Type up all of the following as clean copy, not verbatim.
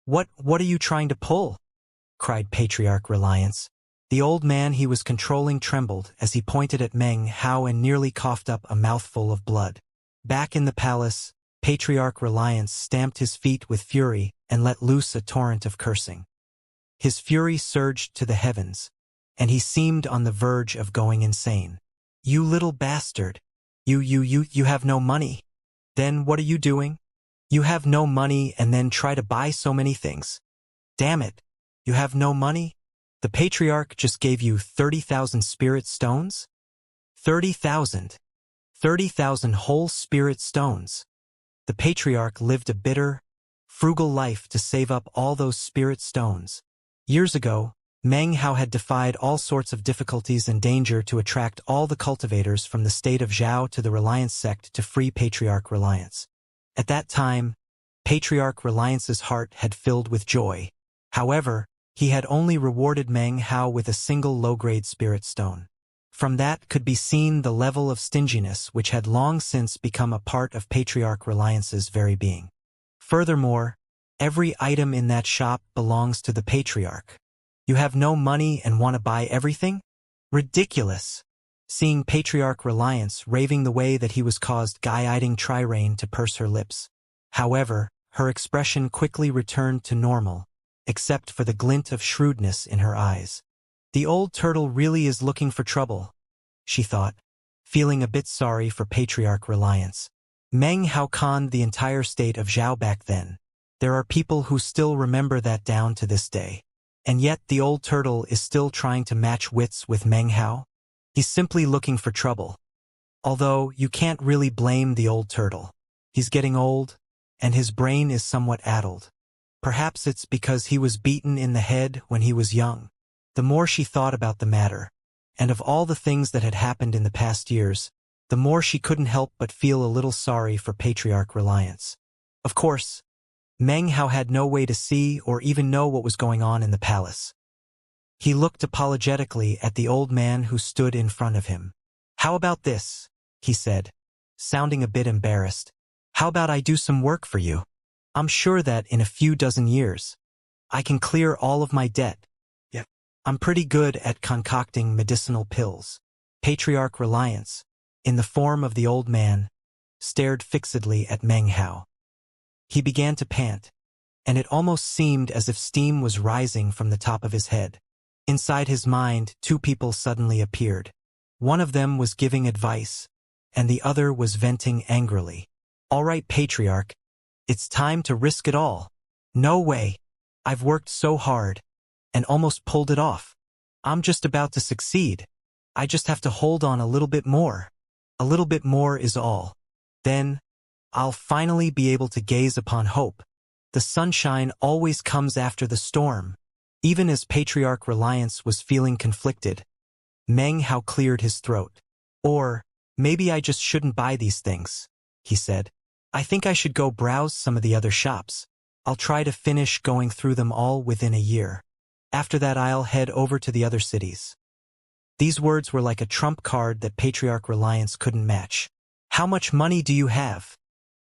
What are you trying to pull?" cried Patriarch Reliance. The old man he was controlling trembled as he pointed at Meng Hao and nearly coughed up a mouthful of blood. Back in the palace, Patriarch Reliance stamped his feet with fury and let loose a torrent of cursing. His fury surged to the heavens, and he seemed on the verge of going insane. "You little bastard! You have no money. Then what are you doing? You have no money and then try to buy so many things. Damn it! You have no money? The Patriarch just gave you 30,000 spirit stones? 30,000. 30,000 whole spirit stones." The Patriarch lived a bitter, frugal life to save up all those spirit stones. Years ago, Meng Hao had defied all sorts of difficulties and danger to attract all the cultivators from the state of Zhao to the Reliance sect to free Patriarch Reliance. At that time, Patriarch Reliance's heart had filled with joy. However, he had only rewarded Meng Hao with a single low-grade spirit stone. From that could be seen the level of stinginess which had long since become a part of Patriarch Reliance's very being. Furthermore, every item in that shop belongs to the Patriarch. You have no money and want to buy everything? Ridiculous! Seeing Patriarch Reliance raving the way that he was caused guiding Trirane to purse her lips. However, her expression quickly returned to normal, except for the glint of shrewdness in her eyes. The old turtle really is looking for trouble, she thought, feeling a bit sorry for Patriarch Reliance. Meng Hao conned the entire state of Zhao back then. There are people who still remember that down to this day. And yet the old turtle is still trying to match wits with Meng Hao? He's simply looking for trouble. Although, you can't really blame the old turtle. He's getting old, and his brain is somewhat addled. Perhaps it's because he was beaten in the head when he was young. The more she thought about the matter, and of all the things that had happened in the past years, the more she couldn't help but feel a little sorry for Patriarch Reliance. Of course, Meng Hao had no way to see or even know what was going on in the palace. He looked apologetically at the old man who stood in front of him. "How about this?" he said, sounding a bit embarrassed. "How about I do some work for you? I'm sure that in a few dozen years, I can clear all of my debt. Yeah, I'm pretty good at concocting medicinal pills." Patriarch Reliance, in the form of the old man, stared fixedly at Meng Hao. He began to pant, and it almost seemed as if steam was rising from the top of his head. Inside his mind, two people suddenly appeared. One of them was giving advice, and the other was venting angrily. "All right, Patriarch, it's time to risk it all." "No way. I've worked so hard, and almost pulled it off. I'm just about to succeed. I just have to hold on a little bit more. A little bit more is all. Then, I'll finally be able to gaze upon hope. The sunshine always comes after the storm." Even as Patriarch Reliance was feeling conflicted, Meng Hao cleared his throat. "Or, maybe I just shouldn't buy these things," he said. "I think I should go browse some of the other shops. I'll try to finish going through them all within a year. After that I'll head over to the other cities." These words were like a trump card that Patriarch Reliance couldn't match. "How much money do you have?"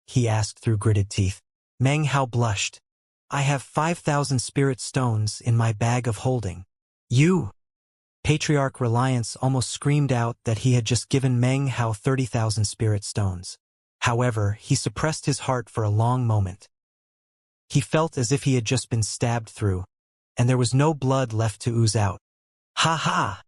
he asked through gritted teeth. Meng Hao blushed. "I have 5,000 spirit stones in my bag of holding." "You!" Patriarch Reliance almost screamed out that he had just given Meng Hao 30,000 spirit stones. However, he suppressed his heart for a long moment. He felt as if he had just been stabbed through, and there was no blood left to ooze out. "Ha ha!"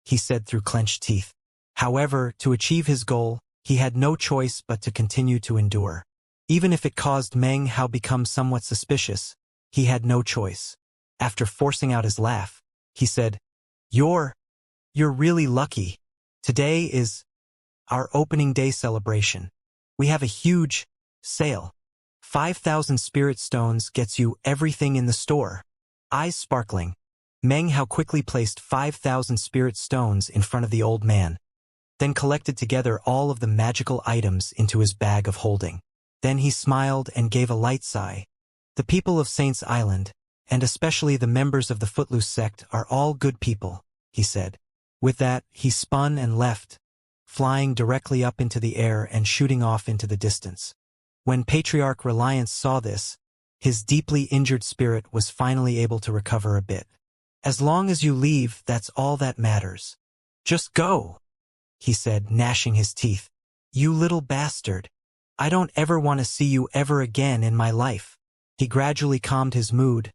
he said through clenched teeth. However, to achieve his goal, he had no choice but to continue to endure. Even if it caused Meng Hao become somewhat suspicious, he had no choice. After forcing out his laugh, he said, You're really lucky. Today is our opening day celebration. We have a huge sale. 5,000 spirit stones gets you everything in the store." Eyes sparkling, Meng Hao quickly placed 5,000 spirit stones in front of the old man, then collected together all of the magical items into his bag of holding. Then he smiled and gave a light sigh. "The people of Saints Island, and especially the members of the Footloose sect, are all good people," he said. With that, he spun and left, flying directly up into the air and shooting off into the distance. When Patriarch Reliance saw this, His deeply injured spirit was finally able to recover a bit. "As long as you leave, that's all that matters. Just go," he said, gnashing his teeth. "You little bastard. I don't ever want to see you ever again in my life." He gradually calmed his mood,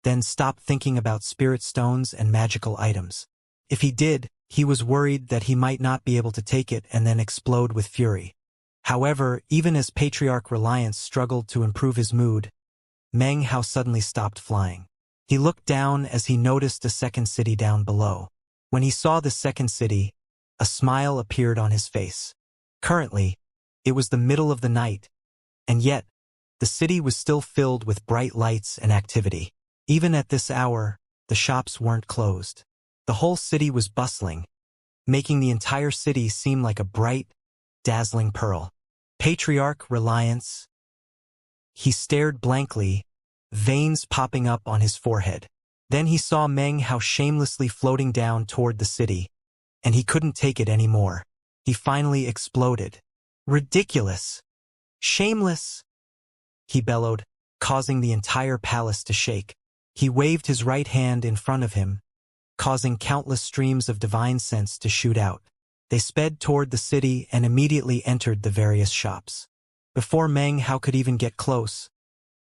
then stopped thinking about spirit stones and magical items. If he did, he was worried that he might not be able to take it and then explode with fury. However, even as Patriarch Reliance struggled to improve his mood, Meng Hao suddenly stopped flying. He looked down as he noticed a second city down below. When he saw the second city, a smile appeared on his face. Currently, it was the middle of the night, and yet, the city was still filled with bright lights and activity. Even at this hour, the shops weren't closed. The whole city was bustling, making the entire city seem like a bright, dazzling pearl. Patriarch Reliance. He stared blankly, veins popping up on his forehead. Then he saw Meng Hao shamelessly floating down toward the city, and he couldn't take it anymore. He finally exploded. "Ridiculous! Shameless!" he bellowed, causing the entire palace to shake. He waved his right hand in front of him, causing countless streams of divine sense to shoot out. They sped toward the city and immediately entered the various shops. Before Meng Hao could even get close,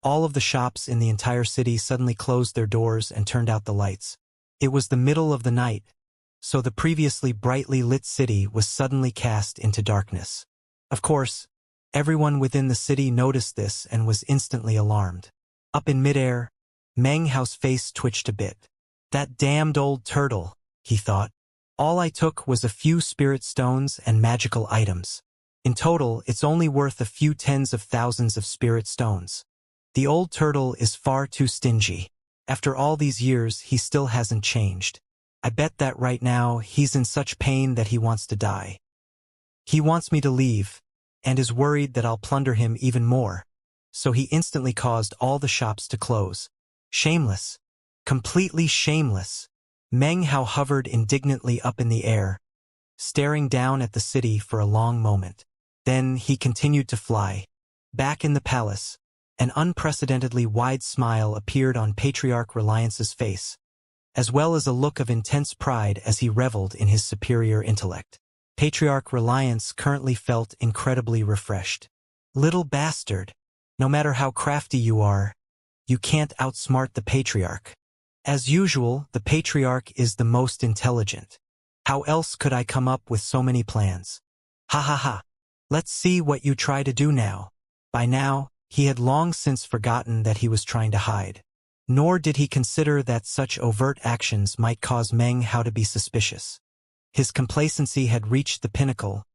all of the shops in the entire city suddenly closed their doors and turned out the lights. It was the middle of the night, so the previously brightly lit city was suddenly cast into darkness. Of course, everyone within the city noticed this and was instantly alarmed. Up in midair, Meng Hao's face twitched a bit. "That damned old turtle," he thought. "All I took was a few spirit stones and magical items. In total, it's only worth a few tens of thousands of spirit stones. The old turtle is far too stingy. After all these years, he still hasn't changed. I bet that right now he's in such pain that he wants to die. He wants me to leave, and is worried that I'll plunder him even more. So he instantly caused all the shops to close. Shameless. Completely shameless." Meng Hao hovered indignantly up in the air, staring down at the city for a long moment. Then he continued to fly. Back in the palace, an unprecedentedly wide smile appeared on Patriarch Reliance's face, as well as a look of intense pride as he reveled in his superior intellect. Patriarch Reliance currently felt incredibly refreshed. "Little bastard. No matter how crafty you are, you can't outsmart the Patriarch. As usual, the Patriarch is the most intelligent. How else could I come up with so many plans? Ha ha ha. Let's see what you try to do now." By now, he had long since forgotten that he was trying to hide. Nor did he consider that such overt actions might cause Meng Hao to be suspicious. His complacency had reached the pinnacle,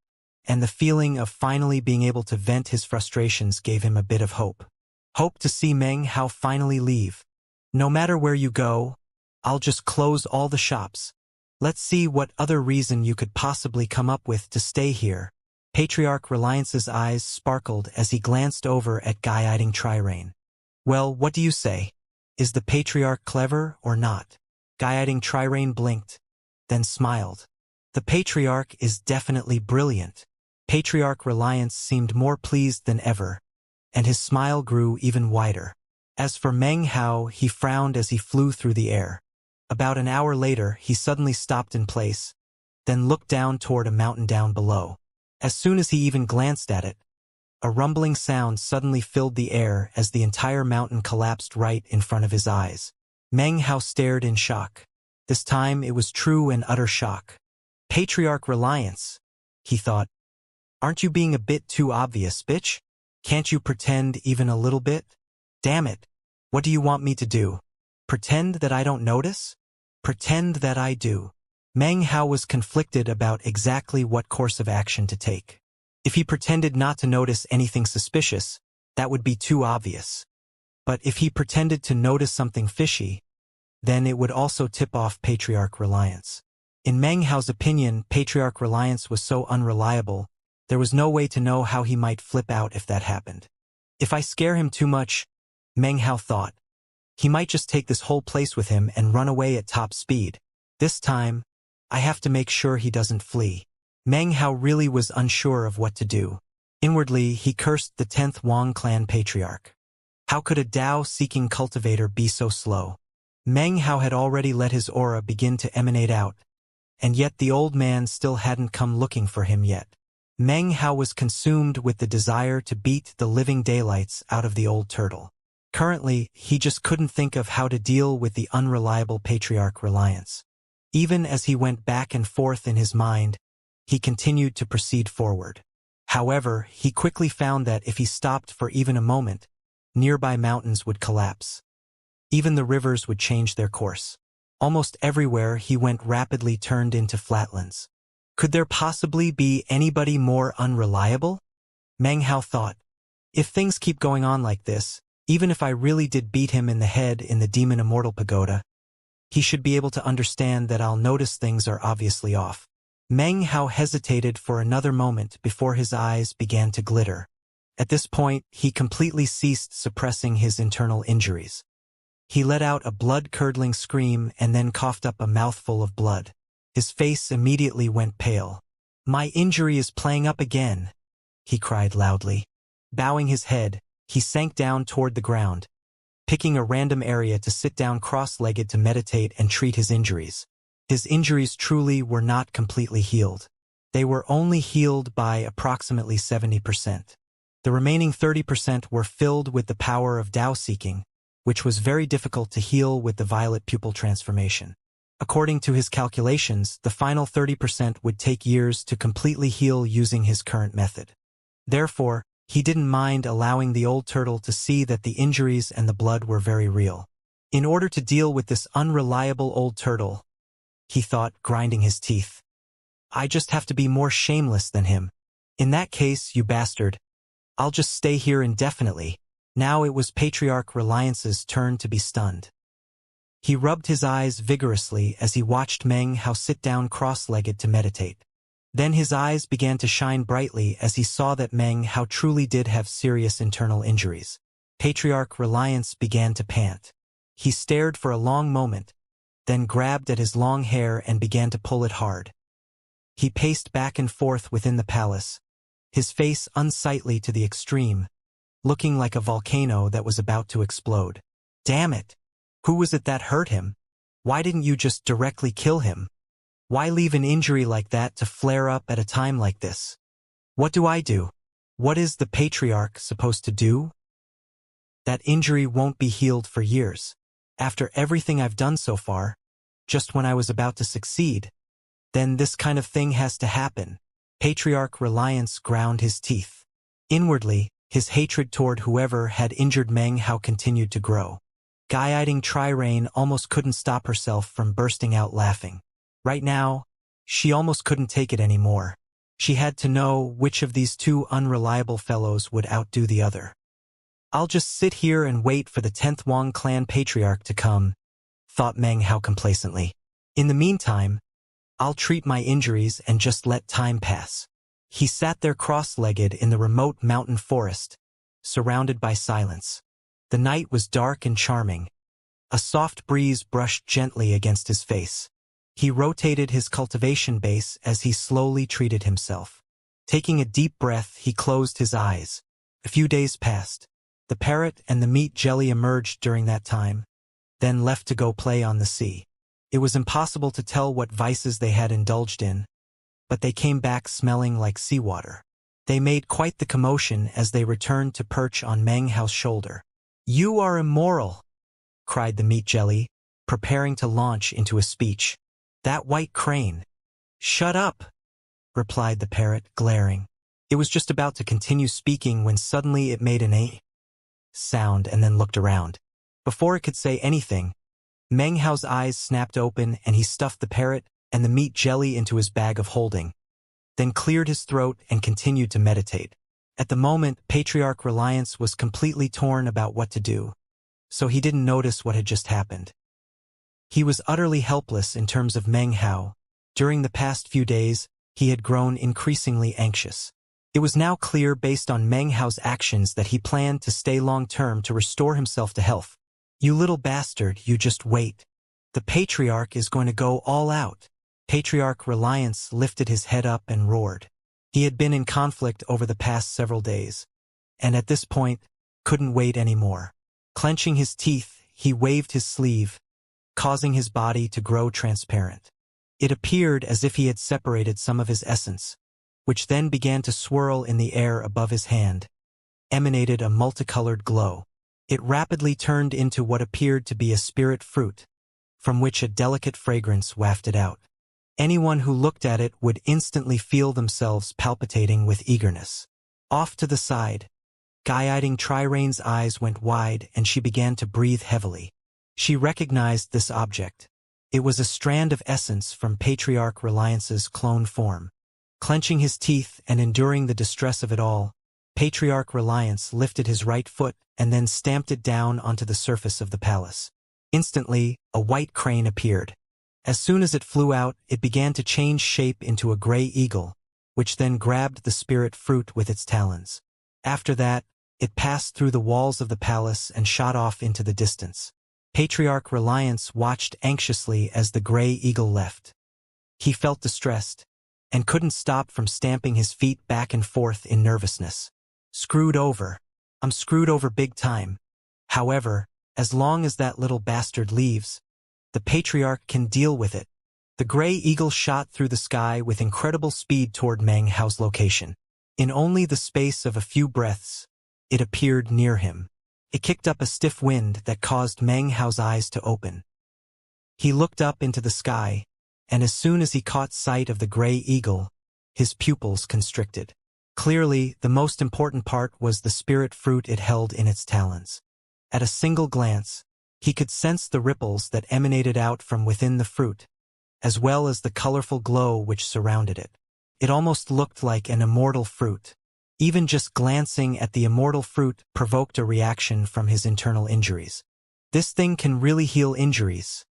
and the feeling of finally being able to vent his frustrations gave him a bit of hope. Hope to see Meng Hao finally leave. "No matter where you go, I'll just close all the shops. Let's see what other reason you could possibly come up with to stay here." Patriarch Reliance's eyes sparkled as he glanced over at guiding Trirane. "Well, what do you say? Is the Patriarch clever or not?" Guiding Trirane blinked, then smiled. "The Patriarch is definitely brilliant." Patriarch Reliance seemed more pleased than ever, and his smile grew even wider. As for Meng Hao, he frowned as he flew through the air. About an hour later, he suddenly stopped in place, then looked down toward a mountain down below. As soon as he even glanced at it, a rumbling sound suddenly filled the air as the entire mountain collapsed right in front of his eyes. Meng Hao stared in shock. This time it was true and utter shock. "Patriarch Reliance," he thought. "Aren't you being a bit too obvious, bitch? Can't you pretend even a little bit? Damn it. What do you want me to do? Pretend that I don't notice? Pretend that I do." Meng Hao was conflicted about exactly what course of action to take. If he pretended not to notice anything suspicious, that would be too obvious. But if he pretended to notice something fishy, then it would also tip off Patriarch Reliance. In Meng Hao's opinion, Patriarch Reliance was so unreliable, there was no way to know how he might flip out if that happened. If I scare him too much, Meng Hao thought, he might just take this whole place with him and run away at top speed. This time, I have to make sure he doesn't flee. Meng Hao really was unsure of what to do. Inwardly, he cursed the 10th Wang clan patriarch. How could a Tao-seeking cultivator be so slow? Meng Hao had already let his aura begin to emanate out, and yet the old man still hadn't come looking for him yet. Meng Hao was consumed with the desire to beat the living daylights out of the old turtle. Currently, he just couldn't think of how to deal with the unreliable patriarch Reliance. Even as he went back and forth in his mind, he continued to proceed forward. However, he quickly found that if he stopped for even a moment, nearby mountains would collapse. Even the rivers would change their course. Almost everywhere he went rapidly turned into flatlands. Could there possibly be anybody more unreliable? Meng Hao thought. If things keep going on like this, even if I really did beat him in the head in the Demon Immortal Pagoda, he should be able to understand that I'll notice things are obviously off. Meng Hao hesitated for another moment before his eyes began to glitter. At this point, he completely ceased suppressing his internal injuries. He let out a blood-curdling scream and then coughed up a mouthful of blood. His face immediately went pale. "My injury is playing up again," he cried loudly. Bowing his head, he sank down toward the ground, picking a random area to sit down cross-legged to meditate and treat his injuries. His injuries truly were not completely healed. They were only healed by approximately 70%. The remaining 30% were filled with the power of Tao-seeking, which was very difficult to heal with the violet pupil transformation. According to his calculations, the final 30% would take years to completely heal using his current method. Therefore, he didn't mind allowing the old turtle to see that the injuries and the blood were very real. In order to deal with this unreliable old turtle, he thought, grinding his teeth, I just have to be more shameless than him. In that case, you bastard, I'll just stay here indefinitely. Now it was Patriarch Reliance's turn to be stunned. He rubbed his eyes vigorously as he watched Meng Hao sit down cross-legged to meditate. Then his eyes began to shine brightly as he saw that Meng Hao truly did have serious internal injuries. Patriarch Reliance began to pant. He stared for a long moment, then grabbed at his long hair and began to pull it hard. He paced back and forth within the palace, his face unsightly to the extreme, looking like a volcano that was about to explode. Damn it! Who was it that hurt him? Why didn't you just directly kill him? Why leave an injury like that to flare up at a time like this? What do I do? What is the Patriarch supposed to do? That injury won't be healed for years. After everything I've done so far, just when I was about to succeed, then this kind of thing has to happen. Patriarch Reliance ground his teeth. Inwardly, his hatred toward whoever had injured Meng Hao continued to grow. Guiding Trirane almost couldn't stop herself from bursting out laughing. Right now, she almost couldn't take it anymore. She had to know which of these two unreliable fellows would outdo the other. I'll just sit here and wait for the 10th Wang clan patriarch to come, thought Meng Hao complacently. In the meantime, I'll treat my injuries and just let time pass. He sat there cross-legged in the remote mountain forest, surrounded by silence. The night was dark and charming. A soft breeze brushed gently against his face. He rotated his cultivation base as he slowly treated himself. Taking a deep breath, he closed his eyes. A few days passed. The parrot and the meat jelly emerged during that time, then left to go play on the sea. It was impossible to tell what vices they had indulged in, but they came back smelling like seawater. They made quite the commotion as they returned to perch on Meng Hao's shoulder. "You are immoral," cried the meat jelly, preparing to launch into a speech. "That white crane." "Shut up," replied the parrot, glaring. It was just about to continue speaking when suddenly it made an "eh" sound and then looked around. Before it could say anything, Meng Hao's eyes snapped open and he stuffed the parrot and the meat jelly into his bag of holding, then cleared his throat and continued to meditate. At the moment, Patriarch Reliance was completely torn about what to do, so he didn't notice what had just happened. He was utterly helpless in terms of Meng Hao. During the past few days, he had grown increasingly anxious. It was now clear based on Meng Hao's actions that he planned to stay long-term to restore himself to health. "You little bastard, you just wait. The Patriarch is going to go all out." Patriarch Reliance lifted his head up and roared. He had been in conflict over the past several days, and at this point, couldn't wait anymore. Clenching his teeth, he waved his sleeve, causing his body to grow transparent. It appeared as if he had separated some of his essence, which then began to swirl in the air above his hand, emanated a multicolored glow. It rapidly turned into what appeared to be a spirit fruit, from which a delicate fragrance wafted out. Anyone who looked at it would instantly feel themselves palpitating with eagerness. Off to the side, Guiding Trirain's eyes went wide and she began to breathe heavily. She recognized this object. It was a strand of essence from Patriarch Reliance's clone form. Clenching his teeth and enduring the distress of it all, Patriarch Reliance lifted his right foot and then stamped it down onto the surface of the palace. Instantly, a white crane appeared. As soon as it flew out, it began to change shape into a gray eagle, which then grabbed the spirit fruit with its talons. After that, it passed through the walls of the palace and shot off into the distance. Patriarch Reliance watched anxiously as the gray eagle left. He felt distressed, and couldn't stop from stamping his feet back and forth in nervousness. Screwed over. I'm screwed over big time. However, as long as that little bastard leaves, the Patriarch can deal with it. The gray eagle shot through the sky with incredible speed toward Meng Hao's location. In only the space of a few breaths, it appeared near him. It kicked up a stiff wind that caused Meng Hao's eyes to open. He looked up into the sky, and as soon as he caught sight of the gray eagle, his pupils constricted. Clearly, the most important part was the spirit fruit it held in its talons. At a single glance, he could sense the ripples that emanated out from within the fruit, as well as the colorful glow which surrounded it. It almost looked like an immortal fruit. Even just glancing at the immortal fruit provoked a reaction from his internal injuries. This thing can really heal injuries,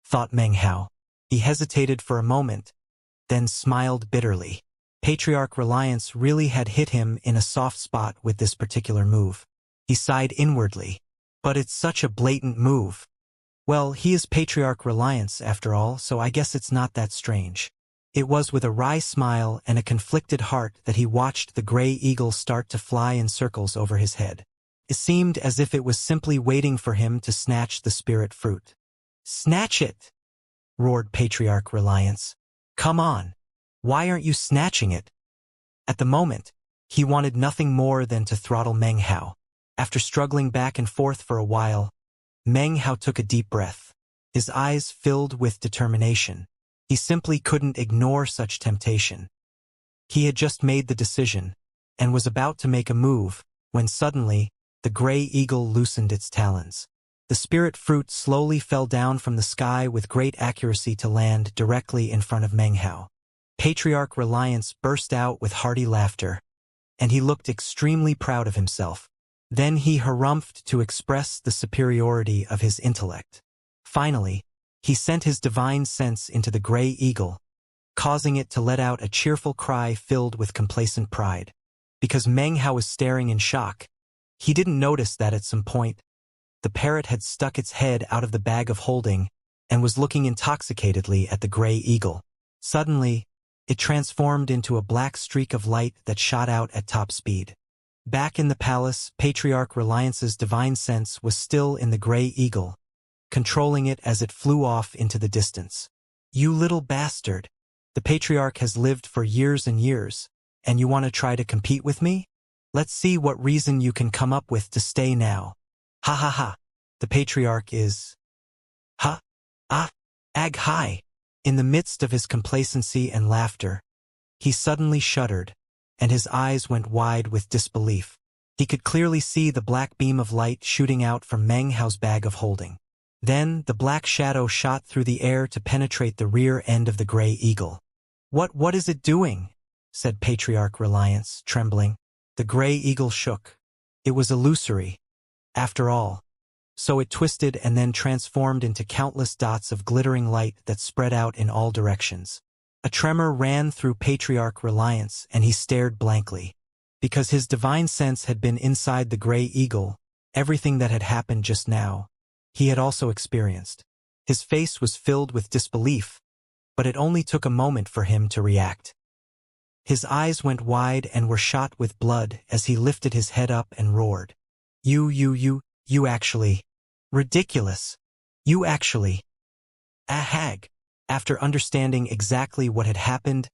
thought Meng Hao. He hesitated for a moment, then smiled bitterly. Patriarch Reliance really had hit him in a soft spot with this particular move. He sighed inwardly. But it's such a blatant move. Well, he is Patriarch Reliance after all, so I guess it's not that strange. It was with a wry smile and a conflicted heart that he watched the gray eagle start to fly in circles over his head. It seemed as if it was simply waiting for him to snatch the spirit fruit. "Snatch it!" roared Patriarch Reliance. "Come on! Why aren't you snatching it?" At the moment, he wanted nothing more than to throttle Meng Hao. After struggling back and forth for a while, Meng Hao took a deep breath. His eyes filled with determination. He simply couldn't ignore such temptation. He had just made the decision, and was about to make a move, when suddenly, the gray eagle loosened its talons. The spirit fruit slowly fell down from the sky with great accuracy to land directly in front of Meng Hao. Patriarch Reliance burst out with hearty laughter, and he looked extremely proud of himself. Then he harumphed to express the superiority of his intellect. Finally, he sent his divine sense into the gray eagle, causing it to let out a cheerful cry filled with complacent pride. Because Meng Hao was staring in shock, he didn't notice that at some point, the parrot had stuck its head out of the bag of holding and was looking intoxicatedly at the gray eagle. Suddenly, it transformed into a black streak of light that shot out at top speed. Back in the palace, Patriarch Reliance's divine sense was still in the gray eagle, controlling it as it flew off into the distance. "You little bastard! The Patriarch has lived for years and years, and you want to try to compete with me? Let's see what reason you can come up with to stay now. Ha ha ha! The Patriarch is... Ha! Ah! Ag hi!" In the midst of his complacency and laughter, he suddenly shuddered, and his eyes went wide with disbelief. He could clearly see the black beam of light shooting out from Meng Hao's bag of holding. Then the black shadow shot through the air to penetrate the rear end of the gray eagle. What is it doing?" said Patriarch Reliance, trembling. The gray eagle shook. It was illusory, after all. So it twisted and then transformed into countless dots of glittering light that spread out in all directions. A tremor ran through Patriarch Reliance, and he stared blankly. Because his divine sense had been inside the gray eagle, everything that had happened just now, he had also experienced. His face was filled with disbelief, but it only took a moment for him to react. His eyes went wide and were shot with blood as he lifted his head up and roared. You You actually. Ridiculous. You actually. A hag. After understanding exactly what had happened,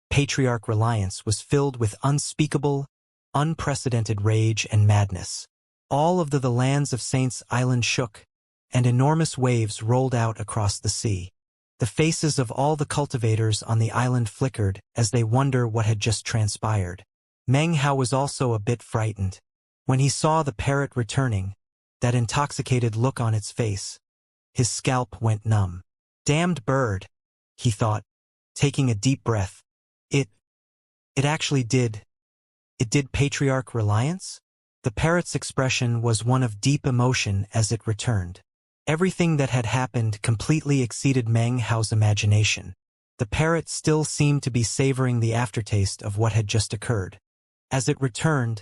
Patriarch Reliance was filled with unspeakable, unprecedented rage and madness. All of the lands of Saints Island shook, and enormous waves rolled out across the sea. The faces of all the cultivators on the island flickered as they wonder what had just transpired. Meng Hao was also a bit frightened. When he saw the parrot returning, that intoxicated look on its face, his scalp went numb. Damned bird, he thought, taking a deep breath. It actually did. It did Patriarch Reliance? The parrot's expression was one of deep emotion as it returned. Everything that had happened completely exceeded Meng Hao's imagination. The parrot still seemed to be savoring the aftertaste of what had just occurred. As it returned,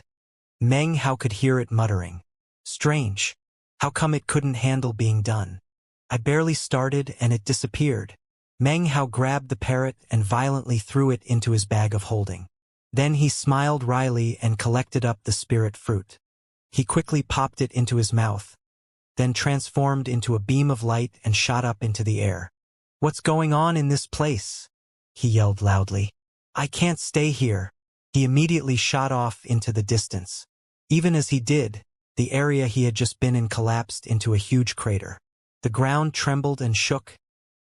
Meng Hao could hear it muttering. Strange. How come it couldn't handle being done? I barely started and it disappeared. Meng Hao grabbed the parrot and violently threw it into his bag of holding. Then he smiled wryly and collected up the spirit fruit. He quickly popped it into his mouth, then transformed into a beam of light and shot up into the air. What's going on in this place? He yelled loudly. I can't stay here. He immediately shot off into the distance. Even as he did, the area he had just been in collapsed into a huge crater. The ground trembled and shook,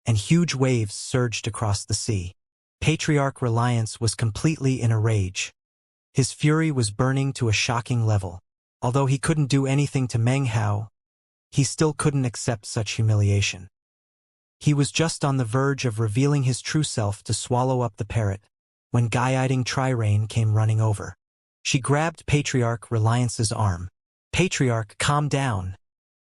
and huge waves surged across the sea. Patriarch Reliance was completely in a rage. His fury was burning to a shocking level. Although he couldn't do anything to Meng Hao, he still couldn't accept such humiliation. He was just on the verge of revealing his true self to swallow up the parrot, when guiding Trirane came running over. She grabbed Patriarch Reliance's arm. Patriarch, calm down,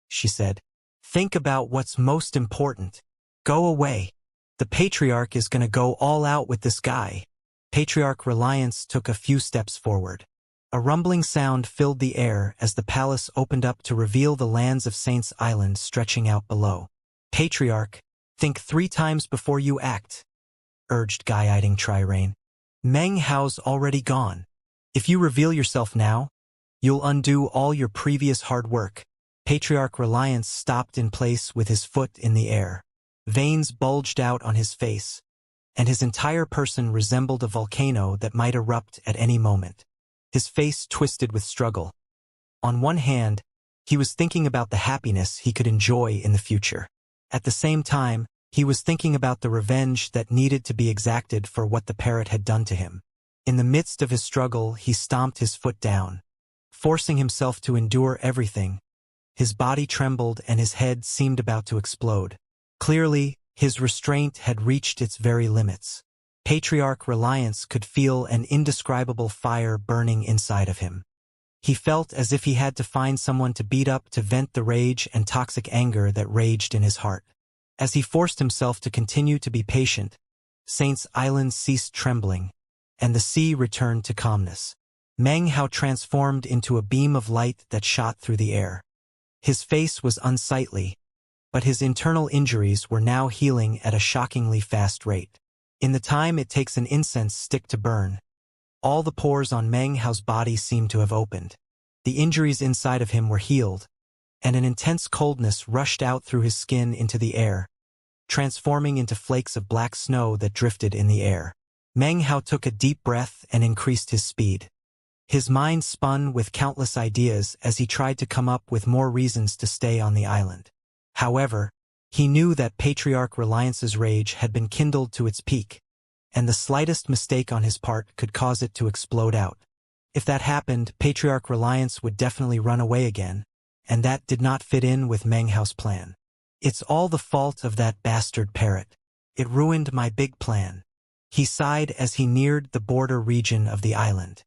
she said. Think about what's most important. Go away. The Patriarch is gonna go all out with this guy. Patriarch Reliance took a few steps forward. A rumbling sound filled the air as the palace opened up to reveal the lands of Saints Island stretching out below. Patriarch, think 3 times before you act, urged guiding Trirane. Meng Hao's already gone. If you reveal yourself now, you'll undo all your previous hard work. Patriarch Reliance stopped in place with his foot in the air. Veins bulged out on his face, and his entire person resembled a volcano that might erupt at any moment. His face twisted with struggle. On one hand, he was thinking about the happiness he could enjoy in the future. At the same time, he was thinking about the revenge that needed to be exacted for what the parrot had done to him. In the midst of his struggle, he stomped his foot down, forcing himself to endure everything. His body trembled and his head seemed about to explode. Clearly, his restraint had reached its very limits. Patriarch Reliance could feel an indescribable fire burning inside of him. He felt as if he had to find someone to beat up to vent the rage and toxic anger that raged in his heart. As he forced himself to continue to be patient, Saints Island ceased trembling, and the sea returned to calmness. Meng Hao transformed into a beam of light that shot through the air. His face was unsightly, but his internal injuries were now healing at a shockingly fast rate. In the time it takes an incense stick to burn, all the pores on Meng Hao's body seemed to have opened. The injuries inside of him were healed, and an intense coldness rushed out through his skin into the air, transforming into flakes of black snow that drifted in the air. Meng Hao took a deep breath and increased his speed. His mind spun with countless ideas as he tried to come up with more reasons to stay on the island. However, he knew that Patriarch Reliance's rage had been kindled to its peak, and the slightest mistake on his part could cause it to explode out. If that happened, Patriarch Reliance would definitely run away again, and that did not fit in with Meng Hao's plan. It's all the fault of that bastard parrot. It ruined my big plan. He sighed as he neared the border region of the island.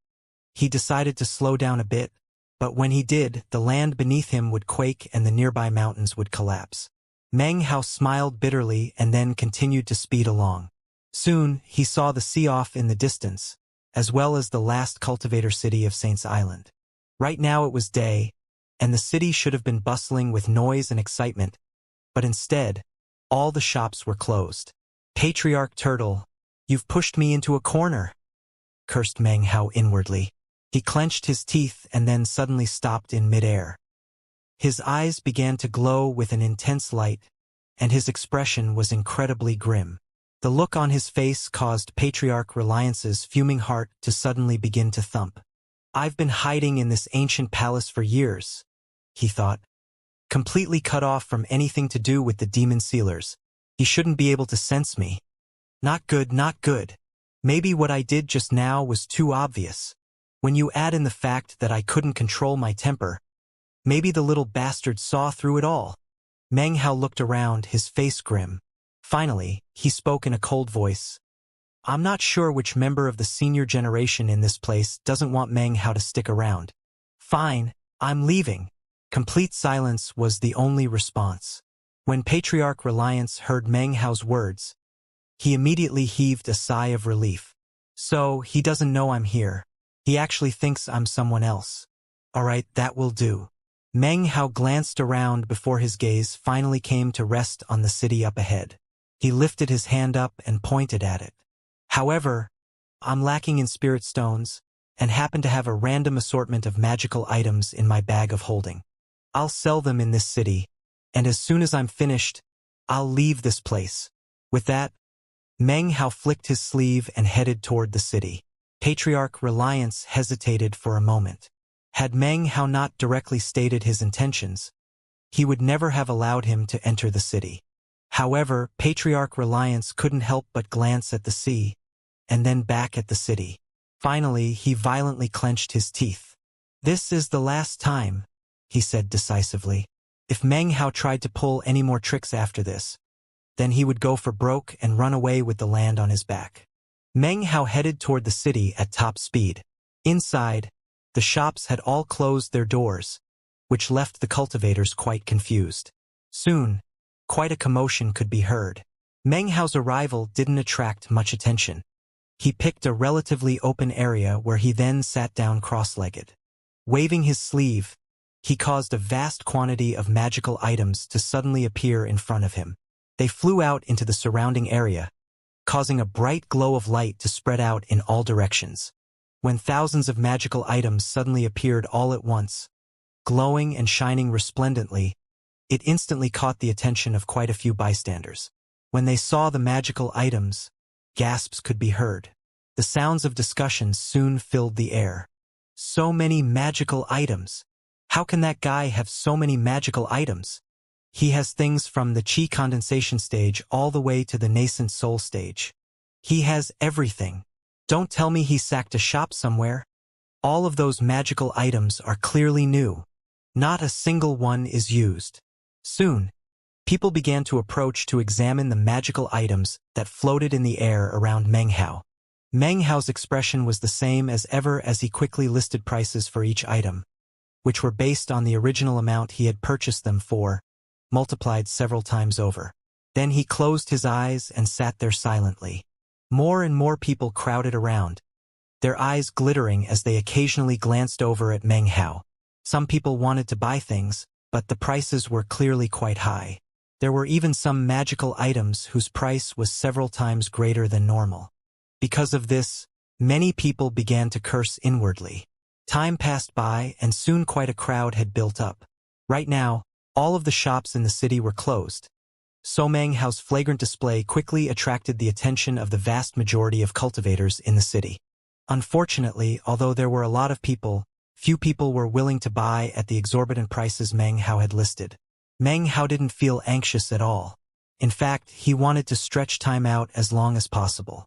He decided to slow down a bit, but when he did, the land beneath him would quake and the nearby mountains would collapse. Meng Hao smiled bitterly and then continued to speed along. Soon, he saw the sea off in the distance, as well as the last cultivator city of Saints Island. Right now it was day, and the city should have been bustling with noise and excitement, but instead, all the shops were closed. Patriarch Turtle, you've pushed me into a corner, cursed Meng Hao inwardly. He clenched his teeth and then suddenly stopped in midair. His eyes began to glow with an intense light, and his expression was incredibly grim. The look on his face caused Patriarch Reliance's fuming heart to suddenly begin to thump. "I've been hiding in this ancient palace for years," he thought. "Completely cut off from anything to do with the demon sealers. He shouldn't be able to sense me. Not good, not good. Maybe what I did just now was too obvious. When you add in the fact that I couldn't control my temper, maybe the little bastard saw through it all." Meng Hao looked around, his face grim. Finally, he spoke in a cold voice. "I'm not sure which member of the senior generation in this place doesn't want Meng Hao to stick around." "Fine, I'm leaving." Complete silence was the only response. When Patriarch Reliance heard Meng Hao's words, he immediately heaved a sigh of relief. "So, he doesn't know I'm here. He actually thinks I'm someone else. All right, that will do." Meng Hao glanced around before his gaze finally came to rest on the city up ahead. He lifted his hand up and pointed at it. "However, I'm lacking in spirit stones, and happen to have a random assortment of magical items in my bag of holding. I'll sell them in this city, and as soon as I'm finished, I'll leave this place." With that, Meng Hao flicked his sleeve and headed toward the city. Patriarch Reliance hesitated for a moment. Had Meng Hao not directly stated his intentions, he would never have allowed him to enter the city. However, Patriarch Reliance couldn't help but glance at the sea, and then back at the city. Finally, he violently clenched his teeth. "This is the last time," he said decisively. If Meng Hao tried to pull any more tricks after this, then he would go for broke and run away with the land on his back. Meng Hao headed toward the city at top speed. Inside, the shops had all closed their doors, which left the cultivators quite confused. Soon, quite a commotion could be heard. Meng Hao's arrival didn't attract much attention. He picked a relatively open area where he then sat down cross-legged. Waving his sleeve, he caused a vast quantity of magical items to suddenly appear in front of him. They flew out into the surrounding area, causing a bright glow of light to spread out in all directions. When thousands of magical items suddenly appeared all at once, glowing and shining resplendently, it instantly caught the attention of quite a few bystanders. When they saw the magical items, gasps could be heard. The sounds of discussion soon filled the air. "So many magical items! How can that guy have so many magical items? He has things from the chi condensation stage all the way to the nascent soul stage. He has everything. Don't tell me he sacked a shop somewhere. All of those magical items are clearly new. Not a single one is used." Soon, people began to approach to examine the magical items that floated in the air around Meng Hao. Meng Hao's expression was the same as ever as he quickly listed prices for each item, which were based on the original amount he had purchased them for, multiplied several times over. Then he closed his eyes and sat there silently. More and more people crowded around, their eyes glittering as they occasionally glanced over at Meng Hao. Some people wanted to buy things, but the prices were clearly quite high. There were even some magical items whose price was several times greater than normal. Because of this, many people began to curse inwardly. Time passed by and soon quite a crowd had built up. Right now, all of the shops in the city were closed. So Meng Hao's flagrant display quickly attracted the attention of the vast majority of cultivators in the city. Unfortunately, although there were a lot of people, few people were willing to buy at the exorbitant prices Meng Hao had listed. Meng Hao didn't feel anxious at all. In fact, he wanted to stretch time out as long as possible.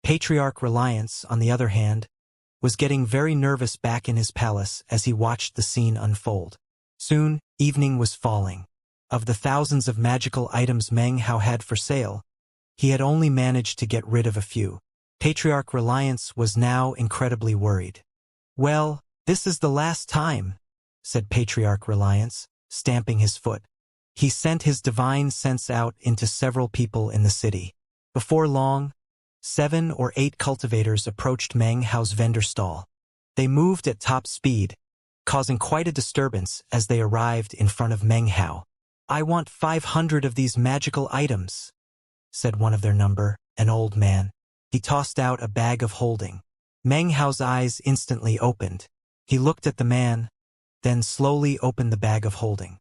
Patriarch Reliance, on the other hand, was getting very nervous back in his palace as he watched the scene unfold. Soon, evening was falling. Of the thousands of magical items Meng Hao had for sale, he had only managed to get rid of a few. Patriarch Reliance was now incredibly worried. "Well, this is the last time," said Patriarch Reliance, stamping his foot. He sent his divine sense out into several people in the city. Before long, 7 or 8 cultivators approached Meng Hao's vendor stall. They moved at top speed, causing quite a disturbance as they arrived in front of Meng Hao. "I want 500 of these magical items," said one of their number, an old man. He tossed out a bag of holding. Meng Hao's eyes instantly opened. He looked at the man, then slowly opened the bag of holding.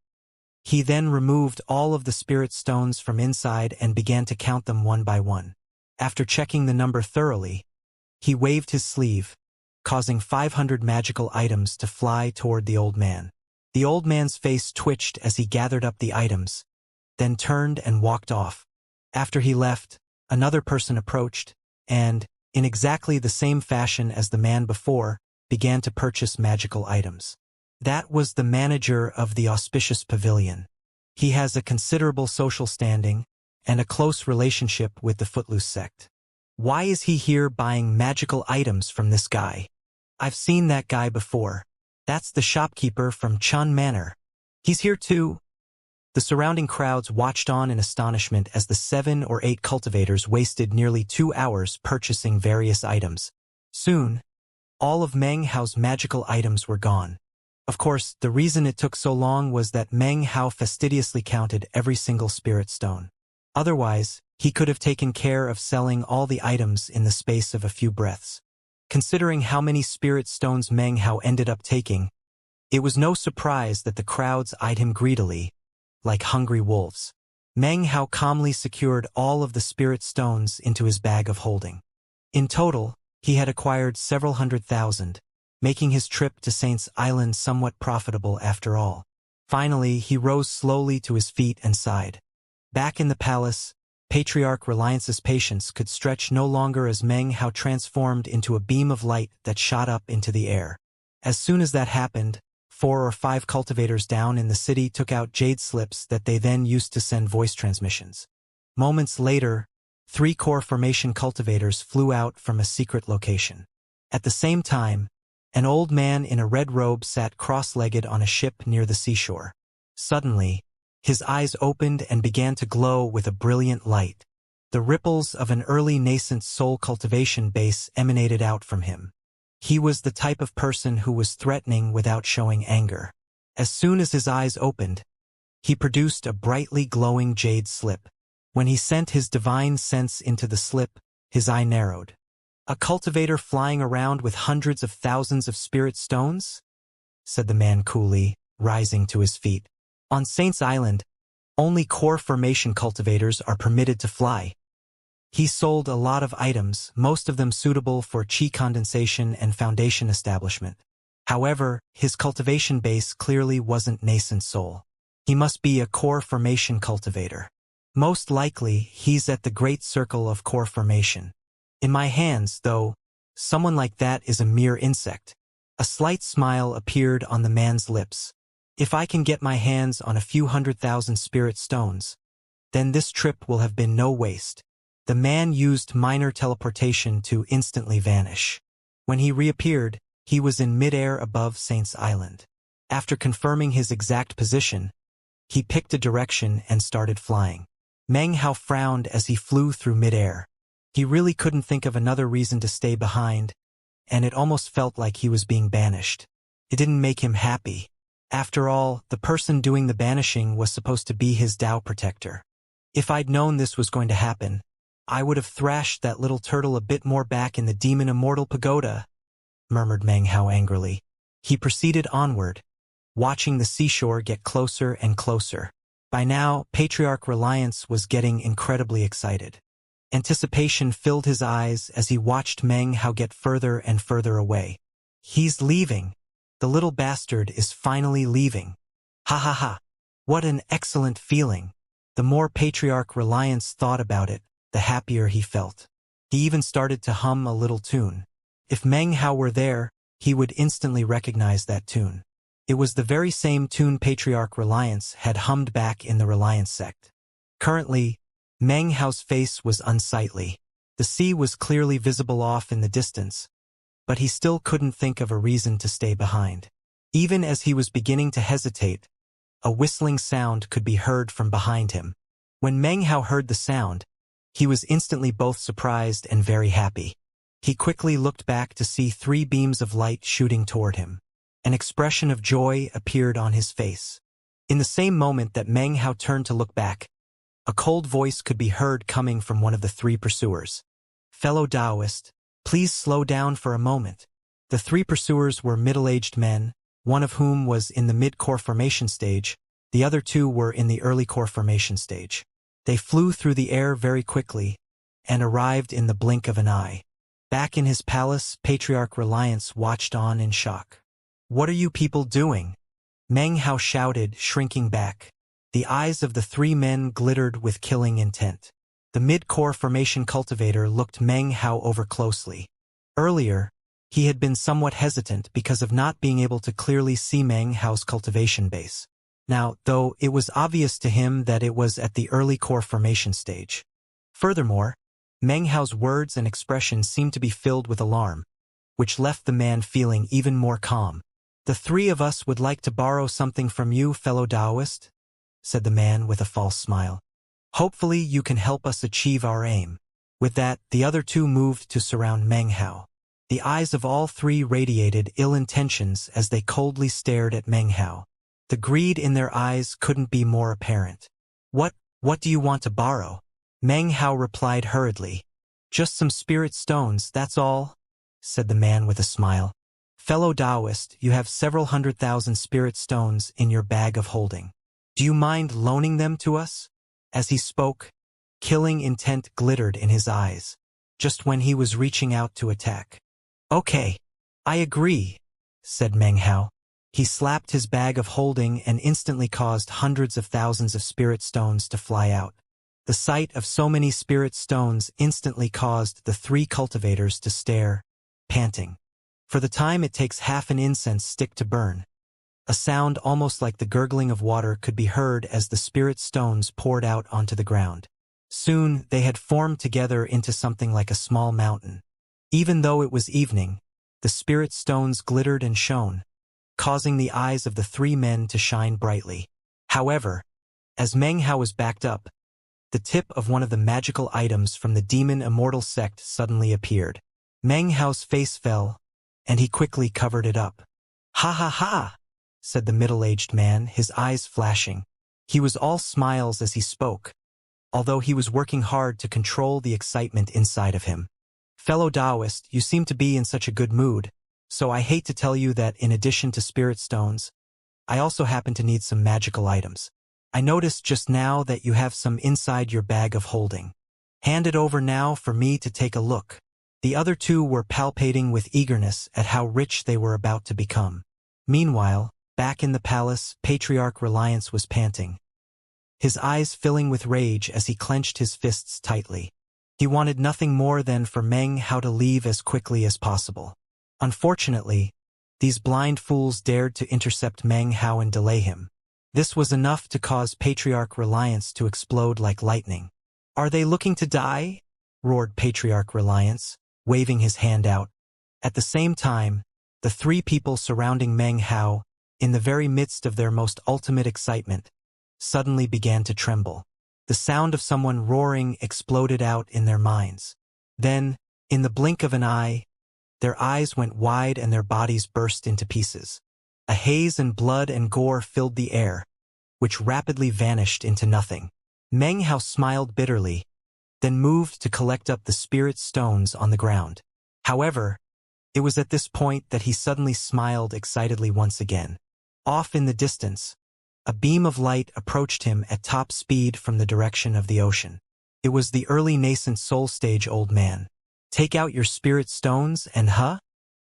He then removed all of the spirit stones from inside and began to count them one by one. After checking the number thoroughly, he waved his sleeve, causing 500 magical items to fly toward the old man. The old man's face twitched as he gathered up the items, then turned and walked off. After he left, another person approached, and, in exactly the same fashion as the man before, began to purchase magical items. That was the manager of the auspicious pavilion. He has a considerable social standing and a close relationship with the Footloose sect. Why is he here buying magical items from this guy? I've seen that guy before. That's the shopkeeper from Chun Manor. He's here too. The surrounding crowds watched on in astonishment as the 7 or 8 cultivators wasted nearly 2 hours purchasing various items. Soon, all of Meng Hao's magical items were gone. Of course, the reason it took so long was that Meng Hao fastidiously counted every single spirit stone. Otherwise, he could have taken care of selling all the items in the space of a few breaths. Considering how many spirit stones Meng Hao ended up taking, it was no surprise that the crowds eyed him greedily, like hungry wolves. Meng Hao calmly secured all of the spirit stones into his bag of holding. In total, he had acquired several 100,000, making his trip to Saint's Island somewhat profitable after all. Finally, he rose slowly to his feet and sighed. Back in the palace, Patriarch Reliance's patience could stretch no longer as Meng Hao transformed into a beam of light that shot up into the air. As soon as that happened, 4 or 5 cultivators down in the city took out jade slips that they then used to send voice transmissions. Moments later, 3 core formation cultivators flew out from a secret location. At the same time, an old man in a red robe sat cross-legged on a ship near the seashore. Suddenly, his eyes opened and began to glow with a brilliant light. The ripples of an early nascent soul cultivation base emanated out from him. He was the type of person who was threatening without showing anger. As soon as his eyes opened, he produced a brightly glowing jade slip. When he sent his divine sense into the slip, his eye narrowed. "A cultivator flying around with hundreds of thousands of spirit stones?" said the man coolly, rising to his feet. "On Saint's Island, only core formation cultivators are permitted to fly." He sold a lot of items, most of them suitable for chi condensation and foundation establishment. However, his cultivation base clearly wasn't nascent soul. He must be a core formation cultivator. Most likely, he's at the great circle of core formation. In my hands, though, someone like that is a mere insect. A slight smile appeared on the man's lips. If I can get my hands on a few 100,000 spirit stones, then this trip will have been no waste. The man used minor teleportation to instantly vanish. When he reappeared, he was in midair above Saint's Island. After confirming his exact position, he picked a direction and started flying. Meng Hao frowned as he flew through midair. He really couldn't think of another reason to stay behind, and it almost felt like he was being banished. It didn't make him happy. After all, the person doing the banishing was supposed to be his Tao protector. If I'd known this was going to happen, I would have thrashed that little turtle a bit more back in the demon Immortal pagoda, murmured Meng Hao angrily. He proceeded onward, watching the seashore get closer and closer. By now, Patriarch Reliance was getting incredibly excited. Anticipation filled his eyes as he watched Meng Hao get further and further away. He's leaving. The little bastard is finally leaving. Ha ha ha. What an excellent feeling. The more Patriarch Reliance thought about it, the happier he felt. He even started to hum a little tune. If Meng Hao were there, he would instantly recognize that tune. It was the very same tune Patriarch Reliance had hummed back in the Reliance sect. Currently, Meng Hao's face was unsightly. The sea was clearly visible off in the distance, but he still couldn't think of a reason to stay behind. Even as he was beginning to hesitate, a whistling sound could be heard from behind him. When Meng Hao heard the sound, he was instantly both surprised and very happy. He quickly looked back to see 3 beams of light shooting toward him. An expression of joy appeared on his face. In the same moment that Meng Hao turned to look back, a cold voice could be heard coming from one of the 3 pursuers. "Fellow Taoist, please slow down for a moment." The 3 pursuers were middle-aged men, one of whom was in the mid-core formation stage, the other two were in the early core formation stage. They flew through the air very quickly and arrived in the blink of an eye. Back in his palace, Patriarch Reliance watched on in shock. "What are you people doing?" Meng Hao shouted, shrinking back. The eyes of the three men glittered with killing intent. The mid-core formation cultivator looked Meng Hao over closely. Earlier, he had been somewhat hesitant because of not being able to clearly see Meng Hao's cultivation base. Now, though, it was obvious to him that it was at the early core formation stage. Furthermore, Meng Hao's words and expressions seemed to be filled with alarm, which left the man feeling even more calm. "The three of us would like to borrow something from you, fellow Taoist," said the man with a false smile. "Hopefully you can help us achieve our aim." With that, the other two moved to surround Meng Hao. The eyes of all three radiated ill intentions as they coldly stared at Meng Hao. The greed in their eyes couldn't be more apparent. What do you want to borrow?" Meng Hao replied hurriedly. "Just some spirit stones, that's all," said the man with a smile. "Fellow Taoist, you have several 100,000 spirit stones in your bag of holding. Do you mind loaning them to us?" As he spoke, killing intent glittered in his eyes, just when he was reaching out to attack. "Okay, I agree," said Meng Hao. He slapped his bag of holding and instantly caused hundreds of thousands of spirit stones to fly out. The sight of so many spirit stones instantly caused the three cultivators to stare, panting. For the time it takes half an incense stick to burn. A sound almost like the gurgling of water could be heard as the spirit stones poured out onto the ground. Soon they had formed together into something like a small mountain. Even though it was evening, the spirit stones glittered and shone, causing the eyes of the three men to shine brightly. However, as Meng Hao was backed up, the tip of one of the magical items from the demon Immortal sect suddenly appeared. Meng Hao's face fell, and he quickly covered it up. "Ha ha ha!" said the middle-aged man, his eyes flashing. He was all smiles as he spoke, although he was working hard to control the excitement inside of him. "Fellow Taoist, you seem to be in such a good mood, so I hate to tell you that in addition to spirit stones, I also happen to need some magical items. I noticed just now that you have some inside your bag of holding. Hand it over now for me to take a look." The other two were palpating with eagerness at how rich they were about to become. Meanwhile, back in the palace, Patriarch Reliance was panting, his eyes filling with rage as he clenched his fists tightly. He wanted nothing more than for Meng Hao to leave as quickly as possible. Unfortunately, these blind fools dared to intercept Meng Hao and delay him. This was enough to cause Patriarch Reliance to explode like lightning. "Are they looking to die?" roared Patriarch Reliance, waving his hand out. At the same time, the three people surrounding Meng Hao, in the very midst of their most ultimate excitement, suddenly began to tremble. The sound of someone roaring exploded out in their minds. Then, in the blink of an eye, their eyes went wide and their bodies burst into pieces. A haze and blood and gore filled the air, which rapidly vanished into nothing. Meng Hao smiled bitterly, then moved to collect up the spirit stones on the ground. However, it was at this point that he suddenly smiled excitedly once again. Off in the distance, a beam of light approached him at top speed from the direction of the ocean. It was the early nascent soul stage old man. "Take out your spirit stones and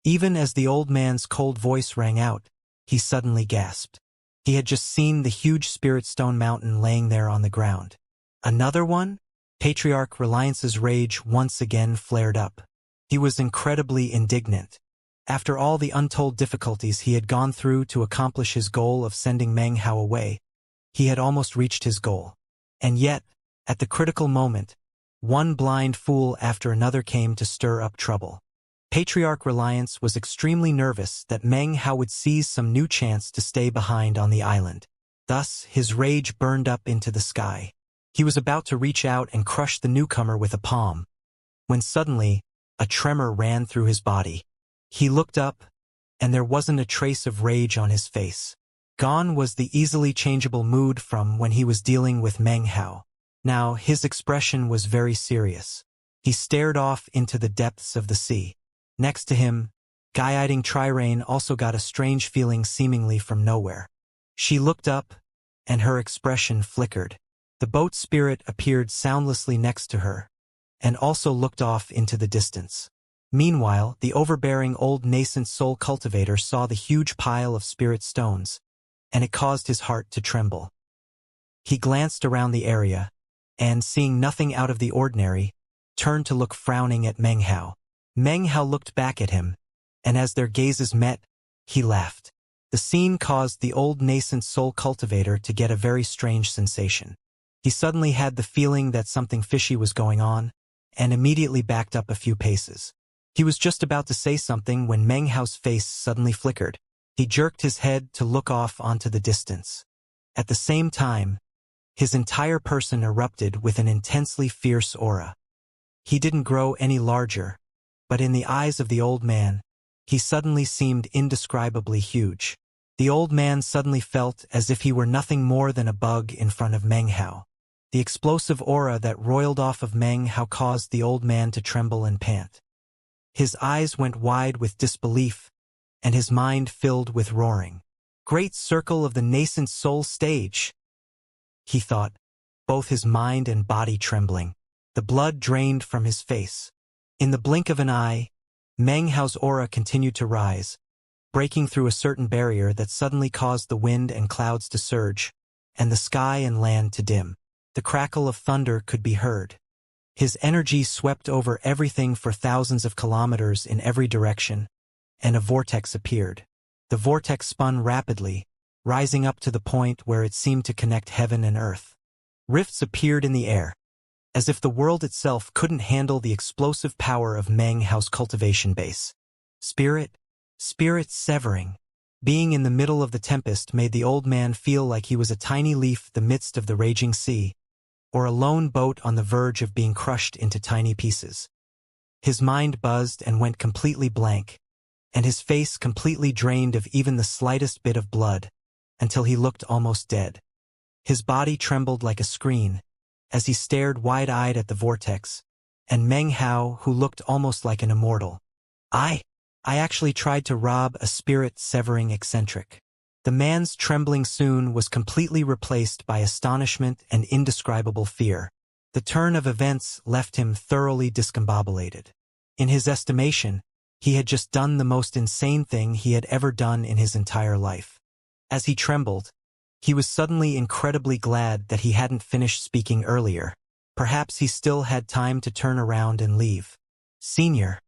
Even as the old man's cold voice rang out, he suddenly gasped. He had just seen the huge spirit stone mountain laying there on the ground. Another one? Patriarch Reliance's rage once again flared up. He was incredibly indignant. After all the untold difficulties he had gone through to accomplish his goal of sending Meng Hao away, he had almost reached his goal. And yet, at the critical moment, one blind fool after another came to stir up trouble. Patriarch Reliance was extremely nervous that Meng Hao would seize some new chance to stay behind on the island. Thus, his rage burned up into the sky. He was about to reach out and crush the newcomer with a palm, when suddenly, a tremor ran through his body. He looked up, and there wasn't a trace of rage on his face. Gone was the easily changeable mood from when he was dealing with Meng Hao. Now, his expression was very serious. He stared off into the depths of the sea. Next to him, Guiding Trirane also got a strange feeling seemingly from nowhere. She looked up, and her expression flickered. The boat spirit appeared soundlessly next to her, and also looked off into the distance. Meanwhile, the overbearing old nascent soul cultivator saw the huge pile of spirit stones, and it caused his heart to tremble. He glanced around the area, and, seeing nothing out of the ordinary, turned to look frowning at Meng Hao. Meng Hao looked back at him, and as their gazes met, he laughed. The scene caused the old nascent soul cultivator to get a very strange sensation. He suddenly had the feeling that something fishy was going on, and immediately backed up a few paces. He was just about to say something when Meng Hao's face suddenly flickered. He jerked his head to look off onto the distance. At the same time, his entire person erupted with an intensely fierce aura. He didn't grow any larger, but in the eyes of the old man, he suddenly seemed indescribably huge. The old man suddenly felt as if he were nothing more than a bug in front of Meng Hao. The explosive aura that roiled off of Meng Hao caused the old man to tremble and pant. His eyes went wide with disbelief, and his mind filled with roaring. Great circle of the nascent soul stage, he thought, both his mind and body trembling. The blood drained from his face. In the blink of an eye, Meng Hao's aura continued to rise, breaking through a certain barrier that suddenly caused the wind and clouds to surge, and the sky and land to dim. The crackle of thunder could be heard. His energy swept over everything for thousands of kilometers in every direction, and a vortex appeared. The vortex spun rapidly, rising up to the point where it seemed to connect heaven and earth. Rifts appeared in the air, as if the world itself couldn't handle the explosive power of Meng Hao's cultivation base. Spirit severing. Being in the middle of the tempest made the old man feel like he was a tiny leaf in the midst of the raging sea, or a lone boat on the verge of being crushed into tiny pieces. His mind buzzed and went completely blank, and his face completely drained of even the slightest bit of blood, until he looked almost dead. His body trembled like a screen, as he stared wide-eyed at the vortex, and Meng Hao, who looked almost like an immortal. I actually tried to rob a spirit-severing eccentric. The man's trembling soon was completely replaced by astonishment and indescribable fear. The turn of events left him thoroughly discombobulated. In his estimation, he had just done the most insane thing he had ever done in his entire life. As he trembled, he was suddenly incredibly glad that he hadn't finished speaking earlier. Perhaps he still had time to turn around and leave. Senior,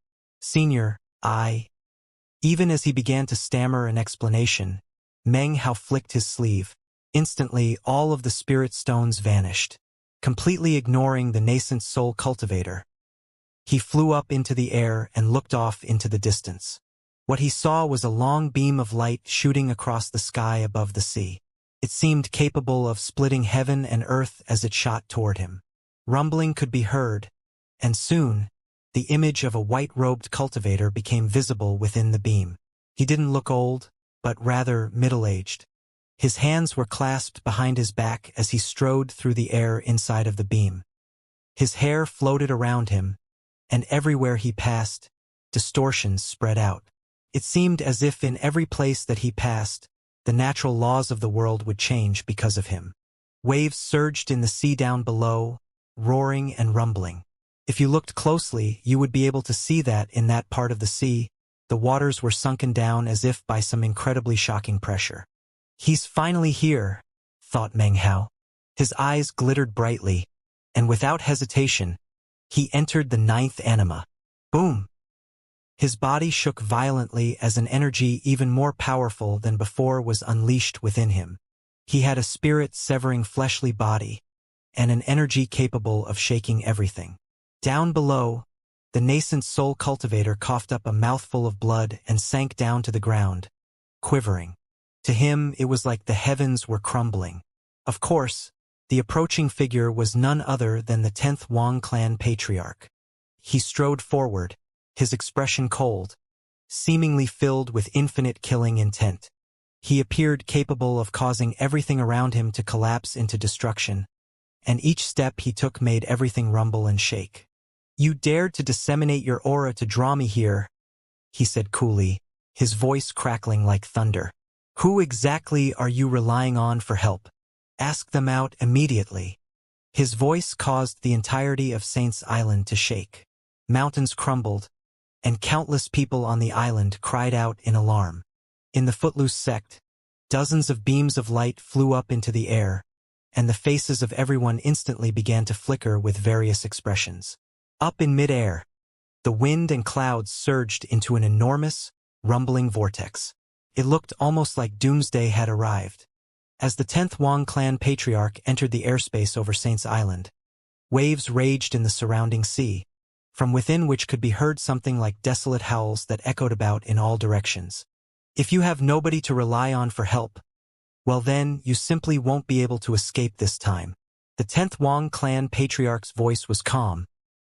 Even as he began to stammer an explanation, Meng Hao flicked his sleeve. Instantly, all of the spirit stones vanished, completely ignoring the nascent soul cultivator. He flew up into the air and looked off into the distance. What he saw was a long beam of light shooting across the sky above the sea. It seemed capable of splitting heaven and earth as it shot toward him. Rumbling could be heard, and soon, the image of a white-robed cultivator became visible within the beam. He didn't look old, but rather middle-aged. His hands were clasped behind his back as he strode through the air inside of the beam. His hair floated around him, and everywhere he passed, distortions spread out. It seemed as if in every place that he passed, the natural laws of the world would change because of him. Waves surged in the sea down below, roaring and rumbling. If you looked closely, you would be able to see that in that part of the sea, the waters were sunken down as if by some incredibly shocking pressure. He's finally here, thought Meng Hao. His eyes glittered brightly, and without hesitation, he entered the ninth anima. Boom! His body shook violently as an energy even more powerful than before was unleashed within him. He had a spirit-severing fleshly body, and an energy capable of shaking everything. Down below, the nascent soul cultivator coughed up a mouthful of blood and sank down to the ground, quivering. To him, it was like the heavens were crumbling. Of course, the approaching figure was none other than the 10th Wang clan patriarch. He strode forward, his expression cold, seemingly filled with infinite killing intent. He appeared capable of causing everything around him to collapse into destruction, and each step he took made everything rumble and shake. You dared to disseminate your aura to draw me here, he said coolly, his voice crackling like thunder. Who exactly are you relying on for help? Ask them out immediately. His voice caused the entirety of Saint's Island to shake. Mountains crumbled, and countless people on the island cried out in alarm. In the Footloose sect, dozens of beams of light flew up into the air, and the faces of everyone instantly began to flicker with various expressions. Up in midair, the wind and clouds surged into an enormous, rumbling vortex. It looked almost like doomsday had arrived. As the 10th Wang clan patriarch entered the airspace over Saint's Island, waves raged in the surrounding sea, from within which could be heard something like desolate howls that echoed about in all directions. If you have nobody to rely on for help, well then, you simply won't be able to escape this time. The 10th Wang clan patriarch's voice was calm,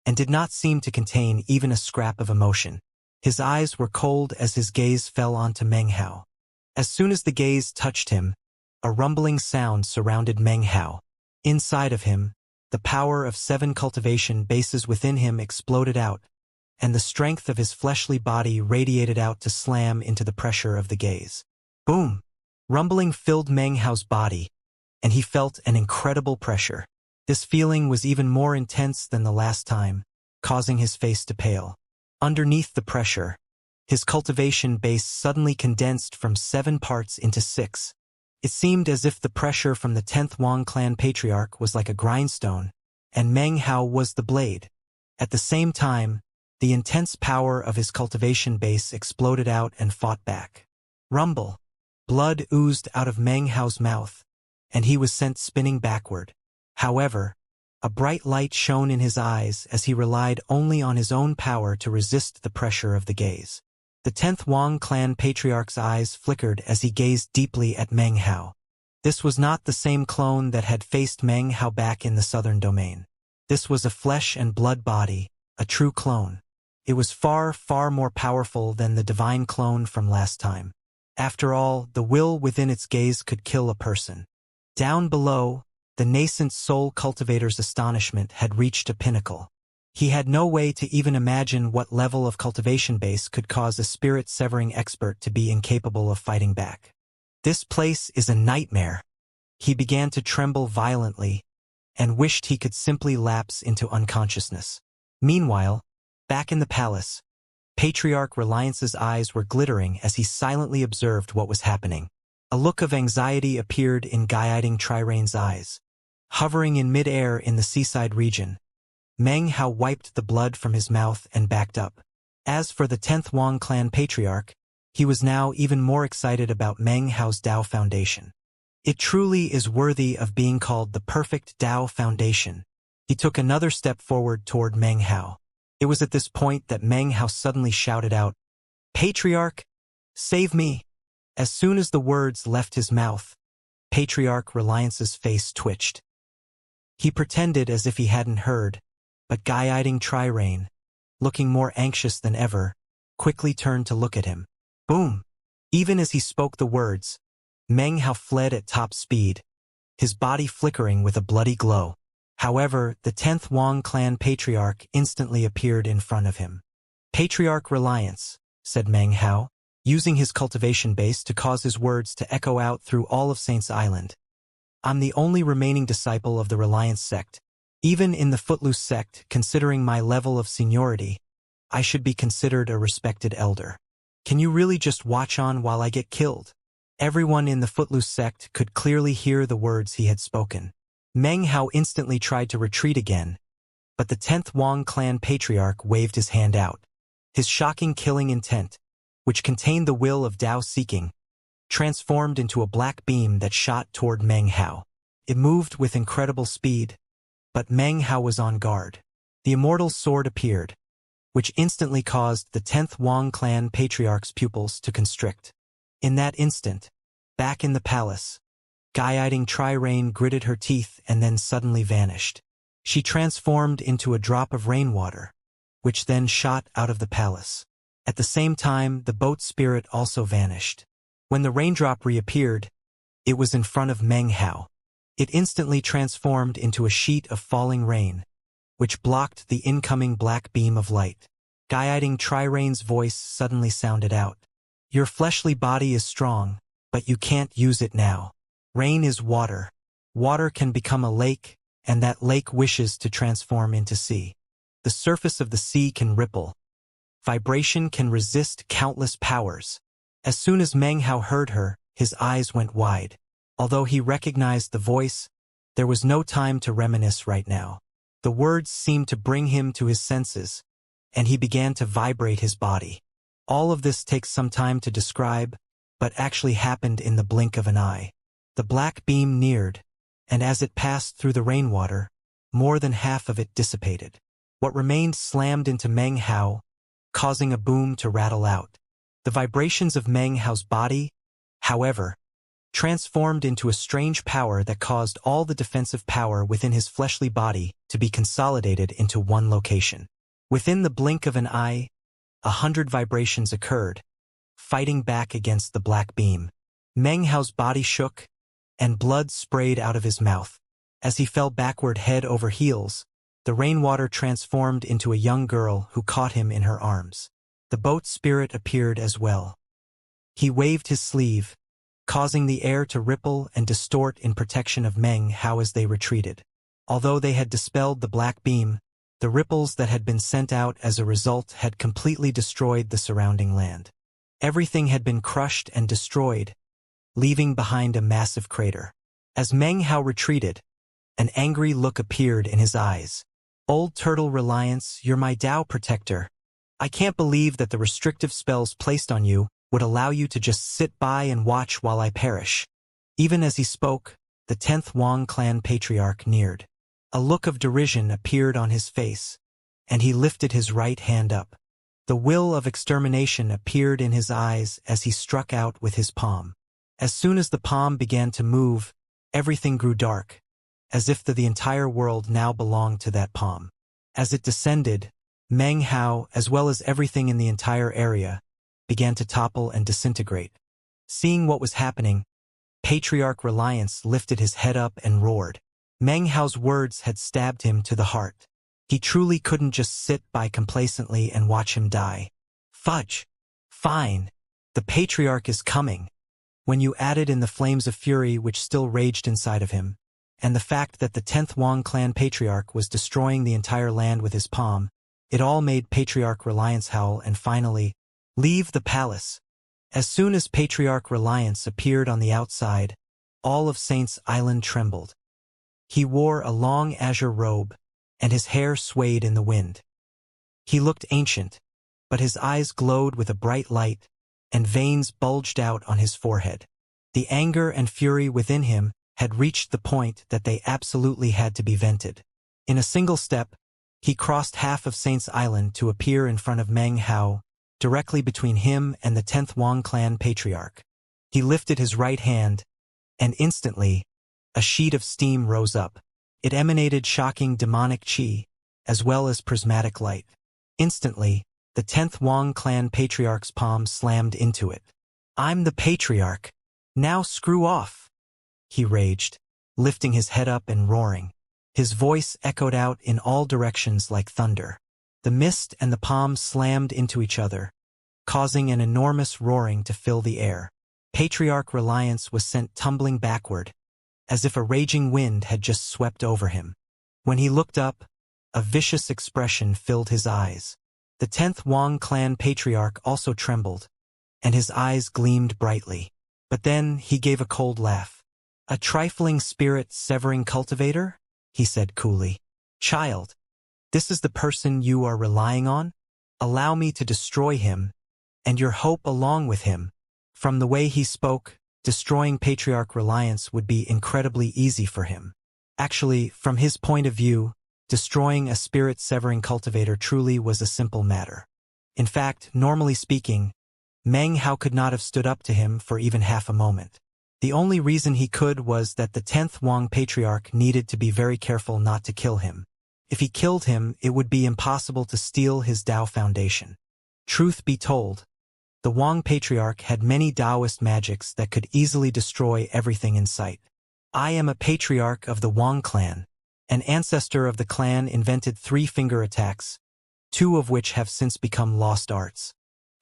and did not seem to contain even a scrap of emotion. His eyes were cold as his gaze fell onto Meng Hao. As soon as the gaze touched him, a rumbling sound surrounded Meng Hao. Inside of him, the power of 7 cultivation bases within him exploded out, and the strength of his fleshly body radiated out to slam into the pressure of the gaze. Boom! Rumbling filled Meng Hao's body, and he felt an incredible pressure. This feeling was even more intense than the last time, causing his face to pale. Underneath the pressure, his cultivation base suddenly condensed from 7 parts into 6. It seemed as if the pressure from the 10th Wang clan patriarch was like a grindstone, and Meng Hao was the blade. At the same time, the intense power of his cultivation base exploded out and fought back. Rumble. Blood oozed out of Meng Hao's mouth, and he was sent spinning backward. However, a bright light shone in his eyes as he relied only on his own power to resist the pressure of the gaze. The 10th Wang clan patriarch's eyes flickered as he gazed deeply at Meng Hao. This was not the same clone that had faced Meng Hao back in the southern domain. This was a flesh and blood body, a true clone. It was far, far more powerful than the divine clone from last time. After all, the will within its gaze could kill a person. Down below, the nascent soul cultivator's astonishment had reached a pinnacle. He had no way to even imagine what level of cultivation base could cause a spirit-severing expert to be incapable of fighting back. This place is a nightmare. He began to tremble violently, and wished he could simply lapse into unconsciousness. Meanwhile, back in the palace, Patriarch Reliance's eyes were glittering as he silently observed what was happening. A look of anxiety appeared in guiding Trirain's eyes. Hovering in mid-air in the seaside region, Meng Hao wiped the blood from his mouth and backed up. As for the 10th Wang clan patriarch, he was now even more excited about Meng Hao's Dao Foundation. It truly is worthy of being called the perfect Dao Foundation. He took another step forward toward Meng Hao. It was at this point that Meng Hao suddenly shouted out, "Patriarch, save me!" As soon as the words left his mouth, Patriarch Reliance's face twitched. He pretended as if he hadn't heard, but guiding Trirain, looking more anxious than ever, quickly turned to look at him. Boom! Even as he spoke the words, Meng Hao fled at top speed, his body flickering with a bloody glow. However, the 10th Wang clan patriarch instantly appeared in front of him. "Patriarch Reliance," said Meng Hao, using his cultivation base to cause his words to echo out through all of Saint's Island. "I'm the only remaining disciple of the Reliance sect. Even in the Footloose sect, considering my level of seniority, I should be considered a respected elder. Can you really just watch on while I get killed?" Everyone in the Footloose sect could clearly hear the words he had spoken. Meng Hao instantly tried to retreat again, but the 10th Wang clan patriarch waved his hand out. His shocking killing intent, which contained the will of Dao seeking, transformed into a black beam that shot toward Meng Hao. It moved with incredible speed, but Meng Hao was on guard. The Immortal sword appeared, which instantly caused the 10th Wang clan patriarch's pupils to constrict. In that instant, back in the palace, guiding Trirain gritted her teeth and then suddenly vanished. She transformed into a drop of rainwater, which then shot out of the palace. At the same time, the boat spirit also vanished. When the raindrop reappeared, it was in front of Meng Hao. It instantly transformed into a sheet of falling rain, which blocked the incoming black beam of light. Guiding Trirain's voice suddenly sounded out. Your fleshly body is strong, but you can't use it now. Rain is water. Water can become a lake, and that lake wishes to transform into sea. The surface of the sea can ripple. Vibration can resist countless powers. As soon as Meng Hao heard her, his eyes went wide. Although he recognized the voice, there was no time to reminisce right now. The words seemed to bring him to his senses, and he began to vibrate his body. All of this takes some time to describe, but actually happened in the blink of an eye. The black beam neared, and as it passed through the rainwater, more than half of it dissipated. What remained slammed into Meng Hao, causing a boom to rattle out. The vibrations of Meng Hao's body, however, transformed into a strange power that caused all the defensive power within his fleshly body to be consolidated into one location. Within the blink of an eye, 100 vibrations occurred, fighting back against the black beam. Meng Hao's body shook, and blood sprayed out of his mouth. As he fell backward head over heels, the rainwater transformed into a young girl who caught him in her arms. The boat spirit appeared as well. He waved his sleeve, causing the air to ripple and distort in protection of Meng Hao as they retreated. Although they had dispelled the black beam, the ripples that had been sent out as a result had completely destroyed the surrounding land. Everything had been crushed and destroyed, leaving behind a massive crater. As Meng Hao retreated, an angry look appeared in his eyes. Old Turtle Reliance, you're my Tao protector. I can't believe that the restrictive spells placed on you would allow you to just sit by and watch while I perish. Even as he spoke, the 10th Wang clan patriarch neared. A look of derision appeared on his face, and he lifted his right hand up. The will of extermination appeared in his eyes as he struck out with his palm. As soon as the palm began to move, everything grew dark, as if the entire world now belonged to that palm. As it descended, Meng Hao, as well as everything in the entire area, began to topple and disintegrate. Seeing what was happening, Patriarch Reliance lifted his head up and roared. Meng Hao's words had stabbed him to the heart. He truly couldn't just sit by complacently and watch him die. Fudge! Fine! The Patriarch is coming! When you added in the flames of fury which still raged inside of him, and the fact that the 10th Wang clan patriarch was destroying the entire land with his palm, it all made Patriarch Reliance howl and finally leave the palace. As soon as Patriarch Reliance appeared on the outside, all of Saints Island trembled. He wore a long azure robe, and his hair swayed in the wind. He looked ancient, but his eyes glowed with a bright light, and veins bulged out on his forehead. The anger and fury within him had reached the point that they absolutely had to be vented. In a single step, he crossed half of Saints Island to appear in front of Meng Hao, directly between him and the 10th Wang clan patriarch. He lifted his right hand, and instantly, a sheet of steam rose up. It emanated shocking demonic chi, as well as prismatic light. Instantly, the 10th Wang clan patriarch's palm slammed into it. I'm the patriarch. Now screw off! He raged, lifting his head up and roaring. His voice echoed out in all directions like thunder. The mist and the palm slammed into each other, causing an enormous roaring to fill the air. Patriarch Reliance was sent tumbling backward, as if a raging wind had just swept over him. When he looked up, a vicious expression filled his eyes. The 10th Wang clan patriarch also trembled, and his eyes gleamed brightly. But then he gave a cold laugh. A trifling spirit-severing cultivator? He said coolly. Child, this is the person you are relying on? Allow me to destroy him, and your hope along with him. From the way he spoke, destroying Patriarch Reliance would be incredibly easy for him. Actually, from his point of view, destroying a spirit-severing cultivator truly was a simple matter. In fact, normally speaking, Meng Hao could not have stood up to him for even half a moment. The only reason he could was that the 10th Wang Patriarch needed to be very careful not to kill him. If he killed him, it would be impossible to steal his Tao foundation. Truth be told, the Wang Patriarch had many Taoist magics that could easily destroy everything in sight. I am a patriarch of the Wang clan. An ancestor of the clan invented three-finger attacks, two of which have since become lost arts.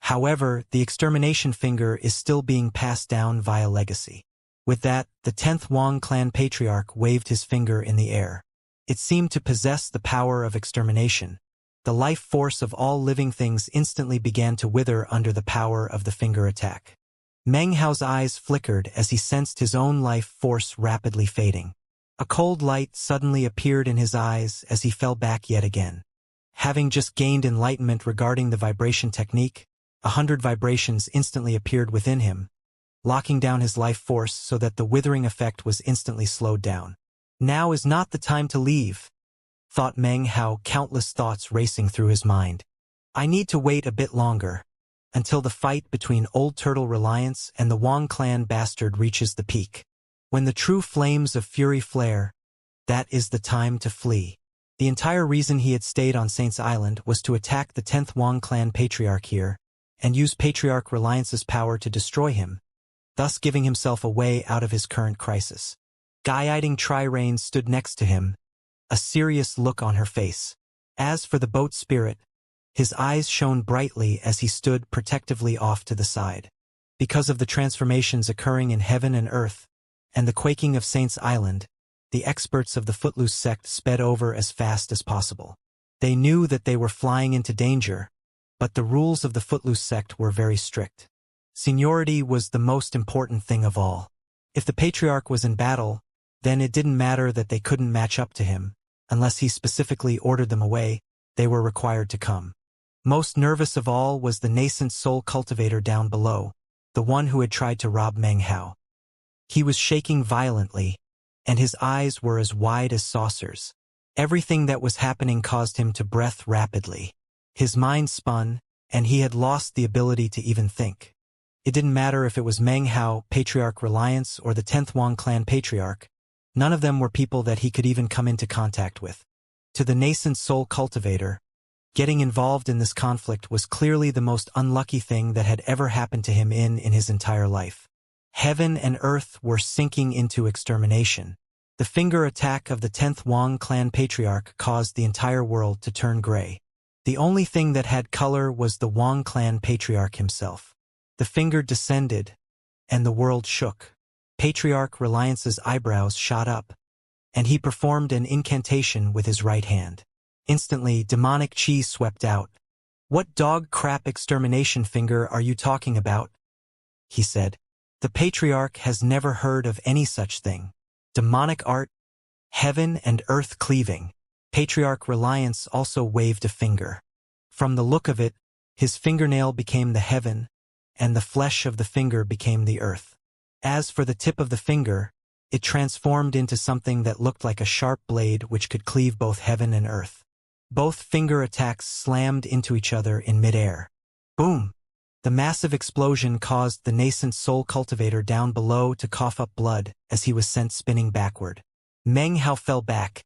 However, the extermination finger is still being passed down via legacy. With that, the 10th Wang clan patriarch waved his finger in the air. It seemed to possess the power of extermination. The life force of all living things instantly began to wither under the power of the finger attack. Meng Hao's eyes flickered as he sensed his own life force rapidly fading. A cold light suddenly appeared in his eyes as he fell back yet again. Having just gained enlightenment regarding the vibration technique, 100 vibrations instantly appeared within him, locking down his life force so that the withering effect was instantly slowed down. Now is not the time to leave, thought Meng Hao, countless thoughts racing through his mind. I need to wait a bit longer, until the fight between Old Turtle Reliance and the Wang clan bastard reaches the peak. When the true flames of fury flare, that is the time to flee. The entire reason he had stayed on Saint's Island was to attack the 10th Wang clan patriarch here, and use Patriarch Reliance's power to destroy him, thus giving himself a way out of his current crisis. Guiding Tri-Rain stood next to him, a serious look on her face. As for the boat spirit, his eyes shone brightly as he stood protectively off to the side. Because of the transformations occurring in heaven and earth, and the quaking of Saint's Island, the experts of the Footloose sect sped over as fast as possible. They knew that they were flying into danger, but the rules of the Footloose sect were very strict. Seniority was the most important thing of all. If the patriarch was in battle, then it didn't matter that they couldn't match up to him. Unless he specifically ordered them away, they were required to come. Most nervous of all was the nascent soul cultivator down below, the one who had tried to rob Meng Hao. He was shaking violently, and his eyes were as wide as saucers. Everything that was happening caused him to breath rapidly. His mind spun, and he had lost the ability to even think. It didn't matter if it was Meng Hao, Patriarch Reliance, or the 10th Wang clan patriarch. None of them were people that he could even come into contact with. To the nascent soul cultivator, getting involved in this conflict was clearly the most unlucky thing that had ever happened to him in his entire life. Heaven and earth were sinking into extermination. The finger attack of the 10th Wang clan patriarch caused the entire world to turn gray. The only thing that had color was the Wang clan patriarch himself. The finger descended, and the world shook. Patriarch Reliance's eyebrows shot up, and he performed an incantation with his right hand. Instantly, demonic chi swept out. "What dog crap extermination finger are you talking about?" he said. The patriarch has never heard of any such thing. Demonic art, heaven and earth cleaving. Patriarch Reliance also waved a finger. From the look of it, his fingernail became the heaven, and the flesh of the finger became the earth. As for the tip of the finger, it transformed into something that looked like a sharp blade which could cleave both heaven and earth. Both finger attacks slammed into each other in midair. Boom! The massive explosion caused the nascent soul cultivator down below to cough up blood as he was sent spinning backward. Meng Hao fell back,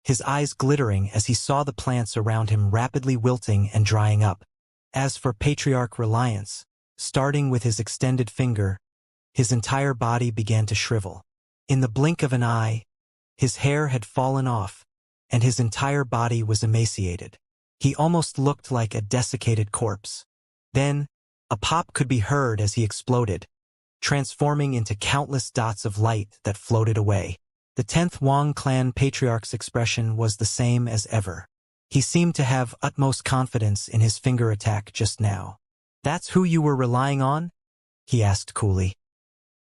his eyes glittering as he saw the plants around him rapidly wilting and drying up. As for Patriarch Reliance, starting with his extended finger, his entire body began to shrivel. In the blink of an eye, his hair had fallen off, and his entire body was emaciated. He almost looked like a desiccated corpse. Then, a pop could be heard as he exploded, transforming into countless dots of light that floated away. The 10th Wang clan patriarch's expression was the same as ever. He seemed to have utmost confidence in his finger attack just now. "That's who you were relying on?" he asked coolly.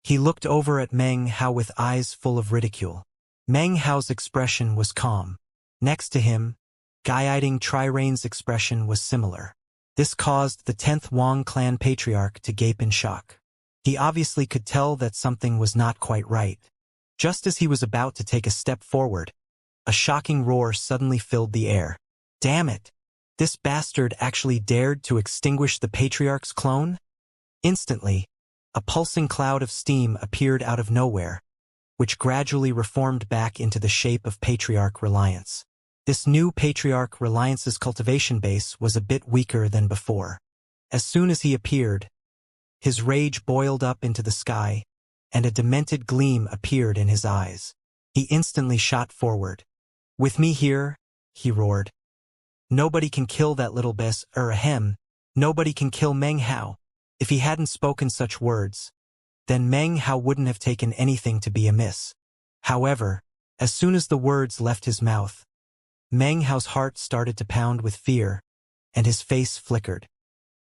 He looked over at Meng Hao with eyes full of ridicule. Meng Hao's expression was calm. Next to him, guiding Tri-Rain's expression was similar. This caused the 10th Wang clan patriarch to gape in shock. He obviously could tell that something was not quite right. Just as he was about to take a step forward, a shocking roar suddenly filled the air. Damn it! This bastard actually dared to extinguish the patriarch's clone? Instantly, a pulsing cloud of steam appeared out of nowhere, which gradually reformed back into the shape of Patriarch Reliance. This new Patriarch Reliance's cultivation base was a bit weaker than before. As soon as he appeared, his rage boiled up into the sky, and a demented gleam appeared in his eyes. He instantly shot forward. "With me here," he roared. Nobody can kill that little ahem. Nobody can kill Meng Hao. If he hadn't spoken such words, then Meng Hao wouldn't have taken anything to be amiss. However, as soon as the words left his mouth, Meng Hao's heart started to pound with fear, and his face flickered.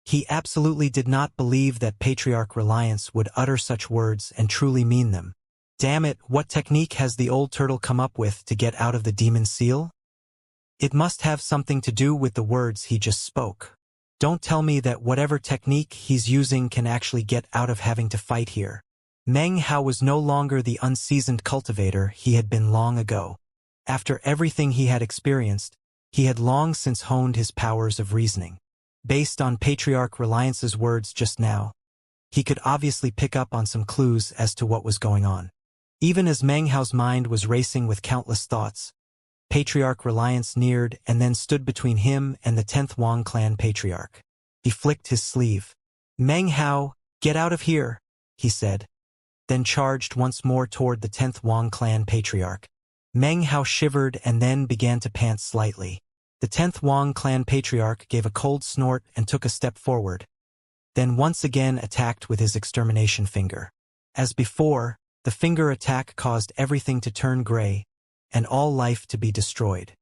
He absolutely did not believe that Patriarch Reliance would utter such words and truly mean them. Damn it, what technique has the old turtle come up with to get out of the demon seal? It must have something to do with the words he just spoke. Don't tell me that whatever technique he's using can actually get out of having to fight here. Meng Hao was no longer the unseasoned cultivator he had been long ago. After everything he had experienced, he had long since honed his powers of reasoning. Based on Patriarch Reliance's words just now, he could obviously pick up on some clues as to what was going on. Even as Meng Hao's mind was racing with countless thoughts, Patriarch Reliance neared and then stood between him and the 10th Wang clan patriarch. He flicked his sleeve. "Meng Hao, get out of here," he said, then charged once more toward the 10th Wang clan patriarch. Meng Hao shivered and then began to pant slightly. The 10th Wang clan patriarch gave a cold snort and took a step forward, then once again attacked with his extermination finger. As before, the finger attack caused everything to turn gray, and all life to be destroyed.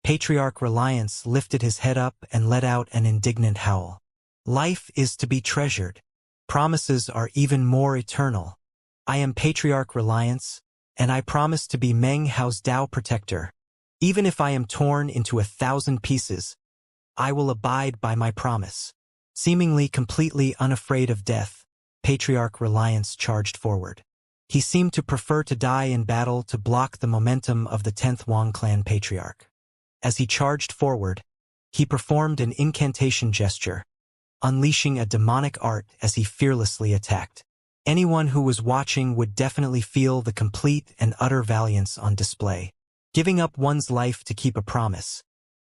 Patriarch Reliance lifted his head up and let out an indignant howl. Life is to be treasured. Promises are even more eternal. I am Patriarch Reliance, and I promise to be Meng Hao's Tao protector. Even if I am torn into 1,000 pieces, I will abide by my promise. Seemingly completely unafraid of death, Patriarch Reliance charged forward. He seemed to prefer to die in battle to block the momentum of the 10th Wang clan patriarch. As he charged forward, he performed an incantation gesture, unleashing a demonic art as he fearlessly attacked. Anyone who was watching would definitely feel the complete and utter valiance on display. Giving up one's life to keep a promise.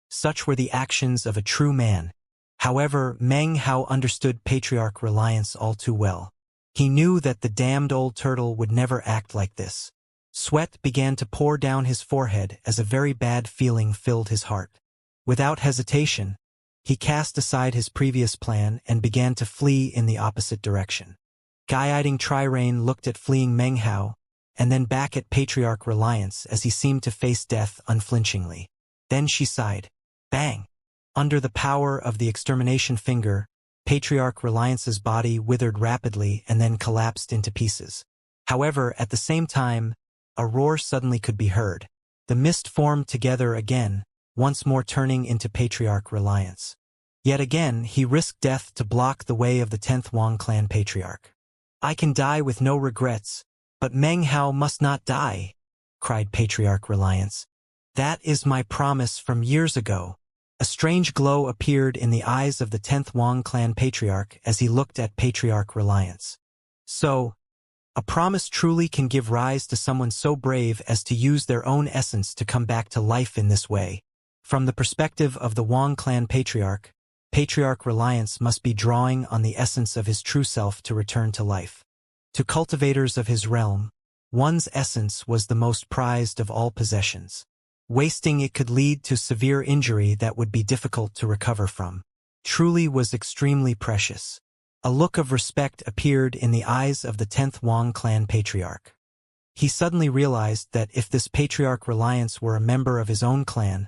Such were the actions of a true man. However, Meng Hao understood Patriarch Reliance all too well. He knew that the damned old turtle would never act like this. Sweat began to pour down his forehead as a very bad feeling filled his heart. Without hesitation, he cast aside his previous plan and began to flee in the opposite direction. Guiding Trirane looked at fleeing Meng Hao, and then back at Patriarch Reliance as he seemed to face death unflinchingly. Then she sighed. Bang! Under the power of the extermination finger, Patriarch Reliance's body withered rapidly and then collapsed into pieces. However, at the same time, a roar suddenly could be heard. The mist formed together again, once more turning into Patriarch Reliance. Yet again, he risked death to block the way of the 10th Wang clan patriarch. I can die with no regrets, but Meng Hao must not die, cried Patriarch Reliance. That is my promise from years ago. A strange glow appeared in the eyes of the 10th Wang clan patriarch as he looked at Patriarch Reliance. So, a promise truly can give rise to someone so brave as to use their own essence to come back to life in this way. From the perspective of the Wang clan patriarch, Patriarch Reliance must be drawing on the essence of his true self to return to life. To cultivators of his realm, one's essence was the most prized of all possessions. Wasting it could lead to severe injury that would be difficult to recover from. Truly was extremely precious. A look of respect appeared in the eyes of the 10th Wang clan patriarch. He suddenly realized that if this Patriarch Reliance were a member of his own clan,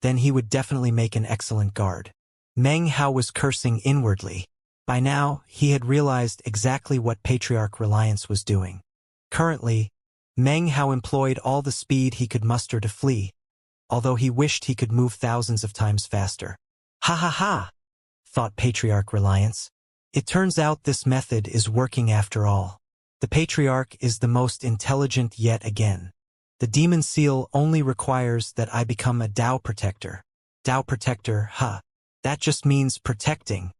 then he would definitely make an excellent guard. Meng Hao was cursing inwardly. By now, he had realized exactly what Patriarch Reliance was doing. Currently, Meng Hao employed all the speed he could muster to flee, although he wished he could move thousands of times faster. Ha ha ha, thought Patriarch Reliance. It turns out this method is working after all. The Patriarch is the most intelligent yet again. The demon seal only requires that I become a Tao protector. Tao protector, huh? That just means protecting,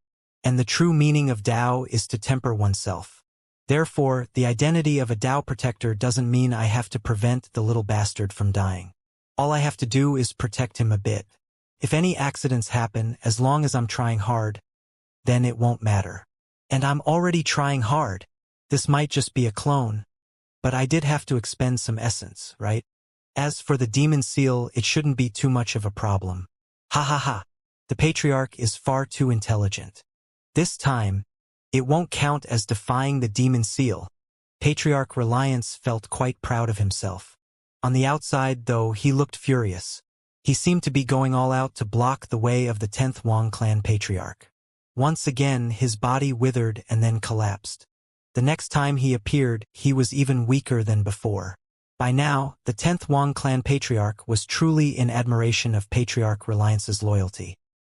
and the true meaning of Tao is to temper oneself. Therefore, the identity of a Tao protector doesn't mean I have to prevent the little bastard from dying. All I have to do is protect him a bit. If any accidents happen, as long as I'm trying hard, then it won't matter. And I'm already trying hard. This might just be a clone, but I did have to expend some essence, right? As for the demon seal, it shouldn't be too much of a problem. Ha ha ha. The patriarch is far too intelligent. This time, it won't count as defying the demon seal. Patriarch Reliance felt quite proud of himself. On the outside, though, he looked furious. He seemed to be going all out to block the way of the 10th Wang clan patriarch. Once again, his body withered and then collapsed. The next time he appeared, he was even weaker than before. By now, the 10th Wang clan patriarch was truly in admiration of Patriarch Reliance's loyalty.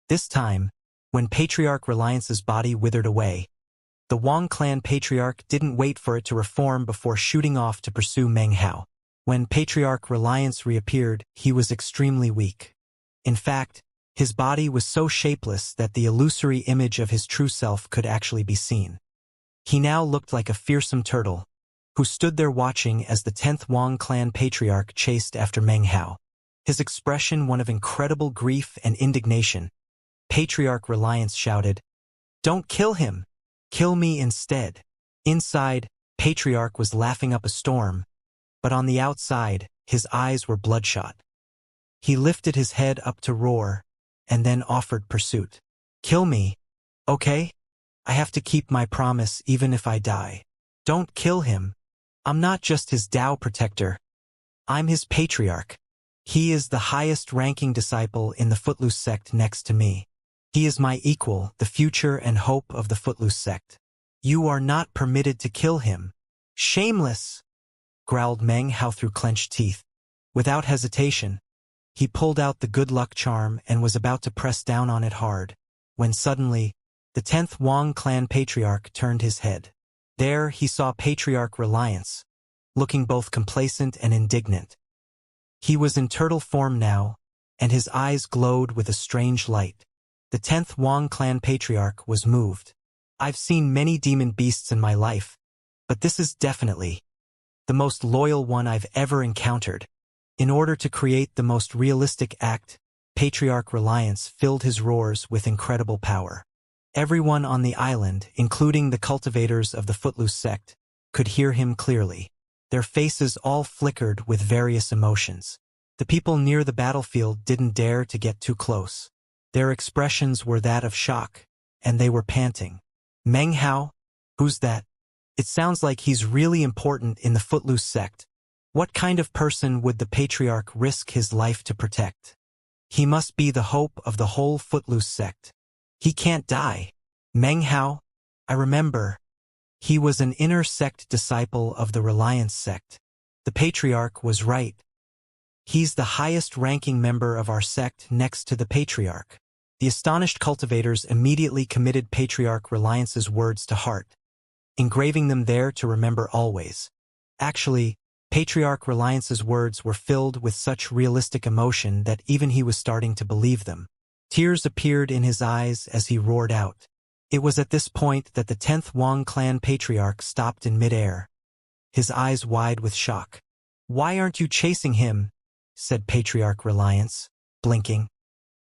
This time, when Patriarch Reliance's body withered away, the Wang clan patriarch didn't wait for it to reform before shooting off to pursue Meng Hao. When Patriarch Reliance reappeared, he was extremely weak. In fact, his body was so shapeless that the illusory image of his true self could actually be seen. He now looked like a fearsome turtle, who stood there watching as the 10th Wang clan patriarch chased after Meng Hao. His expression one of incredible grief and indignation. Patriarch Reliance shouted, "Don't kill him! Kill me instead!" Inside, Patriarch was laughing up a storm, but on the outside, his eyes were bloodshot. He lifted his head up to roar, and then offered pursuit. "Kill me, okay? I have to keep my promise even if I die. Don't kill him. I'm not just his Tao protector. I'm his patriarch. He is the highest-ranking disciple in the Footloose sect next to me. He is my equal, the future and hope of the Footloose sect. You are not permitted to kill him." "Shameless!" growled Meng Hao through clenched teeth. Without hesitation, he pulled out the good luck charm and was about to press down on it hard, when suddenly, the 10th Wang clan patriarch turned his head. There he saw Patriarch Reliance, looking both complacent and indignant. He was in turtle form now, and his eyes glowed with a strange light. The 10th Wang clan patriarch was moved. "I've seen many demon beasts in my life, but this is definitely the most loyal one I've ever encountered." In order to create the most realistic act, Patriarch Reliance filled his roars with incredible power. Everyone on the island, including the cultivators of the Footloose sect, could hear him clearly. Their faces all flickered with various emotions. The people near the battlefield didn't dare to get too close. Their expressions were that of shock, and they were panting. "Meng Hao? Who's that? It sounds like he's really important in the Footloose sect. What kind of person would the patriarch risk his life to protect? He must be the hope of the whole Footloose sect. He can't die." "Meng Hao? I remember. He was an inner sect disciple of the Reliance sect." The patriarch was right. "He's the highest-ranking member of our sect next to the patriarch." The astonished cultivators immediately committed Patriarch Reliance's words to heart, engraving them there to remember always. Actually, Patriarch Reliance's words were filled with such realistic emotion that even he was starting to believe them. Tears appeared in his eyes as he roared out. It was at this point that the 10th Wang clan patriarch stopped in midair, his eyes wide with shock. "Why aren't you chasing him?" said Patriarch Reliance, blinking.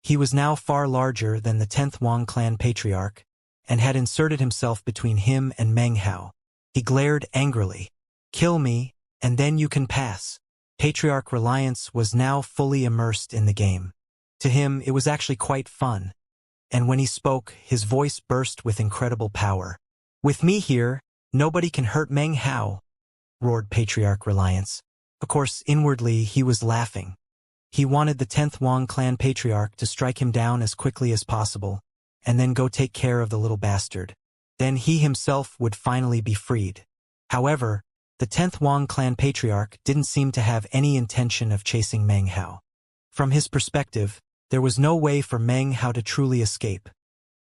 He was now far larger than the 10th Wang clan patriarch, and had inserted himself between him and Meng Hao. He glared angrily. "Kill me, and then you can pass." Patriarch Reliance was now fully immersed in the game. To him, it was actually quite fun, and when he spoke, his voice burst with incredible power. "With me here, nobody can hurt Meng Hao," roared Patriarch Reliance. Of course, inwardly, he was laughing. He wanted the 10th Wang clan patriarch to strike him down as quickly as possible, and then go take care of the little bastard. Then he himself would finally be freed. However, the 10th Wang clan patriarch didn't seem to have any intention of chasing Meng Hao. From his perspective, there was no way for Meng Hao to truly escape.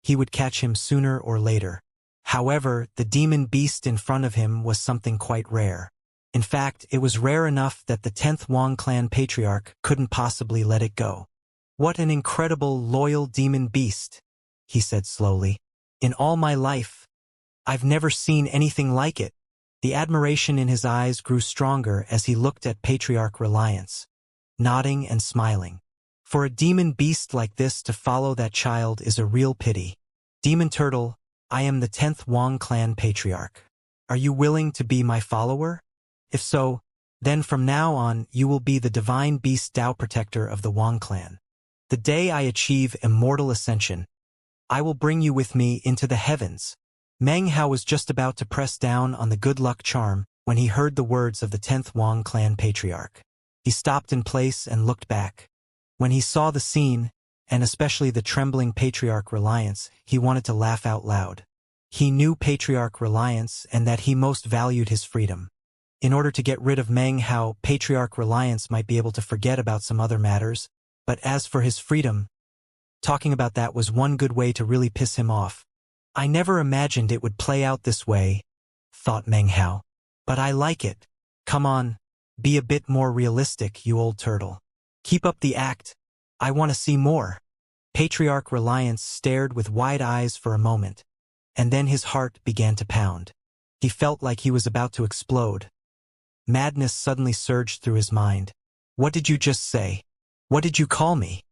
He would catch him sooner or later. However, the demon beast in front of him was something quite rare. In fact, it was rare enough that the 10th Wang clan patriarch couldn't possibly let it go. "What an incredible, loyal demon beast," he said slowly. "In all my life, I've never seen anything like it." The admiration in his eyes grew stronger as he looked at Patriarch Reliance, nodding and smiling. For a demon beast like this to follow that child is a real pity. "Demon Turtle, I am the 10th Wang clan patriarch. Are you willing to be my follower? If so, then from now on you will be the divine beast Tao protector of the Wang clan." The day I achieve immortal ascension, I will bring you with me into the heavens. Meng Hao was just about to press down on the good luck charm when he heard the words of the 10th Wang clan patriarch. He stopped in place and looked back. When he saw the scene, and especially the trembling Patriarch Reliance, he wanted to laugh out loud. He knew Patriarch Reliance and that he most valued his freedom. In order to get rid of Meng Hao, Patriarch Reliance might be able to forget about some other matters, but as for his freedom, talking about that was one good way to really piss him off. I never imagined it would play out this way, thought Meng Hao. But I like it. Come on, be a bit more realistic, you old turtle. Keep up the act. I want to see more. Patriarch Reliance stared with wide eyes for a moment, and then his heart began to pound. He felt like he was about to explode. Madness suddenly surged through his mind. What did you just say? What did you call me?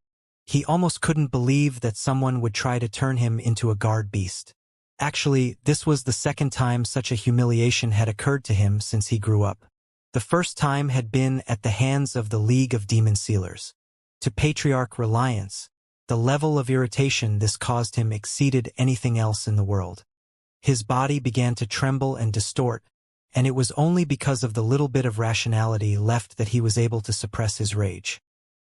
He almost couldn't believe that someone would try to turn him into a guard beast. Actually, this was the second time such a humiliation had occurred to him since he grew up. The first time had been at the hands of the League of Demon Sealers. To Patriarch Reliance, the level of irritation this caused him exceeded anything else in the world. His body began to tremble and distort, and it was only because of the little bit of rationality left that he was able to suppress his rage.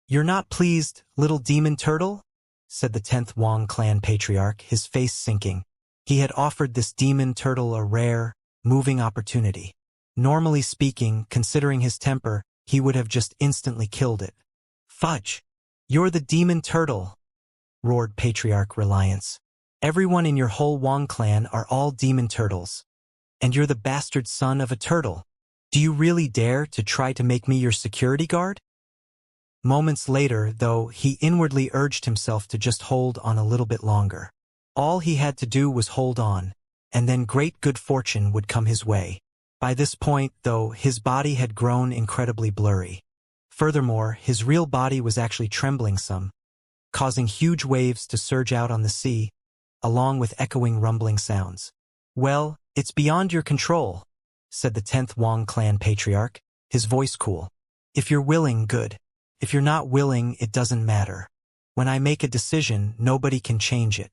"You're not pleased, little demon turtle?" said the 10th Wang clan patriarch, his face sinking. He had offered this demon turtle a rare, moving opportunity. Normally speaking, considering his temper, he would have just instantly killed it. "Fudge! You're the demon turtle!" roared Patriarch Reliance. "Everyone in your whole Wang clan are all demon turtles. And you're the bastard son of a turtle. Do you really dare to try to make me your security guard?" Moments later, though, he inwardly urged himself to just hold on a little bit longer. All he had to do was hold on, and then great good fortune would come his way. By this point, though, his body had grown incredibly blurry. Furthermore, his real body was actually trembling some, causing huge waves to surge out on the sea, along with echoing rumbling sounds. "Well, it's beyond your control," said the 10th Wang clan patriarch, his voice cool. "If you're willing, good. If you're not willing, it doesn't matter. When I make a decision, nobody can change it.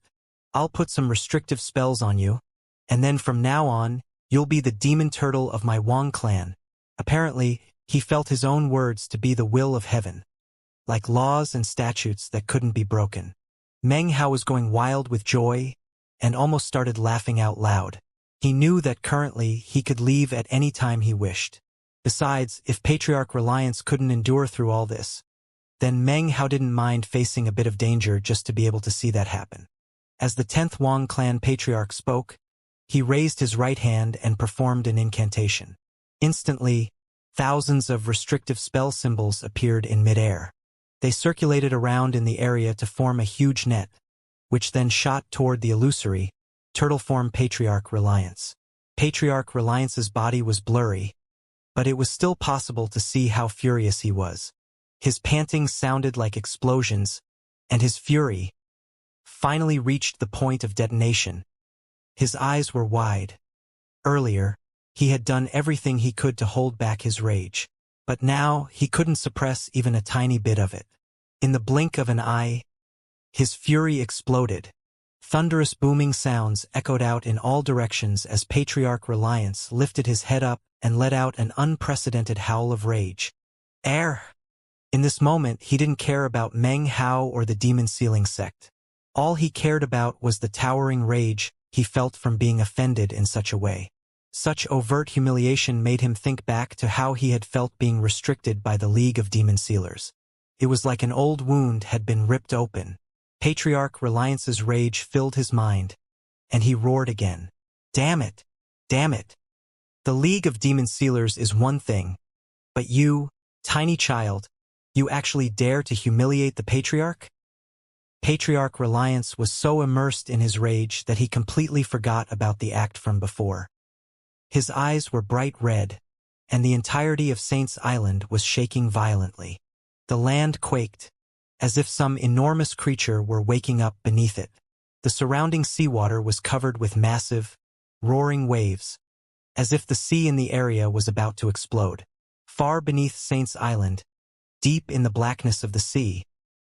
I'll put some restrictive spells on you, and then from now on, you'll be the demon turtle of my Wang clan." Apparently, he felt his own words to be the will of heaven, like laws and statutes that couldn't be broken. Meng Hao was going wild with joy and almost started laughing out loud. He knew that currently he could leave at any time he wished. Besides, if Patriarch Reliance couldn't endure through all this, then Meng Hao didn't mind facing a bit of danger just to be able to see that happen. As the 10th Wang clan patriarch spoke, he raised his right hand and performed an incantation. Instantly, thousands of restrictive spell symbols appeared in midair. They circulated around in the area to form a huge net, which then shot toward the illusory, turtle-form Patriarch Reliance. Patriarch Reliance's body was blurry, but it was still possible to see how furious he was. His panting sounded like explosions, and his fury finally reached the point of detonation. His eyes were wide. Earlier, he had done everything he could to hold back his rage, but now he couldn't suppress even a tiny bit of it. In the blink of an eye, his fury exploded. Thunderous booming sounds echoed out in all directions as Patriarch Reliance lifted his head up and let out an unprecedented howl of rage. Air! In this moment, he didn't care about Meng Hao or the demon sealing sect. All he cared about was the towering rage he felt from being offended in such a way. Such overt humiliation made him think back to how he had felt being restricted by the League of Demon Sealers. It was like an old wound had been ripped open. Patriarch Reliance's rage filled his mind, and he roared again. "Damn it! Damn it! The League of Demon Sealers is one thing, but you, tiny child, you actually dare to humiliate the Patriarch?" Patriarch Reliance was so immersed in his rage that he completely forgot about the act from before. His eyes were bright red, and the entirety of Saints Island was shaking violently. The land quaked, as if some enormous creature were waking up beneath it. The surrounding seawater was covered with massive, roaring waves, as if the sea in the area was about to explode. Far beneath Saints Island, deep in the blackness of the sea,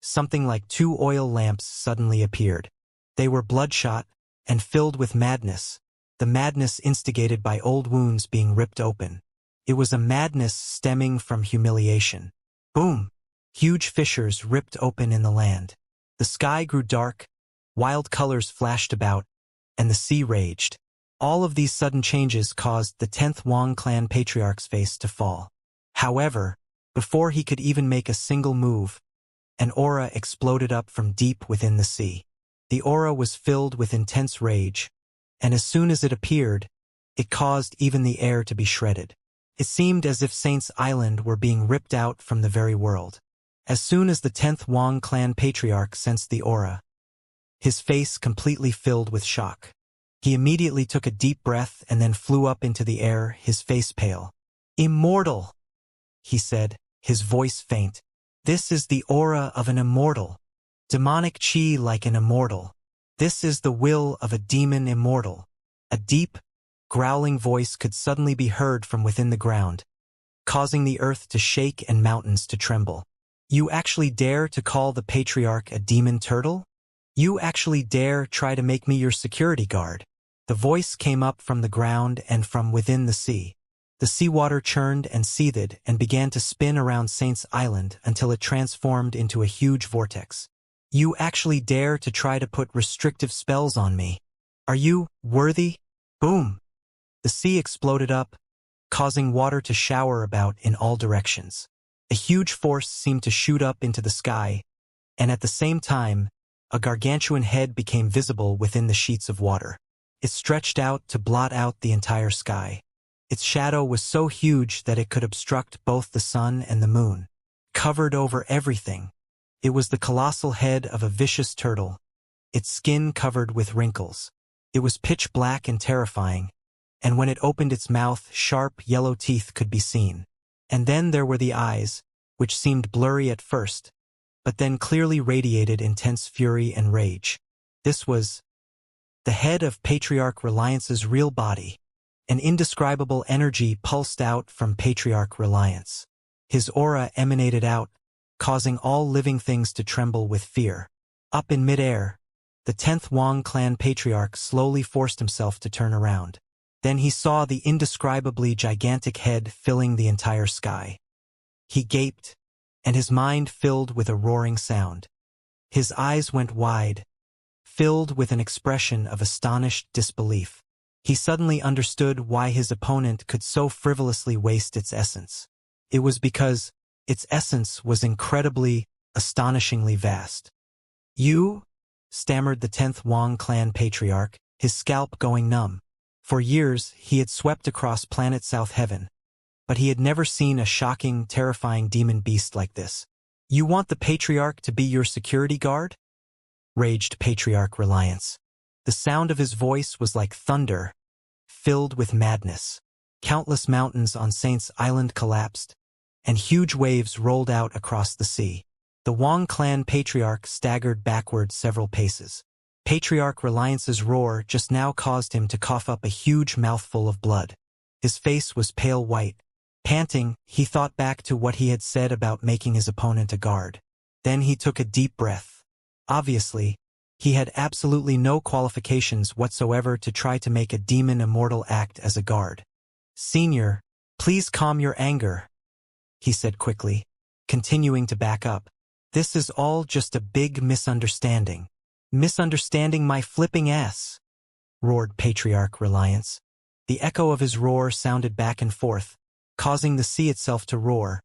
something like 2 oil lamps suddenly appeared. They were bloodshot and filled with madness, the madness instigated by old wounds being ripped open. It was a madness stemming from humiliation. Boom! Huge fissures ripped open in the land. The sky grew dark, wild colors flashed about, and the sea raged. All of these sudden changes caused the 10th Wang clan patriarch's face to fall. However, before he could even make a single move, an aura exploded up from deep within the sea. The aura was filled with intense rage, and as soon as it appeared, it caused even the air to be shredded. It seemed as if Saint's Island were being ripped out from the very world. As soon as the 10th Wang clan patriarch sensed the aura, his face completely filled with shock. He immediately took a deep breath and then flew up into the air, his face pale. "Immortal," he said, his voice faint. "This is the aura of an immortal. Demonic chi like an immortal. This is the will of a demon immortal." A deep, growling voice could suddenly be heard from within the ground, causing the earth to shake and mountains to tremble. "You actually dare to call the patriarch a demon turtle? You actually dare try to make me your security guard?" The voice came up from the ground and from within the sea. The seawater churned and seethed and began to spin around Saint's Island until it transformed into a huge vortex. "You actually dare to try to put restrictive spells on me? Are you worthy?" Boom! The sea exploded up, causing water to shower about in all directions. A huge force seemed to shoot up into the sky, and at the same time, a gargantuan head became visible within the sheets of water. It stretched out to blot out the entire sky. Its shadow was so huge that it could obstruct both the sun and the moon, covered over everything. It was the colossal head of a vicious turtle, its skin covered with wrinkles. It was pitch black and terrifying, and when it opened its mouth, sharp yellow teeth could be seen. And then there were the eyes, which seemed blurry at first, but then clearly radiated intense fury and rage. This was the head of Patriarch Reliance's real body. An indescribable energy pulsed out from Patriarch Reliance. His aura emanated out, causing all living things to tremble with fear. Up in midair, the 10th Wang clan patriarch slowly forced himself to turn around. Then he saw the indescribably gigantic head filling the entire sky. He gaped, and his mind filled with a roaring sound. His eyes went wide, filled with an expression of astonished disbelief. He suddenly understood why his opponent could so frivolously waste its essence. It was because its essence was incredibly, astonishingly vast. "You?" stammered the 10th Wang clan patriarch, his scalp going numb. For years, he had swept across planet South Heaven, but he had never seen a shocking, terrifying demon beast like this. "You want the patriarch to be your security guard?" raged Patriarch Reliance. The sound of his voice was like thunder, filled with madness. Countless mountains on Saint's Island collapsed, and huge waves rolled out across the sea. The Wang clan patriarch staggered backward several paces. Patriarch Reliance's roar just now caused him to cough up a huge mouthful of blood. His face was pale white. Panting, he thought back to what he had said about making his opponent a guard. Then he took a deep breath. Obviously, he had absolutely no qualifications whatsoever to try to make a demon immortal act as a guard. "Senior, please calm your anger," he said quickly, continuing to back up. "This is all just a big misunderstanding." "Misunderstanding my flipping ass," roared Patriarch Reliance. The echo of his roar sounded back and forth, causing the sea itself to roar,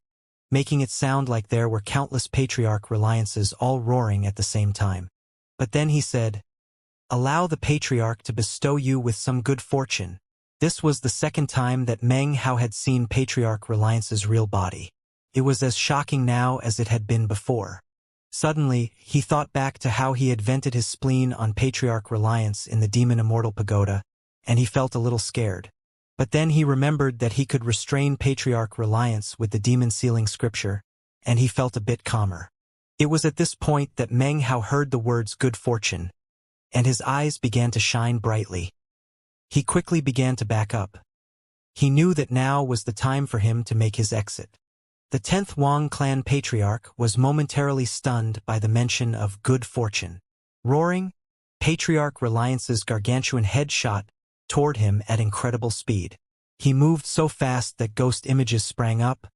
making it sound like there were countless Patriarch Reliances all roaring at the same time. But then he said, "Allow the Patriarch to bestow you with some good fortune." This was the second time that Meng Hao had seen Patriarch Reliance's real body. It was as shocking now as it had been before. Suddenly, he thought back to how he had vented his spleen on Patriarch Reliance in the Demon Immortal Pagoda, and he felt a little scared. But then he remembered that he could restrain Patriarch Reliance with the demon sealing scripture, and he felt a bit calmer. It was at this point that Meng Hao heard the words "good fortune," and his eyes began to shine brightly. He quickly began to back up. He knew that now was the time for him to make his exit. The 10th Wang clan patriarch was momentarily stunned by the mention of good fortune. Roaring, Patriarch Reliance's gargantuan head shot toward him at incredible speed. He moved so fast that ghost images sprang up,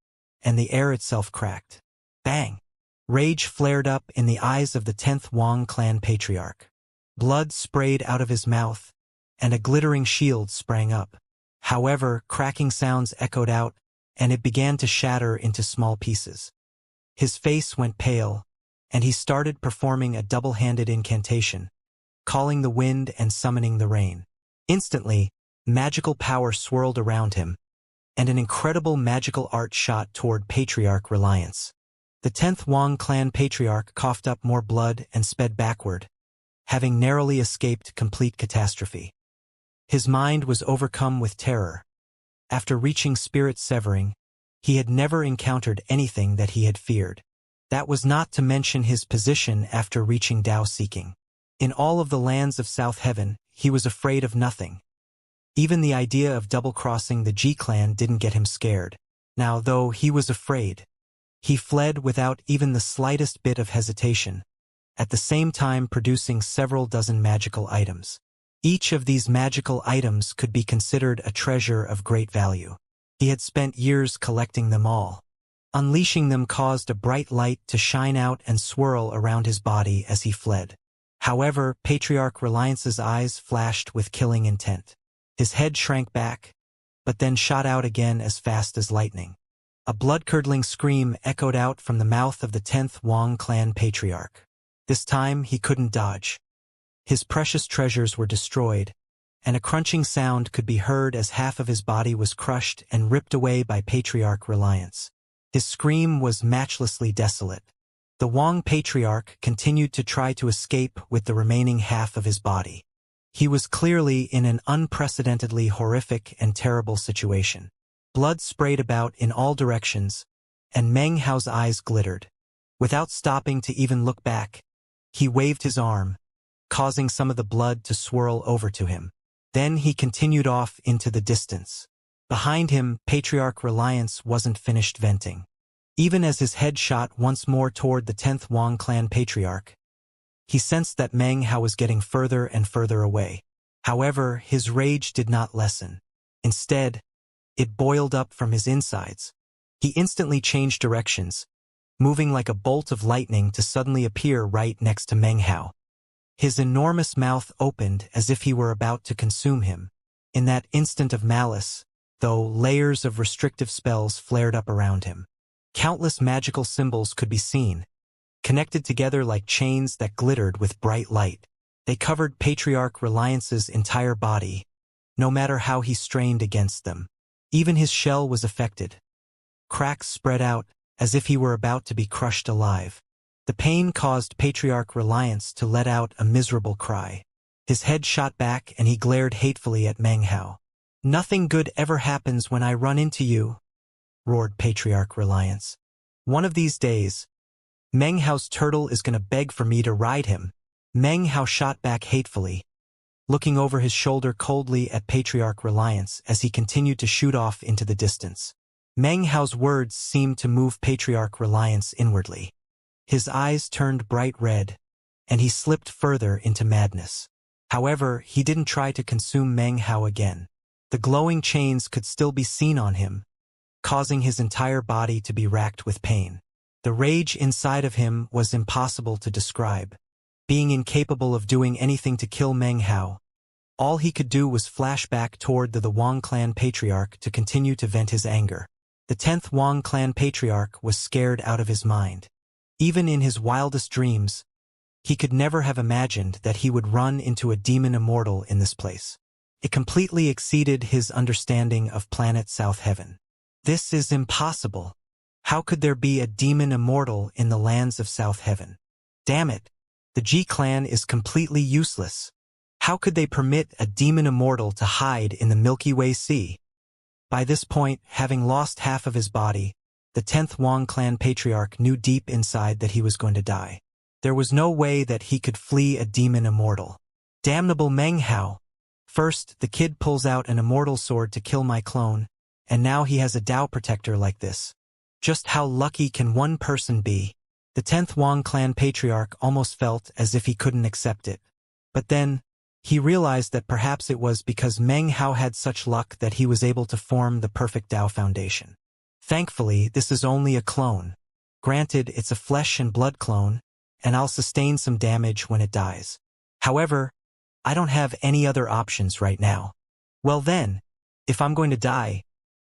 and the air itself cracked. Bang! Rage flared up in the eyes of the 10th Wang clan patriarch. Blood sprayed out of his mouth, and a glittering shield sprang up. However, cracking sounds echoed out, and it began to shatter into small pieces. His face went pale, and he started performing a double-handed incantation, calling the wind and summoning the rain. Instantly, magical power swirled around him, and an incredible magical art shot toward Patriarch Reliance. The 10th Wang clan patriarch coughed up more blood and sped backward, having narrowly escaped complete catastrophe. His mind was overcome with terror. After reaching spirit severing, he had never encountered anything that he had feared. That was not to mention his position after reaching Tao seeking. In all of the lands of South Heaven, he was afraid of nothing. Even the idea of double-crossing the G-clan didn't get him scared. Now, though he was afraid, he fled without even the slightest bit of hesitation, at the same time producing several dozen magical items. Each of these magical items could be considered a treasure of great value. He had spent years collecting them all. Unleashing them caused a bright light to shine out and swirl around his body as he fled. However, Patriarch Reliance's eyes flashed with killing intent. His head shrank back, but then shot out again as fast as lightning. A blood-curdling scream echoed out from the mouth of the 10th Wang clan patriarch. This time he couldn't dodge. His precious treasures were destroyed, and a crunching sound could be heard as half of his body was crushed and ripped away by Patriarch Reliance. His scream was matchlessly desolate. The Wang patriarch continued to try to escape with the remaining half of his body. He was clearly in an unprecedentedly horrific and terrible situation. Blood sprayed about in all directions, and Meng Hao's eyes glittered. Without stopping to even look back, he waved his arm, causing some of the blood to swirl over to him. Then he continued off into the distance. Behind him, Patriarch Reliance wasn't finished venting. Even as his head shot once more toward the 10th Wang clan patriarch, he sensed that Meng Hao was getting further and further away. However, his rage did not lessen. Instead, it boiled up from his insides. He instantly changed directions, moving like a bolt of lightning to suddenly appear right next to Meng Hao. His enormous mouth opened as if he were about to consume him. In that instant of malice, though, layers of restrictive spells flared up around him. Countless magical symbols could be seen, connected together like chains that glittered with bright light. They covered Patriarch Reliance's entire body, no matter how he strained against them. Even his shell was affected. Cracks spread out, as if he were about to be crushed alive. The pain caused Patriarch Reliance to let out a miserable cry. His head shot back and he glared hatefully at Meng Hao. "Nothing good ever happens when I run into you," roared Patriarch Reliance. "One of these days, Meng Hao's turtle is gonna beg for me to ride him." Meng Hao shot back hatefully, looking over his shoulder coldly at Patriarch Reliance as he continued to shoot off into the distance. Meng Hao's words seemed to move Patriarch Reliance inwardly. His eyes turned bright red, and he slipped further into madness. However, he didn't try to consume Meng Hao again. The glowing chains could still be seen on him, causing his entire body to be racked with pain. The rage inside of him was impossible to describe. Being incapable of doing anything to kill Meng Hao, all he could do was flash back toward the Wang clan patriarch to continue to vent his anger. The 10th Wang clan patriarch was scared out of his mind. Even in his wildest dreams, he could never have imagined that he would run into a demon immortal in this place. It completely exceeded his understanding of planet South Heaven. This is impossible. How could there be a demon immortal in the lands of South Heaven? Damn it, the G-clan is completely useless. How could they permit a demon immortal to hide in the Milky Way Sea? By this point, having lost half of his body, the 10th Wang clan patriarch knew deep inside that he was going to die. There was no way that he could flee a demon immortal. Damnable Meng Hao! First, the kid pulls out an immortal sword to kill my clone, and now he has a Tao protector like this. Just how lucky can one person be? The 10th Wang clan patriarch almost felt as if he couldn't accept it. But then, he realized that perhaps it was because Meng Hao had such luck that he was able to form the perfect Tao foundation. Thankfully, this is only a clone. Granted, it's a flesh and blood clone, and I'll sustain some damage when it dies. However, I don't have any other options right now. Well then, if I'm going to die,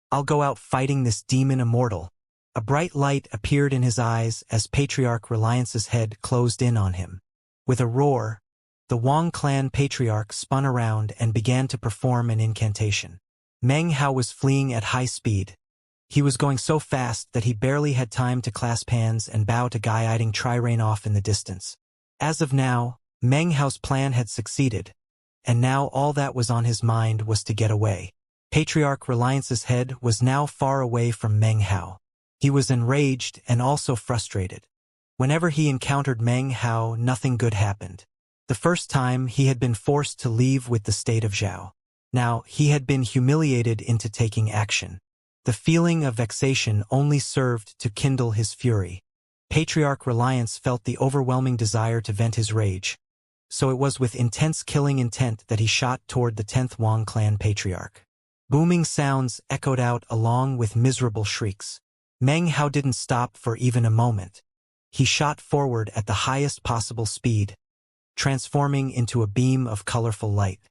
I'll go out fighting this demon Immortal. A bright light appeared in his eyes as Patriarch Reliance's head closed in on him. With a roar, the Wang clan patriarch spun around and began to perform an incantation. Meng Hao was fleeing at high speed. He was going so fast that he barely had time to clasp hands and bow to guiding Tri-Rain off in the distance. As of now, Meng Hao's plan had succeeded, and now all that was on his mind was to get away. Patriarch Reliance's head was now far away from Meng Hao. He was enraged and also frustrated. Whenever he encountered Meng Hao, nothing good happened. The first time, he had been forced to leave with the state of Zhao. Now, he had been humiliated into taking action. The feeling of vexation only served to kindle his fury. Patriarch Reliance felt the overwhelming desire to vent his rage. So it was with intense killing intent that he shot toward the 10th Wang clan patriarch. Booming sounds echoed out along with miserable shrieks. Meng Hao didn't stop for even a moment. He shot forward at the highest possible speed, transforming into a beam of colorful light.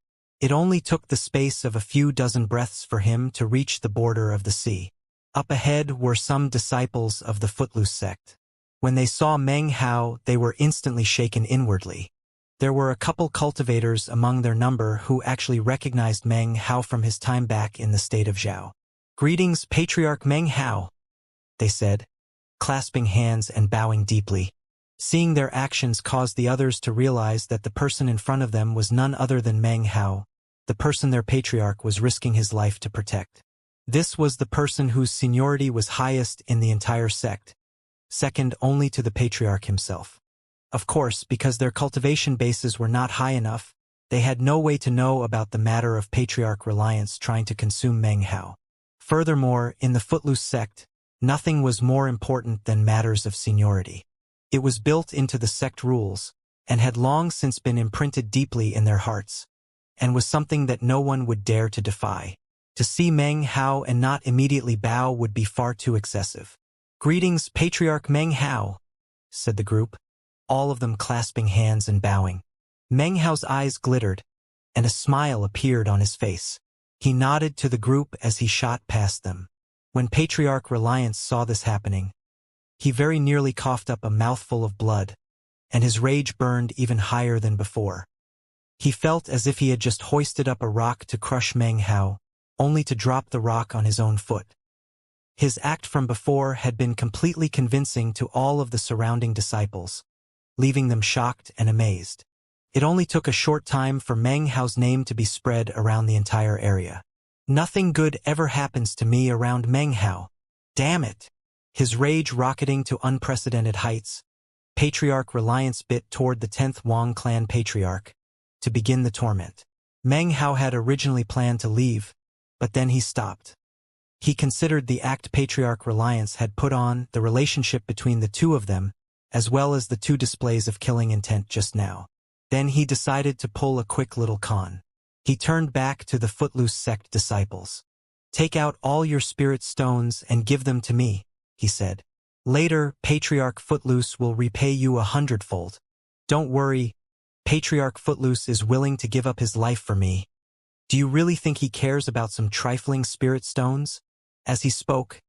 It only took the space of a few dozen breaths for him to reach the border of the sea. Up ahead were some disciples of the Footloose sect. When they saw Meng Hao, they were instantly shaken inwardly. There were a couple cultivators among their number who actually recognized Meng Hao from his time back in the state of Zhao. "Greetings, Patriarch Meng Hao," they said, clasping hands and bowing deeply. Seeing their actions caused the others to realize that the person in front of them was none other than Meng Hao, the person their patriarch was risking his life to protect. This was the person whose seniority was highest in the entire sect, second only to the patriarch himself. Of course, because their cultivation bases were not high enough, they had no way to know about the matter of Patriarch Reliance trying to consume Meng Hao. Furthermore, in the Footloose sect, nothing was more important than matters of seniority. It was built into the sect rules, and had long since been imprinted deeply in their hearts, and was something that no one would dare to defy. To see Meng Hao and not immediately bow would be far too excessive. "Greetings, Patriarch Meng Hao," said the group, all of them clasping hands and bowing. Meng Hao's eyes glittered, and a smile appeared on his face. He nodded to the group as he shot past them. When Patriarch Reliance saw this happening, he very nearly coughed up a mouthful of blood, and his rage burned even higher than before. He felt as if he had just hoisted up a rock to crush Meng Hao, only to drop the rock on his own foot. His act from before had been completely convincing to all of the surrounding disciples, leaving them shocked and amazed. It only took a short time for Meng Hao's name to be spread around the entire area. "Nothing good ever happens to me around Meng Hao. Damn it!" His rage rocketing to unprecedented heights, Patriarch Reliance bit toward the 10th Wang clan patriarch to begin the torment. Meng Hao had originally planned to leave, but then he stopped. He considered the act Patriarch Reliance had put on, the relationship between the two of them, as well as the two displays of killing intent just now. Then he decided to pull a quick little con. He turned back to the Footloose sect disciples. "Take out all your spirit stones and give them to me," he said. "Later, Patriarch Footloose will repay you 100-fold. Don't worry, Patriarch Footloose is willing to give up his life for me. Do you really think he cares about some trifling spirit stones?" As he spoke,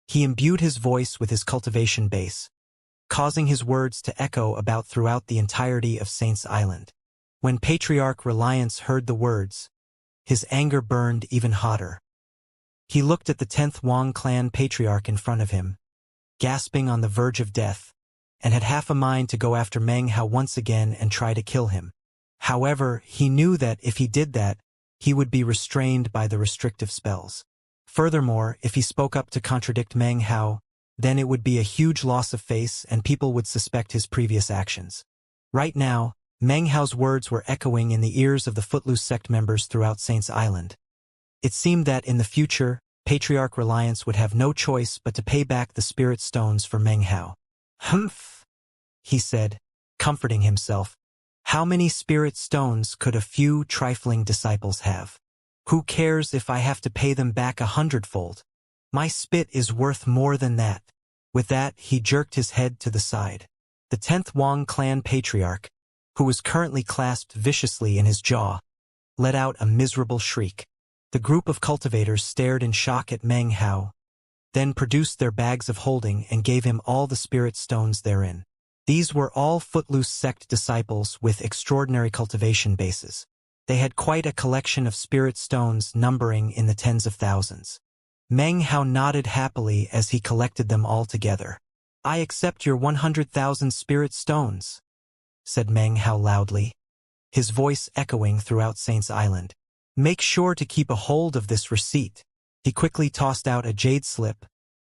he imbued his voice with his cultivation base, causing his words to echo about throughout the entirety of Saints Island. When Patriarch Reliance heard the words, his anger burned even hotter. He looked at the 10th Wang clan patriarch in front of him, gasping on the verge of death, and had half a mind to go after Meng Hao once again and try to kill him. However, he knew that if he did that, he would be restrained by the restrictive spells. Furthermore, if he spoke up to contradict Meng Hao, then it would be a huge loss of face and people would suspect his previous actions. Right now, Meng Hao's words were echoing in the ears of the Footloose sect members throughout Saints Island. It seemed that in the future, Patriarch Reliance would have no choice but to pay back the spirit stones for Meng Hao. Humph, he said, comforting himself. How many spirit stones could a few trifling disciples have? Who cares if I have to pay them back 100-fold? My spit is worth more than that. With that, he jerked his head to the side. The 10th Wang clan patriarch, who was currently clasped viciously in his jaw, let out a miserable shriek. The group of cultivators stared in shock at Meng Hao, then produced their bags of holding and gave him all the spirit stones therein. These were all footloose sect disciples with extraordinary cultivation bases. They had quite a collection of spirit stones numbering in the tens of thousands. Meng Hao nodded happily as he collected them all together. I accept your 100,000 spirit stones, said Meng Hao loudly, his voice echoing throughout Saint's Island. Make sure to keep a hold of this receipt. He quickly tossed out a jade slip,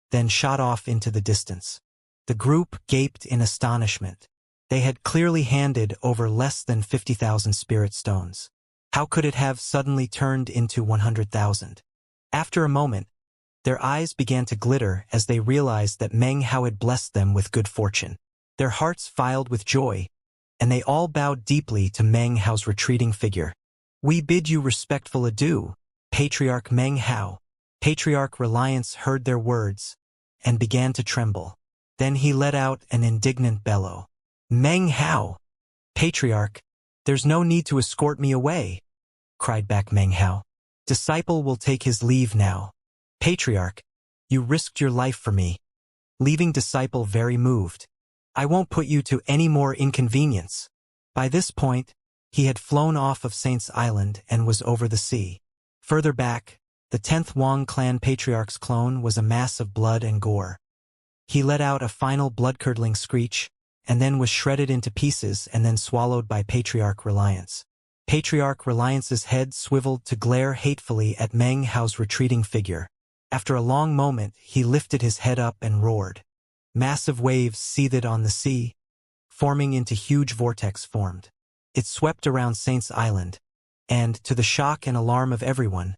then shot off into the distance. The group gaped in astonishment. They had clearly handed over less than 50,000 spirit stones. How could it have suddenly turned into 100,000? After a moment, their eyes began to glitter as they realized that Meng Hao had blessed them with good fortune. Their hearts filed with joy, and they all bowed deeply to Meng Hao's retreating figure. We bid you respectful adieu, Patriarch Meng Hao. Patriarch Reliance heard their words and began to tremble. Then he let out an indignant bellow. Meng Hao! Patriarch, there's no need to escort me away, cried back Meng Hao. Disciple will take his leave now. Patriarch, you risked your life for me, leaving Disciple very moved. I won't put you to any more inconvenience. By this point, he had flown off of Saint's Island and was over the sea. Further back, the 10th Wang clan patriarch's clone was a mass of blood and gore. He let out a final blood-curdling screech, and then was shredded into pieces and then swallowed by Patriarch Reliance. Patriarch Reliance's head swiveled to glare hatefully at Meng Hao's retreating figure. After a long moment, he lifted his head up and roared. Massive waves seethed on the sea, forming into huge vortex formed. It swept around Saint's Island, and, to the shock and alarm of everyone,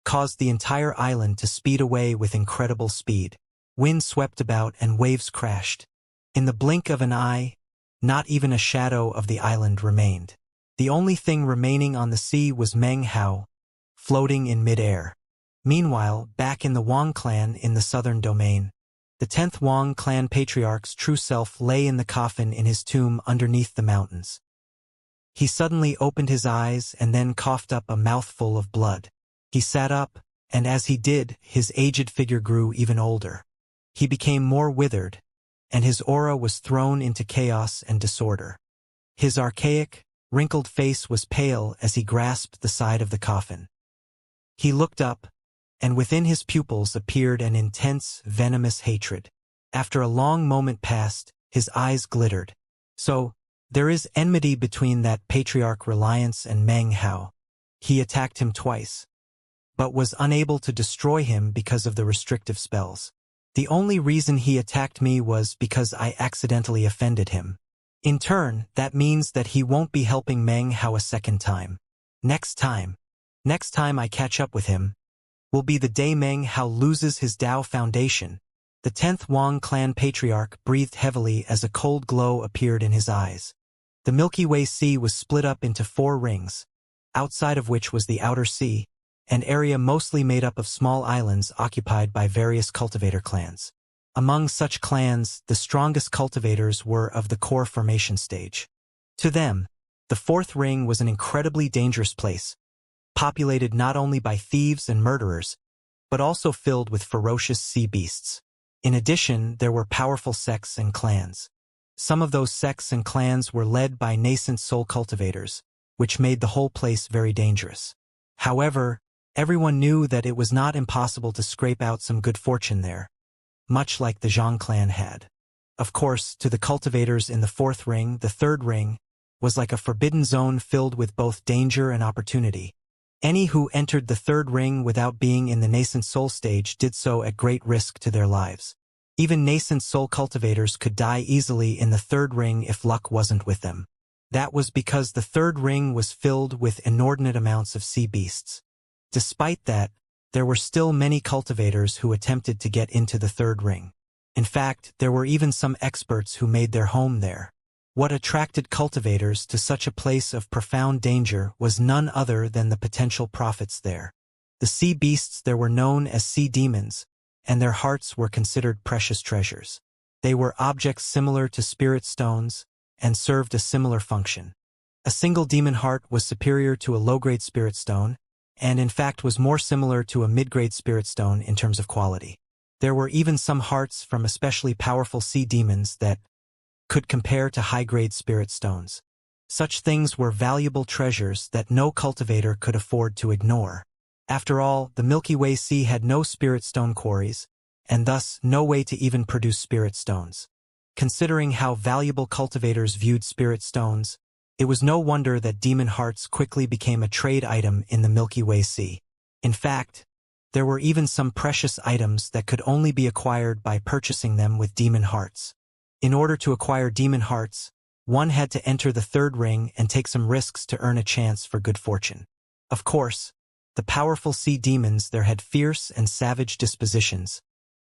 caused the entire island to speed away with incredible speed. Wind swept about and waves crashed. In the blink of an eye, not even a shadow of the island remained. The only thing remaining on the sea was Meng Hao, floating in mid-air. Meanwhile, back in the Wang clan in the southern domain, the 10th Wang clan patriarch's true self lay in the coffin in his tomb underneath the mountains. He suddenly opened his eyes and then coughed up a mouthful of blood. He sat up, and as he did, his aged figure grew even older. He became more withered, and his aura was thrown into chaos and disorder. His archaic, wrinkled face was pale as he grasped the side of the coffin. He looked up, and within his pupils appeared an intense, venomous hatred. After a long moment passed, his eyes glittered. So, there is enmity between that Patriarch Reliance and Meng Hao. He attacked him twice, but was unable to destroy him because of the restrictive spells. The only reason he attacked me was because I accidentally offended him. In turn, that means that he won't be helping Meng Hao a second time. Next time I catch up with him, will be the day Meng Hao loses his Dao foundation. The 10th Wang clan patriarch breathed heavily as a cold glow appeared in his eyes. The Milky Way Sea was split up into 4 rings, outside of which was the Outer Sea, an area mostly made up of small islands occupied by various cultivator clans. Among such clans, the strongest cultivators were of the core formation stage. To them, the 4th ring was an incredibly dangerous place, populated not only by thieves and murderers, but also filled with ferocious sea beasts. In addition, there were powerful sects and clans. Some of those sects and clans were led by nascent soul cultivators, which made the whole place very dangerous. However, everyone knew that it was not impossible to scrape out some good fortune there, much like the Zhang clan had. Of course, to the cultivators in the 4th ring, the 3rd ring was like a forbidden zone filled with both danger and opportunity. Any who entered the 3rd ring without being in the nascent soul stage did so at great risk to their lives. Even nascent soul cultivators could die easily in the 3rd ring if luck wasn't with them. That was because the 3rd ring was filled with inordinate amounts of sea beasts. Despite that, there were still many cultivators who attempted to get into the third ring. In fact, there were even some experts who made their home there. What attracted cultivators to such a place of profound danger was none other than the potential profits there. The sea beasts there were known as sea demons, and their hearts were considered precious treasures. They were objects similar to spirit stones and served a similar function. A single demon heart was superior to a low-grade spirit stone, and in fact was more similar to a mid-grade spirit stone in terms of quality. There were even some hearts from especially powerful sea demons that could compare to high-grade spirit stones. Such things were valuable treasures that no cultivator could afford to ignore. After all, the Milky Way Sea had no spirit stone quarries, and thus no way to even produce spirit stones. Considering how valuable cultivators viewed spirit stones, it was no wonder that demon hearts quickly became a trade item in the Milky Way Sea. In fact, there were even some precious items that could only be acquired by purchasing them with demon hearts. In order to acquire demon hearts, one had to enter the third ring and take some risks to earn a chance for good fortune. Of course, the powerful sea demons there had fierce and savage dispositions,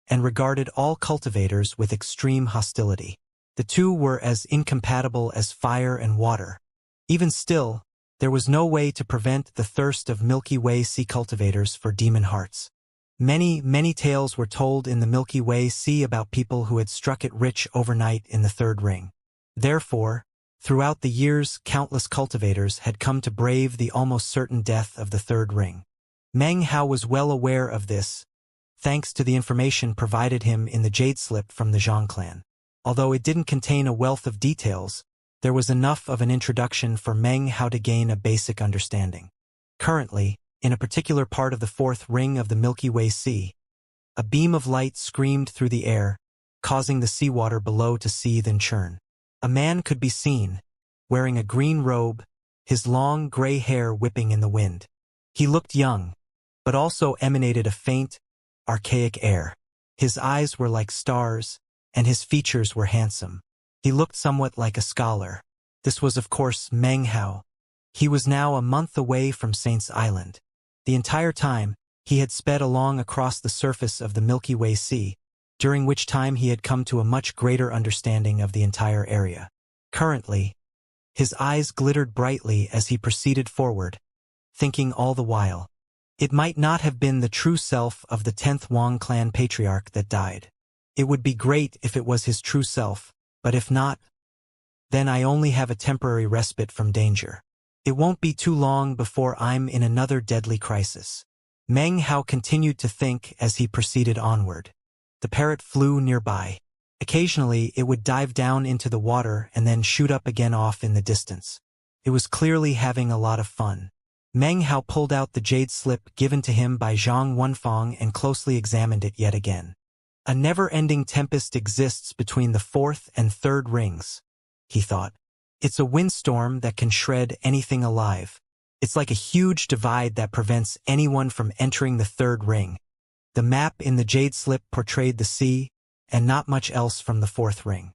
and regarded all cultivators with extreme hostility. The two were as incompatible as fire and water. Even still, there was no way to prevent the thirst of Milky Way Sea cultivators for demon hearts. Many tales were told in the Milky Way Sea about people who had struck it rich overnight in the third ring. Therefore, throughout the years, countless cultivators had come to brave the almost certain death of the third ring. Meng Hao was well aware of this, thanks to the information provided him in the jade slip from the Zhang clan. Although it didn't contain a wealth of details, there was enough of an introduction for Meng Hao to gain a basic understanding. Currently, in a particular part of the fourth ring of the Milky Way Sea, a beam of light screamed through the air, causing the seawater below to seethe and churn. A man could be seen, wearing a green robe, his long gray hair whipping in the wind. He looked young, but also emanated a faint, archaic air. His eyes were like stars, and his features were handsome. He looked somewhat like a scholar. This was of course Meng Hao. He was now a month away from Saint's Island. The entire time, he had sped along across the surface of the Milky Way Sea, during which time he had come to a much greater understanding of the entire area. Currently, his eyes glittered brightly as he proceeded forward, thinking all the while, it might not have been the true self of the 10th Wang clan patriarch that died. It would be great if it was his true self, but if not, then I only have a temporary respite from danger. It won't be too long before I'm in another deadly crisis. Meng Hao continued to think as he proceeded onward. The parrot flew nearby. Occasionally, it would dive down into the water and then shoot up again off in the distance. It was clearly having a lot of fun. Meng Hao pulled out the jade slip given to him by Zhang Wenfang and closely examined it yet again. A never-ending tempest exists between the fourth and third rings, he thought. It's a windstorm that can shred anything alive. It's like a huge divide that prevents anyone from entering the third ring. The map in the jade slip portrayed the sea, and not much else from the fourth ring.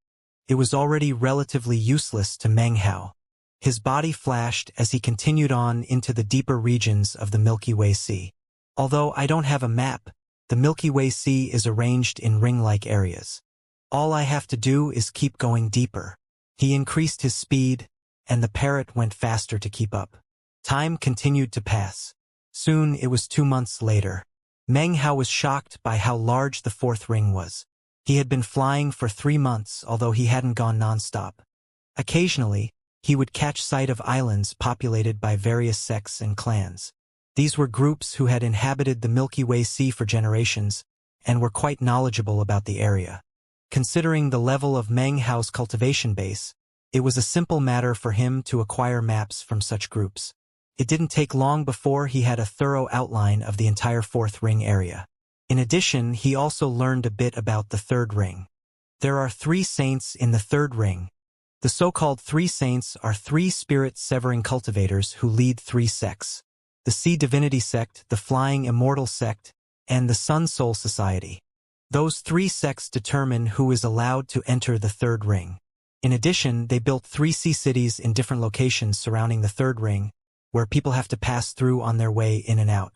It was already relatively useless to Meng Hao. His body flashed as he continued on into the deeper regions of the Milky Way Sea. Although I don't have a map, the Milky Way Sea is arranged in ring-like areas. All I have to do is keep going deeper. He increased his speed, and the parrot went faster to keep up. Time continued to pass. Soon it was 2 months later. Meng Hao was shocked by how large the fourth ring was. He had been flying for 3 months, although he hadn't gone non-stop. Occasionally, he would catch sight of islands populated by various sects and clans. These were groups who had inhabited the Milky Way Sea for generations and were quite knowledgeable about the area. Considering the level of Meng Hao's cultivation base, it was a simple matter for him to acquire maps from such groups. It didn't take long before he had a thorough outline of the entire fourth ring area. In addition, he also learned a bit about the third ring. There are 3 saints in the third ring. The so-called 3 saints are 3 spirit-severing cultivators who lead 3 sects: the Sea Divinity sect, the Flying Immortal sect, and the Sun Soul Society. Those 3 sects determine who is allowed to enter the third ring. In addition, they built 3 sea cities in different locations surrounding the third ring, where people have to pass through on their way in and out.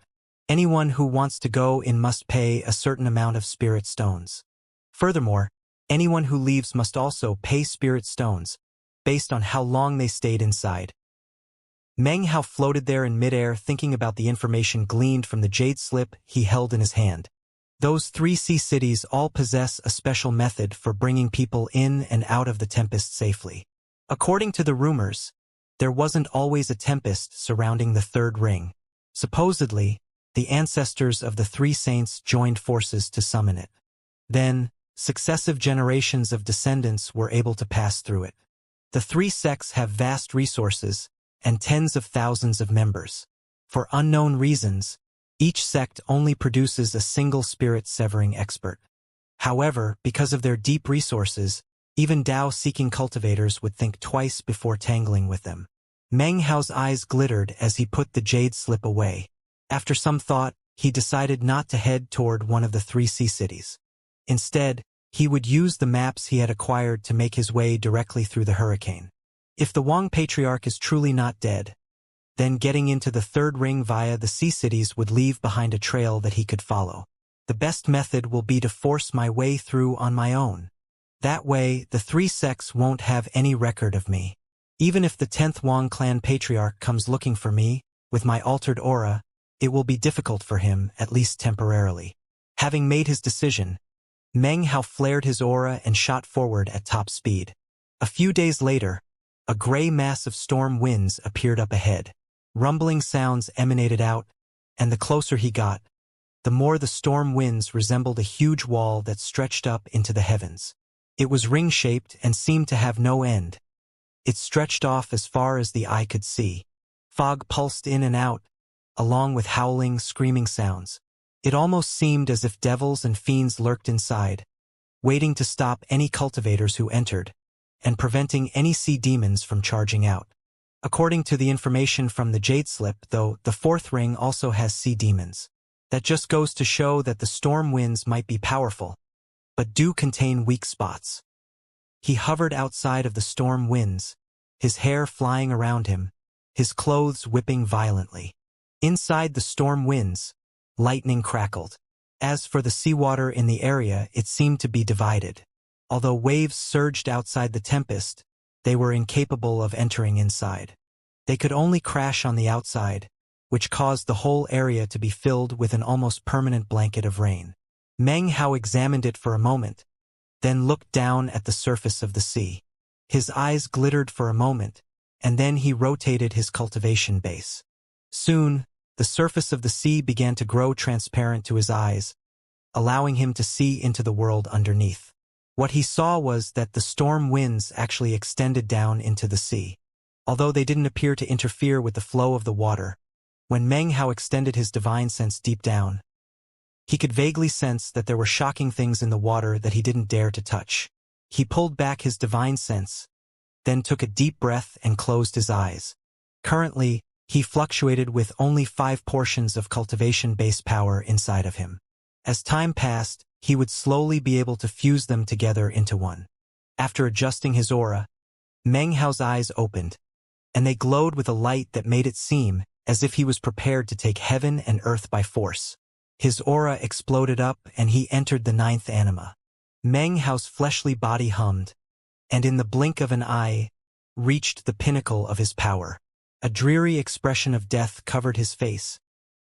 Anyone who wants to go in must pay a certain amount of spirit stones. Furthermore, anyone who leaves must also pay spirit stones, based on how long they stayed inside. Meng Hao floated there in midair thinking about the information gleaned from the jade slip he held in his hand. Those 3 sea cities all possess a special method for bringing people in and out of the tempest safely. According to the rumors, there wasn't always a tempest surrounding the third ring. Supposedly, the ancestors of the 3 saints joined forces to summon it. Then, successive generations of descendants were able to pass through it. The 3 sects have vast resources and tens of thousands of members. For unknown reasons, each sect only produces a single spirit-severing expert. However, because of their deep resources, even Tao-seeking cultivators would think twice before tangling with them. Meng Hao's eyes glittered as he put the jade slip away. After some thought, he decided not to head toward one of the 3 sea cities. Instead, he would use the maps he had acquired to make his way directly through the hurricane. If the Wang Patriarch is truly not dead, then getting into the third ring via the sea cities would leave behind a trail that he could follow. The best method will be to force my way through on my own. That way, the 3 sects won't have any record of me. Even if the 10th Wang clan patriarch comes looking for me, with my altered aura, it will be difficult for him, at least temporarily. Having made his decision, Meng Hao flared his aura and shot forward at top speed. A few days later, a gray mass of storm winds appeared up ahead. Rumbling sounds emanated out, and the closer he got, the more the storm winds resembled a huge wall that stretched up into the heavens. It was ring-shaped and seemed to have no end. It stretched off as far as the eye could see. Fog pulsed in and out, along with howling, screaming sounds. It almost seemed as if devils and fiends lurked inside, waiting to stop any cultivators who entered, and preventing any sea demons from charging out. According to the information from the jade slip, though, the 4th ring also has sea demons. That just goes to show that the storm winds might be powerful, but do contain weak spots. He hovered outside of the storm winds, his hair flying around him, his clothes whipping violently. Inside the storm winds, lightning crackled. As for the seawater in the area, it seemed to be divided. Although waves surged outside the tempest, they were incapable of entering inside. They could only crash on the outside, which caused the whole area to be filled with an almost permanent blanket of rain. Meng Hao examined it for a moment, then looked down at the surface of the sea. His eyes glittered for a moment, and then he rotated his cultivation base. Soon, the surface of the sea began to grow transparent to his eyes, allowing him to see into the world underneath. What he saw was that the storm winds actually extended down into the sea. Although they didn't appear to interfere with the flow of the water, when Meng Hao extended his divine sense deep down, he could vaguely sense that there were shocking things in the water that he didn't dare to touch. He pulled back his divine sense, then took a deep breath and closed his eyes. Currently, he fluctuated with only 5 portions of cultivation base power inside of him. As time passed, he would slowly be able to fuse them together into one. After adjusting his aura, Meng Hao's eyes opened, and they glowed with a light that made it seem as if he was prepared to take heaven and earth by force. His aura exploded up and he entered the 9th anima. Meng Hao's fleshly body hummed, and in the blink of an eye, reached the pinnacle of his power. A dreary expression of death covered his face,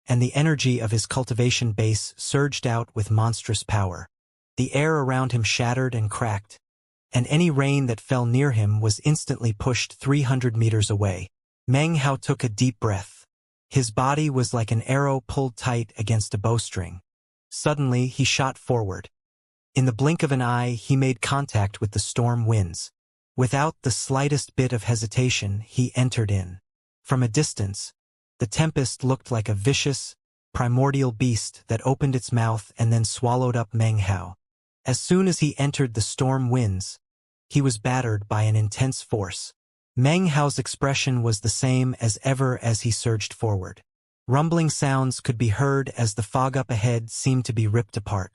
and the energy of his cultivation base surged out with monstrous power. The air around him shattered and cracked, and any rain that fell near him was instantly pushed 300 meters away. Meng Hao took a deep breath. His body was like an arrow pulled tight against a bowstring. Suddenly, he shot forward. In the blink of an eye, he made contact with the storm winds. Without the slightest bit of hesitation, he entered in. From a distance, the tempest looked like a vicious, primordial beast that opened its mouth and then swallowed up Meng Hao. As soon as he entered the storm winds, he was battered by an intense force. Meng Hao's expression was the same as ever as he surged forward. Rumbling sounds could be heard as the fog up ahead seemed to be ripped apart.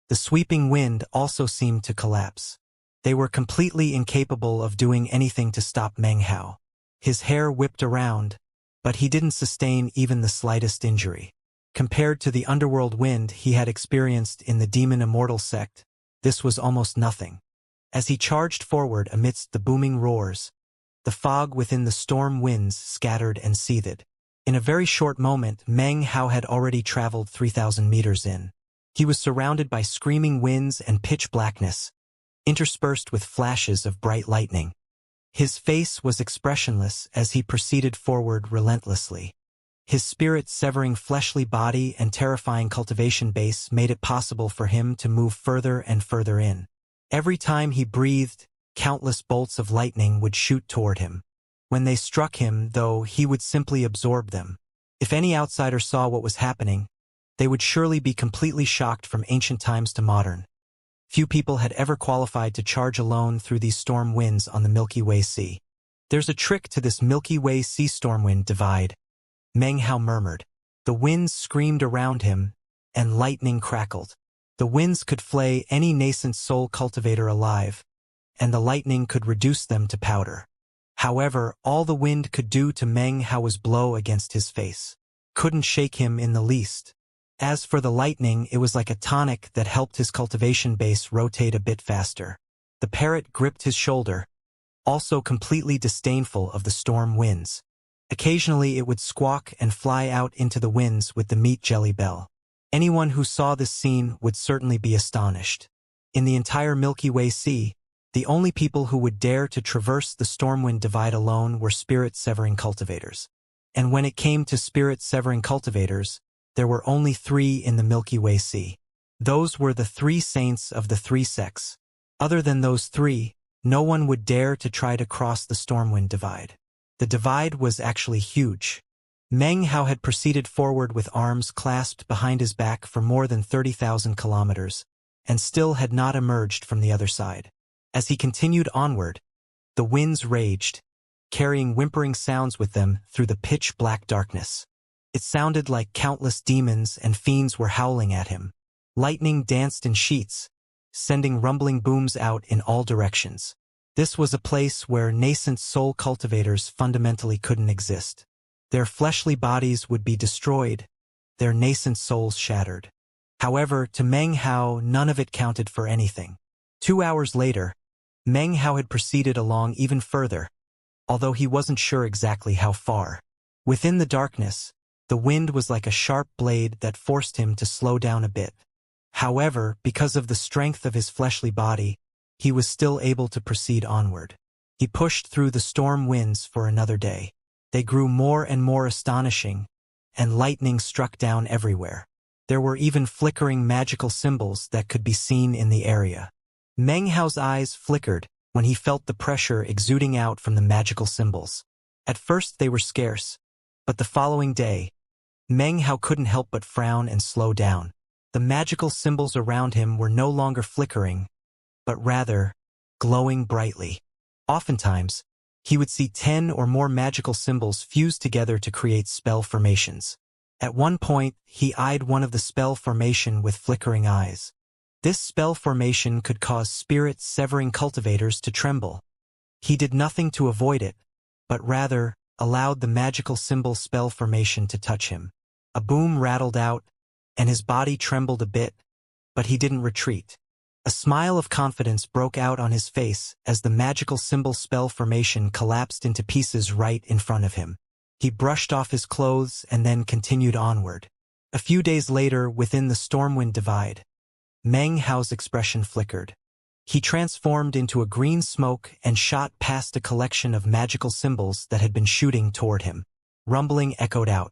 The sweeping wind also seemed to collapse. They were completely incapable of doing anything to stop Meng Hao. His hair whipped around, but he didn't sustain even the slightest injury. Compared to the underworld wind he had experienced in the demon Immortal sect, this was almost nothing. As he charged forward amidst the booming roars, the fog within the storm winds scattered and seethed. In a very short moment, Meng Hao had already traveled 3,000 meters in. He was surrounded by screaming winds and pitch blackness, interspersed with flashes of bright lightning. His face was expressionless as he proceeded forward relentlessly. His spirit-severing fleshly body and terrifying cultivation base made it possible for him to move further and further in. Every time he breathed, countless bolts of lightning would shoot toward him. When they struck him, though, he would simply absorb them. If any outsider saw what was happening, they would surely be completely shocked from ancient times to modern. Few people had ever qualified to charge alone through these storm winds on the Milky Way Sea. There's a trick to this Milky Way Sea stormwind divide, Meng Hao murmured. The winds screamed around him, and lightning crackled. The winds could flay any nascent soul cultivator alive, and the lightning could reduce them to powder. However, all the wind could do to Meng Hao was blow against his face. Couldn't shake him in the least. As for the lightning, it was like a tonic that helped his cultivation base rotate a bit faster. The parrot gripped his shoulder, also completely disdainful of the storm winds. Occasionally it would squawk and fly out into the winds with the meat jelly bell. Anyone who saw this scene would certainly be astonished. In the entire Milky Way Sea, the only people who would dare to traverse the stormwind divide alone were spirit-severing cultivators. And when it came to spirit-severing cultivators, there were only 3 in the Milky Way Sea. Those were the 3 saints of the 3 sects. Other than those 3, no one would dare to try to cross the stormwind divide. The divide was actually huge. Meng Hao had proceeded forward with arms clasped behind his back for more than 30,000 kilometers, and still had not emerged from the other side. As he continued onward, the winds raged, carrying whimpering sounds with them through the pitch-black darkness. It sounded like countless demons and fiends were howling at him. Lightning danced in sheets, sending rumbling booms out in all directions. This was a place where nascent soul cultivators fundamentally couldn't exist. Their fleshly bodies would be destroyed, their nascent souls shattered. However, to Meng Hao, none of it counted for anything. 2 hours later, Meng Hao had proceeded along even further, although he wasn't sure exactly how far. Within the darkness, the wind was like a sharp blade that forced him to slow down a bit. However, because of the strength of his fleshly body, he was still able to proceed onward. He pushed through the storm winds for another day. They grew more and more astonishing, and lightning struck down everywhere. There were even flickering magical symbols that could be seen in the area. Meng Hao's eyes flickered when he felt the pressure exuding out from the magical symbols. At first they were scarce, but the following day, Meng Hao couldn't help but frown and slow down. The magical symbols around him were no longer flickering, but rather glowing brightly. Oftentimes, he would see 10 or more magical symbols fused together to create spell formations. At one point, he eyed one of the spell formation with flickering eyes. This spell formation could cause spirit-severing cultivators to tremble. He did nothing to avoid it, but rather allowed the magical symbol spell formation to touch him. A boom rattled out, and his body trembled a bit, but he didn't retreat. A smile of confidence broke out on his face as the magical symbol spell formation collapsed into pieces right in front of him. He brushed off his clothes and then continued onward. A few days later, within the stormwind divide, Meng Hao's expression flickered. He transformed into a green smoke and shot past a collection of magical symbols that had been shooting toward him. Rumbling echoed out.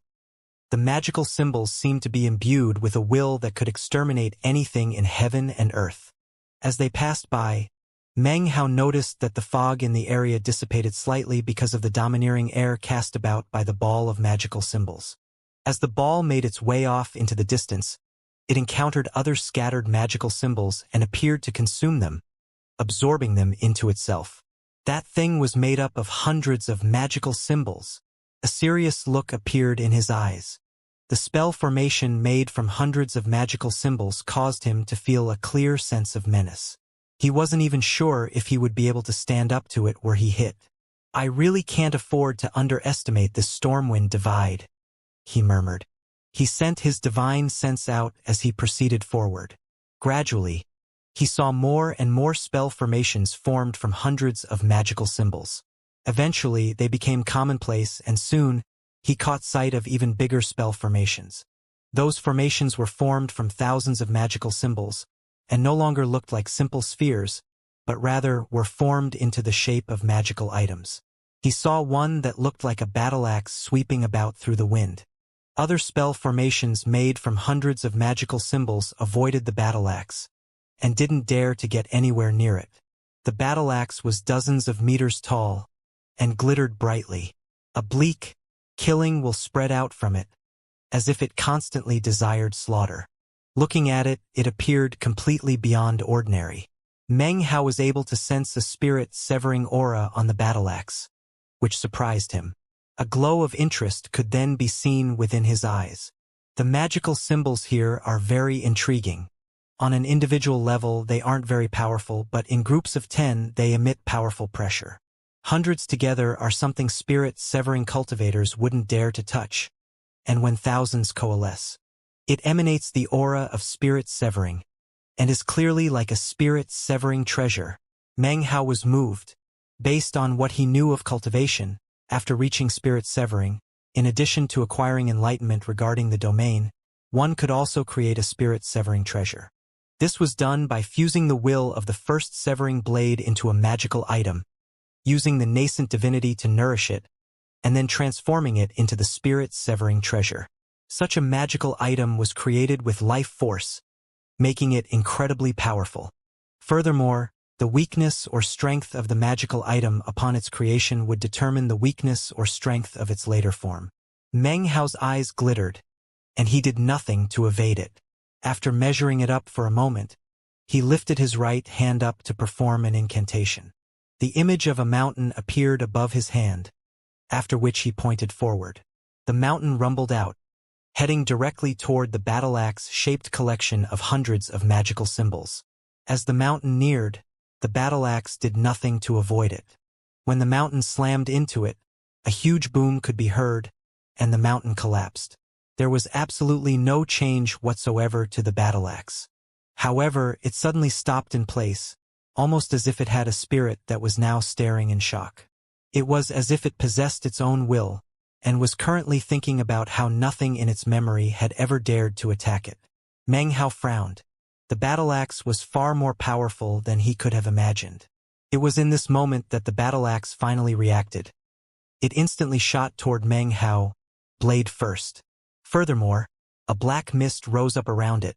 The magical symbols seemed to be imbued with a will that could exterminate anything in heaven and earth. As they passed by, Meng Hao noticed that the fog in the area dissipated slightly because of the domineering air cast about by the ball of magical symbols. As the ball made its way off into the distance, it encountered other scattered magical symbols and appeared to consume them, absorbing them into itself. That thing was made up of hundreds of magical symbols. A serious look appeared in his eyes. The spell formation made from hundreds of magical symbols caused him to feel a clear sense of menace. He wasn't even sure if he would be able to stand up to it where he hit. "I really can't afford to underestimate this stormwind divide," he murmured. He sent his divine sense out as he proceeded forward. Gradually, he saw more and more spell formations formed from hundreds of magical symbols. Eventually, they became commonplace, and soon, he caught sight of even bigger spell formations. Those formations were formed from thousands of magical symbols, and no longer looked like simple spheres, but rather were formed into the shape of magical items. He saw one that looked like a battle axe sweeping about through the wind. Other spell formations made from hundreds of magical symbols avoided the battle axe, and didn't dare to get anywhere near it. The battle axe was dozens of meters tall, and glittered brightly. A bleak, killing will spread out from it, as if it constantly desired slaughter. Looking at it, it appeared completely beyond ordinary. Meng Hao was able to sense a spirit-severing aura on the battle axe, which surprised him. A glow of interest could then be seen within his eyes. The magical symbols here are very intriguing. On an individual level, they aren't very powerful, but in groups of 10, they emit powerful pressure. Hundreds together are something spirit-severing cultivators wouldn't dare to touch. And when thousands coalesce, it emanates the aura of spirit-severing, and is clearly like a spirit-severing treasure. Meng Hao was moved. Based on what he knew of cultivation, after reaching spirit-severing, in addition to acquiring enlightenment regarding the domain, one could also create a spirit-severing treasure. This was done by fusing the will of the first severing blade into a magical item, using the nascent divinity to nourish it, and then transforming it into the spirit-severing treasure. Such a magical item was created with life force, making it incredibly powerful. Furthermore, the weakness or strength of the magical item upon its creation would determine the weakness or strength of its later form. Meng Hao's eyes glittered, and he did nothing to evade it. After measuring it up for a moment, he lifted his right hand up to perform an incantation. The image of a mountain appeared above his hand, after which he pointed forward. The mountain rumbled out, heading directly toward the battle axe-shaped collection of hundreds of magical symbols. As the mountain neared, the battle axe did nothing to avoid it. When the mountain slammed into it, a huge boom could be heard, and the mountain collapsed. There was absolutely no change whatsoever to the battle axe. However, it suddenly stopped in place, almost as if it had a spirit that was now staring in shock. It was as if it possessed its own will, and was currently thinking about how nothing in its memory had ever dared to attack it. Meng Hao frowned. The battle axe was far more powerful than he could have imagined. It was in this moment that the battle axe finally reacted. It instantly shot toward Meng Hao, blade first. Furthermore, a black mist rose up around it,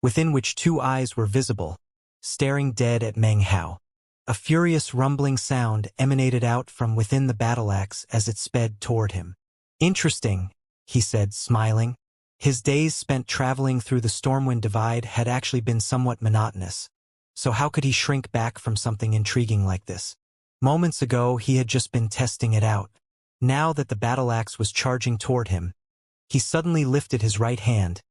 within which two eyes were visible, staring dead at Meng Hao. A furious rumbling sound emanated out from within the battle axe as it sped toward him. "Interesting," he said, smiling. His days spent traveling through the Stormwind Divide had actually been somewhat monotonous, so how could he shrink back from something intriguing like this? Moments ago, he had just been testing it out. Now that the battle axe was charging toward him, he suddenly lifted his right hand,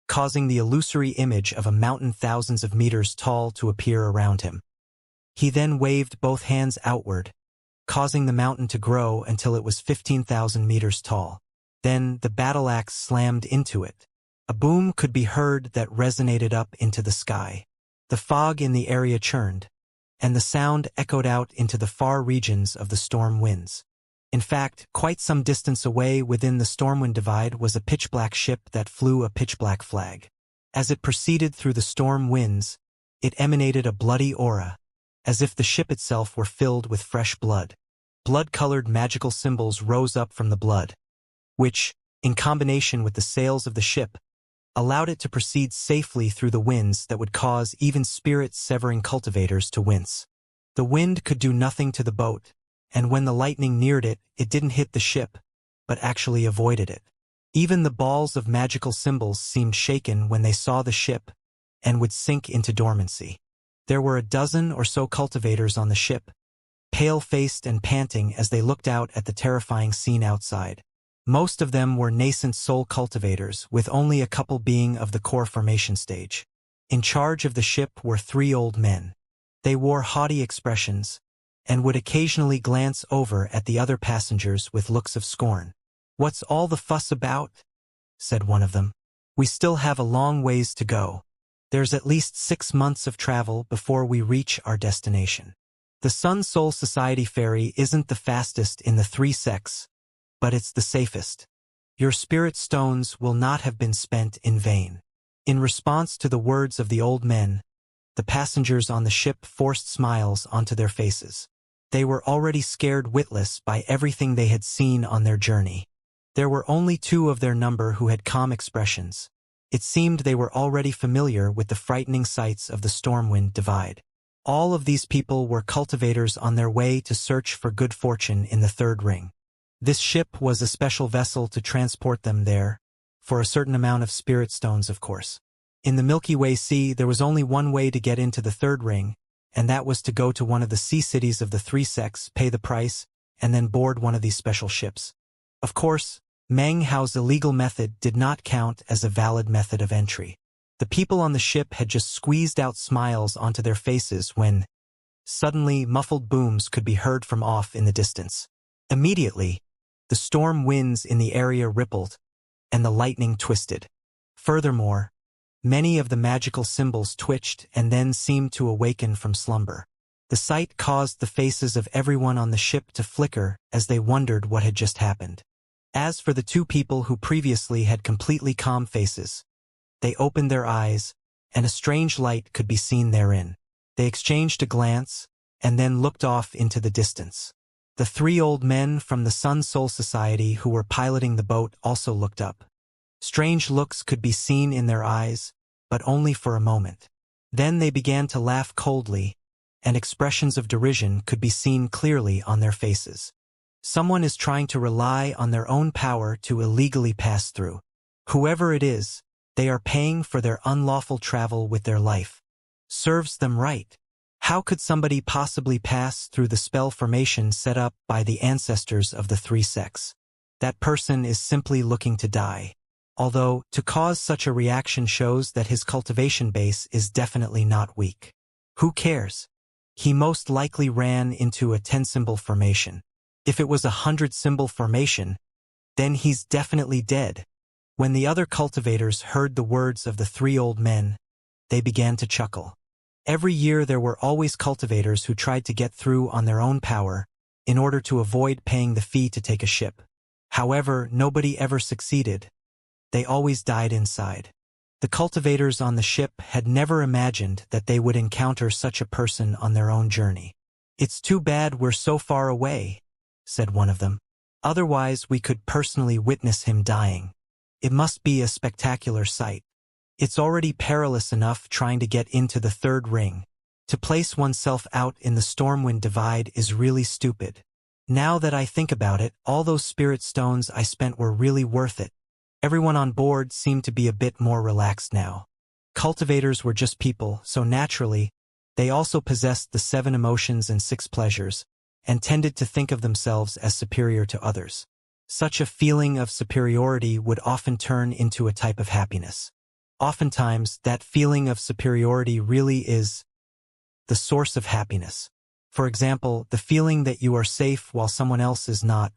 causing the illusory image of a mountain thousands of meters tall to appear around him. He then waved both hands outward, causing the mountain to grow until it was 15,000 meters tall. Then the battle axe slammed into it. A boom could be heard that resonated up into the sky. The fog in the area churned, and the sound echoed out into the far regions of the storm winds. In fact, quite some distance away within the Stormwind Divide was a pitch-black ship that flew a pitch-black flag. As it proceeded through the storm winds, it emanated a bloody aura, as if the ship itself were filled with fresh blood. Blood-colored magical symbols rose up from the blood, which, in combination with the sails of the ship, allowed it to proceed safely through the winds that would cause even spirit-severing cultivators to wince. The wind could do nothing to the boat, and when the lightning neared it, it didn't hit the ship, but actually avoided it. Even the balls of magical symbols seemed shaken when they saw the ship, and would sink into dormancy. There were a dozen or so cultivators on the ship, pale-faced and panting as they looked out at the terrifying scene outside. Most of them were nascent soul cultivators, with only a couple being of the core formation stage. In charge of the ship were 3 old men. They wore haughty expressions, and would occasionally glance over at the other passengers with looks of scorn. "What's all the fuss about?" said one of them. "We still have a long ways to go. There's at least 6 months of travel before we reach our destination. The Sun Soul Society ferry isn't the fastest in the 3 sects, but it's the safest. Your spirit stones will not have been spent in vain." In response to the words of the old men, the passengers on the ship forced smiles onto their faces. They were already scared witless by everything they had seen on their journey. There were only 2 of their number who had calm expressions. It seemed they were already familiar with the frightening sights of the Stormwind Divide. All of these people were cultivators on their way to search for good fortune in the Third Ring. This ship was a special vessel to transport them there, for a certain amount of spirit stones, of course. In the Milky Way Sea, there was only one way to get into the Third Ring, and that was to go to one of the sea cities of the 3 sects, pay the price, and then board one of these special ships. Of course, Meng Hao's illegal method did not count as a valid method of entry. The people on the ship had just squeezed out smiles onto their faces when, suddenly, muffled booms could be heard from off in the distance. Immediately, the storm winds in the area rippled, and the lightning twisted. Furthermore, many of the magical symbols twitched and then seemed to awaken from slumber. The sight caused the faces of everyone on the ship to flicker as they wondered what had just happened. As for the 2 people who previously had completely calm faces, they opened their eyes, and a strange light could be seen therein. They exchanged a glance, and then looked off into the distance. The 3 old men from the Sun Soul Society who were piloting the boat also looked up. Strange looks could be seen in their eyes, but only for a moment. Then they began to laugh coldly, and expressions of derision could be seen clearly on their faces. Someone is trying to rely on their own power to illegally pass through. Whoever it is, they are paying for their unlawful travel with their life. Serves them right. How could somebody possibly pass through the spell formation set up by the ancestors of the 3 sects? That person is simply looking to die. Although, to cause such a reaction shows that his cultivation base is definitely not weak. Who cares? He most likely ran into a 10-symbol formation. If it was a 100-symbol formation, then he's definitely dead. When the other cultivators heard the words of the 3 old men, they began to chuckle. Every year there were always cultivators who tried to get through on their own power in order to avoid paying the fee to take a ship. However, nobody ever succeeded. They always died inside. The cultivators on the ship had never imagined that they would encounter such a person on their own journey. "It's too bad we're so far away," said one of them. "Otherwise we could personally witness him dying. It must be a spectacular sight. It's already perilous enough trying to get into the Third Ring. To place oneself out in the Stormwind Divide is really stupid. Now that I think about it, all those spirit stones I spent were really worth it." Everyone on board seemed to be a bit more relaxed now. Cultivators were just people, so naturally, they also possessed the 7 emotions and 6 pleasures, and tended to think of themselves as superior to others. Such a feeling of superiority would often turn into a type of happiness. Oftentimes, that feeling of superiority really is the source of happiness. For example, the feeling that you are safe while someone else is not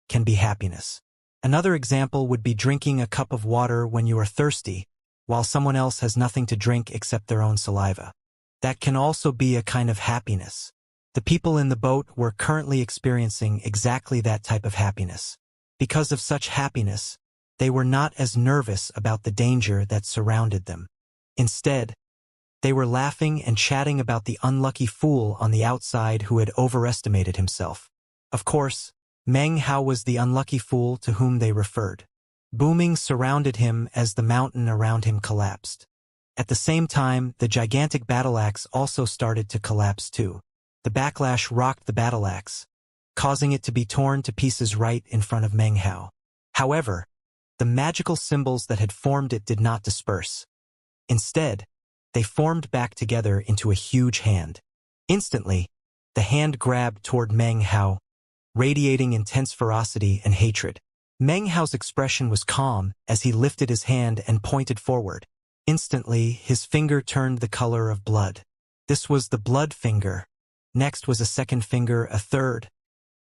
can be happiness. Another example would be drinking a cup of water when you are thirsty, while someone else has nothing to drink except their own saliva. That can also be a kind of happiness. The people in the boat were currently experiencing exactly that type of happiness. Because of such happiness, they were not as nervous about the danger that surrounded them. Instead, they were laughing and chatting about the unlucky fool on the outside who had overestimated himself. Of course, Meng Hao was the unlucky fool to whom they referred. Booming surrounded him as the mountain around him collapsed. At the same time, the gigantic battle axe also started to collapse too. The backlash rocked the battle axe, causing it to be torn to pieces right in front of Meng Hao. However, the magical symbols that had formed it did not disperse. Instead, they formed back together into a huge hand. Instantly, the hand grabbed toward Meng Hao, radiating intense ferocity and hatred. Meng Hao's expression was calm as he lifted his hand and pointed forward. Instantly, his finger turned the color of blood. This was the blood finger. Next was a second finger, a third,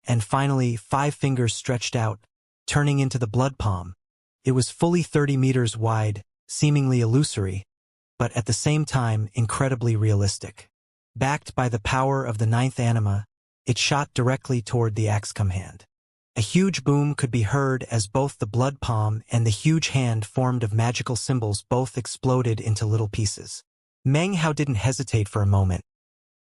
and finally 5 fingers stretched out, turning into the blood palm. It was fully 30 meters wide, seemingly illusory, but at the same time incredibly realistic. Backed by the power of the ninth anima, it shot directly toward the Axcom hand. A huge boom could be heard as both the blood palm and the huge hand formed of magical symbols both exploded into little pieces. Meng Hao didn't hesitate for a moment.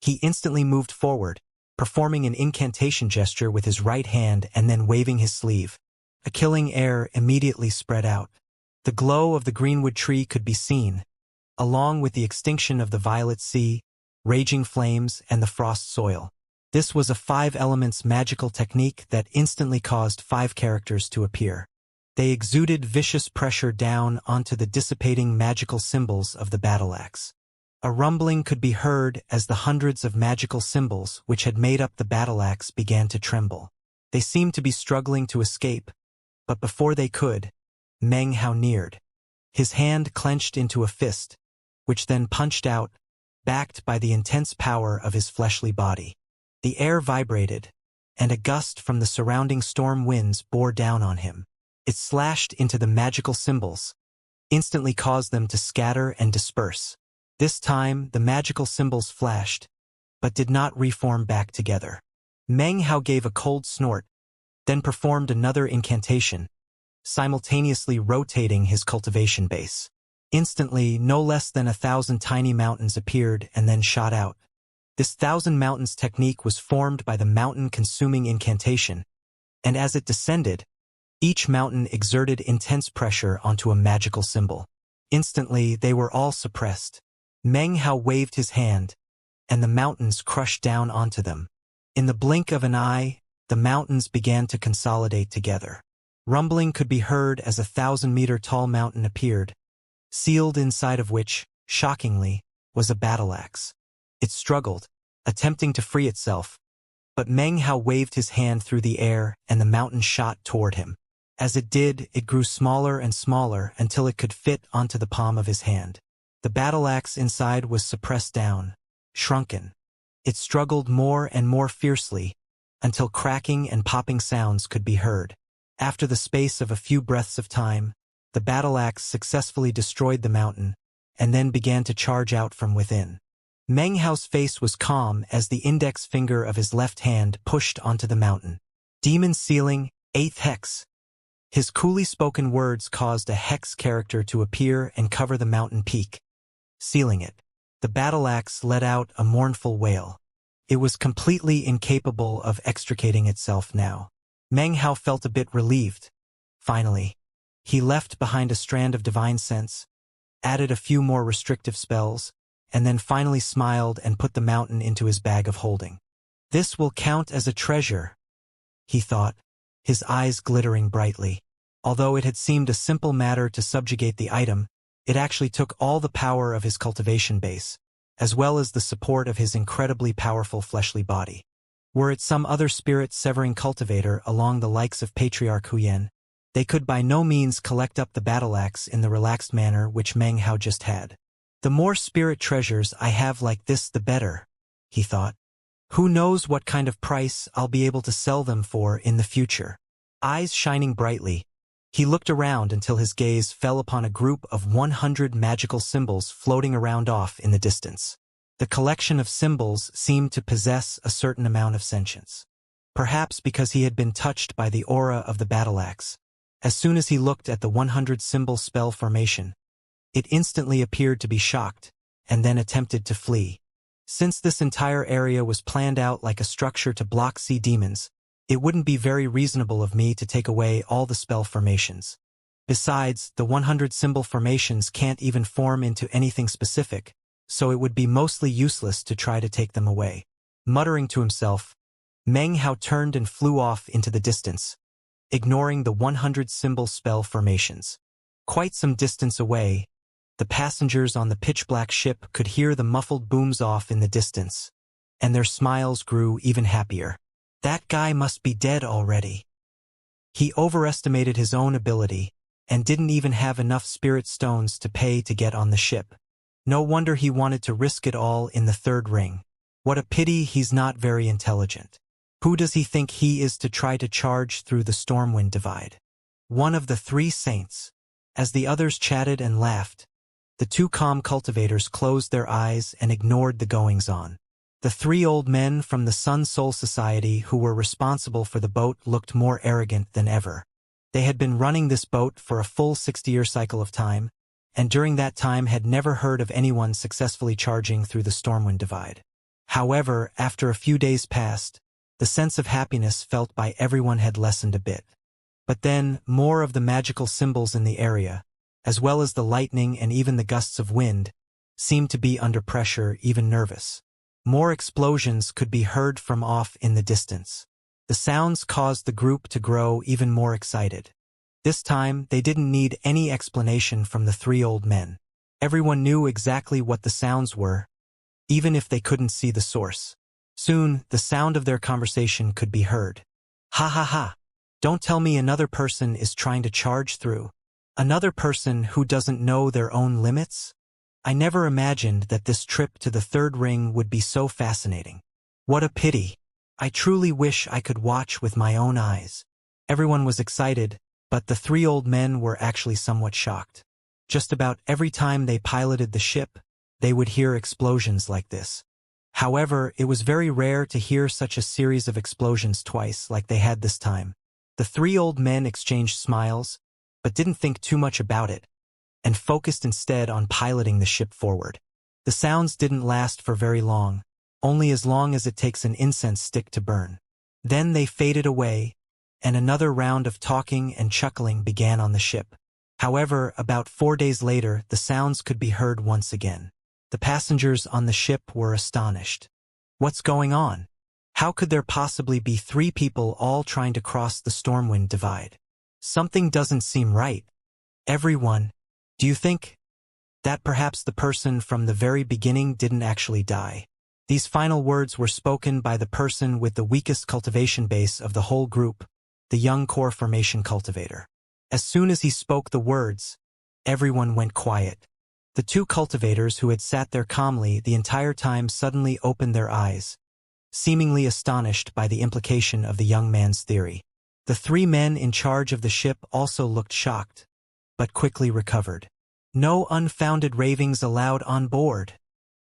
He instantly moved forward, performing an incantation gesture with his right hand and then waving his sleeve. A killing air immediately spread out. The glow of the greenwood tree could be seen, along with the extinction of the violet sea, raging flames, and the frost soil. This was a 5 elements magical technique that instantly caused 5 characters to appear. They exuded vicious pressure down onto the dissipating magical symbols of the battle axe. A rumbling could be heard as the hundreds of magical symbols which had made up the battle axe began to tremble. They seemed to be struggling to escape, but before they could, Meng Hao neared. His hand clenched into a fist, which then punched out, backed by the intense power of his fleshly body. The air vibrated, and a gust from the surrounding storm winds bore down on him. It slashed into the magical symbols, instantly caused them to scatter and disperse. This time, the magical symbols flashed, but did not reform back together. Meng Hao gave a cold snort, then performed another incantation, simultaneously rotating his cultivation base. Instantly, no less than 1,000 tiny mountains appeared and then shot out. This 1,000 mountains technique was formed by the mountain-consuming incantation, and as it descended, each mountain exerted intense pressure onto a magical symbol. Instantly, they were all suppressed. Meng Hao waved his hand, and the mountains crushed down onto them. In the blink of an eye, the mountains began to consolidate together. Rumbling could be heard as a 1,000-meter-tall mountain appeared, sealed inside of which, shockingly, was a battle axe. It struggled, attempting to free itself, but Meng Hao waved his hand through the air and the mountain shot toward him. As it did, it grew smaller and smaller until it could fit onto the palm of his hand. The battle axe inside was suppressed down, shrunken. It struggled more and more fiercely, until cracking and popping sounds could be heard. After the space of a few breaths of time, the battle axe successfully destroyed the mountain, and then began to charge out from within. Meng Hao's face was calm as the index finger of his left hand pushed onto the mountain. Demon Sealing, 8th Hex. His coolly spoken words caused a hex character to appear and cover the mountain peak, sealing it. The battle axe let out a mournful wail. It was completely incapable of extricating itself now. Meng Hao felt a bit relieved. Finally, he left behind a strand of divine sense, added a few more restrictive spells, and then finally smiled and put the mountain into his bag of holding. This will count as a treasure, he thought, his eyes glittering brightly. Although it had seemed a simple matter to subjugate the item, it actually took all the power of his cultivation base, as well as the support of his incredibly powerful fleshly body. Were it some other spirit-severing cultivator along the likes of Patriarch Huyen, they could by no means collect up the battle axe in the relaxed manner which Meng Hao just had. The more spirit treasures I have like this the better, he thought. Who knows what kind of price I'll be able to sell them for in the future. Eyes shining brightly, he looked around until his gaze fell upon a group of 100 magical symbols floating around off in the distance. The collection of symbols seemed to possess a certain amount of sentience. Perhaps because he had been touched by the aura of the battle axe. As soon as he looked at the 100-symbol spell formation, it instantly appeared to be shocked, and then attempted to flee. Since this entire area was planned out like a structure to block sea demons, it wouldn't be very reasonable of me to take away all the spell formations. Besides, the 100-symbol formations can't even form into anything specific, so it would be mostly useless to try to take them away. Muttering to himself, Meng Hao turned and flew off into the distance, ignoring the 100-symbol spell formations. Quite some distance away, the passengers on the pitch-black ship could hear the muffled booms off in the distance, and their smiles grew even happier. That guy must be dead already. He overestimated his own ability, and didn't even have enough spirit stones to pay to get on the ship. No wonder he wanted to risk it all in the third ring. What a pity he's not very intelligent. Who does he think he is to try to charge through the Stormwind Divide? one of the three saints. As the others chatted and laughed, the two calm cultivators closed their eyes and ignored the goings-on. The three old men from the Sun Soul Society who were responsible for the boat looked more arrogant than ever. They had been running this boat for a full 60-year cycle of time, and during that time had never heard of anyone successfully charging through the Stormwind Divide. However, after a few days passed, the sense of happiness felt by everyone had lessened a bit. But then, more of the magical symbols in the area, as well as the lightning and even the gusts of wind, seemed to be under pressure, even nervous. More explosions could be heard from off in the distance. The sounds caused the group to grow even more excited. This time, they didn't need any explanation from the three old men. Everyone knew exactly what the sounds were, even if they couldn't see the source. Soon, the sound of their conversation could be heard. Ha ha ha! Don't tell me another person is trying to charge through. Another person who doesn't know their own limits? I never imagined that this trip to the third ring would be so fascinating. What a pity. I truly wish I could watch with my own eyes. Everyone was excited, but the three old men were actually somewhat shocked. Just about every time they piloted the ship, they would hear explosions like this. However, it was very rare to hear such a series of explosions twice like they had this time. The three old men exchanged smiles, but didn't think too much about it, and focused instead on piloting the ship forward. The sounds didn't last for very long, only as long as it takes an incense stick to burn. Then they faded away, and another round of talking and chuckling began on the ship. However, about 4 days later, the sounds could be heard once again. The passengers on the ship were astonished. What's going on? How could there possibly be 3 people all trying to cross the Stormwind Divide? Something doesn't seem right. Everyone, do you think that perhaps the person from the very beginning didn't actually die? These final words were spoken by the person with the weakest cultivation base of the whole group, the young core formation cultivator. As soon as he spoke the words, everyone went quiet. The 2 cultivators who had sat there calmly the entire time suddenly opened their eyes, seemingly astonished by the implication of the young man's theory. The 3 men in charge of the ship also looked shocked, but quickly recovered. "No unfounded ravings allowed on board,"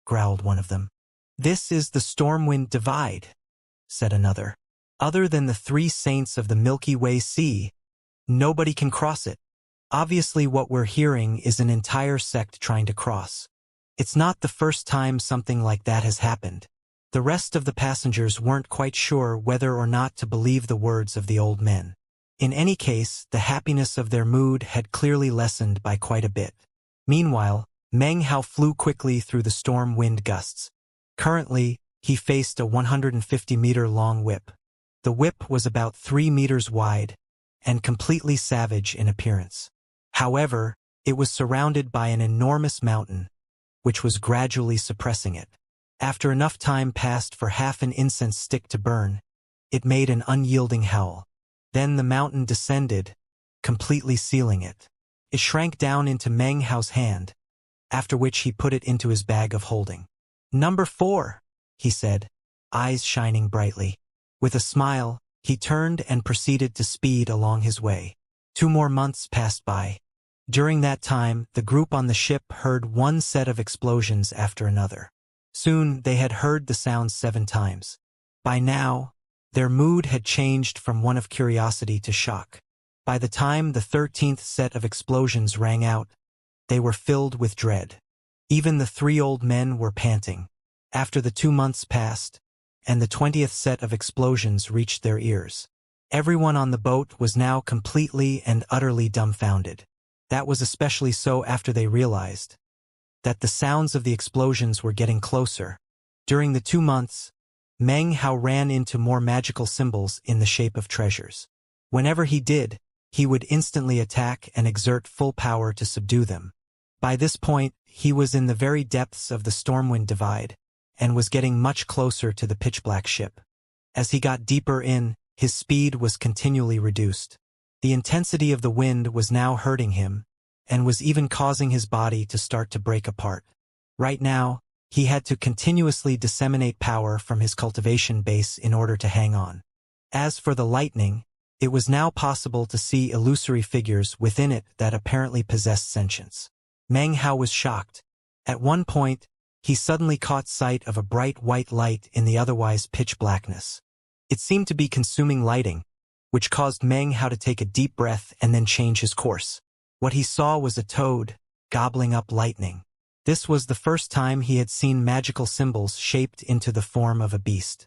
growled one of them. "This is the Stormwind Divide," said another. "Other than the 3 saints of the Milky Way Sea, nobody can cross it. Obviously what we're hearing is an entire sect trying to cross. It's not the first time something like that has happened." The rest of the passengers weren't quite sure whether or not to believe the words of the old men. In any case, the happiness of their mood had clearly lessened by quite a bit. Meanwhile, Meng Hao flew quickly through the storm wind gusts. Currently, he faced a 150-meter-long whip. The whip was about 3 meters wide and completely savage in appearance. However, it was surrounded by an enormous mountain, which was gradually suppressing it. After enough time passed for half an incense stick to burn, it made an unyielding howl. Then the mountain descended, completely sealing it. It shrank down into Meng Hao's hand, after which he put it into his bag of holding. "Number 4, he said, eyes shining brightly. With a smile, he turned and proceeded to speed along his way. 2 more months passed by. During that time, the group on the ship heard one set of explosions after another. Soon, they had heard the sounds 7 times. By now, their mood had changed from one of curiosity to shock. By the time the 13th set of explosions rang out, they were filled with dread. Even the 3 old men were panting. After the 2 months passed, and the 20th set of explosions reached their ears, everyone on the boat was now completely and utterly dumbfounded. That was especially so after they realized that the sounds of the explosions were getting closer. During the 2 months, Meng Hao ran into more magical symbols in the shape of treasures. Whenever he did, he would instantly attack and exert full power to subdue them. By this point, he was in the very depths of the Stormwind Divide, and was getting much closer to the pitch-black ship. As he got deeper in, his speed was continually reduced. The intensity of the wind was now hurting him, and was even causing his body to start to break apart. Right now, he had to continuously disseminate power from his cultivation base in order to hang on. As for the lightning, It was now possible to see illusory figures within it that apparently possessed sentience. Meng Hao was shocked. At one point, he suddenly caught sight of a bright white light in the otherwise pitch blackness. It seemed to be consuming lighting, which caused Meng Hao to take a deep breath and then change his course. What he saw was a toad, gobbling up lightning. This was the first time he had seen magical symbols shaped into the form of a beast.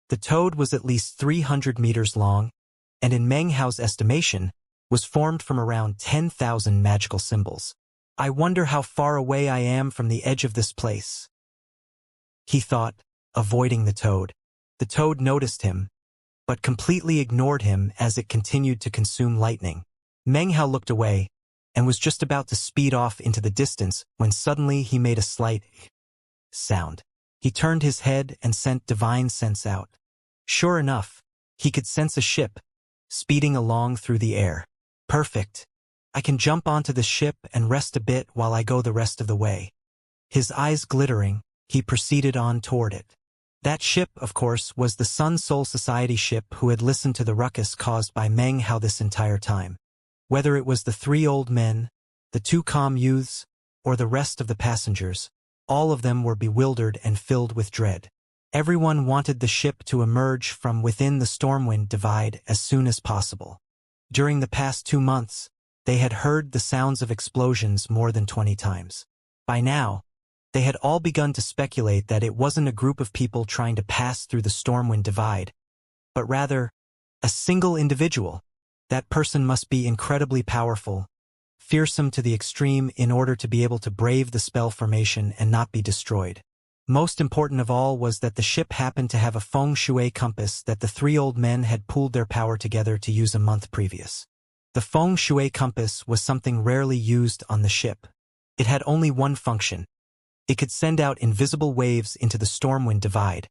The toad was at least 300 meters long, and in Meng Hao's estimation, was formed from around 10,000 magical symbols. I wonder how far away I am from the edge of this place, he thought, avoiding the toad. The toad noticed him, but completely ignored him as it continued to consume lightning. Meng Hao looked away, and was just about to speed off into the distance when suddenly he made a slight sound. He turned his head and sent divine sense out. Sure enough, he could sense a ship, speeding along through the air. Perfect. I can jump onto the ship and rest a bit while I go the rest of the way. His eyes glittering, he proceeded on toward it. That ship, of course, was the Sun Soul Society ship who had listened to the ruckus caused by Meng Hao this entire time. Whether it was the three old men, the two calm youths, or the rest of the passengers, all of them were bewildered and filled with dread. Everyone wanted the ship to emerge from within the Stormwind Divide as soon as possible. During the past 2 months, they had heard the sounds of explosions more than 20 times. By now, they had all begun to speculate that it wasn't a group of people trying to pass through the Stormwind Divide, but rather, a single individual. That person must be incredibly powerful, fearsome to the extreme in order to be able to brave the spell formation and not be destroyed. Most important of all was that the ship happened to have a feng shui compass that the three old men had pooled their power together to use a month previous. The feng shui compass was something rarely used on the ship. It had only one function. It could send out invisible waves into the Stormwind Divide,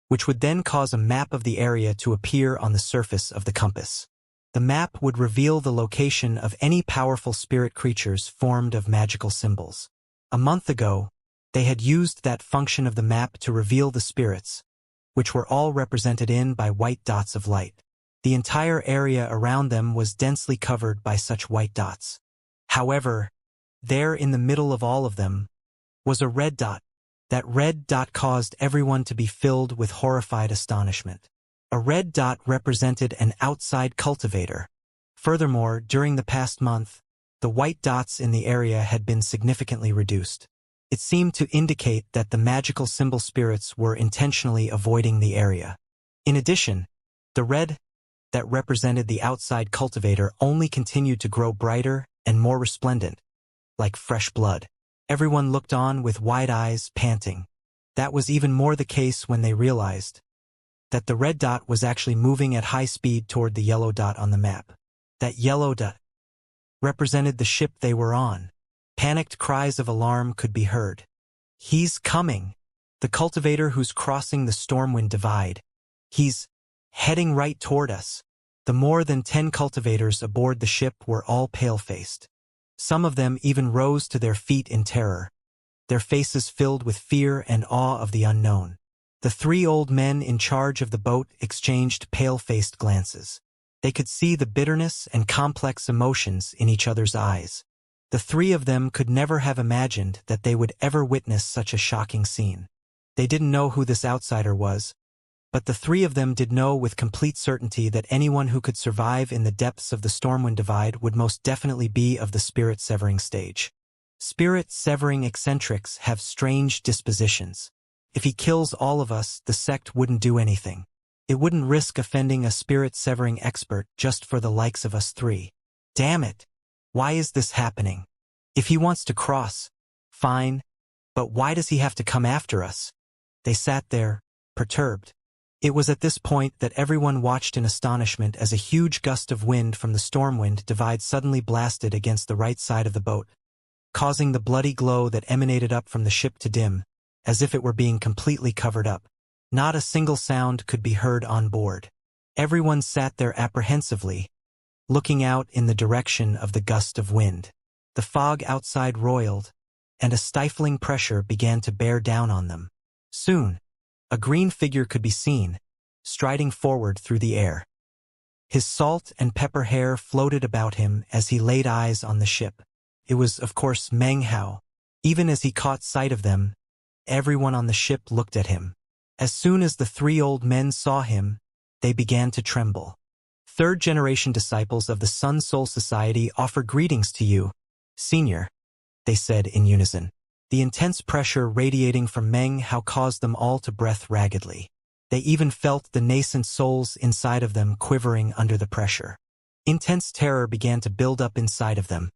which would then cause a map of the area to appear on the surface of the compass. The map would reveal the location of any powerful spirit creatures formed of magical symbols. A month ago, they had used that function of the map to reveal the spirits, which were all represented by white dots of light. The entire area around them was densely covered by such white dots. However, there in the middle of all of them was a red dot. That red dot caused everyone to be filled with horrified astonishment. A red dot represented an outside cultivator. Furthermore, during the past month, the white dots in the area had been significantly reduced. It seemed to indicate that the magical symbol spirits were intentionally avoiding the area. In addition, the red that represented the outside cultivator only continued to grow brighter and more resplendent, like fresh blood. Everyone looked on with wide eyes, panting. That was even more the case when they realized that the red dot was actually moving at high speed toward the yellow dot on the map. That yellow dot represented the ship they were on. Panicked cries of alarm could be heard. He's coming! The cultivator who's crossing the Stormwind Divide. He's heading right toward us. The more than 10 cultivators aboard the ship were all pale-faced. Some of them even rose to their feet in terror, their faces filled with fear and awe of the unknown. The three old men in charge of the boat exchanged pale-faced glances. They could see the bitterness and complex emotions in each other's eyes. The three of them could never have imagined that they would ever witness such a shocking scene. They didn't know who this outsider was, but the three of them did know with complete certainty that anyone who could survive in the depths of the Stormwind Divide would most definitely be of the spirit-severing stage. Spirit-severing eccentrics have strange dispositions. If he kills all of us, the sect wouldn't do anything. It wouldn't risk offending a spirit-severing expert just for the likes of us three. Damn it! Why is this happening? If he wants to cross, fine, but why does he have to come after us? They sat there, perturbed. It was at this point that everyone watched in astonishment as a huge gust of wind from the Stormwind Divide suddenly blasted against the right side of the boat, causing the bloody glow that emanated up from the ship to dim, as if it were being completely covered up. Not a single sound could be heard on board. Everyone sat there apprehensively, looking out in the direction of the gust of wind. The fog outside roiled, and a stifling pressure began to bear down on them. Soon, a green figure could be seen, striding forward through the air. His salt and pepper hair floated about him as he laid eyes on the ship. It was, of course, Meng Hao. Even as he caught sight of them, everyone on the ship looked at him. As soon as the three old men saw him, they began to tremble. Third-generation disciples of the Sun Soul Society offer greetings to you, Senior, they said in unison. The intense pressure radiating from Meng Hao caused them all to breathe raggedly. They even felt the nascent souls inside of them quivering under the pressure. Intense terror began to build up inside of them,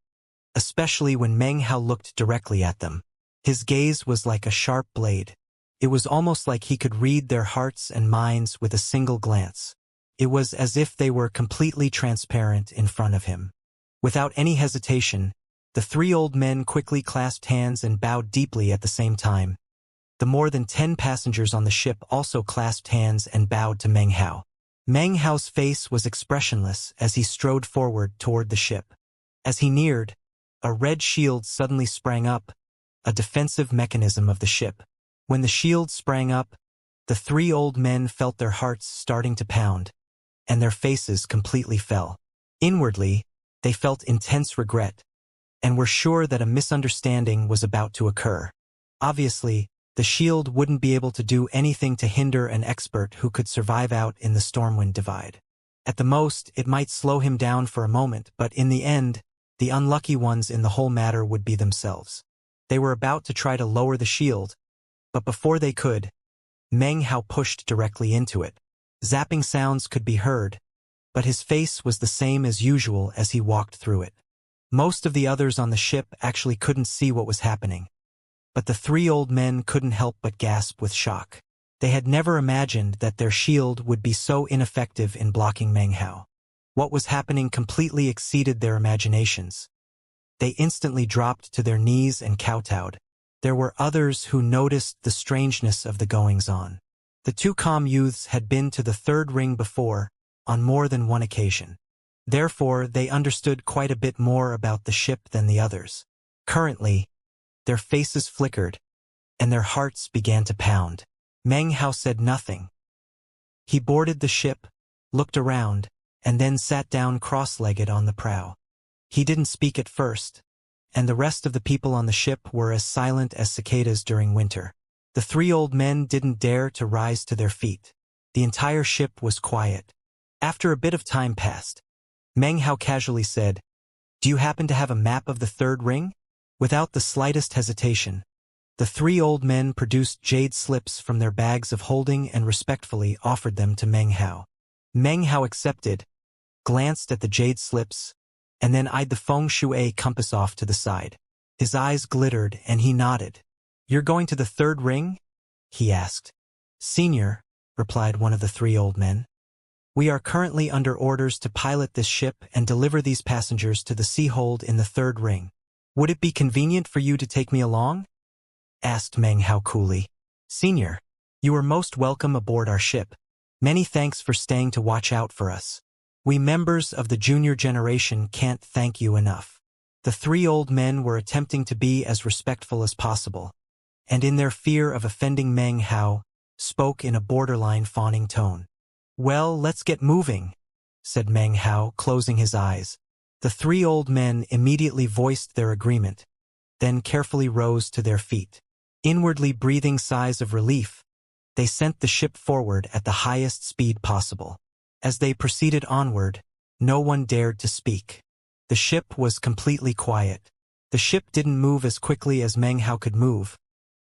especially when Meng Hao looked directly at them. His gaze was like a sharp blade. It was almost like he could read their hearts and minds with a single glance. It was as if they were completely transparent in front of him. Without any hesitation, the three old men quickly clasped hands and bowed deeply at the same time. The more than 10 passengers on the ship also clasped hands and bowed to Meng Hao. Meng Hao's face was expressionless as he strode forward toward the ship. As he neared, a red shield suddenly sprang up, a defensive mechanism of the ship. When the shield sprang up, the three old men felt their hearts starting to pound, and their faces completely fell. Inwardly, they felt intense regret, and were sure that a misunderstanding was about to occur. Obviously, the shield wouldn't be able to do anything to hinder an expert who could survive out in the Stormwind Divide. At the most, it might slow him down for a moment, but in the end, the unlucky ones in the whole matter would be themselves. They were about to try to lower the shield, but before they could, Meng Hao pushed directly into it. Zapping sounds could be heard, but his face was the same as usual as he walked through it. Most of the others on the ship actually couldn't see what was happening, but the three old men couldn't help but gasp with shock. They had never imagined that their shield would be so ineffective in blocking Meng Hao. What was happening completely exceeded their imaginations. They instantly dropped to their knees and kowtowed. There were others who noticed the strangeness of the goings-on. The two calm youths had been to the third ring before, on more than one occasion. Therefore, they understood quite a bit more about the ship than the others. Currently, their faces flickered, and their hearts began to pound. Meng Hao said nothing. He boarded the ship, looked around, and then sat down cross-legged on the prow. He didn't speak at first, and the rest of the people on the ship were as silent as cicadas during winter. The three old men didn't dare to rise to their feet. The entire ship was quiet. After a bit of time passed, Meng Hao casually said, "Do you happen to have a map of the third ring?" Without the slightest hesitation, the three old men produced jade slips from their bags of holding and respectfully offered them to Meng Hao. Meng Hao accepted, glanced at the jade slips, and then eyed the feng shui compass off to the side. His eyes glittered and he nodded. "You're going to the third ring?" he asked. "Senior," replied one of the three old men. "We are currently under orders to pilot this ship and deliver these passengers to the sea-hold in the third ring. Would it be convenient for you to take me along?" asked Meng Hao coolly. "Senior, you are most welcome aboard our ship. Many thanks for staying to watch out for us. We members of the junior generation can't thank you enough." The three old men were attempting to be as respectful as possible, and in their fear of offending Meng Hao, spoke in a borderline fawning tone. "Well, let's get moving," said Meng Hao, closing his eyes. The three old men immediately voiced their agreement, then carefully rose to their feet. Inwardly breathing sighs of relief, they sent the ship forward at the highest speed possible. As they proceeded onward, no one dared to speak. The ship was completely quiet. The ship didn't move as quickly as Meng Hao could move,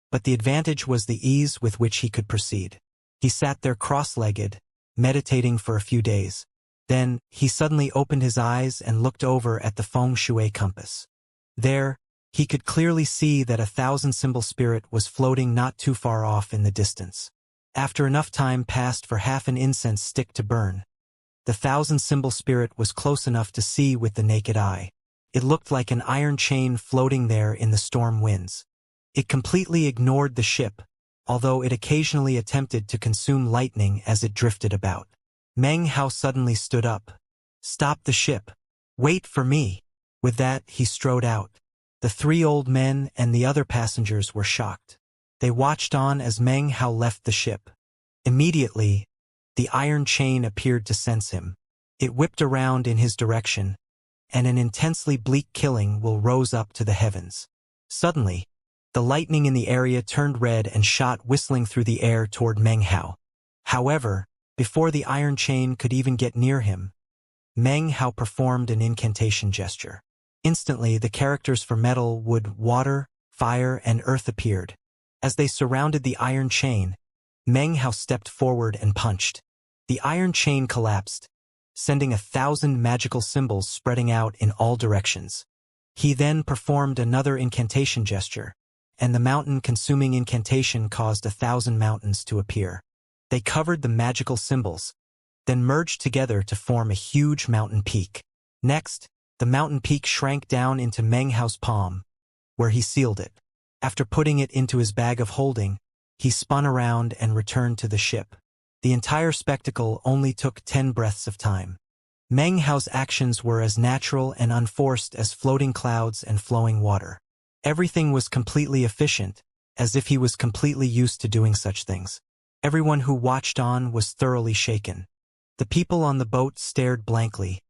but the advantage was the ease with which he could proceed. He sat there cross-legged, meditating for a few days. Then, he suddenly opened his eyes and looked over at the feng shui compass. There, he could clearly see that a 1,000-symbol spirit was floating not too far off in the distance. After enough time passed for half an incense stick to burn, the 1,000-symbol spirit was close enough to see with the naked eye. It looked like an iron chain floating there in the storm winds. It completely ignored the ship, although it occasionally attempted to consume lightning as it drifted about. Meng Hao suddenly stood up. "Stop the ship. Wait for me." With that, he strode out. The three old men and the other passengers were shocked. They watched on as Meng Hao left the ship. Immediately, the iron chain appeared to sense him. It whipped around in his direction, and an intensely bleak killing will rose up to the heavens. Suddenly, the lightning in the area turned red and shot whistling through the air toward Meng Hao. However, before the iron chain could even get near him, Meng Hao performed an incantation gesture. Instantly, the characters for metal, wood, water, fire, and earth appeared. As they surrounded the iron chain, Meng Hao stepped forward and punched. The iron chain collapsed, sending 1,000 magical symbols spreading out in all directions. He then performed another incantation gesture, and the mountain-consuming incantation caused 1,000 mountains to appear. They covered the magical symbols, then merged together to form a huge mountain peak. Next, the mountain peak shrank down into Meng Hao's palm, where he sealed it. After putting it into his bag of holding, he spun around and returned to the ship. The entire spectacle only took 10 breaths of time. Meng Hao's actions were as natural and unforced as floating clouds and flowing water. Everything was completely efficient, as if he was completely used to doing such things. Everyone who watched on was thoroughly shaken. The people on the boat stared blankly,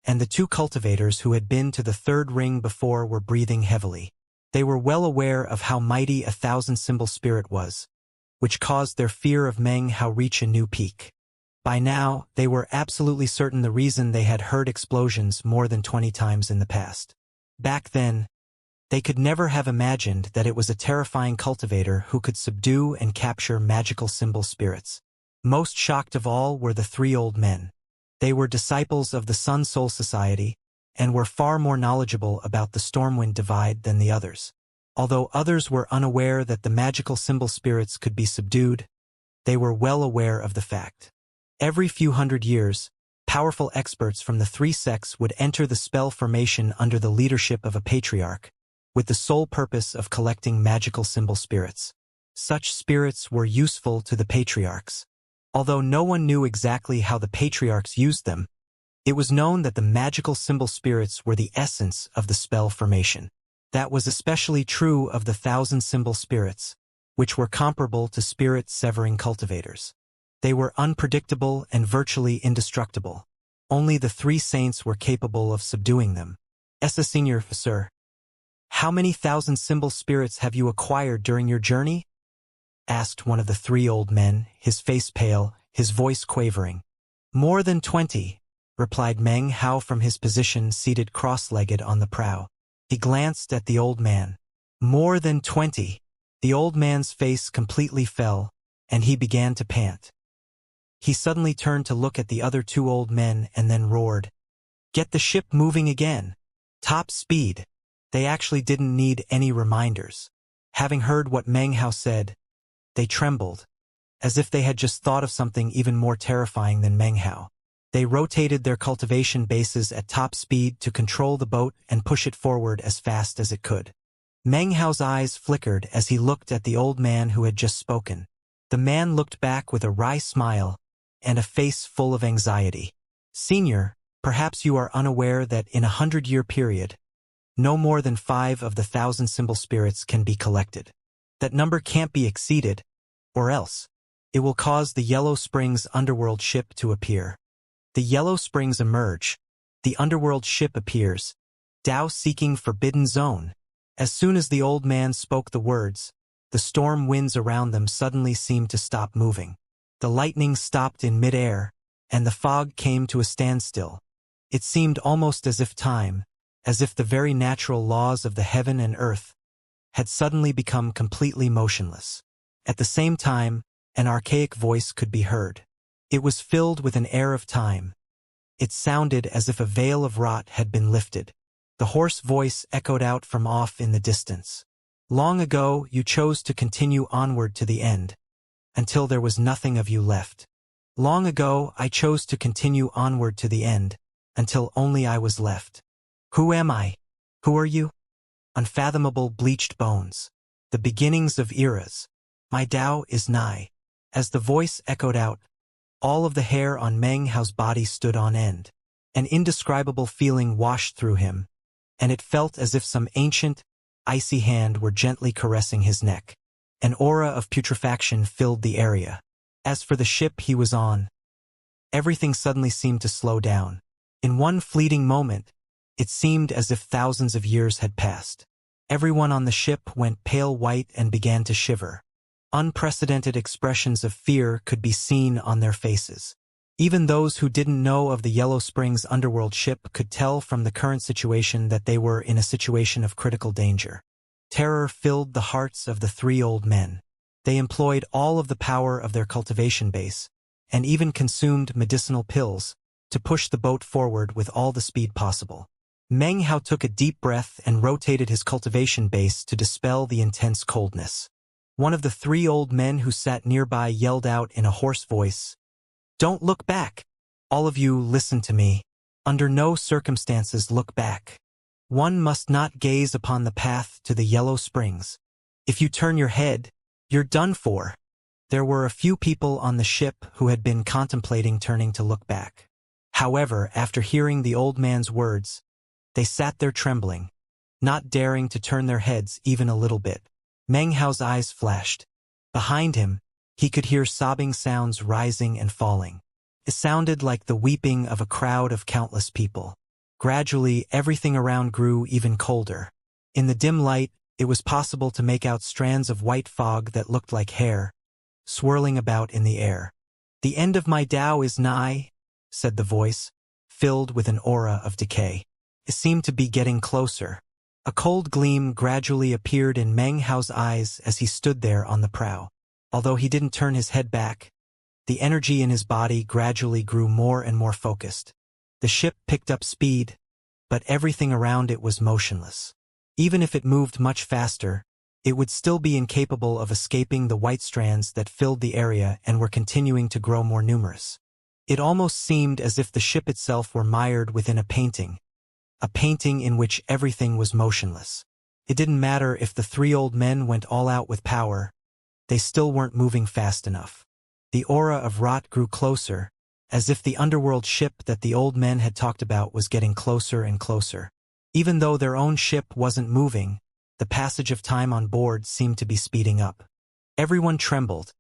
and the two cultivators who had been to the third ring before were breathing heavily. They were well aware of how mighty 1,000-symbol spirit was, which caused their fear of Meng Hao reach a new peak. By now, they were absolutely certain the reason they had heard explosions more than 20 times in the past. Back then, they could never have imagined that it was a terrifying cultivator who could subdue and capture magical symbol spirits. Most shocked of all were the 3 old men. They were disciples of the Sun Soul Society, and were far more knowledgeable about the Stormwind Divide than the others. Although others were unaware that the magical symbol spirits could be subdued, they were well aware of the fact. Every few hundred years, powerful experts from the 3 sects would enter the spell formation under the leadership of a patriarch, with the sole purpose of collecting magical symbol spirits. Such spirits were useful to the patriarchs. Although no one knew exactly how the patriarchs used them, it was known that the magical symbol spirits were the essence of the spell formation. That was especially true of the 1,000-symbol spirits, which were comparable to spirit-severing cultivators. They were unpredictable and virtually indestructible. Only the 3 saints were capable of subduing them. Senior, sir, how many 1,000-symbol spirits have you acquired during your journey? Asked one of the 3 old men, his face pale, his voice quavering. More than 20, replied Meng Hao from his position seated cross-legged on the prow. He glanced at the old man. More than 20. The old man's face completely fell, and he began to pant. He suddenly turned to look at the other 2 old men and then roared, "Get the ship moving again! Top speed!" They actually didn't need any reminders. Having heard what Meng Hao said, they trembled, as if they had just thought of something even more terrifying than Meng Hao. They rotated their cultivation bases at top speed to control the boat and push it forward as fast as it could. Meng Hao's eyes flickered as he looked at the old man who had just spoken. The man looked back with a wry smile and a face full of anxiety. Senior, perhaps you are unaware that in a 100-year period, no more than 5 of the 1,000-symbol spirits can be collected. That number can't be exceeded, or else it will cause the Yellow Springs underworld ship to appear. The Yellow Springs emerge. The underworld ship appears. Dao seeking forbidden zone. As soon as the old man spoke the words, the storm winds around them suddenly seemed to stop moving. The lightning stopped in mid-air, and the fog came to a standstill. It seemed almost as if time, as if the very natural laws of the heaven and earth, had suddenly become completely motionless. At the same time, an archaic voice could be heard. It was filled with an air of time. It sounded as if a veil of rot had been lifted. The hoarse voice echoed out from off in the distance. Long ago, you chose to continue onward to the end, until there was nothing of you left. Long ago, I chose to continue onward to the end, until only I was left. Who am I? Who are you? Unfathomable bleached bones. The beginnings of eras. My Tao is nigh. As the voice echoed out, all of the hair on Meng Hao's body stood on end. An indescribable feeling washed through him, and it felt as if some ancient, icy hand were gently caressing his neck. An aura of putrefaction filled the area. As for the ship he was on, Everything suddenly seemed to slow down. In one fleeting moment, it seemed as if thousands of years had passed. Everyone on the ship went pale white and began to shiver. Unprecedented expressions of fear could be seen on their faces. Even those who didn't know of the Yellow Springs underworld ship could tell from the current situation that they were in a situation of critical danger. Terror filled the hearts of the three old men. They employed all of the power of their cultivation base, and even consumed medicinal pills, to push the boat forward with all the speed possible. Meng Hao took a deep breath and rotated his cultivation base to dispel the intense coldness. One of the three old men who sat nearby yelled out in a hoarse voice, "Don't look back! All of you, listen to me. Under no circumstances look back. One must not gaze upon the path to the Yellow Springs. If you turn your head, you're done for." There were a few people on the ship who had been contemplating turning to look back. However, after hearing the old man's words, they sat there trembling, not daring to turn their heads even a little bit. Meng Hao's eyes flashed. Behind him, he could hear sobbing sounds rising and falling. It sounded like the weeping of a crowd of countless people. Gradually, everything around grew even colder. In the dim light, it was possible to make out strands of white fog that looked like hair, swirling about in the air. "The end of my Tao is nigh," said the voice, filled with an aura of decay. It seemed to be getting closer. A cold gleam gradually appeared in Meng Hao's eyes as he stood there on the prow. Although he didn't turn his head back, the energy in his body gradually grew more and more focused. The ship picked up speed, but everything around it was motionless. Even if it moved much faster, it would still be incapable of escaping the white strands that filled the area and were continuing to grow more numerous. It almost seemed as if the ship itself were mired within a painting in which everything was motionless. It didn't matter if the three old men went all out with power, they still weren't moving fast enough. The aura of rot grew closer, as if the underworld ship that the old men had talked about was getting closer and closer. Even though their own ship wasn't moving, the passage of time on board seemed to be speeding up. Everyone trembled,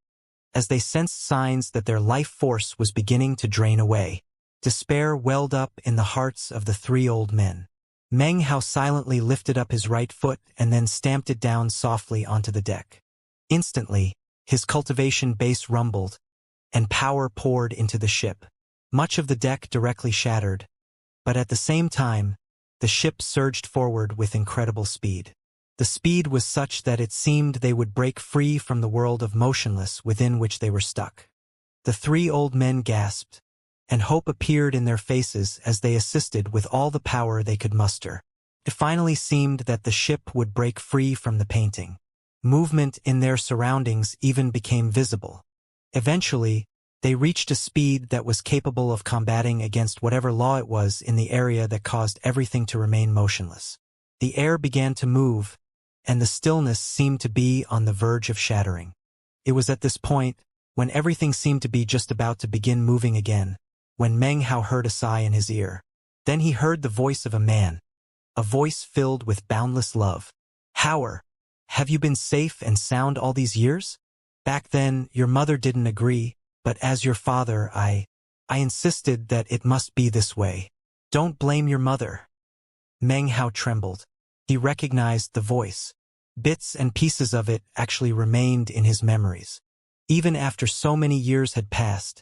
as they sensed signs that their life force was beginning to drain away. Despair welled up in the hearts of the three old men. Meng Hao silently lifted up his right foot and then stamped it down softly onto the deck. Instantly, his cultivation base rumbled, and power poured into the ship. Much of the deck directly shattered, but at the same time, the ship surged forward with incredible speed. The speed was such that it seemed they would break free from the world of motionless within which they were stuck. The three old men gasped, and hope appeared in their faces as they assisted with all the power they could muster. It finally seemed that the ship would break free from the painting. Movement in their surroundings even became visible. Eventually, they reached a speed that was capable of combating against whatever law it was in the area that caused everything to remain motionless. The air began to move, and the stillness seemed to be on the verge of shattering. It was at this point, when everything seemed to be just about to begin moving again, when Meng Hao heard a sigh in his ear. Then he heard the voice of a man, a voice filled with boundless love. "Hao, have you been safe and sound all these years? Back then, your mother didn't agree, but as your father, I insisted that it must be this way. Don't blame your mother." Meng Hao trembled. He recognized the voice. Bits and pieces of it actually remained in his memories. Even after so many years had passed,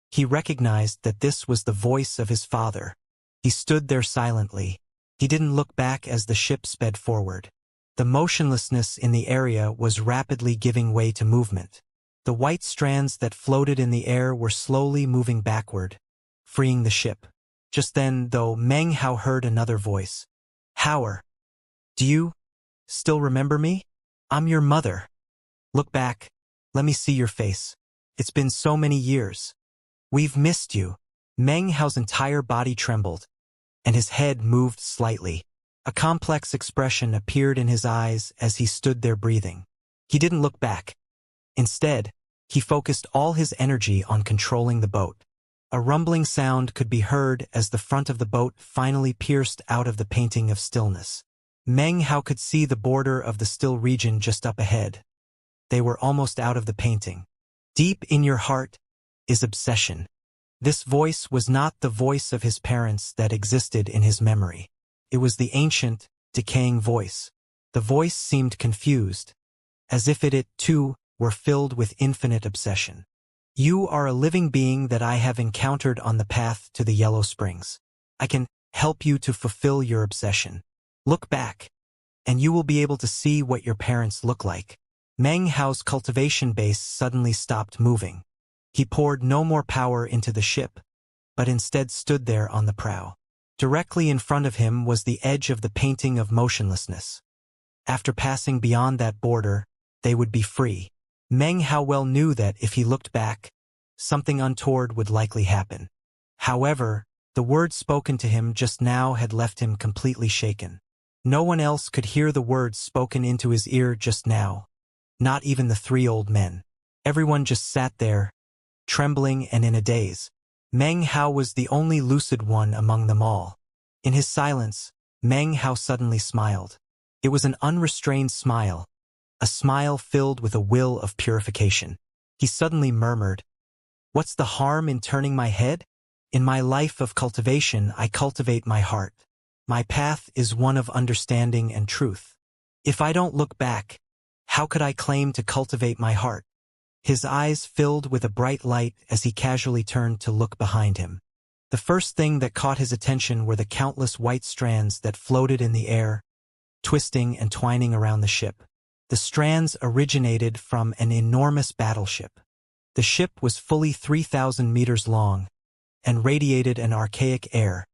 he recognized that this was the voice of his father. He stood there silently. He didn't look back as the ship sped forward. The motionlessness in the area was rapidly giving way to movement. The white strands that floated in the air were slowly moving backward, freeing the ship. Just then, though, Meng Hao heard another voice. "Hao, do you still remember me? I'm your mother. Look back. Let me see your face. It's been so many years. We've missed you." Meng Hao's entire body trembled, and his head moved slightly. A complex expression appeared in his eyes as he stood there breathing. He didn't look back. Instead, he focused all his energy on controlling the boat. A rumbling sound could be heard as the front of the boat finally pierced out of the painting of stillness. Meng Hao could see the border of the still region just up ahead. They were almost out of the painting. "Deep in your heart is obsession. This voice was not the voice of his parents that existed in his memory. It was the ancient, decaying voice. The voice seemed confused, as if it too were filled with infinite obsession. You are a living being that I have encountered on the path to the Yellow Springs. I can help you to fulfill your obsession. Look back, and you will be able to see what your parents look like. Meng Hao's cultivation base suddenly stopped moving. He poured no more power into the ship, but instead stood there on the prow. Directly in front of him was the edge of the painting of motionlessness. After passing beyond that border, they would be free. Meng Hao well knew that if he looked back, something untoward would likely happen. However, the words spoken to him just now had left him completely shaken. No one else could hear the words spoken into his ear just now. Not even the three old men. Everyone just sat there, trembling and in a daze. Meng Hao was the only lucid one among them all. In his silence, Meng Hao suddenly smiled. It was an unrestrained smile, a smile filled with a will of purification. He suddenly murmured, "What's the harm in turning my head? In my life of cultivation, I cultivate my heart. My path is one of understanding and truth. If I don't look back, how could I claim to cultivate my heart?" His eyes filled with a bright light as he casually turned to look behind him. The first thing that caught his attention were the countless white strands that floated in the air, twisting and twining around the ship. The strands originated from an enormous battleship. The ship was fully 3,000 meters long and radiated an archaic air,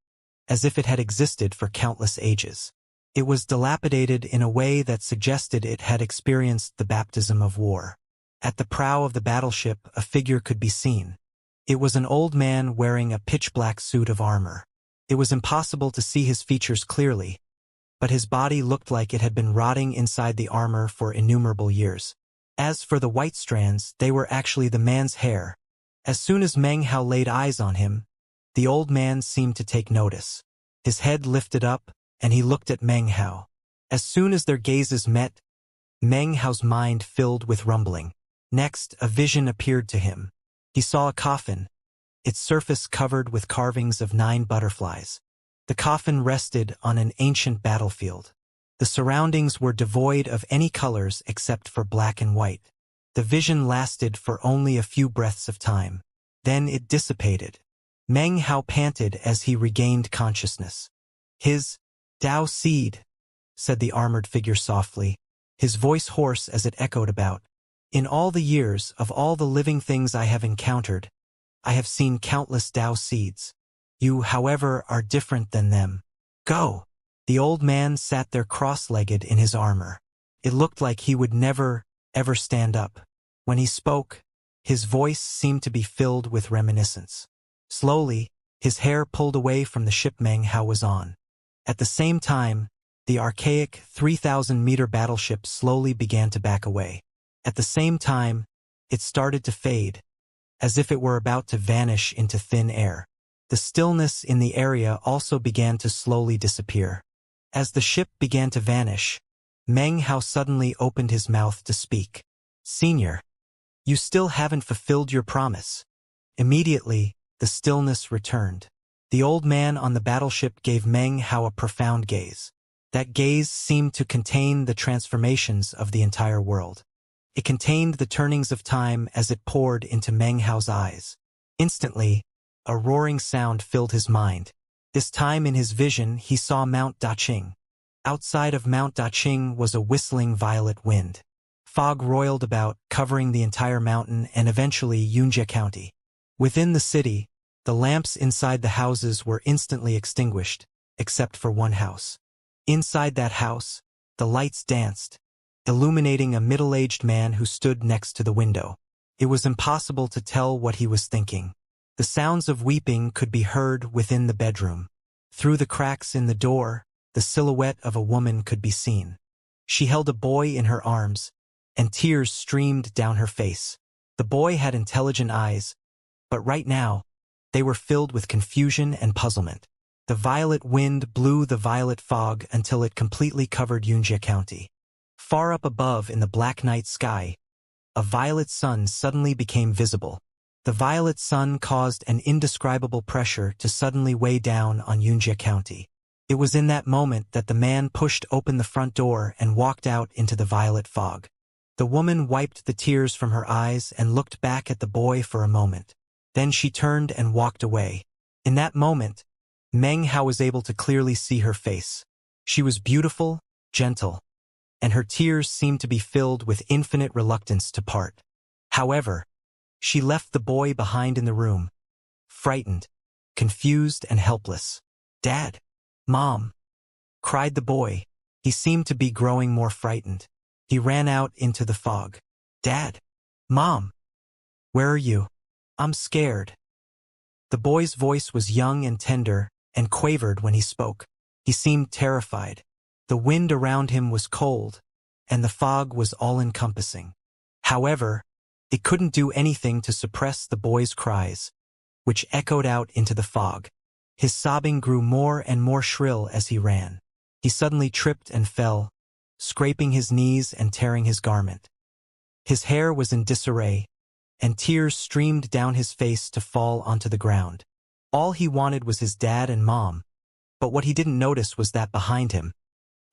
as if it had existed for countless ages. It was dilapidated in a way that suggested it had experienced the baptism of war. At the prow of the battleship, a figure could be seen. It was an old man wearing a pitch-black suit of armor. It was impossible to see his features clearly, but his body looked like it had been rotting inside the armor for innumerable years. As for the white strands, they were actually the man's hair. As soon as Meng Hao laid eyes on him, the old man seemed to take notice. His head lifted up, and he looked at Meng Hao. As soon as their gazes met, Meng Hao's mind filled with rumbling. Next, a vision appeared to him. He saw a coffin, its surface covered with carvings of 9 butterflies. The coffin rested on an ancient battlefield. The surroundings were devoid of any colors except for black and white. The vision lasted for only a few breaths of time. Then it dissipated. Meng Hao panted as he regained consciousness. "His Tao seed," said the armored figure softly, his voice hoarse as it echoed about. "In all the years of all the living things I have encountered, I have seen countless Tao seeds. You, however, are different than them. Go!" The old man sat there cross-legged in his armor. It looked like he would never, ever stand up. When he spoke, his voice seemed to be filled with reminiscence. Slowly, his hair pulled away from the ship Meng Hao was on. At the same time, the archaic 3,000-meter battleship slowly began to back away. At the same time, it started to fade, as if it were about to vanish into thin air. The stillness in the area also began to slowly disappear. As the ship began to vanish, Meng Hao suddenly opened his mouth to speak. "Senior, you still haven't fulfilled your promise." Immediately, the stillness returned. The old man on the battleship gave Meng Hao a profound gaze. That gaze seemed to contain the transformations of the entire world. It contained the turnings of time as it poured into Meng Hao's eyes. Instantly, a roaring sound filled his mind. This time in his vision, he saw Mount Daqing. Outside of Mount Daqing was a whistling violet wind. Fog roiled about, covering the entire mountain and eventually Xianxia County. Within the city, the lamps inside the houses were instantly extinguished, except for one house. Inside that house, the lights danced, illuminating a middle-aged man who stood next to the window. It was impossible to tell what he was thinking. The sounds of weeping could be heard within the bedroom. Through the cracks in the door, the silhouette of a woman could be seen. She held a boy in her arms, and tears streamed down her face. The boy had intelligent eyes, but right now, they were filled with confusion and puzzlement. The violet wind blew the violet fog until it completely covered Xianxia County. Far up above in the black night sky, a violet sun suddenly became visible. The violet sun caused an indescribable pressure to suddenly weigh down on Xianxia County. It was in that moment that the man pushed open the front door and walked out into the violet fog. The woman wiped the tears from her eyes and looked back at the boy for a moment. Then she turned and walked away. In that moment, Meng Hao was able to clearly see her face. She was beautiful, gentle, and her tears seemed to be filled with infinite reluctance to part. However, she left the boy behind in the room, frightened, confused, and helpless. "Dad! Mom!" cried the boy. He seemed to be growing more frightened. He ran out into the fog. "Dad! Mom! Where are you? I'm scared." The boy's voice was young and tender, and quavered when he spoke. He seemed terrified. The wind around him was cold, and the fog was all-encompassing. However, it couldn't do anything to suppress the boy's cries, which echoed out into the fog. His sobbing grew more and more shrill as he ran. He suddenly tripped and fell, scraping his knees and tearing his garment. His hair was in disarray, and tears streamed down his face to fall onto the ground. All he wanted was his dad and mom, but what he didn't notice was that behind him,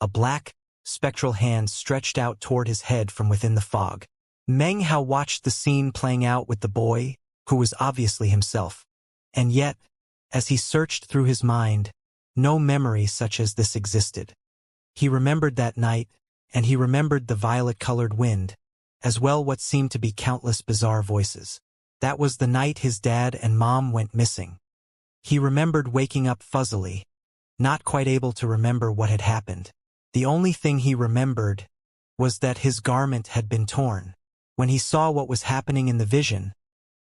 a black, spectral hand stretched out toward his head from within the fog. Meng Hao watched the scene playing out with the boy, who was obviously himself. And yet, as he searched through his mind, no memory such as this existed. He remembered that night, and he remembered the violet-colored wind, as well what seemed to be countless bizarre voices. That was the night his dad and mom went missing. He remembered waking up fuzzily, not quite able to remember what had happened. The only thing he remembered was that his garment had been torn. When he saw what was happening in the vision,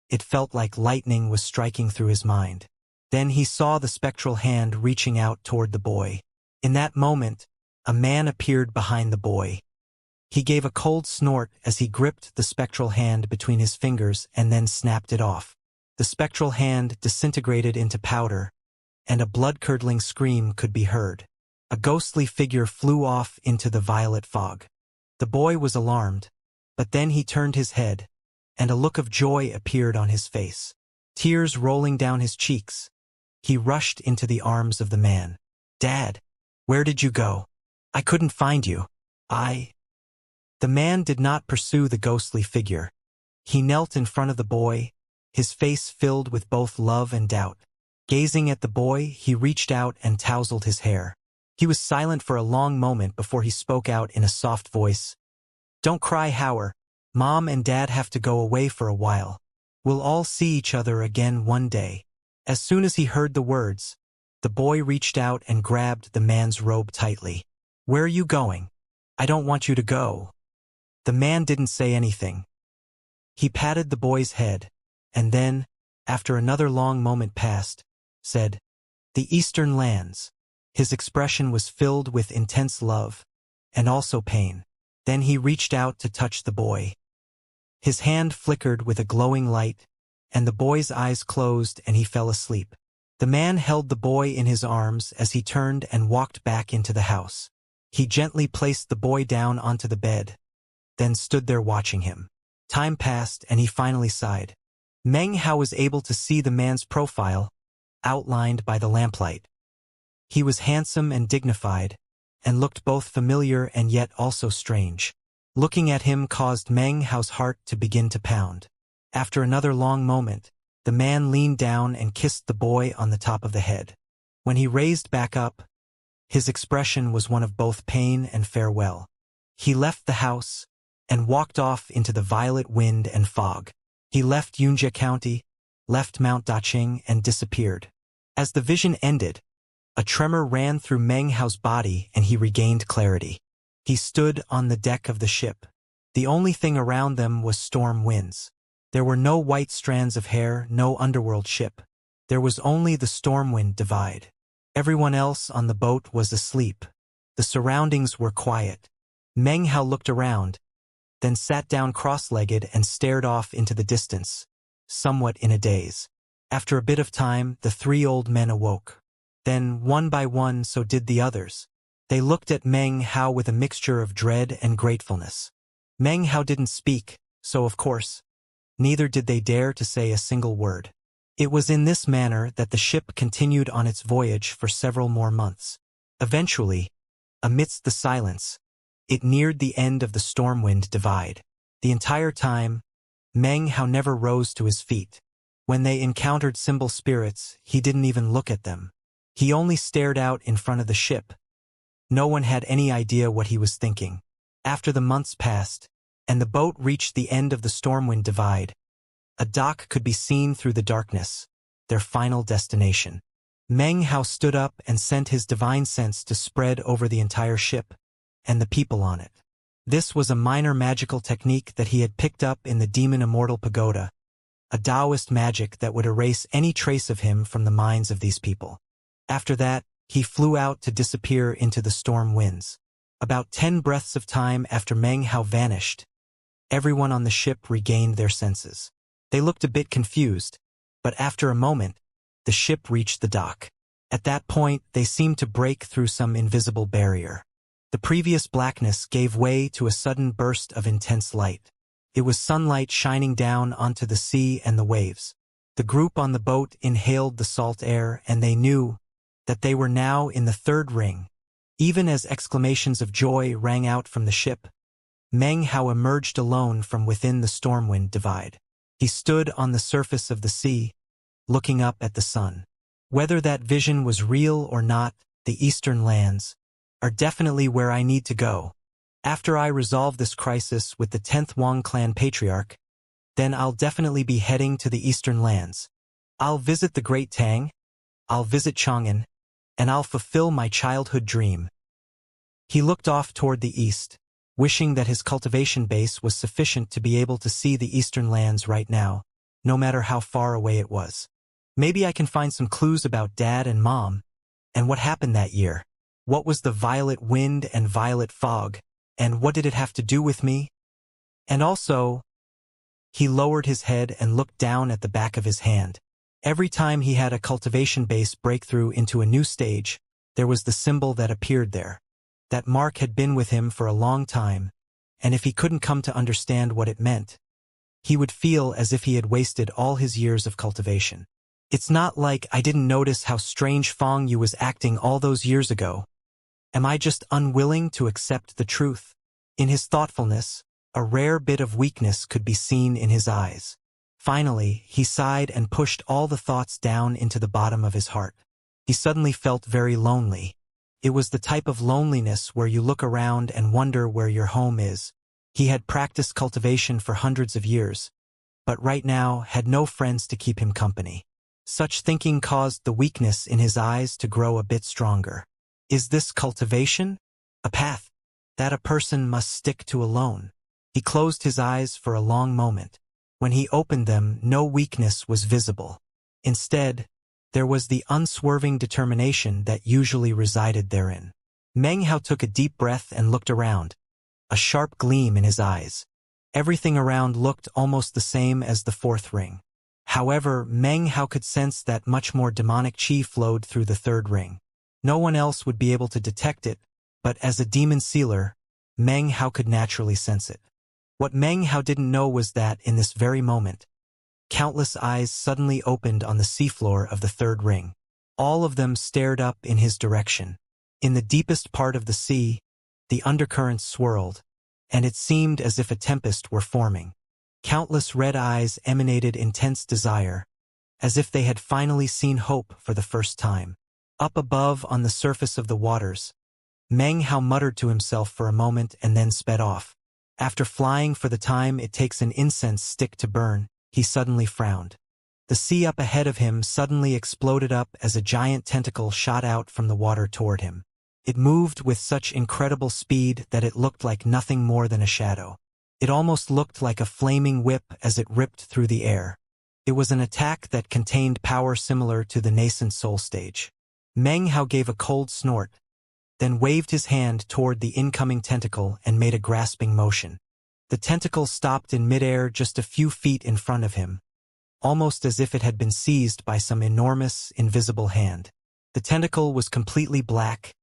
it felt like lightning was striking through his mind. Then he saw the spectral hand reaching out toward the boy. In that moment, a man appeared behind the boy. He gave a cold snort as he gripped the spectral hand between his fingers and then snapped it off. The spectral hand disintegrated into powder, and a blood-curdling scream could be heard. A ghostly figure flew off into the violet fog. The boy was alarmed, but then he turned his head, and a look of joy appeared on his face. Tears rolling down his cheeks, he rushed into the arms of the man. "Dad, where did you go? I couldn't find you. The man did not pursue the ghostly figure. He knelt in front of the boy, his face filled with both love and doubt. Gazing at the boy, he reached out and tousled his hair. He was silent for a long moment before he spoke out in a soft voice. "Don't cry, Howard. Mom and Dad have to go away for a while. We'll all see each other again one day." As soon as he heard the words, the boy reached out and grabbed the man's robe tightly. "Where are you going? I don't want you to go." The man didn't say anything. He patted the boy's head, and then, after another long moment passed, said, "The Eastern Lands." His expression was filled with intense love, and also pain. Then he reached out to touch the boy. His hand flickered with a glowing light, and the boy's eyes closed and he fell asleep. The man held the boy in his arms as he turned and walked back into the house. He gently placed the boy down onto the bed, then stood there watching him. Time passed and he finally sighed. Meng Hao was able to see the man's profile, outlined by the lamplight. He was handsome and dignified, and looked both familiar and yet also strange. Looking at him caused Meng Hao's heart to begin to pound. After another long moment, the man leaned down and kissed the boy on the top of the head. When he raised back up, his expression was one of both pain and farewell. He left the house and walked off into the violet wind and fog. He left Xianxia County, left Mount Daqing, and disappeared. As the vision ended, a tremor ran through Meng Hao's body and he regained clarity. He stood on the deck of the ship. The only thing around them was storm winds. There were no white strands of hair, no underworld ship. There was only the stormwind divide. Everyone else on the boat was asleep. The surroundings were quiet. Meng Hao looked around, then sat down cross-legged and stared off into the distance, somewhat in a daze. After a bit of time, the three old men awoke. Then, one by one, so did the others. They looked at Meng Hao with a mixture of dread and gratefulness. Meng Hao didn't speak, so of course, Neither did they dare to say a single word. It was in this manner that the ship continued on its voyage for several more months. Eventually, amidst the silence, it neared the end of the Stormwind Divide. The entire time, Meng Hao never rose to his feet. When they encountered symbol spirits, he didn't even look at them. He only stared out in front of the ship. No one had any idea what he was thinking. After the months passed, and the boat reached the end of the Stormwind Divide, a dock could be seen through the darkness, their final destination. Meng Hao stood up and sent his divine sense to spread over the entire ship, and the people on it. This was a minor magical technique that he had picked up in the Demon Immortal Pagoda, a Taoist magic that would erase any trace of him from the minds of these people. After that, he flew out to disappear into the storm winds. About 10 breaths of time after Meng Hao vanished, everyone on the ship regained their senses. They looked a bit confused, but after a moment, the ship reached the dock. At that point, they seemed to break through some invisible barrier. The previous blackness gave way to a sudden burst of intense light. It was sunlight shining down onto the sea and the waves. The group on the boat inhaled the salt air, and they knew that they were now in the third ring. Even as exclamations of joy rang out from the ship, Meng Hao emerged alone from within the Stormwind Divide. He stood on the surface of the sea, looking up at the sun. Whether that vision was real or not, the eastern lands are definitely where I need to go. After I resolve this crisis with the 10th Wang clan patriarch, then I'll definitely be heading to the eastern lands. I'll visit the Great Tang, I'll visit Chang'an, and I'll fulfill my childhood dream. He looked off toward the east, wishing that his cultivation base was sufficient to be able to see the eastern lands right now, no matter how far away it was. Maybe I can find some clues about Dad and Mom, and what happened that year. What was the violet wind and violet fog, and what did it have to do with me? And also, he lowered his head and looked down at the back of his hand. Every time he had a cultivation base breakthrough into a new stage, there was the symbol that appeared there. That mark had been with him for a long time, and if he couldn't come to understand what it meant, he would feel as if he had wasted all his years of cultivation. It's not like I didn't notice how strange Fong Yu was acting all those years ago. Am I just unwilling to accept the truth? In his thoughtfulness, a rare bit of weakness could be seen in his eyes. Finally, he sighed and pushed all the thoughts down into the bottom of his heart. He suddenly felt very lonely. It was the type of loneliness where you look around and wonder where your home is. He had practiced cultivation for hundreds of years, but right now had no friends to keep him company. Such thinking caused the weakness in his eyes to grow a bit stronger. Is this cultivation? A path that a person must stick to alone? He closed his eyes for a long moment. When he opened them, no weakness was visible. Instead, there was the unswerving determination that usually resided therein. Meng Hao took a deep breath and looked around, a sharp gleam in his eyes. Everything around looked almost the same as the fourth ring. However, Meng Hao could sense that much more demonic qi flowed through the third ring. No one else would be able to detect it, but as a demon sealer, Meng Hao could naturally sense it. What Meng Hao didn't know was that, in this very moment, countless eyes suddenly opened on the seafloor of the third ring. All of them stared up in his direction. In the deepest part of the sea, the undercurrents swirled, and it seemed as if a tempest were forming. Countless red eyes emanated intense desire, as if they had finally seen hope for the first time. Up above on the surface of the waters, Meng Hao muttered to himself for a moment and then sped off. After flying for the time it takes an incense stick to burn, he suddenly frowned. The sea up ahead of him suddenly exploded up as a giant tentacle shot out from the water toward him. It moved with such incredible speed that it looked like nothing more than a shadow. It almost looked like a flaming whip as it ripped through the air. It was an attack that contained power similar to the nascent soul stage. Meng Hao gave a cold snort, then waved his hand toward the incoming tentacle and made a grasping motion. The tentacle stopped in midair just a few feet in front of him, almost as if it had been seized by some enormous, invisible hand. The tentacle was completely black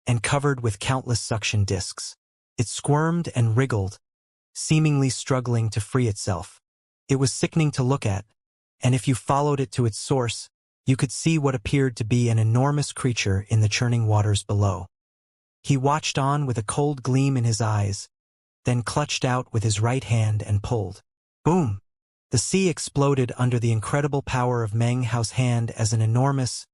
and covered with countless suction discs. It squirmed and wriggled, seemingly struggling to free itself. It was sickening to look at, and if you followed it to its source, you could see what appeared to be an enormous creature in the churning waters below. He watched on with a cold gleam in his eyes, then clutched out with his right hand and pulled. Boom! The sea exploded under the incredible power of Meng Hao's hand as an enormous,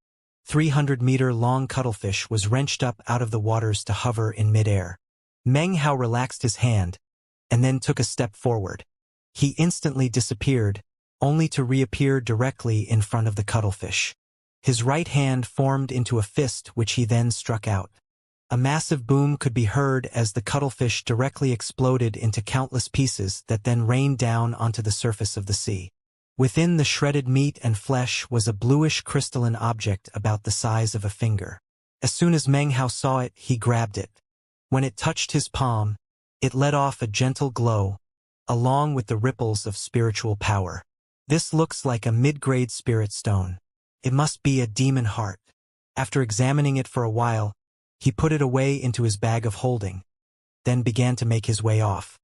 300-meter-long cuttlefish was wrenched up out of the waters to hover in midair. Meng Hao relaxed his hand, and then took a step forward. He instantly disappeared, only to reappear directly in front of the cuttlefish. His right hand formed into a fist which he then struck out. A massive boom could be heard as the cuttlefish directly exploded into countless pieces that then rained down onto the surface of the sea. Within the shredded meat and flesh was a bluish crystalline object about the size of a finger. As soon as Meng Hao saw it, he grabbed it. When it touched his palm, it let off a gentle glow, along with the ripples of spiritual power. This looks like a mid-grade spirit stone. It must be a demon heart. After examining it for a while, he put it away into his bag of holding, then began to make his way off.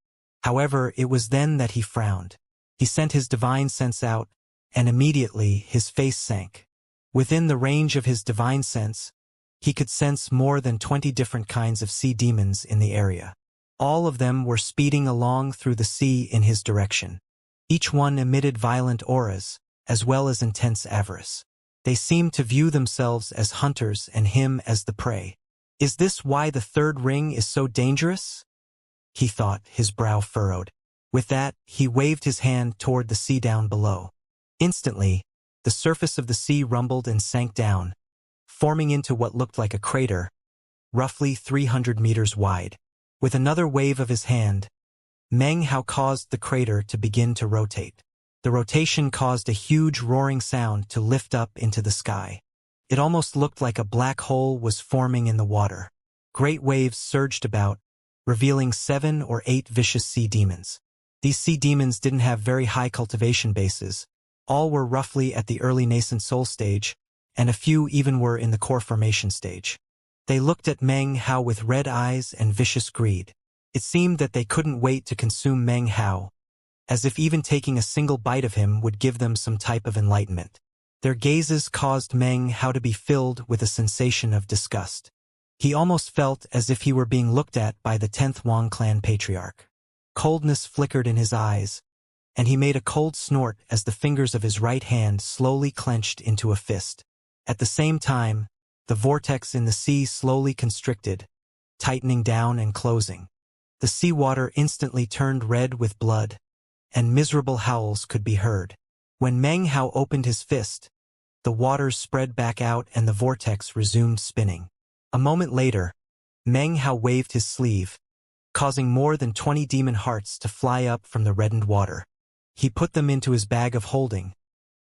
However, it was then that he frowned. He sent his divine sense out, and immediately his face sank. Within the range of his divine sense, he could sense more than 20 different kinds of sea demons in the area. All of them were speeding along through the sea in his direction. Each one emitted violent auras, as well as intense avarice. They seemed to view themselves as hunters and him as the prey. Is this why the third ring is so dangerous? He thought, his brow furrowed. With that, he waved his hand toward the sea down below. Instantly, the surface of the sea rumbled and sank down, forming into what looked like a crater, roughly 300 meters wide. With another wave of his hand, Meng Hao caused the crater to begin to rotate. The rotation caused a huge roaring sound to lift up into the sky. It almost looked like a black hole was forming in the water. Great waves surged about, revealing 7 or 8 vicious sea demons. These sea demons didn't have very high cultivation bases. All were roughly at the early nascent soul stage, and a few even were in the core formation stage. They looked at Meng Hao with red eyes and vicious greed. It seemed that they couldn't wait to consume Meng Hao, as if even taking a single bite of him would give them some type of enlightenment. Their gazes caused Meng Hao to be filled with a sensation of disgust. He almost felt as if he were being looked at by the 10th Wang clan patriarch. Coldness flickered in his eyes, and he made a cold snort as the fingers of his right hand slowly clenched into a fist. At the same time, the vortex in the sea slowly constricted, tightening down and closing. The seawater instantly turned red with blood, and miserable howls could be heard. When Meng Hao opened his fist, the waters spread back out and the vortex resumed spinning. A moment later, Meng Hao waved his sleeve, causing more than 20 demon hearts to fly up from the reddened water. He put them into his bag of holding,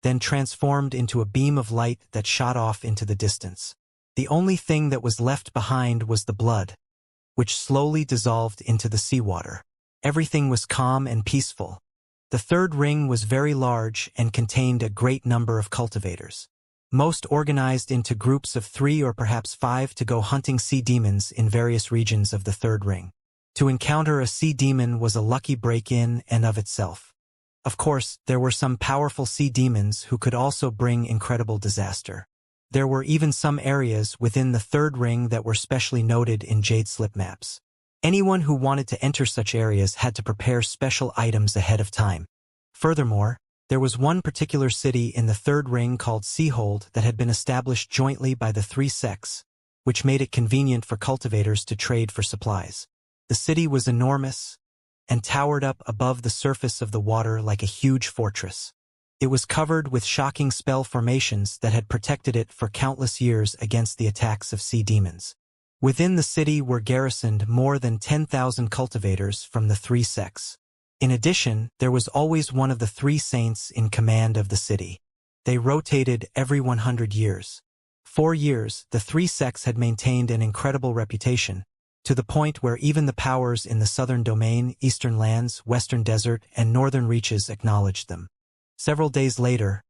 then transformed into a beam of light that shot off into the distance. The only thing that was left behind was the blood, which slowly dissolved into the seawater. Everything was calm and peaceful. The third ring was very large and contained a great number of cultivators. Most organized into groups of 3 or perhaps 5 to go hunting sea demons in various regions of the third ring. To encounter a sea demon was a lucky break-in and of itself. Of course, there were some powerful sea demons who could also bring incredible disaster. There were even some areas within the third ring that were specially noted in jade slip maps. Anyone who wanted to enter such areas had to prepare special items ahead of time. Furthermore, there was one particular city in the third ring called Seahold that had been established jointly by the 3 sects, which made it convenient for cultivators to trade for supplies. The city was enormous and towered up above the surface of the water like a huge fortress. It was covered with shocking spell formations that had protected it for countless years against the attacks of sea demons. Within the city were garrisoned more than 10,000 cultivators from the 3 sects. In addition, there was always one of the 3 saints in command of the city. They rotated every 100 years. For years, the 3 sects had maintained an incredible reputation, to the point where even the powers in the southern domain, eastern lands, western desert, and northern reaches acknowledged them. Several days later,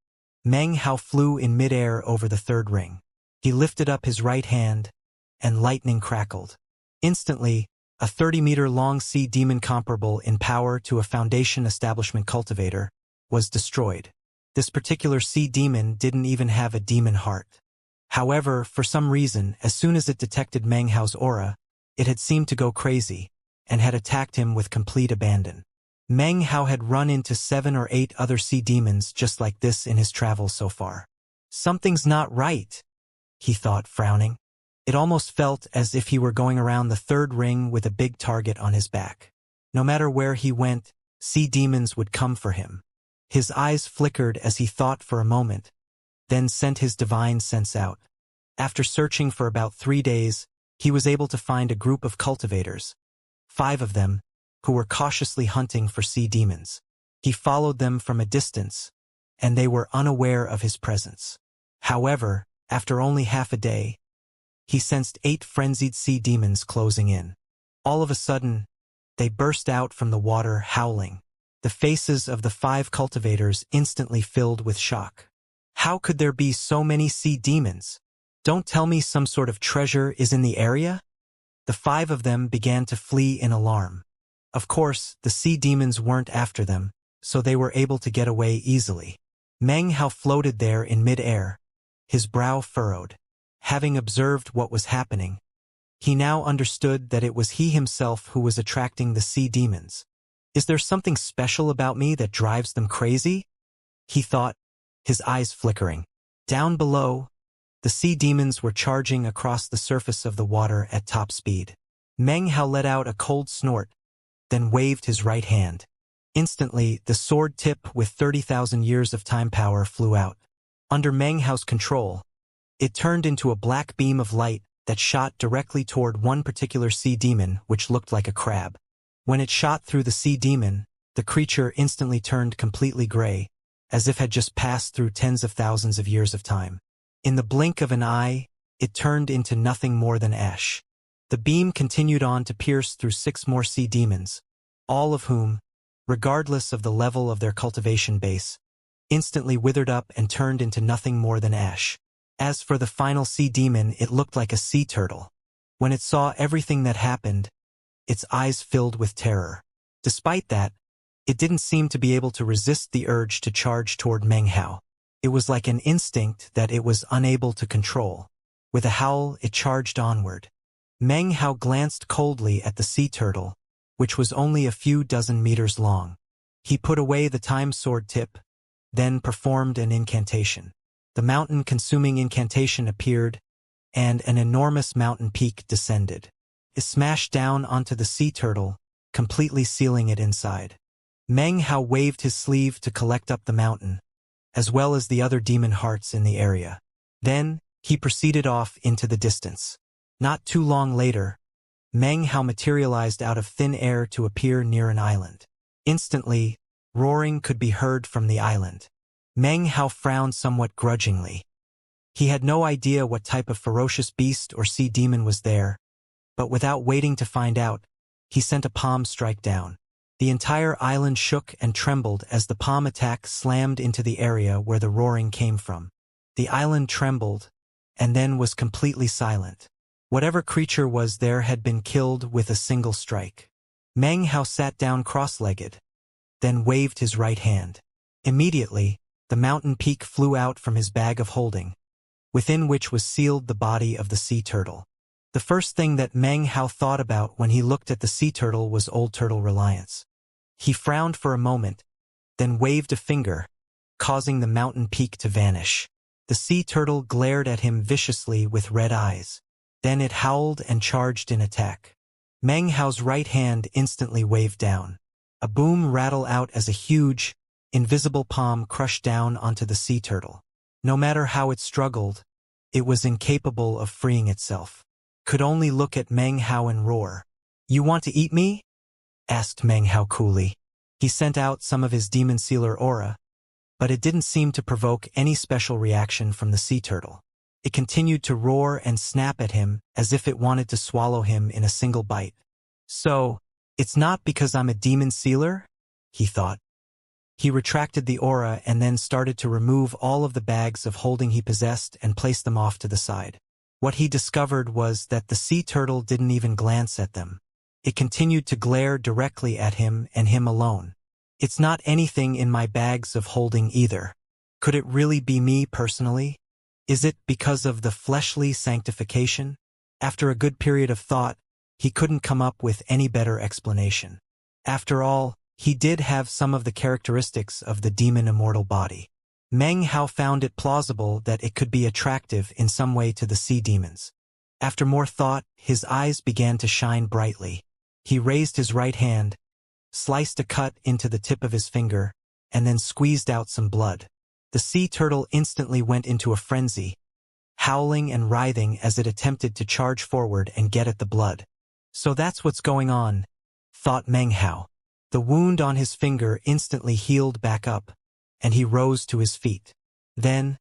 Meng Hao flew in midair over the third ring. He lifted up his right hand, and lightning crackled. Instantly, a 30-meter-long sea demon comparable in power to a Foundation establishment cultivator, was destroyed. This particular sea demon didn't even have a demon heart. However, for some reason, as soon as it detected Meng Hao's aura, it had seemed to go crazy, and had attacked him with complete abandon. Meng Hao had run into 7 or 8 other sea demons just like this in his travels so far. Something's not right, he thought, frowning. It almost felt as if he were going around the 3rd ring with a big target on his back. No matter where he went, sea demons would come for him. His eyes flickered as he thought for a moment, then sent his divine sense out. After searching for about 3 days, he was able to find a group of cultivators, 5 of them, who were cautiously hunting for sea demons. He followed them from a distance, and they were unaware of his presence. However, after only half a day, he sensed 8 frenzied sea demons closing in. All of a sudden, they burst out from the water howling. The faces of the 5 cultivators instantly filled with shock. How could there be so many sea demons? Don't tell me some sort of treasure is in the area? The 5 of them began to flee in alarm. Of course, the sea demons weren't after them, so they were able to get away easily. Meng Hao floated there in mid-air, his brow furrowed. Having observed what was happening, he now understood that it was he himself who was attracting the sea demons. Is there something special about me that drives them crazy? He thought, his eyes flickering. Down below, the sea demons were charging across the surface of the water at top speed. Meng Hao let out a cold snort, then waved his right hand. Instantly, the sword tip with 30,000 years of time power flew out. Under Meng Hao's control, it turned into a black beam of light that shot directly toward one particular sea demon which looked like a crab. When it shot through the sea demon, the creature instantly turned completely gray, as if had just passed through tens of thousands of years of time. In the blink of an eye, it turned into nothing more than ash. The beam continued on to pierce through 6 more sea demons, all of whom, regardless of the level of their cultivation base, instantly withered up and turned into nothing more than ash. As for the final sea demon, it looked like a sea turtle. When it saw everything that happened, its eyes filled with terror. Despite that, it didn't seem to be able to resist the urge to charge toward Meng Hao. It was like an instinct that it was unable to control. With a howl, it charged onward. Meng Hao glanced coldly at the sea turtle, which was only a few dozen meters long. He put away the time sword tip, then performed an incantation. The mountain-consuming incantation appeared, and an enormous mountain peak descended. It smashed down onto the sea turtle, completely sealing it inside. Meng Hao waved his sleeve to collect up the mountain, as well as the other demon hearts in the area. Then, he proceeded off into the distance. Not too long later, Meng Hao materialized out of thin air to appear near an island. Instantly, roaring could be heard from the island. Meng Hao frowned somewhat grudgingly. He had no idea what type of ferocious beast or sea demon was there, but without waiting to find out, he sent a palm strike down. The entire island shook and trembled as the palm attack slammed into the area where the roaring came from. The island trembled, and then was completely silent. Whatever creature was there had been killed with a single strike. Meng Hao sat down cross-legged, then waved his right hand. Immediately, the mountain peak flew out from his bag of holding, within which was sealed the body of the sea turtle. The first thing that Meng Hao thought about when he looked at the sea turtle was Old Turtle Reliance. He frowned for a moment, then waved a finger, causing the mountain peak to vanish. The sea turtle glared at him viciously with red eyes. Then it howled and charged in attack. Meng Hao's right hand instantly waved down. A boom rattled out as a huge, invisible palm crushed down onto the sea turtle. No matter how it struggled, it was incapable of freeing itself. Could only look at Meng Hao and roar. "You want to eat me?" asked Meng Hao coolly. He sent out some of his demon sealer aura, but it didn't seem to provoke any special reaction from the sea turtle. It continued to roar and snap at him as if it wanted to swallow him in a single bite. "So, it's not because I'm a demon sealer?" he thought. He retracted the aura and then started to remove all of the bags of holding he possessed and placed them off to the side. What he discovered was that the sea turtle didn't even glance at them. It continued to glare directly at him and him alone. It's not anything in my bags of holding either. Could it really be me personally? Is it because of the fleshly sanctification? After a good period of thought, he couldn't come up with any better explanation. After all, he did have some of the characteristics of the demon immortal body. Meng Hao found it plausible that it could be attractive in some way to the sea demons. After more thought, his eyes began to shine brightly. He raised his right hand, sliced a cut into the tip of his finger, and then squeezed out some blood. The sea turtle instantly went into a frenzy, howling and writhing as it attempted to charge forward and get at the blood. So that's what's going on, thought Meng Hao. The wound on his finger instantly healed back up, and he rose to his feet. Then,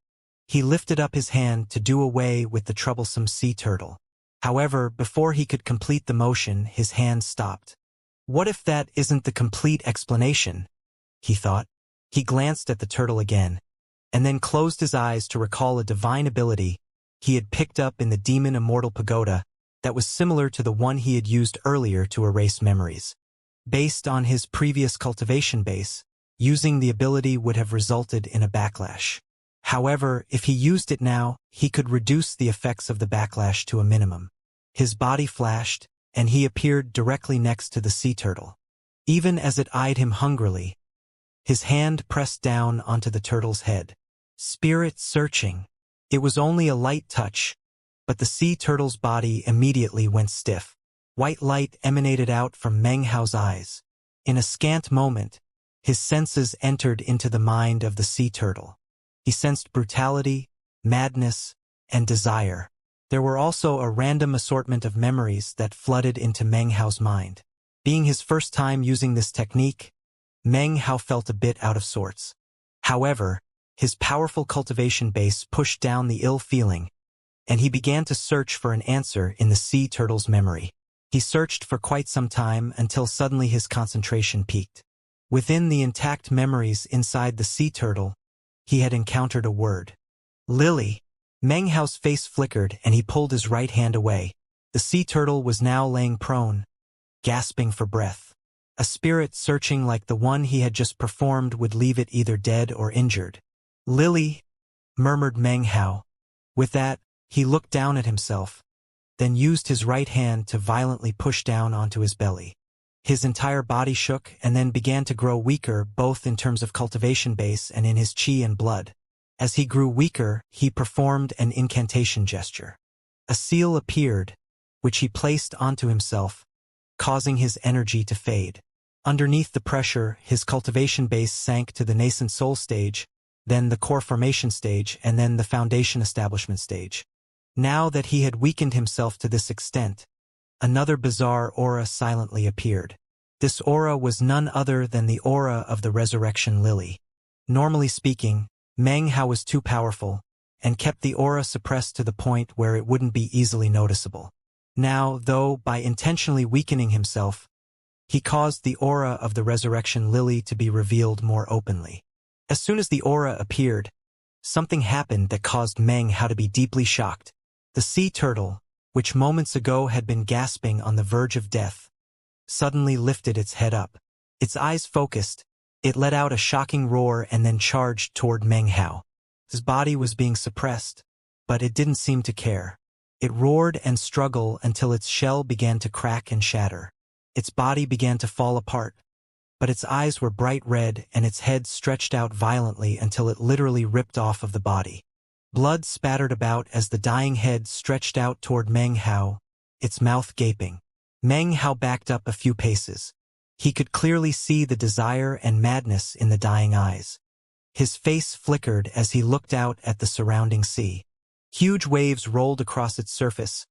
he lifted up his hand to do away with the troublesome sea turtle. However, before he could complete the motion, his hand stopped. What if that isn't the complete explanation? He thought. He glanced at the turtle again, and then closed his eyes to recall a divine ability he had picked up in the demon immortal pagoda that was similar to the one he had used earlier to erase memories. Based on his previous cultivation base, using the ability would have resulted in a backlash. However, if he used it now, he could reduce the effects of the backlash to a minimum. His body flashed, and he appeared directly next to the sea turtle. Even as it eyed him hungrily, his hand pressed down onto the turtle's head. Spirit searching. It was only a light touch, but the sea turtle's body immediately went stiff. White light emanated out from Meng Hao's eyes. In a scant moment, his senses entered into the mind of the sea turtle. He sensed brutality, madness, and desire. There were also a random assortment of memories that flooded into Meng Hao's mind. Being his first time using this technique, Meng Hao felt a bit out of sorts. However, his powerful cultivation base pushed down the ill feeling, and he began to search for an answer in the sea turtle's memory. He searched for quite some time until suddenly his concentration peaked. Within the intact memories inside the sea turtle, he had encountered a word. Lily. Meng Hao's face flickered and he pulled his right hand away. The sea turtle was now laying prone, gasping for breath. A spirit searching like the one he had just performed would leave it either dead or injured. Lily, murmured Meng Hao. With that, he looked down at himself, then used his right hand to violently push down onto his belly. His entire body shook and then began to grow weaker both in terms of cultivation base and in his chi and blood. As he grew weaker, he performed an incantation gesture. A seal appeared, which he placed onto himself, causing his energy to fade. Underneath the pressure, his cultivation base sank to the nascent soul stage, then the core formation stage, and then the foundation establishment stage. Now that he had weakened himself to this extent, another bizarre aura silently appeared. This aura was none other than the aura of the resurrection lily. Normally speaking, Meng Hao was too powerful, and kept the aura suppressed to the point where it wouldn't be easily noticeable. Now, though, by intentionally weakening himself, he caused the aura of the resurrection lily to be revealed more openly. As soon as the aura appeared, something happened that caused Meng Hao to be deeply shocked. The sea turtle, which moments ago had been gasping on the verge of death, suddenly lifted its head up. Its eyes focused, it let out a shocking roar and then charged toward Meng Hao. His body was being suppressed, but it didn't seem to care. It roared and struggled until its shell began to crack and shatter. Its body began to fall apart, but its eyes were bright red and its head stretched out violently until it literally ripped off of the body. Blood spattered about as the dying head stretched out toward Meng Hao, its mouth gaping. Meng Hao backed up a few paces. He could clearly see the desire and madness in the dying eyes. His face flickered as he looked out at the surrounding sea. Huge waves rolled across its surface,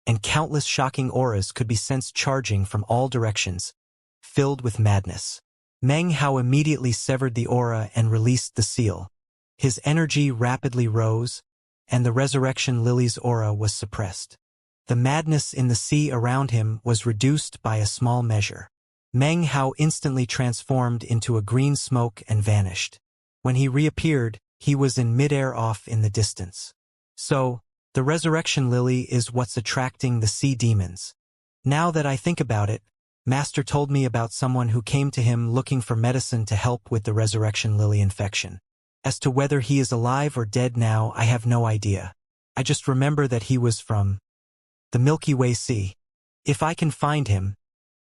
and countless shocking auras could be sensed charging from all directions, filled with madness. Meng Hao immediately severed the aura and released the seal. His energy rapidly rose, and the resurrection lily's aura was suppressed. The madness in the sea around him was reduced by a small measure. Meng Hao instantly transformed into a green smoke and vanished. When he reappeared, he was in midair off in the distance. So, the resurrection lily is what's attracting the sea demons. Now that I think about it, Master told me about someone who came to him looking for medicine to help with the resurrection lily infection. As to whether he is alive or dead now, I have no idea. I just remember that he was from the Milky Way Sea. If I can find him,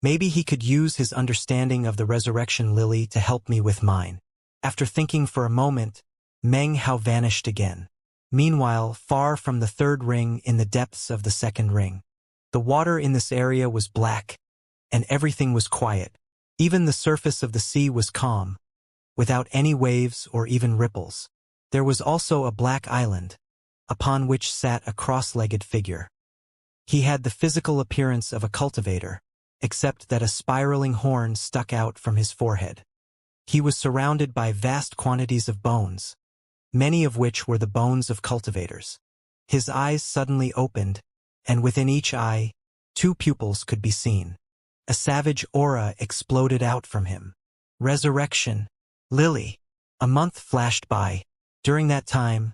maybe he could use his understanding of the resurrection lily to help me with mine. After thinking for a moment, Meng Hao vanished again. Meanwhile, far from the third ring in the depths of the second ring, the water in this area was black, and everything was quiet. Even the surface of the sea was calm, without any waves or even ripples. There was also a black island, upon which sat a cross-legged figure. He had the physical appearance of a cultivator, except that a spiraling horn stuck out from his forehead. He was surrounded by vast quantities of bones, many of which were the bones of cultivators. His eyes suddenly opened, and within each eye, 2 pupils could be seen. A savage aura exploded out from him. Resurrection Lily. A month flashed by. During that time,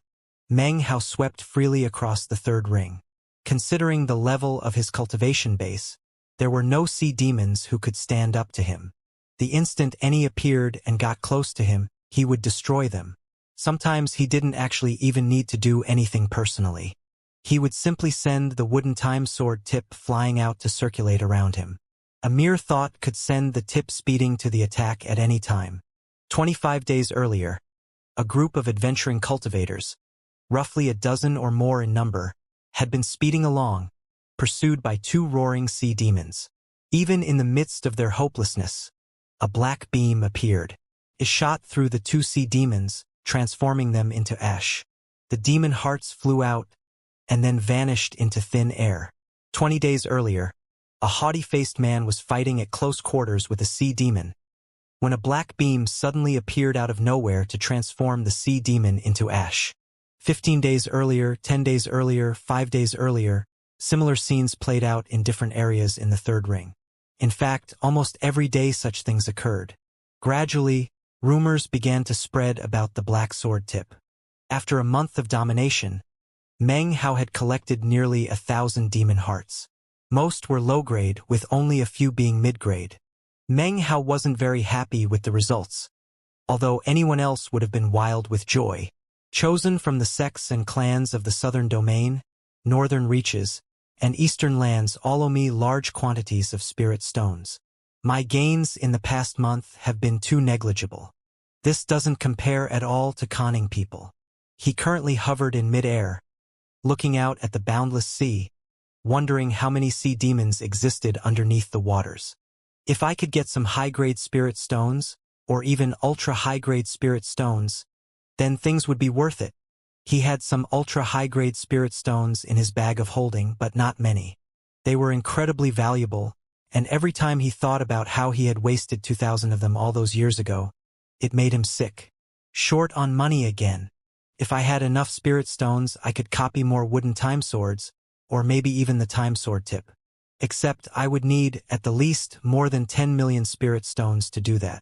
Meng Hao swept freely across the third ring. Considering the level of his cultivation base, there were no sea demons who could stand up to him. The instant any appeared and got close to him, he would destroy them. Sometimes he didn't actually even need to do anything personally. He would simply send the wooden time sword tip flying out to circulate around him. A mere thought could send the tip speeding to the attack at any time. 25 days earlier, a group of adventuring cultivators, roughly a dozen or more in number, had been speeding along, pursued by 2 roaring sea demons. Even in the midst of their hopelessness, a black beam appeared. It shot through the 2 sea demons, transforming them into ash. The demon hearts flew out, and then vanished into thin air. 20 days earlier, a haughty-faced man was fighting at close quarters with a sea demon, when a black beam suddenly appeared out of nowhere to transform the sea demon into ash. 15 days earlier, 10 days earlier, 5 days earlier, similar scenes played out in different areas in the third ring. In fact, almost every day such things occurred. Gradually, rumors began to spread about the black sword tip. After a month of domination, Meng Hao had collected nearly 1,000 demon hearts. Most were low-grade, with only a few being mid-grade. Meng Hao wasn't very happy with the results, although anyone else would have been wild with joy. Chosen from the sects and clans of the southern domain, northern reaches, and eastern lands all owe me large quantities of spirit stones. My gains in the past month have been too negligible. This doesn't compare at all to conning people. He currently hovered in mid-air, looking out at the boundless sea, wondering how many sea demons existed underneath the waters. If I could get some high-grade spirit stones, or even ultra-high-grade spirit stones, then things would be worth it. He had some ultra-high-grade spirit stones in his bag of holding, but not many. They were incredibly valuable, and every time he thought about how he had wasted 2,000 of them all those years ago, it made him sick. Short on money again. If I had enough spirit stones, I could copy more wooden time swords, or maybe even the time sword tip. Except I would need, at the least, more than 10 million spirit stones to do that.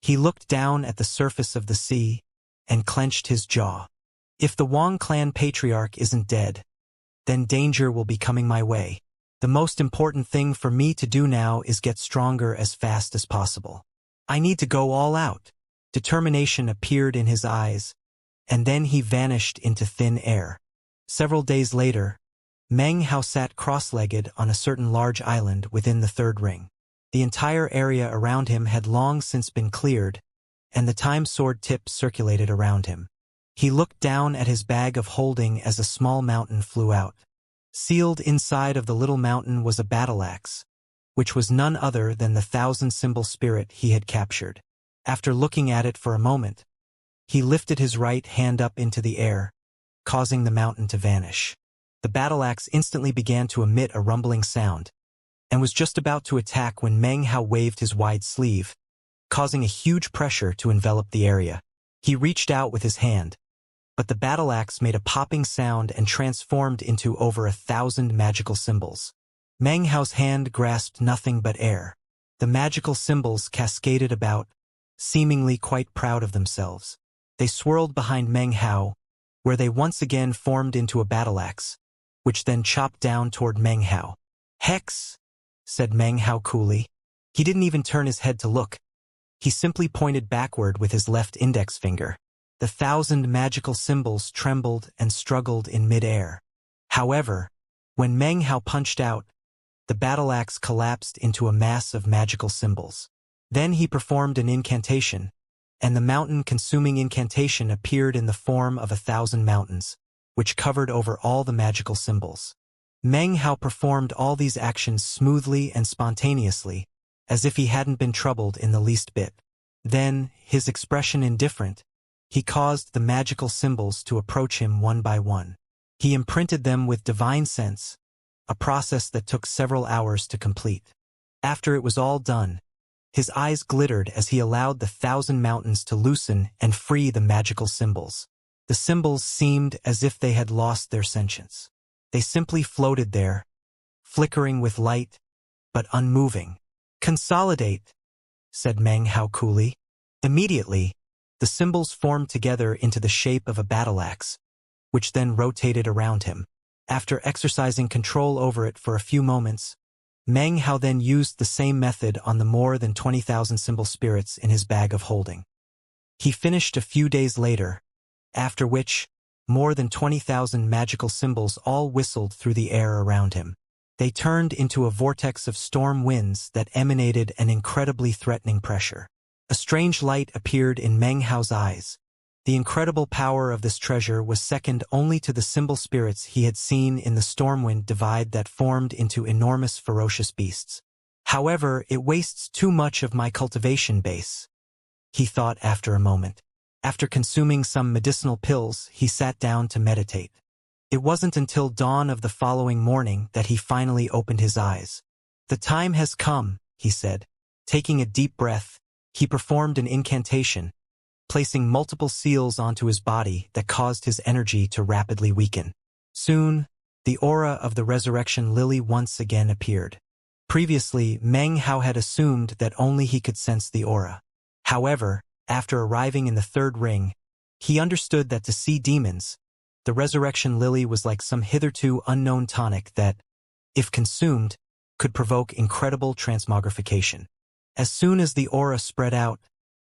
He looked down at the surface of the sea and clenched his jaw. If the Wang clan patriarch isn't dead, then danger will be coming my way. The most important thing for me to do now is get stronger as fast as possible. I need to go all out. Determination appeared in his eyes, and then he vanished into thin air. Several days later, Meng Hao sat cross-legged on a certain large island within the third ring. The entire area around him had long since been cleared, and the time sword tip circulated around him. He looked down at his bag of holding as a small mountain flew out. Sealed inside of the little mountain was a battle axe, which was none other than the 1,000-symbol spirit he had captured. After looking at it for a moment, he lifted his right hand up into the air, causing the mountain to vanish. The battle axe instantly began to emit a rumbling sound, and was just about to attack when Meng Hao waved his wide sleeve, causing a huge pressure to envelop the area. He reached out with his hand, but the battle axe made a popping sound and transformed into over 1,000 magical symbols. Meng Hao's hand grasped nothing but air. The magical symbols cascaded about, seemingly quite proud of themselves. They swirled behind Meng Hao, where they once again formed into a battle axe, which then chopped down toward Meng Hao. Hex! said Meng Hao coolly. He didn't even turn his head to look. He simply pointed backward with his left index finger. The 1,000 magical symbols trembled and struggled in mid-air. However, when Meng Hao punched out, the battle axe collapsed into a mass of magical symbols. Then he performed an incantation, and the mountain-consuming incantation appeared in the form of 1,000 mountains, which covered over all the magical symbols. Meng Hao performed all these actions smoothly and spontaneously, as if he hadn't been troubled in the least bit. Then, his expression indifferent, he caused the magical symbols to approach him one by one. He imprinted them with divine sense, a process that took several hours to complete. After it was all done, his eyes glittered as he allowed the 1,000 mountains to loosen and free the magical symbols. The symbols seemed as if they had lost their sentience. They simply floated there, flickering with light, but unmoving. "Consolidate," said Meng Hao coolly. Immediately, the symbols formed together into the shape of a battle axe, which then rotated around him. After exercising control over it for a few moments, Meng Hao then used the same method on the more than 20,000 symbol spirits in his bag of holding. He finished a few days later, after which, more than 20,000 magical symbols all whistled through the air around him. They turned into a vortex of storm winds that emanated an incredibly threatening pressure. A strange light appeared in Meng Hao's eyes. The incredible power of this treasure was second only to the symbol spirits he had seen in the stormwind divide that formed into enormous ferocious beasts. However, it wastes too much of my cultivation base, he thought after a moment. After consuming some medicinal pills, he sat down to meditate. It wasn't until dawn of the following morning that he finally opened his eyes. "The time has come," he said. Taking a deep breath, he performed an incantation, placing multiple seals onto his body that caused his energy to rapidly weaken. Soon, the aura of the resurrection lily once again appeared. Previously, Meng Hao had assumed that only he could sense the aura. However, after arriving in the third ring, he understood that to see demons, the resurrection lily was like some hitherto unknown tonic that, if consumed, could provoke incredible transmogrification. As soon as the aura spread out,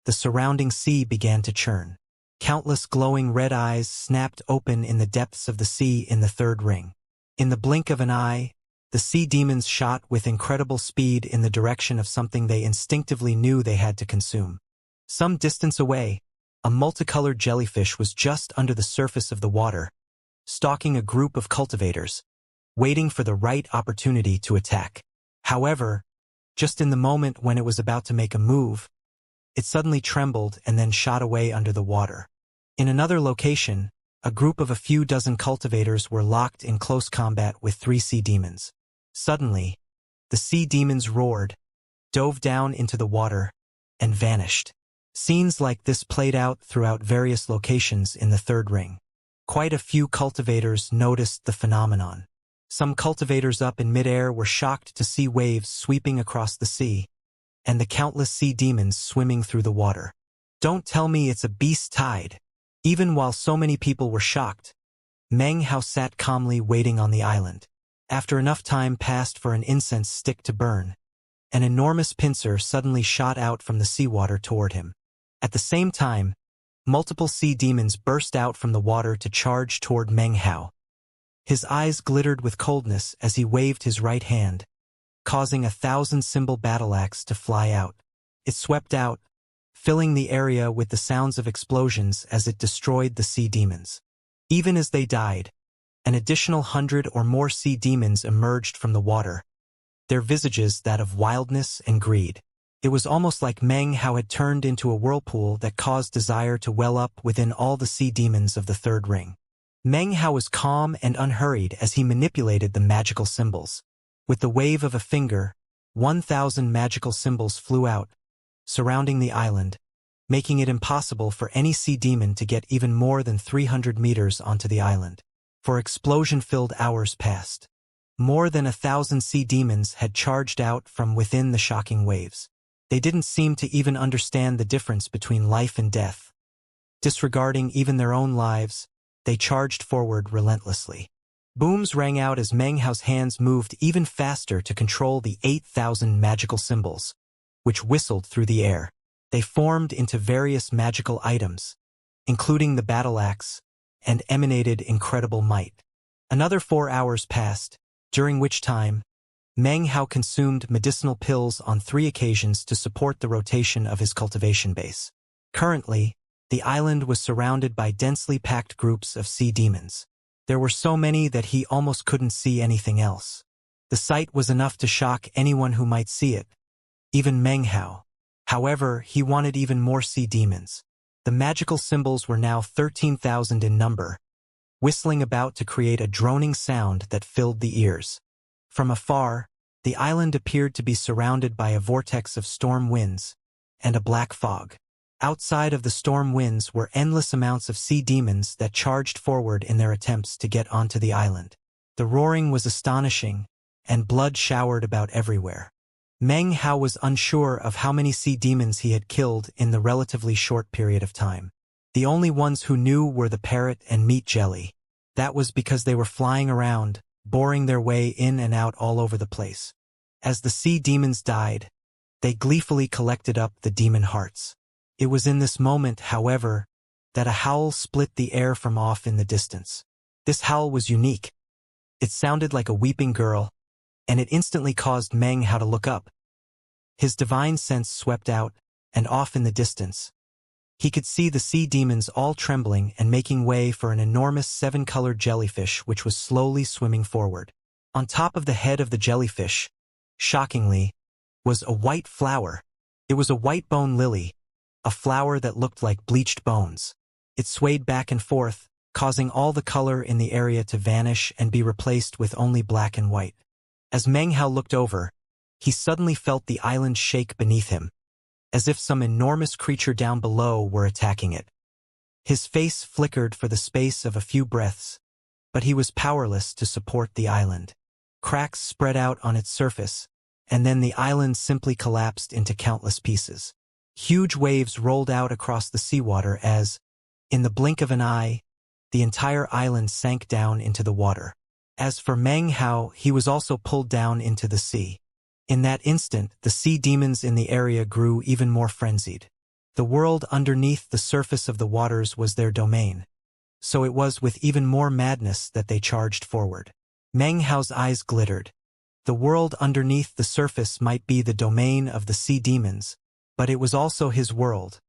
the surrounding sea began to churn. Countless glowing red eyes snapped open in the depths of the sea in the third ring. In the blink of an eye, the sea demons shot with incredible speed in the direction of something they instinctively knew they had to consume. Some distance away, a multicolored jellyfish was just under the surface of the water, stalking a group of cultivators, waiting for the right opportunity to attack. However, just in the moment when it was about to make a move, it suddenly trembled and then shot away under the water. In another location, a group of a few dozen cultivators were locked in close combat with 3 sea demons. Suddenly, the sea demons roared, dove down into the water, and vanished. Scenes like this played out throughout various locations in the third ring. Quite a few cultivators noticed the phenomenon. Some cultivators up in midair were shocked to see waves sweeping across the sea, and the countless sea demons swimming through the water. "Don't tell me it's a beast tide." Even while so many people were shocked, Meng Hao sat calmly waiting on the island. After enough time passed for an incense stick to burn, an enormous pincer suddenly shot out from the seawater toward him. At the same time, multiple sea demons burst out from the water to charge toward Meng Hao. His eyes glittered with coldness as he waved his right hand, causing 1,000 symbol battle axe to fly out. It swept out, filling the area with the sounds of explosions as it destroyed the sea demons. Even as they died, an additional 100 or more sea demons emerged from the water, their visages that of wildness and greed. It was almost like Meng Hao had turned into a whirlpool that caused desire to well up within all the sea demons of the third ring. Meng Hao was calm and unhurried as he manipulated the magical symbols. With the wave of a finger, 1,000 magical symbols flew out, surrounding the island, making it impossible for any sea demon to get even more than 300 meters onto the island. For explosion-filled hours passed. More than 1,000 sea demons had charged out from within the shocking waves. They didn't seem to even understand the difference between life and death. Disregarding even their own lives, they charged forward relentlessly. Booms rang out as Meng Hao's hands moved even faster to control the 8,000 magical symbols, which whistled through the air. They formed into various magical items, including the battle axe, and emanated incredible might. Another 4 hours passed, during which time, Meng Hao consumed medicinal pills on 3 occasions to support the rotation of his cultivation base. Currently, the island was surrounded by densely packed groups of sea demons. There were so many that he almost couldn't see anything else. The sight was enough to shock anyone who might see it, even Meng Hao. However, he wanted even more sea demons. The magical symbols were now 13,000 in number, whistling about to create a droning sound that filled the ears. From afar, the island appeared to be surrounded by a vortex of storm winds and a black fog. Outside of the storm winds were endless amounts of sea demons that charged forward in their attempts to get onto the island. The roaring was astonishing, and blood showered about everywhere. Meng Hao was unsure of how many sea demons he had killed in the relatively short period of time. The only ones who knew were the parrot and meat jelly. That was because they were flying around, boring their way in and out all over the place. As the sea demons died, they gleefully collected up the demon hearts. It was in this moment, however, that a howl split the air from off in the distance. This howl was unique. It sounded like a weeping girl, and it instantly caused Meng Hao to look up. His divine sense swept out, and off in the distance, he could see the sea demons all trembling and making way for an enormous 7-colored jellyfish which was slowly swimming forward. On top of the head of the jellyfish, shockingly, was a white flower. It was a white bone lily, a flower that looked like bleached bones. It swayed back and forth, causing all the color in the area to vanish and be replaced with only black and white. As Meng Hao looked over, he suddenly felt the island shake beneath him, as if some enormous creature down below were attacking it. His face flickered for the space of a few breaths, but he was powerless to support the island. Cracks spread out on its surface, and then the island simply collapsed into countless pieces. Huge waves rolled out across the seawater as, in the blink of an eye, the entire island sank down into the water. As for Meng Hao, he was also pulled down into the sea. In that instant, the sea demons in the area grew even more frenzied. The world underneath the surface of the waters was their domain, so it was with even more madness that they charged forward. Meng Hao's eyes glittered. The world underneath the surface might be the domain of the sea demons, but it was also his world.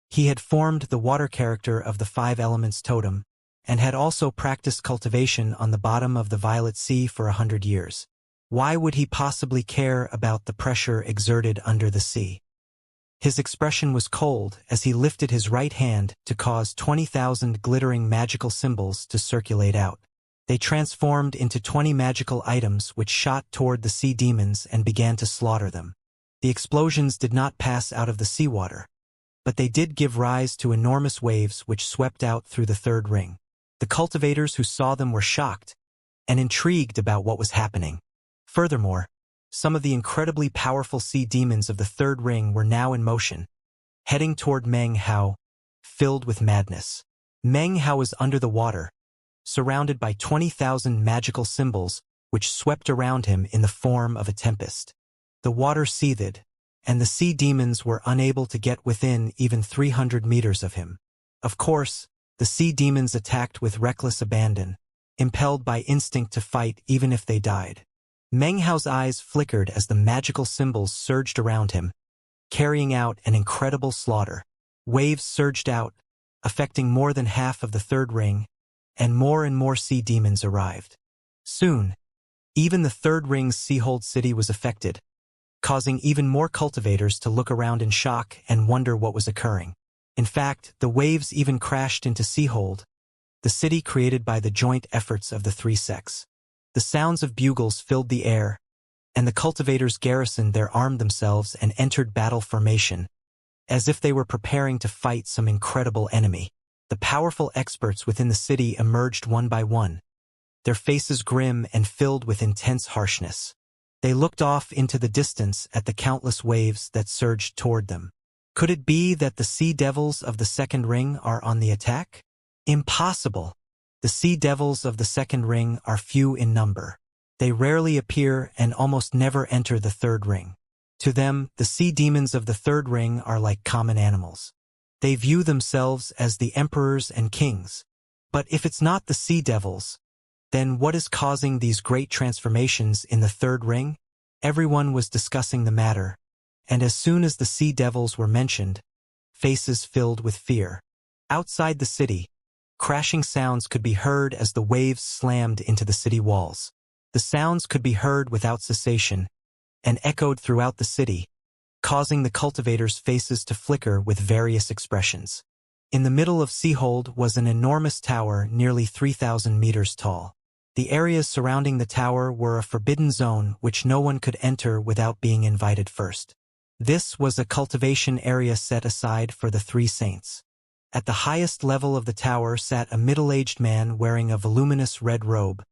He had formed the water character of the 5 elements totem, and had also practiced cultivation on the bottom of the Violet Sea for 100 years. Why would he possibly care about the pressure exerted under the sea? His expression was cold as he lifted his right hand to cause 20,000 glittering magical symbols to circulate out. They transformed into 20 magical items which shot toward the sea demons and began to slaughter them. The explosions did not pass out of the seawater, but they did give rise to enormous waves which swept out through the 3rd ring. The cultivators who saw them were shocked and intrigued about what was happening. Furthermore, some of the incredibly powerful sea demons of the 3rd ring were now in motion, heading toward Meng Hao, filled with madness. Meng Hao was under the water, surrounded by 20,000 magical symbols which swept around him in the form of a tempest. The water seethed, and the sea demons were unable to get within even 300 meters of him. Of course, the sea demons attacked with reckless abandon, impelled by instinct to fight even if they died. Meng Hao's eyes flickered as the magical symbols surged around him, carrying out an incredible slaughter. Waves surged out, affecting more than half of the 3rd ring, and more sea demons arrived. Soon, even the 3rd ring's Seahold city was affected, causing even more cultivators to look around in shock and wonder what was occurring. In fact, the waves even crashed into Seahold, the city created by the joint efforts of the 3 sects. The sounds of bugles filled the air, and the cultivators garrisoned there armed themselves and entered battle formation, as if they were preparing to fight some incredible enemy. The powerful experts within the city emerged one by one, their faces grim and filled with intense harshness. They looked off into the distance at the countless waves that surged toward them. Could it be that the sea devils of the 2nd ring are on the attack? Impossible! The sea devils of the second ring are few in number. They rarely appear and almost never enter the third ring. To them, the sea demons of the third ring are like common animals. They view themselves as the emperors and kings. But if it's not the sea devils, then what is causing these great transformations in the third ring? Everyone was discussing the matter, and as soon as the sea devils were mentioned, faces filled with fear. Outside the city, crashing sounds could be heard as the waves slammed into the city walls. The sounds could be heard without cessation and echoed throughout the city, causing the cultivators' faces to flicker with various expressions. In the middle of Seahold was an enormous tower nearly 3,000 meters tall. The areas surrounding the tower were a forbidden zone which no one could enter without being invited first. This was a cultivation area set aside for the three saints. At the highest level of the tower sat a middle-aged man wearing a voluminous red robe,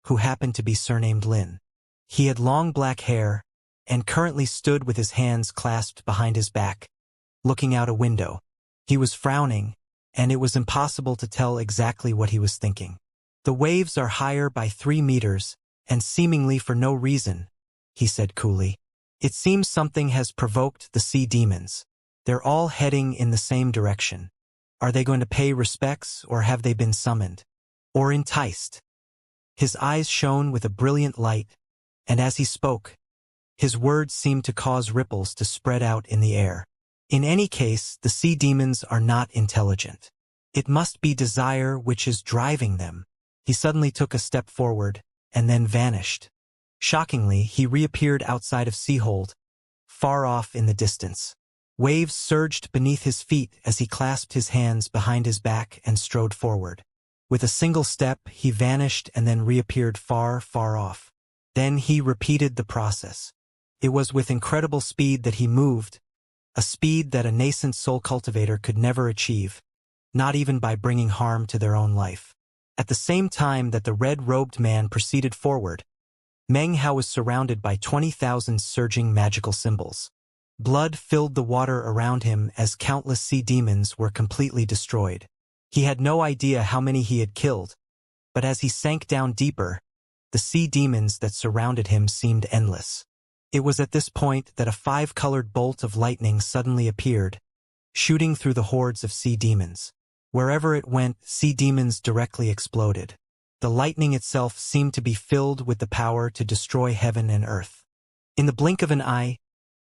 who happened to be surnamed Lin. He had long black hair, and currently stood with his hands clasped behind his back, looking out a window. He was frowning, and it was impossible to tell exactly what he was thinking. "The waves are higher by 3 meters, and seemingly for no reason," he said coolly. "It seems something has provoked the sea demons. They're all heading in the same direction. Are they going to pay respects, or have they been summoned? Or enticed?" His eyes shone with a brilliant light, and as he spoke, his words seemed to cause ripples to spread out in the air. "In any case, the sea demons are not intelligent. It must be desire which is driving them." He suddenly took a step forward, and then vanished. Shockingly, he reappeared outside of Seahold, far off in the distance. Waves surged beneath his feet as he clasped his hands behind his back and strode forward. With a single step, he vanished and then reappeared far, far off. Then he repeated the process. It was with incredible speed that he moved, a speed that a nascent soul cultivator could never achieve, not even by bringing harm to their own life. At the same time that the red-robed man proceeded forward, Meng Hao was surrounded by 20,000 surging magical symbols. Blood filled the water around him as countless sea demons were completely destroyed. He had no idea how many he had killed, but as he sank down deeper, the sea demons that surrounded him seemed endless. It was at this point that a 5-colored bolt of lightning suddenly appeared, shooting through the hordes of sea demons. Wherever it went, sea demons directly exploded. The lightning itself seemed to be filled with the power to destroy heaven and earth. In the blink of an eye,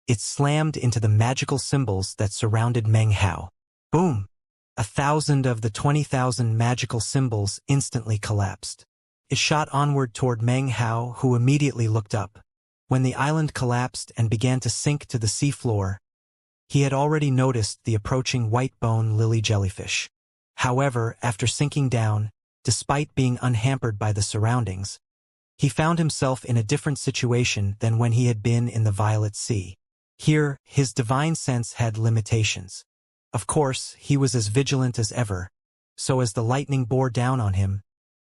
it slammed into the magical symbols that surrounded Meng Hao. Boom! 1,000 of the 20,000 magical symbols instantly collapsed. It shot onward toward Meng Hao, who immediately looked up. When the island collapsed and began to sink to the seafloor, he had already noticed the approaching white-bone lily jellyfish. However, after sinking down, despite being unhampered by the surroundings, he found himself in a different situation than when he had been in the Violet Sea. Here, his divine sense had limitations. Of course, he was as vigilant as ever, so as the lightning bore down on him,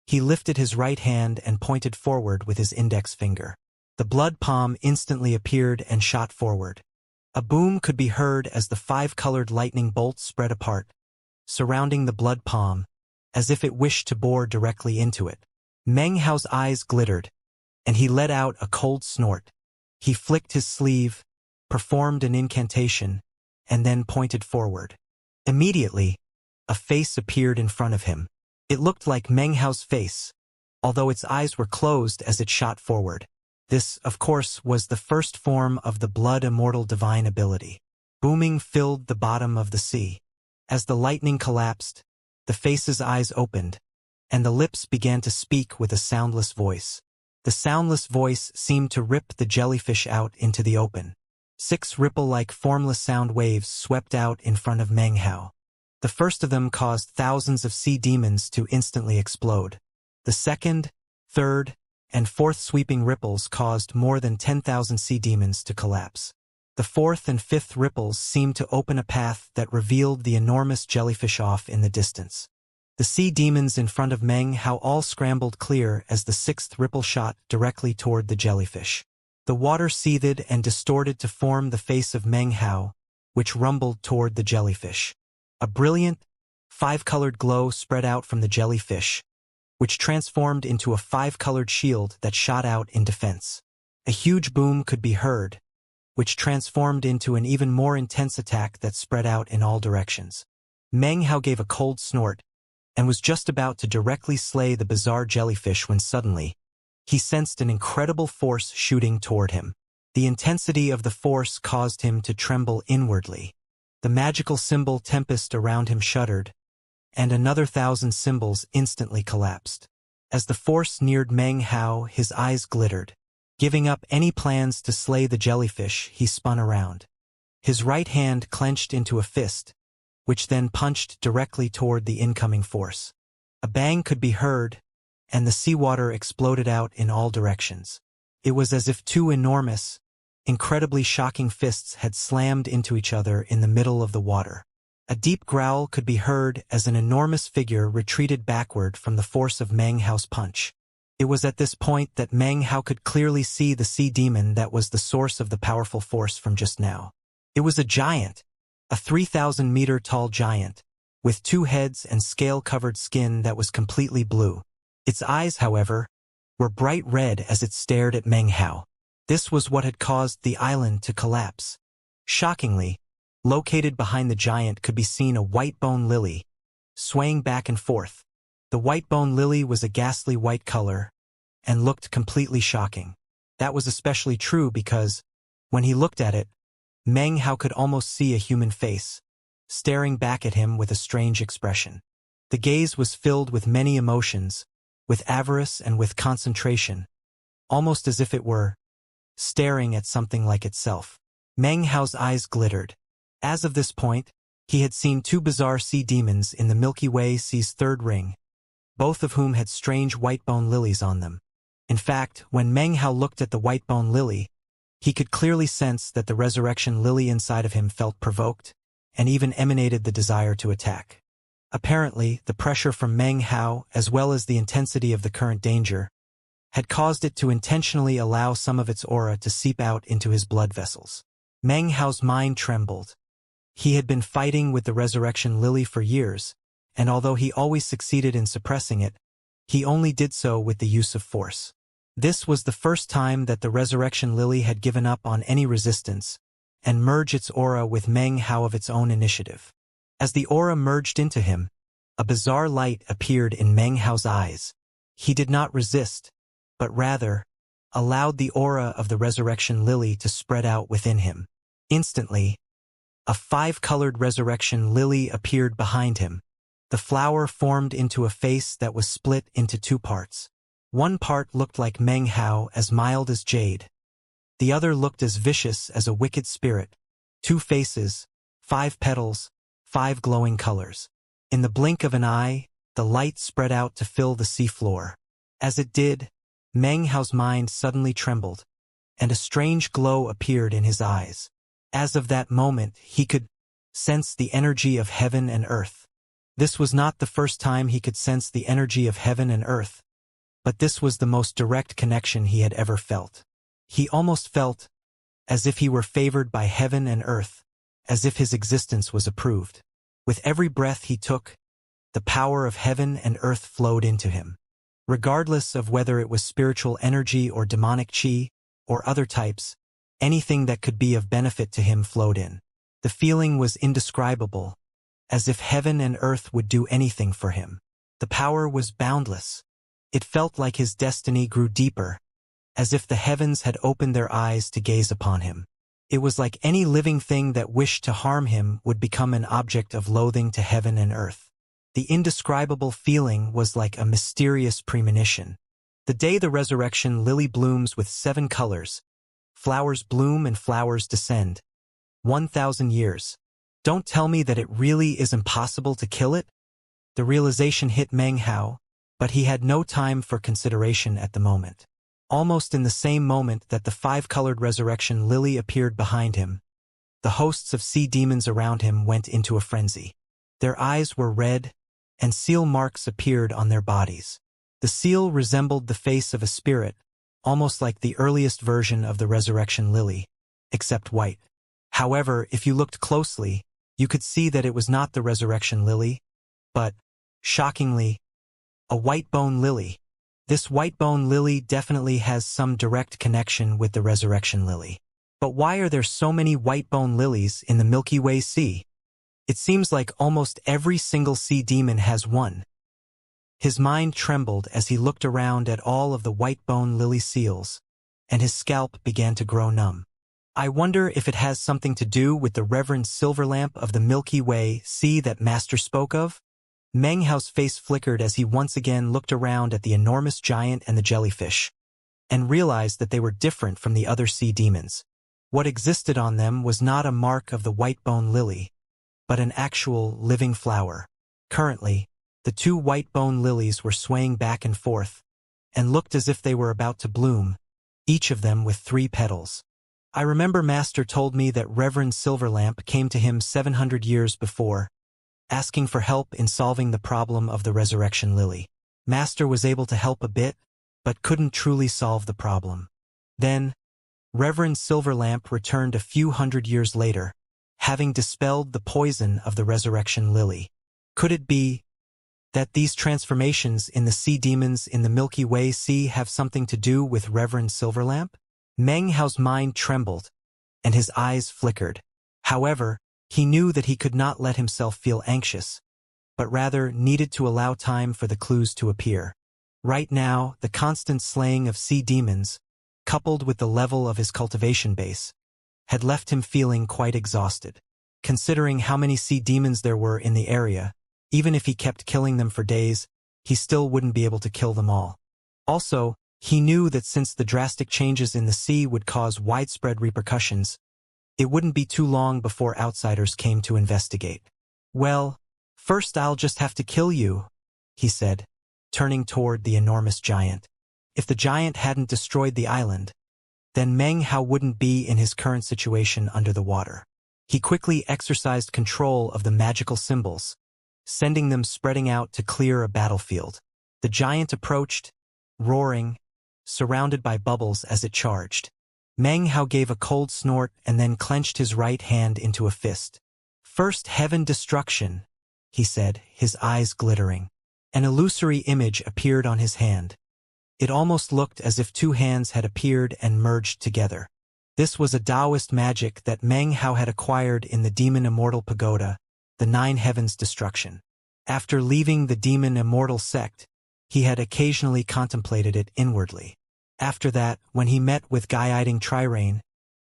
he lifted his right hand and pointed forward with his index finger. The blood palm instantly appeared and shot forward. A boom could be heard as the 5-colored lightning bolts spread apart, surrounding the blood palm, as if it wished to bore directly into it. Meng Hao's eyes glittered, and he let out a cold snort. He flicked his sleeve, performed an incantation, and then pointed forward. Immediately, a face appeared in front of him. It looked like Meng Hao's face, although its eyes were closed as it shot forward. This, of course, was the first form of the blood immortal divine ability. Booming filled the bottom of the sea. As the lightning collapsed, the face's eyes opened, and the lips began to speak with a soundless voice. The soundless voice seemed to rip the jellyfish out into the open. 6 ripple-like formless sound waves swept out in front of Meng Hao. The first of them caused thousands of sea demons to instantly explode. The second, third, and fourth sweeping ripples caused more than 10,000 sea demons to collapse. The fourth and fifth ripples seemed to open a path that revealed the enormous jellyfish off in the distance. The sea demons in front of Meng Hao all scrambled clear as the 6th ripple shot directly toward the jellyfish. The water seethed and distorted to form the face of Meng Hao, which rumbled toward the jellyfish. A brilliant, 5-colored glow spread out from the jellyfish, which transformed into a 5-colored shield that shot out in defense. A huge boom could be heard, which transformed into an even more intense attack that spread out in all directions. Meng Hao gave a cold snort, and was just about to directly slay the bizarre jellyfish when suddenly, he sensed an incredible force shooting toward him. The intensity of the force caused him to tremble inwardly. The magical symbol Tempest around him shuddered, and another 1,000 symbols instantly collapsed. As the force neared Meng Hao, his eyes glittered. Giving up any plans to slay the jellyfish, he spun around. His right hand clenched into a fist, which then punched directly toward the incoming force. A bang could be heard, and the seawater exploded out in all directions. It was as if two enormous, incredibly shocking fists had slammed into each other in the middle of the water. A deep growl could be heard as an enormous figure retreated backward from the force of Meng Hao's punch. It was at this point that Meng Hao could clearly see the sea demon that was the source of the powerful force from just now. It was a giant, a 3,000-meter-tall giant, with 2 heads and scale-covered skin that was completely blue. Its eyes, however, were bright red as it stared at Meng Hao. This was what had caused the island to collapse. Shockingly, located behind the giant could be seen a white bone lily, swaying back and forth. The white bone lily was a ghastly white color, and looked completely shocking. That was especially true because, when he looked at it, Meng Hao could almost see a human face, staring back at him with a strange expression. The gaze was filled with many emotions, with avarice and with concentration, almost as if it were staring at something like itself. Meng Hao's eyes glittered. As of this point, he had seen 2 bizarre sea demons in the Milky Way Sea's 3rd ring, both of whom had strange white bone lilies on them. In fact, when Meng Hao looked at the white bone lily, he could clearly sense that the resurrection lily inside of him felt provoked, and even emanated the desire to attack. Apparently, the pressure from Meng Hao, as well as the intensity of the current danger, had caused it to intentionally allow some of its aura to seep out into his blood vessels. Meng Hao's mind trembled. He had been fighting with the resurrection lily for years, and although he always succeeded in suppressing it, he only did so with the use of force. This was the first time that the resurrection lily had given up on any resistance, and merged its aura with Meng Hao of its own initiative. As the aura merged into him, a bizarre light appeared in Meng Hao's eyes. He did not resist, but rather allowed the aura of the resurrection lily to spread out within him. Instantly, a 5-colored resurrection lily appeared behind him. The flower formed into a face that was split into 2 parts. One part looked like Meng Hao, as mild as jade. The other looked as vicious as a wicked spirit. 2 faces, 5 petals, 5 glowing colors. In the blink of an eye, the light spread out to fill the sea floor. As it did, Meng Hao's mind suddenly trembled, and a strange glow appeared in his eyes. As of that moment, he could sense the energy of heaven and earth. This was not the first time he could sense the energy of heaven and earth, but this was the most direct connection he had ever felt. He almost felt as if he were favored by heaven and earth, as if his existence was approved. With every breath he took, the power of heaven and earth flowed into him. Regardless of whether it was spiritual energy or demonic chi, or other types, anything that could be of benefit to him flowed in. The feeling was indescribable, as if heaven and earth would do anything for him. The power was boundless. It felt like his destiny grew deeper, as if the heavens had opened their eyes to gaze upon him. It was like any living thing that wished to harm him would become an object of loathing to heaven and earth. The indescribable feeling was like a mysterious premonition. The day the resurrection lily blooms with 7 colors, flowers bloom and flowers descend. 1,000 years. Don't tell me that it really is impossible to kill it? The realization hit Meng Hao, but he had no time for consideration at the moment. Almost in the same moment that the 5-colored resurrection lily appeared behind him, the hosts of sea demons around him went into a frenzy. Their eyes were red, and seal marks appeared on their bodies. The seal resembled the face of a spirit, almost like the earliest version of the resurrection lily, except white. However, if you looked closely, you could see that it was not the resurrection lily, but, shockingly, A white bone lily. This white bone lily definitely has some direct connection with the resurrection lily. But why are there so many white bone lilies in the Milky Way sea? It seems like almost every single sea demon has one. His mind trembled as he looked around at all of the white bone lily seals, and his scalp began to grow numb. I wonder if it has something to do with the Reverend Silver Lamp of the Milky Way sea that Master spoke of? Meng Hao's face flickered as he once again looked around at the enormous giant and the jellyfish, and realized that they were different from the other sea demons. What existed on them was not a mark of the white bone lily, but an actual living flower. Currently, the two white bone lilies were swaying back and forth, and looked as if they were about to bloom, each of them with 3 petals. I remember Master told me that Reverend Silverlamp came to him 700 years before, asking for help in solving the problem of the resurrection lily. Master was able to help a bit, but couldn't truly solve the problem. Then, Reverend Silverlamp returned a few hundred years later, having dispelled the poison of the resurrection lily. Could it be that these transformations in the sea demons in the Milky Way sea have something to do with Reverend Silverlamp? Meng Hao's mind trembled, and his eyes flickered. However, he knew that he could not let himself feel anxious, but rather needed to allow time for the clues to appear. Right now, the constant slaying of sea demons, coupled with the level of his cultivation base, had left him feeling quite exhausted. Considering how many sea demons there were in the area, even if he kept killing them for days, he still wouldn't be able to kill them all. Also, he knew that since the drastic changes in the sea would cause widespread repercussions, it wouldn't be too long before outsiders came to investigate. Well, first I'll just have to kill you, he said, turning toward the enormous giant. If the giant hadn't destroyed the island, then Meng Hao wouldn't be in his current situation under the water. He quickly exercised control of the magical symbols, sending them spreading out to clear a battlefield. The giant approached, roaring, surrounded by bubbles as it charged. Meng Hao gave a cold snort and then clenched his right hand into a fist. First heaven destruction, he said, his eyes glittering. An illusory image appeared on his hand. It almost looked as if 2 hands had appeared and merged together. This was a Taoist magic that Meng Hao had acquired in the demon Immortal pagoda, the 9 heavens destruction. After leaving the demon Immortal sect, he had occasionally contemplated it inwardly. After that, when he met with guiding Trirane,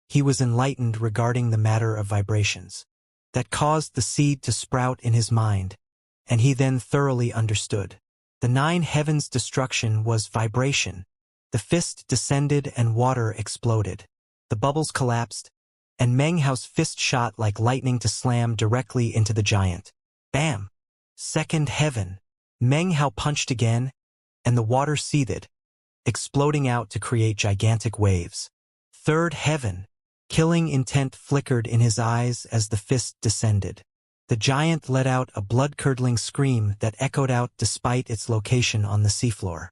he was enlightened regarding the matter of vibrations. That caused the seed to sprout in his mind, and he then thoroughly understood. The 9 heavens destruction was vibration. The fist descended and water exploded. The bubbles collapsed, and Meng Hao's fist shot like lightning to slam directly into the giant. Bam! Second heaven. Meng Hao punched again, and the water seethed, exploding out to create gigantic waves. Third heaven. Killing intent flickered in his eyes as the fist descended. The giant let out a blood-curdling scream that echoed out despite its location on the seafloor.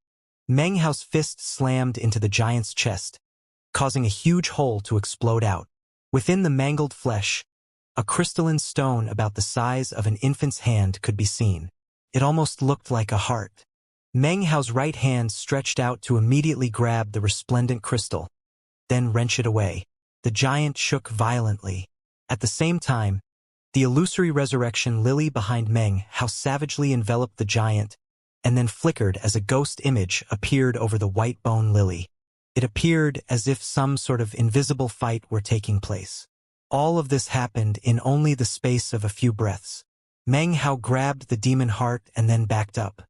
Meng Hao's fist slammed into the giant's chest, causing a huge hole to explode out. Within the mangled flesh, a crystalline stone about the size of an infant's hand could be seen. It almost looked like a heart. Meng Hao's right hand stretched out to immediately grab the resplendent crystal, then wrench it away. The giant shook violently. At the same time, the illusory resurrection lily behind Meng Hao savagely enveloped the giant, and then flickered as a ghost image appeared over the white bone lily. It appeared as if some sort of invisible fight were taking place. All of this happened in only the space of a few breaths. Meng Hao grabbed the demon heart and then backed up.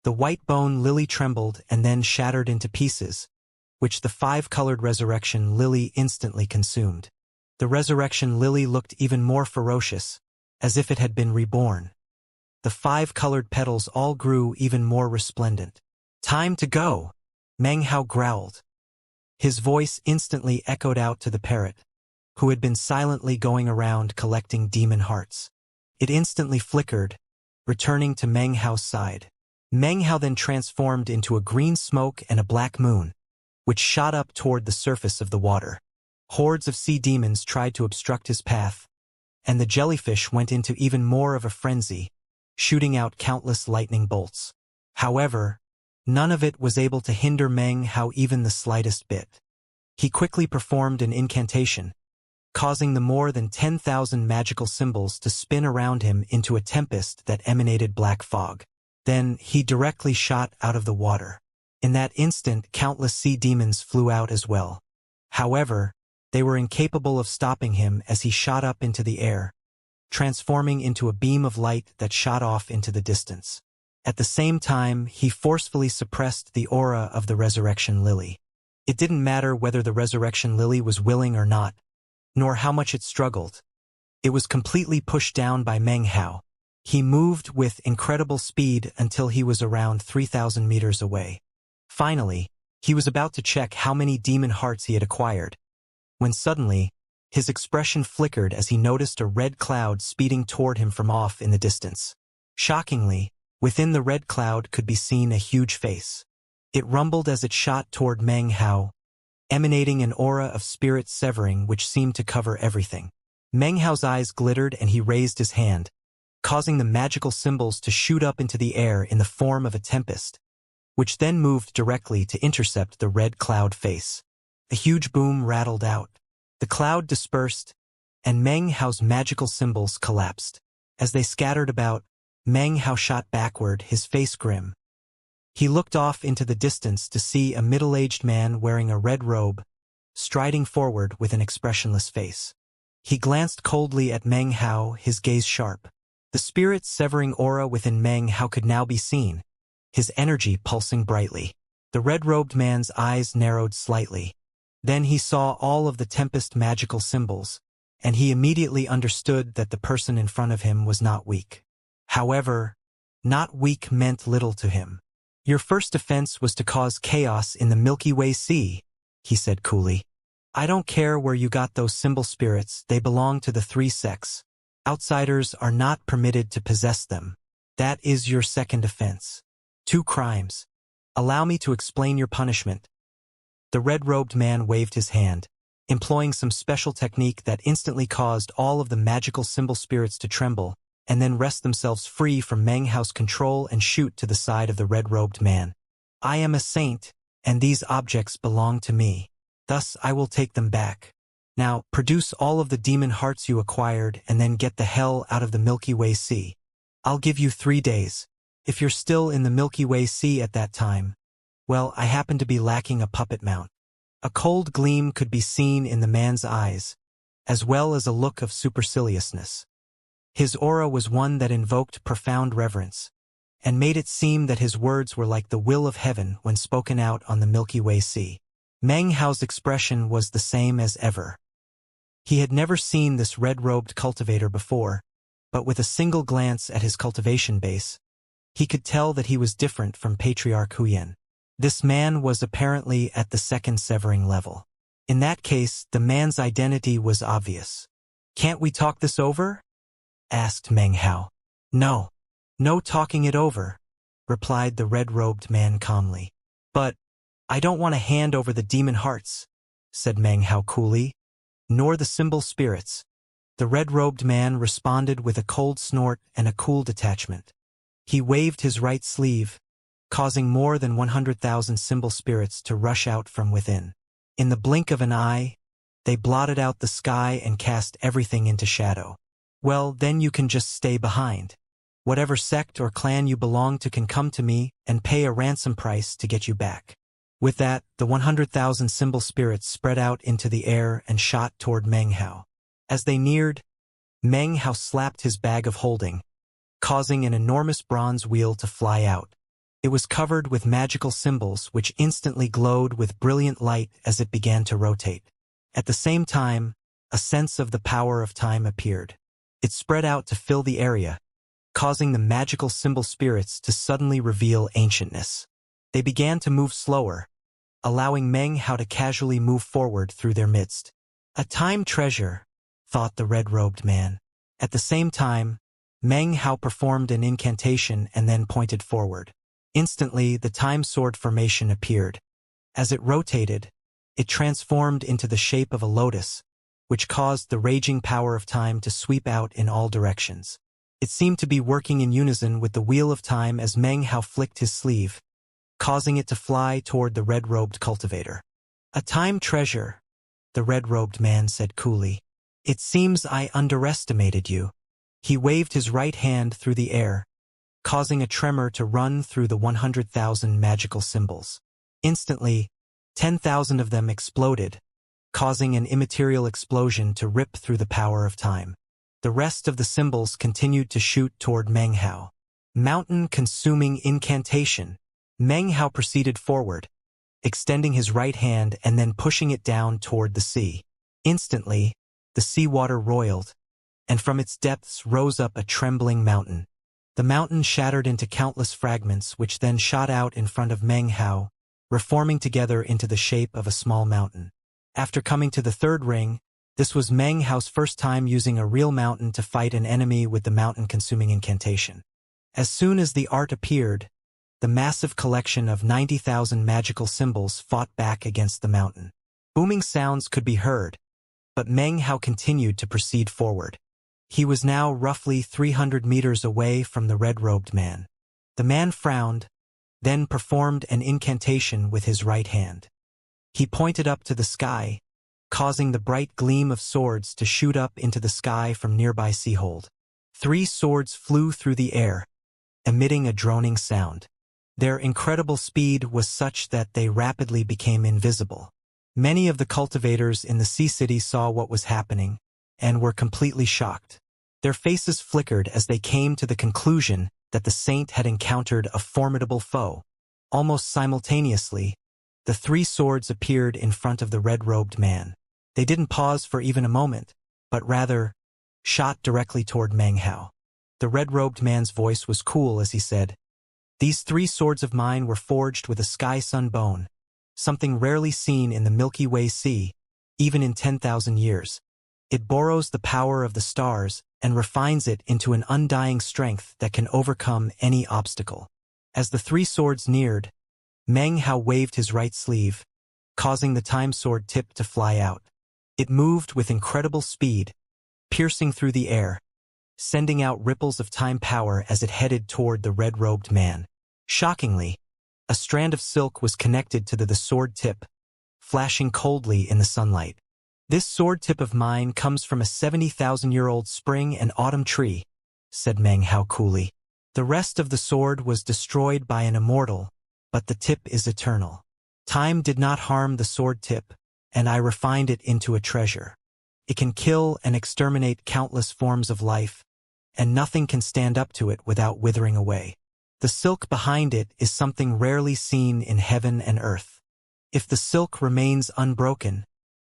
The white bone lily trembled and then shattered into pieces, which the 5-colored resurrection lily instantly consumed. The resurrection lily looked even more ferocious, as if it had been reborn. The 5-colored petals all grew even more resplendent. Time to go, Meng Hao growled. His voice instantly echoed out to the parrot, who had been silently going around collecting demon hearts. It instantly flickered, returning to Meng Hao's side. Meng Hao then transformed into a green smoke and a black moon, which shot up toward the surface of the water. Hordes of sea demons tried to obstruct his path, and the jellyfish went into even more of a frenzy, shooting out countless lightning bolts. However, none of it was able to hinder Meng Hao even the slightest bit. He quickly performed an incantation, causing the more than 10,000 magical symbols to spin around him into a tempest that emanated black fog. Then he directly shot out of the water. In that instant, countless sea demons flew out as well. However, they were incapable of stopping him as he shot up into the air, transforming into a beam of light that shot off into the distance. At the same time, he forcefully suppressed the aura of the Resurrection Lily. It didn't matter whether the Resurrection Lily was willing or not, nor how much it struggled. It was completely pushed down by Meng Hao. He moved with incredible speed until he was around 3,000 meters away. Finally, he was about to check how many demon hearts he had acquired, when suddenly, his expression flickered as he noticed a red cloud speeding toward him from off in the distance. Shockingly, within the red cloud could be seen a huge face. It rumbled as it shot toward Meng Hao, emanating an aura of spirit severing which seemed to cover everything. Meng Hao's eyes glittered and he raised his hand, causing the magical symbols to shoot up into the air in the form of a tempest, which then moved directly to intercept the red cloud face. A huge boom rattled out. The cloud dispersed, and Meng Hao's magical symbols collapsed. As they scattered about, Meng Hao shot backward, his face grim. He looked off into the distance to see a middle-aged man wearing a red robe, striding forward with an expressionless face. He glanced coldly at Meng Hao, his gaze sharp. The spirit-severing aura within Meng Hao could now be seen, his energy pulsing brightly. The red-robed man's eyes narrowed slightly. Then he saw all of the Tempest magical symbols, and he immediately understood that the person in front of him was not weak. However, not weak meant little to him. "Your first defense was to cause chaos in the Milky Way Sea," he said coolly. "I don't care where you got those symbol spirits, they belong to the three sects. Outsiders are not permitted to possess them. That is your second offense. 2 crimes. Allow me to explain your punishment." The red-robed man waved his hand, employing some special technique that instantly caused all of the magical symbol spirits to tremble, and then wrest themselves free from Meng Hao's control and shoot to the side of the red-robed man. "I am a saint, and these objects belong to me. Thus I will take them back. Now, produce all of the demon hearts you acquired and then get the hell out of the Milky Way Sea. I'll give you 3 days. If you're still in the Milky Way Sea at that time, well, I happen to be lacking a puppet mount." A cold gleam could be seen in the man's eyes, as well as a look of superciliousness. His aura was one that invoked profound reverence, and made it seem that his words were like the will of heaven when spoken out on the Milky Way Sea. Meng Hao's expression was the same as ever. He had never seen this red-robed cultivator before, but with a single glance at his cultivation base, he could tell that he was different from Patriarch Huyen. This man was apparently at the second severing level. In that case, the man's identity was obvious. "Can't we talk this over?" asked Meng Hao. "No. No talking it over," replied the red-robed man calmly. "But I don't want to hand over the demon hearts," said Meng Hao coolly, "nor the symbol spirits." The red-robed man responded with a cold snort and a cool detachment. He waved his right sleeve, causing more than 100,000 symbol spirits to rush out from within. In the blink of an eye, they blotted out the sky and cast everything into shadow. "Well, then you can just stay behind. Whatever sect or clan you belong to can come to me and pay a ransom price to get you back." With that, the 100,000 symbol spirits spread out into the air and shot toward Meng Hao. As they neared, Meng Hao slapped his bag of holding, causing an enormous bronze wheel to fly out. It was covered with magical symbols which instantly glowed with brilliant light as it began to rotate. At the same time, a sense of the power of time appeared. It spread out to fill the area, causing the magical symbol spirits to suddenly reveal ancientness. They began to move slower, allowing Meng Hao to casually move forward through their midst. "A time treasure," thought the red-robed man. At the same time, Meng Hao performed an incantation and then pointed forward. Instantly, the time sword formation appeared. As it rotated, it transformed into the shape of a lotus, which caused the raging power of time to sweep out in all directions. It seemed to be working in unison with the wheel of time as Meng Hao flicked his sleeve, causing it to fly toward the red-robed cultivator. "A time treasure," the red-robed man said coolly. "It seems I underestimated you." He waved his right hand through the air, causing a tremor to run through the 100,000 magical symbols. Instantly, 10,000 of them exploded, causing an immaterial explosion to rip through the power of time. The rest of the symbols continued to shoot toward Meng Hao. Mountain-consuming incantation. Meng Hao proceeded forward, extending his right hand and then pushing it down toward the sea. Instantly, the seawater roiled, and from its depths rose up a trembling mountain. The mountain shattered into countless fragments which then shot out in front of Meng Hao, reforming together into the shape of a small mountain. After coming to the third ring, this was Meng Hao's first time using a real mountain to fight an enemy with the mountain-consuming incantation. As soon as the art appeared, the massive collection of 90,000 magical symbols fought back against the mountain. Booming sounds could be heard, but Meng Hao continued to proceed forward. He was now roughly 300 meters away from the red-robed man. The man frowned, then performed an incantation with his right hand. He pointed up to the sky, causing the bright gleam of swords to shoot up into the sky from nearby Seahold. 3 swords flew through the air, emitting a droning sound. Their incredible speed was such that they rapidly became invisible. Many of the cultivators in the sea city saw what was happening, and were completely shocked. Their faces flickered as they came to the conclusion that the saint had encountered a formidable foe. Almost simultaneously, the 3 swords appeared in front of the red-robed man. They didn't pause for even a moment, but rather shot directly toward Meng Hao. The red-robed man's voice was cool as he said, "These 3 swords of mine were forged with a sky-sun bone, something rarely seen in the Milky Way Sea, even in 10,000 years. It borrows the power of the stars and refines it into an undying strength that can overcome any obstacle." As the 3 swords neared, Meng Hao waved his right sleeve, causing the time sword tip to fly out. It moved with incredible speed, piercing through the air, sending out ripples of time power as it headed toward the red-robed man. Shockingly, a strand of silk was connected to the sword tip, flashing coldly in the sunlight. "This sword tip of mine comes from a 70,000-year-old spring and autumn tree," said Meng Hao coolly. "The rest of the sword was destroyed by an immortal, but the tip is eternal. Time did not harm the sword tip, and I refined it into a treasure. It can kill and exterminate countless forms of life, and nothing can stand up to it without withering away. The silk behind it is something rarely seen in heaven and earth. If the silk remains unbroken,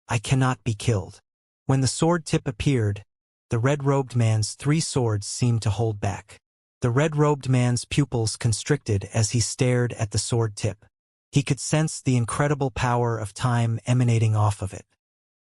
I cannot be killed." When the sword tip appeared, the red-robed man's 3 swords seemed to hold back. The red-robed man's pupils constricted as he stared at the sword tip. He could sense the incredible power of time emanating off of it.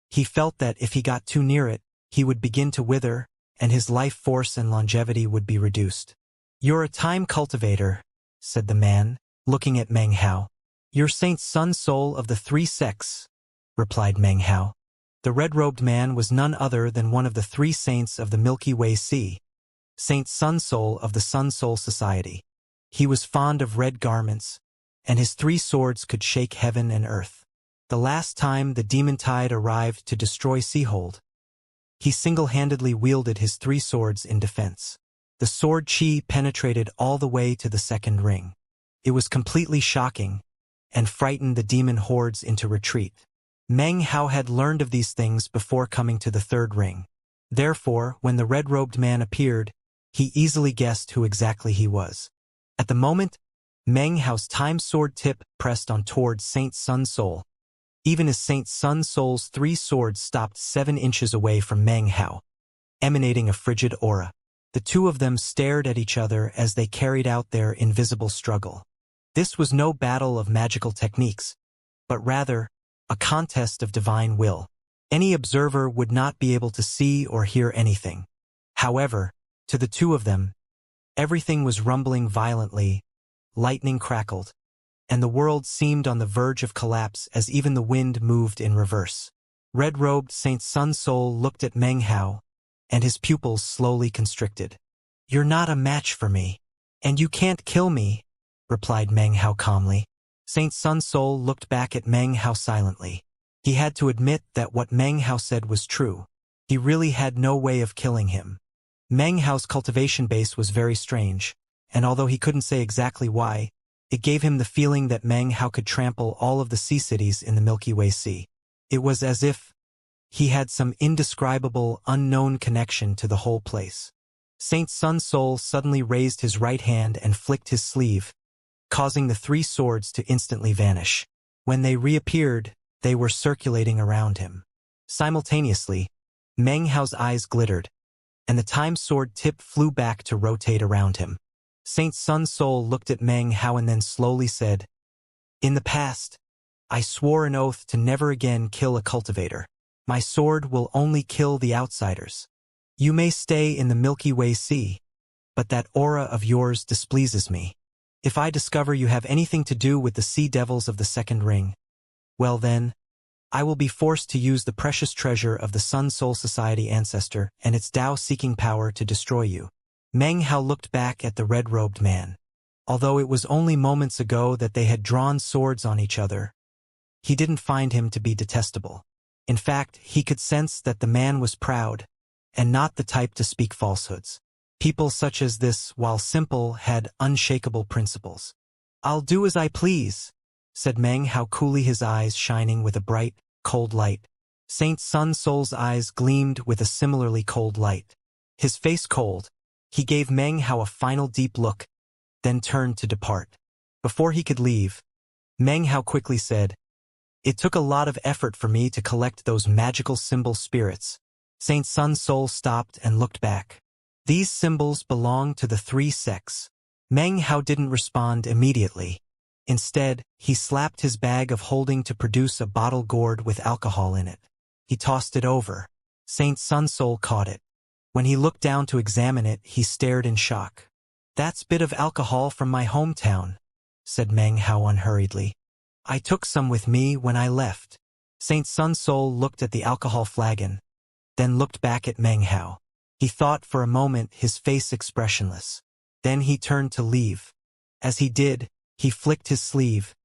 He felt that if he got too near it, he would begin to wither, and his life force and longevity would be reduced. "You're a time cultivator," said the man, looking at Meng Hao. "You're Saint Sun Soul of the 3 sects," replied Meng Hao. The red-robed man was none other than one of the 3 saints of the Milky Way Sea, Saint Sun Soul of the Sun Soul Society. He was fond of red garments, and his 3 swords could shake heaven and earth. The last time the demon tide arrived to destroy Seahold, he single-handedly wielded his 3 swords in defense. The sword chi penetrated all the way to the second ring. It was completely shocking, and frightened the demon hordes into retreat. Meng Hao had learned of these things before coming to the third ring. Therefore, when the red-robed man appeared, he easily guessed who exactly he was. At the moment, Meng Hao's time sword tip pressed on towards Saint Sun Soul, even as Saint Sun Soul's 3 swords stopped 7 inches away from Meng Hao, emanating a frigid aura. The 2 of them stared at each other as they carried out their invisible struggle. This was no battle of magical techniques, but rather a contest of divine will. Any observer would not be able to see or hear anything. However, to the 2 of them, everything was rumbling violently, lightning crackled, and the world seemed on the verge of collapse as even the wind moved in reverse. Red-robed Saint Sun Soul looked at Meng Hao, and his pupils slowly constricted. "You're not a match for me. And you can't kill me," replied Meng Hao calmly. Saint Sun Soul looked back at Meng Hao silently. He had to admit that what Meng Hao said was true. He really had no way of killing him. Meng Hao's cultivation base was very strange, and although he couldn't say exactly why, it gave him the feeling that Meng Hao could trample all of the sea cities in the Milky Way Sea. It was as if he had some indescribable, unknown connection to the whole place. Saint Sun Soul suddenly raised his right hand and flicked his sleeve, causing the 3 swords to instantly vanish. When they reappeared, they were circulating around him. Simultaneously, Meng Hao's eyes glittered, and the time sword tip flew back to rotate around him. Saint Sun Soul looked at Meng Hao and then slowly said, "In the past, I swore an oath to never again kill a cultivator. My sword will only kill the outsiders. You may stay in the Milky Way Sea, but that aura of yours displeases me. If I discover you have anything to do with the sea devils of the second ring, well then, I will be forced to use the precious treasure of the Sun Soul Society ancestor and its Tao-seeking power to destroy you." Meng Hao looked back at the red-robed man. Although it was only moments ago that they had drawn swords on each other, he didn't find him to be detestable. In fact, he could sense that the man was proud, and not the type to speak falsehoods. People such as this, while simple, had unshakable principles. "I'll do as I please," said Meng Hao coolly, his eyes shining with a bright, cold light. Saint Sun Soul's eyes gleamed with a similarly cold light. His face cold, he gave Meng Hao a final deep look, then turned to depart. Before he could leave, Meng Hao quickly said, "It took a lot of effort for me to collect those magical symbol spirits." Saint Sun Soul stopped and looked back. "These symbols belong to the 3 sects." Meng Hao didn't respond immediately. Instead, he slapped his bag of holding to produce a bottle gourd with alcohol in it. He tossed it over. Saint Sun Soul caught it. When he looked down to examine it, he stared in shock. "That's bit of alcohol from my hometown," said Meng Hao unhurriedly. "I took some with me when I left." Saint Sun Soul looked at the alcohol flagon, then looked back at Meng Hao. He thought for a moment, his face expressionless. Then he turned to leave. As he did, he flicked his sleeve,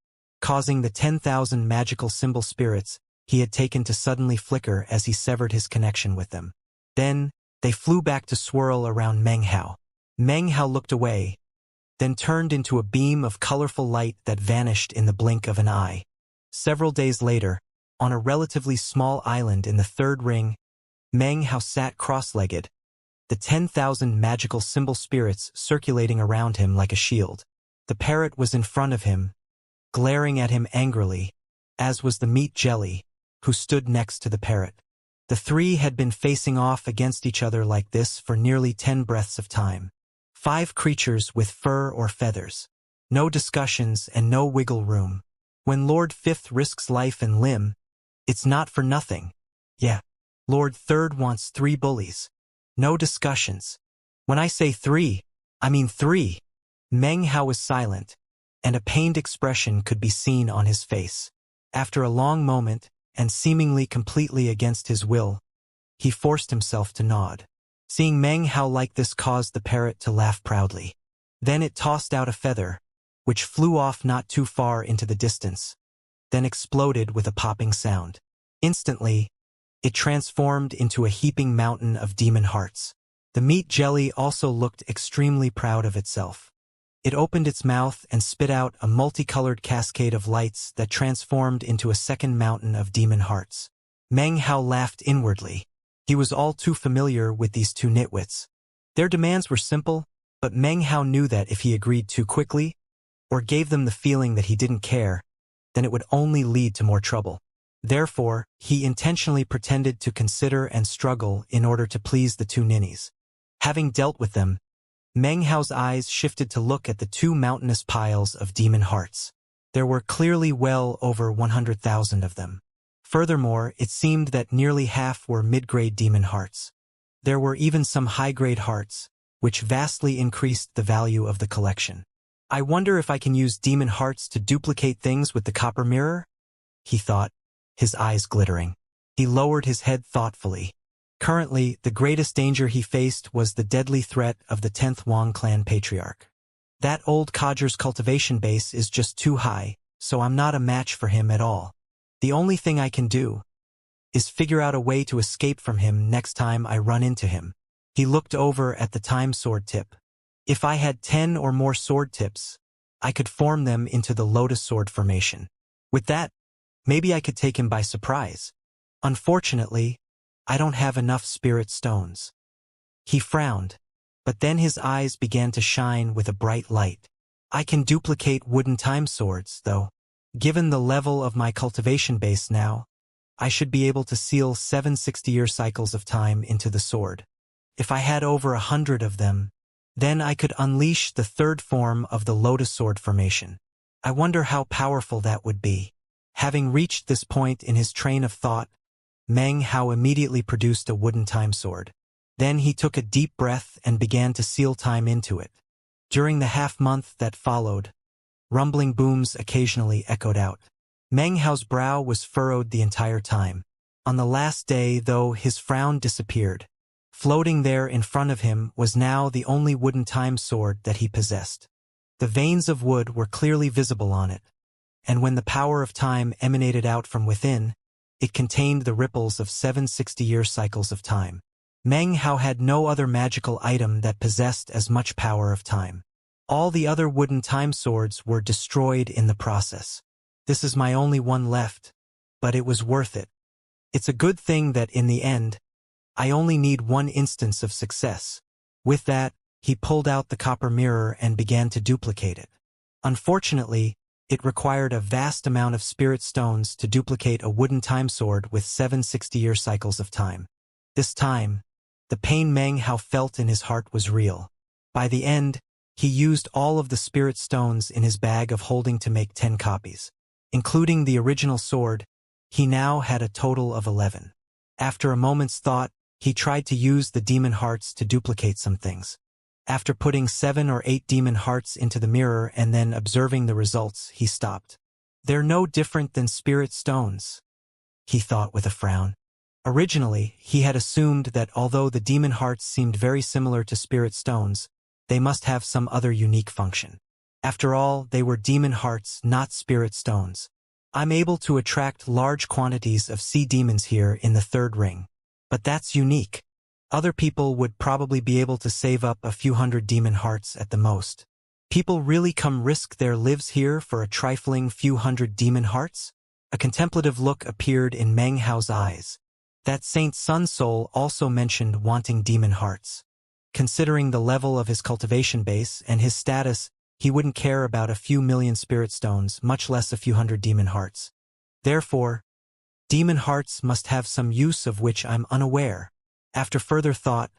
causing the 10,000 magical symbol spirits he had taken to suddenly flicker as he severed his connection with them. Then, they flew back to swirl around Meng Hao. Meng Hao looked away, then turned into a beam of colorful light that vanished in the blink of an eye. Several days later, on a relatively small island in the third ring, Meng Hao sat cross-legged, the 10,000 magical symbol spirits circulating around him like a shield. The parrot was in front of him, glaring at him angrily, as was the meat jelly, who stood next to the parrot. The 3 had been facing off against each other like this for nearly 10 breaths of time. 5 creatures with fur or feathers. No discussions and no wiggle room. When Lord Fifth risks life and limb, it's not for nothing. Yeah. Lord Third wants 3 bullies. No discussions. When I say 3, I mean 3. Meng Hao was silent, and a pained expression could be seen on his face. After a long moment, and seemingly completely against his will, he forced himself to nod. Seeing Meng Hao like this caused the parrot to laugh proudly. Then it tossed out a feather, which flew off not too far into the distance, then exploded with a popping sound. Instantly, it transformed into a heaping mountain of demon hearts. The meat jelly also looked extremely proud of itself. It opened its mouth and spit out a multicolored cascade of lights that transformed into a second mountain of demon hearts. Meng Hao laughed inwardly. He was all too familiar with these 2 nitwits. Their demands were simple, but Meng Hao knew that if he agreed too quickly, or gave them the feeling that he didn't care, then it would only lead to more trouble. Therefore, he intentionally pretended to consider and struggle in order to please the 2 ninnies. Having dealt with them, Meng Hao's eyes shifted to look at the 2 mountainous piles of demon hearts. There were clearly well over 100,000 of them. Furthermore, it seemed that nearly half were mid-grade demon hearts. There were even some high-grade hearts, which vastly increased the value of the collection. "I wonder if I can use demon hearts to duplicate things with the copper mirror?" he thought, his eyes glittering. He lowered his head thoughtfully. Currently, the greatest danger he faced was the deadly threat of the 10th Wang clan patriarch. That old codger's cultivation base is just too high, so I'm not a match for him at all. The only thing I can do is figure out a way to escape from him next time I run into him. He looked over at the time sword tip. If I had 10 or more sword tips, I could form them into the lotus sword formation. With that, maybe I could take him by surprise. Unfortunately, I don't have enough spirit stones. He frowned, but then his eyes began to shine with a bright light. I can duplicate wooden time swords, though. Given the level of my cultivation base now, I should be able to seal 7 60-year cycles of time into the sword. If I had over 100 of them, then I could unleash the third form of the lotus sword formation. I wonder how powerful that would be. Having reached this point in his train of thought, Meng Hao immediately produced a wooden time sword. Then he took a deep breath and began to seal time into it. During the half-month that followed, rumbling booms occasionally echoed out. Meng Hao's brow was furrowed the entire time. On the last day, though, his frown disappeared. Floating there in front of him was now the only wooden time sword that he possessed. The veins of wood were clearly visible on it, and when the power of time emanated out from within, it contained the ripples of 7 60-year cycles of time. Meng Hao had no other magical item that possessed as much power of time. All the other wooden time swords were destroyed in the process. This is my only one left, but it was worth it. It's a good thing that in the end, I only need one instance of success. With that, he pulled out the copper mirror and began to duplicate it. Unfortunately, it required a vast amount of spirit stones to duplicate a wooden time sword with 7 60-year cycles of time. This time, the pain Meng Hao felt in his heart was real. By the end, he used all of the spirit stones in his bag of holding to make 10 copies. Including the original sword, he now had a total of 11. After a moment's thought, he tried to use the demon hearts to duplicate some things. After putting 7 or 8 demon hearts into the mirror and then observing the results, he stopped. They're no different than spirit stones, he thought with a frown. Originally, he had assumed that although the demon hearts seemed very similar to spirit stones, they must have some other unique function. After all, they were demon hearts, not spirit stones. I'm able to attract large quantities of sea demons here in the third ring. But that's unique. Other people would probably be able to save up a few hundred demon hearts at the most. People really come risk their lives here for a trifling few hundred demon hearts? A contemplative look appeared in Meng Hao's eyes. That Saint Sun Soul also mentioned wanting demon hearts. Considering the level of his cultivation base and his status, he wouldn't care about a few million spirit stones, much less a few hundred demon hearts. Therefore, demon hearts must have some use of which I'm unaware. After further thought,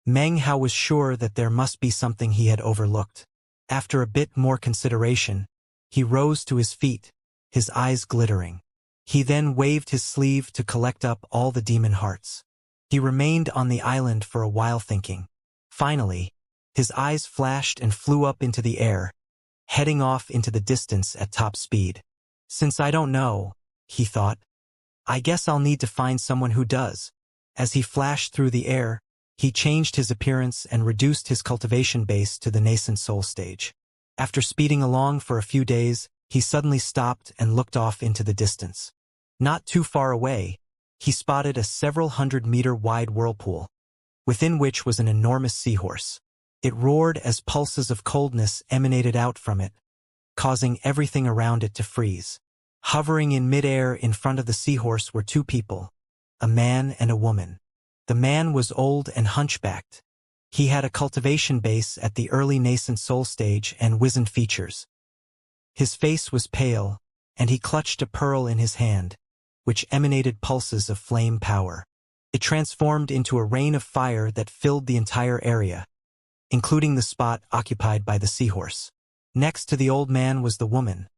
Meng Hao was sure that there must be something he had overlooked. After a bit more consideration, he rose to his feet, his eyes glittering. He then waved his sleeve to collect up all the demon hearts. He remained on the island for a while thinking. Finally, his eyes flashed and flew up into the air, heading off into the distance at top speed. Since I don't know, he thought, I guess I'll need to find someone who does. As he flashed through the air, he changed his appearance and reduced his cultivation base to the nascent soul stage. After speeding along for a few days, he suddenly stopped and looked off into the distance. Not too far away, he spotted a several 100-meter-wide whirlpool, within which was an enormous seahorse. It roared as pulses of coldness emanated out from it, causing everything around it to freeze. Hovering in midair in front of the seahorse were 2 people, a man and a woman. The man was old and hunchbacked. He had a cultivation base at the early nascent soul stage and wizened features. His face was pale, and he clutched a pearl in his hand, which emanated pulses of flame power. It transformed into a rain of fire that filled the entire area, including the spot occupied by the seahorse. Next to the old man was the woman,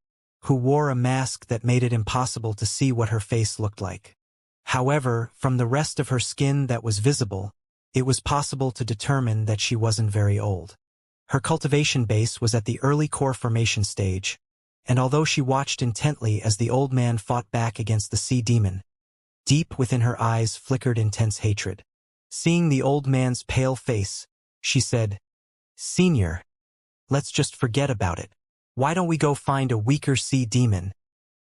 who wore a mask that made it impossible to see what her face looked like. However, from the rest of her skin that was visible, it was possible to determine that she wasn't very old. Her cultivation base was at the early core formation stage, and although she watched intently as the old man fought back against the sea demon, deep within her eyes flickered intense hatred. Seeing the old man's pale face, she said, "Senior, let's just forget about it. Why don't we go find a weaker sea demon?"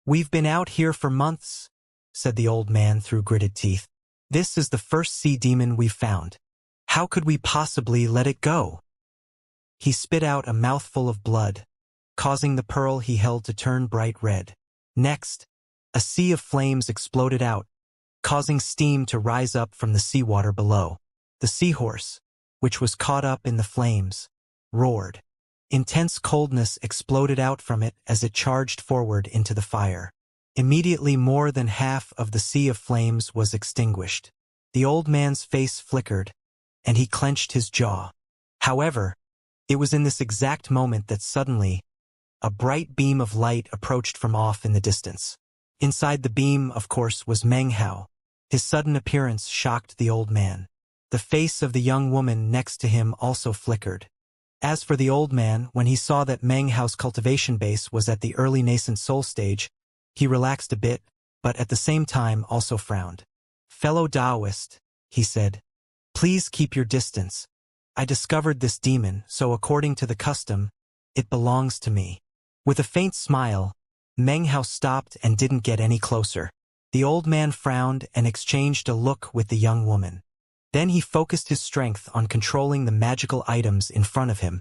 "We've been out here for months," said the old man through gritted teeth. "This is the first sea demon we've found. How could we possibly let it go?" He spit out a mouthful of blood, causing the pearl he held to turn bright red. Next, a sea of flames exploded out, causing steam to rise up from the seawater below. The seahorse, which was caught up in the flames, roared. Intense coldness exploded out from it as it charged forward into the fire. Immediately more than half of the sea of flames was extinguished. The old man's face flickered, and he clenched his jaw. However, it was in this exact moment that suddenly, a bright beam of light approached from off in the distance. Inside the beam, of course, was Meng Hao. His sudden appearance shocked the old man. The face of the young woman next to him also flickered. As for the old man, when he saw that Meng Hao's cultivation base was at the early nascent soul stage, he relaxed a bit, but at the same time also frowned. "Fellow Taoist," he said, "please keep your distance. I discovered this demon, so according to the custom, it belongs to me." With a faint smile, Meng Hao stopped and didn't get any closer. The old man frowned and exchanged a look with the young woman. Then he focused his strength on controlling the magical items in front of him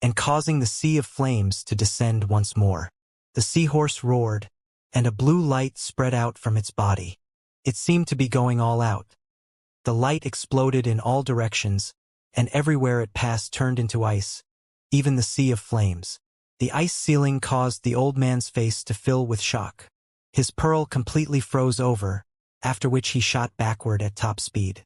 and causing the sea of flames to descend once more. The seahorse roared, and a blue light spread out from its body. It seemed to be going all out. The light exploded in all directions, and everywhere it passed turned into ice, even the sea of flames. The ice ceiling caused the old man's face to fill with shock. His pearl completely froze over, after which he shot backward at top speed.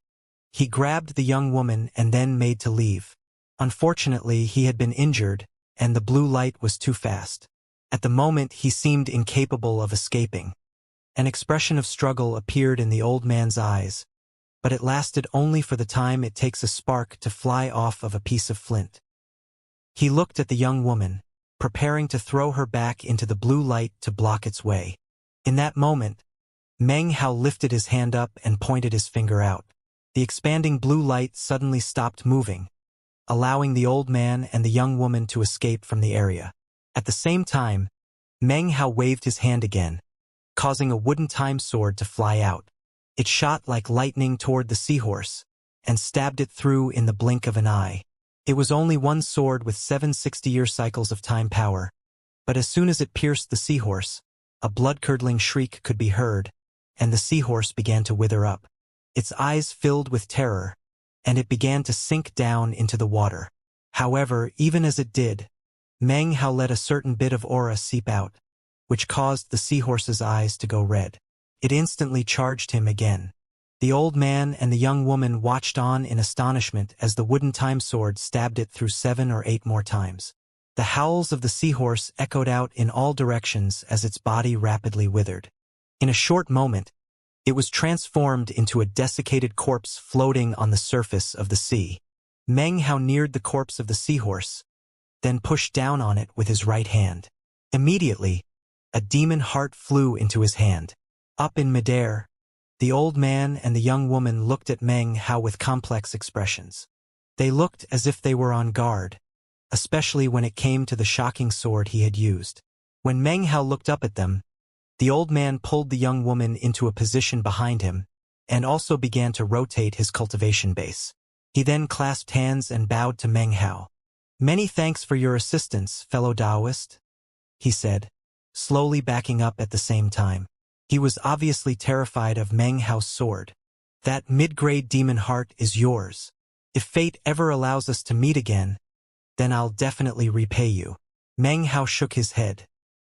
He grabbed the young woman and then made to leave. Unfortunately, he had been injured, and the blue light was too fast. At the moment, he seemed incapable of escaping. An expression of struggle appeared in the old man's eyes, but it lasted only for the time it takes a spark to fly off of a piece of flint. He looked at the young woman, preparing to throw her back into the blue light to block its way. In that moment, Meng Hao lifted his hand up and pointed his finger out. The expanding blue light suddenly stopped moving, allowing the old man and the young woman to escape from the area. At the same time, Meng Hao waved his hand again, causing a wooden time sword to fly out. It shot like lightning toward the seahorse and stabbed it through in the blink of an eye. It was only one sword with 7 60-year cycles of time power, but as soon as it pierced the seahorse, a blood-curdling shriek could be heard, and the seahorse began to wither up. Its eyes filled with terror, and it began to sink down into the water. However, even as it did, Meng Hao let a certain bit of aura seep out, which caused the seahorse's eyes to go red. It instantly charged him again. The old man and the young woman watched on in astonishment as the wooden time sword stabbed it through 7 or 8 more times. The howls of the seahorse echoed out in all directions as its body rapidly withered. In a short moment, it was transformed into a desiccated corpse floating on the surface of the sea. Meng Hao neared the corpse of the seahorse, then pushed down on it with his right hand. Immediately, a demon heart flew into his hand. Up in midair, the old man and the young woman looked at Meng Hao with complex expressions. They looked as if they were on guard, especially when it came to the shocking sword he had used. When Meng Hao looked up at them, the old man pulled the young woman into a position behind him and also began to rotate his cultivation base. He then clasped hands and bowed to Meng Hao. "Many thanks for your assistance, fellow Taoist," he said, slowly backing up at the same time. He was obviously terrified of Meng Hao's sword. "That mid-grade demon heart is yours. If fate ever allows us to meet again, then I'll definitely repay you." Meng Hao shook his head.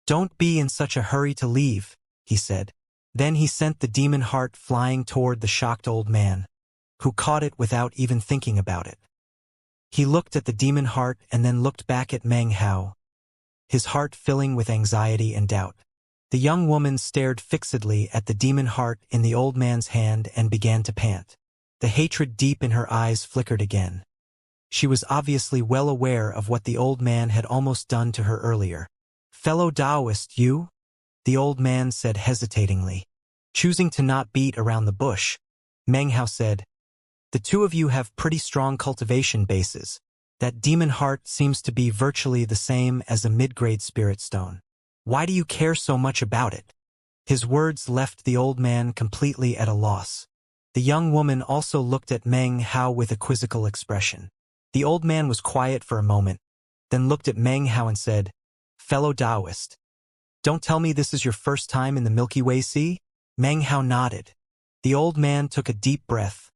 "Don't be in such a hurry to leave," he said. Then he sent the demon heart flying toward the shocked old man, who caught it without even thinking about it. He looked at the demon heart and then looked back at Meng Hao, his heart filling with anxiety and doubt. The young woman stared fixedly at the demon heart in the old man's hand and began to pant. The hatred deep in her eyes flickered again. She was obviously well aware of what the old man had almost done to her earlier. "Fellow Taoist, you?" the old man said hesitatingly. Choosing to not beat around the bush, Meng Hao said, The two of you have pretty strong cultivation bases. That demon heart seems to be virtually the same as a mid-grade spirit stone. Why do you care so much about it? His words left the old man completely at a loss. The young woman also looked at Meng Hao with a quizzical expression. The old man was quiet for a moment, then looked at Meng Hao and said, "Fellow Taoist, don't tell me this is your first time in the Milky Way Sea?" Meng Hao nodded. The old man took a deep breath,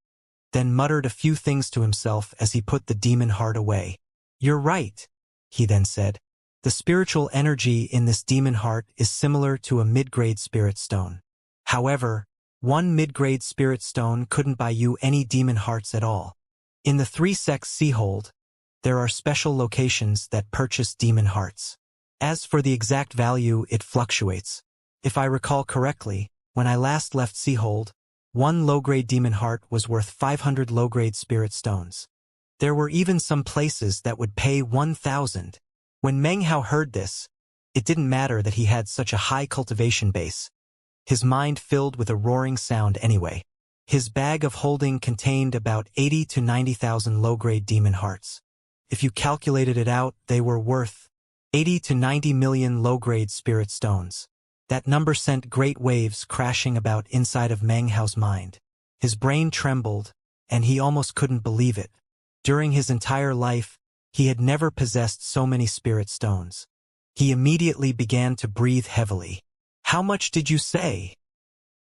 then muttered a few things to himself as he put the demon heart away. "You're right," he then said. "The spiritual energy in this demon heart is similar to a mid-grade spirit stone. However, one mid-grade spirit stone couldn't buy you any demon hearts at all. In the 3 sects Seahold, there are special locations that purchase demon hearts. As for the exact value, it fluctuates. If I recall correctly, when I last left Seahold, one low-grade demon heart was worth 500 low-grade spirit stones. There were even some places that would pay 1,000. When Meng Hao heard this, it didn't matter that he had such a high cultivation base. His mind filled with a roaring sound anyway. His bag of holding contained about 80 to 90,000 low-grade demon hearts. If you calculated it out, they were worth 80 to 90 million low-grade spirit stones. That number sent great waves crashing about inside of Meng Hao's mind. His brain trembled, and he almost couldn't believe it. During his entire life, he had never possessed so many spirit stones. He immediately began to breathe heavily. "How much did you say?"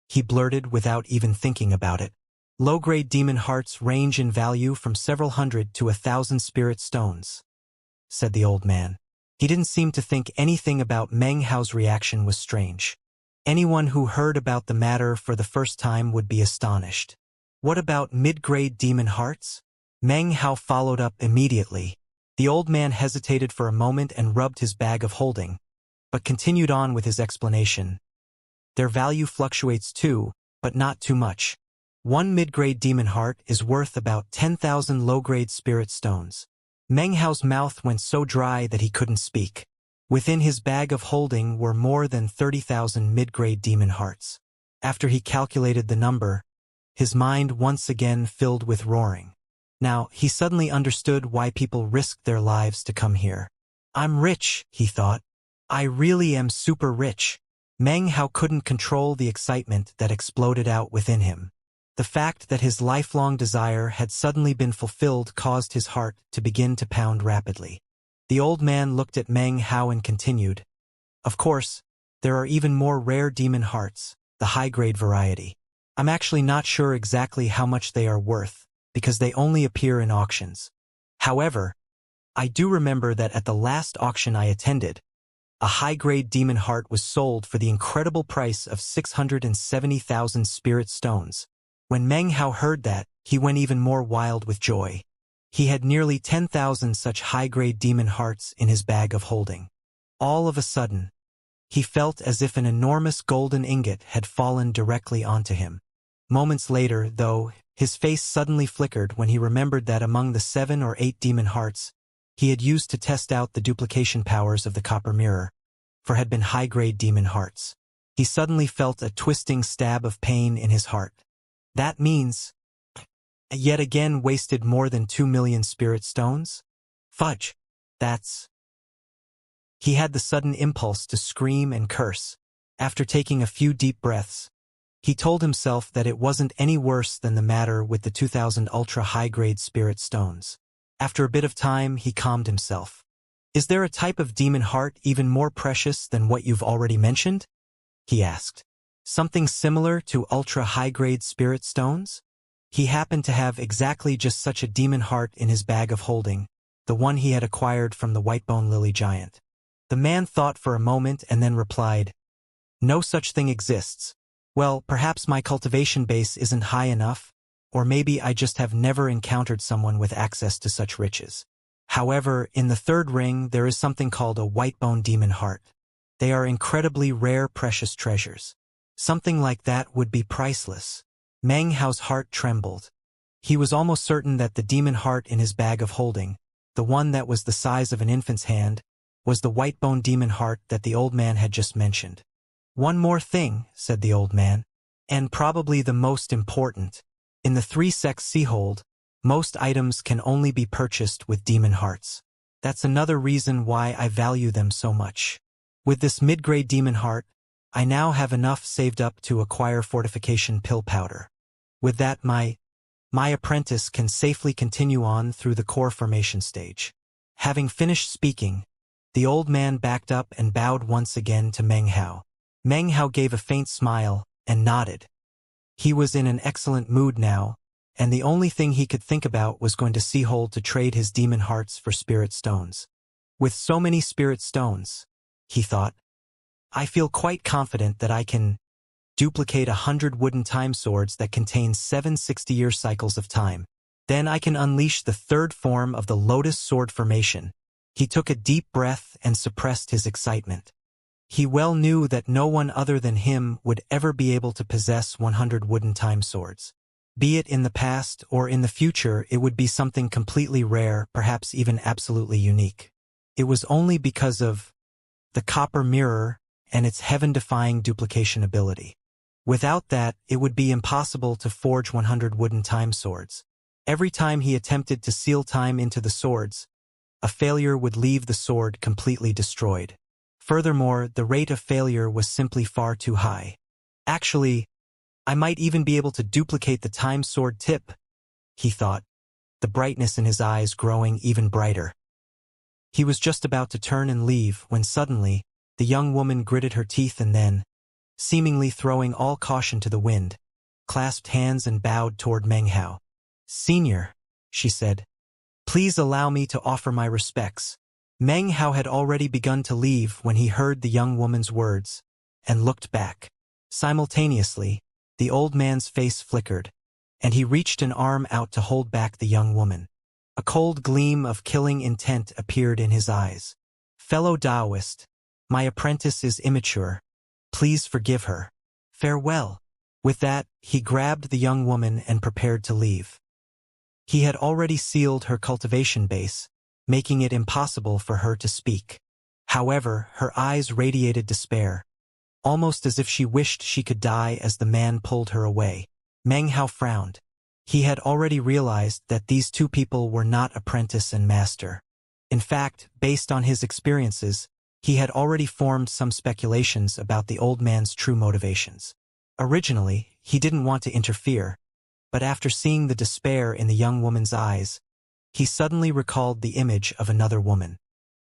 he blurted without even thinking about it. "Low-grade demon hearts range in value from several hundred to 1,000 spirit stones," said the old man. He didn't seem to think anything about Meng Hao's reaction was strange. Anyone who heard about the matter for the first time would be astonished. "What about mid-grade demon hearts?" Meng Hao followed up immediately. The old man hesitated for a moment and rubbed his bag of holding, but continued on with his explanation. "Their value fluctuates too, but not too much. One mid-grade demon heart is worth about 10,000 low-grade spirit stones." Meng Hao's mouth went so dry that he couldn't speak. Within his bag of holding were more than 30,000 mid-grade demon hearts. After he calculated the number, his mind once again filled with roaring. Now, he suddenly understood why people risked their lives to come here. "I'm rich," he thought. "I really am super rich." Meng Hao couldn't control the excitement that exploded out within him. The fact that his lifelong desire had suddenly been fulfilled caused his heart to begin to pound rapidly. The old man looked at Meng Hao and continued, "Of course, there are even more rare demon hearts, the high-grade variety. I'm actually not sure exactly how much they are worth, because they only appear in auctions. However, I do remember that at the last auction I attended, a high-grade demon heart was sold for the incredible price of 670,000 spirit stones." When Meng Hao heard that, he went even more wild with joy. He had nearly 10,000 such high-grade demon hearts in his bag of holding. All of a sudden, he felt as if an enormous golden ingot had fallen directly onto him. Moments later, though, his face suddenly flickered when he remembered that among the 7 or 8 demon hearts he had used to test out the duplication powers of the copper mirror, for had been high-grade demon hearts. He suddenly felt a twisting stab of pain in his heart. That means, yet again wasted more than 2 million spirit stones? Fudge. That's... He had the sudden impulse to scream and curse. After taking a few deep breaths, he told himself that it wasn't any worse than the matter with the 2,000 ultra-high-grade spirit stones. After a bit of time, he calmed himself. "Is there a type of demon heart even more precious than what you've already mentioned?" he asked. "Something similar to ultra-high-grade spirit stones?" He happened to have exactly just such a demon heart in his bag of holding, the one he had acquired from the white-bone lily giant. The man thought for a moment and then replied, "No such thing exists. Well, perhaps my cultivation base isn't high enough, or maybe I just have never encountered someone with access to such riches. However, in the 3rd ring there is something called a white-bone demon heart. They are incredibly rare precious treasures. Something like that would be priceless." Meng Hao's heart trembled. He was almost certain that the demon heart in his bag of holding, the one that was the size of an infant's hand, was the white-bone demon heart that the old man had just mentioned. "One more thing," said the old man, "and probably the most important. In the 3-sex Seahold, most items can only be purchased with demon hearts. That's another reason why I value them so much. With this mid-grade demon heart, I now have enough saved up to acquire fortification pill powder. With that, my apprentice can safely continue on through the core formation stage. Having finished speaking, the old man backed up and bowed once again to Meng Hao. Meng Hao gave a faint smile and nodded. He was in an excellent mood now, and the only thing he could think about was going to Seahold to trade his demon hearts for spirit stones. With so many spirit stones, he thought, I feel quite confident that I can duplicate 100 wooden time swords that contain 7 60-year cycles of time. Then I can unleash the third form of the Lotus Sword formation. He took a deep breath and suppressed his excitement. He well knew that no one other than him would ever be able to possess 100 wooden time swords. Be it in the past or in the future, it would be something completely rare, perhaps even absolutely unique. It was only because of the copper mirror and its heaven-defying duplication ability. Without that, it would be impossible to forge 100 wooden time swords. Every time he attempted to seal time into the swords, a failure would leave the sword completely destroyed. Furthermore, the rate of failure was simply far too high. Actually, I might even be able to duplicate the time sword tip, he thought, the brightness in his eyes growing even brighter. He was just about to turn and leave when suddenly, the young woman gritted her teeth and then, seemingly throwing all caution to the wind, clasped hands and bowed toward Meng Hao. Senior, she said, please allow me to offer my respects. Meng Hao had already begun to leave when he heard the young woman's words, and looked back. Simultaneously, the old man's face flickered, and he reached an arm out to hold back the young woman. A cold gleam of killing intent appeared in his eyes. Fellow Taoist, my apprentice is immature. Please forgive her. Farewell. With that, he grabbed the young woman and prepared to leave. He had already sealed her cultivation base, making it impossible for her to speak. However, her eyes radiated despair, almost as if she wished she could die as the man pulled her away. Meng Hao frowned. He had already realized that these two people were not apprentice and master. In fact, based on his experiences, he had already formed some speculations about the old man's true motivations. Originally, he didn't want to interfere, but after seeing the despair in the young woman's eyes, he suddenly recalled the image of another woman.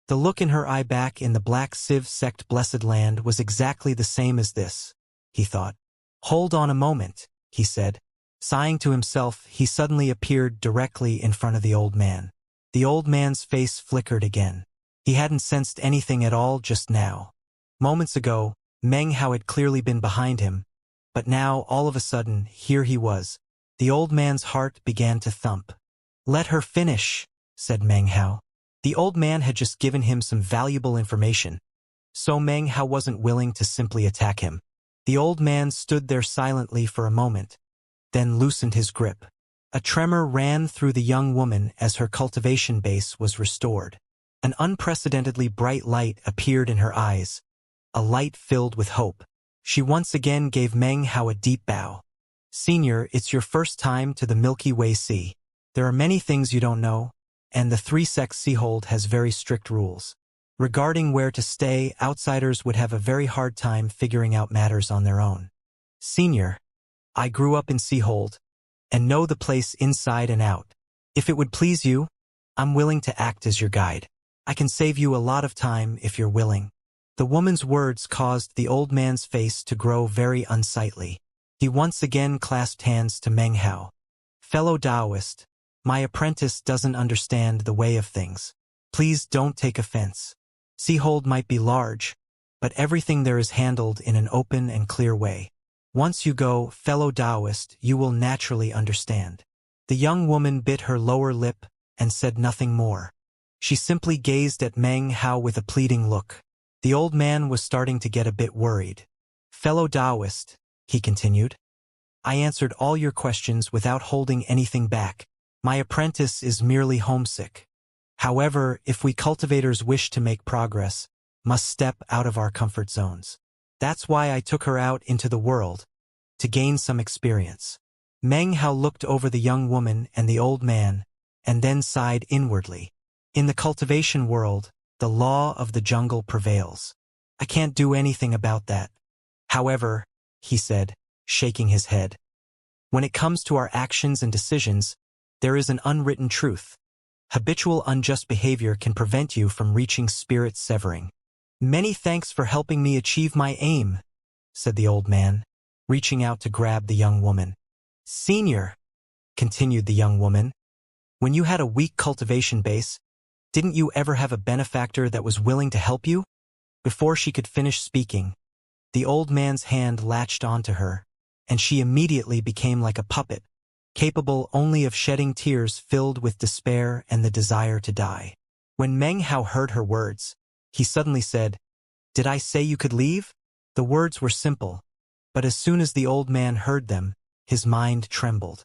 The look in her eye back in the Black Civ sect blessed land was exactly the same as this, he thought. Hold on a moment, he said. Sighing to himself, he suddenly appeared directly in front of the old man. The old man's face flickered again. He hadn't sensed anything at all just now. Moments ago, Meng Hao had clearly been behind him, but now, all of a sudden, here he was. The old man's heart began to thump. Let her finish, said Meng Hao. The old man had just given him some valuable information, so Meng Hao wasn't willing to simply attack him. The old man stood there silently for a moment, then loosened his grip. A tremor ran through the young woman as her cultivation base was restored. An unprecedentedly bright light appeared in her eyes, a light filled with hope. She once again gave Meng Hao a deep bow. Senior, it's your first time to the Milky Way Sea. There are many things you don't know, and the 3-sex Seahold has very strict rules. Regarding where to stay, outsiders would have a very hard time figuring out matters on their own. Senior, I grew up in Seahold, and know the place inside and out. If it would please you, I'm willing to act as your guide. I can save you a lot of time if you're willing. The woman's words caused the old man's face to grow very unsightly. He once again clasped hands to Meng Hao. Fellow Taoist, my apprentice doesn't understand the way of things. Please don't take offense. Seahold might be large, but everything there is handled in an open and clear way. Once you go, fellow Taoist, you will naturally understand. The young woman bit her lower lip and said nothing more. She simply gazed at Meng Hao with a pleading look. The old man was starting to get a bit worried. Fellow Taoist, he continued, I answered all your questions without holding anything back. My apprentice is merely homesick. However, if we cultivators wish to make progress, must step out of our comfort zones. That's why I took her out into the world, to gain some experience. Meng Hao looked over the young woman and the old man, and then sighed inwardly. In the cultivation world, the law of the jungle prevails. I can't do anything about that. However, he said, shaking his head, when it comes to our actions and decisions, there is an unwritten truth. Habitual unjust behavior can prevent you from reaching spirit severing. Many thanks for helping me achieve my aim, said the old man, reaching out to grab the young woman. Senior, continued the young woman, when you had a weak cultivation base, didn't you ever have a benefactor that was willing to help you? Before she could finish speaking, the old man's hand latched onto her, and she immediately became like a puppet, capable only of shedding tears filled with despair and the desire to die. When Meng Hao heard her words, he suddenly said, "Did I say you could leave?" The words were simple, but as soon as the old man heard them, his mind trembled.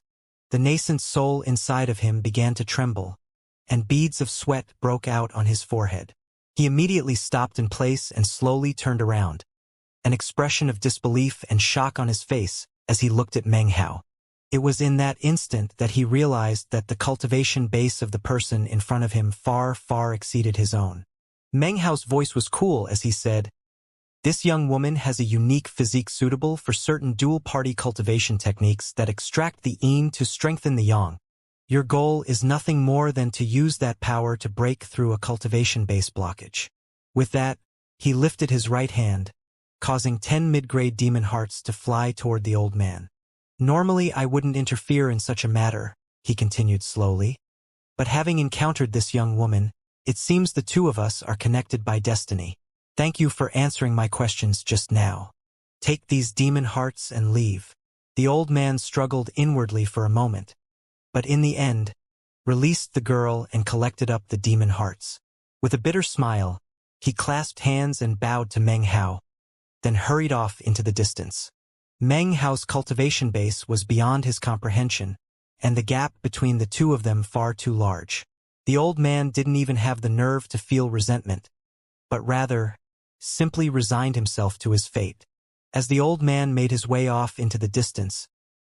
The nascent soul inside of him began to tremble, and beads of sweat broke out on his forehead. He immediately stopped in place and slowly turned around, an expression of disbelief and shock on his face as he looked at Meng Hao. It was in that instant that he realized that the cultivation base of the person in front of him far, far exceeded his own. Meng Hao's voice was cool as he said, "This young woman has a unique physique suitable for certain dual-party cultivation techniques that extract the yin to strengthen the yang. Your goal is nothing more than to use that power to break through a cultivation-based blockage." With that, he lifted his right hand, causing 10 mid-grade demon hearts to fly toward the old man. "Normally I wouldn't interfere in such a matter," he continued slowly, "but having encountered this young woman, it seems the two of us are connected by destiny. Thank you for answering my questions just now. Take these demon hearts and leave." The old man struggled inwardly for a moment, but in the end, released the girl and collected up the demon hearts. With a bitter smile, he clasped hands and bowed to Meng Hao, then hurried off into the distance. Meng Hao's cultivation base was beyond his comprehension, and the gap between the two of them far too large. The old man didn't even have the nerve to feel resentment, but rather, simply resigned himself to his fate. As the old man made his way off into the distance,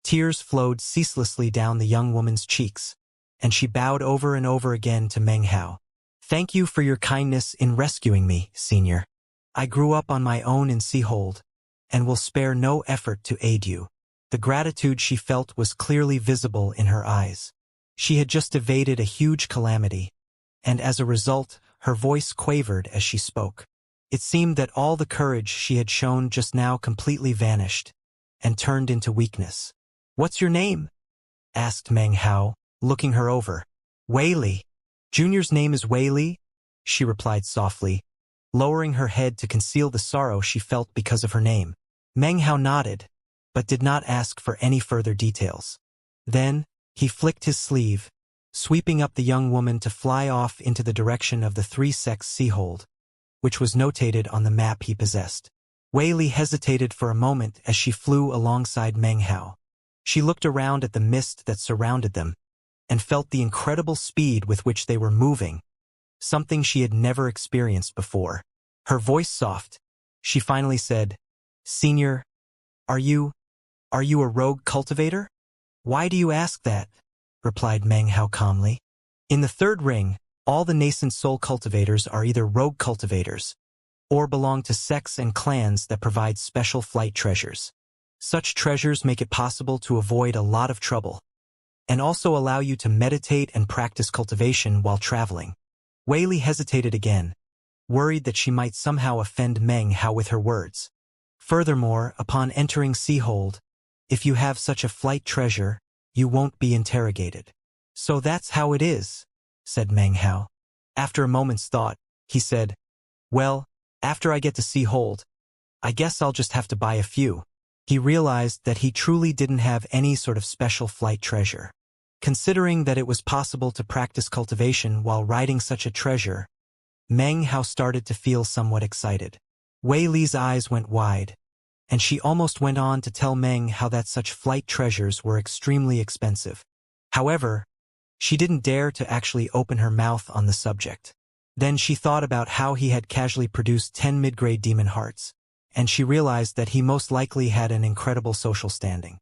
tears flowed ceaselessly down the young woman's cheeks, and she bowed over and over again to Meng Hao. "Thank you for your kindness in rescuing me, Senior. I grew up on my own in Seahold, and will spare no effort to aid you." The gratitude she felt was clearly visible in her eyes. She had just evaded a huge calamity, and as a result, her voice quavered as she spoke. It seemed that all the courage she had shown just now completely vanished, and turned into weakness. "What's your name?" asked Meng Hao, looking her over. "Wei Li. Junior's name is Wei Li," she replied softly, lowering her head to conceal the sorrow she felt because of her name. Meng Hao nodded, but did not ask for any further details. Then, he flicked his sleeve, sweeping up the young woman to fly off into the direction of the three-sex Seahold, which was notated on the map he possessed. Wei Li hesitated for a moment as she flew alongside Meng Hao. She looked around at the mist that surrounded them, and felt the incredible speed with which they were moving, something she had never experienced before. Her voice soft, she finally said, "Senior, are you a rogue cultivator?" "Why do you ask that?" replied Meng Hao calmly. "In the third ring, all the nascent soul cultivators are either rogue cultivators, or belong to sects and clans that provide special flight treasures. Such treasures make it possible to avoid a lot of trouble, and also allow you to meditate and practice cultivation while traveling." Wei Li hesitated again, worried that she might somehow offend Meng Hao with her words. "Furthermore, upon entering Seahold, if you have such a flight treasure, you won't be interrogated." "So that's how it is," said Meng Hao. After a moment's thought, he said, "Well, after I get to Seahold, I guess I'll just have to buy a few." He realized that he truly didn't have any sort of special flight treasure. Considering that it was possible to practice cultivation while riding such a treasure, Meng Hao started to feel somewhat excited. Wei Li's eyes went wide, and she almost went on to tell Meng Hao that such flight treasures were extremely expensive. However, she didn't dare to actually open her mouth on the subject. Then she thought about how he had casually produced 10 mid-grade demon hearts, and she realized that he most likely had an incredible social standing.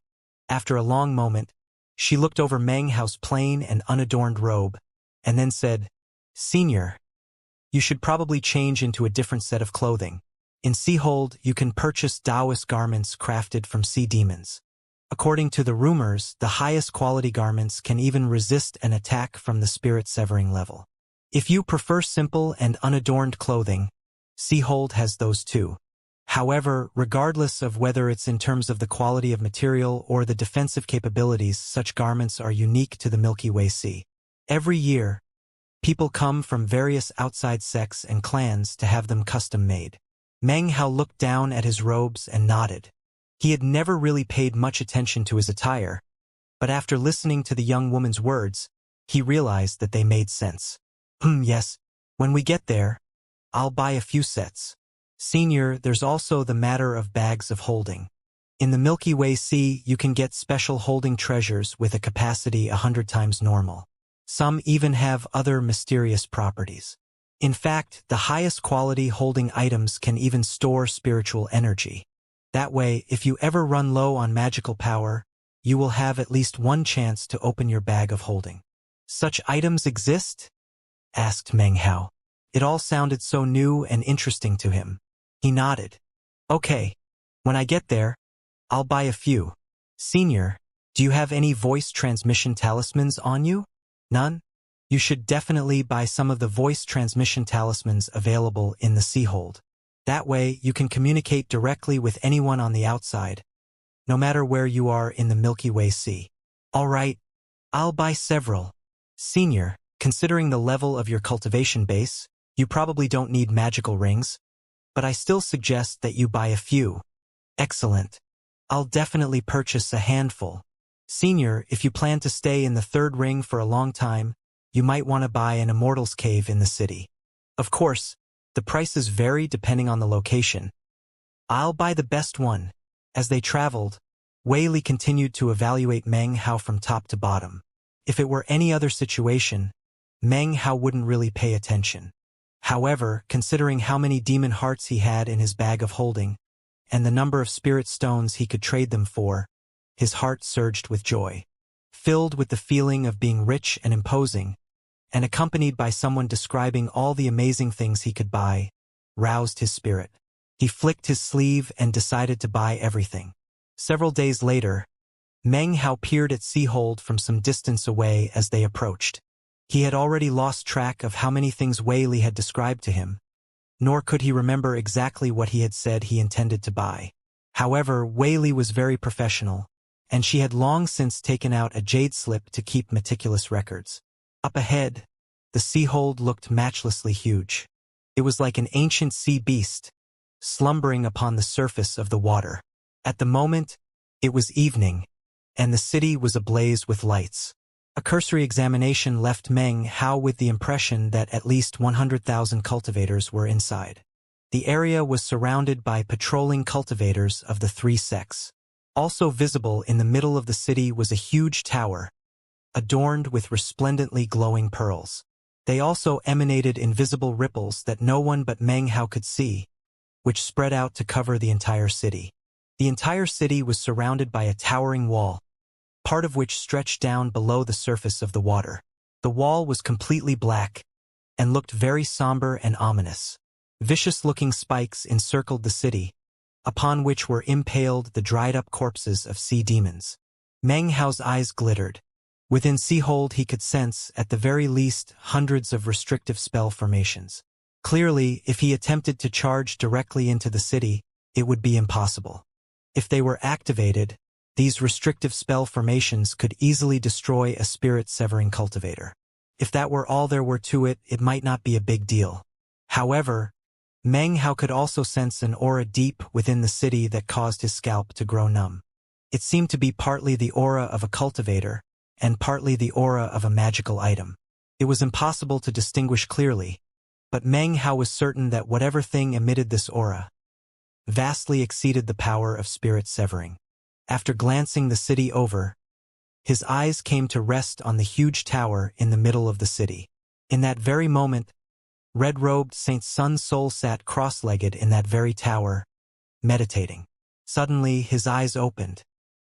After a long moment, she looked over Meng Hao's plain and unadorned robe, and then said, "Senior, you should probably change into a different set of clothing. In Seahold, you can purchase Taoist garments crafted from sea demons. According to the rumors, the highest quality garments can even resist an attack from the spirit-severing level. If you prefer simple and unadorned clothing, Seahold has those too. However, regardless of whether it's in terms of the quality of material or the defensive capabilities, such garments are unique to the Milky Way Sea. Every year, people come from various outside sects and clans to have them custom-made." Meng Hao looked down at his robes and nodded. He had never really paid much attention to his attire, but after listening to the young woman's words, he realized that they made sense. Yes, when we get there, I'll buy a few sets. Senior, there's also the matter of bags of holding. In the Milky Way Sea, you can get special holding treasures with a capacity 100 times normal. Some even have other mysterious properties. In fact, the highest quality holding items can even store spiritual energy. That way, if you ever run low on magical power, you will have at least one chance to open your bag of holding. "Such items exist?" asked Meng Hao. It all sounded so new and interesting to him. He nodded. "Okay, when I get there, I'll buy a few. Senior, do you have any voice transmission talismans on you?" "None?" "You should definitely buy some of the voice transmission talismans available in the Seahold. That way, you can communicate directly with anyone on the outside, no matter where you are in the Milky Way Sea." "All right, I'll buy several. Senior, considering the level of your cultivation base, you probably don't need magical rings, but I still suggest that you buy a few." "Excellent. I'll definitely purchase a handful. Senior, if you plan to stay in the third ring for a long time, you might want to buy an Immortal's cave in the city. Of course, the prices vary depending on the location. I'll buy the best one." As they traveled, Wei Li continued to evaluate Meng Hao from top to bottom. If it were any other situation, Meng Hao wouldn't really pay attention. However, considering how many demon hearts he had in his bag of holding, and the number of spirit stones he could trade them for, his heart surged with joy. Filled with the feeling of being rich and imposing, and accompanied by someone describing all the amazing things he could buy, roused his spirit. He flicked his sleeve and decided to buy everything. Several days later, Meng Hao peered at Seahold from some distance away as they approached. He had already lost track of how many things Wei Li had described to him, nor could he remember exactly what he had said he intended to buy. However, Wei Li was very professional, and she had long since taken out a jade slip to keep meticulous records. Up ahead, the Seahold looked matchlessly huge. It was like an ancient sea beast, slumbering upon the surface of the water. At the moment, it was evening, and the city was ablaze with lights. A cursory examination left Meng Hao with the impression that at least 100,000 cultivators were inside. The area was surrounded by patrolling cultivators of the three sects. Also visible in the middle of the city was a huge tower, adorned with resplendently glowing pearls. They also emanated invisible ripples that no one but Meng Hao could see, which spread out to cover the entire city. The entire city was surrounded by a towering wall, part of which stretched down below the surface of the water. The wall was completely black, and looked very somber and ominous. Vicious-looking spikes encircled the city, upon which were impaled the dried-up corpses of sea demons. Meng Hao's eyes glittered. Within Seahold he could sense, at the very least, hundreds of restrictive spell formations. Clearly, if he attempted to charge directly into the city, it would be impossible. If they were activated, these restrictive spell formations could easily destroy a spirit-severing cultivator. If that were all there were to it, it might not be a big deal. However, Meng Hao could also sense an aura deep within the city that caused his scalp to grow numb. It seemed to be partly the aura of a cultivator, and partly the aura of a magical item. It was impossible to distinguish clearly, but Meng Hao was certain that whatever thing emitted this aura vastly exceeded the power of spirit severing. After glancing the city over, his eyes came to rest on the huge tower in the middle of the city. In that very moment, red-robed Saint Sun's soul sat cross-legged in that very tower, meditating. Suddenly, his eyes opened.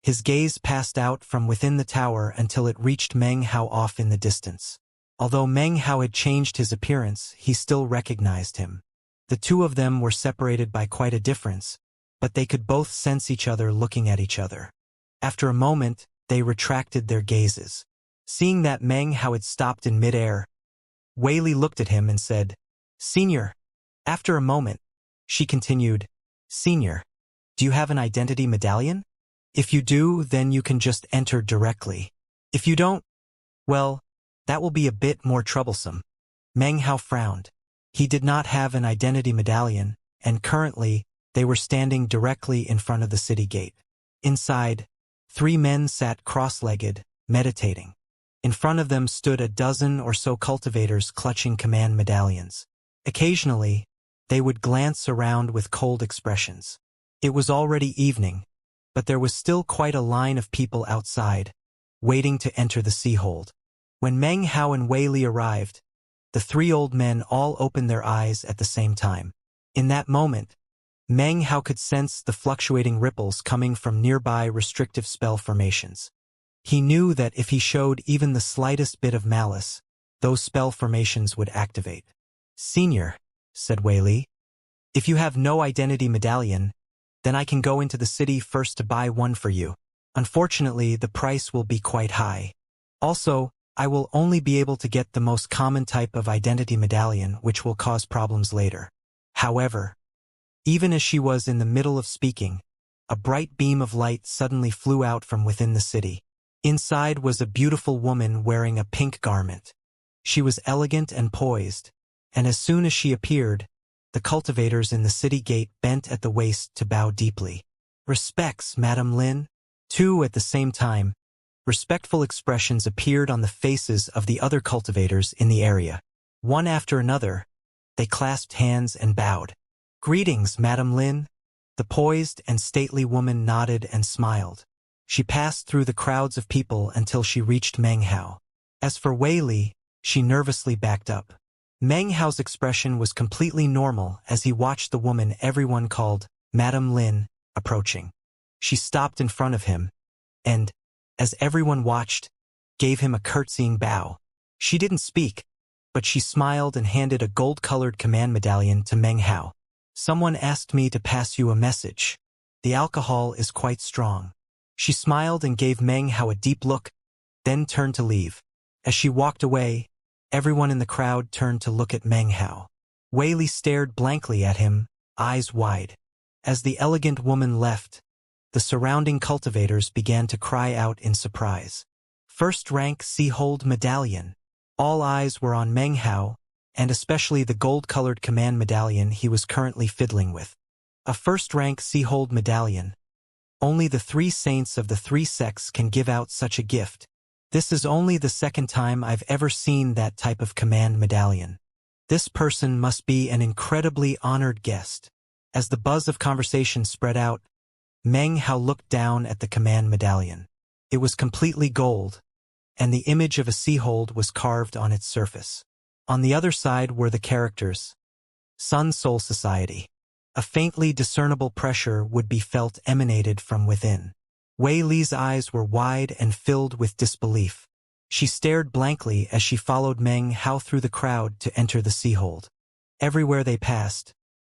His gaze passed out from within the tower until it reached Meng Hao off in the distance. Although Meng Hao had changed his appearance, he still recognized him. The two of them were separated by quite a difference, but they could both sense each other looking at each other. After a moment, they retracted their gazes. Seeing that Meng Hao had stopped in midair, Wei Li looked at him and said, "Senior." After a moment, she continued, "Senior, do you have an identity medallion? If you do, then you can just enter directly. If you don't, well, that will be a bit more troublesome." Meng Hao frowned. He did not have an identity medallion, and currently, they were standing directly in front of the city gate. Inside, 3 men sat cross-legged, meditating. In front of them stood a dozen or so cultivators clutching command medallions. Occasionally, they would glance around with cold expressions. It was already evening, but there was still quite a line of people outside, waiting to enter the sea-hold. When Meng Hao and Wei Li arrived, the 3 old men all opened their eyes at the same time. In that moment, Meng Hao could sense the fluctuating ripples coming from nearby restrictive spell formations. He knew that if he showed even the slightest bit of malice, those spell formations would activate. "Senior," said Wei Li, "if you have no identity medallion, then I can go into the city first to buy one for you. Unfortunately, the price will be quite high. Also, I will only be able to get the most common type of identity medallion, which will cause problems later." However, even as she was in the middle of speaking, a bright beam of light suddenly flew out from within the city. Inside was a beautiful woman wearing a pink garment. She was elegant and poised, and as soon as she appeared, the cultivators in the city gate bent at the waist to bow deeply. "Respects, Madame Lin." 2 at the same time, respectful expressions appeared on the faces of the other cultivators in the area. One after another, they clasped hands and bowed. "Greetings, Madame Lin." The poised and stately woman nodded and smiled. She passed through the crowds of people until she reached Meng Hao. As for Wei Li, she nervously backed up. Meng Hao's expression was completely normal as he watched the woman everyone called Madame Lin approaching. She stopped in front of him, and, as everyone watched, gave him a curtsying bow. She didn't speak, but she smiled and handed a gold-colored command medallion to Meng Hao. "Someone asked me to pass you a message. The alcohol is quite strong." She smiled and gave Meng Hao a deep look, then turned to leave. As she walked away, everyone in the crowd turned to look at Meng Hao. Wei Li stared blankly at him, eyes wide. As the elegant woman left, the surrounding cultivators began to cry out in surprise. "First-rank Sea-hold medallion." All eyes were on Meng Hao, and especially the gold-colored command medallion he was currently fiddling with. A first-rank Sea-hold medallion. Only the 3 saints of the 3 sects can give out such a gift. This is only the second time I've ever seen that type of command medallion. This person must be an incredibly honored guest. As the buzz of conversation spread out, Meng Hao looked down at the command medallion. It was completely gold, and the image of a sea-hold was carved on its surface. On the other side were the characters, Sun Soul Society. A faintly discernible pressure would be felt emanated from within. Wei Li's eyes were wide and filled with disbelief. She stared blankly as she followed Meng Hao through the crowd to enter the sea-hold. Everywhere they passed,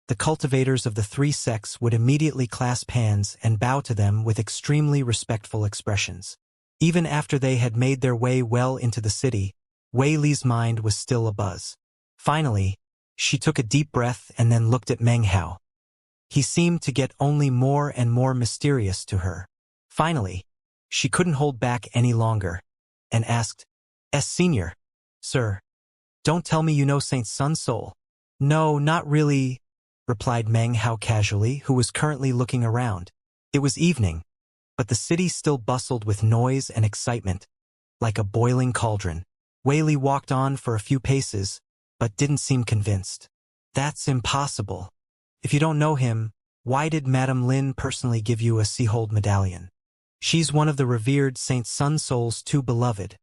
the cultivators of the 3 sects would immediately clasp hands and bow to them with extremely respectful expressions. Even after they had made their way well into the city, Wei Li's mind was still abuzz. Finally, she took a deep breath and then looked at Meng Hao. He seemed to get only more and more mysterious to her. Finally, she couldn't hold back any longer, and asked, "Senior, sir, don't tell me you know Saint Sun Soul." "No, not really," replied Meng Hao casually, who was currently looking around. It was evening, but the city still bustled with noise and excitement, like a boiling cauldron. Wei Li walked on for a few paces, but didn't seem convinced. "That's impossible. If you don't know him, why did Madame Lin personally give you a Sea-hold medallion? She's one of the revered Saint Sun Soul's 2 beloved,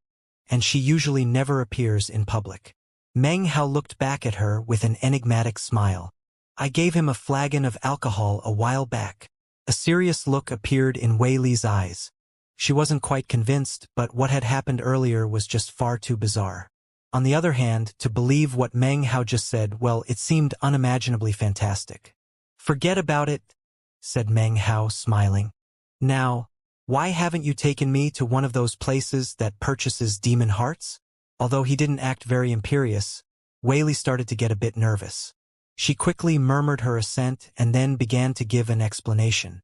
and she usually never appears in public." Meng Hao looked back at her with an enigmatic smile. "I gave him a flagon of alcohol a while back." A serious look appeared in Wei Li's eyes. She wasn't quite convinced, but what had happened earlier was just far too bizarre. On the other hand, to believe what Meng Hao just said, well, it seemed unimaginably fantastic. "Forget about it," said Meng Hao, smiling. "Now, why haven't you taken me to one of those places that purchases demon hearts?" Although he didn't act very imperious, Wei started to get a bit nervous. She quickly murmured her assent and then began to give an explanation.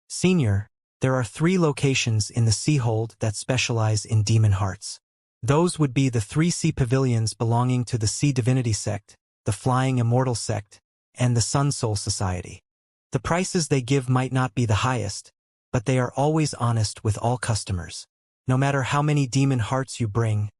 "Senior, there are 3 locations in the Seahold that specialize in demon hearts. Those would be the 3 sea pavilions belonging to the Sea Divinity Sect, the Flying Immortal Sect, and the Sun Soul Society. The prices they give might not be the highest, but they are always honest with all customers. No matter how many demon hearts you bring,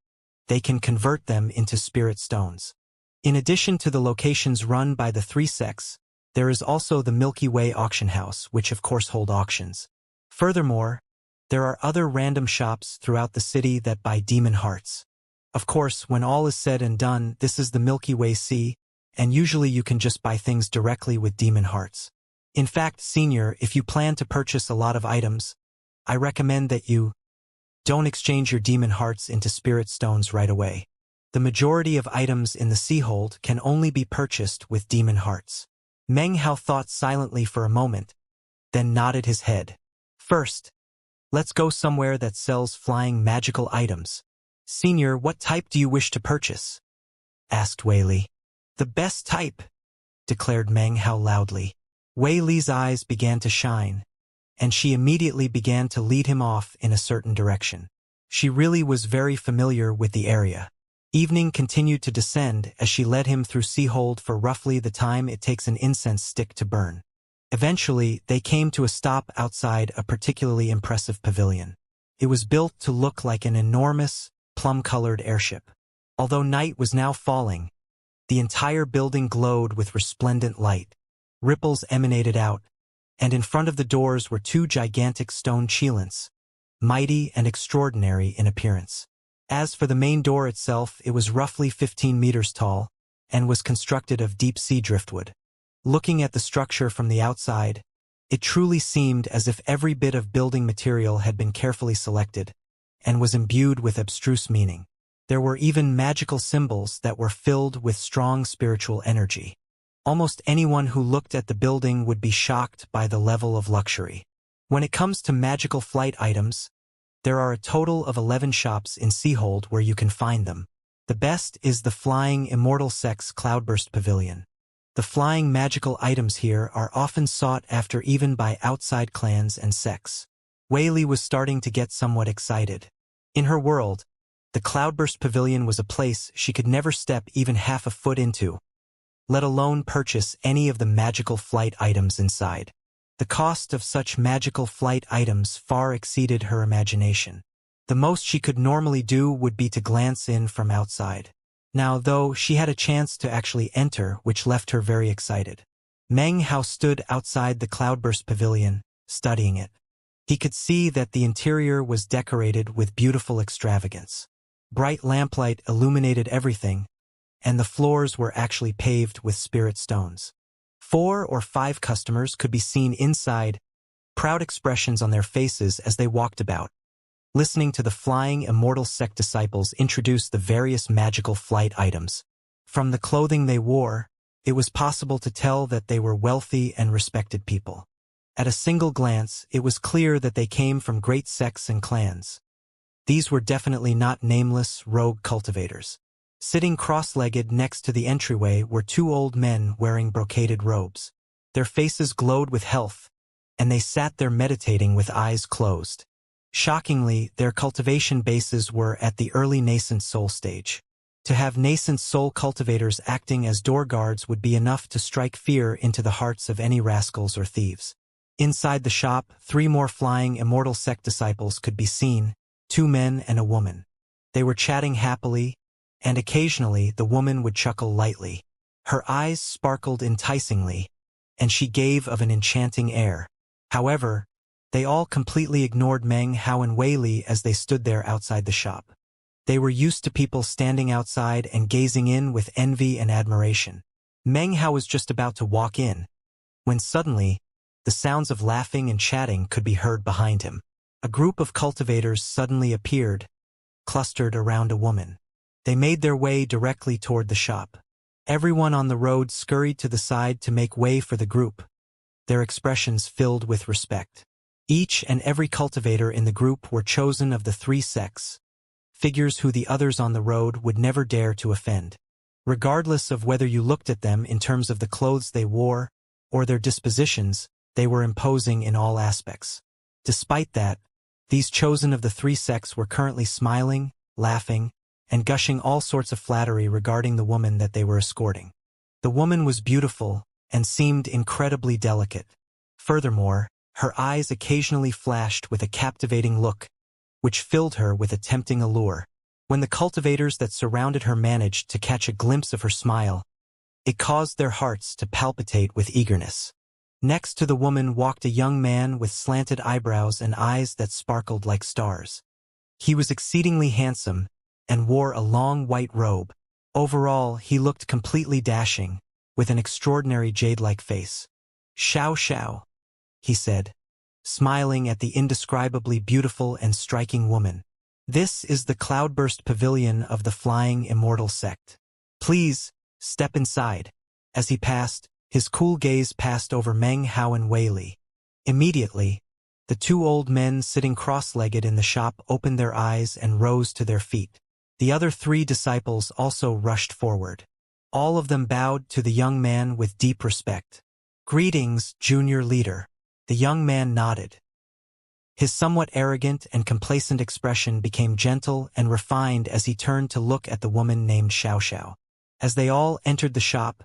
they can convert them into spirit stones. In addition to the locations run by the 3 sects, there is also the Milky Way auction house, which of course hold auctions. Furthermore, there are other random shops throughout the city that buy demon hearts. Of course, when all is said and done, this is the Milky Way Sea, and usually you can just buy things directly with demon hearts. In fact, Senior, if you plan to purchase a lot of items, I recommend that you don't exchange your demon hearts into spirit stones right away. The majority of items in the Seahold can only be purchased with demon hearts." Meng Hao thought silently for a moment, then nodded his head. "First, let's go somewhere that sells flying magical items." "Senior, what type do you wish to purchase?" asked Wei Li. "The best type," declared Meng Hao loudly. Wei Li's eyes began to shine, and she immediately began to lead him off in a certain direction. She really was very familiar with the area. Evening continued to descend as she led him through Seahold for roughly the time it takes an incense stick to burn. Eventually, they came to a stop outside a particularly impressive pavilion. It was built to look like an enormous, plum-colored airship. Although night was now falling, the entire building glowed with resplendent light. Ripples emanated out, and in front of the doors were 2 gigantic stone cheilants, mighty and extraordinary in appearance. As for the main door itself, it was roughly 15 meters tall, and was constructed of deep-sea driftwood. Looking at the structure from the outside, it truly seemed as if every bit of building material had been carefully selected, and was imbued with abstruse meaning. There were even magical symbols that were filled with strong spiritual energy. Almost anyone who looked at the building would be shocked by the level of luxury. When it comes to magical flight items, there are a total of 11 shops in Seahold where you can find them. The best is the Flying Immortal Sect's Cloudburst Pavilion. The flying magical items here are often sought after even by outside clans and sects. Wei Li was starting to get somewhat excited. In her world, the Cloudburst Pavilion was a place she could never step even half a foot into, let alone purchase any of the magical flight items inside. The cost of such magical flight items far exceeded her imagination. The most she could normally do would be to glance in from outside. Now, though, she had a chance to actually enter, which left her very excited. Meng Hao stood outside the Cloudburst Pavilion, studying it. He could see that the interior was decorated with beautiful extravagance. Bright lamplight illuminated everything, and the floors were actually paved with spirit stones. 4 or 5 customers could be seen inside, proud expressions on their faces as they walked about, listening to the Flying Immortal Sect disciples introduce the various magical flight items. From the clothing they wore, it was possible to tell that they were wealthy and respected people. At a single glance, it was clear that they came from great sects and clans. These were definitely not nameless, rogue cultivators. Sitting cross-legged next to the entryway were 2 old men wearing brocaded robes. Their faces glowed with health, and they sat there meditating with eyes closed. Shockingly, their cultivation bases were at the early nascent soul stage. To have nascent soul cultivators acting as door guards would be enough to strike fear into the hearts of any rascals or thieves. Inside the shop, 3 more Flying Immortal Sect disciples could be seen, 2 men and a woman. They were chatting happily, and occasionally the woman would chuckle lightly. Her eyes sparkled enticingly, and she gave of an enchanting air. However, they all completely ignored Meng Hao and Wei Li as they stood there outside the shop. They were used to people standing outside and gazing in with envy and admiration. Meng Hao was just about to walk in, when suddenly, the sounds of laughing and chatting could be heard behind him. A group of cultivators suddenly appeared, clustered around a woman. They made their way directly toward the shop. Everyone on the road scurried to the side to make way for the group, their expressions filled with respect. Each and every cultivator in the group were chosen of the three sects, figures who the others on the road would never dare to offend. Regardless of whether you looked at them in terms of the clothes they wore or their dispositions, they were imposing in all aspects. Despite that, these chosen of the three sects were currently smiling, laughing, and gushing all sorts of flattery regarding the woman that they were escorting. The woman was beautiful and seemed incredibly delicate. Furthermore, her eyes occasionally flashed with a captivating look, which filled her with a tempting allure. When the cultivators that surrounded her managed to catch a glimpse of her smile, it caused their hearts to palpitate with eagerness. Next to the woman walked a young man with slanted eyebrows and eyes that sparkled like stars. He was exceedingly handsome and wore a long white robe. Overall, he looked completely dashing, with an extraordinary jade-like face. "Xiao," he said, smiling at the indescribably beautiful and striking woman. "This is the Cloudburst Pavilion of the Flying Immortal sect. Please, step inside." As he passed, his cool gaze passed over Meng Hao and Wei Li. Immediately, the two old men sitting cross-legged in the shop opened their eyes and rose to their feet. The other three disciples also rushed forward. All of them bowed to the young man with deep respect. "Greetings, junior leader." The young man nodded. His somewhat arrogant and complacent expression became gentle and refined as he turned to look at the woman named Xiao. As they all entered the shop,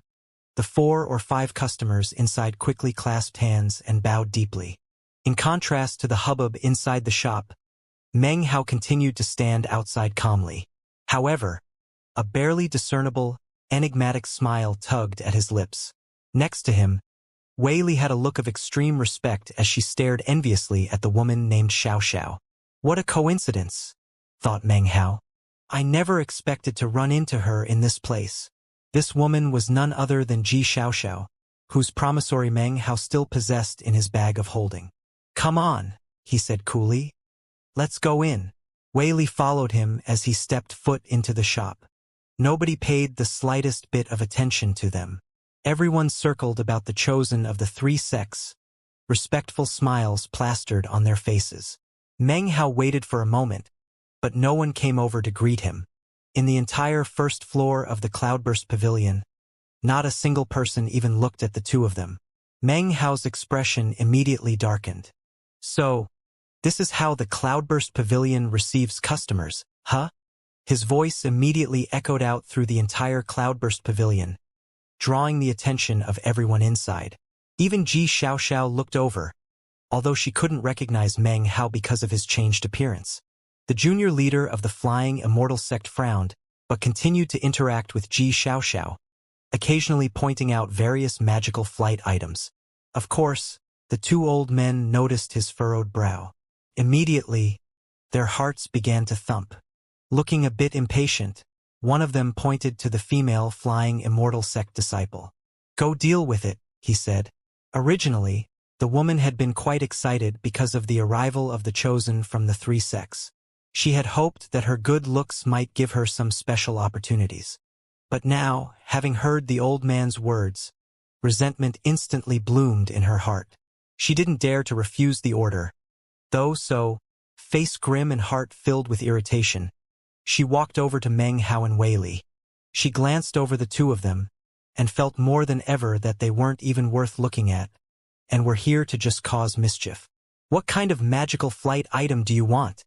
the 4 or 5 customers inside quickly clasped hands and bowed deeply. In contrast to the hubbub inside the shop, Meng Hao continued to stand outside calmly. However, a barely discernible, enigmatic smile tugged at his lips. Next to him, Wei Li had a look of extreme respect as she stared enviously at the woman named Xiao. "What a coincidence," thought Meng Hao. "I never expected to run into her in this place." This woman was none other than Ji Xiao, whose promissory Meng Hao still possessed in his bag of holding. "Come on," he said coolly. "Let's go in." Wei Li followed him as he stepped foot into the shop. Nobody paid the slightest bit of attention to them. Everyone circled about the chosen of the three sects, respectful smiles plastered on their faces. Meng Hao waited for a moment, but no one came over to greet him. In the entire first floor of the Cloudburst Pavilion, not a single person even looked at the two of them. Meng Hao's expression immediately darkened. "So, this is how the Cloudburst Pavilion receives customers, huh?" His voice immediately echoed out through the entire Cloudburst Pavilion, drawing the attention of everyone inside. Even Ji Xiao looked over, although she couldn't recognize Meng Hao because of his changed appearance. The junior leader of the Flying Immortal sect frowned, but continued to interact with Ji Xiao, occasionally pointing out various magical flight items. Of course, the two old men noticed his furrowed brow. Immediately, their hearts began to thump. Looking a bit impatient, one of them pointed to the female Flying Immortal sect disciple. "Go deal with it," he said. Originally, the woman had been quite excited because of the arrival of the chosen from the three sects. She had hoped that her good looks might give her some special opportunities. But now, having heard the old man's words, resentment instantly bloomed in her heart. She didn't dare to refuse the order, though, so, face grim and heart filled with irritation, she walked over to Meng Hao and Wei Li. She glanced over the two of them, and felt more than ever that they weren't even worth looking at, and were here to just cause mischief. "What kind of magical flight item do you want?"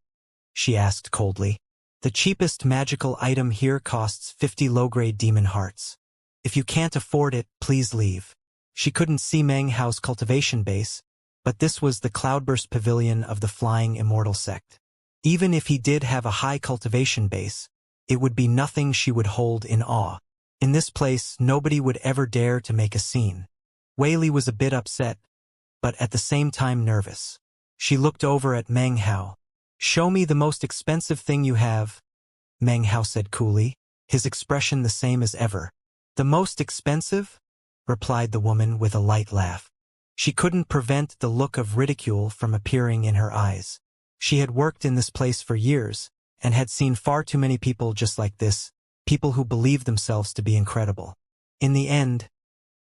she asked coldly. "The cheapest magical item here costs 50 low-grade demon hearts. If you can't afford it, please leave." She couldn't see Meng Hao's cultivation base, but this was the Cloudburst Pavilion of the Flying Immortal sect. Even if he did have a high cultivation base, it would be nothing she would hold in awe. In this place, nobody would ever dare to make a scene. Wei Li was a bit upset, but at the same time nervous. She looked over at Meng Hao. "Show me the most expensive thing you have," Meng Hao said coolly, his expression the same as ever. "The most expensive?" replied the woman with a light laugh. She couldn't prevent the look of ridicule from appearing in her eyes. She had worked in this place for years, and had seen far too many people just like this, people who believed themselves to be incredible. In the end,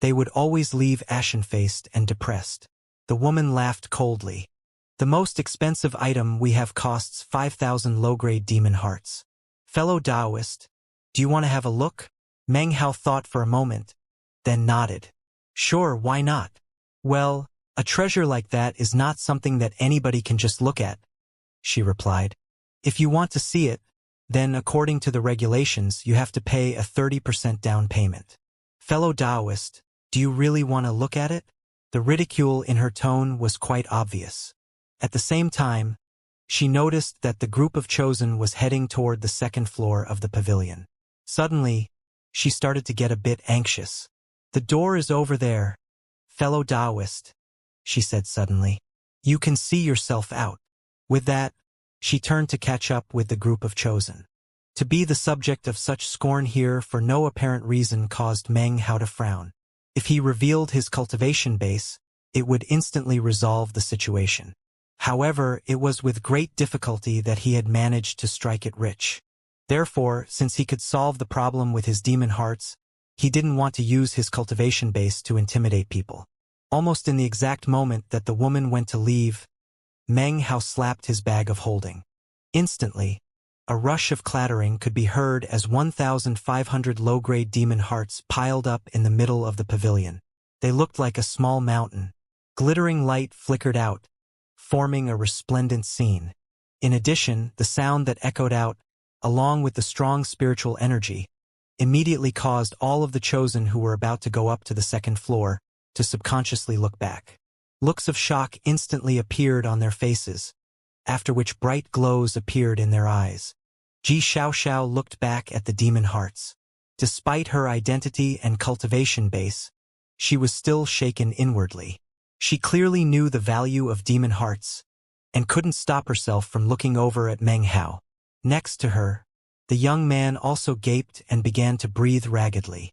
they would always leave ashen-faced and depressed. The woman laughed coldly. The most expensive item we have costs 5,000 low-grade demon hearts. Fellow Taoist, do you want to have a look? Meng Hao thought for a moment, then nodded. Sure, why not? Well, a treasure like that is not something that anybody can just look at, she replied. If you want to see it, then according to the regulations you have to pay a 30% down payment. Fellow Taoist, do you really want to look at it? The ridicule in her tone was quite obvious. At the same time, she noticed that the group of chosen was heading toward the second floor of the pavilion. Suddenly, she started to get a bit anxious. The door is over there, fellow Taoist, she said suddenly. You can see yourself out. With that, she turned to catch up with the group of chosen. To be the subject of such scorn here for no apparent reason caused Meng Hao to frown. If he revealed his cultivation base, it would instantly resolve the situation. However, it was with great difficulty that he had managed to strike it rich. Therefore, since he could solve the problem with his demon hearts, he didn't want to use his cultivation base to intimidate people. Almost in the exact moment that the woman went to leave, Meng Hao slapped his bag of holding. Instantly, a rush of clattering could be heard as 1,500 low-grade demon hearts piled up in the middle of the pavilion. They looked like a small mountain. Glittering light flickered out, forming a resplendent scene. In addition, the sound that echoed out, along with the strong spiritual energy, immediately caused all of the chosen who were about to go up to the second floor to subconsciously look back. Looks of shock instantly appeared on their faces, after which bright glows appeared in their eyes. Xianxia looked back at the demon hearts. Despite her identity and cultivation base, she was still shaken inwardly. She clearly knew the value of demon hearts, and couldn't stop herself from looking over at Meng Hao. Next to her, the young man also gaped and began to breathe raggedly.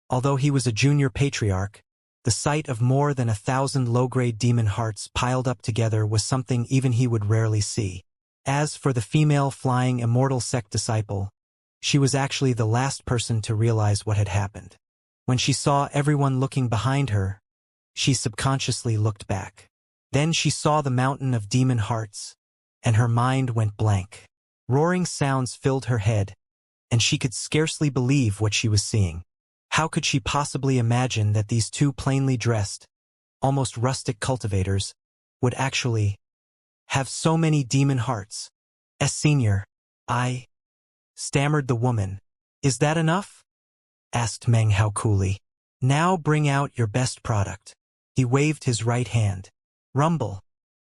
Although he was a junior patriarch, the sight of more than 1,000 low-grade demon hearts piled up together was something even he would rarely see. As for the female flying Immortal sect disciple, she was actually the last person to realize what had happened. When she saw everyone looking behind her, she subconsciously looked back. Then she saw the mountain of demon hearts, and her mind went blank. Roaring sounds filled her head, and she could scarcely believe what she was seeing. How could she possibly imagine that these two plainly dressed, almost rustic cultivators, would actually have so many demon hearts? Senior, I stammered the woman. Is that enough? Asked Meng Hao coolly. Now bring out your best product. He waved his right hand. Rumble.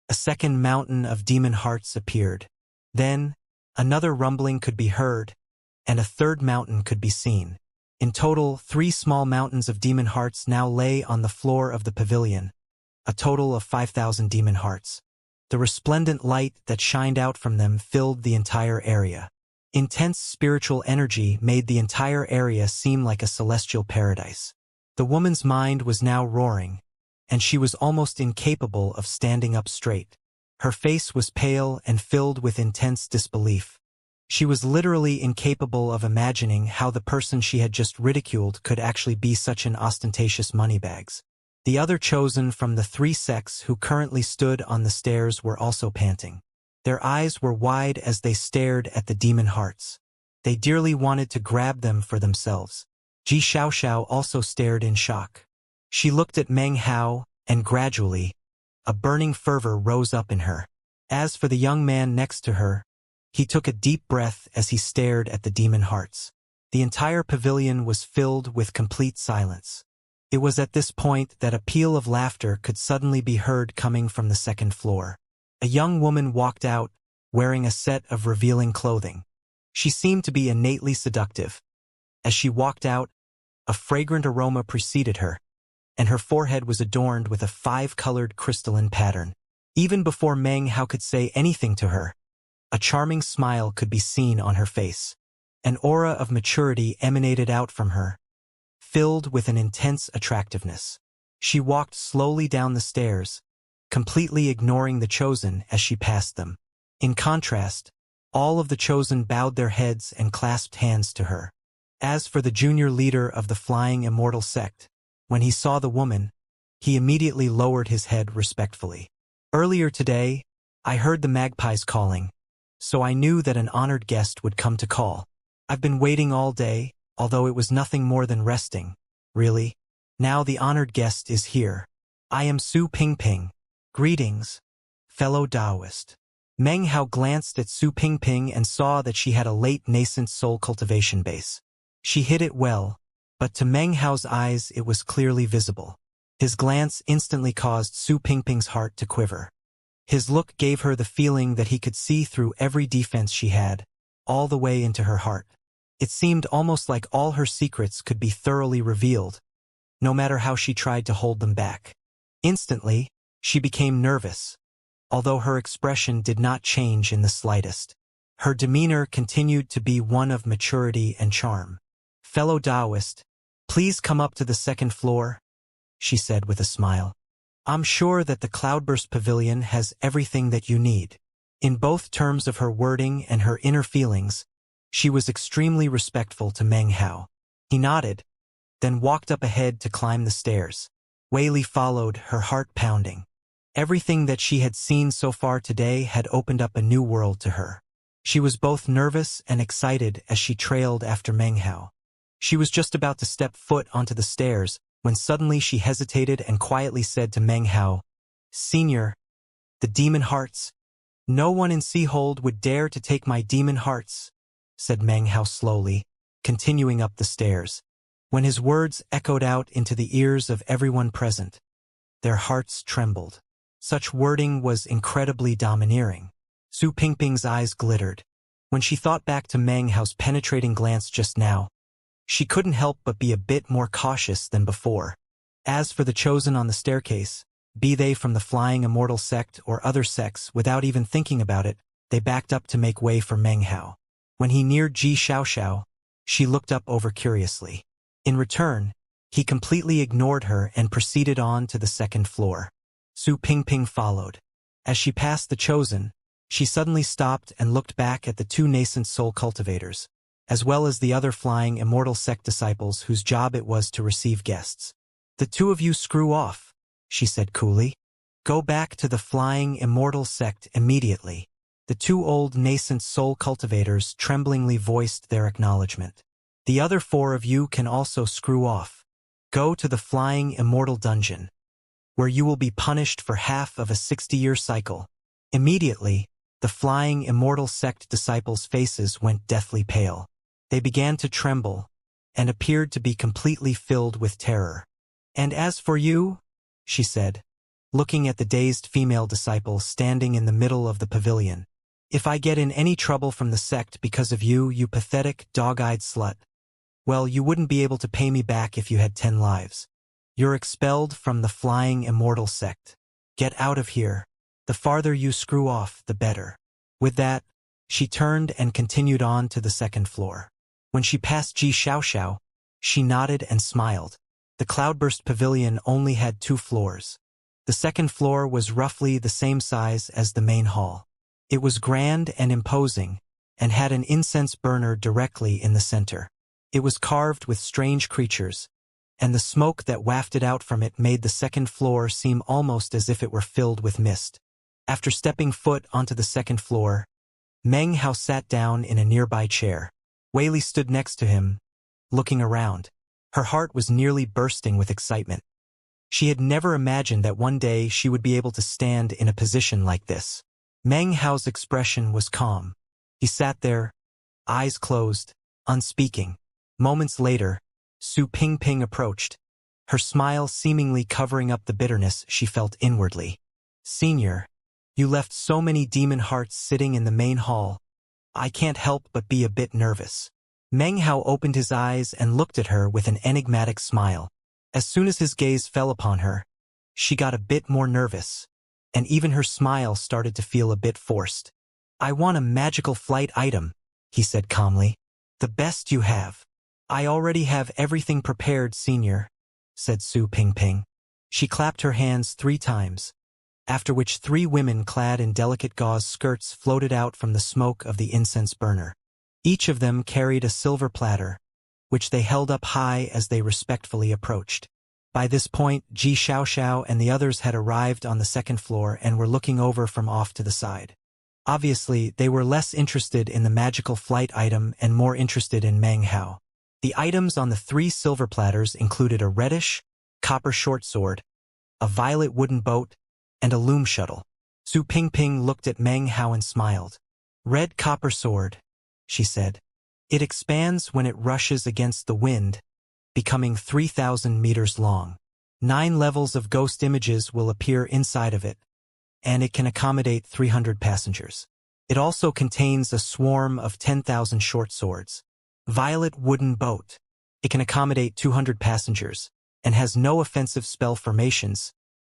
A second mountain of demon hearts appeared. Then, another rumbling could be heard, and a third mountain could be seen. In total, 3 small mountains of demon hearts now lay on the floor of the pavilion, a total of 5,000 demon hearts. The resplendent light that shined out from them filled the entire area. Intense spiritual energy made the entire area seem like a celestial paradise. The woman's mind was now roaring, and she was almost incapable of standing up straight. Her face was pale and filled with intense disbelief. She was literally incapable of imagining how the person she had just ridiculed could actually be such an ostentatious moneybags. The other chosen from the 3 sects who currently stood on the stairs were also panting. Their eyes were wide as they stared at the demon hearts. They dearly wanted to grab them for themselves. Xianxia also stared in shock. She looked at Meng Hao, and gradually, a burning fervor rose up in her. As for the young man next to her, he took a deep breath as he stared at the demon hearts. The entire pavilion was filled with complete silence. It was at this point that a peal of laughter could suddenly be heard coming from the second floor. A young woman walked out, wearing a set of revealing clothing. She seemed to be innately seductive. As she walked out, a fragrant aroma preceded her, and her forehead was adorned with a 5-colored crystalline pattern. Even before Meng Hao could say anything to her, a charming smile could be seen on her face. An aura of maturity emanated out from her, filled with an intense attractiveness. She walked slowly down the stairs, completely ignoring the chosen as she passed them. In contrast, all of the chosen bowed their heads and clasped hands to her. As for the junior leader of the flying immortal sect, when he saw the woman, he immediately lowered his head respectfully. Earlier today, I heard the magpies calling, so I knew that an honored guest would come to call. I've been waiting all day, although it was nothing more than resting. Really? Now the honored guest is here. I am Su Pingping. Greetings, fellow Taoist. Meng Hao glanced at Su Pingping and saw that she had a late nascent soul cultivation base. She hid it well, but to Meng Hao's eyes it was clearly visible. His glance instantly caused Su Pingping's heart to quiver. His look gave her the feeling that he could see through every defense she had, all the way into her heart. It seemed almost like all her secrets could be thoroughly revealed, no matter how she tried to hold them back. Instantly, she became nervous, although her expression did not change in the slightest. Her demeanor continued to be one of maturity and charm. Fellow Taoist, please come up to the second floor, she said with a smile. I'm sure that the Cloudburst Pavilion has everything that you need. In both terms of her wording and her inner feelings, she was extremely respectful to Meng Hao. He nodded, then walked up ahead to climb the stairs. Wei Li followed, her heart pounding. Everything that she had seen so far today had opened up a new world to her. She was both nervous and excited as she trailed after Meng Hao. She was just about to step foot onto the stairs when suddenly she hesitated and quietly said to Meng Hao, "Senior, the demon hearts. No one in Seahold would dare to take my demon hearts," said Meng Hao slowly, continuing up the stairs. When his words echoed out into the ears of everyone present, their hearts trembled. Such wording was incredibly domineering. Su Pingping's eyes glittered. When she thought back to Meng Hao's penetrating glance just now, she couldn't help but be a bit more cautious than before. As for the chosen on the staircase, be they from the Flying Immortal sect or other sects, without even thinking about it, they backed up to make way for Meng Hao. When he neared Ji Xiaoxiao, she looked up over curiously. In return, he completely ignored her and proceeded on to the second floor. Su Pingping followed. As she passed the chosen, she suddenly stopped and looked back at the two nascent soul cultivators, as well as the other Flying Immortal sect disciples whose job it was to receive guests. "The two of you screw off," she said coolly. "Go back to the Flying Immortal sect immediately." The two old nascent soul cultivators tremblingly voiced their acknowledgement. "The other four of you can also screw off. Go to the Flying Immortal dungeon, where you will be punished for half of a 60-year cycle." Immediately, the Flying Immortal sect disciples' faces went deathly pale. They began to tremble and appeared to be completely filled with terror. "And as for you," she said, looking at the dazed female disciple standing in the middle of the pavilion, "if I get in any trouble from the sect because of you, you pathetic, dog-eyed slut, well, you wouldn't be able to pay me back if you had 10 lives. You're expelled from the Flying Immortal sect. Get out of here. The farther you screw off, the better." With that, she turned and continued on to the second floor. When she passed Ji Xiaoxiao, she nodded and smiled. The Cloudburst Pavilion only had 2 floors. The second floor was roughly the same size as the main hall. It was grand and imposing, and had an incense burner directly in the center. It was carved with strange creatures, and the smoke that wafted out from it made the second floor seem almost as if it were filled with mist. After stepping foot onto the second floor, Meng Hao sat down in a nearby chair. Wei Li stood next to him, looking around. Her heart was nearly bursting with excitement. She had never imagined that one day she would be able to stand in a position like this. Meng Hao's expression was calm. He sat there, eyes closed, unspeaking. Moments later, Su Pingping approached, her smile seemingly covering up the bitterness she felt inwardly. "Senior, you left so many demon hearts sitting in the main hall. I can't help but be a bit nervous." Meng Hao opened his eyes and looked at her with an enigmatic smile. As soon as his gaze fell upon her, she got a bit more nervous, and even her smile started to feel a bit forced. "I want a magical flight item," he said calmly. "The best you have." "I already have everything prepared, Senior," said Su Pingping. She clapped her hands 3 times, after which 3 women clad in delicate gauze skirts floated out from the smoke of the incense burner. Each of them carried a silver platter, which they held up high as they respectfully approached. By this point, Xianxia and the others had arrived on the second floor and were looking over from off to the side. Obviously, they were less interested in the magical flight item and more interested in Meng Hao. The items on the 3 silver platters included a reddish, copper short sword, a violet wooden boat, and a loom shuttle. Su Pingping looked at Meng Hao and smiled. "Red copper sword," she said. "It expands when it rushes against the wind, becoming 3,000 meters long. 9 levels of ghost images will appear inside of it, and it can accommodate 300 passengers. It also contains a swarm of 10,000 short swords. Violet wooden boat. It can accommodate 200 passengers, and has no offensive spell formations,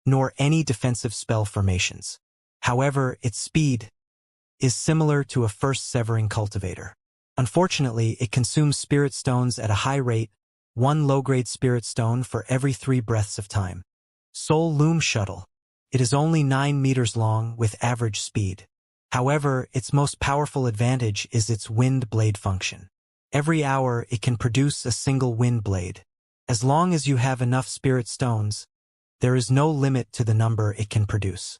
nor any defensive spell formations. However, its speed is similar to a first severing cultivator. Unfortunately, it consumes spirit stones at a high rate, 1 low-grade spirit stone for every 3 breaths of time. Soul Loom Shuttle. It is only 9 meters long with average speed. However, its most powerful advantage is its wind blade function. Every hour, it can produce a single wind blade. As long as you have enough spirit stones, there is no limit to the number it can produce.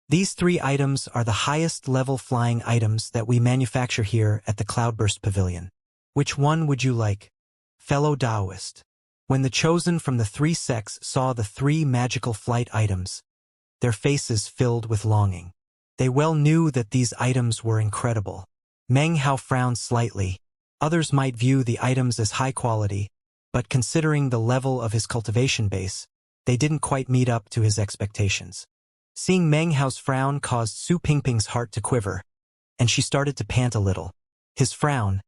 These 3 items are the highest level flying items that we manufacture here at the Cloudburst Pavilion. Which one would you like, fellow Taoist? When the chosen from the 3 sects saw the 3 magical flight items, their faces filled with longing. They well knew that these items were incredible. Meng Hao frowned slightly. Others might view the items as high quality, but considering the level of his cultivation base, they didn't quite meet up to his expectations. Seeing Meng Hao's frown caused Su Pingping's heart to quiver, and she started to pant a little. His frown,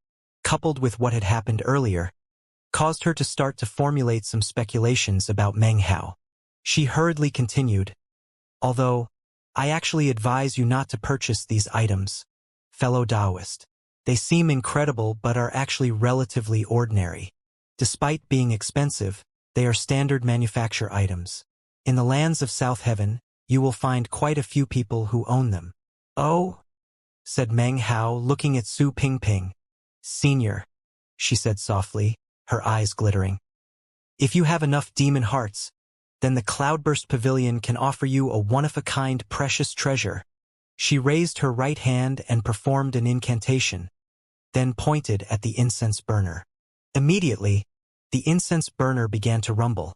coupled with what had happened earlier, caused her to start to formulate some speculations about Meng Hao. She hurriedly continued, "Although, I actually advise you not to purchase these items, fellow Taoist. They seem incredible but are actually relatively ordinary. Despite being expensive, they are standard manufacture items. In the lands of South Heaven, you will find quite a few people who own them." "Oh," said Meng Hao, looking at Su Pingping. "Senior," she said softly, her eyes glittering. "If you have enough demon hearts, then the Cloudburst Pavilion can offer you a one-of-a-kind precious treasure." She raised her right hand and performed an incantation, then pointed at the incense burner. Immediately, the incense burner began to rumble,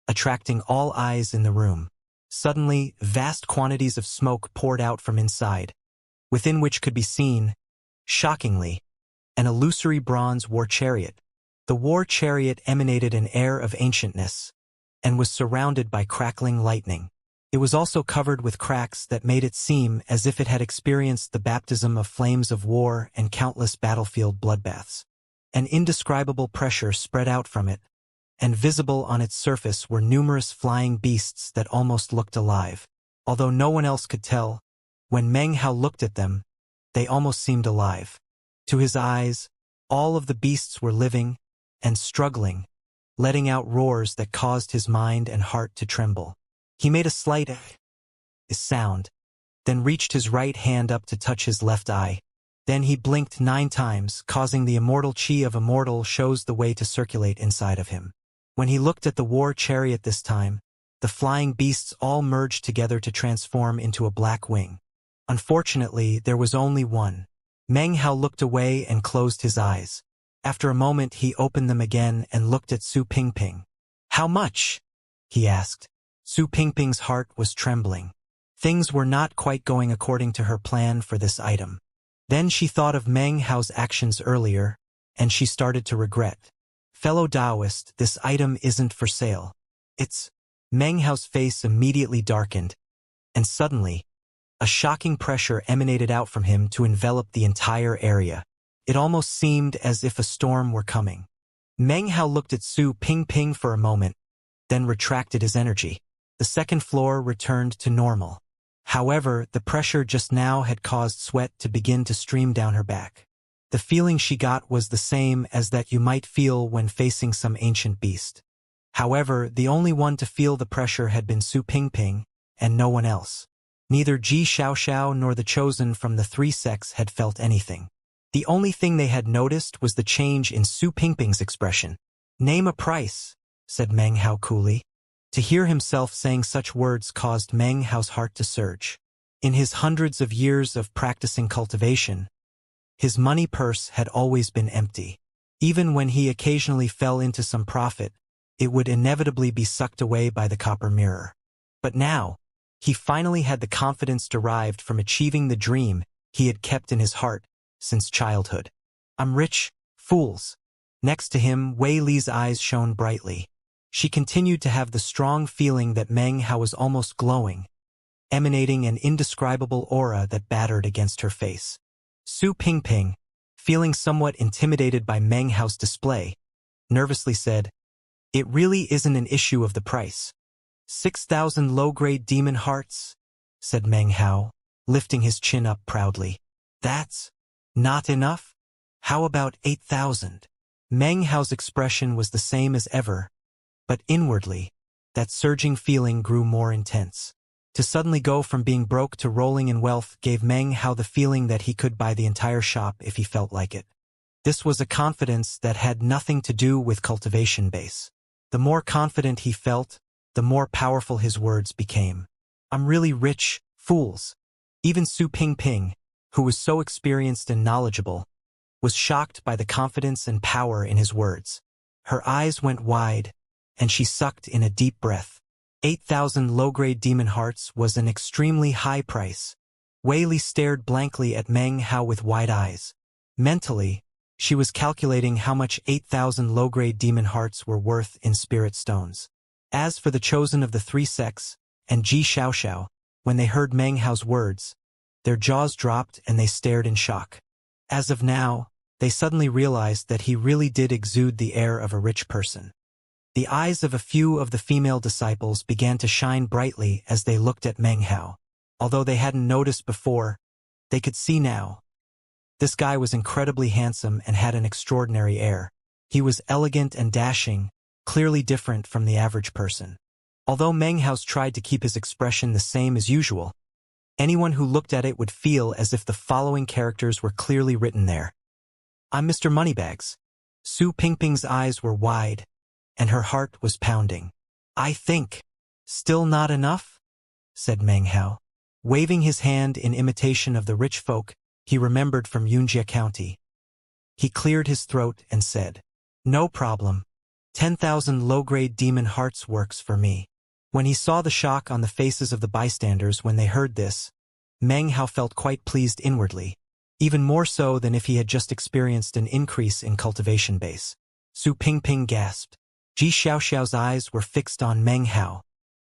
attracting all eyes in the room. Suddenly, vast quantities of smoke poured out from inside, within which could be seen, shockingly, an illusory bronze war chariot. The war chariot emanated an air of ancientness, and was surrounded by crackling lightning. It was also covered with cracks that made it seem as if it had experienced the baptism of flames of war and countless battlefield bloodbaths. An indescribable pressure spread out from it, and visible on its surface were numerous flying beasts that almost looked alive. Although no one else could tell, when Meng Hao looked at them, they almost seemed alive. To his eyes, all of the beasts were living and struggling, letting out roars that caused his mind and heart to tremble. He made a slight sound, then reached his right hand up to touch his left eye. Then he blinked 9 times, causing the immortal chi of Immortal shows the way to circulate inside of him. When he looked at the war chariot this time, the flying beasts all merged together to transform into a black wing. Unfortunately, there was only one. Meng Hao looked away and closed his eyes. After a moment, he opened them again and looked at Su Pingping. "How much?" he asked. Su Pingping's heart was trembling. Things were not quite going according to her plan for this item. Then she thought of Meng Hao's actions earlier, and she started to regret. "Fellow Taoist, this item isn't for sale. It's—" Meng Hao's face immediately darkened, and suddenly, a shocking pressure emanated out from him to envelop the entire area. It almost seemed as if a storm were coming. Meng Hao looked at Su Pingping for a moment, then retracted his energy. The second floor returned to normal. However, the pressure just now had caused sweat to begin to stream down her back. The feeling she got was the same as that you might feel when facing some ancient beast. However, the only one to feel the pressure had been Su Pingping, and no one else. Neither Xianxia nor the chosen from the three sects had felt anything. The only thing they had noticed was the change in Su Pingping's expression. "Name a price," said Meng Hao coolly. To hear himself saying such words caused Meng Hao's heart to surge. In his hundreds of years of practicing cultivation, his money purse had always been empty. Even when he occasionally fell into some profit, it would inevitably be sucked away by the copper mirror. But now, he finally had the confidence derived from achieving the dream he had kept in his heart since childhood. "I'm rich, fools." Next to him, Wei Li's eyes shone brightly. She continued to have the strong feeling that Meng Hao was almost glowing, emanating an indescribable aura that battered against her face. Su Pingping, feeling somewhat intimidated by Meng Hao's display, nervously said, "It really isn't an issue of the price." 6,000 low-grade demon hearts, said Meng Hao, lifting his chin up proudly. "That's not enough? How about 8,000? Meng Hao's expression was the same as ever, but inwardly, that surging feeling grew more intense. To suddenly go from being broke to rolling in wealth gave Meng Hao the feeling that he could buy the entire shop if he felt like it. This was a confidence that had nothing to do with cultivation base. The more confident he felt, the more powerful his words became. "I'm really rich, fools." Even Su Pingping, who was so experienced and knowledgeable, was shocked by the confidence and power in his words. Her eyes went wide, and she sucked in a deep breath. 8,000 low-grade demon hearts was an extremely high price. Wei Li stared blankly at Meng Hao with wide eyes. Mentally, she was calculating how much 8,000 low-grade demon hearts were worth in spirit stones. As for the chosen of the three sects, and Xianxia, when they heard Meng Hao's words, their jaws dropped and they stared in shock. As of now, they suddenly realized that he really did exude the air of a rich person. The eyes of a few of the female disciples began to shine brightly as they looked at Meng Hao. Although they hadn't noticed before, they could see now. This guy was incredibly handsome and had an extraordinary air. He was elegant and dashing, clearly different from the average person. Although Meng Hao tried to keep his expression the same as usual, anyone who looked at it would feel as if the following characters were clearly written there. "I'm Mr. Moneybags." Su Pingping's eyes were wide, and her heart was pounding. "I think. Still not enough?" said Meng Hao. Waving his hand in imitation of the rich folk he remembered from Yunjia County. He cleared his throat and said, "No problem. 10,000 low-grade demon hearts works for me." When he saw the shock on the faces of the bystanders when they heard this, Meng Hao felt quite pleased inwardly, even more so than if he had just experienced an increase in cultivation base. Su Pingping gasped. Xiaoxiao's eyes were fixed on Meng Hao.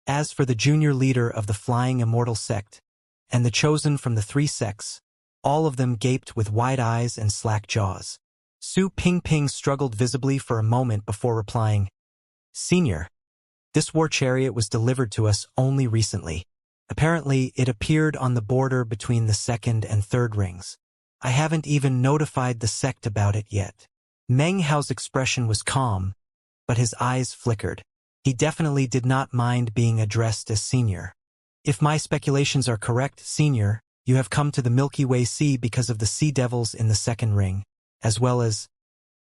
As for the junior leader of the Flying Immortal sect, and the chosen from the three sects, all of them gaped with wide eyes and slack jaws. Su Pingping struggled visibly for a moment before replying, "Senior, this war chariot was delivered to us only recently. Apparently, it appeared on the border between the second and third rings. I haven't even notified the sect about it yet." Meng Hao's expression was calm, but his eyes flickered. He definitely did not mind being addressed as senior. "If my speculations are correct, Senior, you have come to the Milky Way Sea because of the sea devils in the second ring, as well as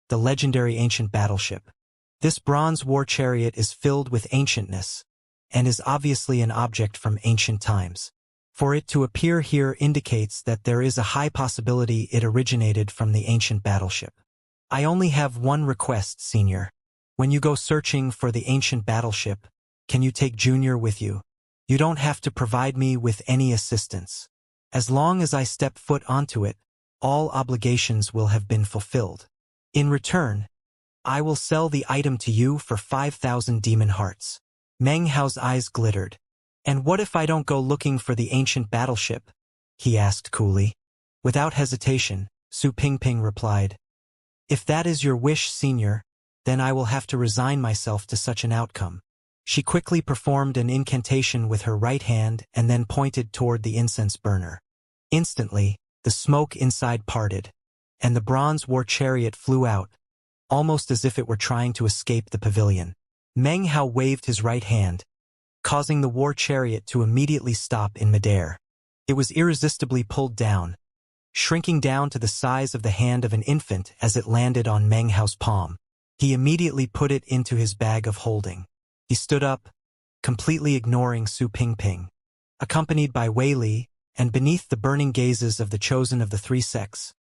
the legendary ancient battleship. This bronze war chariot is filled with ancientness, and is obviously an object from ancient times. For it to appear here indicates that there is a high possibility it originated from the ancient battleship. I only have one request, Senior. When you go searching for the ancient battleship, can you take Junior with you? You don't have to provide me with any assistance. As long as I step foot onto it, all obligations will have been fulfilled. In return, I will sell the item to you for 5,000 demon hearts." Meng Hao's eyes glittered. "And what if I don't go looking for the ancient battleship?" he asked coolly. Without hesitation, Su Pingping replied, "If that is your wish, Senior, then I will have to resign myself to such an outcome." She quickly performed an incantation with her right hand and then pointed toward the incense burner. Instantly, the smoke inside parted, and the bronze war chariot flew out, almost as if it were trying to escape the pavilion. Meng Hao waved his right hand, causing the war chariot to immediately stop in midair. It was irresistibly pulled down, shrinking down to the size of the hand of an infant as it landed on Meng Hao's palm. He immediately put it into his bag of holding. He stood up, completely ignoring Su Pingping. Accompanied by Wei Li, and beneath the burning gazes of the chosen of the three sects,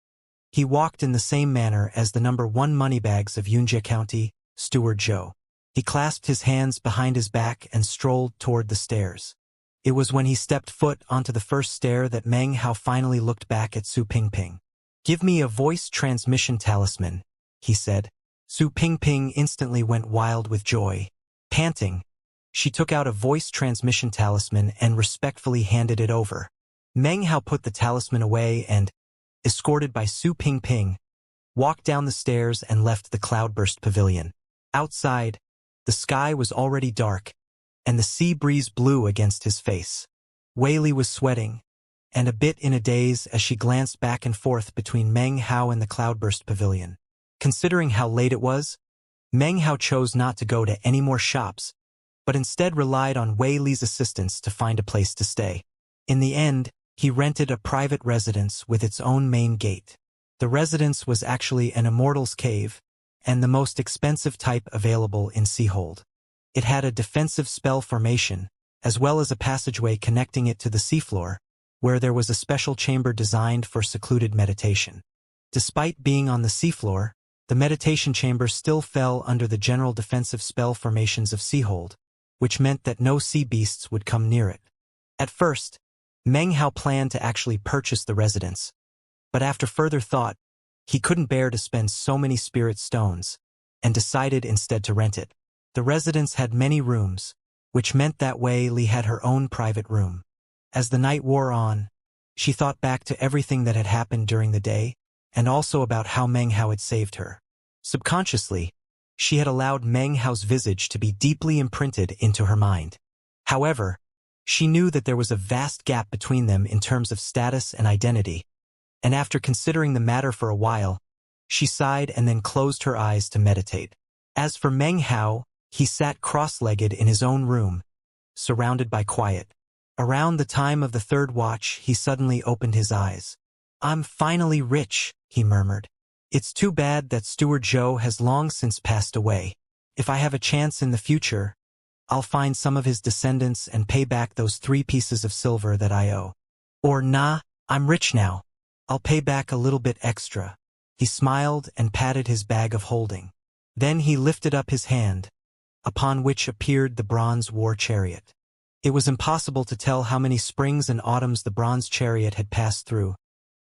he walked in the same manner as the number 1 moneybags of Yunjie County, Steward Zhou. He clasped his hands behind his back and strolled toward the stairs. It was when he stepped foot onto the first stair that Meng Hao finally looked back at Su Pingping. "Give me a voice transmission talisman," he said. Su Pingping instantly went wild with joy. Panting, she took out a voice transmission talisman and respectfully handed it over. Meng Hao put the talisman away and, escorted by Su Pingping, walked down the stairs and left the cloudburst pavilion. Outside, the sky was already dark, and the sea breeze blew against his face. Wei Li was sweating, and a bit in a daze as she glanced back and forth between Meng Hao and the cloudburst pavilion. Considering how late it was, Meng Hao chose not to go to any more shops, but instead relied on Wei Li's assistance to find a place to stay. In the end, he rented a private residence with its own main gate. The residence was actually an Immortal's cave, and the most expensive type available in Seahold. It had a defensive spell formation, as well as a passageway connecting it to the seafloor, where there was a special chamber designed for secluded meditation. Despite being on the seafloor, the meditation chamber still fell under the general defensive spell formations of Seahold, which meant that no sea beasts would come near it. At first, Meng Hao planned to actually purchase the residence, but after further thought, he couldn't bear to spend so many spirit stones, and decided instead to rent it. The residence had many rooms, which meant that Wei Li had her own private room. As the night wore on, she thought back to everything that had happened during the day, and also about how Meng Hao had saved her. Subconsciously, she had allowed Meng Hao's visage to be deeply imprinted into her mind. However, she knew that there was a vast gap between them in terms of status and identity, and after considering the matter for a while, she sighed and then closed her eyes to meditate. As for Meng Hao, he sat cross-legged in his own room, surrounded by quiet. Around the time of the third watch, he suddenly opened his eyes. "I'm finally rich," he murmured. "It's too bad that Steward Zhou has long since passed away. If I have a chance in the future, I'll find some of his descendants and pay back those 3 pieces of silver that I owe. Or nah, I'm rich now. I'll pay back a little bit extra." He smiled and patted his bag of holding. Then he lifted up his hand, upon which appeared the bronze war chariot. It was impossible to tell how many springs and autumns the bronze chariot had passed through,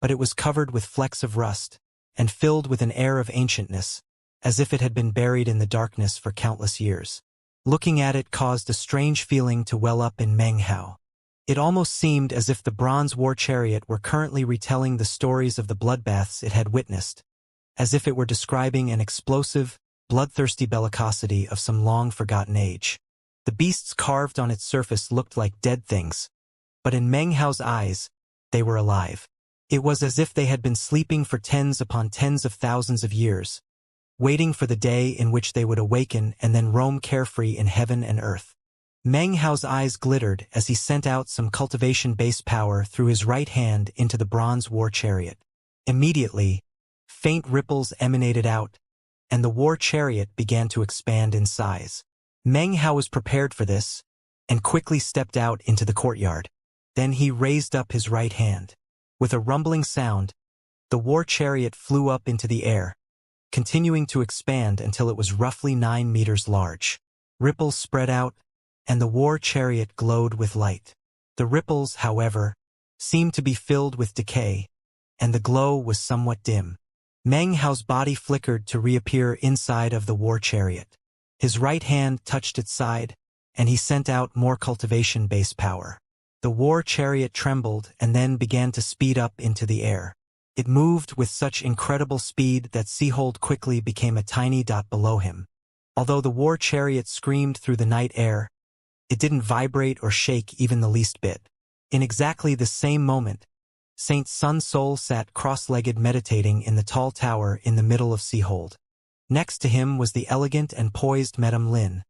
but it was covered with flecks of rust, and filled with an air of ancientness, as if it had been buried in the darkness for countless years. Looking at it caused a strange feeling to well up in Meng Hao. It almost seemed as if the bronze war chariot were currently retelling the stories of the bloodbaths it had witnessed, as if it were describing an explosive, bloodthirsty bellicosity of some long-forgotten age. The beasts carved on its surface looked like dead things, but in Meng Hao's eyes, they were alive. It was as if they had been sleeping for tens upon tens of thousands of years, waiting for the day in which they would awaken and then roam carefree in heaven and earth. Meng Hao's eyes glittered as he sent out some cultivation base power through his right hand into the bronze war chariot. Immediately, faint ripples emanated out, and the war chariot began to expand in size. Meng Hao was prepared for this, and quickly stepped out into the courtyard. Then he raised up his right hand. With a rumbling sound, the war chariot flew up into the air, continuing to expand until it was roughly 9 meters large. Ripples spread out, and the war chariot glowed with light. The ripples, however, seemed to be filled with decay, and the glow was somewhat dim. Meng Hao's body flickered to reappear inside of the war chariot. His right hand touched its side, and he sent out more cultivation base power. The war chariot trembled and then began to speed up into the air. It moved with such incredible speed that Seahold quickly became a tiny dot below him. Although the war chariot screamed through the night air, it didn't vibrate or shake even the least bit. In exactly the same moment, Saint Sun Soul sat cross-legged meditating in the tall tower in the middle of Seahold. Next to him was the elegant and poised Madame Lin,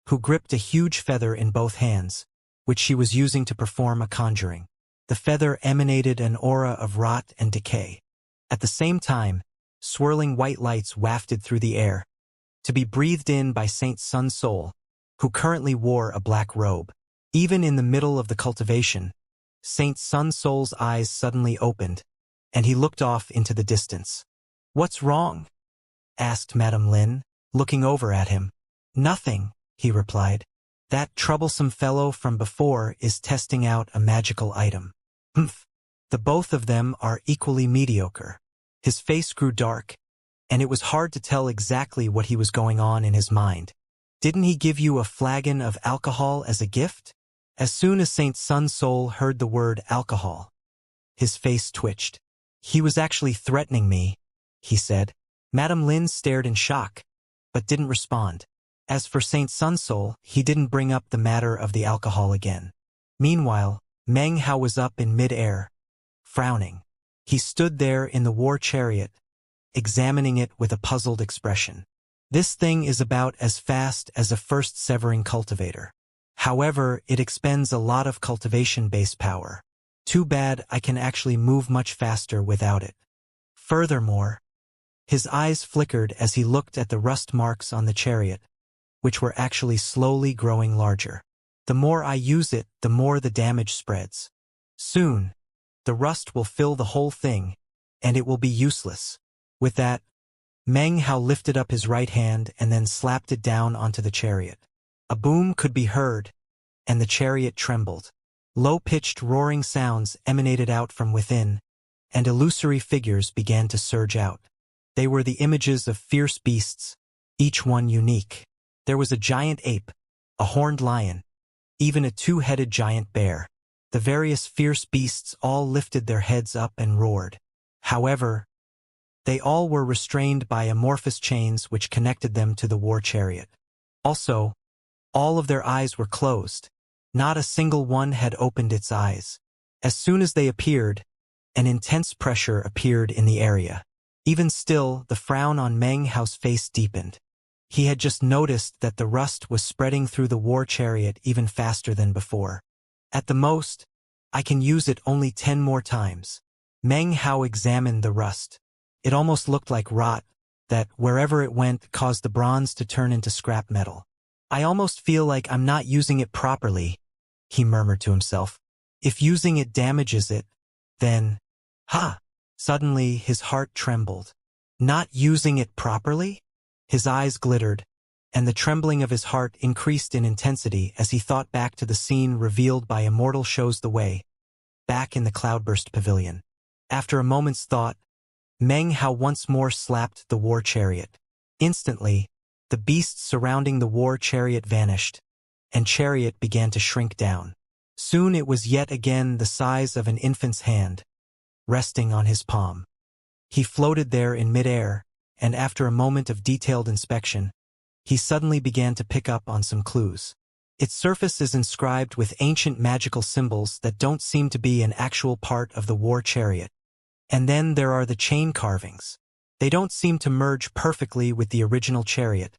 who gripped a huge feather in both hands, which she was using to perform a conjuring. The feather emanated an aura of rot and decay. At the same time, swirling white lights wafted through the air, to be breathed in by Saint Sun Soul, who currently wore a black robe. Even in the middle of the cultivation, Saint Sun Soul's eyes suddenly opened, and he looked off into the distance. "What's wrong?" asked Madame Lin, looking over at him. "Nothing," he replied. "That troublesome fellow from before is testing out a magical item." "Humph. The both of them are equally mediocre." His face grew dark, and it was hard to tell exactly what he was going on in his mind. "Didn't he give you a flagon of alcohol as a gift?" As soon as Saint Sun Soul heard the word alcohol, his face twitched. "He was actually threatening me," he said. Madame Lin stared in shock, but didn't respond. As for Saint Sun Soul, he didn't bring up the matter of the alcohol again. Meanwhile, Meng Hao was up in mid-air, frowning. He stood there in the war chariot, examining it with a puzzled expression. "This thing is about as fast as a first severing cultivator. However, it expends a lot of cultivation-based power. Too bad I can actually move much faster without it." Furthermore, his eyes flickered as he looked at the rust marks on the chariot, which were actually slowly growing larger. "The more I use it, the more the damage spreads. Soon, the rust will fill the whole thing, and it will be useless." With that, Meng Hao lifted up his right hand and then slapped it down onto the chariot. A boom could be heard, and the chariot trembled. Low-pitched roaring sounds emanated out from within, and illusory figures began to surge out. They were the images of fierce beasts, each one unique. There was a giant ape, a horned lion, even a two-headed giant bear. The various fierce beasts all lifted their heads up and roared. However, they all were restrained by amorphous chains which connected them to the war chariot. Also, all of their eyes were closed. Not a single one had opened its eyes. As soon as they appeared, an intense pressure appeared in the area. Even still, the frown on Meng Hao's face deepened. He had just noticed that the rust was spreading through the war chariot even faster than before. "At the most, I can use it only 10 more times." Meng Hao examined the rust. It almost looked like rot, that wherever it went caused the bronze to turn into scrap metal. "I almost feel like I'm not using it properly," he murmured to himself. "If using it damages it, then... Ha!" Suddenly, his heart trembled. Not using it properly? His eyes glittered, and the trembling of his heart increased in intensity as he thought back to the scene revealed by Immortal Shows the Way, back in the Cloudburst Pavilion. After a moment's thought, Meng Hao once more slapped the war chariot. Instantly, the beasts surrounding the war chariot vanished, and chariot began to shrink down. Soon it was yet again the size of an infant's hand, resting on his palm. He floated there in midair, and after a moment of detailed inspection, he suddenly began to pick up on some clues. Its surface is inscribed with ancient magical symbols that don't seem to be an actual part of the war chariot. And then there are the chain carvings. They don't seem to merge perfectly with the original chariot,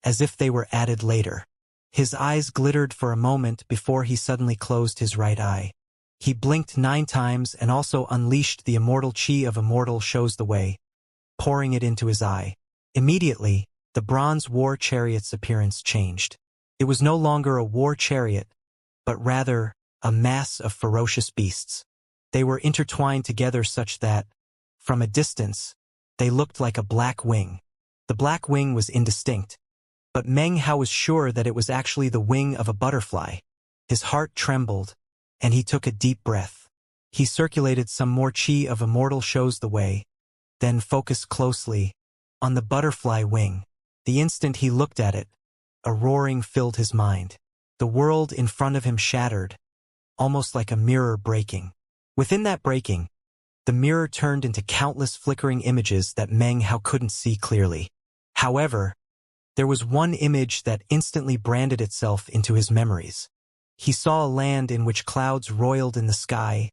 as if they were added later. His eyes glittered for a moment before he suddenly closed his right eye. He blinked 9 times and also unleashed the immortal chi of Immortal Shows the Way, pouring it into his eye. Immediately, the bronze war chariot's appearance changed. It was no longer a war chariot, but rather a mass of ferocious beasts. They were intertwined together such that, from a distance, they looked like a black wing. The black wing was indistinct, but Meng Hao was sure that it was actually the wing of a butterfly. His heart trembled, and he took a deep breath. He circulated some more chi of Immortal Shows the Way, then focused closely on the butterfly wing. The instant he looked at it, a roaring filled his mind. The world in front of him shattered, almost like a mirror breaking. Within that breaking, the mirror turned into countless flickering images that Meng Hao couldn't see clearly. However, there was one image that instantly branded itself into his memories. He saw a land in which clouds roiled in the sky,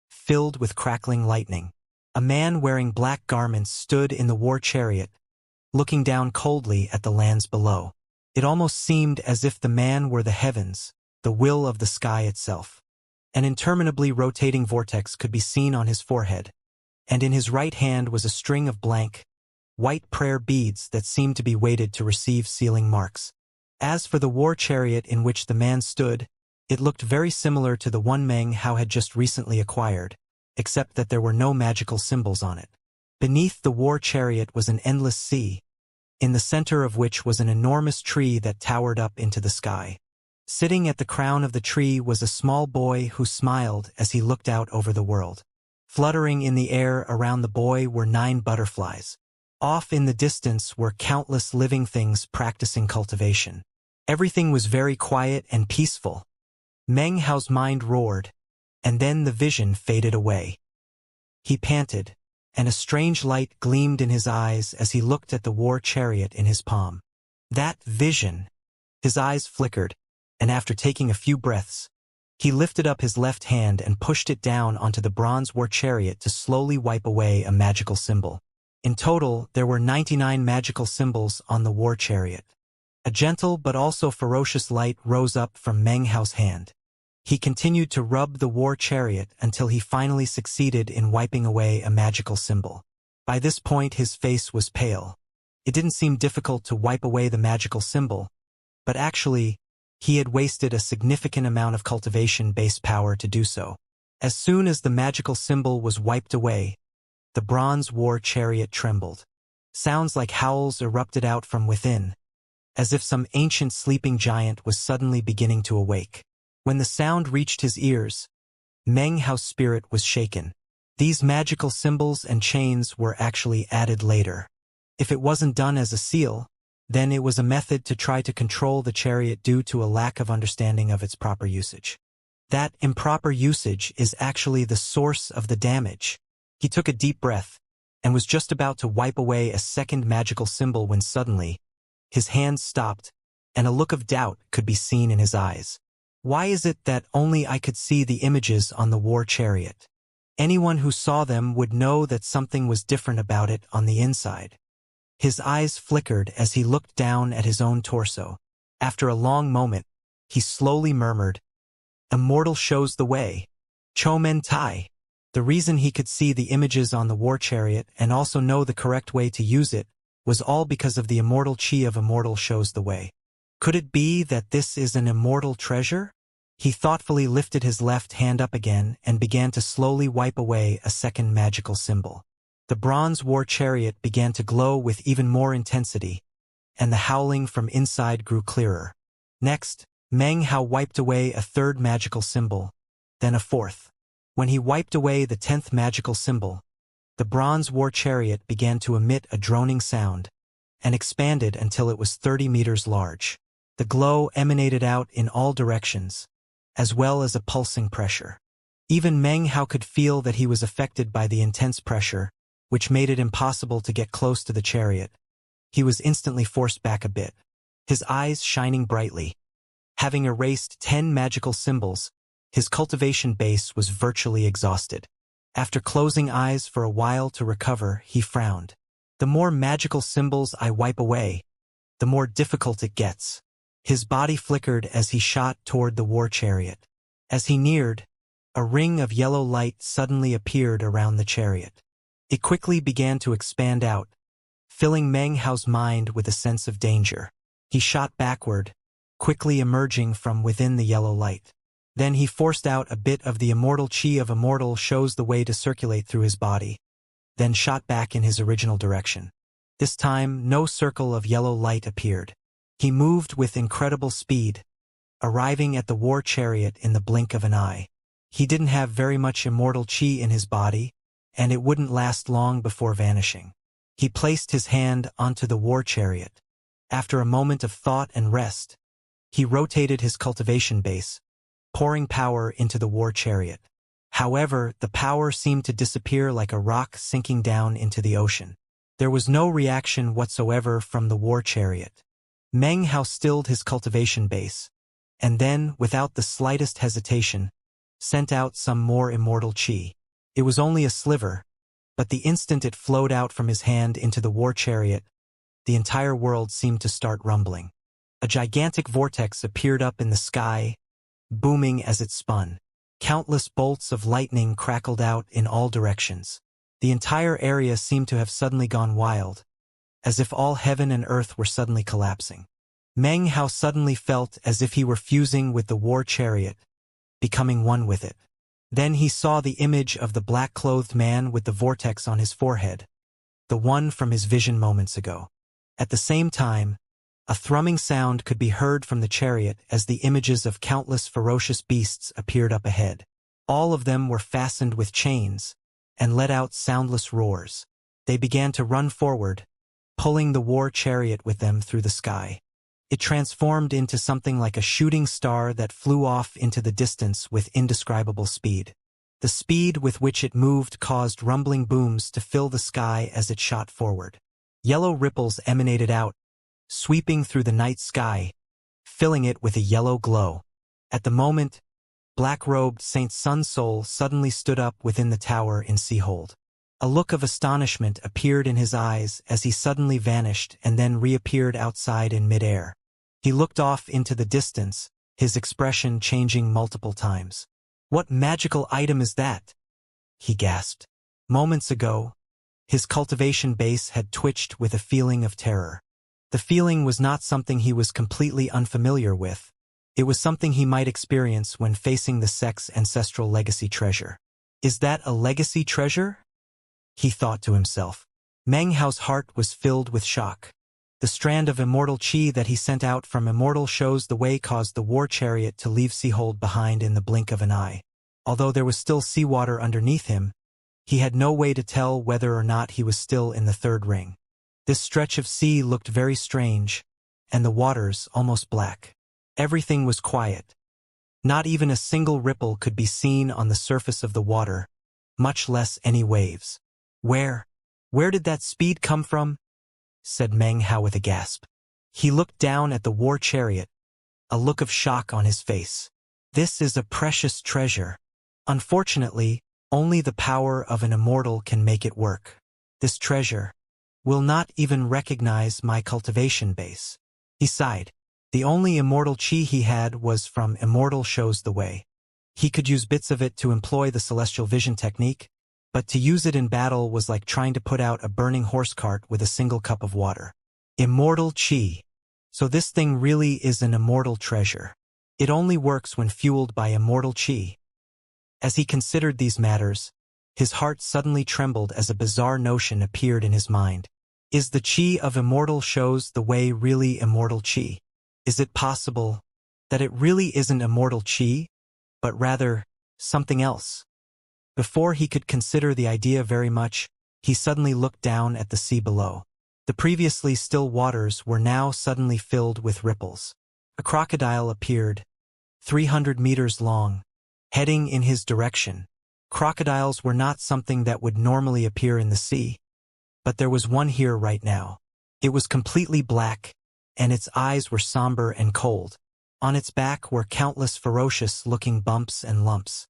filled with crackling lightning. A man wearing black garments stood in the war chariot, looking down coldly at the lands below. It almost seemed as if the man were the heavens, the will of the sky itself. An interminably rotating vortex could be seen on his forehead, and in his right hand was a string of blank, white prayer beads that seemed to be weighted to receive sealing marks. As for the war chariot in which the man stood, it looked very similar to the one Meng Hao had just recently acquired, except that there were no magical symbols on it. Beneath the war chariot was an endless sea, in the center of which was an enormous tree that towered up into the sky. Sitting at the crown of the tree was a small boy who smiled as he looked out over the world. Fluttering in the air around the boy were 9 butterflies. Off in the distance were countless living things practicing cultivation. Everything was very quiet and peaceful. Meng Hao's mind roared, and then the vision faded away. He panted, and a strange light gleamed in his eyes as he looked at the war chariot in his palm. That vision! His eyes flickered, and after taking a few breaths, he lifted up his left hand and pushed it down onto the bronze war chariot to slowly wipe away a magical symbol. In total, there were 99 magical symbols on the war chariot. A gentle but also ferocious light rose up from Meng Hao's hand. He continued to rub the war chariot until he finally succeeded in wiping away a magical symbol. By this point his face was pale. It didn't seem difficult to wipe away the magical symbol, but actually, he had wasted a significant amount of cultivation-based power to do so. As soon as the magical symbol was wiped away, the bronze war chariot trembled. Sounds like howls erupted out from within, as if some ancient sleeping giant was suddenly beginning to awake. When the sound reached his ears, Meng Hao's spirit was shaken. These magical symbols and chains were actually added later. If it wasn't done as a seal, then it was a method to try to control the chariot due to a lack of understanding of its proper usage. That improper usage is actually the source of the damage. He took a deep breath, and was just about to wipe away a second magical symbol when suddenly, his hands stopped, and a look of doubt could be seen in his eyes. Why is it that only I could see the images on the war chariot? Anyone who saw them would know that something was different about it on the inside. His eyes flickered as he looked down at his own torso. After a long moment, he slowly murmured, "Immortal shows the way. Chomen Tai." The reason he could see the images on the war chariot and also know the correct way to use it was all because of the immortal chi of Immortal shows the way. Could it be that this is an immortal treasure? He thoughtfully lifted his left hand up again and began to slowly wipe away a second magical symbol. The bronze war chariot began to glow with even more intensity, and the howling from inside grew clearer. Next, Meng Hao wiped away a third magical symbol, then a fourth. When he wiped away the 10th magical symbol, the bronze war chariot began to emit a droning sound, and expanded until it was 30 meters large. The glow emanated out in all directions, as well as a pulsing pressure. Even Meng Hao could feel that he was affected by the intense pressure, which made it impossible to get close to the chariot. He was instantly forced back a bit, his eyes shining brightly. Having erased 10 magical symbols, his cultivation base was virtually exhausted. After closing eyes for a while to recover, he frowned. The more magical symbols I wipe away, the more difficult it gets. His body flickered as he shot toward the war chariot. As he neared, a ring of yellow light suddenly appeared around the chariot. It quickly began to expand out, filling Meng Hao's mind with a sense of danger. He shot backward, quickly emerging from within the yellow light. Then he forced out a bit of the immortal chi of Immortal shows the way to circulate through his body, then shot back in his original direction. This time, no circle of yellow light appeared. He moved with incredible speed, arriving at the war chariot in the blink of an eye. He didn't have very much immortal chi in his body, and it wouldn't last long before vanishing. He placed his hand onto the war chariot. After a moment of thought and rest, he rotated his cultivation base, pouring power into the war chariot. However, the power seemed to disappear like a rock sinking down into the ocean. There was no reaction whatsoever from the war chariot. Meng Hao stilled his cultivation base, and then, without the slightest hesitation, sent out some more immortal chi. It was only a sliver, but the instant it flowed out from his hand into the war chariot, the entire world seemed to start rumbling. A gigantic vortex appeared up in the sky, booming as it spun. Countless bolts of lightning crackled out in all directions. The entire area seemed to have suddenly gone wild, as if all heaven and earth were suddenly collapsing. Meng Hao suddenly felt as if he were fusing with the war chariot, becoming one with it. Then he saw the image of the black-clothed man with the vortex on his forehead, the one from his vision moments ago. At the same time, a thrumming sound could be heard from the chariot as the images of countless ferocious beasts appeared up ahead. All of them were fastened with chains and let out soundless roars. They began to run forward, pulling the war chariot with them through the sky. It transformed into something like a shooting star that flew off into the distance with indescribable speed. The speed with which it moved caused rumbling booms to fill the sky as it shot forward. Yellow ripples emanated out, sweeping through the night sky, filling it with a yellow glow. At the moment, black-robed Saint Sun Soul suddenly stood up within the tower in Seahold. A look of astonishment appeared in his eyes as he suddenly vanished and then reappeared outside in midair. He looked off into the distance, his expression changing multiple times. "What magical item is that?" he gasped. Moments ago, his cultivation base had twitched with a feeling of terror. The feeling was not something he was completely unfamiliar with. It was something he might experience when facing the sect's ancestral legacy treasure. "Is that a legacy treasure?" he thought to himself. Meng Hao's heart was filled with shock. The strand of immortal chi that he sent out from Immortal shows the way caused the war chariot to leave Seahold behind in the blink of an eye. Although there was still seawater underneath him, he had no way to tell whether or not he was still in the third ring. This stretch of sea looked very strange, and the waters almost black. Everything was quiet. Not even a single ripple could be seen on the surface of the water, much less any waves. Where did that speed come from?" said Meng Hao with a gasp. He looked down at the war chariot, a look of shock on his face. "This is a precious treasure. Unfortunately, only the power of an immortal can make it work. This treasure will not even recognize my cultivation base." He sighed. The only immortal chi he had was from Immortal shows the way. He could use bits of it to employ the celestial vision technique, but to use it in battle was like trying to put out a burning horse cart with a single cup of water. Immortal chi. So this thing really is an immortal treasure. It only works when fueled by immortal chi. As he considered these matters, his heart suddenly trembled as a bizarre notion appeared in his mind. Is the chi of Immortal shows the way really immortal chi? Is it possible that it really isn't immortal chi, but rather something else? Before he could consider the idea very much, he suddenly looked down at the sea below. The previously still waters were now suddenly filled with ripples. A crocodile appeared, 300 meters long, heading in his direction. Crocodiles were not something that would normally appear in the sea, but there was one here right now. It was completely black, and its eyes were somber and cold. On its back were countless ferocious-looking bumps and lumps.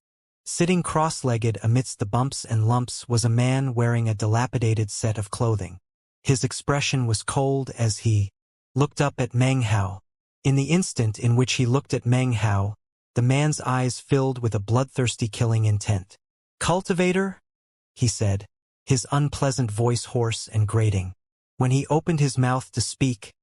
Sitting cross-legged amidst the bumps and lumps was a man wearing a dilapidated set of clothing. His expression was cold as he looked up at Meng Hao. In the instant in which he looked at Meng Hao, the man's eyes filled with a bloodthirsty killing intent. "Cultivator?" he said, his unpleasant voice hoarse and grating. When he opened his mouth to speak,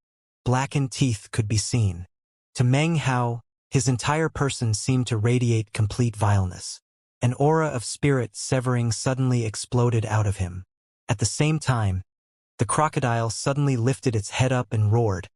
blackened teeth could be seen. To Meng Hao, his entire person seemed to radiate complete vileness. An aura of spirit severing suddenly exploded out of him. At the same time, the crocodile suddenly lifted its head up and roared,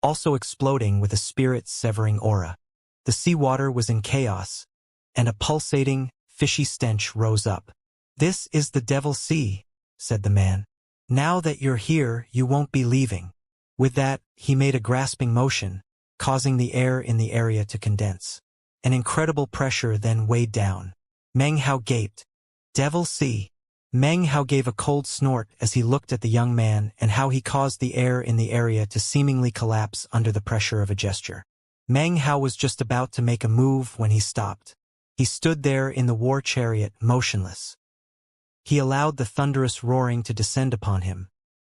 also exploding with a spirit-severing aura. The seawater was in chaos, and a pulsating, fishy stench rose up. "This is the Devil Sea," said the man. "Now that you're here, you won't be leaving." With that, he made a grasping motion, causing the air in the area to condense. An incredible pressure then weighed down. Meng Hao gaped. "Devil Sea." Meng Hao gave a cold snort as he looked at the young man and how he caused the air in the area to seemingly collapse under the pressure of a gesture. Meng Hao was just about to make a move when he stopped. He stood there in the war chariot, motionless. He allowed the thunderous roaring to descend upon him.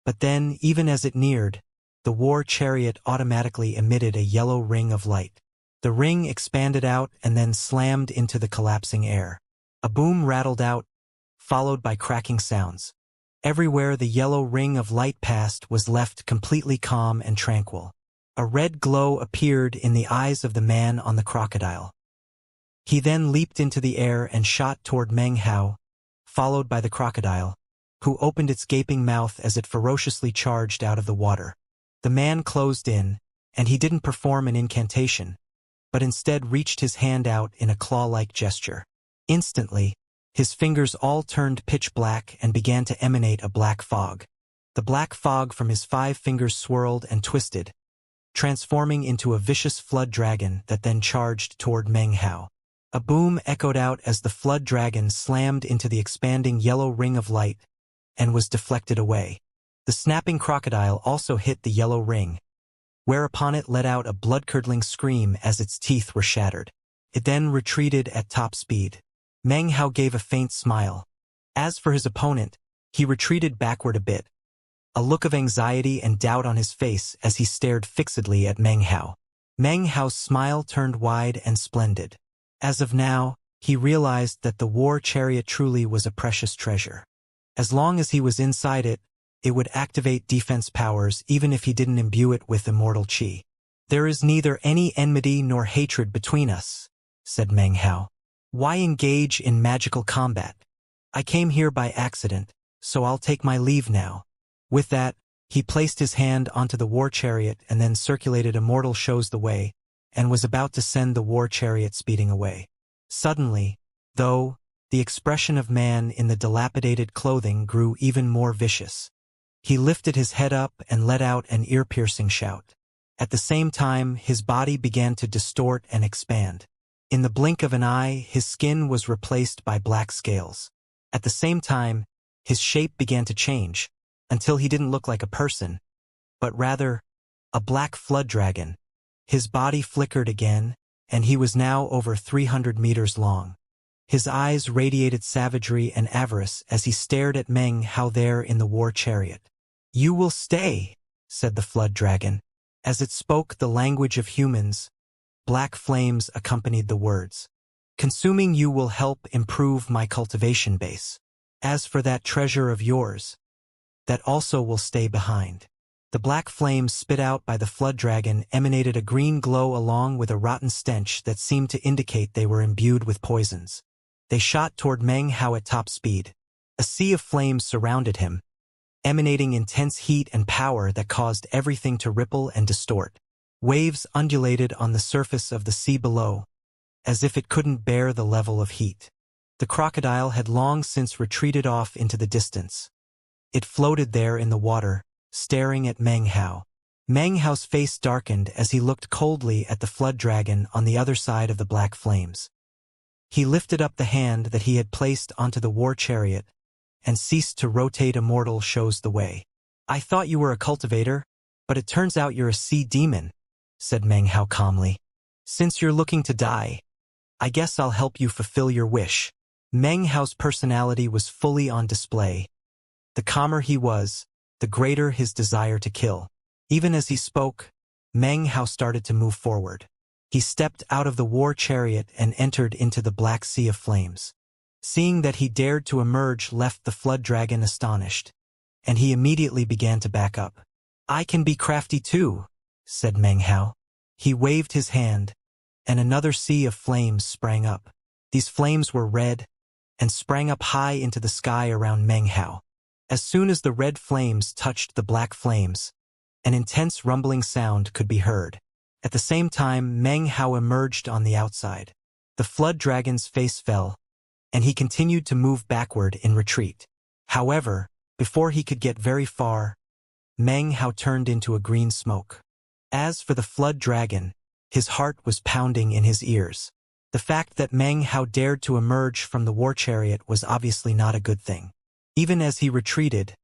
But then, even as it neared, the war chariot automatically emitted a yellow ring of light. The ring expanded out and then slammed into the collapsing air. A boom rattled out, followed by cracking sounds. Everywhere the yellow ring of light passed was left completely calm and tranquil. A red glow appeared in the eyes of the man on the crocodile. He then leaped into the air and shot toward Meng Hao, followed by the crocodile, who opened its gaping mouth as it ferociously charged out of the water. The man closed in, and he didn't perform an incantation, but instead reached his hand out in a claw-like gesture. Instantly, his fingers all turned pitch black and began to emanate a black fog. The black fog from his 5 fingers swirled and twisted, transforming into a vicious flood dragon that then charged toward Meng Hao. A boom echoed out as the flood dragon slammed into the expanding yellow ring of light and was deflected away. The snapping crocodile also hit the yellow ring, whereupon it let out a blood-curdling scream as its teeth were shattered. It then retreated at top speed. Meng Hao gave a faint smile. As for his opponent, he retreated backward a bit, a look of anxiety and doubt on his face as he stared fixedly at Meng Hao. Meng Hao's smile turned wide and splendid. As of now, he realized that the war chariot truly was a precious treasure. As long as he was inside it, it would activate defense powers even if he didn't imbue it with immortal chi. "There is neither any enmity nor hatred between us," said Meng Hao. "Why engage in magical combat? I came here by accident, so I'll take my leave now." With that, he placed his hand onto the war chariot and then circulated Immortal shows the way, and was about to send the war chariot speeding away. Suddenly, though, the expression of man in the dilapidated clothing grew even more vicious. He lifted his head up and let out an ear-piercing shout. At the same time, his body began to distort and expand. In the blink of an eye, his skin was replaced by black scales. At the same time, his shape began to change, until he didn't look like a person, but rather a black flood dragon. His body flickered again, and he was now over 300 meters long. His eyes radiated savagery and avarice as he stared at Meng Hao there in the war chariot. "You will stay," said the flood dragon. As it spoke the language of humans, black flames accompanied the words. "Consuming you will help improve my cultivation base. As for that treasure of yours, that also will stay behind." The black flames spit out by the flood dragon emanated a green glow along with a rotten stench that seemed to indicate they were imbued with poisons. They shot toward Meng Hao at top speed. A sea of flames surrounded him, emanating intense heat and power that caused everything to ripple and distort. Waves undulated on the surface of the sea below, as if it couldn't bear the level of heat. The crocodile had long since retreated off into the distance. It floated there in the water, staring at Meng Hao. Meng Hao's face darkened as he looked coldly at the flood dragon on the other side of the black flames. He lifted up the hand that he had placed onto the war chariot and ceased to rotate. Immortal shows the way. "I thought you were a cultivator, but it turns out you're a sea demon," said Meng Hao calmly. "Since you're looking to die, I guess I'll help you fulfill your wish." Meng Hao's personality was fully on display. The calmer he was, the greater his desire to kill. Even as he spoke, Meng Hao started to move forward. He stepped out of the war chariot and entered into the black sea of flames. Seeing that he dared to emerge left the flood dragon astonished, and he immediately began to back up. "I can be crafty too," said Meng Hao. He waved his hand, and another sea of flames sprang up. These flames were red, and sprang up high into the sky around Meng Hao. As soon as the red flames touched the black flames, an intense rumbling sound could be heard. At the same time, Meng Hao emerged on the outside. The flood dragon's face fell, and he continued to move backward in retreat. However, before he could get very far, Meng Hao turned into a green smoke. As for the flood dragon, his heart was pounding in his ears. The fact that Meng Hao dared to emerge from the war chariot was obviously not a good thing. Even as he retreated,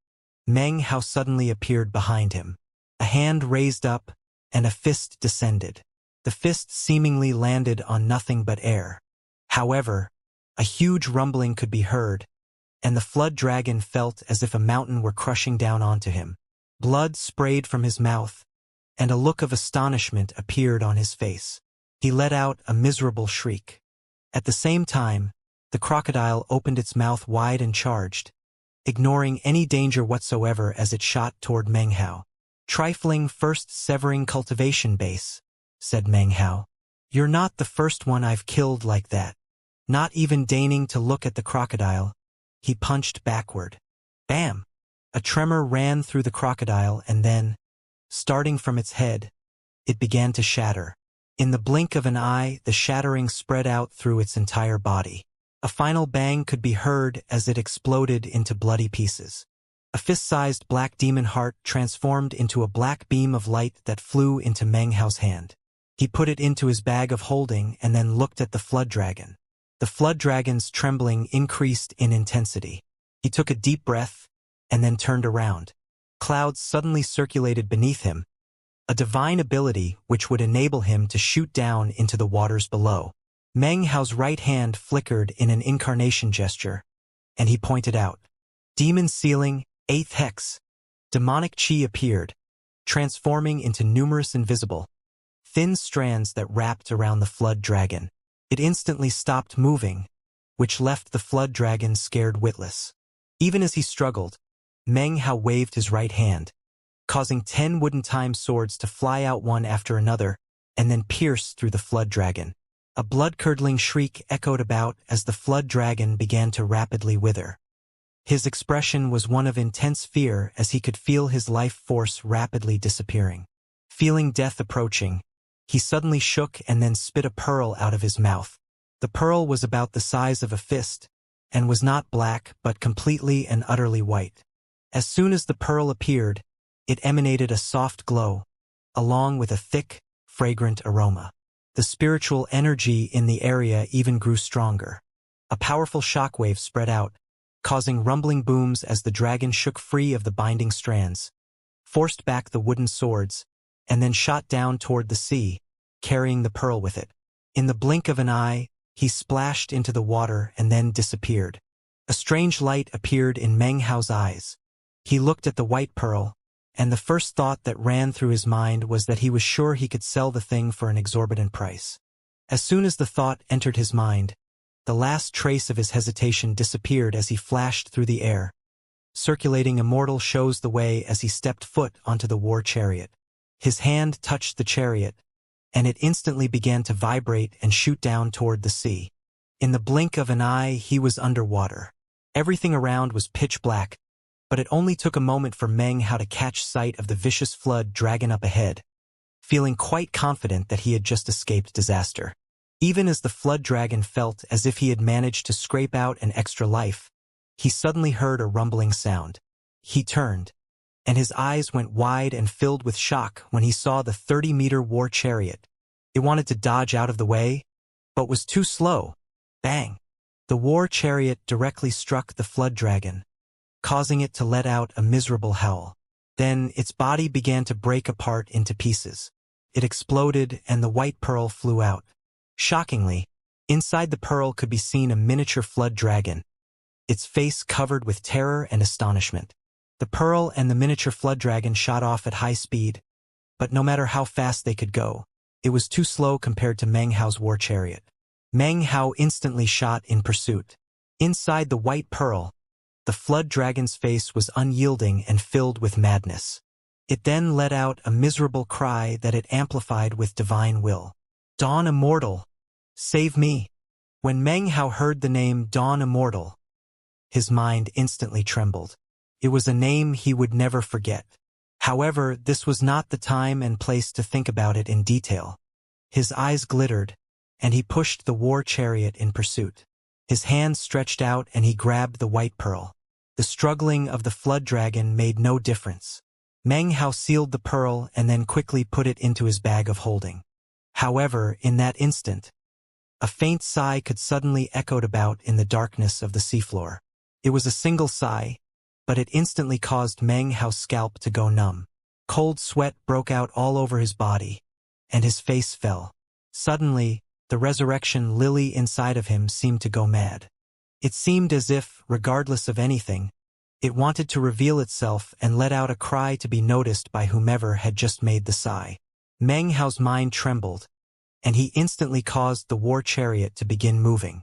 Meng Hao suddenly appeared behind him. A hand raised up, and a fist descended. The fist seemingly landed on nothing but air. However, a huge rumbling could be heard, and the flood dragon felt as if a mountain were crushing down onto him. Blood sprayed from his mouth, and a look of astonishment appeared on his face. He let out a miserable shriek. At the same time, the crocodile opened its mouth wide and charged, ignoring any danger whatsoever as it shot toward Meng Hao. "Trifling first severing cultivation base," said Meng Hao. "You're not the first one I've killed like that." Not even deigning to look at the crocodile, he punched backward. Bam! A tremor ran through the crocodile and then, starting from its head, it began to shatter. In the blink of an eye, the shattering spread out through its entire body. A final bang could be heard as it exploded into bloody pieces. A fist-sized black demon heart transformed into a black beam of light that flew into Meng Hao's hand. He put it into his bag of holding and then looked at the flood dragon. The flood dragon's trembling increased in intensity. He took a deep breath and then turned around. Clouds suddenly circulated beneath him, a divine ability which would enable him to shoot down into the waters below. Meng Hao's right hand flickered in an incarnation gesture, and he pointed out. Demon Ceiling, 8th Hex. Demonic chi appeared, transforming into numerous invisible, thin strands that wrapped around the flood dragon. It instantly stopped moving, which left the flood dragon scared witless. Even as he struggled, Meng Hao waved his right hand, causing 10 wooden time swords to fly out one after another and then pierce through the flood dragon. A blood-curdling shriek echoed about as the flood dragon began to rapidly wither. His expression was one of intense fear as he could feel his life force rapidly disappearing. Feeling death approaching, he suddenly shook and then spit a pearl out of his mouth. The pearl was about the size of a fist and was not black but completely and utterly white. As soon as the pearl appeared, it emanated a soft glow, along with a thick, fragrant aroma. The spiritual energy in the area even grew stronger. A powerful shockwave spread out, causing rumbling booms as the dragon shook free of the binding strands, forced back the wooden swords, and then shot down toward the sea, carrying the pearl with it. In the blink of an eye, he splashed into the water and then disappeared. A strange light appeared in Meng Hao's eyes. He looked at the white pearl, and the first thought that ran through his mind was that he was sure he could sell the thing for an exorbitant price. As soon as the thought entered his mind, the last trace of his hesitation disappeared as he flashed through the air. Circulating Immortal shows the way as he stepped foot onto the war chariot. His hand touched the chariot, and it instantly began to vibrate and shoot down toward the sea. In the blink of an eye, he was underwater. Everything around was pitch black, but it only took a moment for Meng Hao to catch sight of the vicious flood dragon up ahead, feeling quite confident that he had just escaped disaster. Even as the flood dragon felt as if he had managed to scrape out an extra life, he suddenly heard a rumbling sound. He turned, and his eyes went wide and filled with shock when he saw the 30-meter war chariot. It wanted to dodge out of the way, but was too slow. Bang! The war chariot directly struck the flood dragon, causing it to let out a miserable howl. Then its body began to break apart into pieces. It exploded and the white pearl flew out. Shockingly, inside the pearl could be seen a miniature flood dragon, its face covered with terror and astonishment. The pearl and the miniature flood dragon shot off at high speed, but no matter how fast they could go, it was too slow compared to Meng Hao's war chariot. Meng Hao instantly shot in pursuit. Inside the white pearl, the flood dragon's face was unyielding and filled with madness. It then let out a miserable cry that it amplified with divine will. Dawn Immortal! Save me! When Meng Hao heard the name Dawn Immortal, his mind instantly trembled. It was a name he would never forget. However, this was not the time and place to think about it in detail. His eyes glittered, and he pushed the war chariot in pursuit. His hand stretched out and he grabbed the white pearl. The struggling of the flood dragon made no difference. Meng Hao sealed the pearl and then quickly put it into his bag of holding. However, in that instant, a faint sigh could suddenly echoed about in the darkness of the seafloor. It was a single sigh, but it instantly caused Meng Hao's scalp to go numb. Cold sweat broke out all over his body, and his face fell. Suddenly, the resurrection lily inside of him seemed to go mad. It seemed as if, regardless of anything, It wanted to reveal itself and let out a cry to be noticed by whomever had just made the sigh. Meng Hao's mind trembled, and he instantly caused the war chariot to begin moving.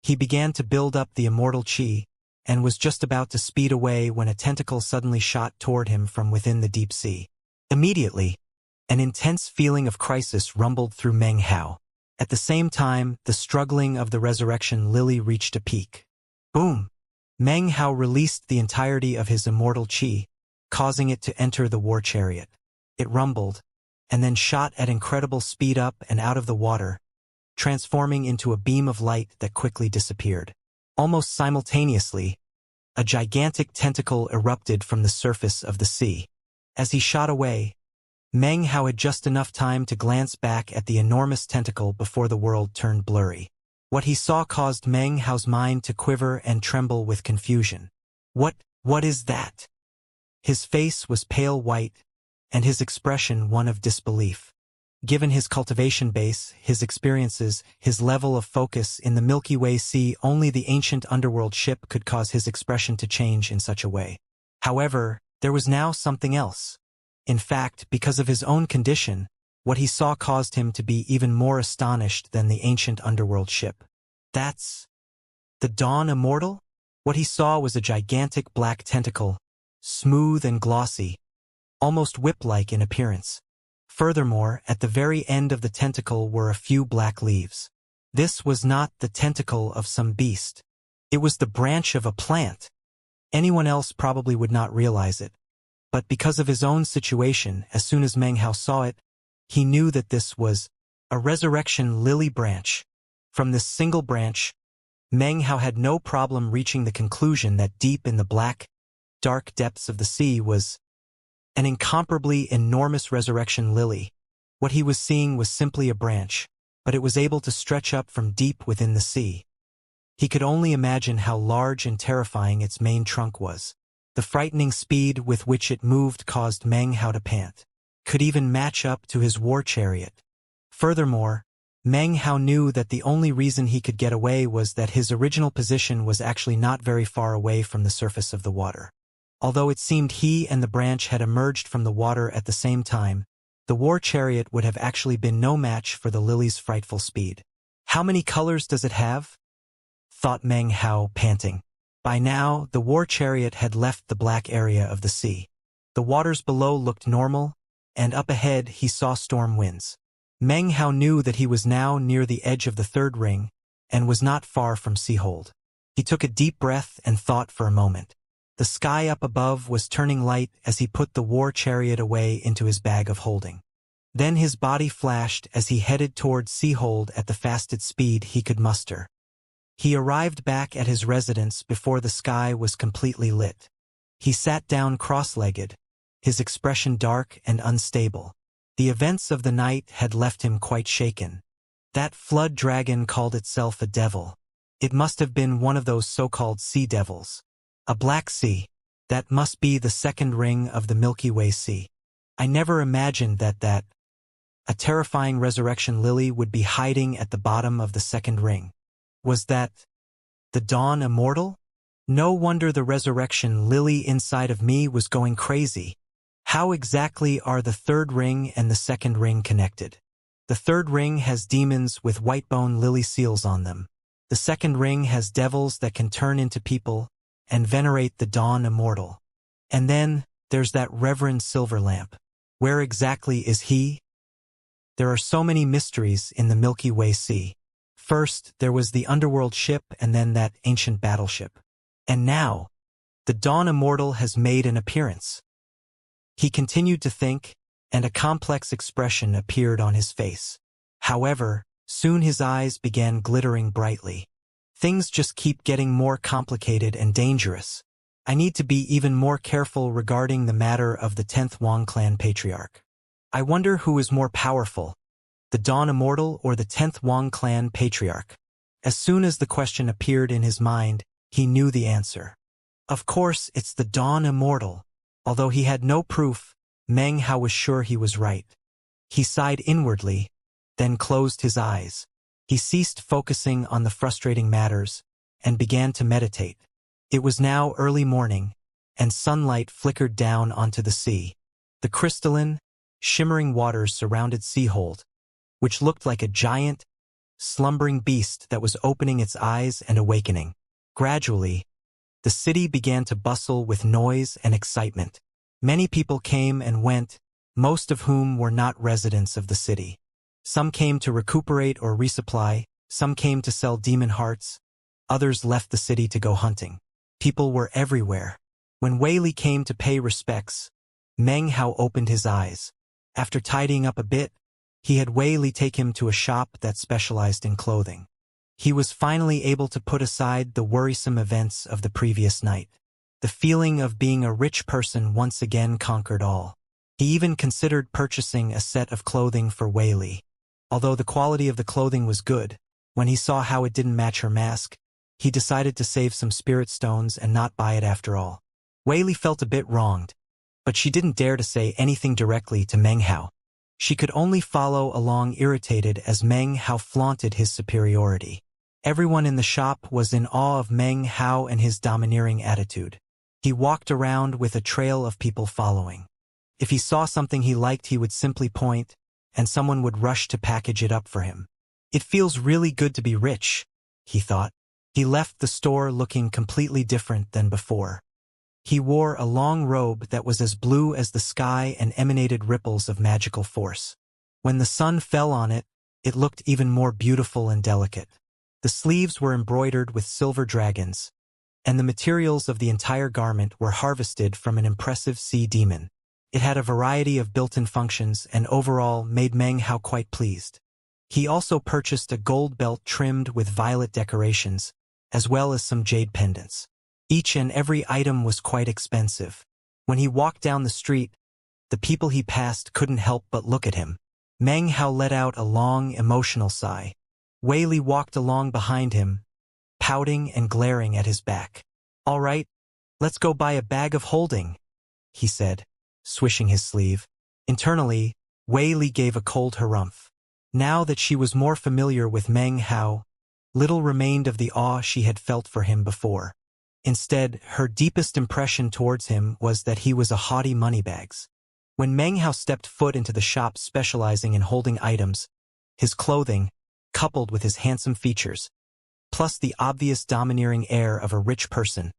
He began to build up the immortal qi, and was just about to speed away when a tentacle suddenly shot toward him from within the deep sea. Immediately, an intense feeling of crisis rumbled through Meng Hao. At the same time, the struggling of the resurrection lily reached a peak. Boom! Meng Hao released the entirety of his immortal qi, causing it to enter the war chariot. It rumbled, and then shot at incredible speed up and out of the water, transforming into a beam of light that quickly disappeared. Almost simultaneously, a gigantic tentacle erupted from the surface of the sea. As he shot away, Meng Hao had just enough time to glance back at the enormous tentacle before the world turned blurry. What he saw caused Meng Hao's mind to quiver and tremble with confusion. What is that? His face was pale white, and his expression one of disbelief. Given his cultivation base, his experiences, his level of focus in the Milky Way Sea, only the ancient underworld ship could cause his expression to change in such a way. However, there was now something else. In fact, because of his own condition, what he saw caused him to be even more astonished than the ancient underworld ship. That's the Dawn Immortal? What he saw was a gigantic black tentacle, smooth and glossy, almost whip-like in appearance. Furthermore, at the very end of the tentacle were a few black leaves. This was not the tentacle of some beast. It was the branch of a plant. Anyone else probably would not realize it. But because of his own situation, as soon as Meng Hao saw it, he knew that this was a resurrection lily branch. From this single branch, Meng Hao had no problem reaching the conclusion that deep in the black, dark depths of the sea was an incomparably enormous resurrection lily. What he was seeing was simply a branch, but it was able to stretch up from deep within the sea. He could only imagine how large and terrifying its main trunk was. The frightening speed with which it moved caused Meng Hao to pant. Could even match up to his war chariot. Furthermore, Meng Hao knew that the only reason he could get away was that his original position was actually not very far away from the surface of the water. Although it seemed he and the branch had emerged from the water at the same time, the war chariot would have actually been no match for the lily's frightful speed. How many colors does it have? Thought Meng Hao, panting. By now, the war chariot had left the black area of the sea. The waters below looked normal, and up ahead he saw storm winds. Meng Hao knew that he was now near the edge of the third ring, and was not far from Seahold. He took a deep breath and thought for a moment. The sky up above was turning light as he put the war chariot away into his bag of holding. Then his body flashed as he headed toward Seahold at the fastest speed he could muster. He arrived back at his residence before the sky was completely lit. He sat down cross-legged, his expression dark and unstable. The events of the night had left him quite shaken. That flood dragon called itself a devil. It must have been one of those so-called sea devils. A black sea. That must be the second ring of the Milky Way Sea. I never imagined that a terrifying resurrection lily would be hiding at the bottom of the second ring. Was that the Dawn Immortal? No wonder the resurrection lily inside of me was going crazy. How exactly are the third ring and the second ring connected? The third ring has demons with white-bone lily seals on them. The second ring has devils that can turn into people and venerate the Dawn Immortal. And then, there's that Reverend Silverlamp. Where exactly is he? There are so many mysteries in the Milky Way Sea. First, there was the underworld ship and then that ancient battleship. And now, the Dawn Immortal has made an appearance. He continued to think, and a complex expression appeared on his face. However, soon his eyes began glittering brightly. Things just keep getting more complicated and dangerous. I need to be even more careful regarding the matter of the 10th Wang clan patriarch. I wonder who is more powerful, the Dawn Immortal or the 10th Wang clan patriarch. As soon as the question appeared in his mind, he knew the answer. Of course, it's the Dawn Immortal. Although he had no proof, Meng Hao was sure he was right. He sighed inwardly, then closed his eyes. He ceased focusing on the frustrating matters and began to meditate. It was now early morning, and sunlight flickered down onto the sea. The crystalline, shimmering waters surrounded Seahold, which looked like a giant, slumbering beast that was opening its eyes and awakening. Gradually, the city began to bustle with noise and excitement. Many people came and went, most of whom were not residents of the city. Some came to recuperate or resupply, some came to sell demon hearts, others left the city to go hunting. People were everywhere. When Wei Li came to pay respects, Meng Hao opened his eyes. After tidying up a bit, he had Wei Li take him to a shop that specialized in clothing. He was finally able to put aside the worrisome events of the previous night. The feeling of being a rich person once again conquered all. He even considered purchasing a set of clothing for Wei Li. Although the quality of the clothing was good, when he saw how it didn't match her mask, he decided to save some spirit stones and not buy it after all. Wei Li felt a bit wronged, but she didn't dare to say anything directly to Meng Hao. She could only follow along irritated as Meng Hao flaunted his superiority. Everyone in the shop was in awe of Meng Hao and his domineering attitude. He walked around with a trail of people following. If he saw something he liked, he would simply point, and someone would rush to package it up for him. It feels really good to be rich, he thought. He left the store looking completely different than before. He wore a long robe that was as blue as the sky and emanated ripples of magical force. When the sun fell on it, it looked even more beautiful and delicate. The sleeves were embroidered with silver dragons, and the materials of the entire garment were harvested from an impressive sea demon. It had a variety of built-in functions and overall made Meng Hao quite pleased. He also purchased a gold belt trimmed with violet decorations, as well as some jade pendants. Each and every item was quite expensive. When he walked down the street, the people he passed couldn't help but look at him. Meng Hao let out a long, emotional sigh. Wei Li walked along behind him, pouting and glaring at his back. "All right, let's go buy a bag of holding," he said, swishing his sleeve. Internally, Wei Li gave a cold harumph. Now that she was more familiar with Meng Hao, little remained of the awe she had felt for him before. Instead, her deepest impression towards him was that he was a haughty moneybags. When Meng Hao stepped foot into the shop specializing in holding items, his clothing, coupled with his handsome features, plus the obvious domineering air of a rich person,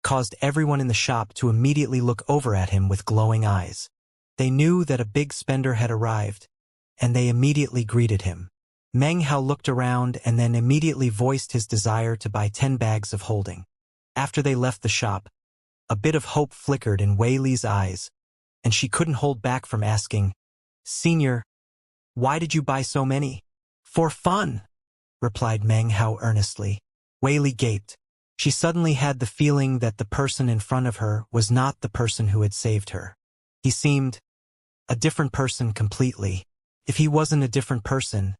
caused everyone in the shop to immediately look over at him with glowing eyes. They knew that a big spender had arrived, and they immediately greeted him. Meng Hao looked around and then immediately voiced his desire to buy 10 bags of holding. After they left the shop, a bit of hope flickered in Wei Li's eyes, and she couldn't hold back from asking, "Senior, why did you buy so many?" "For fun," replied Meng Hao earnestly. Wei Li gaped. She suddenly had the feeling that the person in front of her was not the person who had saved her. He seemed a different person completely. If he wasn't a different person,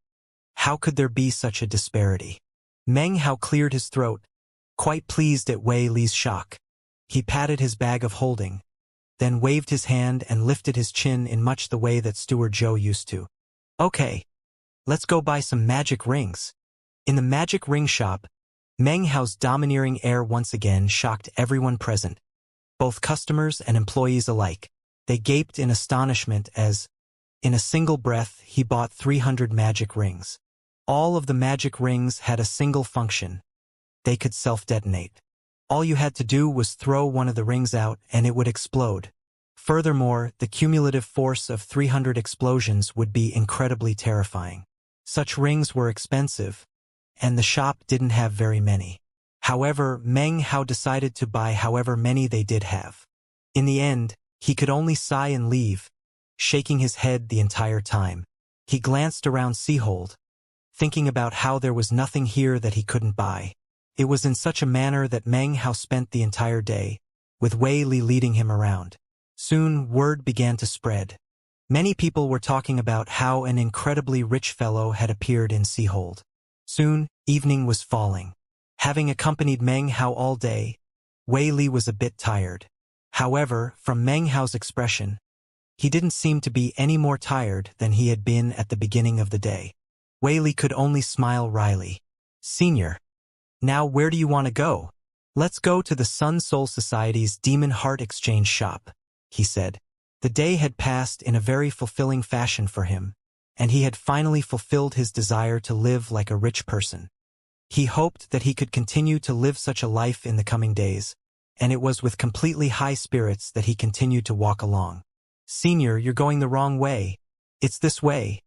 how could there be such a disparity? Meng Hao cleared his throat, quite pleased at Wei Li's shock. He patted his bag of holding, then waved his hand and lifted his chin in much the way that Steward Joe used to. "Okay, let's go buy some magic rings." In the magic ring shop, Meng Hao's domineering air once again shocked everyone present, both customers and employees alike. They gaped in astonishment as, in a single breath, he bought 300 magic rings. All of the magic rings had a single function. They could self-detonate. All you had to do was throw one of the rings out and it would explode. Furthermore, the cumulative force of 300 explosions would be incredibly terrifying. Such rings were expensive, and the shop didn't have very many. However, Meng Hao decided to buy however many they did have. In the end, he could only sigh and leave, shaking his head the entire time. He glanced around Seahold, thinking about how there was nothing here that he couldn't buy. It was in such a manner that Meng Hao spent the entire day, with Wei Li leading him around. Soon, word began to spread. Many people were talking about how an incredibly rich fellow had appeared in Seahold. Soon, evening was falling. Having accompanied Meng Hao all day, Wei Li was a bit tired. However, from Meng Hao's expression, he didn't seem to be any more tired than he had been at the beginning of the day. Wei Li could only smile wryly. "Senior, now where do you want to go?" Let's go to the Sun Soul Society's Demon Heart Exchange shop, he said. The day had passed in a very fulfilling fashion for him, and he had finally fulfilled his desire to live like a rich person. He hoped that he could continue to live such a life in the coming days, and it was with completely high spirits that he continued to walk along. Senior, you're going the wrong way. It's this way,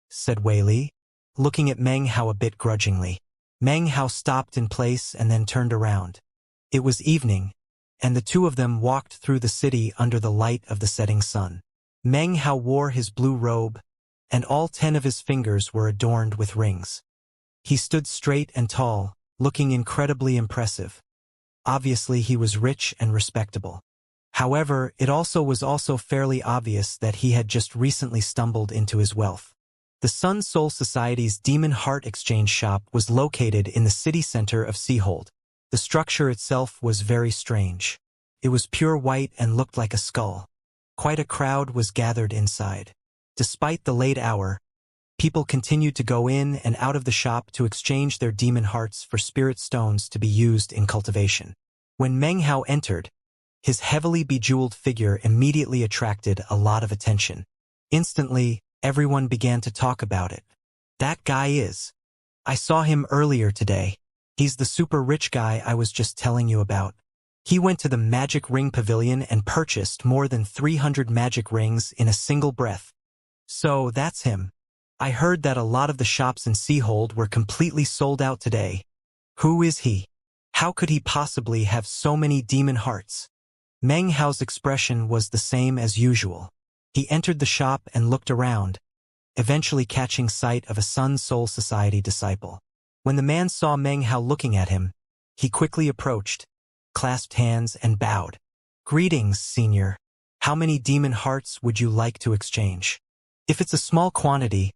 said Wei Li, looking at Meng Hao a bit grudgingly. Meng Hao stopped in place and then turned around. It was evening, and the two of them walked through the city under the light of the setting sun. Meng Hao wore his blue robe, and all 10 of his fingers were adorned with rings. He stood straight and tall, looking incredibly impressive. Obviously he was rich and respectable. However, it was also fairly obvious that he had just recently stumbled into his wealth. The Sun Soul Society's Demon Heart Exchange shop was located in the city center of Seahold. The structure itself was very strange. It was pure white and looked like a skull. Quite a crowd was gathered inside. Despite the late hour, people continued to go in and out of the shop to exchange their demon hearts for spirit stones to be used in cultivation. When Meng Hao entered, his heavily bejeweled figure immediately attracted a lot of attention. Instantly, everyone began to talk about it. That guy is. I saw him earlier today. He's the super rich guy I was just telling you about. He went to the Magic Ring Pavilion and purchased more than 300 magic rings in a single breath. So, that's him. I heard that a lot of the shops in Seahold were completely sold out today. Who is he? How could he possibly have so many demon hearts? Meng Hao's expression was the same as usual. He entered the shop and looked around, eventually catching sight of a Sun Soul Society disciple. When the man saw Meng Hao looking at him, he quickly approached, clasped hands and bowed. Greetings, senior. How many demon hearts would you like to exchange? If it's a small quantity,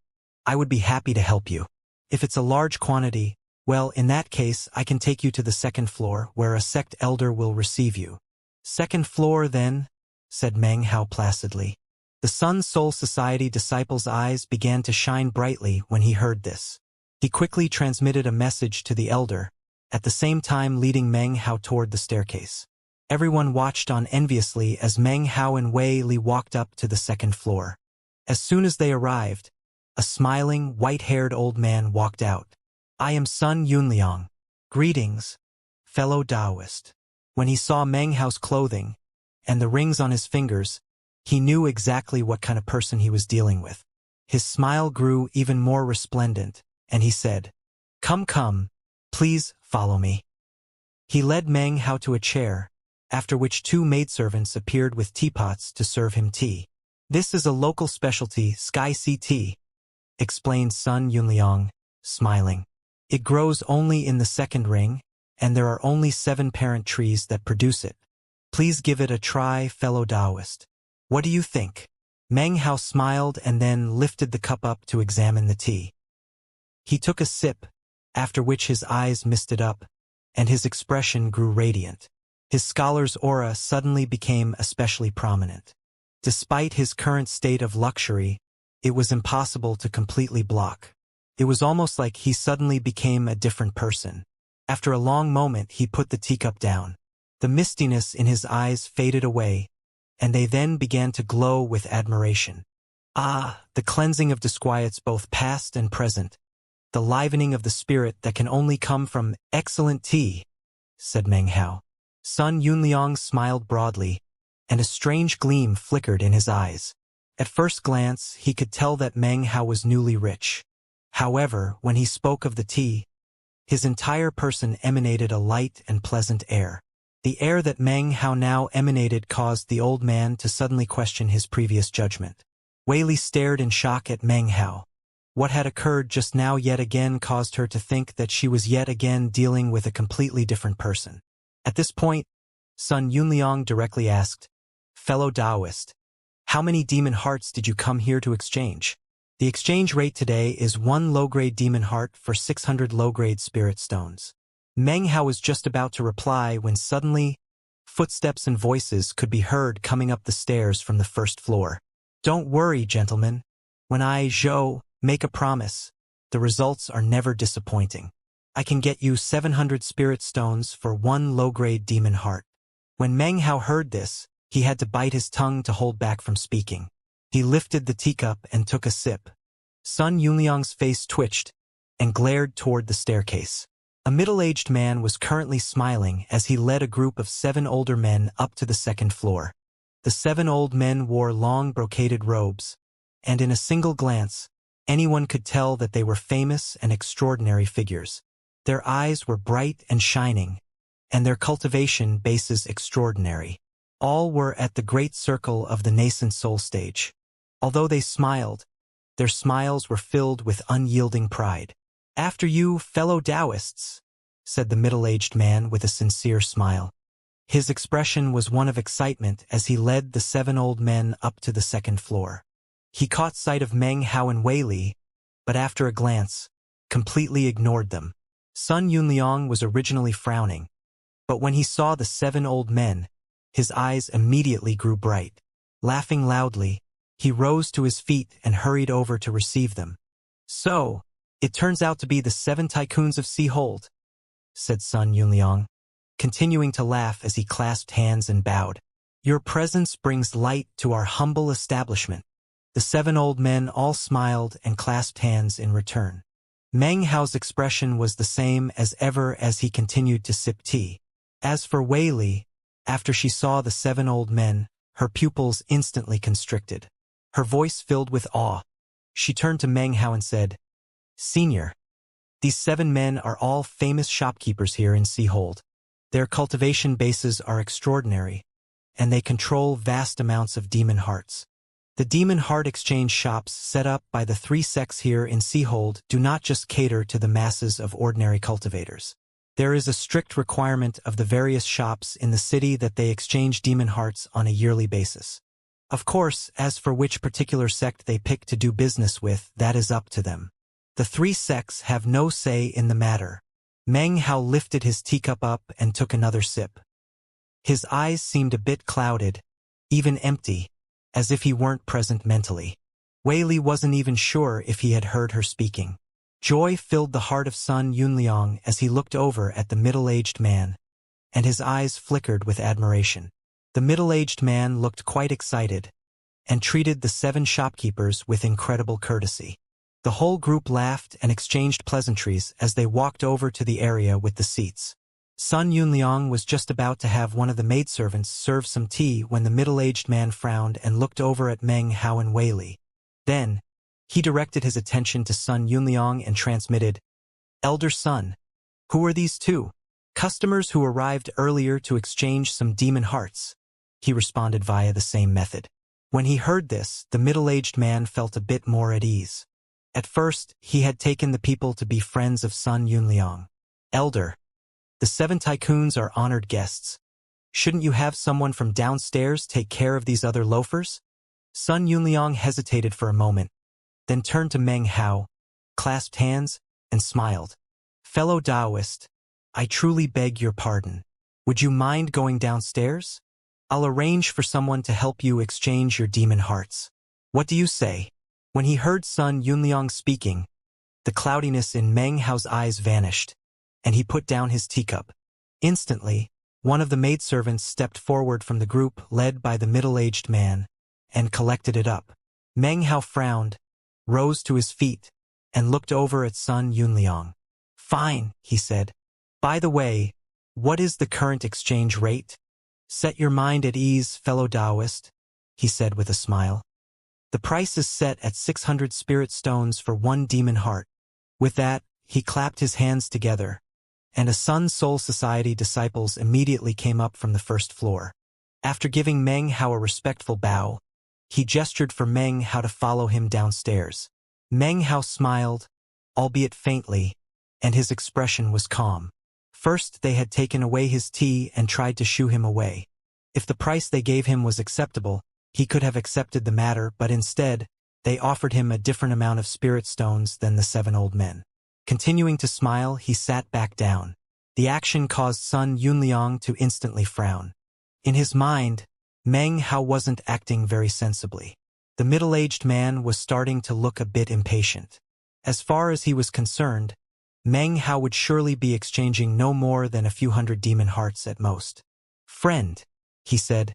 I would be happy to help you. If it's a large quantity, well, in that case, I can take you to the second floor, where a sect elder will receive you. Second floor, then, said Meng Hao placidly. The Sun Soul Society disciple's eyes began to shine brightly when he heard this. He quickly transmitted a message to the elder, at the same time leading Meng Hao toward the staircase. Everyone watched on enviously as Meng Hao and Wei Li walked up to the second floor. As soon as they arrived, a smiling, white-haired old man walked out. I am Sun Yunliang. Greetings, fellow Taoist. When he saw Meng Hao's clothing and the rings on his fingers, he knew exactly what kind of person he was dealing with. His smile grew even more resplendent, and he said, Come, please follow me. He led Meng Hao to a chair, after which 2 maidservants appeared with teapots to serve him tea. This is a local specialty, Sky Sea tea, explained Sun Yunliang, smiling. It grows only in the second ring, and there are only 7 parent trees that produce it. Please give it a try, fellow Taoist. What do you think? Meng Hao smiled and then lifted the cup up to examine the tea. He took a sip, after which his eyes misted up, and his expression grew radiant. His scholar's aura suddenly became especially prominent. Despite his current state of luxury, it was impossible to completely block. It was almost like he suddenly became a different person. After a long moment, he put the teacup down. The mistiness in his eyes faded away, and they then began to glow with admiration. Ah, the cleansing of disquiets both past and present, the livening of the spirit that can only come from excellent tea, said Meng Hao. Sun Yunliang smiled broadly, and a strange gleam flickered in his eyes. At first glance, he could tell that Meng Hao was newly rich. However, when he spoke of the tea, his entire person emanated a light and pleasant air. The air that Meng Hao now emanated caused the old man to suddenly question his previous judgment. Wei Li stared in shock at Meng Hao. What had occurred just now yet again caused her to think that she was yet again dealing with a completely different person. At this point, Sun Yunliang directly asked, Fellow Taoist, how many demon hearts did you come here to exchange? The exchange rate today is 1 low-grade demon heart for 600 low-grade spirit stones. Meng Hao was just about to reply when suddenly, footsteps and voices could be heard coming up the stairs from the first floor. Don't worry, gentlemen. When I, Zhou, make a promise, the results are never disappointing. I can get you 700 spirit stones for one low-grade demon heart. When Meng Hao heard this, he had to bite his tongue to hold back from speaking. He lifted the teacup and took a sip. Sun Yunliang's face twitched and glared toward the staircase. A middle-aged man was currently smiling as he led a group of 7 older men up to the second floor. The 7 old men wore long brocaded robes, and in a single glance, anyone could tell that they were famous and extraordinary figures. Their eyes were bright and shining, and their cultivation bases extraordinary. All were at the great circle of the nascent soul stage. Although they smiled, their smiles were filled with unyielding pride. "After you, fellow Taoists," said the middle-aged man with a sincere smile. His expression was one of excitement as he led the 7 old men up to the second floor. He caught sight of Meng Hao and Wei Li, but after a glance, completely ignored them. Sun Yunliang was originally frowning, but when he saw the 7 old men, his eyes immediately grew bright. Laughing loudly, he rose to his feet and hurried over to receive them. "So, it turns out to be the 7 tycoons of Seahold," said Sun Yunliang, continuing to laugh as he clasped hands and bowed. "Your presence brings light to our humble establishment." The 7 old men all smiled and clasped hands in return. Meng Hao's expression was the same as ever as he continued to sip tea. As for Wei Li, after she saw the 7 old men, her pupils instantly constricted. Her voice filled with awe. She turned to Meng Hao and said, "Senior, these 7 men are all famous shopkeepers here in Seahold. Their cultivation bases are extraordinary, and they control vast amounts of demon hearts. The demon heart exchange shops set up by the 3 sects here in Seahold do not just cater to the masses of ordinary cultivators. There is a strict requirement of the various shops in the city that they exchange demon hearts on a yearly basis. Of course, as for which particular sect they pick to do business with, that is up to them. The 3 sects have no say in the matter." Meng Hao lifted his teacup up and took another sip. His eyes seemed a bit clouded, even empty, as if he weren't present mentally. Wei Li wasn't even sure if he had heard her speaking. Joy filled the heart of Sun Yunliang as he looked over at the middle-aged man, and his eyes flickered with admiration. The middle-aged man looked quite excited, and treated the 7 shopkeepers with incredible courtesy. The whole group laughed and exchanged pleasantries as they walked over to the area with the seats. Sun Yunliang was just about to have one of the maidservants serve some tea when the middle-aged man frowned and looked over at Meng Hao and Wei Li. Then, he directed his attention to Sun Yunliang and transmitted, "Elder Sun, who are these 2? Customers who arrived earlier to exchange some demon hearts." He responded via the same method. When he heard this, the middle-aged man felt a bit more at ease. At first, he had taken the people to be friends of Sun Yunliang. "Elder, the 7 tycoons are honored guests. Shouldn't you have someone from downstairs take care of these other loafers?" Sun Yunliang hesitated for a moment, then turned to Meng Hao, clasped hands, and smiled. "Fellow Taoist, I truly beg your pardon. Would you mind going downstairs? I'll arrange for someone to help you exchange your demon hearts. What do you say?" When he heard Sun Yunliang speaking, the cloudiness in Meng Hao's eyes vanished, and he put down his teacup. Instantly, one of the maidservants stepped forward from the group led by the middle-aged man, and collected it up. Meng Hao frowned, rose to his feet, and looked over at Sun Yunliang. "Fine," he said. "By the way, what is the current exchange rate?" "Set your mind at ease, fellow Taoist," he said with a smile. "The price is set at 600 spirit stones for one demon heart." With that, he clapped his hands together, and a Sun Soul Society disciples immediately came up from the first floor. After giving Meng Hao a respectful bow, he gestured for Meng Hao to follow him downstairs. Meng Hao smiled, albeit faintly, and his expression was calm. First, they had taken away his tea and tried to shoo him away. If the price they gave him was acceptable, he could have accepted the matter, but instead, they offered him a different amount of spirit stones than the 7 old men. Continuing to smile, he sat back down. The action caused Sun Yunliang to instantly frown. In his mind, Meng Hao wasn't acting very sensibly. The middle-aged man was starting to look a bit impatient. As far as he was concerned, Meng Hao would surely be exchanging no more than a few hundred demon hearts at most. "Friend," he said,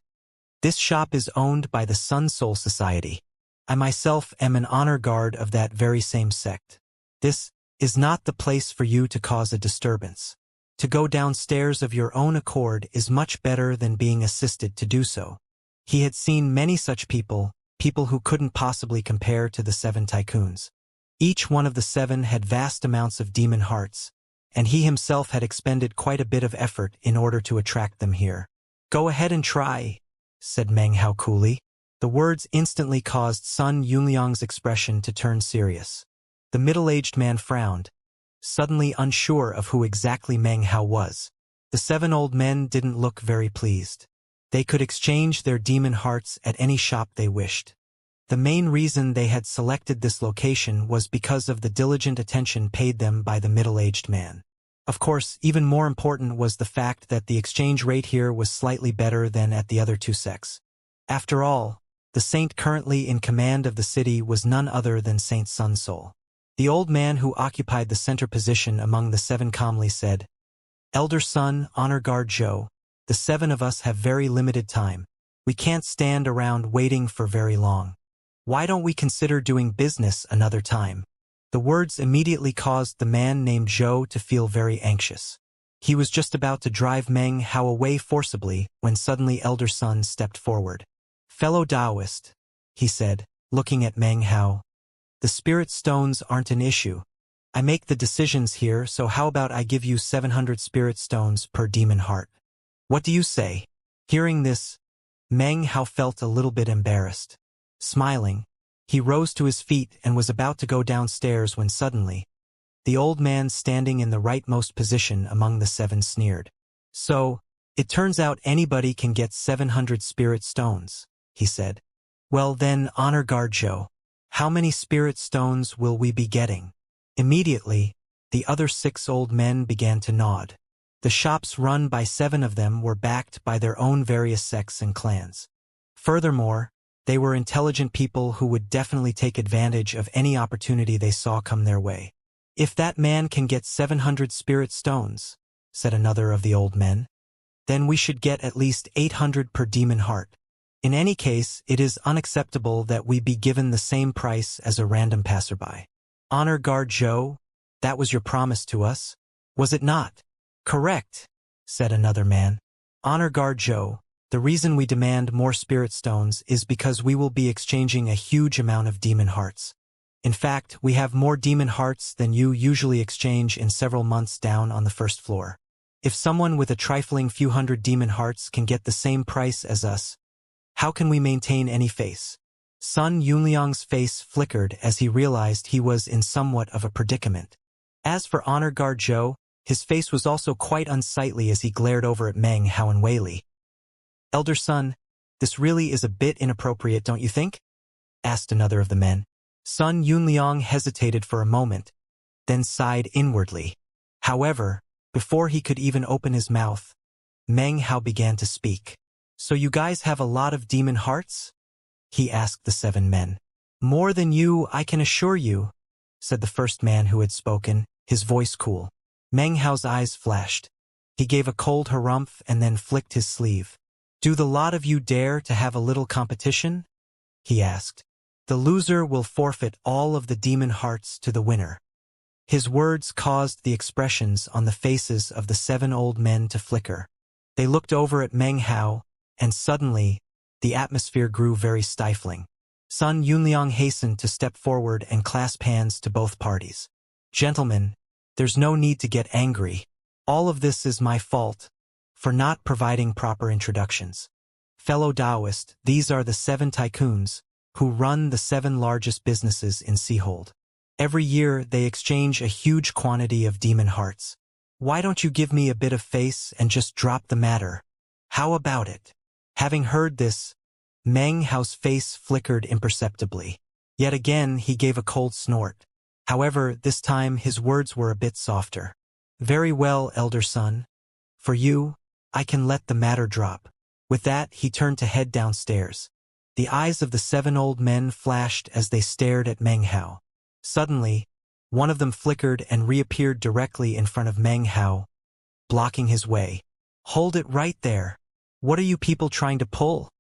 "this shop is owned by the Sun Soul Society. I myself am an honor guard of that very same sect. This is not the place for you to cause a disturbance. To go downstairs of your own accord is much better than being assisted to do so." He had seen many such people who couldn't possibly compare to the 7 tycoons. Each one of the 7 had vast amounts of demon hearts, and he himself had expended quite a bit of effort in order to attract them here. "Go ahead and try," said Meng Hao coolly. The words instantly caused Sun Yunliang's expression to turn serious. The middle-aged man frowned, suddenly unsure of who exactly Meng Hao was. The 7 old men didn't look very pleased. They could exchange their demon hearts at any shop they wished. The main reason they had selected this location was because of the diligent attention paid them by the middle-aged man. Of course, even more important was the fact that the exchange rate here was slightly better than at the other 2 sects. After all, the saint currently in command of the city was none other than Saint Sun Soul. The old man who occupied the center position among the 7 calmly said, "Elder Sun, Honor Guard Zhou, the 7 of us have very limited time. We can't stand around waiting for very long. Why don't we consider doing business another time?" The words immediately caused the man named Zhou to feel very anxious. He was just about to drive Meng Hao away forcibly when suddenly Elder Sun stepped forward. "Fellow Taoist," he said, looking at Meng Hao, "the spirit stones aren't an issue. I make the decisions here, so how about I give you 700 spirit stones per demon heart? What do you say?" Hearing this, Meng Hao felt a little bit embarrassed. Smiling, he rose to his feet and was about to go downstairs when suddenly, the old man standing in the rightmost position among the 7 sneered. "So, it turns out anybody can get 700 spirit stones," he said. "Well then, Honor Guard Zhou, how many spirit stones will we be getting?" Immediately, the other 6 old men began to nod. The shops run by 7 of them were backed by their own various sects and clans. Furthermore, they were intelligent people who would definitely take advantage of any opportunity they saw come their way. "If that man can get 700 spirit stones," said another of the old men, "then we should get at least 800 per demon heart. In any case, it is unacceptable that we be given the same price as a random passerby." "Honor Guard Zhou, that was your promise to us, was it not?" "Correct," said another man. "Honor Guard Zhou, the reason we demand more spirit stones is because we will be exchanging a huge amount of demon hearts. In fact, we have more demon hearts than you usually exchange in several months down on the first floor. If someone with a trifling few hundred demon hearts can get the same price as us, how can we maintain any face?" Sun Yunliang's face flickered as he realized he was in somewhat of a predicament. As for Honor Guard Zhou, his face was also quite unsightly as he glared over at Meng Hao and Wei Li. "Elder Sun, this really is a bit inappropriate, don't you think?" asked another of the men. Sun Yunliang hesitated for a moment, then sighed inwardly. However, before he could even open his mouth, Meng Hao began to speak. "So you guys have a lot of demon hearts?" he asked the 7 men. "More than you, I can assure you," said the first man who had spoken, his voice cool. Meng Hao's eyes flashed. He gave a cold harumph and then flicked his sleeve. "Do the lot of you dare to have a little competition?" he asked. "The loser will forfeit all of the demon hearts to the winner." His words caused the expressions on the faces of the 7 old men to flicker. They looked over at Meng Hao, and suddenly, the atmosphere grew very stifling. Sun Yunliang hastened to step forward and clasp hands to both parties. "Gentlemen, there's no need to get angry. All of this is my fault for not providing proper introductions. Fellow Taoist, these are the 7 tycoons who run the 7 largest businesses in Seahold. Every year they exchange a huge quantity of demon hearts. Why don't you give me a bit of face and just drop the matter? How about it?" Having heard this, Meng Hao's face flickered imperceptibly. Yet again he gave a cold snort. However, this time his words were a bit softer. "Very well, Elder Sun. For you, I can let the matter drop." With that, he turned to head downstairs. The eyes of the 7 old men flashed as they stared at Meng Hao. Suddenly, One of them flickered and reappeared directly in front of Meng Hao, blocking his way. "Hold it right there. What are you people trying to pull?"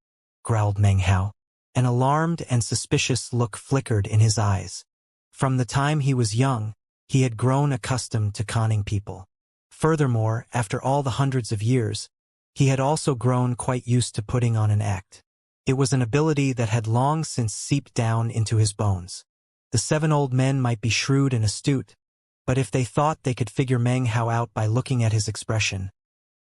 growled Meng Hao. An alarmed and suspicious look flickered in his eyes. From the time he was young, he had grown accustomed to conning people. Furthermore, after all the hundreds of years, he had also grown quite used to putting on an act. It was an ability that had long since seeped down into his bones. The 7 old men might be shrewd and astute, but if they thought they could figure Meng Hao out by looking at his expression,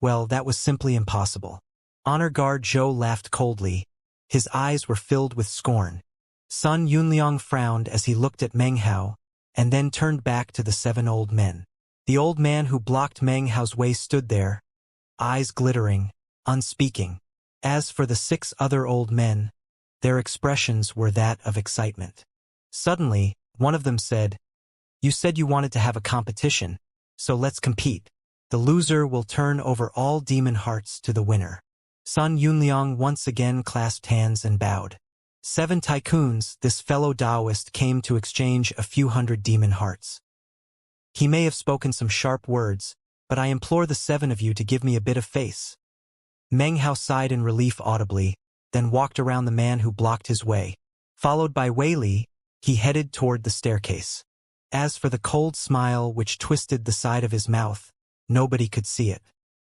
well, that was simply impossible. Honor Guard Zhou laughed coldly. His eyes were filled with scorn. Sun Yunliang frowned as he looked at Meng Hao, and then turned back to the 7 old men. The old man who blocked Meng Hao's way stood there, eyes glittering, unspeaking. As for the 6 other old men, their expressions were that of excitement. Suddenly, one of them said, "You said you wanted to have a competition, so let's compete. The loser will turn over all demon hearts to the winner." Sun Yunliang once again clasped hands and bowed. 7 tycoons, this fellow Taoist came to exchange a few hundred demon hearts. He may have spoken some sharp words, but I implore the 7 of you to give me a bit of face. Meng Hao sighed in relief audibly, then walked around the man who blocked his way. Followed by Wei Li, he headed toward the staircase. As for the cold smile which twisted the side of his mouth, nobody could see it.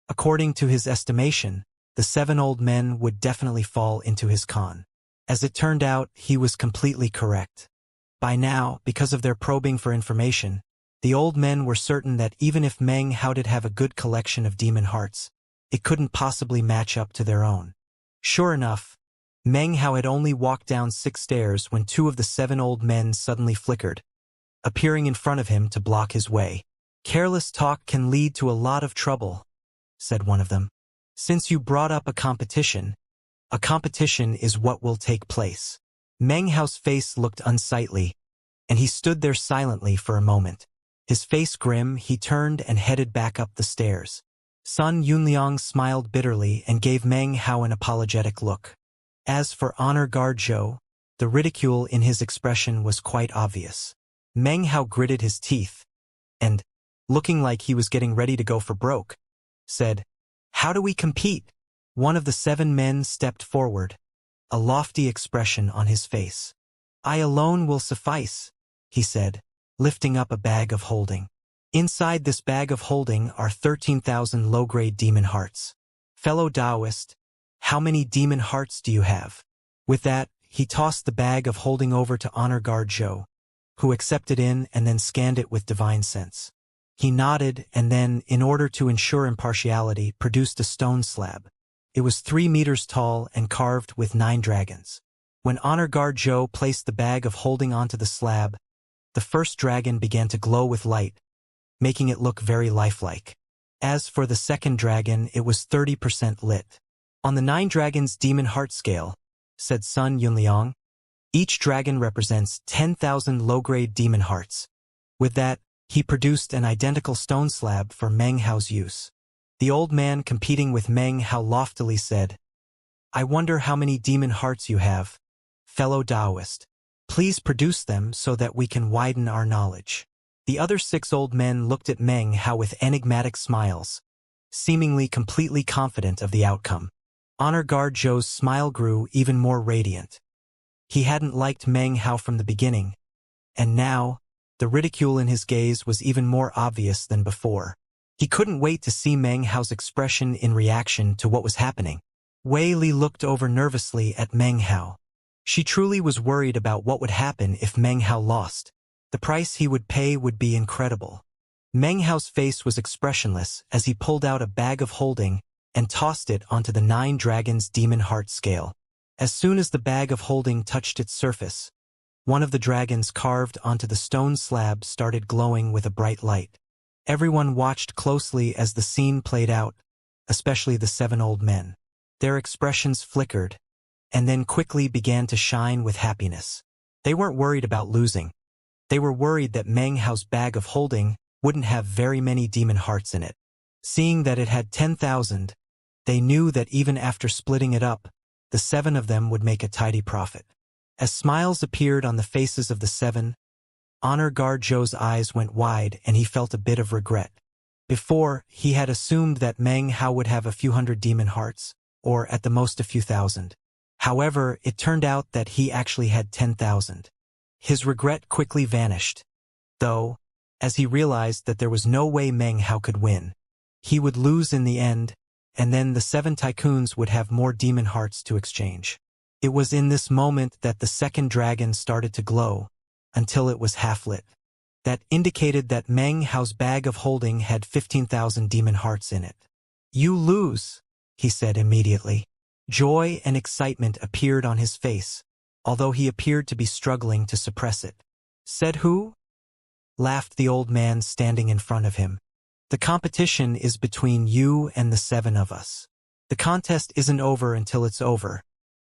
According to his estimation, the 7 old men would definitely fall into his con. As it turned out, he was completely correct. By now, because of their probing for information, the old men were certain that even if Meng Hao did have a good collection of demon hearts, it couldn't possibly match up to their own. Sure enough, Meng Hao had only walked down 6 stairs when 2 of the 7 old men suddenly flickered, appearing in front of him to block his way. "Careless talk can lead to a lot of trouble," said one of them. "Since you brought up a competition is what will take place." Meng Hao's face looked unsightly, and he stood there silently for a moment. His face grim, he turned and headed back up the stairs. Sun Yunliang smiled bitterly and gave Meng Hao an apologetic look. As for Honor Guard Zhou, the ridicule in his expression was quite obvious. Meng Hao gritted his teeth, and, looking like he was getting ready to go for broke, said, "How do we compete?" One of the 7 men stepped forward, a lofty expression on his face. "I alone will suffice," he said, lifting up a bag of holding. Inside this bag of holding are 13,000 low-grade demon hearts. "Fellow Taoist, how many demon hearts do you have?" With that, he tossed the bag of holding over to Honor Guard Zhou, who accepted it and then scanned it with divine sense. He nodded and then, in order to ensure impartiality, produced a stone slab. It was 3 meters tall and carved with 9 dragons. When Honor Guard Zhou placed the bag of holding onto the slab, the first dragon began to glow with light, making it look very lifelike. As for the second dragon, it was 30% lit. "On the 9 dragons demon heart scale," said Sun Yunliang, "each dragon represents 10,000 low-grade demon hearts." With that, he produced an identical stone slab for Meng Hao's use. The old man competing with Meng Hao loftily said, "I wonder how many demon hearts you have, fellow Taoist. Please produce them so that we can widen our knowledge." The other 6 old men looked at Meng Hao with enigmatic smiles, seemingly completely confident of the outcome. Honor Guard Zhou's smile grew even more radiant. He hadn't liked Meng Hao from the beginning, and now, the ridicule in his gaze was even more obvious than before. He couldn't wait to see Meng Hao's expression in reaction to what was happening. Wei Li looked over nervously at Meng Hao. She truly was worried about what would happen if Meng Hao lost. The price he would pay would be incredible. Meng Hao's face was expressionless as he pulled out a bag of holding and tossed it onto the 9 dragons demon heart scale. As soon as the bag of holding touched its surface, one of the dragons carved onto the stone slab started glowing with a bright light. Everyone watched closely as the scene played out, especially the 7 old men. Their expressions flickered, and then quickly began to shine with happiness. They weren't worried about losing. They were worried that Meng Hao's bag of holding wouldn't have very many demon hearts in it. Seeing that it had 10,000, they knew that even after splitting it up, the 7 of them would make a tidy profit. As smiles appeared on the faces of the 7, Honor Guard Zhou's eyes went wide and he felt a bit of regret. Before, he had assumed that Meng Hao would have a few hundred demon hearts, or at the most a few thousand. However, it turned out that he actually had 10,000. His regret quickly vanished, though, as he realized that there was no way Meng Hao could win. He would lose in the end, and then the 7 tycoons would have more demon hearts to exchange. It was in this moment that the second dragon started to glow, until it was half-lit. That indicated that Meng Hao's bag of holding had 15,000 demon hearts in it. "You lose," he said immediately. Joy and excitement appeared on his face, although he appeared to be struggling to suppress it. "Said who?" laughed the old man standing in front of him. "The competition is between you and the 7 of us. The contest isn't over until it's over,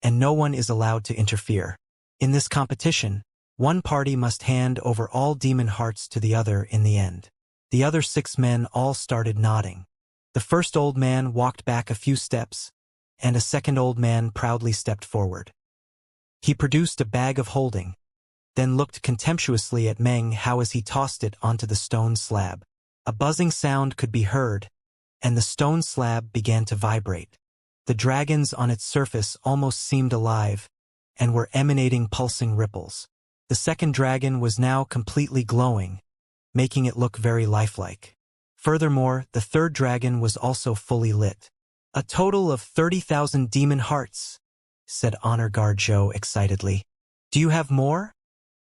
and no one is allowed to interfere. In this competition, one party must hand over all demon hearts to the other in the end." The other 6 men all started nodding. The first old man walked back a few steps, and a second old man proudly stepped forward. He produced a bag of holding, then looked contemptuously at Meng Hao as he tossed it onto the stone slab. A buzzing sound could be heard, and the stone slab began to vibrate. The dragons on its surface almost seemed alive, and were emanating pulsing ripples. The second dragon was now completely glowing, making it look very lifelike. Furthermore, the third dragon was also fully lit. "A total of 30,000 demon hearts," said Honor Guard Zhou excitedly. "Do you have more?"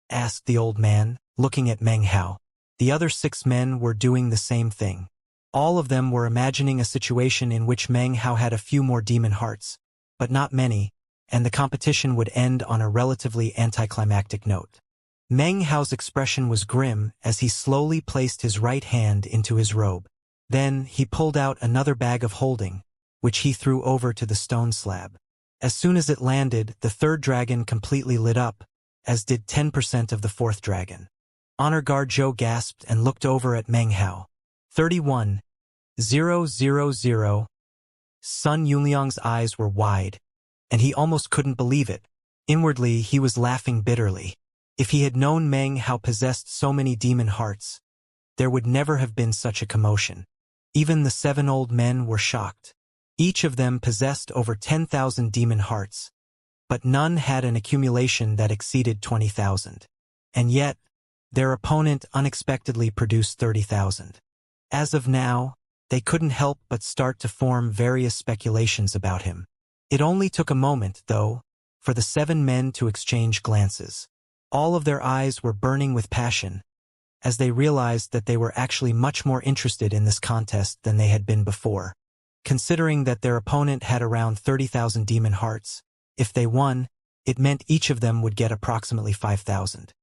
asked the old man, looking at Meng Hao. The other 6 men were doing the same thing. All of them were imagining a situation in which Meng Hao had a few more demon hearts, but not many, and the competition would end on a relatively anticlimactic note. Meng Hao's expression was grim as he slowly placed his right hand into his robe. Then he pulled out another bag of holding, which he threw over to the stone slab. As soon as it landed, the third dragon completely lit up, as did 10% of the fourth dragon. Honor Guard Zhou gasped and looked over at Meng Hao. 31,000. Sun Yunliang's eyes were wide, and he almost couldn't believe it. Inwardly, he was laughing bitterly. If he had known Meng Hao possessed so many demon hearts, there would never have been such a commotion. Even the 7 old men were shocked. Each of them possessed over 10,000 demon hearts, but none had an accumulation that exceeded 20,000. And yet, their opponent unexpectedly produced 30,000. As of now, they couldn't help but start to form various speculations about him. It only took a moment, though, for the 7 men to exchange glances. All of their eyes were burning with passion, as they realized that they were actually much more interested in this contest than they had been before. Considering that their opponent had around 30,000 demon hearts, if they won, it meant each of them would get approximately 5,000.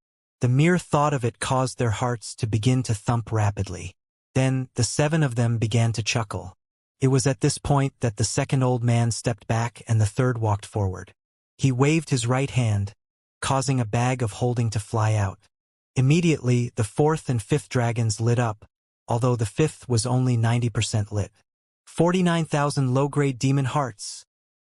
The mere thought of it caused their hearts to begin to thump rapidly. Then, the 7 of them began to chuckle. It was at this point that the second old man stepped back and the third walked forward. He waved his right hand, causing a bag of holding to fly out. Immediately, the fourth and fifth dragons lit up, although the fifth was only 90% lit. 49,000 low-grade demon hearts,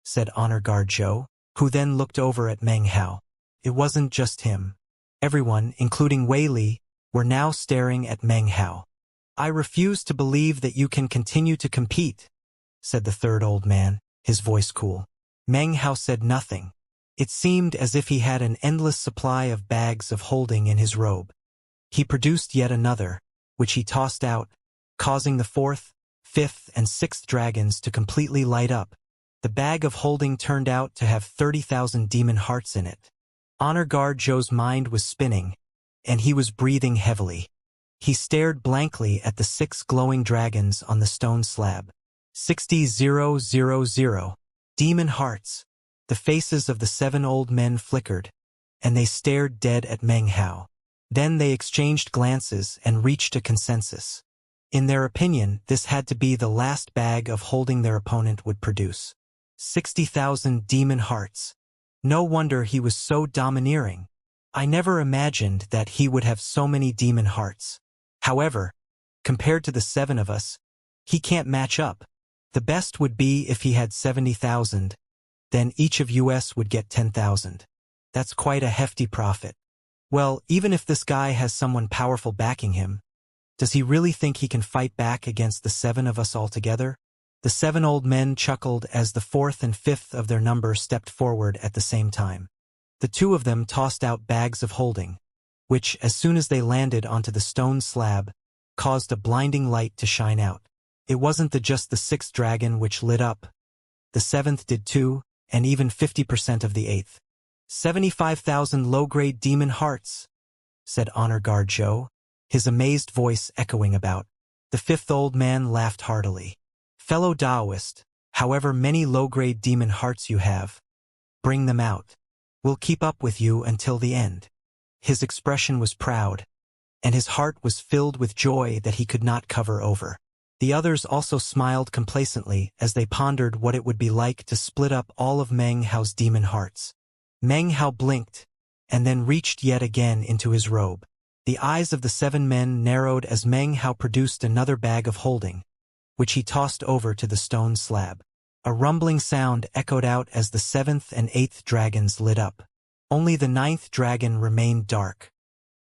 said Honor Guard Zhou, who then looked over at Meng Hao. It wasn't just him. Everyone, including Wei Li, were now staring at Meng Hao. "I refuse to believe that you can continue to compete," said the third old man, his voice cool. Meng Hao said nothing. It seemed as if he had an endless supply of bags of holding in his robe. He produced yet another, which he tossed out, causing the fourth, fifth, and sixth dragons to completely light up. The bag of holding turned out to have 30,000 demon hearts in it. Honor Guard Zhou's mind was spinning, and he was breathing heavily. He stared blankly at the 6 glowing dragons on the stone slab. 60,000 demon hearts. The faces of the 7 old men flickered, and they stared dead at Meng Hao. Then they exchanged glances and reached a consensus. In their opinion, this had to be the last bag of holding their opponent would produce. 60,000 demon hearts. No wonder he was so domineering. I never imagined that he would have so many demon hearts. However, compared to the 7 of us, he can't match up. The best would be if he had 70,000, then each of us would get 10,000. That's quite a hefty profit. Well, even if this guy has someone powerful backing him, does he really think he can fight back against the 7 of us altogether? The 7 old men chuckled as the 4th and 5th of their number stepped forward at the same time. The 2 of them tossed out bags of holding, which, as soon as they landed onto the stone slab, caused a blinding light to shine out. It wasn't just the 6th dragon which lit up. The 7th did too, and even 50% of the 8th. 75,000 low-grade demon hearts, said Honor Guard Joe, his amazed voice echoing about. The 5th old man laughed heartily. Fellow Taoist, however many low-grade demon hearts you have, bring them out. We'll keep up with you until the end. His expression was proud, and his heart was filled with joy that he could not cover over. The others also smiled complacently as they pondered what it would be like to split up all of Meng Hao's demon hearts. Meng Hao blinked, and then reached yet again into his robe. The eyes of the 7 men narrowed as Meng Hao produced another bag of holding, which he tossed over to the stone slab. A rumbling sound echoed out as the 7th and 8th dragons lit up. Only the 9th dragon remained dark.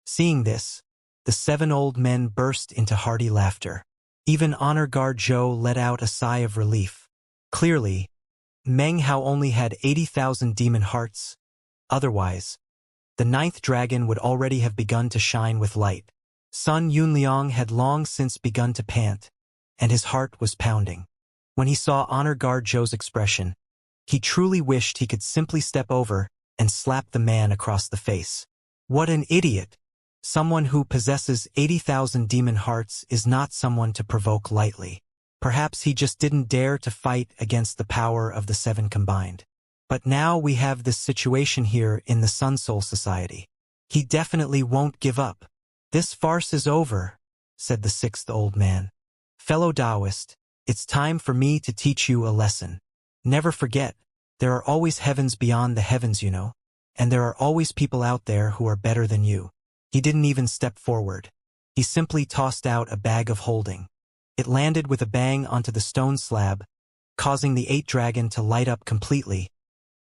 Seeing this, the 7 old men burst into hearty laughter. Even Honor Guard Joe let out a sigh of relief. Clearly, Meng Hao only had 80,000 demon hearts. Otherwise, the 9th dragon would already have begun to shine with light. Sun Yunliang had long since begun to pant, and his heart was pounding. When he saw Honor Guard Joe's expression, he truly wished he could simply step over and slap the man across the face. What an idiot! Someone who possesses 80,000 demon hearts is not someone to provoke lightly. Perhaps he just didn't dare to fight against the power of the 7 combined. But now we have this situation here in the Sun Soul Society. He definitely won't give up. This farce is over, said the 6th old man. Fellow Taoist, it's time for me to teach you a lesson. Never forget, there are always heavens beyond the heavens, you know, and there are always people out there who are better than you. He didn't even step forward. He simply tossed out a bag of holding. It landed with a bang onto the stone slab, causing the 8th dragon to light up completely,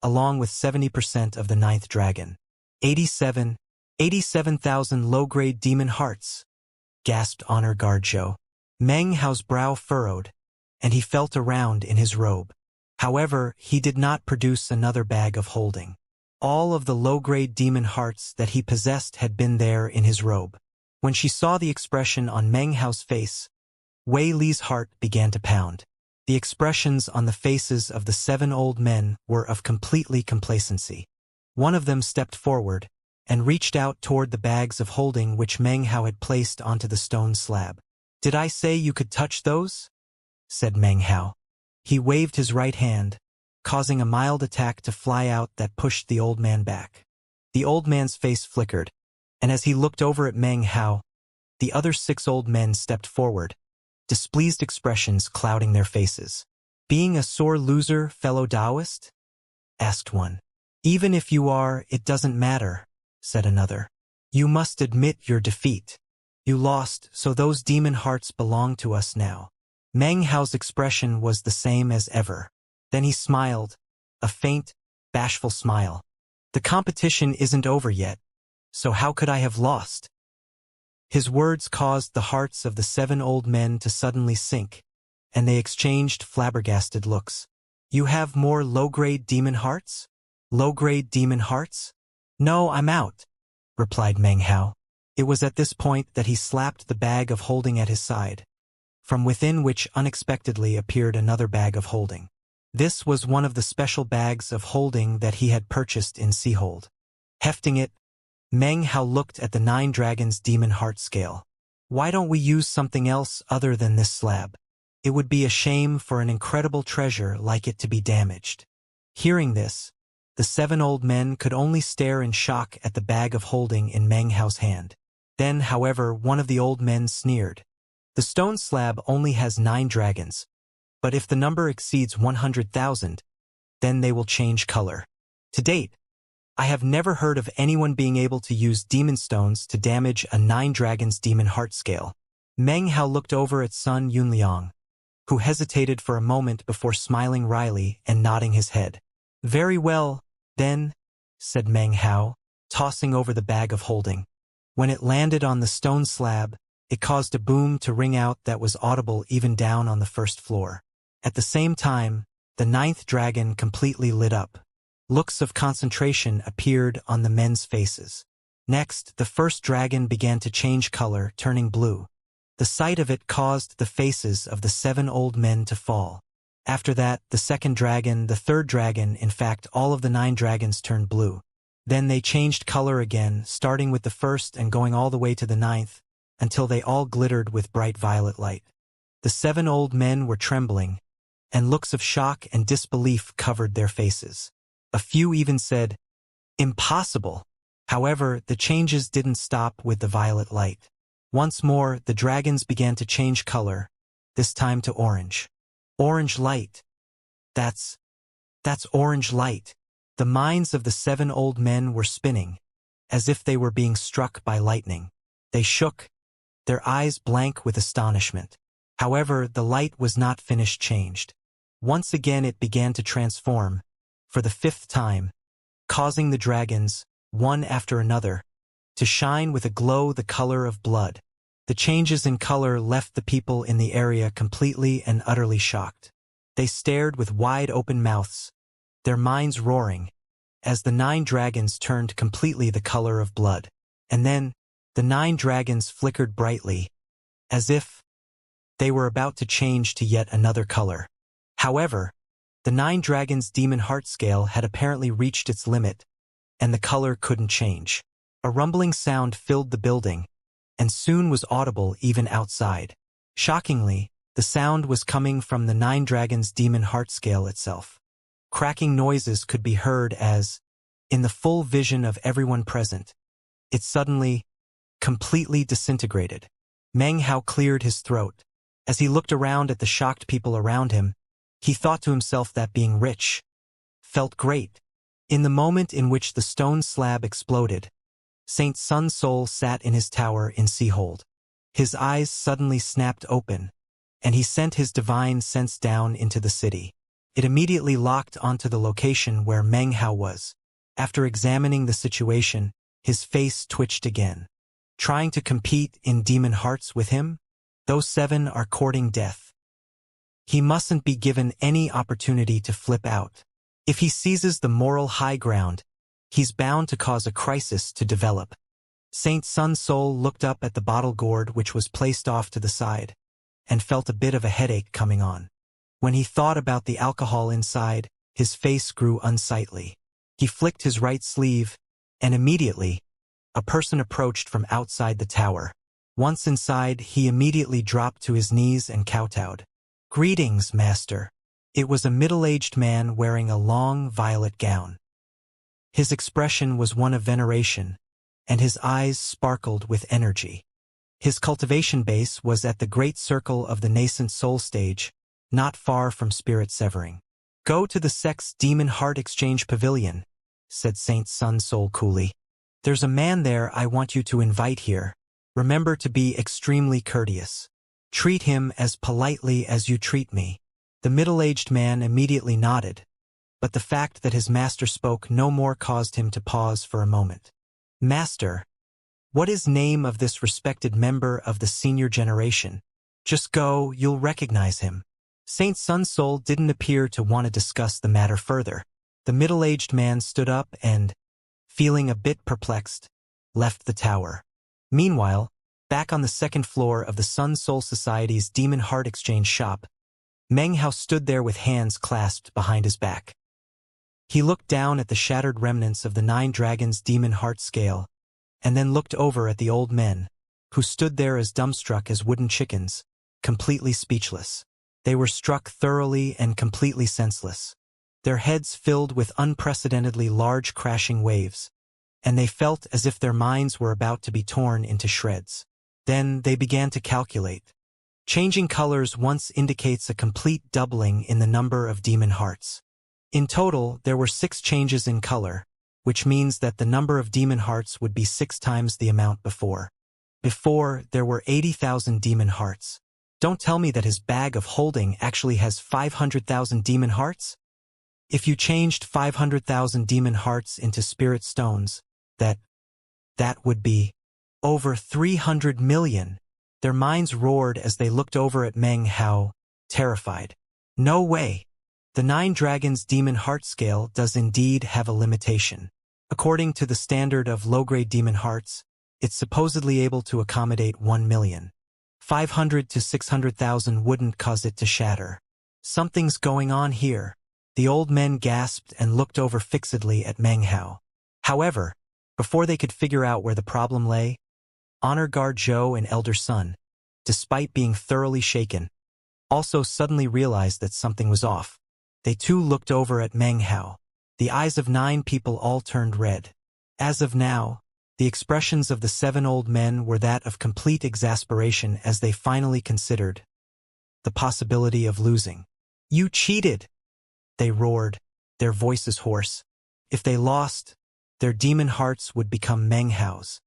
along with 70% of the 9th dragon. 87,000 low-grade demon hearts, gasped Honor Guard Joe. Meng Hao's brow furrowed, and he felt around in his robe. However, he did not produce another bag of holding. All of the low-grade demon hearts that he possessed had been there in his robe. When she saw the expression on Meng Hao's face, Wei Li's heart began to pound. The expressions on the faces of the 7 old men were of completely complacency. One of them stepped forward and reached out toward the bags of holding which Meng Hao had placed onto the stone slab. "Did I say you could touch those?" said Meng Hao. He waved his right hand, causing a mild attack to fly out that pushed the old man back. The old man's face flickered, and as he looked over at Meng Hao, the other 6 old men stepped forward, displeased expressions clouding their faces. "Being a sore loser, fellow Taoist?" asked one. "Even if you are, it doesn't matter," said another. "You must admit your defeat. You lost, so those demon hearts belong to us now." Meng Hao's expression was the same as ever. Then he smiled, a faint, bashful smile. "The competition isn't over yet, so how could I have lost?" His words caused the hearts of the 7 old men to suddenly sink, and they exchanged flabbergasted looks. "You have more low-grade demon hearts? Low-grade demon hearts?" "No, I'm out," replied Meng Hao. It was at this point that he slapped the bag of holding at his side, from within which unexpectedly appeared another bag of holding. This was one of the special bags of holding that he had purchased in Seahold. Hefting it, Meng Hao looked at the 9 dragons' demon heart scale. "Why don't we use something else other than this slab? It would be a shame for an incredible treasure like it to be damaged." Hearing this, the 7 old men could only stare in shock at the bag of holding in Meng Hao's hand. Then, however, one of the old men sneered. "The stone slab only has 9 dragons, but if the number exceeds 100,000, then they will change color. To date, I have never heard of anyone being able to use demon stones to damage a 9 dragons demon heart scale." Meng Hao looked over at Sun Yunliang, who hesitated for a moment before smiling wryly and nodding his head. "Very well, then," said Meng Hao. tossing over the bag of holding. When it landed on the stone slab, it caused a boom to ring out that was audible even down on the first floor. At the same time, the ninth dragon completely lit up. Looks of concentration appeared on the men's faces. Next, the first dragon began to change color, turning blue. The sight of it caused the faces of the 7 old men to fall. After that, the second dragon, the third dragon, in fact, all of the 9 dragons turned blue. Then they changed color again, starting with the first and going all the way to the 9th, until they all glittered with bright violet light. The 7 old men were trembling, and looks of shock and disbelief covered their faces. A few even said, "Impossible!" However, the changes didn't stop with the violet light. Once more, the dragons began to change color, this time to orange. Orange light. That's orange light. The minds of the 7 old men were spinning, as if they were being struck by lightning. They shook, their eyes blank with astonishment. However, the light was not finished changed. Once again it began to transform, for the 5th time, causing the dragons, one after another, to shine with a glow the color of blood. The changes in color left the people in the area completely and utterly shocked. They stared with wide-open mouths, their minds roaring, as the 9 dragons turned completely the color of blood. And then, the 9 dragons flickered brightly, as if they were about to change to yet another color. However, the 9 dragons' demon heart scale had apparently reached its limit, and the color couldn't change. A rumbling sound filled the building, and soon was audible even outside. Shockingly, the sound was coming from the 9 dragons' demon heart scale itself. Cracking noises could be heard as, in the full vision of everyone present, it suddenly, completely disintegrated. Meng Hao cleared his throat. As he looked around at the shocked people around him, he thought to himself that being rich felt great. In the moment in which the stone slab exploded, Saint Sun Soul sat in his tower in Seahold. His eyes suddenly snapped open, and he sent his divine sense down into the city. It immediately locked onto the location where Meng Hao was. After examining the situation, his face twitched again. Trying to compete in demon hearts with him? Those 7 are courting death. He mustn't be given any opportunity to flip out. If he seizes the moral high ground, he's bound to cause a crisis to develop. Saint Sun Soul looked up at the bottle gourd which was placed off to the side, and felt a bit of a headache coming on. When he thought about the alcohol inside, his face grew unsightly. He flicked his right sleeve, and immediately, a person approached from outside the tower. Once inside, he immediately dropped to his knees and kowtowed. "Greetings, master." It was a middle-aged man wearing a long violet gown. His expression was one of veneration, and his eyes sparkled with energy. His cultivation base was at the great circle of the nascent soul stage, not far from spirit severing. "Go to the Sex Demon Heart Exchange Pavilion," said Saint Sun Soul coolly. "There's a man there I want you to invite here. Remember to be extremely courteous. Treat him as politely as you treat me." The middle-aged man immediately nodded, but the fact that his master spoke no more caused him to pause for a moment. "Master, what is name of this respected member of the senior generation? Just go, you'll recognize him." Saint Sun Soul didn't appear to want to discuss the matter further. The middle-aged man stood up and, feeling a bit perplexed, left the tower. Meanwhile, back on the 2nd floor of the Sun Soul Society's Demon Heart Exchange shop, Meng Hao stood there with hands clasped behind his back. He looked down at the shattered remnants of the 9 dragons' demon heart scale, and then looked over at the old men, who stood there as dumbstruck as wooden chickens, completely speechless. They were struck thoroughly and completely senseless. Their heads filled with unprecedentedly large crashing waves, and they felt as if their minds were about to be torn into shreds. Then they began to calculate. Changing colors once indicates a complete doubling in the number of demon hearts. In total, there were 6 changes in color, which means that the number of demon hearts would be 6 times the amount before. Before, there were 80,000 demon hearts. Don't tell me that his bag of holding actually has 500,000 demon hearts? If you changed 500,000 demon hearts into spirit stones, That would be over 300 million. Their minds roared as they looked over at Meng Hao, terrified. No way. The 9 Dragons Demon Heart Scale does indeed have a limitation. According to the standard of low-grade demon hearts, it's supposedly able to accommodate 1 million. 500 to 600,000 wouldn't cause it to shatter. Something's going on here. The old men gasped and looked over fixedly at Meng Hao. However, before they could figure out where the problem lay, Honor Guard Zhou and Elder Sun, despite being thoroughly shaken, also suddenly realized that something was off. They too looked over at Meng Hao. The eyes of 9 people all turned red. As of now, the expressions of the 7 old men were that of complete exasperation as they finally considered the possibility of losing. You cheated! They roared, their voices hoarse. If they lost, their demon hearts would become Meng Hao's.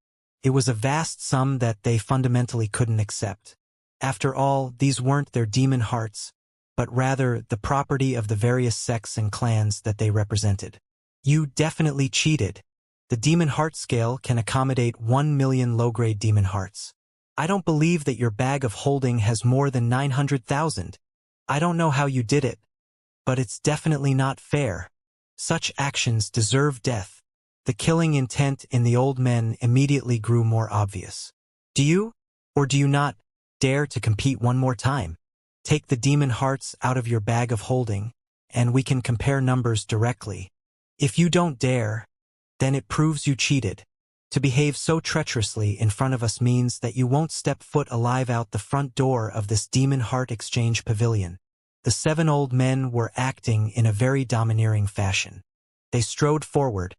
It was a vast sum that they fundamentally couldn't accept. After all, these weren't their demon hearts, but rather the property of the various sects and clans that they represented. You definitely cheated. The demon heart scale can accommodate 1 million low-grade demon hearts. I don't believe that your bag of holding has more than 900,000. I don't know how you did it, but it's definitely not fair. Such actions deserve death. The killing intent in the old men immediately grew more obvious. Do you, or do you not, dare to compete one more time? Take the demon hearts out of your bag of holding, and we can compare numbers directly. If you don't dare, then it proves you cheated. To behave so treacherously in front of us means that you won't step foot alive out the front door of this demon heart exchange pavilion. The 7 old men were acting in a very domineering fashion. They strode forward,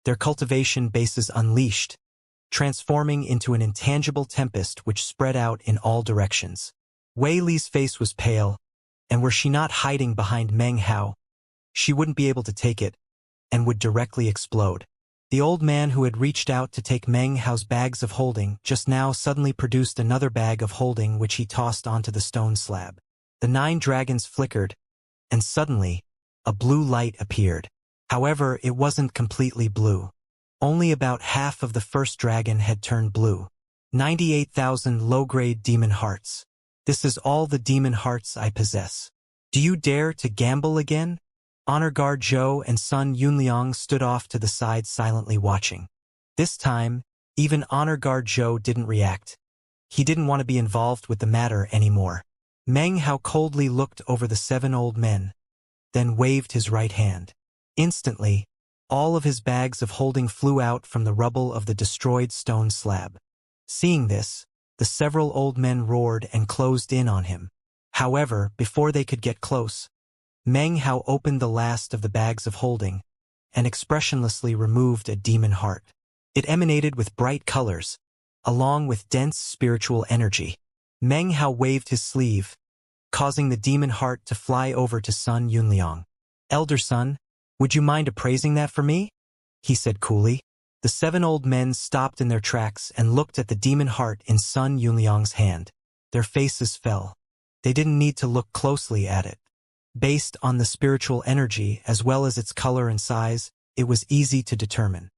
their cultivation bases unleashed, transforming into an intangible tempest which spread out in all directions. Wei Li's face was pale, and were she not hiding behind Meng Hao, she wouldn't be able to take it, and would directly explode. The old man who had reached out to take Meng Hao's bags of holding just now suddenly produced another bag of holding which he tossed onto the stone slab. The 9 dragons flickered, and suddenly, a blue light appeared. However, it wasn't completely blue. Only about half of the first dragon had turned blue. 98,000 low-grade demon hearts. This is all the demon hearts I possess. Do you dare to gamble again? Honor Guard Zhou and Sun Yunliang stood off to the side silently watching. This time, even Honor Guard Zhou didn't react. He didn't want to be involved with the matter anymore. Meng Hao coldly looked over the 7 old men, then waved his right hand. Instantly, all of his bags of holding flew out from the rubble of the destroyed stone slab. Seeing this, the several old men roared and closed in on him. However, before they could get close, Meng Hao opened the last of the bags of holding and expressionlessly removed a demon heart. It emanated with bright colors, along with dense spiritual energy. Meng Hao waved his sleeve, causing the demon heart to fly over to Sun Yunliang. Elder Sun, would you mind appraising that for me? He said coolly. The 7 old men stopped in their tracks and looked at the demon heart in Sun Yunliang's hand. Their faces fell. They didn't need to look closely at it. Based on the spiritual energy as well as its color and size, it was easy to determine.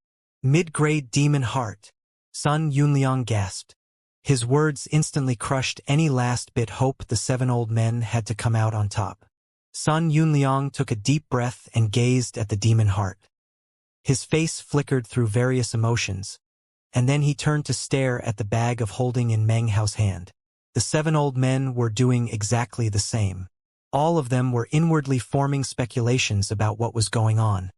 Mid-grade demon heart. Sun Yunliang gasped. His words instantly crushed any last bit hope the 7 old men had to come out on top. Sun Yunliang took a deep breath and gazed at the demon heart. His face flickered through various emotions, and then he turned to stare at the bag of holding in Meng Hao's hand. The 7 old men were doing exactly the same. All of them were inwardly forming speculations about what was going on,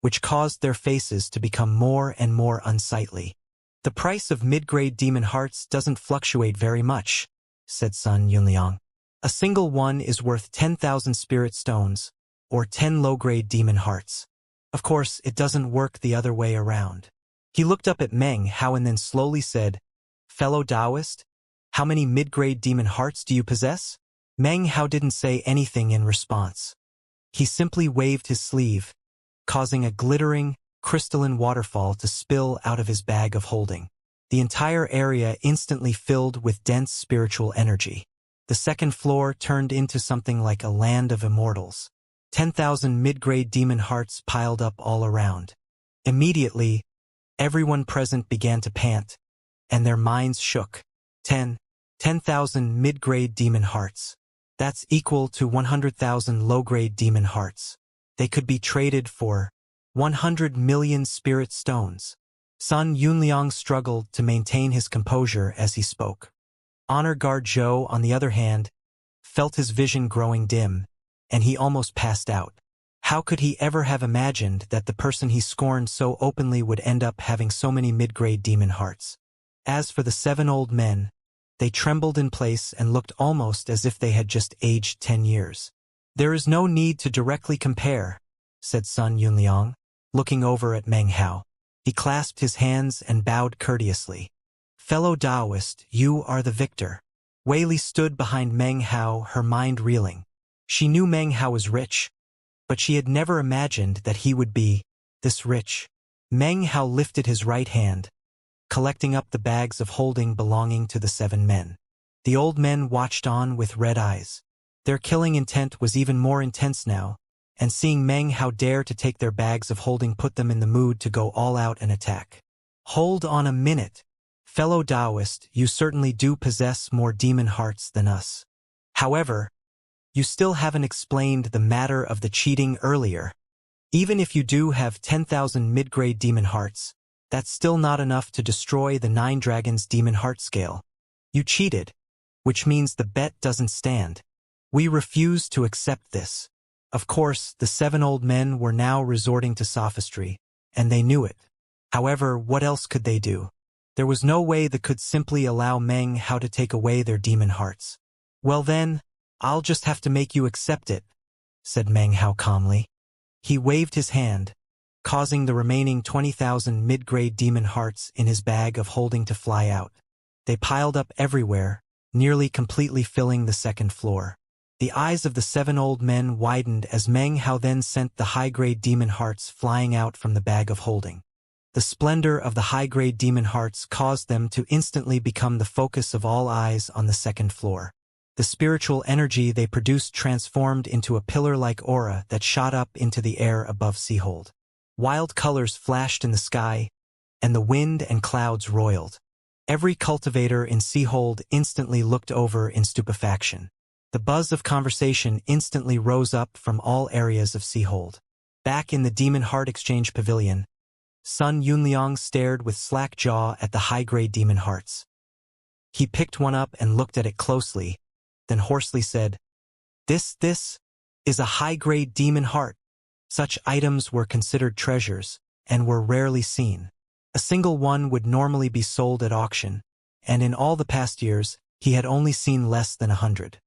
which caused their faces to become more and more unsightly. The price of mid-grade demon hearts doesn't fluctuate very much, said Sun Yunliang. A single one is worth 10,000 spirit stones, or 10 low-grade demon hearts. Of course, it doesn't work the other way around. He looked up at Meng Hao and then slowly said, Fellow Taoist, how many mid-grade demon hearts do you possess? Meng Hao didn't say anything in response. He simply waved his sleeve, causing a glittering, crystalline waterfall to spill out of his bag of holding. The entire area instantly filled with dense spiritual energy. The second floor turned into something like a land of immortals. 10,000 mid-grade demon hearts piled up all around. Immediately, Everyone present began to pant, and their minds shook. 10,000 mid-grade demon hearts. That's equal to 100,000 low-grade demon hearts. They could be traded for 100 million spirit stones. Sun Yunliang struggled to maintain his composure as he spoke. Honor Guard Zhou, on the other hand, felt his vision growing dim, and he almost passed out. How could he ever have imagined that the person he scorned so openly would end up having so many mid-grade demon hearts? As for the 7 old men, they trembled in place and looked almost as if they had just aged 10 years. There is no need to directly compare, said Sun Yunliang, looking over at Meng Hao. He clasped his hands and bowed courteously. Fellow Taoist, you are the victor. Wei Li stood behind Meng Hao, her mind reeling. She knew Meng Hao was rich, but she had never imagined that he would be this rich. Meng Hao lifted his right hand, collecting up the bags of holding belonging to the 7 men. The old men watched on with red eyes. Their killing intent was even more intense now, and seeing Meng Hao dare to take their bags of holding put them in the mood to go all out and attack. Hold on a minute. Fellow Taoist, you certainly do possess more demon hearts than us. However, you still haven't explained the matter of the cheating earlier. Even if you do have 10,000 mid-grade demon hearts, that's still not enough to destroy the 9 dragons demon heart scale. You cheated, which means the bet doesn't stand. We refuse to accept this. Of course, the 7 old men were now resorting to sophistry, and they knew it. However, what else could they do? There was no way they could simply allow Meng Hao to take away their demon hearts. Well then, I'll just have to make you accept it, said Meng Hao calmly. He waved his hand, causing the remaining 20,000 mid-grade demon hearts in his bag of holding to fly out. They piled up everywhere, nearly completely filling the 2nd floor. The eyes of the 7 old men widened as Meng Hao then sent the high-grade demon hearts flying out from the bag of holding. The splendor of the high-grade demon hearts caused them to instantly become the focus of all eyes on the 2nd floor. The spiritual energy they produced transformed into a pillar-like aura that shot up into the air above Seahold. Wild colors flashed in the sky, and the wind and clouds roiled. Every cultivator in Seahold instantly looked over in stupefaction. The buzz of conversation instantly rose up from all areas of Seahold. Back in the Demon Heart Exchange Pavilion, Sun Yunliang stared with slack jaw at the high-grade demon hearts. He picked one up and looked at it closely, then hoarsely said, This is a high-grade demon heart. Such items were considered treasures, and were rarely seen. A single one would normally be sold at auction, and in all the past years, he had only seen less than 100.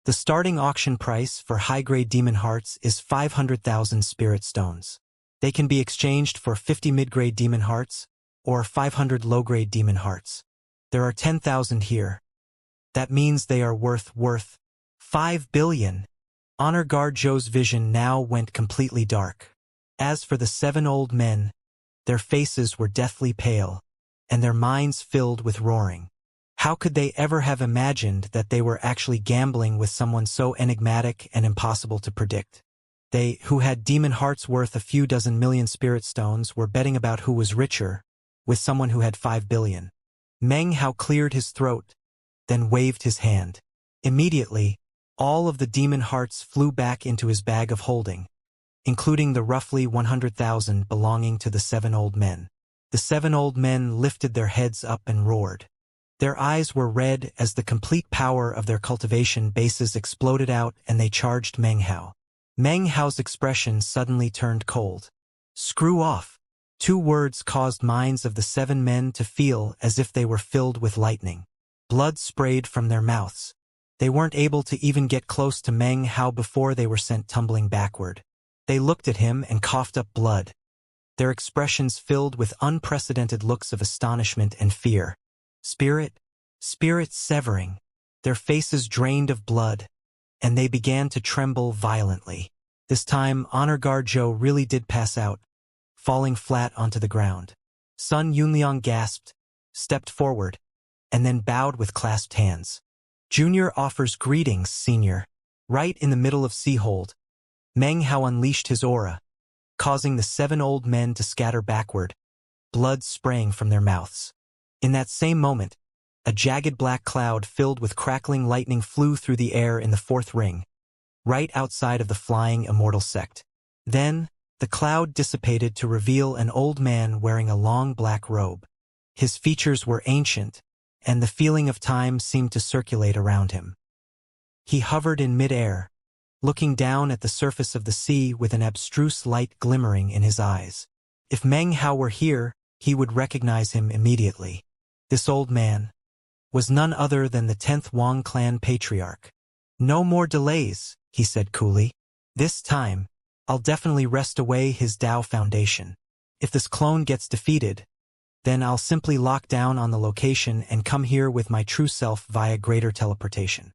The starting auction price for high-grade demon hearts is 500,000 spirit stones. They can be exchanged for 50 mid-grade demon hearts, or 500 low-grade demon hearts. There are 10,000 here. That means they are worth 5 billion. Honor Guard Zhou's vision now went completely dark. As for the 7 old men, their faces were deathly pale, and their minds filled with roaring. How could they ever have imagined that they were actually gambling with someone so enigmatic and impossible to predict? They, who had demon hearts worth a few dozen million spirit stones, were betting about who was richer, with someone who had 5 billion. Meng Hao cleared his throat, then waved his hand. Immediately, all of the demon hearts flew back into his bag of holding, including the roughly 100,000 belonging to the 7 old men. The 7 old men lifted their heads up and roared. Their eyes were red as the complete power of their cultivation bases exploded out and they charged Meng Hao. Meng Hao's expression suddenly turned cold. Screw off. 2 words caused minds of the 7 men to feel as if they were filled with lightning. Blood sprayed from their mouths. They weren't able to even get close to Meng Hao before they were sent tumbling backward. They looked at him and coughed up blood. Their expressions filled with unprecedented looks of astonishment and fear. Spirit severing. Their faces drained of blood, and they began to tremble violently. This time, Honor Guard Zhou really did pass out, falling flat onto the ground. Sun Yunliang gasped, stepped forward, and then bowed with clasped hands. Junior offers greetings, Senior. Right in the middle of Seahold, Meng Hao unleashed his aura, causing the 7 old men to scatter backward, blood spraying from their mouths. In that same moment, a jagged black cloud filled with crackling lightning flew through the air in the fourth ring, right outside of the flying Immortal sect. Then, the cloud dissipated to reveal an old man wearing a long black robe. His features were ancient, and the feeling of time seemed to circulate around him. He hovered in mid-air, looking down at the surface of the sea with an abstruse light glimmering in his eyes. If Meng Hao were here, he would recognize him immediately. This old man was none other than the 10th Wang clan patriarch. "No more delays," he said coolly. "This time, I'll definitely wrest away his Dao foundation. If this clone gets defeated, then I'll simply lock down on the location and come here with my true self via greater teleportation.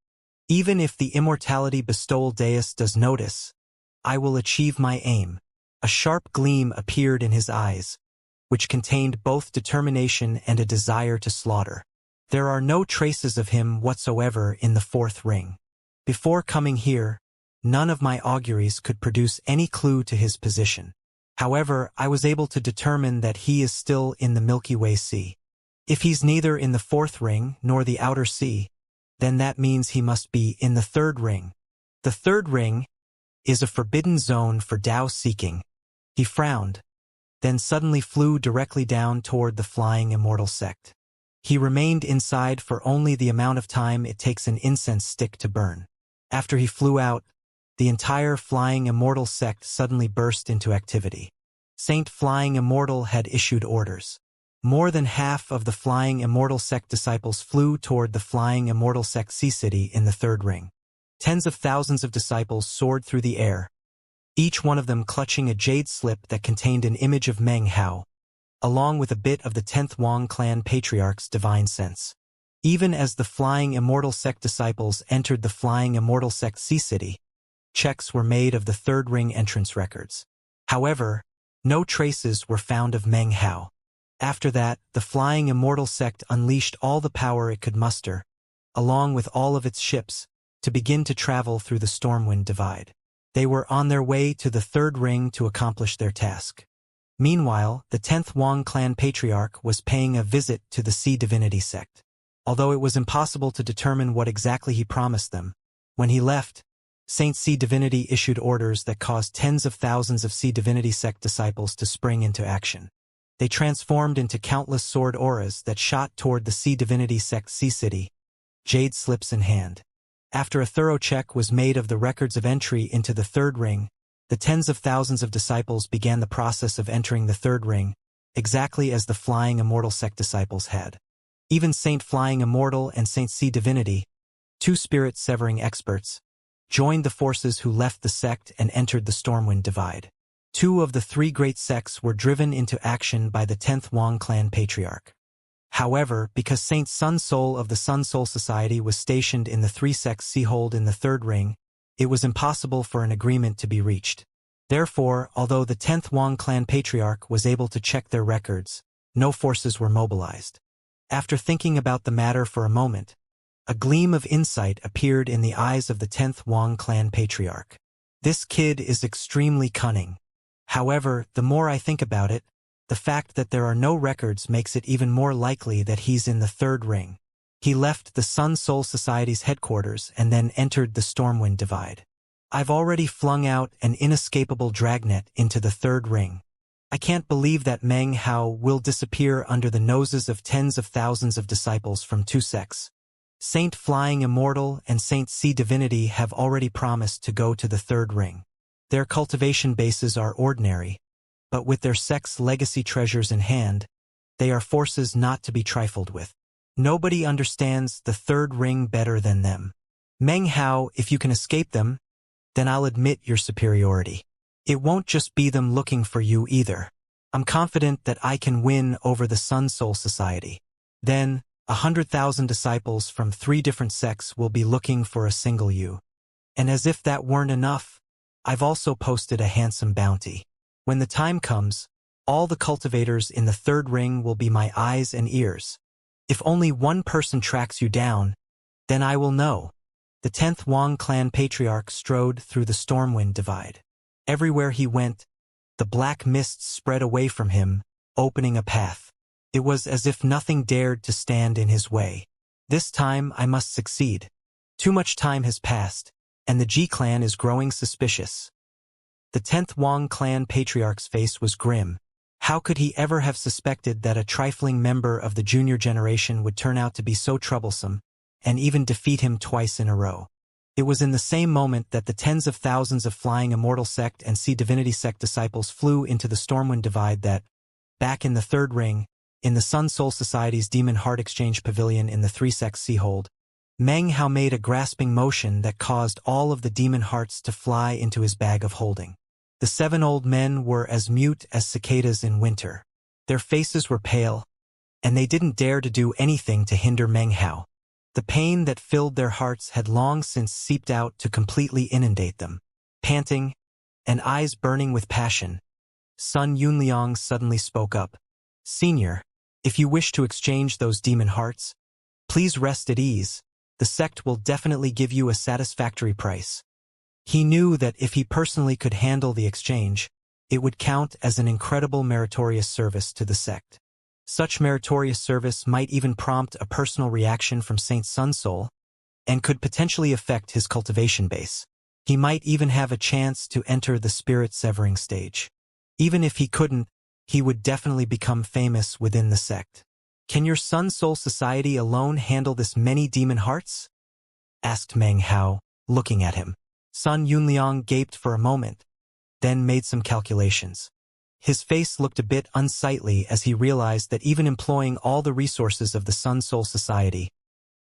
Even if the immortality bestowal deus does notice, I will achieve my aim." A sharp gleam appeared in his eyes, which contained both determination and a desire to slaughter. There are no traces of him whatsoever in the fourth ring. Before coming here, none of my auguries could produce any clue to his position. However, I was able to determine that he is still in the Milky Way Sea. If he's neither in the fourth ring nor the outer sea, then that means he must be in the third ring. The third ring is a forbidden zone for Dao seeking. He frowned, then suddenly flew directly down toward the flying Immortal sect. He remained inside for only the amount of time it takes an incense stick to burn. After he flew out, the entire flying Immortal sect suddenly burst into activity. Saint Flying Immortal had issued orders. More than half of the flying Immortal sect disciples flew toward the flying Immortal sect sea city in the third ring. Tens of thousands of disciples soared through the air, each one of them clutching a jade slip that contained an image of Meng Hao, along with a bit of the 10th Wang clan patriarch's divine sense. Even as the flying Immortal sect disciples entered the flying Immortal sect sea city, checks were made of the third ring entrance records. However, no traces were found of Meng Hao. After that, the flying Immortal sect unleashed all the power it could muster, along with all of its ships, to begin to travel through the Stormwind Divide. They were on their way to the third ring to accomplish their task. Meanwhile, the 10th Wang clan patriarch was paying a visit to the Sea Divinity sect. Although it was impossible to determine what exactly he promised them, when he left, Saint Sea Divinity issued orders that caused tens of thousands of Sea Divinity sect disciples to spring into action. They transformed into countless sword auras that shot toward the Sea Divinity sect sea city, jade slips in hand. After a thorough check was made of the records of entry into the third ring, the tens of thousands of disciples began the process of entering the third ring, exactly as the flying Immortal sect disciples had. Even Saint Flying Immortal and Saint Sea Divinity, two spirit-severing experts, joined the forces who left the sect and entered the Stormwind Divide. Two of the three great sects were driven into action by the 10th Wang clan patriarch. However, because Saint Sun Soul of the Sun Soul Society was stationed in the three sects Seahold in the third ring, it was impossible for an agreement to be reached. Therefore, although the 10th Wang clan patriarch was able to check their records, no forces were mobilized. After thinking about the matter for a moment, a gleam of insight appeared in the eyes of the 10th Wang clan patriarch. This kid is extremely cunning. However, the more I think about it, the fact that there are no records makes it even more likely that he's in the third ring. He left the Sun Soul Society's headquarters and then entered the Stormwind Divide. I've already flung out an inescapable dragnet into the third ring. I can't believe that Meng Hao will disappear under the noses of tens of thousands of disciples from two sects. Saint Flying Immortal and Saint Sea Divinity have already promised to go to the third ring. Their cultivation bases are ordinary, but with their sect's legacy treasures in hand, they are forces not to be trifled with. Nobody understands the third ring better than them. Meng Hao, if you can escape them, then I'll admit your superiority. It won't just be them looking for you either. I'm confident that I can win over the Sun Soul Society. Then, 100,000 disciples from 3 different sects will be looking for a single you. And as if that weren't enough, I've also posted a handsome bounty. When the time comes, all the cultivators in the third ring will be my eyes and ears. If only one person tracks you down, then I will know. The 10th Wang clan patriarch strode through the Stormwind Divide. Everywhere he went, the black mists spread away from him, opening a path. It was as if nothing dared to stand in his way. This time I must succeed. Too much time has passed, and the Ji clan is growing suspicious. The 10th Wang clan patriarch's face was grim. How could he ever have suspected that a trifling member of the junior generation would turn out to be so troublesome, and even defeat him twice in a row? It was in the same moment that the tens of thousands of flying Immortal sect and Sea Divinity sect disciples flew into the Stormwind Divide that, back in the third ring, in the Sun Soul Society's Demon Heart Exchange Pavilion in the Three Sects Seahold, Meng Hao made a grasping motion that caused all of the demon hearts to fly into his bag of holding. The 7 old men were as mute as cicadas in winter. Their faces were pale, and they didn't dare to do anything to hinder Meng Hao. The pain that filled their hearts had long since seeped out to completely inundate them. Panting, and eyes burning with passion, Sun Yunliang suddenly spoke up. "Senior, if you wish to exchange those demon hearts, please rest at ease. The sect will definitely give you a satisfactory price." He knew that if he personally could handle the exchange, it would count as an incredible meritorious service to the sect. Such meritorious service might even prompt a personal reaction from Saint Sunsoul, and could potentially affect his cultivation base. He might even have a chance to enter the spirit-severing stage. Even if he couldn't, he would definitely become famous within the sect. "Can your Sun Soul Society alone handle this many demon hearts?" asked Meng Hao, looking at him. Sun Yunliang gaped for a moment, then made some calculations. His face looked a bit unsightly as he realized that even employing all the resources of the Sun Soul Society,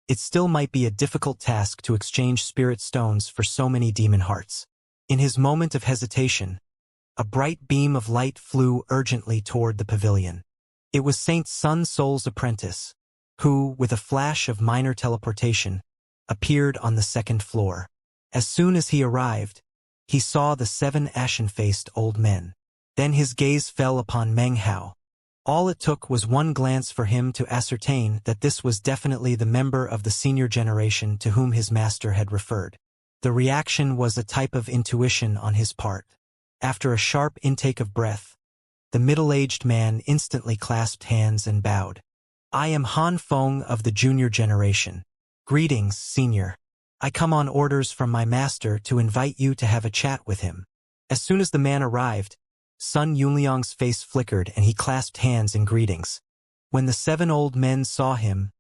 it still might be a difficult task to exchange spirit stones for so many demon hearts. In his moment of hesitation, a bright beam of light flew urgently toward the pavilion. It was Saint Sun Soul's apprentice, who, with a flash of minor teleportation, appeared on the second floor. As soon as he arrived, he saw the 7 ashen-faced old men. Then his gaze fell upon Meng Hao. All it took was one glance for him to ascertain that this was definitely the member of the senior generation to whom his master had referred. The reaction was a type of intuition on his part. After a sharp intake of breath, the middle-aged man instantly clasped hands and bowed. "I am Han Feng of the junior generation. Greetings, senior. I come on orders from my master to invite you to have a chat with him." As soon as the man arrived, Sun Yunliang's face flickered and he clasped hands in greetings. When the 7 old men saw him,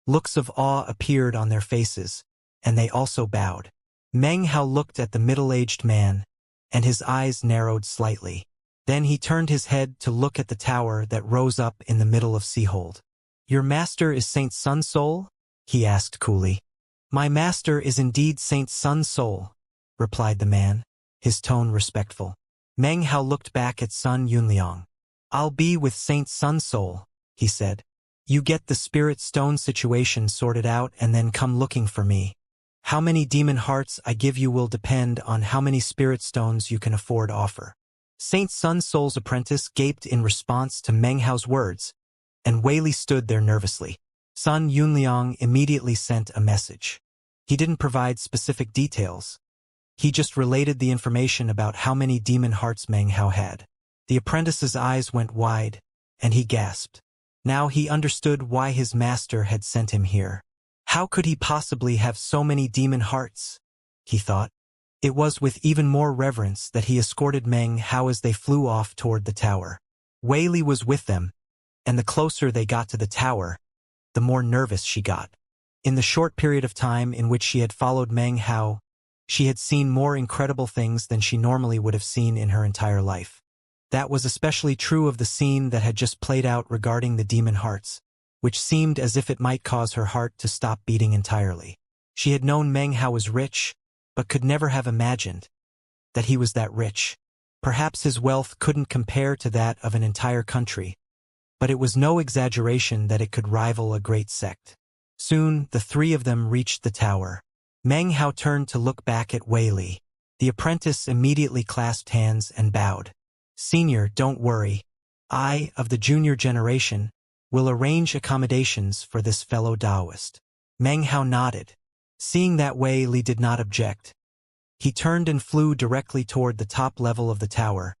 looks of awe appeared on their faces, and they also bowed. Meng Hao looked at the middle-aged man, and his eyes narrowed slightly. Then he turned his head to look at the tower that rose up in the middle of Seahold. "Your master is Saint Sun Soul?" he asked coolly. "My master is indeed Saint Sun Soul," replied the man, his tone respectful. Meng Hao looked back at Sun Yunliang. "I'll be with Saint Sun Soul," he said. "You get the spirit stone situation sorted out and then come looking for me. How many demon hearts I give you will depend on how many spirit stones you can afford offer." Saint Sun Soul's apprentice gaped in response to Meng Hao's words, and Wei Li stood there nervously. Sun Yunliang immediately sent a message. He didn't provide specific details. He just related the information about how many demon hearts Meng Hao had. The apprentice's eyes went wide, and he gasped. Now he understood why his master had sent him here. How could he possibly have so many demon hearts? He thought. It was with even more reverence that he escorted Meng Hao as they flew off toward the tower. Wei Li was with them, and the closer they got to the tower, the more nervous she got. In the short period of time in which she had followed Meng Hao, she had seen more incredible things than she normally would have seen in her entire life. That was especially true of the scene that had just played out regarding the demon hearts, which seemed as if it might cause her heart to stop beating entirely. She had known Meng Hao was rich, but could never have imagined that he was that rich. Perhaps his wealth couldn't compare to that of an entire country, but it was no exaggeration that it could rival a great sect. Soon, the 3 of them reached the tower. Meng Hao turned to look back at Wei Li. The apprentice immediately clasped hands and bowed. "Senior, don't worry. I, of the junior generation, will arrange accommodations for this fellow Taoist." Meng Hao nodded. Seeing that Wei Li did not object, he turned and flew directly toward the top level of the tower,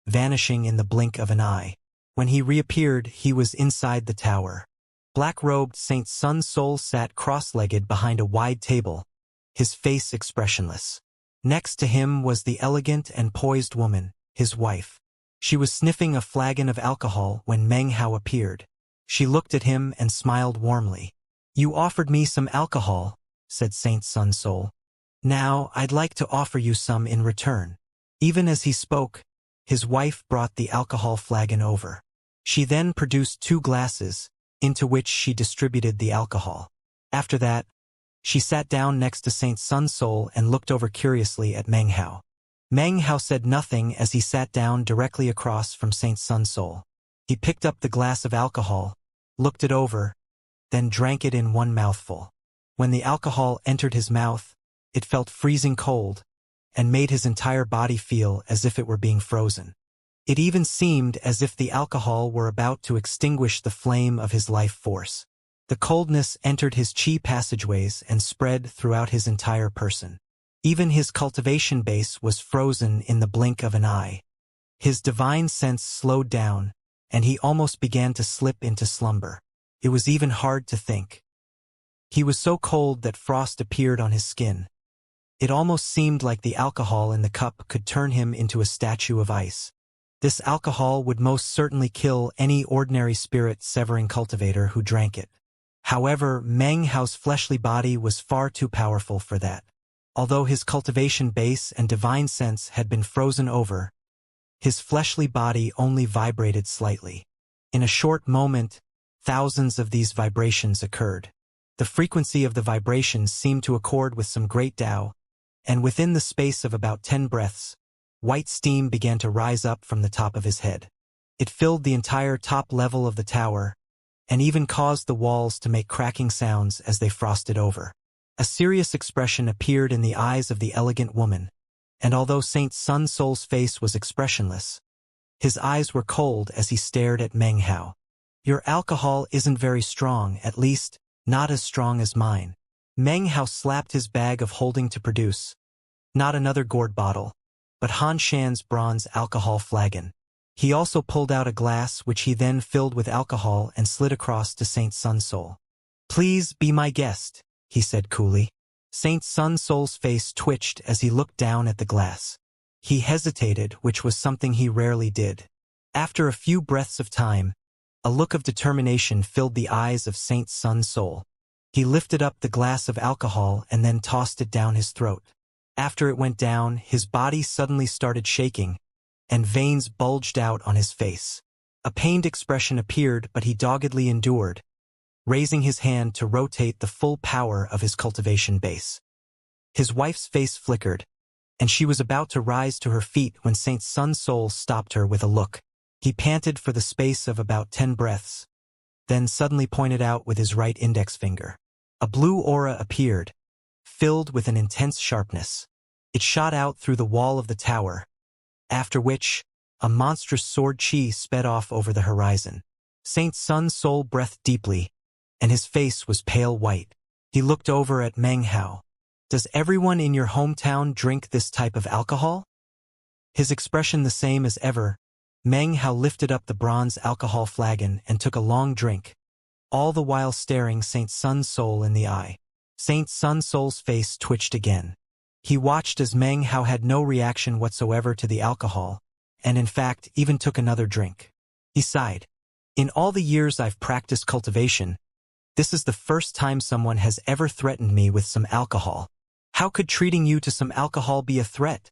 vanishing in the blink of an eye. When he reappeared, he was inside the tower. Black-robed Saint Sun Soul sat cross-legged behind a wide table, his face expressionless. Next to him was the elegant and poised woman, his wife. She was sniffing a flagon of alcohol when Meng Hao appeared. She looked at him and smiled warmly. "You offered me some alcohol," said Saint Sun Soul. "Now, I'd like to offer you some in return." Even as he spoke, his wife brought the alcohol flagon over. She then produced 2 glasses, into which she distributed the alcohol. After that, she sat down next to Saint Sun Soul and looked over curiously at Meng Hao. Meng Hao said nothing as he sat down directly across from Saint Sun Soul. He picked up the glass of alcohol, looked it over, then drank it in one mouthful. When the alcohol entered his mouth, it felt freezing cold, and made his entire body feel as if it were being frozen. It even seemed as if the alcohol were about to extinguish the flame of his life force. The coldness entered his chi passageways and spread throughout his entire person. Even his cultivation base was frozen in the blink of an eye. His divine sense slowed down, and he almost began to slip into slumber. It was even hard to think. He was so cold that frost appeared on his skin. It almost seemed like the alcohol in the cup could turn him into a statue of ice. This alcohol would most certainly kill any ordinary spirit-severing cultivator who drank it. However, Meng Hao's fleshly body was far too powerful for that. Although his cultivation base and divine sense had been frozen over, his fleshly body only vibrated slightly. In a short moment, thousands of these vibrations occurred. The frequency of the vibrations seemed to accord with some great Tao, and within the space of about 10 breaths, white steam began to rise up from the top of his head. It filled the entire top level of the tower, and even caused the walls to make cracking sounds as they frosted over. A serious expression appeared in the eyes of the elegant woman, and although Saint Sun Soul's face was expressionless, his eyes were cold as he stared at Meng Hao. "Your alcohol isn't very strong, at least, not as strong as mine." Meng Hao slapped his bag of holding to produce, not another gourd bottle, but Han Shan's bronze alcohol flagon. He also pulled out a glass which he then filled with alcohol and slid across to Saint Sun Soul. "Please be my guest," he said coolly. Saint Sun Soul's face twitched as he looked down at the glass. He hesitated, which was something he rarely did. After a few breaths of time, a look of determination filled the eyes of Saint Sun Soul. He lifted up the glass of alcohol and then tossed it down his throat. After it went down, his body suddenly started shaking, and veins bulged out on his face. A pained expression appeared, but he doggedly endured, raising his hand to rotate the full power of his cultivation base. His wife's face flickered, and she was about to rise to her feet when Saint Sun Soul stopped her with a look. He panted for the space of about 10 breaths, then suddenly pointed out with his right index finger. A blue aura appeared, filled with an intense sharpness. It shot out through the wall of the tower, after which, a monstrous sword chi sped off over the horizon. Saint Sun Soul breathed deeply, and his face was pale white. He looked over at Meng Hao. "Does everyone in your hometown drink this type of alcohol?" His expression the same as ever, Meng Hao lifted up the bronze alcohol flagon and took a long drink, all the while staring Saint Sun Soul in the eye. Saint Sun Soul's face twitched again. He watched as Meng Hao had no reaction whatsoever to the alcohol, and in fact even took another drink. He sighed. "In all the years I've practiced cultivation, this is the first time someone has ever threatened me with some alcohol." "How could treating you to some alcohol be a threat?"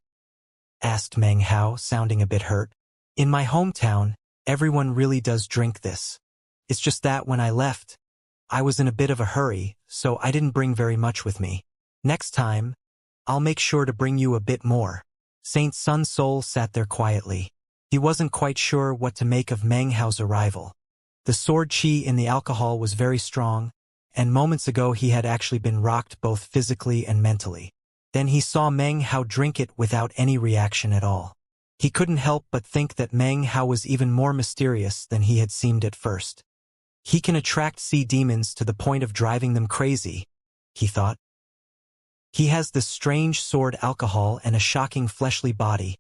asked Meng Hao, sounding a bit hurt. "In my hometown, everyone really does drink this. It's just that when I left, I was in a bit of a hurry, so I didn't bring very much with me. Next time, I'll make sure to bring you a bit more." Saint Sun Soul sat there quietly. He wasn't quite sure what to make of Meng Hao's arrival. The sword chi in the alcohol was very strong, and moments ago he had actually been rocked both physically and mentally. Then he saw Meng Hao drink it without any reaction at all. He couldn't help but think that Meng Hao was even more mysterious than he had seemed at first. He can attract sea demons to the point of driving them crazy, he thought. He has this strange sword alcohol and a shocking fleshly body,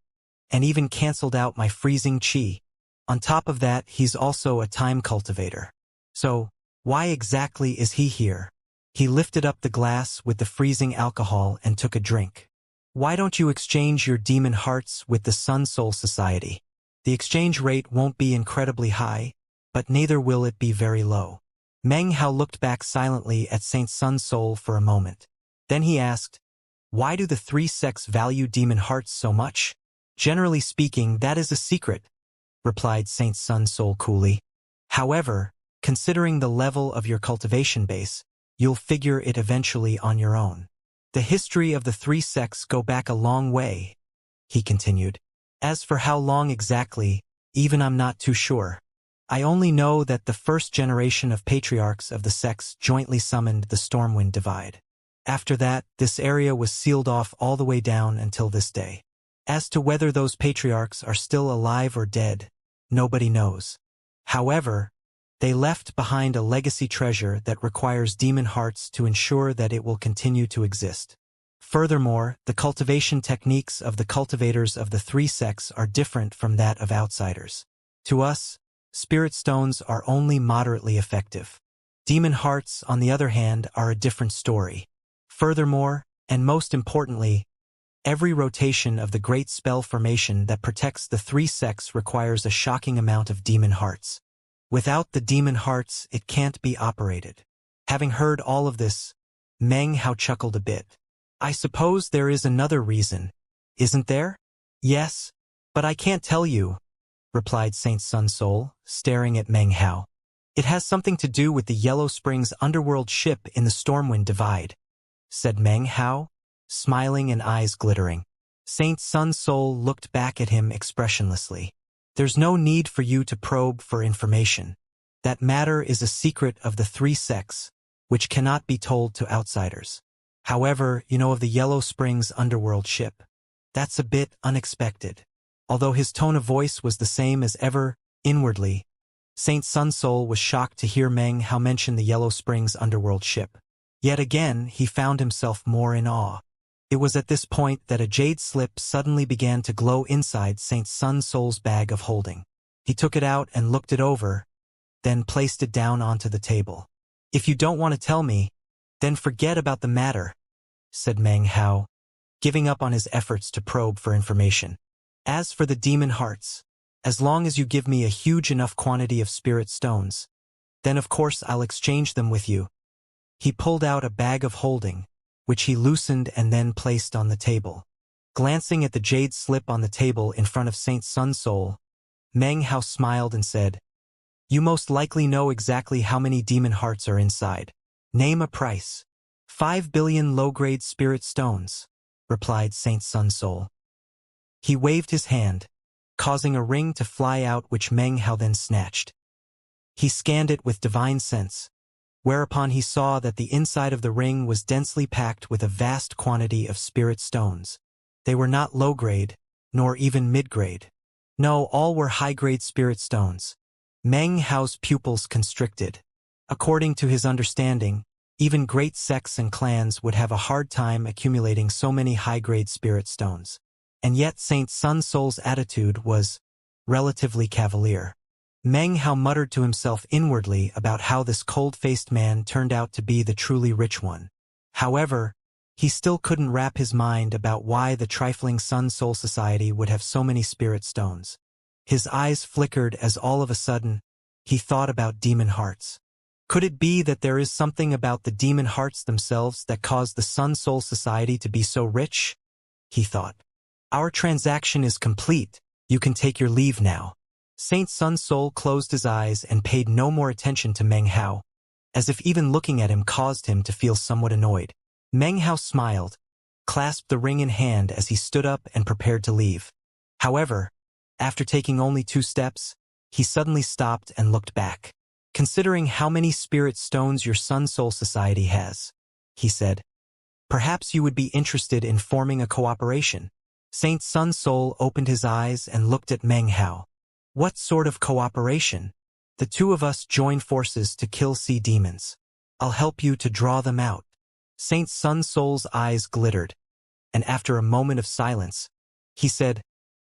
and even cancelled out my freezing chi. On top of that, he's also a time cultivator. So, why exactly is he here? He lifted up the glass with the freezing alcohol and took a drink. Why don't you exchange your demon hearts with the Sun Soul Society? The exchange rate won't be incredibly high, but neither will it be very low. Meng Hao looked back silently at Saint Sun Soul for a moment. Then he asked, why do the three sects value demon hearts so much? Generally speaking, that is a secret, replied Saint Sun Soul coolly. However, considering the level of your cultivation base, you'll figure it eventually on your own. The history of the three sects go back a long way, he continued. As for how long exactly, even I'm not too sure. I only know that the first generation of patriarchs of the sects jointly summoned the Stormwind Divide. After that, this area was sealed off all the way down until this day. As to whether those patriarchs are still alive or dead, nobody knows. However, they left behind a legacy treasure that requires demon hearts to ensure that it will continue to exist. Furthermore, the cultivation techniques of the cultivators of the three sects are different from that of outsiders. To us, spirit stones are only moderately effective. Demon hearts, on the other hand, are a different story. Furthermore, and most importantly, every rotation of the great spell formation that protects the three sects requires a shocking amount of demon hearts. Without the demon hearts, it can't be operated. Having heard all of this, Meng Hao chuckled a bit. I suppose there is another reason, isn't there? Yes, but I can't tell you, replied Saint Sun Soul, staring at Meng Hao. It has something to do with the Yellow Springs underworld ship in the Stormwind Divide, said Meng Hao, smiling and eyes glittering. Saint Sun Soul looked back at him expressionlessly. There's no need for you to probe for information. That matter is a secret of the three sects, which cannot be told to outsiders. However, you know of the Yellow Springs underworld ship. That's a bit unexpected. Although his tone of voice was the same as ever, inwardly, Saint Sun Soul was shocked to hear Meng Hao mention the Yellow Springs underworld ship. Yet again, he found himself more in awe. It was at this point that a jade slip suddenly began to glow inside Saint Sun Soul's bag of holding. He took it out and looked it over, then placed it down onto the table. If you don't want to tell me, then forget about the matter, said Meng Hao, giving up on his efforts to probe for information. As for the demon hearts, as long as you give me a huge enough quantity of spirit stones, then of course I'll exchange them with you. He pulled out a bag of holding, which he loosened and then placed on the table. Glancing at the jade slip on the table in front of Saint Sun Soul, Meng Hao smiled and said, You most likely know exactly how many demon hearts are inside. Name a price. 5 billion low-grade spirit stones, replied Saint Sun Soul. He waved his hand, causing a ring to fly out which Meng Hao then snatched. He scanned it with divine sense, whereupon he saw that the inside of the ring was densely packed with a vast quantity of spirit stones. They were not low-grade, nor even mid-grade. No, all were high-grade spirit stones. Meng Hao's pupils constricted. According to his understanding, even great sects and clans would have a hard time accumulating so many high-grade spirit stones. And yet Saint Sun Soul's attitude was relatively cavalier. Meng Hao muttered to himself inwardly about how this cold-faced man turned out to be the truly rich one. However, he still couldn't wrap his mind about why the trifling Sun Soul Society would have so many spirit stones. His eyes flickered as all of a sudden, he thought about demon hearts. Could it be that there is something about the demon hearts themselves that caused the Sun Soul Society to be so rich? He thought. Our transaction is complete. You can take your leave now. Saint Sun Soul closed his eyes and paid no more attention to Meng Hao, as if even looking at him caused him to feel somewhat annoyed. Meng Hao smiled, clasped the ring in hand as he stood up and prepared to leave. However, after taking only 2 steps, he suddenly stopped and looked back. Considering how many spirit stones your Sun Soul Society has, he said, perhaps you would be interested in forming a cooperation. Saint Sun Soul opened his eyes and looked at Meng Hao. What sort of cooperation? The two of us join forces to kill sea demons. I'll help you to draw them out. Saint Sun Soul's eyes glittered, and after a moment of silence, he said,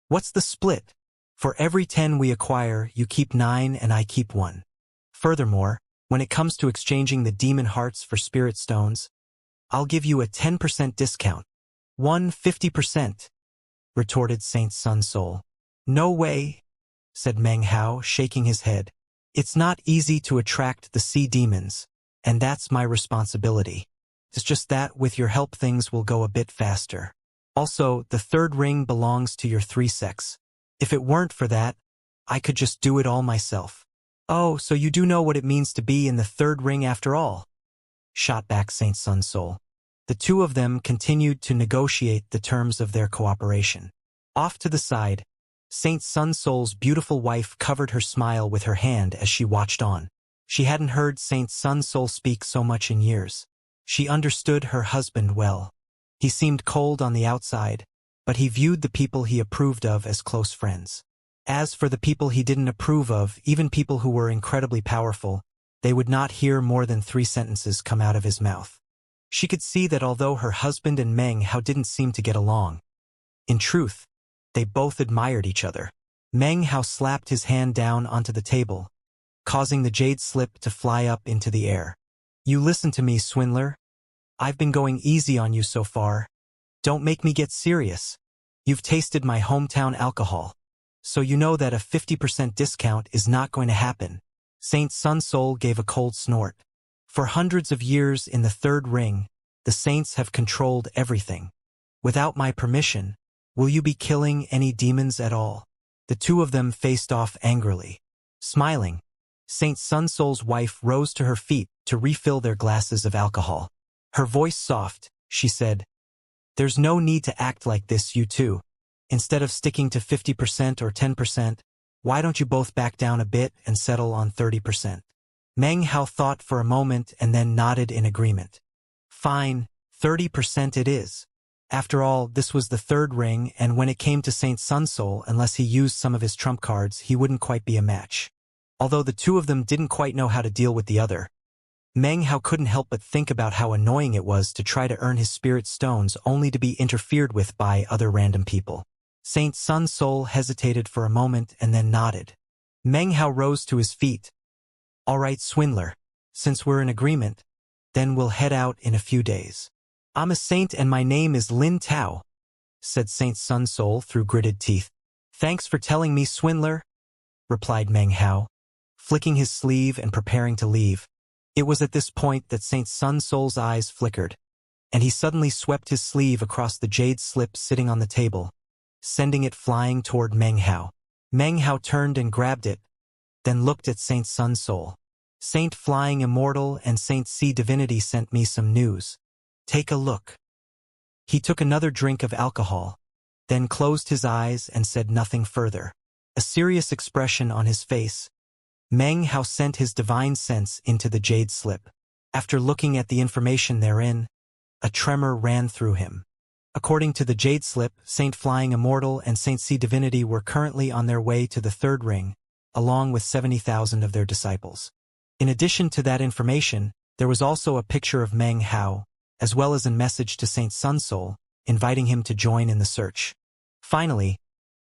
What's the split? For every 10 we acquire, you keep 9 and I keep 1. Furthermore, when it comes to exchanging the demon hearts for spirit stones, I'll give you a 10% discount. 150%, retorted Saint Sun Soul. No way, said Meng Hao, shaking his head. It's not easy to attract the sea demons, and that's my responsibility. It's just that with your help things will go a bit faster. Also, the third ring belongs to your 3 sex. If it weren't for that, I could just do it all myself. Oh, so you do know what it means to be in the third ring after all? Shot back Saint Sun Soul. The two of them continued to negotiate the terms of their cooperation. Off to the side, Saint Sun Soul's beautiful wife covered her smile with her hand as she watched on. She hadn't heard Saint Sun Soul speak so much in years. She understood her husband well. He seemed cold on the outside, but he viewed the people he approved of as close friends. As for the people he didn't approve of, even people who were incredibly powerful, they would not hear more than 3 sentences come out of his mouth. She could see that although her husband and Meng Hao didn't seem to get along, in truth, they both admired each other. Meng Hao slapped his hand down onto the table, causing the jade slip to fly up into the air. You listen to me, swindler. I've been going easy on you so far. Don't make me get serious. You've tasted my hometown alcohol, so you know that a 50% discount is not going to happen. Saint Sun Soul gave a cold snort. For hundreds of years in the third ring, the saints have controlled everything. Without my permission, will you be killing any demons at all? The two of them faced off angrily. Smiling, Saint Sun Soul's wife rose to her feet to refill their glasses of alcohol. Her voice soft, she said, "There's no need to act like this, you two. Instead of sticking to 50% or 10%, why don't you both back down a bit and settle on 30%? Meng Hao thought for a moment and then nodded in agreement. Fine, 30% it is. After all, this was the third ring, and when it came to Saint Sun Soul, unless he used some of his trump cards, he wouldn't quite be a match. Although the two of them didn't quite know how to deal with the other, Meng Hao couldn't help but think about how annoying it was to try to earn his spirit stones only to be interfered with by other random people. Saint Sun Soul hesitated for a moment and then nodded. Meng Hao rose to his feet. All right, swindler. Since we're in agreement, then we'll head out in a few days. I'm a saint and my name is Lin Tao, said Saint Sun Soul through gritted teeth. Thanks for telling me, swindler, replied Meng Hao, flicking his sleeve and preparing to leave. It was at this point that Saint Sun Soul's eyes flickered, and he suddenly swept his sleeve across the jade slip sitting on the table, sending it flying toward Meng Hao. Meng Hao turned and grabbed it, then looked at Saint Sun Soul. Saint Flying Immortal and Saint Sea Divinity sent me some news. Take a look. He took another drink of alcohol, then closed his eyes and said nothing further. A serious expression on his face, Meng Hao sent his divine sense into the jade slip. After looking at the information therein, a tremor ran through him. According to the jade slip, Saint Flying Immortal and Saint Sea Divinity were currently on their way to the third ring, along with 70,000 of their disciples. In addition to that information, there was also a picture of Meng Hao, as well as a message to Saint Sun Soul, inviting him to join in the search. Finally,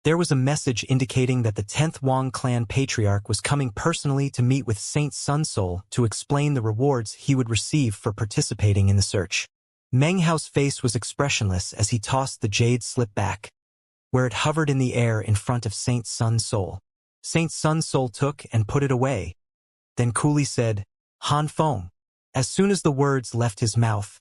there was a message indicating that the 10th Wang clan patriarch was coming personally to meet with Saint Sun Soul to explain the rewards he would receive for participating in the search. Meng Hao's face was expressionless as he tossed the jade slip back, where it hovered in the air in front of Saint Sun Soul. Saint Sun Soul took and put it away, then coolly said, Han Feng. As soon as the words left his mouth,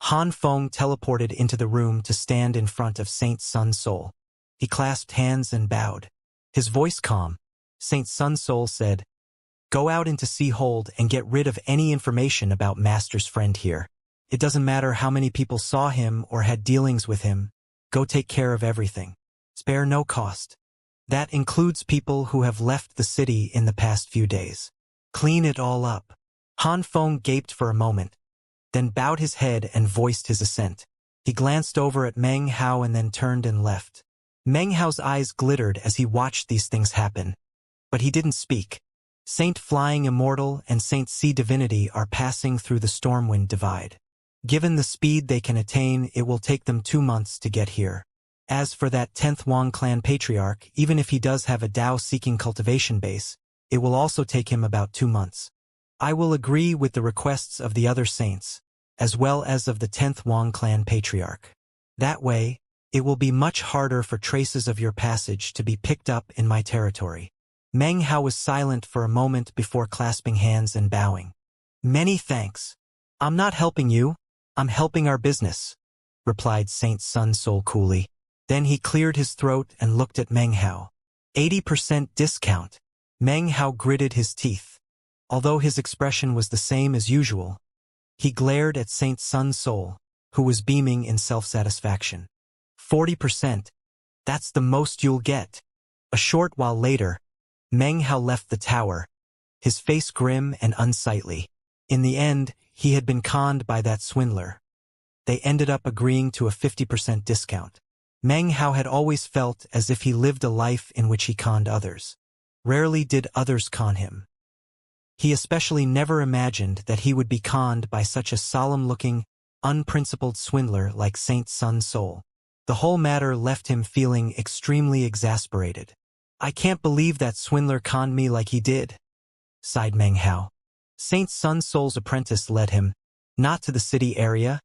Han Feng teleported into the room to stand in front of Saint Sun Soul. He clasped hands and bowed. His voice calm, Saint Sun Soul said, Go out into Sea Hold and get rid of any information about Master's friend here. It doesn't matter how many people saw him or had dealings with him. Go take care of everything. Spare no cost. That includes people who have left the city in the past few days. Clean it all up. Han Feng gaped for a moment, then bowed his head and voiced his assent. He glanced over at Meng Hao and then turned and left. Meng Hao's eyes glittered as he watched these things happen, but he didn't speak. Saint Flying Immortal and Saint Sea Divinity are passing through the Stormwind Divide. Given the speed they can attain, it will take them 2 months to get here. As for that 10th Wang clan patriarch, even if he does have a Tao-seeking cultivation base, it will also take him about 2 months. I will agree with the requests of the other saints, as well as of the 10th Wang clan patriarch. That way, it will be much harder for traces of your passage to be picked up in my territory. Meng Hao was silent for a moment before clasping hands and bowing. Many thanks. I'm not helping you, I'm helping our business, replied Saint Sun Soul coolly. Then he cleared his throat and looked at Meng Hao. 80% discount. Meng Hao gritted his teeth. Although his expression was the same as usual, he glared at Saint Sun Soul, who was beaming in self-satisfaction. 40%. That's the most you'll get. A short while later, Meng Hao left the tower, his face grim and unsightly. In the end, he had been conned by that swindler. They ended up agreeing to a 50% discount. Meng Hao had always felt as if he lived a life in which he conned others. Rarely did others con him. He especially never imagined that he would be conned by such a solemn-looking, unprincipled swindler like Saint Sun Soul. The whole matter left him feeling extremely exasperated. I can't believe that swindler conned me like he did, sighed Meng Hao. Saint Sun Soul's apprentice led him, not to the city area,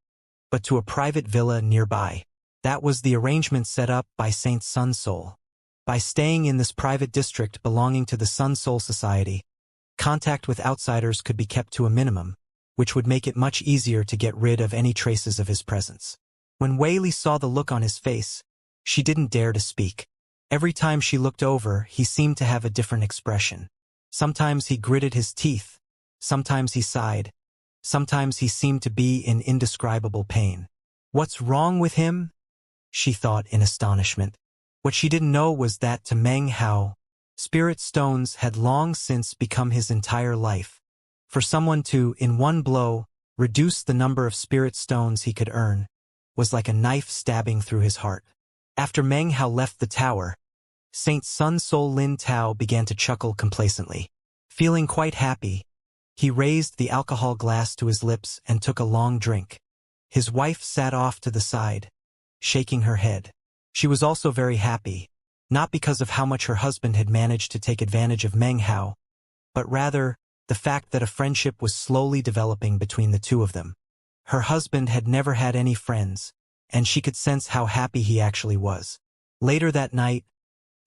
but to a private villa nearby. That was the arrangement set up by Saint Sun Soul. By staying in this private district belonging to the Sun Soul Society, contact with outsiders could be kept to a minimum, which would make it much easier to get rid of any traces of his presence. When Wei Li saw the look on his face, she didn't dare to speak. Every time she looked over, he seemed to have a different expression. Sometimes he gritted his teeth, sometimes he sighed, sometimes he seemed to be in indescribable pain. What's wrong with him? She thought in astonishment. What she didn't know was that to Meng Hao, spirit stones had long since become his entire life. For someone to, in one blow, reduce the number of spirit stones he could earn, was like a knife stabbing through his heart. After Meng Hao left the tower, Saint Sun Soul Lin Tao began to chuckle complacently. Feeling quite happy, he raised the alcohol glass to his lips and took a long drink. His wife sat off to the side, shaking her head. She was also very happy, not because of how much her husband had managed to take advantage of Meng Hao, but rather the fact that a friendship was slowly developing between the two of them. Her husband had never had any friends, and she could sense how happy he actually was. Later that night,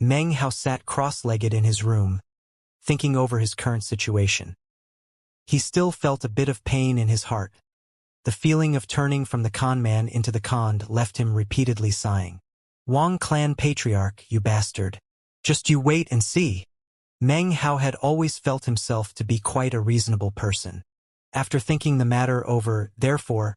Meng Hao sat cross-legged in his room, thinking over his current situation. He still felt a bit of pain in his heart. The feeling of turning from the con man into the conned left him repeatedly sighing. Wang clan patriarch, you bastard. Just you wait and see. Meng Hao had always felt himself to be quite a reasonable person. After thinking the matter over, therefore,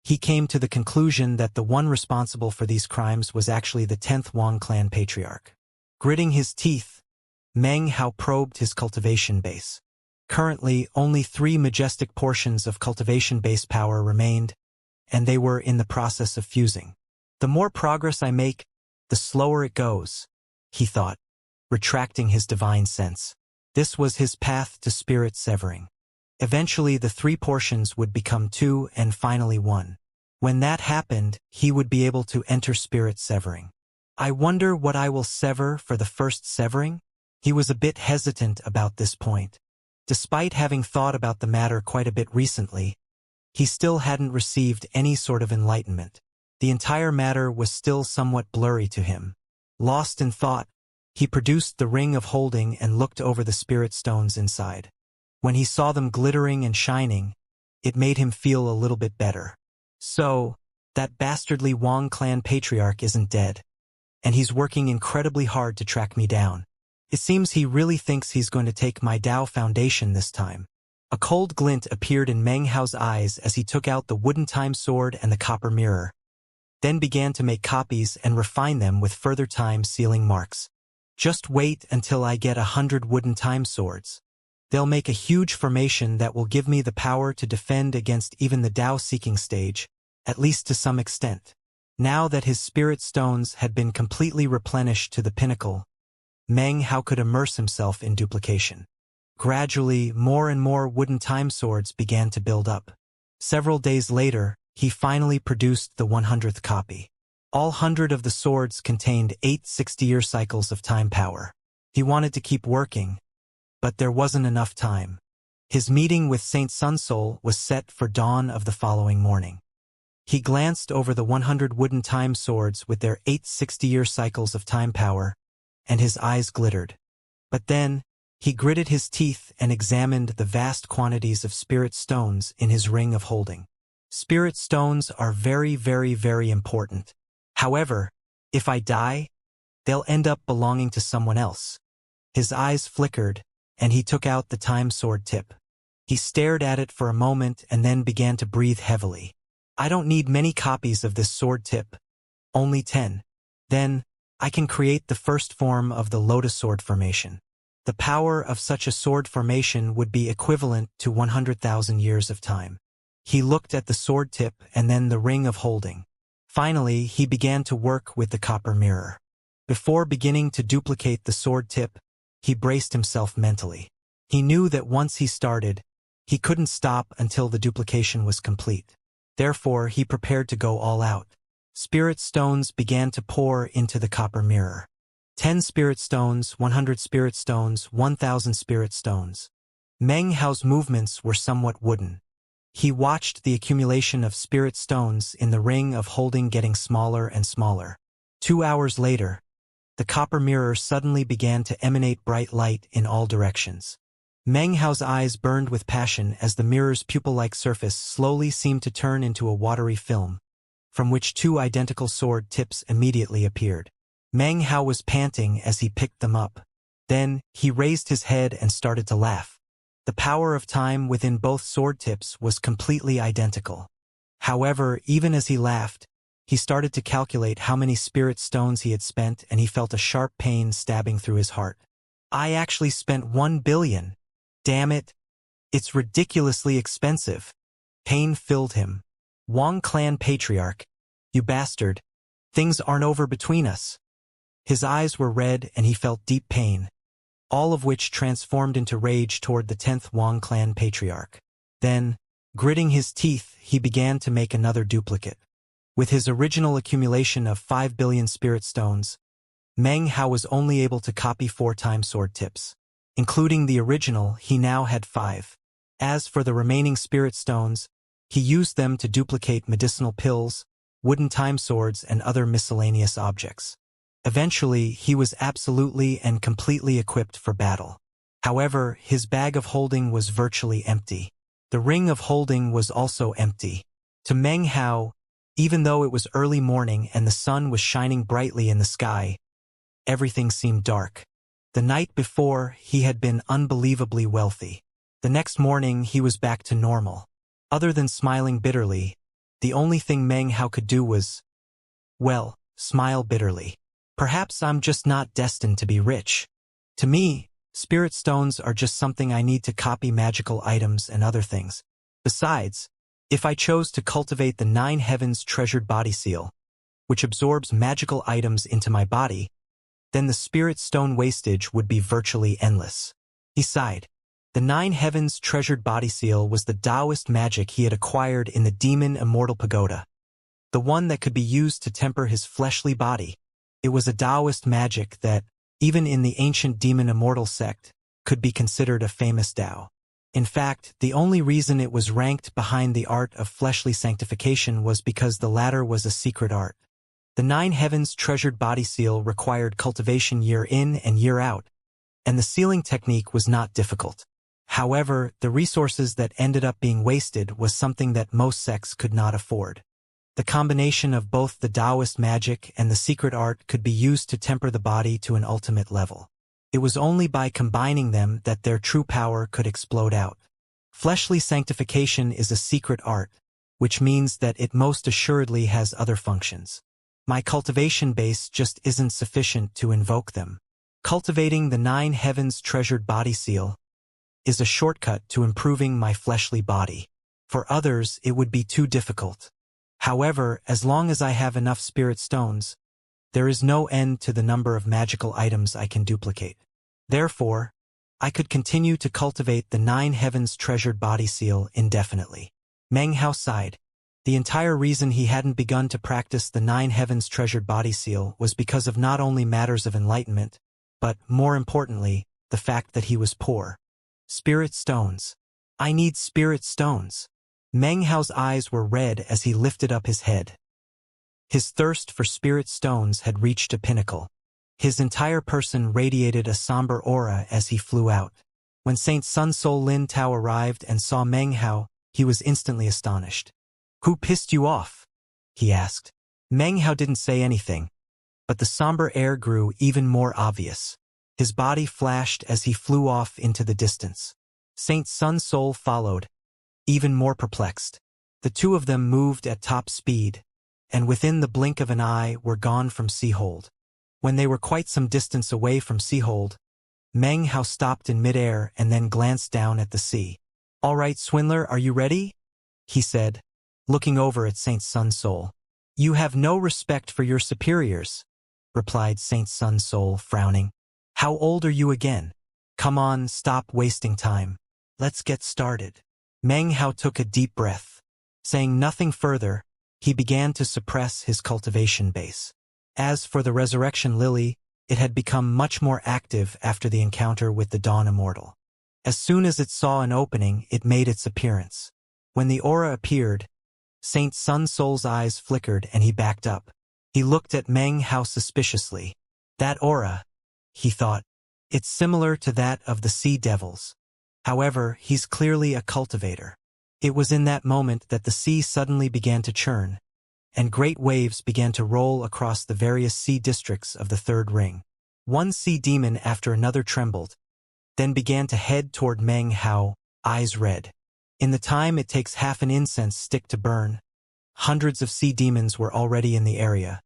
he came to the conclusion that the one responsible for these crimes was actually the 10th Wang clan patriarch. Gritting his teeth, Meng Hao probed his cultivation base. Currently, only 3 majestic portions of cultivation base power remained, and they were in the process of fusing. The more progress I make, the slower it goes, he thought, retracting his divine sense. This was his path to spirit severing. Eventually the 3 portions would become 2 and finally 1. When that happened, he would be able to enter spirit severing. I wonder what I will sever for the first severing? He was a bit hesitant about this point. Despite having thought about the matter quite a bit recently, he still hadn't received any sort of enlightenment. The entire matter was still somewhat blurry to him. Lost in thought, he produced the ring of holding and looked over the spirit stones inside. When he saw them glittering and shining, it made him feel a little bit better. So, that bastardly Wang clan patriarch isn't dead, and he's working incredibly hard to track me down. It seems he really thinks he's going to take my Tao foundation this time. A cold glint appeared in Meng Hao's eyes as he took out the wooden time sword and the copper mirror, then began to make copies and refine them with further time sealing marks. Just wait until I get 100 wooden time swords. They'll make a huge formation that will give me the power to defend against even the Tao-seeking stage, at least to some extent. Now that his spirit stones had been completely replenished to the pinnacle, Meng Hao could immerse himself in duplication. Gradually, more and more wooden time swords began to build up. Several days later, he finally produced the 100th copy. All 100 of the swords contained 8 60-year cycles of time power. He wanted to keep working, but there wasn't enough time. His meeting with Saint Sunsoul was set for dawn of the following morning. He glanced over the 100 wooden time swords with their 8 60-year cycles of time power, and his eyes glittered. But then, he gritted his teeth and examined the vast quantities of spirit stones in his ring of holding. Spirit stones are very, very, very important. However, if I die, they'll end up belonging to someone else. His eyes flickered, and he took out the time sword tip. He stared at it for a moment and then began to breathe heavily. I don't need many copies of this sword tip, only 10. Then, I can create the first form of the lotus sword formation. The power of such a sword formation would be equivalent to 100,000 years of time. He looked at the sword tip and then the ring of holding. Finally, he began to work with the copper mirror. Before beginning to duplicate the sword tip, he braced himself mentally. He knew that once he started, he couldn't stop until the duplication was complete. Therefore, he prepared to go all out. Spirit stones began to pour into the copper mirror. 10 spirit stones, 100 spirit stones, 1,000 spirit stones. Meng Hao's movements were somewhat wooden. He watched the accumulation of spirit stones in the ring of holding getting smaller and smaller. 2 hours later, the copper mirror suddenly began to emanate bright light in all directions. Meng Hao's eyes burned with passion as the mirror's pupil-like surface slowly seemed to turn into a watery film, from which 2 identical sword tips immediately appeared. Meng Hao was panting as he picked them up. Then, he raised his head and started to laugh. The power of time within both sword tips was completely identical. However, even as he laughed, he started to calculate how many spirit stones he had spent, and he felt a sharp pain stabbing through his heart. I actually spent 1 billion. Damn it. It's ridiculously expensive. Pain filled him. Wang Clan Patriarch. You bastard. Things aren't over between us. His eyes were red and he felt deep pain, all of which transformed into rage toward the 10th Wang Clan Patriarch. Then, gritting his teeth, he began to make another duplicate. With his original accumulation of 5 billion spirit stones, Meng Hao was only able to copy 4 time sword tips. Including the original, he now had 5. As for the remaining spirit stones, he used them to duplicate medicinal pills, wooden time swords, and other miscellaneous objects. Eventually, he was absolutely and completely equipped for battle. However, his bag of holding was virtually empty. The ring of holding was also empty. To Meng Hao, even though it was early morning and the sun was shining brightly in the sky, everything seemed dark. The night before, he had been unbelievably wealthy. The next morning, he was back to normal. Other than smiling bitterly, the only thing Meng Hao could do was, well, smile bitterly. Perhaps I'm just not destined to be rich. To me, spirit stones are just something I need to copy magical items and other things. Besides, if I chose to cultivate the 9 heavens treasured body seal, which absorbs magical items into my body, then the spirit stone wastage would be virtually endless. He sighed. The 9 heavens treasured body seal was the Taoist magic he had acquired in the demon Immortal pagoda, the one that could be used to temper his fleshly body. It was a Taoist magic that, even in the ancient demon Immortal sect, could be considered a famous Tao. In fact, the only reason it was ranked behind the art of fleshly sanctification was because the latter was a secret art. The 9 heavens treasured body seal required cultivation year in and year out, and the sealing technique was not difficult. However, the resources that ended up being wasted was something that most sects could not afford. The combination of both the Taoist magic and the secret art could be used to temper the body to an ultimate level. It was only by combining them that their true power could explode out. Fleshly sanctification is a secret art, which means that it most assuredly has other functions. My cultivation base just isn't sufficient to invoke them. Cultivating the 9 heavens treasured body seal is a shortcut to improving my fleshly body. For others, it would be too difficult. However, as long as I have enough spirit stones, there is no end to the number of magical items I can duplicate. Therefore, I could continue to cultivate the 9 heavens treasured body seal indefinitely. Meng Hao sighed. The entire reason he hadn't begun to practice the 9 heavens treasured body seal was because of not only matters of enlightenment, but, more importantly, the fact that he was poor. Spirit stones. I need spirit stones. Meng Hao's eyes were red as he lifted up his head. His thirst for spirit stones had reached a pinnacle. His entire person radiated a somber aura as he flew out. When Saint Sun Sol Lin Tao arrived and saw Meng Hao, he was instantly astonished. "Who pissed you off?" he asked. Meng Hao didn't say anything, but the somber air grew even more obvious. His body flashed as he flew off into the distance. Saint Sun Sol followed, even more perplexed. The two of them moved at top speed, and within the blink of an eye were gone from Seahold. When they were quite some distance away from Seahold, Meng Hao stopped in midair and then glanced down at the sea. "All right, swindler, are you ready?" he said, looking over at Saint Sun Sol. "You have no respect for your superiors," replied Saint Sun Sol, frowning. "How old are you again? Come on, stop wasting time. Let's get started." Meng Hao took a deep breath. Saying nothing further, he began to suppress his cultivation base. As for the resurrection lily, it had become much more active after the encounter with the Dawn Immortal. As soon as it saw an opening, it made its appearance. When the aura appeared, Saint Sun Sol's eyes flickered and he backed up. He looked at Meng Hao suspiciously. "That aura," he thought, "it's similar to that of the sea devils. However, he's clearly a cultivator." It was in that moment that the sea suddenly began to churn, and great waves began to roll across the various sea districts of the third ring. One sea demon after another trembled, then began to head toward Meng Hao, eyes red. In the time it takes half an incense stick to burn, hundreds of sea demons were already in the area,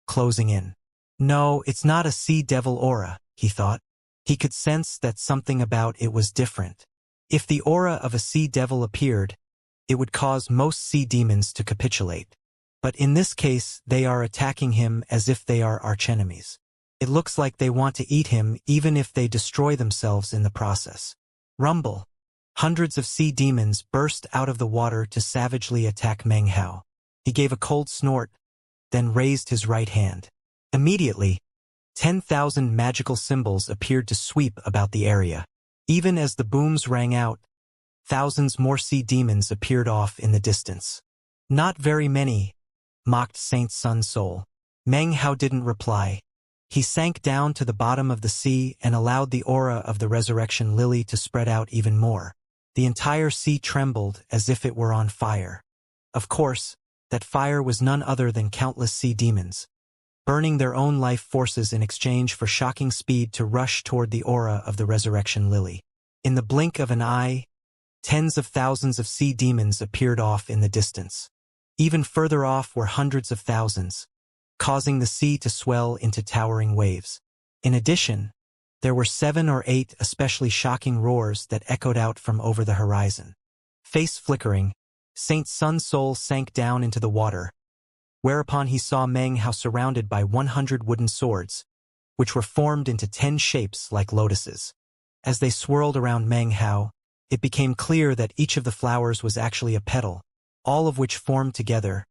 closing in. No, it's not a sea devil aura, he thought. He could sense that something about it was different. If the aura of a sea devil appeared, it would cause most sea demons to capitulate. But in this case, they are attacking him as if they are archenemies. It looks like they want to eat him even if they destroy themselves in the process. Rumble. Hundreds of sea demons burst out of the water to savagely attack Meng Hao. He gave a cold snort, then raised his right hand. Immediately, 10,000 magical symbols appeared to sweep about the area. Even as the booms rang out, thousands more sea demons appeared off in the distance. "Not very many," mocked Saint Sun Sol. Meng Hao didn't reply. He sank down to the bottom of the sea and allowed the aura of the resurrection lily to spread out even more. The entire sea trembled as if it were on fire. Of course, that fire was none other than countless sea demons, burning their own life forces in exchange for shocking speed to rush toward the aura of the resurrection lily. In the blink of an eye, tens of thousands of sea demons appeared off in the distance. Even further off were hundreds of thousands, causing the sea to swell into towering waves. In addition, there were 7 or 8 especially shocking roars that echoed out from over the horizon. Face flickering, Saint Sun Sol sank down into the water, whereupon he saw Meng Hao surrounded by 100 wooden swords, which were formed into 10 shapes like lotuses. As they swirled around Meng Hao, it became clear that each of the flowers was actually a petal, all of which formed together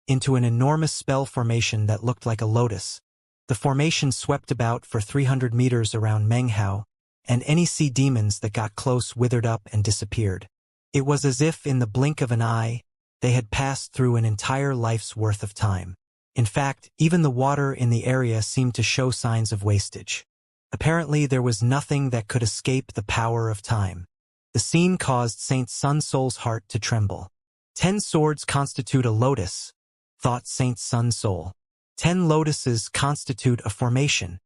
into an enormous spell formation that looked like a lotus. The formation swept about for 300 meters around Meng Hao, and any sea demons that got close withered up and disappeared. It was as if in the blink of an eye, they had passed through an entire life's worth of time. In fact, even the water in the area seemed to show signs of wastage. Apparently, there was nothing that could escape the power of time. The scene caused Saint Sun Sol's heart to tremble. 10 swords constitute a lotus, thought Saint Sun Sol. 10 lotuses constitute a formation,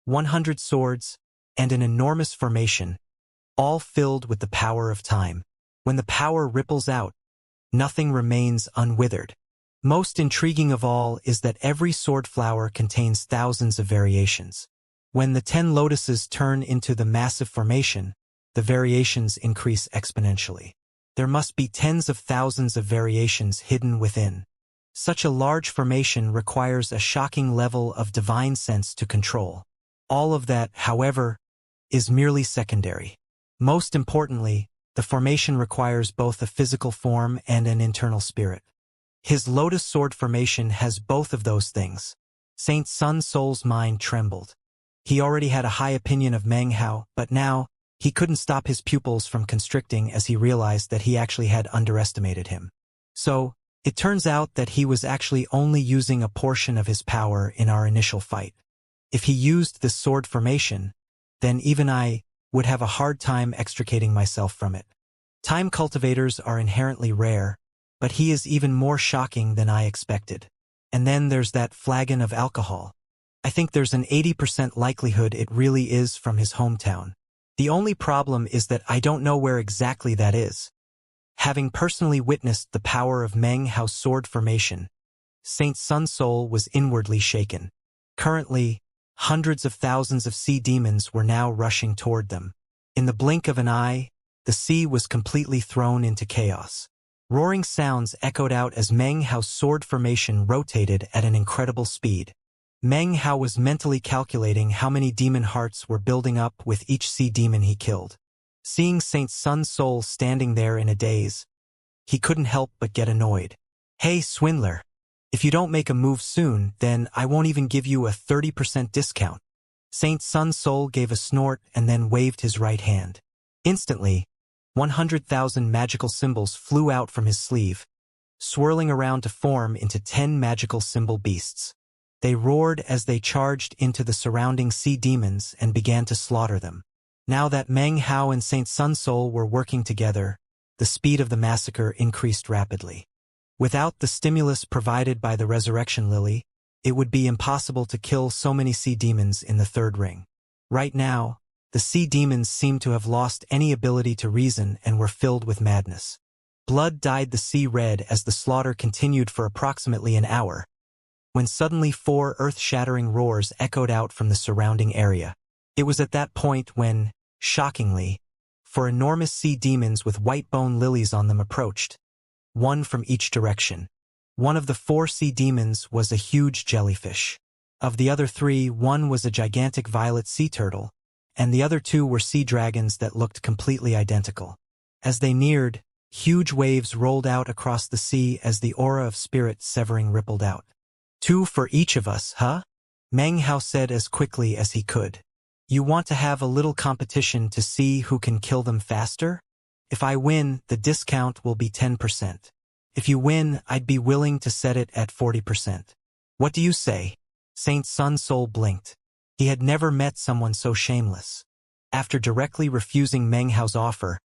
100 swords, and an enormous formation, all filled with the power of time. When the power ripples out, nothing remains unwithered. Most intriguing of all is that every sword flower contains thousands of variations. When the 10 lotuses turn into the massive formation, the variations increase exponentially. There must be tens of thousands of variations hidden within. Such a large formation requires a shocking level of divine sense to control. All of that, however, is merely secondary. Most importantly, the formation requires both a physical form and an internal spirit. His lotus sword formation has both of those things. Saint Sun Soul's mind trembled. He already had a high opinion of Meng Hao, but now, he couldn't stop his pupils from constricting as he realized that he actually had underestimated him. So, it turns out that he was actually only using a portion of his power in our initial fight. If he used this sword formation, then even I would have a hard time extricating myself from it. Time cultivators are inherently rare, but he is even more shocking than I expected. And then there's that flagon of alcohol. I think there's an 80% likelihood it really is from his hometown. The only problem is that I don't know where exactly that is. Having personally witnessed the power of Meng Hao's sword formation, Saint Sun Soul was inwardly shaken. Currently, hundreds of thousands of sea demons were now rushing toward them. In the blink of an eye, the sea was completely thrown into chaos. Roaring sounds echoed out as Meng Hao's sword formation rotated at an incredible speed. Meng Hao was mentally calculating how many demon hearts were building up with each sea demon he killed. Seeing Saint Sun Soul standing there in a daze, he couldn't help but get annoyed. "Hey, swindler! If you don't make a move soon, then I won't even give you a 30% discount." Saint Sun Soul gave a snort and then waved his right hand. Instantly, 100,000 magical symbols flew out from his sleeve, swirling around to form into 10 magical symbol beasts. They roared as they charged into the surrounding sea demons and began to slaughter them. Now that Meng Hao and Saint Sun Soul were working together, the speed of the massacre increased rapidly. Without the stimulus provided by the Resurrection Lily, it would be impossible to kill so many sea demons in the third ring. Right now, the sea demons seemed to have lost any ability to reason and were filled with madness. Blood dyed the sea red as the slaughter continued for approximately an hour, when suddenly 4 earth-shattering roars echoed out from the surrounding area. It was at that point when, shockingly, 4 enormous sea demons with white bone lilies on them approached, one from each direction. One of the 4 sea demons was a huge jellyfish. Of the other 3, one was a gigantic violet sea turtle, and the other 2 were sea dragons that looked completely identical. As they neared, huge waves rolled out across the sea as the aura of spirit severing rippled out. "2 for each of us, huh?" Meng Hao said as quickly as he could. "You want to have a little competition to see who can kill them faster? If I win, the discount will be 10%. If you win, I'd be willing to set it at 40%. What do you say?" Saint Sun Soul blinked. He had never met someone so shameless. After directly refusing Meng Hao's offer,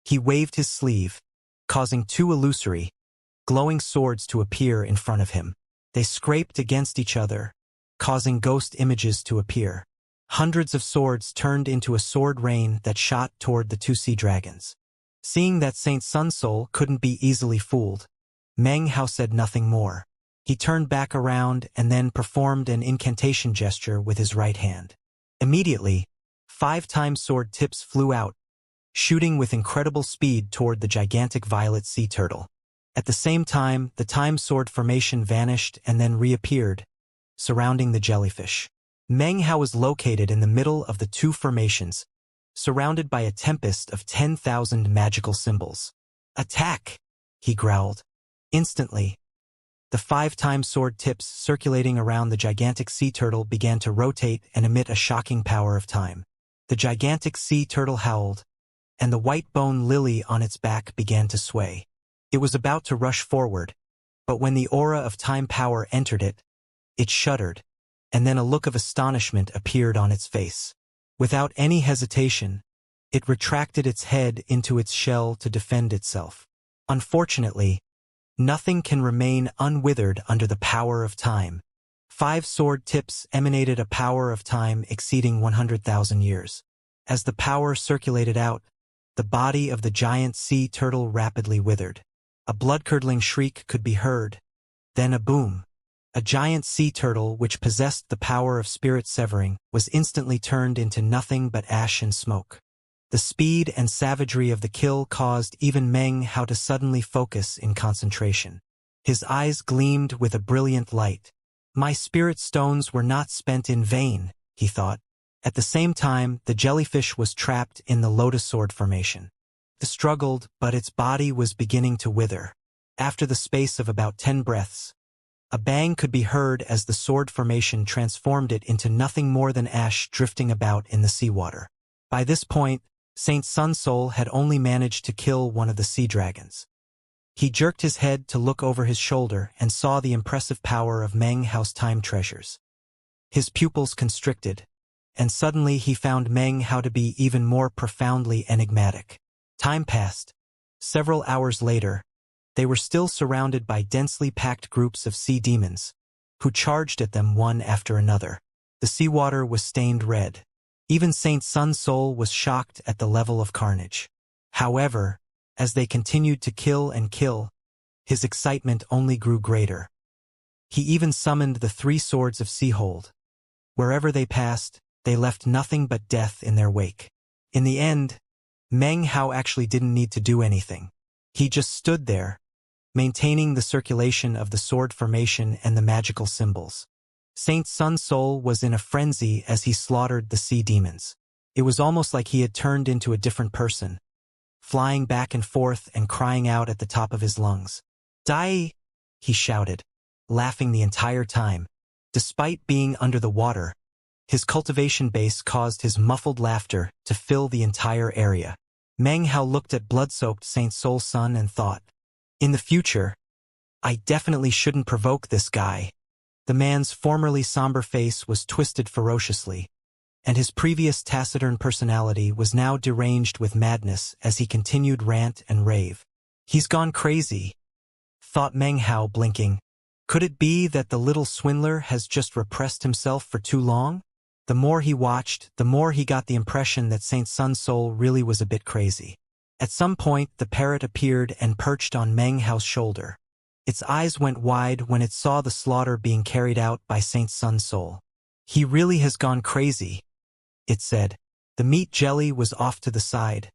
he waved his sleeve, causing 2 illusory, glowing swords to appear in front of him. They scraped against each other, causing ghost images to appear. Hundreds of swords turned into a sword rain that shot toward the 2 sea dragons. Seeing that Saint Sun Soul couldn't be easily fooled, Meng Hao said nothing more. He turned back around and then performed an incantation gesture with his right hand. Immediately, 5 time sword tips flew out, shooting with incredible speed toward the gigantic violet sea turtle. At the same time, the time sword formation vanished and then reappeared, surrounding the jellyfish. Meng Hao was located in the middle of the 2 formations, surrounded by a tempest of 10,000 magical symbols. "Attack!" he growled. Instantly, the 5 time sword tips circulating around the gigantic sea turtle began to rotate and emit a shocking power of time. The gigantic sea turtle howled, and the white bone lily on its back began to sway. It was about to rush forward, but when the aura of time power entered it, it shuddered, and then a look of astonishment appeared on its face. Without any hesitation, it retracted its head into its shell to defend itself. Unfortunately, nothing can remain unwithered under the power of time. 5 sword tips emanated a power of time exceeding 100,000 years. As the power circulated out, the body of the giant sea turtle rapidly withered. A blood-curdling shriek could be heard. Then a boom. A giant sea turtle which possessed the power of spirit severing was instantly turned into nothing but ash and smoke. The speed and savagery of the kill caused even Meng Hao to suddenly focus in concentration. His eyes gleamed with a brilliant light. "My spirit stones were not spent in vain," he thought. At the same time, the jellyfish was trapped in the lotus sword formation. It struggled, but its body was beginning to wither. After the space of about 10 breaths, a bang could be heard as the sword formation transformed it into nothing more than ash drifting about in the seawater. By this point, Saint Sunsoul had only managed to kill one of the sea dragons. He jerked his head to look over his shoulder and saw the impressive power of Meng Hao's time treasures. His pupils constricted, and suddenly he found Meng Hao to be even more profoundly enigmatic. Time passed. Several hours later, they were still surrounded by densely packed groups of sea demons, who charged at them one after another. The seawater was stained red. Even Saint Sunsoul was shocked at the level of carnage. However, as they continued to kill and kill, his excitement only grew greater. He even summoned the 3 swords of Seahold. Wherever they passed, they left nothing but death in their wake. In the end, Meng Hao actually didn't need to do anything. He just stood there, maintaining the circulation of the sword formation and the magical symbols. Saint Sunsoul was in a frenzy as he slaughtered the sea demons. It was almost like he had turned into a different person, flying back and forth and crying out at the top of his lungs. "Die!" he shouted, laughing the entire time. Despite being under the water, his cultivation base caused his muffled laughter to fill the entire area. Meng Hao looked at blood-soaked Saint Soul Sun and thought, "In the future, I definitely shouldn't provoke this guy." The man's formerly somber face was twisted ferociously, and his previous taciturn personality was now deranged with madness as he continued rant and rave. "He's gone crazy," thought Meng Hao, blinking. Could it be that the little swindler has just repressed himself for too long? The more he watched, the more he got the impression that Saint Sunsoul really was a bit crazy. At some point, the parrot appeared and perched on Meng Hao's shoulder. Its eyes went wide when it saw the slaughter being carried out by Saint Sunsoul. "He really has gone crazy," it said. The meat jelly was off to the side,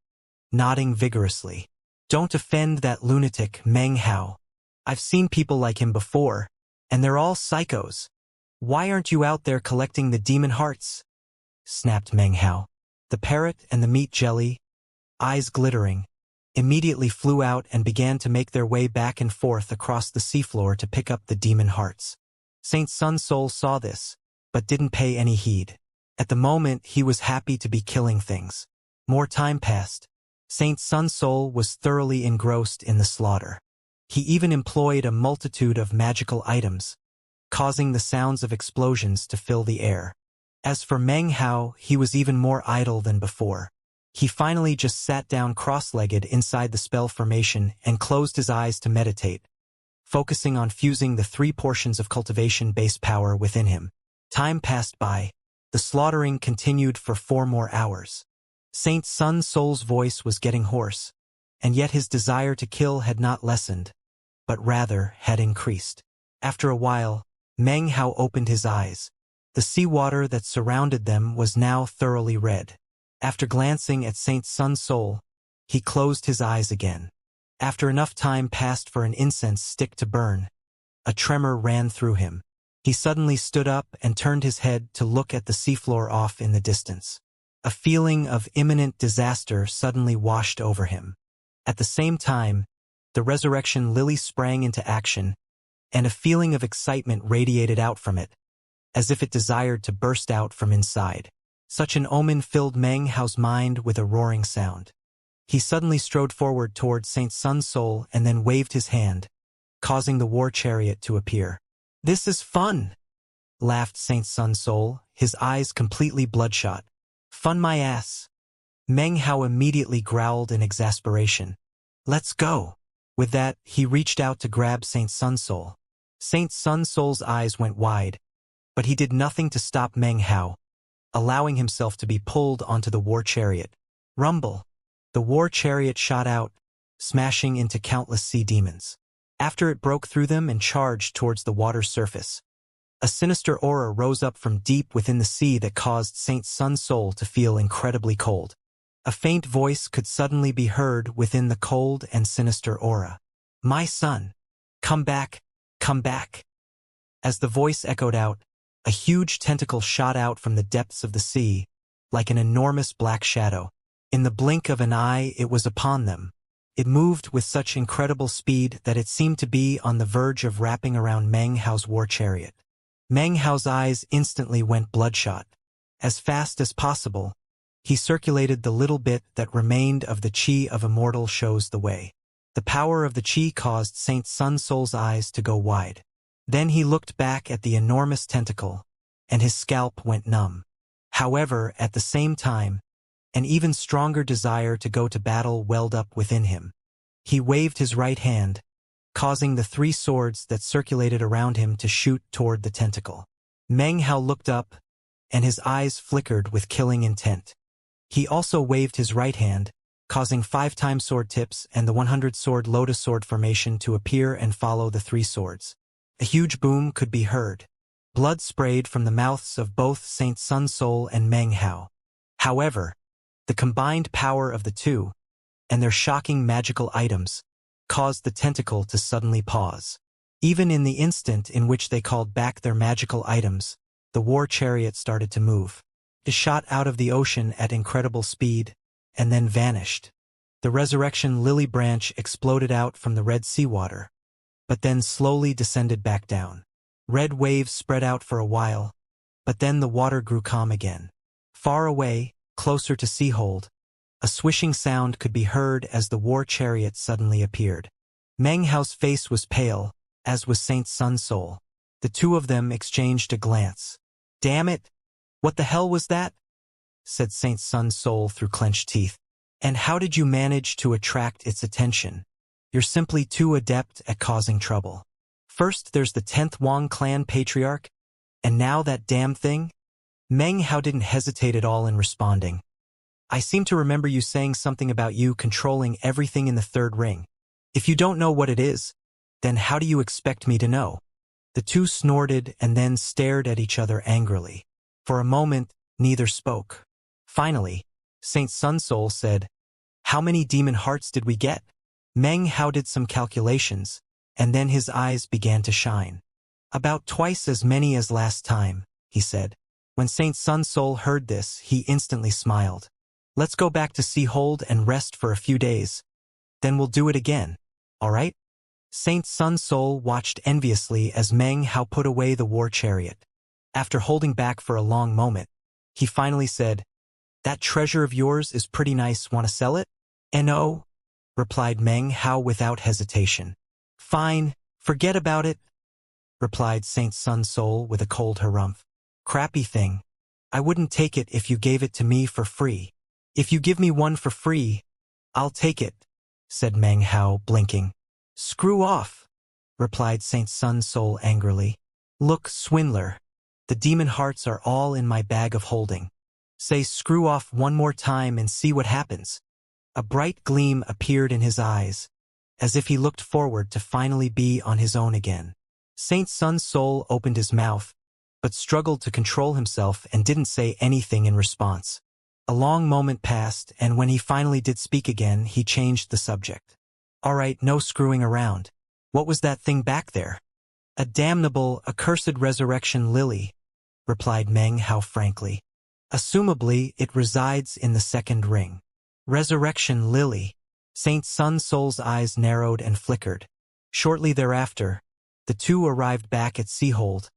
nodding vigorously. "Don't offend that lunatic, Meng Hao. I've seen people like him before, and they're all psychos. Why aren't you out there collecting the demon hearts?" snapped Meng Hao. The parrot and the meat jelly, eyes glittering, immediately flew out and began to make their way back and forth across the seafloor to pick up the demon hearts. Saint Sunsoul saw this, but didn't pay any heed. At the moment, he was happy to be killing things. More time passed. Saint Sunsoul was thoroughly engrossed in the slaughter. He even employed a multitude of magical items, causing the sounds of explosions to fill the air. As for Meng Hao, he was even more idle than before. He finally just sat down cross-legged inside the spell formation and closed his eyes to meditate, focusing on fusing the 3 portions of cultivation base power within him. Time passed by. The slaughtering continued for 4 more hours. Saint Sunsoul's voice was getting hoarse, and yet his desire to kill had not lessened, but rather had increased. After a while, Meng Hao opened his eyes. The seawater that surrounded them was now thoroughly red. After glancing at Saint Sunsoul, he closed his eyes again. After enough time passed for an incense stick to burn, a tremor ran through him. He suddenly stood up and turned his head to look at the seafloor off in the distance. A feeling of imminent disaster suddenly washed over him. At the same time, the resurrection lily sprang into action, and a feeling of excitement radiated out from it, as if it desired to burst out from inside. Such an omen filled Meng Hao's mind with a roaring sound. He suddenly strode forward towards Saint Sunsoul and then waved his hand, causing the war chariot to appear. "This is fun," laughed Saint Sunsoul, his eyes completely bloodshot. "Fun my ass." Meng Hao immediately growled in exasperation. "Let's go." With that, he reached out to grab Saint Sunsoul. Saint Sunsoul's eyes went wide, but he did nothing to stop Meng Hao, allowing himself to be pulled onto the war chariot. Rumble! The war chariot shot out, smashing into countless sea demons. After it broke through them and charged towards the water's surface, a sinister aura rose up from deep within the sea that caused Saint Sunsoul to feel incredibly cold. A faint voice could suddenly be heard within the cold and sinister aura. "My son, come back, come back." As the voice echoed out, a huge tentacle shot out from the depths of the sea, like an enormous black shadow. In the blink of an eye, it was upon them. It moved with such incredible speed that it seemed to be on the verge of wrapping around Meng Hao's war chariot. Meng Hao's eyes instantly went bloodshot. As fast as possible, he circulated the little bit that remained of the chi of Immortal shows the way. The power of the chi caused Saint Sun Soul's eyes to go wide. Then he looked back at the enormous tentacle, and his scalp went numb. However, at the same time, an even stronger desire to go to battle welled up within him. He waved his right hand, causing the 3 swords that circulated around him to shoot toward the tentacle. Meng Hao looked up, and his eyes flickered with killing intent. He also waved his right hand, causing 5 sword tips and the 100-sword lotus sword formation to appear and follow the 3 swords. A huge boom could be heard. Blood sprayed from the mouths of both Saint Sun Soul and Meng Hao. However, the combined power of the two, and their shocking magical items, caused the tentacle to suddenly pause. Even in the instant in which they called back their magical items, the war chariot started to move. It shot out of the ocean at incredible speed, and then vanished. The resurrection lily branch exploded out from the red seawater, but then slowly descended back down. Red waves spread out for a while, but then the water grew calm again. Far away, closer to Seahold, a swishing sound could be heard as the war chariot suddenly appeared. Meng Hao's face was pale, as was Saint Sun Soul. The two of them exchanged a glance. "Damn it! What the hell was that?" said Saint Sun Soul through clenched teeth. "And how did you manage to attract its attention? You're simply too adept at causing trouble. First there's the 10th Wang clan patriarch, and now that damn thing?" Meng Hao didn't hesitate at all in responding. "I seem to remember you saying something about you controlling everything in the 3rd ring. If you don't know what it is, then how do you expect me to know?" The two snorted and then stared at each other angrily. For a moment, neither spoke. Finally, Saint Sun Soul said, "How many demon hearts did we get?" Meng Hao did some calculations, and then his eyes began to shine. "About twice as many as last time," he said. When Saint Sun Soul heard this, he instantly smiled. "Let's go back to Seahold and rest for a few days. Then we'll do it again, all right?" Saint Sun Soul watched enviously as Meng Hao put away the war chariot. After holding back for a long moment, he finally said, "That treasure of yours is pretty nice. Want to sell it?" "No," replied Meng Hao without hesitation. "Fine, forget about it," replied Saint Sun Soul with a cold harumph. "Crappy thing. I wouldn't take it if you gave it to me for free." "If you give me one for free, I'll take it," said Meng Hao, blinking. "Screw off," replied Saint Sun Soul angrily. "Look, swindler, the demon hearts are all in my bag of holding. Say screw off one more time and see what happens." A bright gleam appeared in his eyes, as if he looked forward to finally be on his own again. Saint Sun Soul opened his mouth, but struggled to control himself and didn't say anything in response. A long moment passed, and when he finally did speak again, he changed the subject. "All right, no screwing around. What was that thing back there?" "A damnable, accursed resurrection lily," replied Meng Hao frankly. "Assumably, it resides in the 2nd ring." "Resurrection lily." Saint Sun Soul's eyes narrowed and flickered. Shortly thereafter, the two arrived back at Seahold,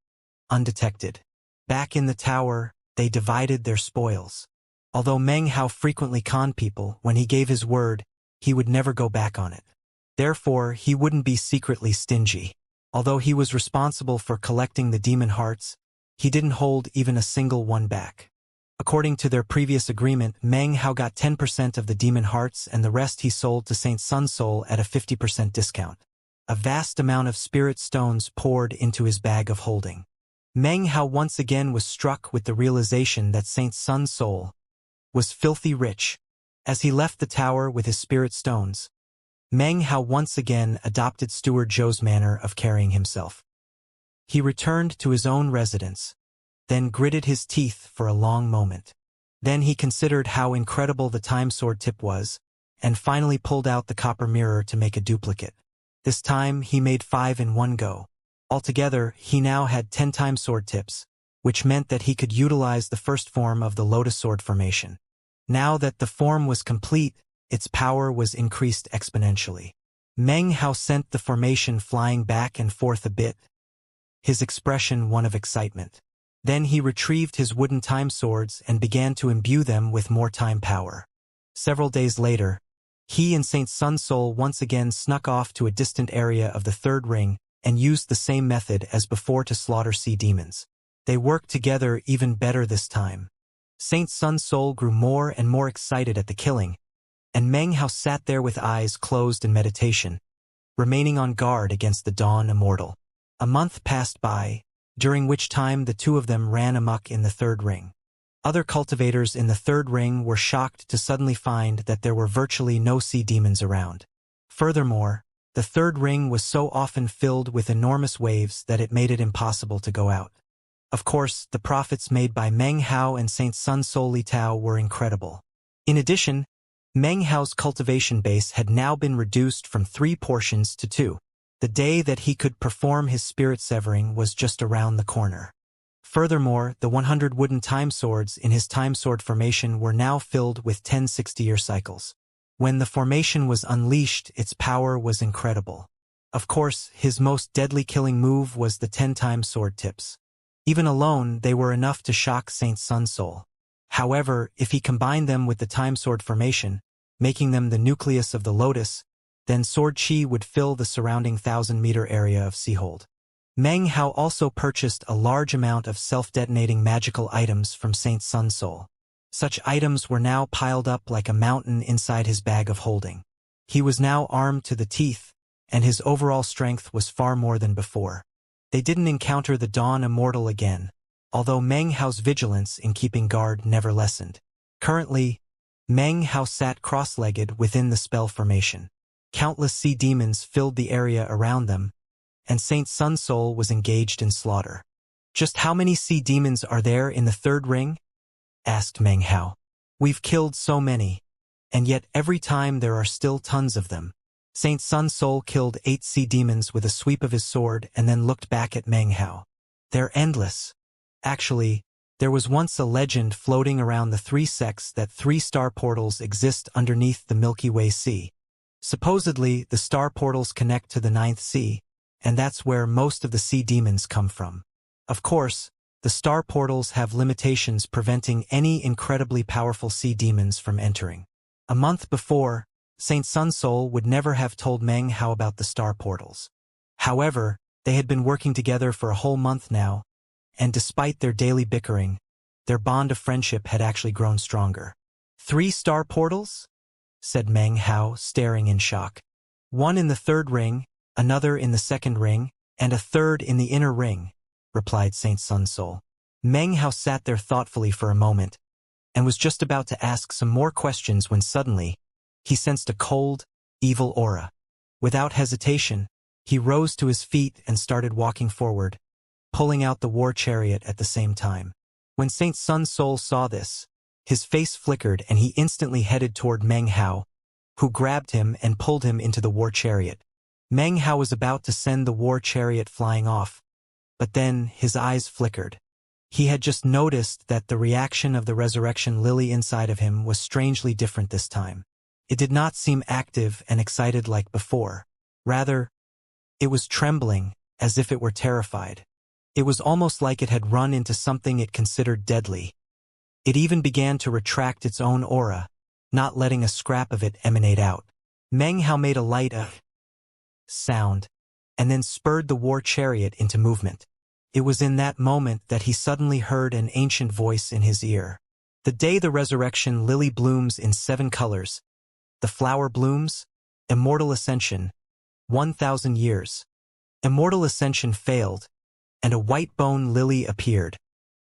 undetected. Back in the tower, they divided their spoils. Although Meng Hao frequently conned people, when he gave his word, he would never go back on it. Therefore, he wouldn't be secretly stingy. Although he was responsible for collecting the demon hearts, he didn't hold even a single one back. According to their previous agreement, Meng Hao got 10% of the demon hearts and the rest he sold to Saint Sun Soul at a 50% discount. A vast amount of spirit stones poured into his bag of holding. Meng Hao once again was struck with the realization that Saint Sun Soul was filthy rich. As he left the tower with his spirit stones, Meng Hao once again adopted Steward Zhou's manner of carrying himself. He returned to his own residence, then gritted his teeth for a long moment. Then he considered how incredible the time sword tip was, and finally pulled out the copper mirror to make a duplicate. This time he made 5 in one go. Altogether, he now had 10 time sword tips, which meant that he could utilize the first form of the lotus sword formation. Now that the form was complete, its power was increased exponentially. Meng Hao sent the formation flying back and forth a bit, his expression one of excitement. Then he retrieved his wooden time swords and began to imbue them with more time power. Several days later, he and Saint Sun Soul once again snuck off to a distant area of the third ring and used the same method as before to slaughter sea demons. They worked together even better this time. Saint Sun Soul grew more and more excited at the killing, and Meng Hao sat there with eyes closed in meditation, remaining on guard against the Dawn Immortal. A month passed by, during which time the two of them ran amok in the third ring. Other cultivators in the third ring were shocked to suddenly find that there were virtually no sea demons around. Furthermore, the third ring was so often filled with enormous waves that it made it impossible to go out. Of course, the profits made by Meng Hao and Saint Sun Soul Li Tao were incredible. In addition, Meng Hao's cultivation base had now been reduced from 3 portions to 2. The day that he could perform his spirit severing was just around the corner. Furthermore, the 100 wooden time swords in his time sword formation were now filled with 10 60-year cycles. When the formation was unleashed, its power was incredible. Of course, his most deadly killing move was the 10-time sword tips. Even alone, they were enough to shock Saint Sun Soul. However, if he combined them with the time sword formation, making them the nucleus of the lotus, then sword chi would fill the surrounding 1,000-meter area of Seahold. Meng Hao also purchased a large amount of self-detonating magical items from Saint Sun Soul. Such items were now piled up like a mountain inside his bag of holding. He was now armed to the teeth, and his overall strength was far more than before. They didn't encounter the Dawn Immortal again, although Meng Hao's vigilance in keeping guard never lessened. Currently, Meng Hao sat cross-legged within the spell formation. Countless sea demons filled the area around them, and Saint Sun Soul was engaged in slaughter. "Just how many sea demons are there in the third ring?" asked Meng Hao. "We've killed so many, and yet every time there are still tons of them." Saint Sun Soul killed 8 sea demons with a sweep of his sword and then looked back at Meng Hao. "They're endless. Actually, there was once a legend floating around the 3 sects that 3 star portals exist underneath the Milky Way Sea. Supposedly, the star portals connect to the 9th sea, and that's where most of the sea demons come from. Of course, the star portals have limitations preventing any incredibly powerful sea demons from entering. A month before, Saint Sun Soul would never have told Meng Hao about the star portals. However, they had been working together for a whole month now, and despite their daily bickering, their bond of friendship had actually grown stronger. 3 star portals?" said Meng Hao, staring in shock. "One in the third ring, another in the second ring, and a third in the inner ring," replied Saint Sun Soul. Meng Hao sat there thoughtfully for a moment, and was just about to ask some more questions when suddenly, he sensed a cold, evil aura. Without hesitation, he rose to his feet and started walking forward, pulling out the war chariot at the same time. When Saint Sun Soul saw this, his face flickered and he instantly headed toward Meng Hao, who grabbed him and pulled him into the war chariot. Meng Hao was about to send the war chariot flying off, but then his eyes flickered. He had just noticed that the reaction of the resurrection lily inside of him was strangely different this time. It did not seem active and excited like before. Rather, it was trembling, as if it were terrified. It was almost like it had run into something it considered deadly. It even began to retract its own aura, not letting a scrap of it emanate out. Meng Hao made a light sound, and then spurred the war chariot into movement. It was in that moment that he suddenly heard an ancient voice in his ear. "The day the resurrection lily blooms in 7 colors, the flower blooms, Immortal Ascension, 1,000 years. Immortal Ascension failed, and a white bone lily appeared."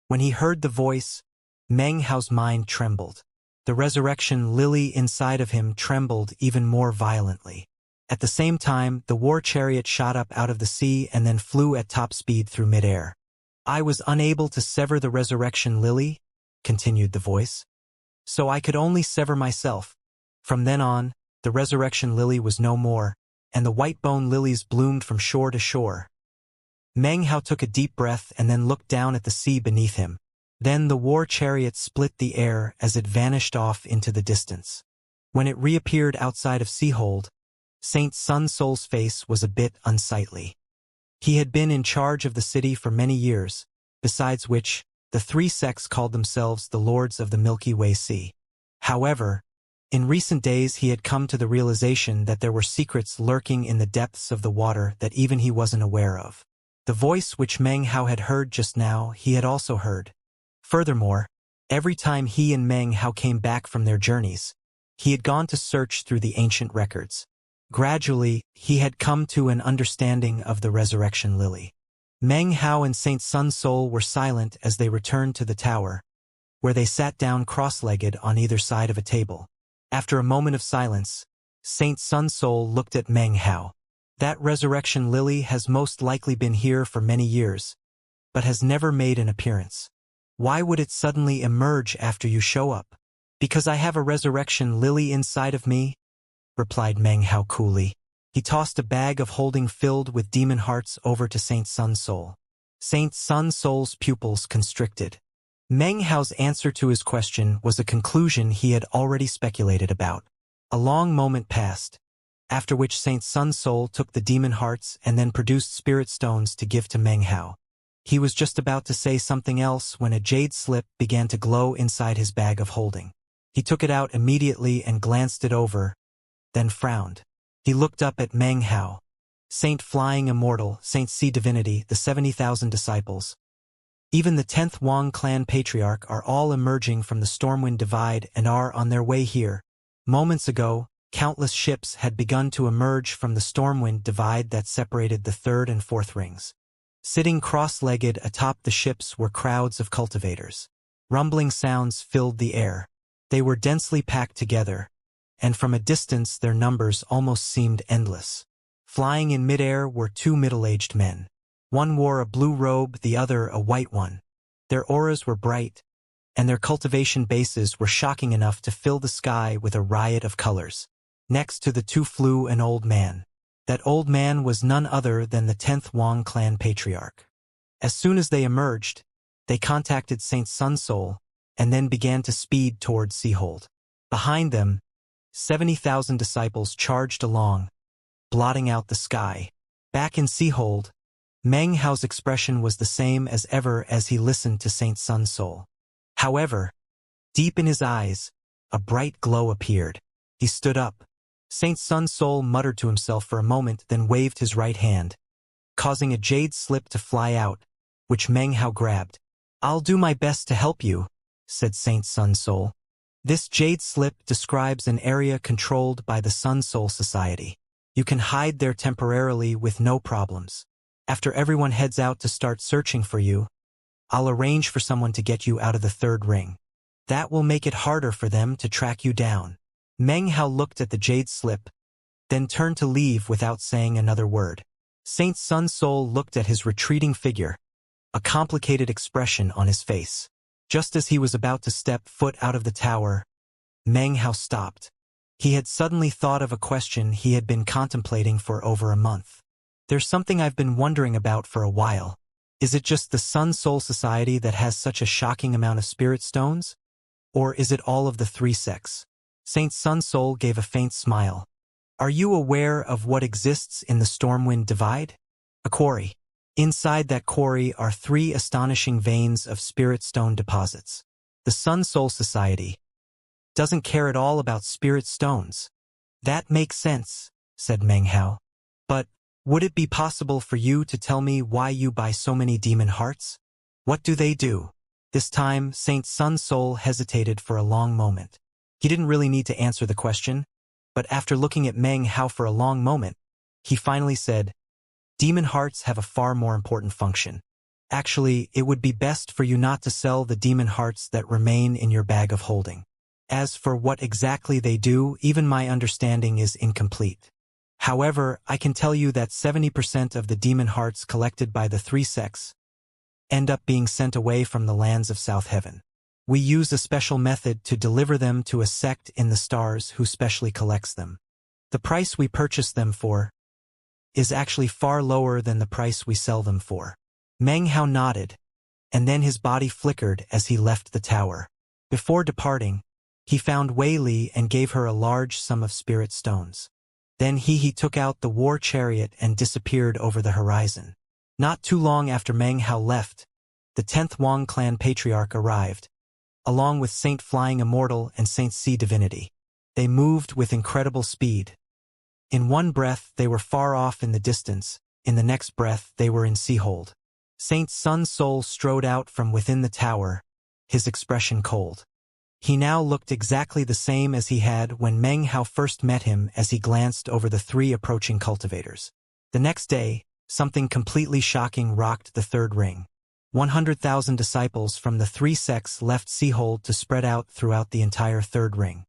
When he heard the voice, Meng Hao's mind trembled. The resurrection lily inside of him trembled even more violently. At the same time, the war chariot shot up out of the sea and then flew at top speed through midair. "I was unable to sever the resurrection lily," continued the voice, "so I could only sever myself. From then on, the resurrection lily was no more, and the white bone lilies bloomed from shore to shore." Meng Hao took a deep breath and then looked down at the sea beneath him. Then the war chariot split the air as it vanished off into the distance. When it reappeared outside of Seahold, Saint Sun Soul's face was a bit unsightly. He had been in charge of the city for many years, besides which, the three sects called themselves the Lords of the Milky Way Sea. However, in recent days he had come to the realization that there were secrets lurking in the depths of the water that even he wasn't aware of. The voice which Meng Hao had heard just now he had also heard. Furthermore, every time he and Meng Hao came back from their journeys, he had gone to search through the ancient records. Gradually, he had come to an understanding of the Resurrection Lily. Meng Hao and Saint Sun Soul were silent as they returned to the tower, where they sat down cross-legged on either side of a table. After a moment of silence, Saint Sun Soul looked at Meng Hao. That Resurrection Lily has most likely been here for many years, but has never made an appearance. Why would it suddenly emerge after you show up? Because I have a Resurrection Lily inside of me, replied Meng Hao coolly. He tossed a bag of holding filled with demon hearts over to Saint Sun Soul. Saint Sun Soul's pupils constricted. Meng Hao's answer to his question was a conclusion he had already speculated about. A long moment passed, after which Saint Sun Soul took the demon hearts and then produced spirit stones to give to Meng Hao. He was just about to say something else when a jade slip began to glow inside his bag of holding. He took it out immediately and glanced it over, then frowned. He looked up at Meng Hao. Saint Flying Immortal, Saint Sea Divinity, the 70,000 disciples. Even the 10th Wang clan patriarch are all emerging from the Stormwind Divide and are on their way here. Moments ago, countless ships had begun to emerge from the Stormwind Divide that separated the third and fourth rings. Sitting cross-legged atop the ships were crowds of cultivators. Rumbling sounds filled the air. They were densely packed together, and from a distance their numbers almost seemed endless. Flying in midair were two middle-aged men. One wore a blue robe, the other a white one. Their auras were bright, and their cultivation bases were shocking enough to fill the sky with a riot of colors. Next to the two flew an old man. That old man was none other than the 10th Wang clan patriarch. As soon as they emerged, they contacted Saint Sun Soul, and then began to speed towards Seahold. Behind them, 70,000 disciples charged along, blotting out the sky. Back in Seahold, Meng Hao's expression was the same as ever as he listened to Saint Sun Soul. However, deep in his eyes, a bright glow appeared. He stood up. Saint Sun Soul muttered to himself for a moment, then waved his right hand, causing a jade slip to fly out, which Meng Hao grabbed. "I'll do my best to help you," said Saint Sun Soul. This jade slip describes an area controlled by the Sun Soul Society. You can hide there temporarily with no problems. After everyone heads out to start searching for you, I'll arrange for someone to get you out of the third ring. That will make it harder for them to track you down. Meng Hao looked at the jade slip, then turned to leave without saying another word. Saint Sun Soul looked at his retreating figure, a complicated expression on his face. Just as he was about to step foot out of the tower, Meng Hao stopped. He had suddenly thought of a question he had been contemplating for over a month. There's something I've been wondering about for a while. Is it just the Sun Soul Society that has such a shocking amount of spirit stones? Or is it all of the three sects? Saint Sun Soul gave a faint smile. Are you aware of what exists in the Stormwind Divide? A quarry. Inside that quarry are three astonishing veins of spirit stone deposits. The Sun Soul Society doesn't care at all about spirit stones. That makes sense, said Meng Hao. But would it be possible for you to tell me why you buy so many demon hearts? What do they do? This time, Saint Sun Soul hesitated for a long moment. He didn't really need to answer the question, but after looking at Meng Hao for a long moment, he finally said, "Demon hearts have a far more important function. Actually, it would be best for you not to sell the demon hearts that remain in your bag of holding. As for what exactly they do, even my understanding is incomplete. However, I can tell you that 70% of the demon hearts collected by the three sects end up being sent away from the lands of South Heaven. We use a special method to deliver them to a sect in the stars who specially collects them. The price we purchase them for is actually far lower than the price we sell them for." Meng Hao nodded, and then his body flickered as he left the tower. Before departing, He found Wei Li and gave her a large sum of spirit stones. Then he took out the war chariot and disappeared over the horizon. Not too long after Meng Hao left, the 10th Wang clan patriarch arrived, along with Saint Flying Immortal and Saint Sea Divinity. They moved with incredible speed. In one breath they were far off in the distance, in the next breath they were in Seahold. Saint Sun Soul strode out from within the tower, his expression cold. He now looked exactly the same as he had when Meng Hao first met him as he glanced over the 3 approaching cultivators. The next day, something completely shocking rocked the third ring. 100,000 disciples from the 3 sects left Seahold to spread out throughout the entire third ring.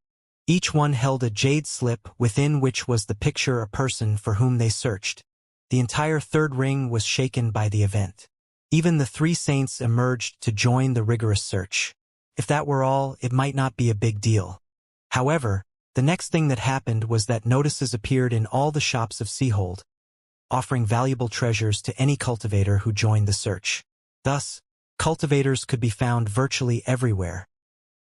Each one held a jade slip within which was the picture a person for whom they searched. The entire third ring was shaken by the event. Even the 3 saints emerged to join the rigorous search. If that were all, it might not be a big deal. However, the next thing that happened was that notices appeared in all the shops of Seahold, offering valuable treasures to any cultivator who joined the search. Thus, cultivators could be found virtually everywhere,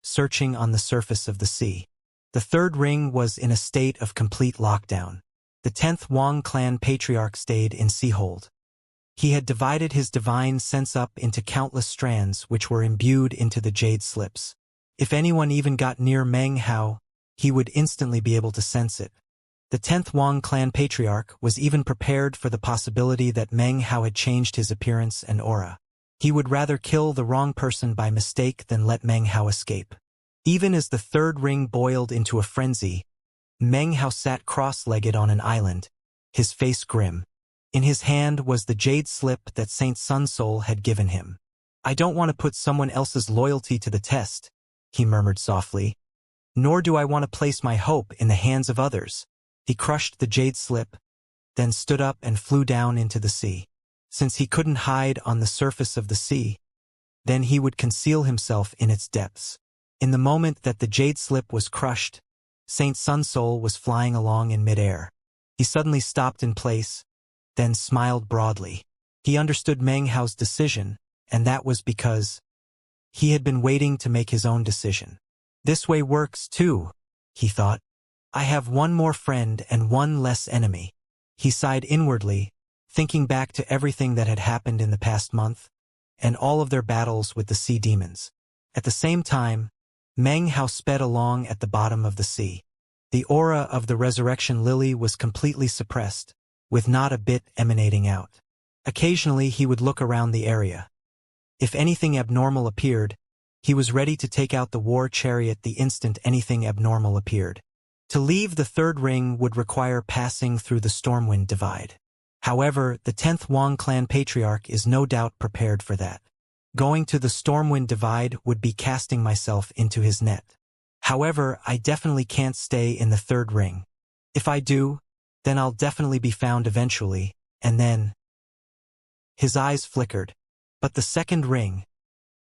searching on the surface of the sea. The third ring was in a state of complete lockdown. The 10th Wang clan patriarch stayed in Seahold. He had divided his divine sense up into countless strands which were imbued into the jade slips. If anyone even got near Meng Hao, he would instantly be able to sense it. The 10th Wang clan patriarch was even prepared for the possibility that Meng Hao had changed his appearance and aura. He would rather kill the wrong person by mistake than let Meng Hao escape. Even as the third ring boiled into a frenzy, Meng Hao sat cross-legged on an island, his face grim. In his hand was the jade slip that Saint Sun Soul had given him. "I don't want to put someone else's loyalty to the test," he murmured softly. "Nor do I want to place my hope in the hands of others." He crushed the jade slip, then stood up and flew down into the sea. Since he couldn't hide on the surface of the sea, then he would conceal himself in its depths. In the moment that the jade slip was crushed, Saint Sun Soul was flying along in midair. He suddenly stopped in place, then smiled broadly. He understood Meng Hao's decision, and that was because he had been waiting to make his own decision. "This way works too," he thought. "I have one more friend and one less enemy." He sighed inwardly, thinking back to everything that had happened in the past month, and all of their battles with the sea demons. At the same time, Meng Hao sped along at the bottom of the sea. The aura of the resurrection lily was completely suppressed, with not a bit emanating out. Occasionally he would look around the area. If anything abnormal appeared, he was ready to take out the war chariot the instant anything abnormal appeared. To leave the third ring would require passing through the Stormwind Divide. However, the 10th Wang clan patriarch is no doubt prepared for that. Going to the Stormwind Divide would be casting myself into his net. However, I definitely can't stay in the third ring. If I do, then I'll definitely be found eventually, and then... His eyes flickered. But the second ring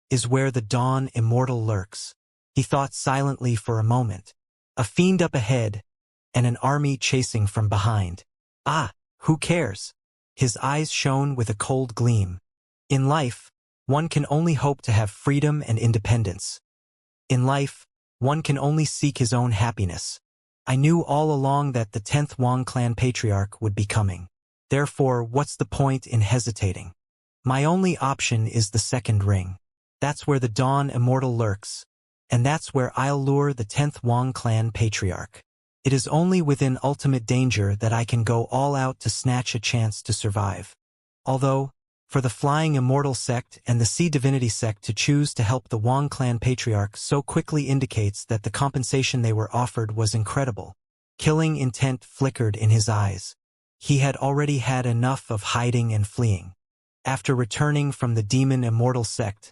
is where the Dawn Immortal lurks. He thought silently for a moment. A fiend up ahead, and an army chasing from behind. Ah, who cares? His eyes shone with a cold gleam. In life, one can only hope to have freedom and independence. In life, one can only seek his own happiness. I knew all along that the 10th Wang clan patriarch would be coming. Therefore, what's the point in hesitating? My only option is the second ring. That's where the Dawn Immortal lurks, and that's where I'll lure the 10th Wang clan patriarch. It is only within ultimate danger that I can go all out to snatch a chance to survive. Although, for the Flying Immortal sect and the Sea Divinity sect to choose to help the Wang clan patriarch so quickly indicates that the compensation they were offered was incredible. Killing intent flickered in his eyes. He had already had enough of hiding and fleeing. After returning from the Demon Immortal sect,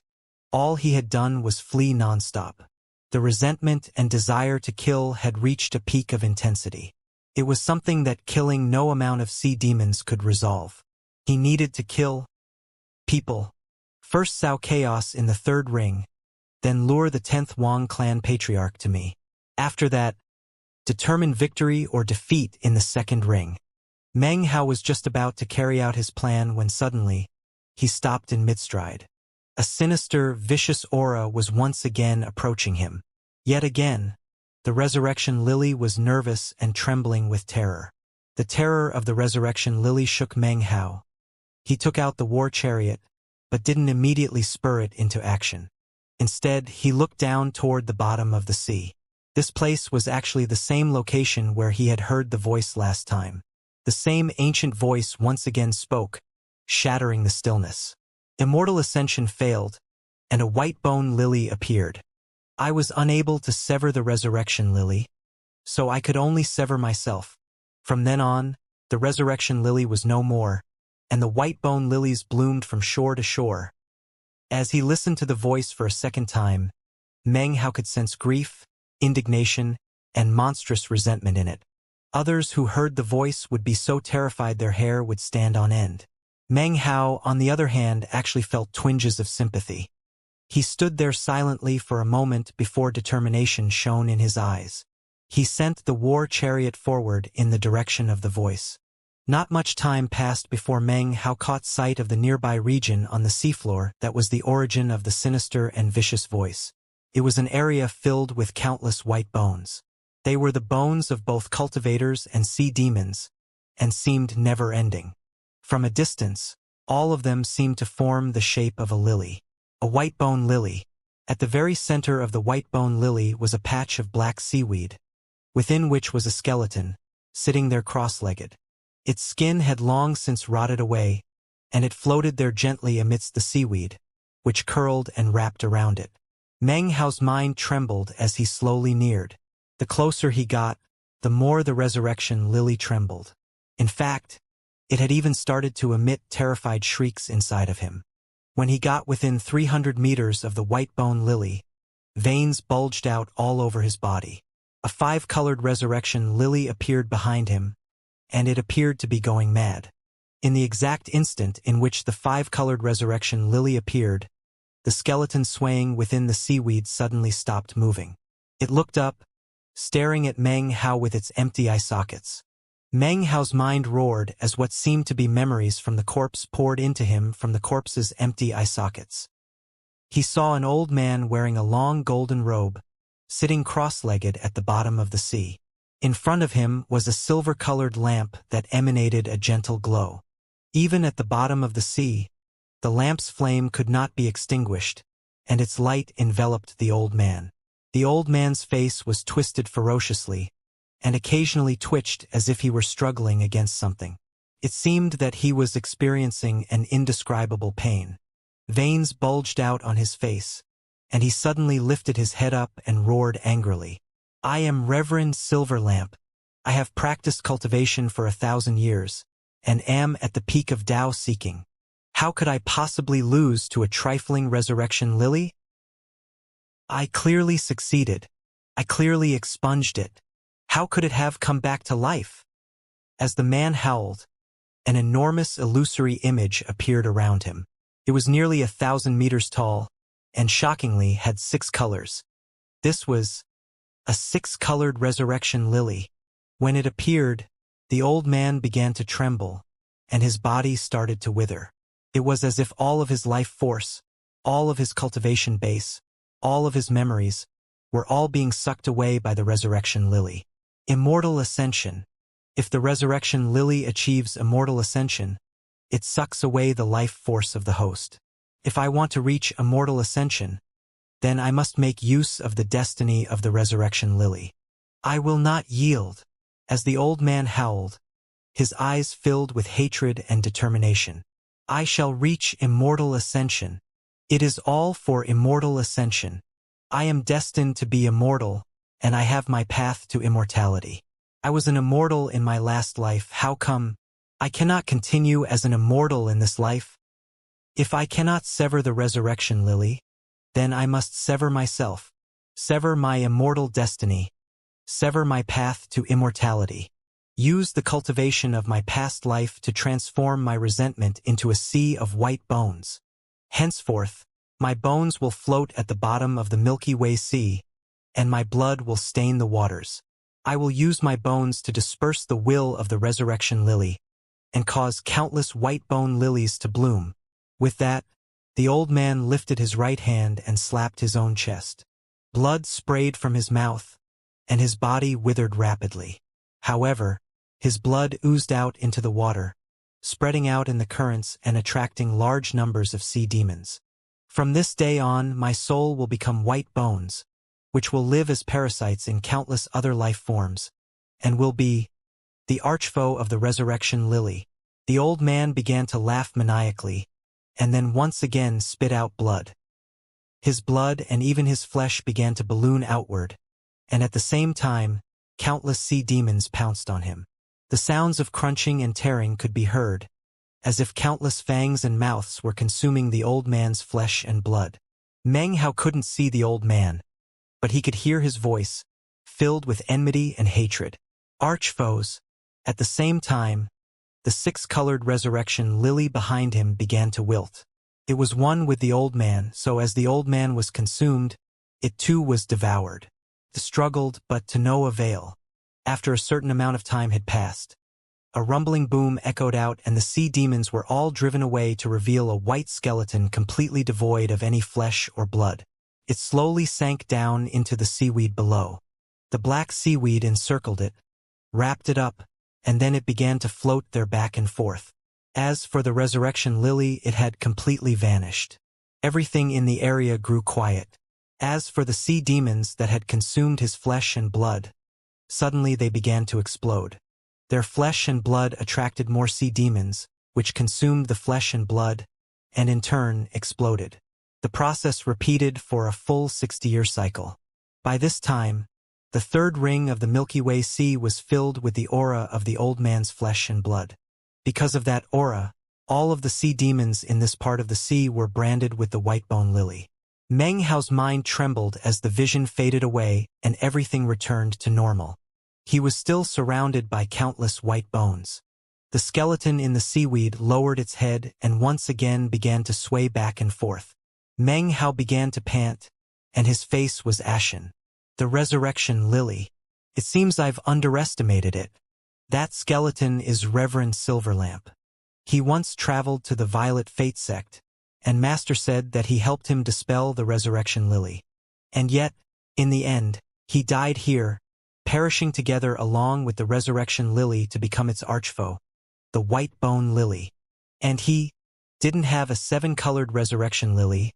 all he had done was flee nonstop. The resentment and desire to kill had reached a peak of intensity. It was something that killing no amount of sea demons could resolve. He needed to kill people. First sow chaos in the third ring, then lure the 10th Wang clan patriarch to me. After that, determine victory or defeat in the second ring. Meng Hao was just about to carry out his plan when suddenly, he stopped in mid-stride. A sinister, vicious aura was once again approaching him. Yet again, The resurrection lily was nervous and trembling with terror. The terror of the resurrection lily shook Meng Hao. He took out the war chariot, but didn't immediately spur it into action. Instead, he looked down toward the bottom of the sea. This place was actually the same location where he had heard the voice last time. The same ancient voice once again spoke, shattering the stillness. Immortal Ascension failed, and a white bone lily appeared. I was unable to sever the resurrection lily, so I could only sever myself. From then on, the resurrection lily was no more, and the white bone lilies bloomed from shore to shore. As he listened to the voice for a second time, Meng Hao could sense grief, indignation, and monstrous resentment in it. Others who heard the voice would be so terrified their hair would stand on end. Meng Hao, on the other hand, actually felt twinges of sympathy. He stood there silently for a moment before determination shone in his eyes. He sent the war chariot forward in the direction of the voice. Not much time passed before Meng Hao caught sight of the nearby region on the seafloor that was the origin of the sinister and vicious voice. It was an area filled with countless white bones. They were the bones of both cultivators and sea demons, and seemed never-ending. From a distance, all of them seemed to form the shape of a lily. A white bone lily. At the very center of the white bone lily was a patch of black seaweed, within which was a skeleton, sitting there cross-legged. Its skin had long since rotted away, and it floated there gently amidst the seaweed, which curled and wrapped around it. Meng Hao's mind trembled as he slowly neared. The closer he got, the more the resurrection lily trembled. In fact, it had even started to emit terrified shrieks inside of him. When he got within 300 meters of the white bone lily, veins bulged out all over his body. A 5-colored resurrection lily appeared behind him, and it appeared to be going mad. In the exact instant in which the 5-colored resurrection lily appeared, the skeleton swaying within the seaweed suddenly stopped moving. It looked up, staring at Meng Hao with its empty eye sockets. Meng Hao's mind roared as what seemed to be memories from the corpse poured into him from the corpse's empty eye sockets. He saw an old man wearing a long golden robe, sitting cross-legged at the bottom of the sea. In front of him was a silver-colored lamp that emanated a gentle glow. Even at the bottom of the sea, the lamp's flame could not be extinguished, and its light enveloped the old man. The old man's face was twisted ferociously, and occasionally twitched as if he were struggling against something. It seemed that he was experiencing an indescribable pain. Veins bulged out on his face, and he suddenly lifted his head up and roared angrily. "I am Reverend Silverlamp. I have practiced cultivation for 1,000 years, and am at the peak of Tao seeking. How could I possibly lose to a trifling resurrection lily? I clearly succeeded. I clearly expunged it. How could it have come back to life?" As the man howled, an enormous illusory image appeared around him. It was nearly 1,000 meters tall, and shockingly had 6 colors. This was a 6-colored resurrection lily. When it appeared, the old man began to tremble, and his body started to wither. It was as if all of his life force, all of his cultivation base, all of his memories, were all being sucked away by the resurrection lily. Immortal Ascension. If the resurrection lily achieves immortal ascension, it sucks away the life force of the host. If I want to reach immortal ascension, then I must make use of the destiny of the resurrection lily. I will not yield. As the old man howled, his eyes filled with hatred and determination. I shall reach immortal ascension. It is all for immortal ascension. I am destined to be immortal, and I have my path to immortality. I was an immortal in my last life. How come I cannot continue as an immortal in this life? If I cannot sever the resurrection lily, then I must sever myself, sever my immortal destiny, sever my path to immortality. Use the cultivation of my past life to transform my resentment into a sea of white bones. Henceforth, my bones will float at the bottom of the Milky Way Sea, and my blood will stain the waters. I will use my bones to disperse the will of the resurrection lily, and cause countless white bone lilies to bloom. With that, the old man lifted his right hand and slapped his own chest. Blood sprayed from his mouth, and his body withered rapidly. However, his blood oozed out into the water, spreading out in the currents and attracting large numbers of sea demons. From this day on, my soul will become white bones, which will live as parasites in countless other life forms, and will be the archfoe of the resurrection lily. The old man began to laugh maniacally, and then once again spit out blood. His blood and even his flesh began to balloon outward, and at the same time, countless sea demons pounced on him. The sounds of crunching and tearing could be heard, as if countless fangs and mouths were consuming the old man's flesh and blood. Meng Hao couldn't see the old man, but he could hear his voice, filled with enmity and hatred. Archfoes. At the same time, the six-colored resurrection lily behind him began to wilt. It was one with the old man, so as the old man was consumed, it too was devoured. It struggled, but to no avail. After a certain amount of time had passed, a rumbling boom echoed out and the sea demons were all driven away to reveal a white skeleton completely devoid of any flesh or blood. It slowly sank down into the seaweed below. The black seaweed encircled it, wrapped it up, and then it began to float there back and forth. As for the resurrection lily, it had completely vanished. Everything in the area grew quiet. As for the sea demons that had consumed his flesh and blood, suddenly they began to explode. Their flesh and blood attracted more sea demons, which consumed the flesh and blood, and in turn exploded. The process repeated for a full 60-year cycle. By this time, the third ring of the Milky Way Sea was filled with the aura of the old man's flesh and blood. Because of that aura, all of the sea demons in this part of the sea were branded with the white-bone lily. Meng Hao's mind trembled as the vision faded away and everything returned to normal. He was still surrounded by countless white bones. The skeleton in the seaweed lowered its head and once again began to sway back and forth. Meng Hao began to pant, and his face was ashen. The resurrection lily. It seems I've underestimated it. That skeleton is Reverend Silverlamp. He once traveled to the Violet Fate sect, and Master said that he helped him dispel the resurrection lily. And yet, in the end, he died here, perishing together along with the resurrection lily to become its archfoe, the white bone lily. And he didn't have a 7-colored resurrection lily,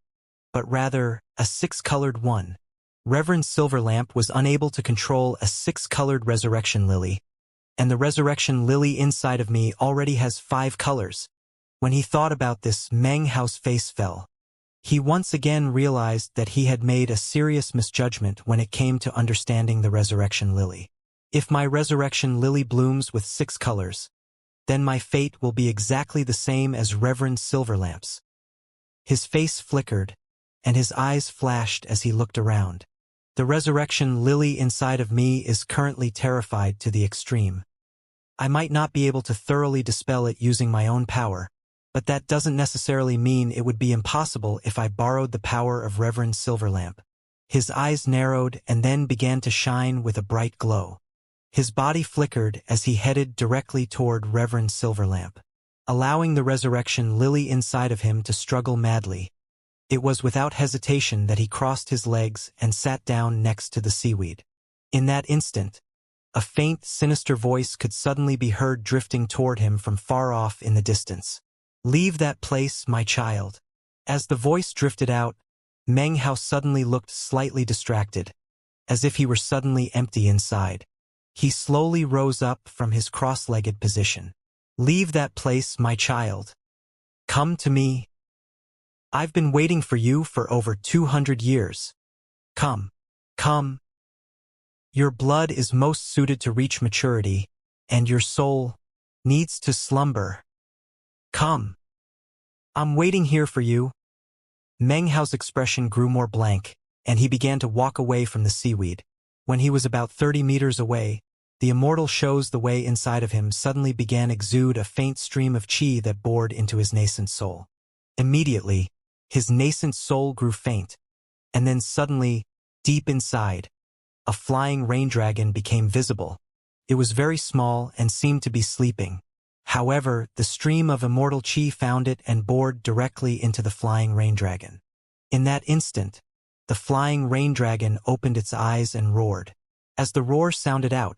but rather a 6-colored one. Reverend Silverlamp was unable to control a 6-colored resurrection lily, and the resurrection lily inside of me already has 5 colors. When he thought about this, Meng Hao's face fell. He once again realized that he had made a serious misjudgment when it came to understanding the resurrection lily. If my resurrection lily blooms with 6 colors, then my fate will be exactly the same as Reverend Silverlamp's. His face flickered, and his eyes flashed as he looked around. The resurrection lily inside of me is currently terrified to the extreme. I might not be able to thoroughly dispel it using my own power, but that doesn't necessarily mean it would be impossible if I borrowed the power of Reverend Silverlamp. His eyes narrowed and then began to shine with a bright glow. His body flickered as he headed directly toward Reverend Silverlamp, allowing the resurrection lily inside of him to struggle madly. It was without hesitation that he crossed his legs and sat down next to the seaweed. In that instant, a faint, sinister voice could suddenly be heard drifting toward him from far off in the distance. "Leave that place, my child." As the voice drifted out, Meng Hao suddenly looked slightly distracted, as if he were suddenly empty inside. He slowly rose up from his cross-legged position. "Leave that place, my child. Come to me. I've been waiting for you for over 200 years. Come. Come. Your blood is most suited to reach maturity, and your soul needs to slumber. Come. I'm waiting here for you." Meng Hao's expression grew more blank, and he began to walk away from the seaweed. When he was about 30 meters away, the Immortal shows the way inside of him suddenly began exude a faint stream of chi that bored into his nascent soul. Immediately, his nascent soul grew faint, and then suddenly, deep inside, a flying rain dragon became visible. It was very small and seemed to be sleeping. However, the stream of immortal chi found it and bored directly into the flying rain dragon. In that instant, the flying rain dragon opened its eyes and roared. As the roar sounded out,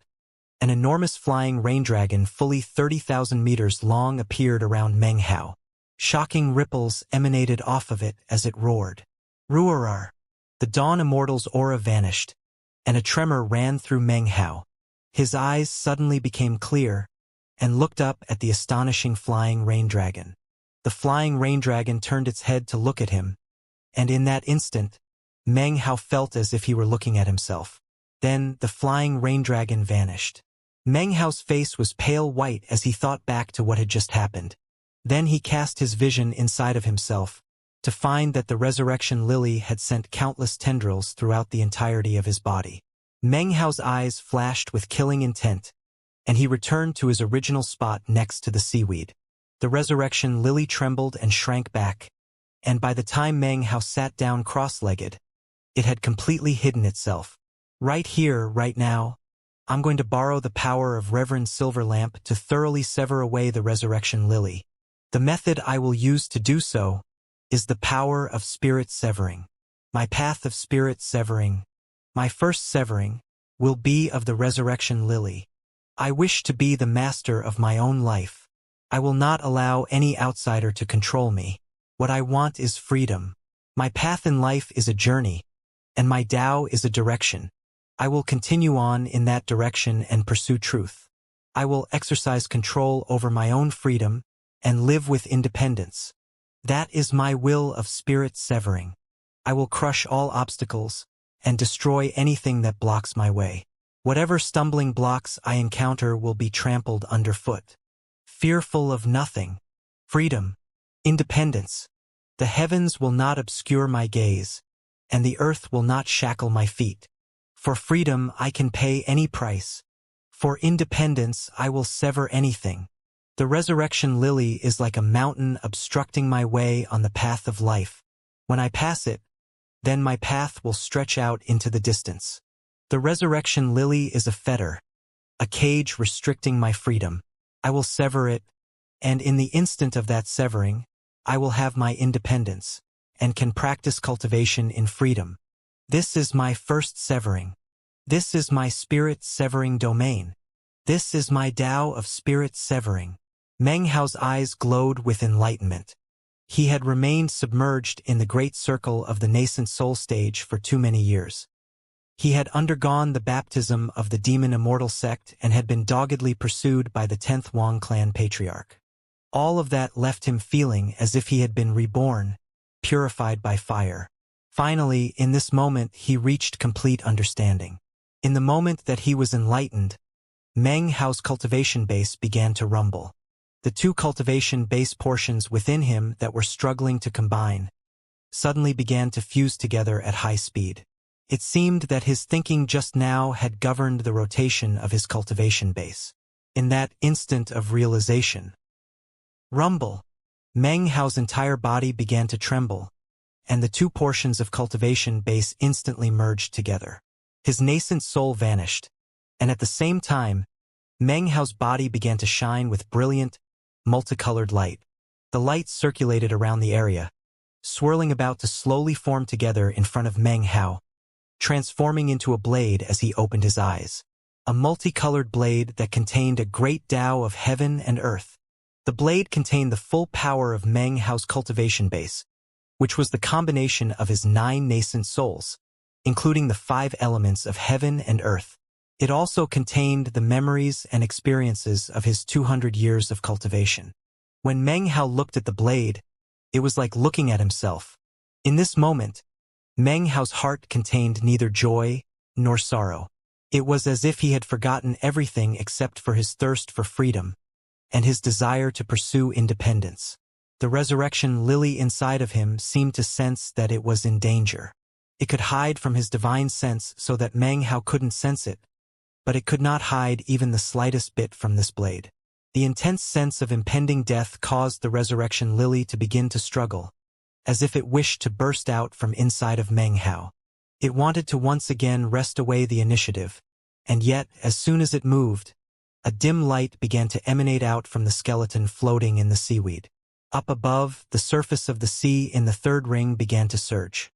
an enormous flying rain dragon fully 30,000 meters long appeared around Meng Hao. Shocking ripples emanated off of it as it roared. Ruarar! The Dawn Immortal's aura vanished, and a tremor ran through Meng Hao. His eyes suddenly became clear, and looked up at the astonishing flying rain dragon. The flying rain dragon turned its head to look at him, and in that instant, Meng Hao felt as if he were looking at himself. Then the flying rain dragon vanished. Meng Hao's face was pale white as he thought back to what had just happened. Then he cast his vision inside of himself, to find that the resurrection lily had sent countless tendrils throughout the entirety of his body. Meng Hao's eyes flashed with killing intent, and he returned to his original spot next to the seaweed. The resurrection lily trembled and shrank back, and by the time Meng Hao sat down cross-legged, it had completely hidden itself. Right here, right now, I'm going to borrow the power of Reverend Silver Lamp to thoroughly sever away the resurrection lily. The method I will use to do so is the power of spirit severing. My path of spirit severing, my first severing, will be of the resurrection lily. I wish to be the master of my own life. I will not allow any outsider to control me. What I want is freedom. My path in life is a journey, and my Tao is a direction. I will continue on in that direction and pursue truth. I will exercise control over my own freedom and live with independence. That is my will of spirit severing. I will crush all obstacles and destroy anything that blocks my way. Whatever stumbling blocks I encounter will be trampled underfoot. Fearful of nothing. Freedom. Independence. The heavens will not obscure my gaze, and the earth will not shackle my feet. For freedom I can pay any price. For independence I will sever anything. The resurrection lily is like a mountain obstructing my way on the path of life. When I pass it, then my path will stretch out into the distance. The resurrection lily is a fetter, a cage restricting my freedom. I will sever it, and in the instant of that severing, I will have my independence, and can practice cultivation in freedom. This is my first severing. This is my spirit severing domain. This is my Tao of spirit severing. Meng Hao's eyes glowed with enlightenment. He had remained submerged in the great circle of the nascent soul stage for too many years. He had undergone the baptism of the demon Immortal sect and had been doggedly pursued by the 10th Wang clan patriarch. All of that left him feeling as if he had been reborn, purified by fire. Finally, in this moment, he reached complete understanding. In the moment that he was enlightened, Meng Hao's cultivation base began to rumble. The two cultivation base portions within him that were struggling to combine suddenly began to fuse together at high speed. It seemed that his thinking just now had governed the rotation of his cultivation base. In that instant of realization, rumble, Meng Hao's entire body began to tremble, and the two portions of cultivation base instantly merged together. His nascent soul vanished, and at the same time, Meng Hao's body began to shine with brilliant, multicolored light. The light circulated around the area, swirling about to slowly form together in front of Meng Hao, transforming into a blade as he opened his eyes. A multicolored blade that contained a great Tao of heaven and earth. The blade contained the full power of Meng Hao's cultivation base, which was the combination of his 9 nascent souls, including the 5 elements of heaven and earth. It also contained the memories and experiences of his 200 years of cultivation. When Meng Hao looked at the blade, it was like looking at himself. In this moment, Meng Hao's heart contained neither joy nor sorrow. It was as if he had forgotten everything except for his thirst for freedom and his desire to pursue independence. The resurrection lily inside of him seemed to sense that it was in danger. It could hide from his divine sense so that Meng Hao couldn't sense it, but it could not hide even the slightest bit from this blade. The intense sense of impending death caused the resurrection lily to begin to struggle, as if it wished to burst out from inside of Meng Hao. It wanted to once again wrest away the initiative, and yet, as soon as it moved, a dim light began to emanate out from the skeleton floating in the seaweed. Up above, the surface of the sea in the third ring began to surge.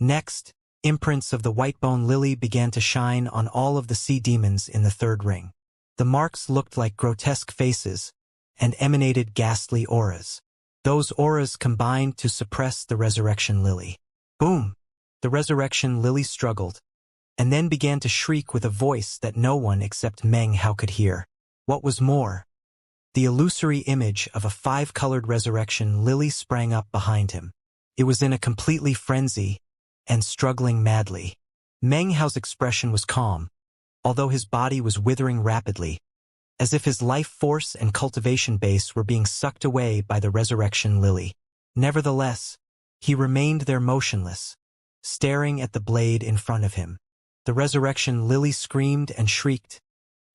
Next, Imprints of the white-bone lily began to shine on all of the sea demons in the third ring. The marks looked like grotesque faces and emanated ghastly auras. Those auras combined to suppress the resurrection lily. Boom! The resurrection lily struggled, and then began to shriek with a voice that no one except Meng Hao could hear. What was more, the illusory image of a five-colored resurrection lily sprang up behind him. It was in a completely frenzy and struggling madly. Meng Hao's expression was calm, although his body was withering rapidly, as if his life force and cultivation base were being sucked away by the resurrection lily. Nevertheless, he remained there motionless, staring at the blade in front of him. The resurrection lily screamed and shrieked,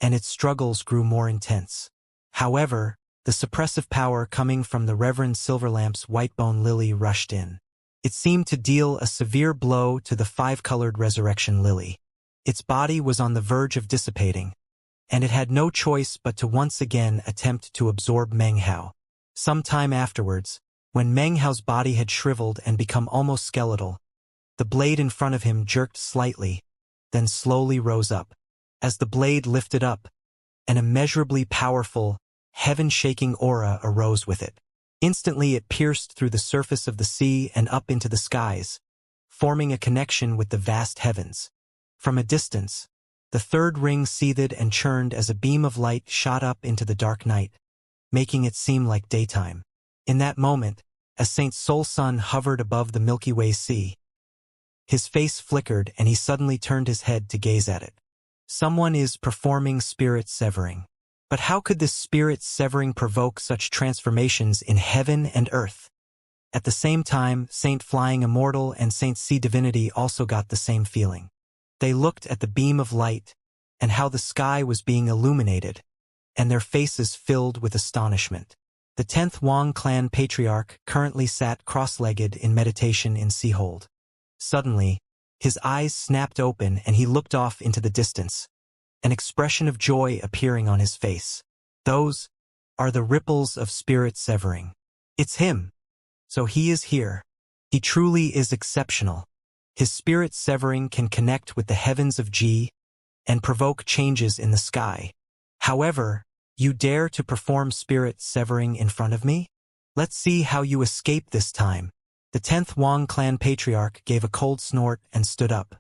and its struggles grew more intense. However, the suppressive power coming from the Reverend Silverlamp's white-bone lily rushed in. It seemed to deal a severe blow to the five-colored resurrection lily. Its body was on the verge of dissipating, and it had no choice but to once again attempt to absorb Meng Hao. Some time afterwards, when Meng Hao's body had shriveled and become almost skeletal, the blade in front of him jerked slightly, then slowly rose up. As the blade lifted up, an immeasurably powerful, heaven-shaking aura arose with it. Instantly it pierced through the surface of the sea and up into the skies, forming a connection with the vast heavens. From a distance, the third ring seethed and churned as a beam of light shot up into the dark night, making it seem like daytime. In that moment, as Saint Soul Sun hovered above the Milky Way sea, his face flickered and he suddenly turned his head to gaze at it. Someone is performing spirit severing. But how could this spirit severing provoke such transformations in heaven and earth? At the same time, Saint Flying Immortal and Saint Sea Divinity also got the same feeling. They looked at the beam of light and how the sky was being illuminated, and their faces filled with astonishment. The 10th Wang clan patriarch currently sat cross-legged in meditation in Seahold. Suddenly, his eyes snapped open and he looked off into the distance, an expression of joy appearing on his face. Those are the ripples of spirit severing. It's him. So he is here. He truly is exceptional. His spirit severing can connect with the heavens of Ji and provoke changes in the sky. However, you dare to perform spirit severing in front of me? Let's see how you escape this time. The 10th Wang clan patriarch gave a cold snort and stood up.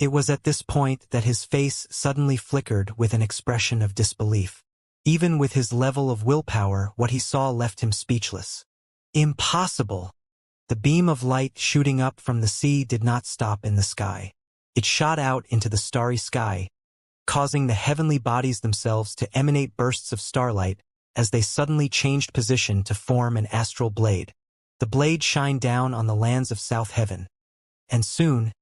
It was at this point that his face suddenly flickered with an expression of disbelief. Even with his level of willpower, what he saw left him speechless. Impossible! The beam of light shooting up from the sea did not stop in the sky. It shot out into the starry sky, causing the heavenly bodies themselves to emanate bursts of starlight as they suddenly changed position to form an astral blade. The blade shined down on the lands of South Heaven, and soon,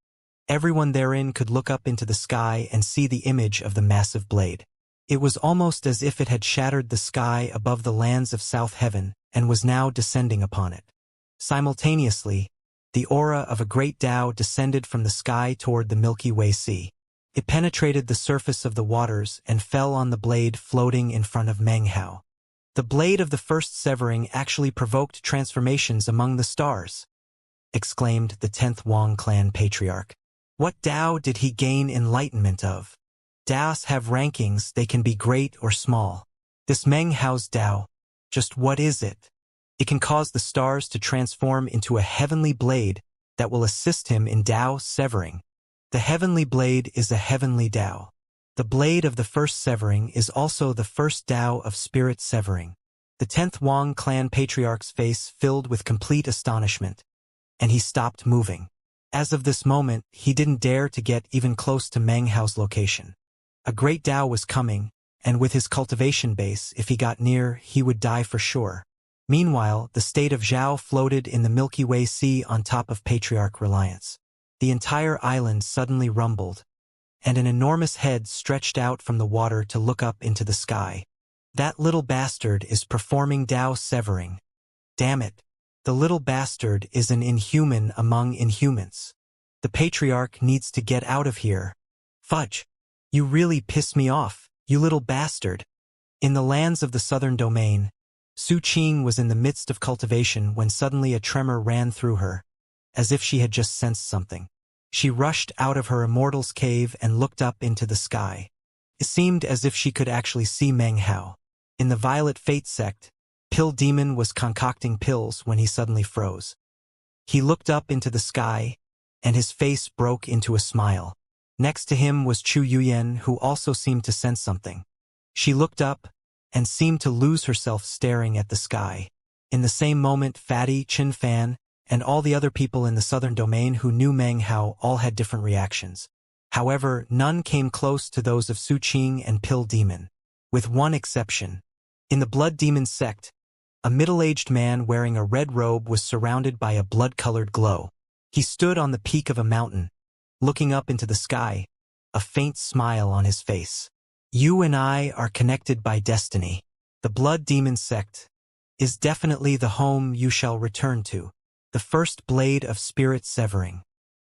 everyone therein could look up into the sky and see the image of the massive blade. It was almost as if it had shattered the sky above the lands of South Heaven and was now descending upon it. Simultaneously, the aura of a great Tao descended from the sky toward the Milky Way Sea. It penetrated the surface of the waters and fell on the blade floating in front of Meng Hao. The blade of the first severing actually provoked transformations among the stars, exclaimed the 10th Wang clan patriarch. What Tao did he gain enlightenment of? Taos have rankings, they can be great or small. This Meng Hao's Tao, just what is it? It can cause the stars to transform into a heavenly blade that will assist him in Tao severing. The heavenly blade is a heavenly Tao. The blade of the first severing is also the first Tao of spirit severing. The 10th Wang clan patriarch's face filled with complete astonishment, and he stopped moving. As of this moment, he didn't dare to get even close to Meng Hao's location. A great Tao was coming, and with his cultivation base, if he got near, he would die for sure. Meanwhile, the state of Zhao floated in the Milky Way Sea on top of Patriarch Reliance. The entire island suddenly rumbled, and an enormous head stretched out from the water to look up into the sky. That little bastard is performing Tao severing. Damn it. The little bastard is an inhuman among inhumans. The patriarch needs to get out of here. Fudge. You really piss me off, you little bastard. In the lands of the southern domain, Su Qing was in the midst of cultivation when suddenly a tremor ran through her, as if she had just sensed something. She rushed out of her immortal's cave and looked up into the sky. It seemed as if she could actually see Meng Hao. In the Violet Fate sect, Pill Demon was concocting pills when he suddenly froze. He looked up into the sky, and his face broke into a smile. Next to him was Chu Yuyen, who also seemed to sense something. She looked up, and seemed to lose herself staring at the sky. In the same moment, Fatty, Chin Fan, and all the other people in the southern domain who knew Meng Hao all had different reactions. However, none came close to those of Su Qing and Pill Demon, with one exception. In the Blood Demon sect, a middle-aged man wearing a red robe was surrounded by a blood-colored glow. He stood on the peak of a mountain, looking up into the sky, a faint smile on his face. You and I are connected by destiny. The Blood Demon sect is definitely the home you shall return to. The first blade of spirit severing.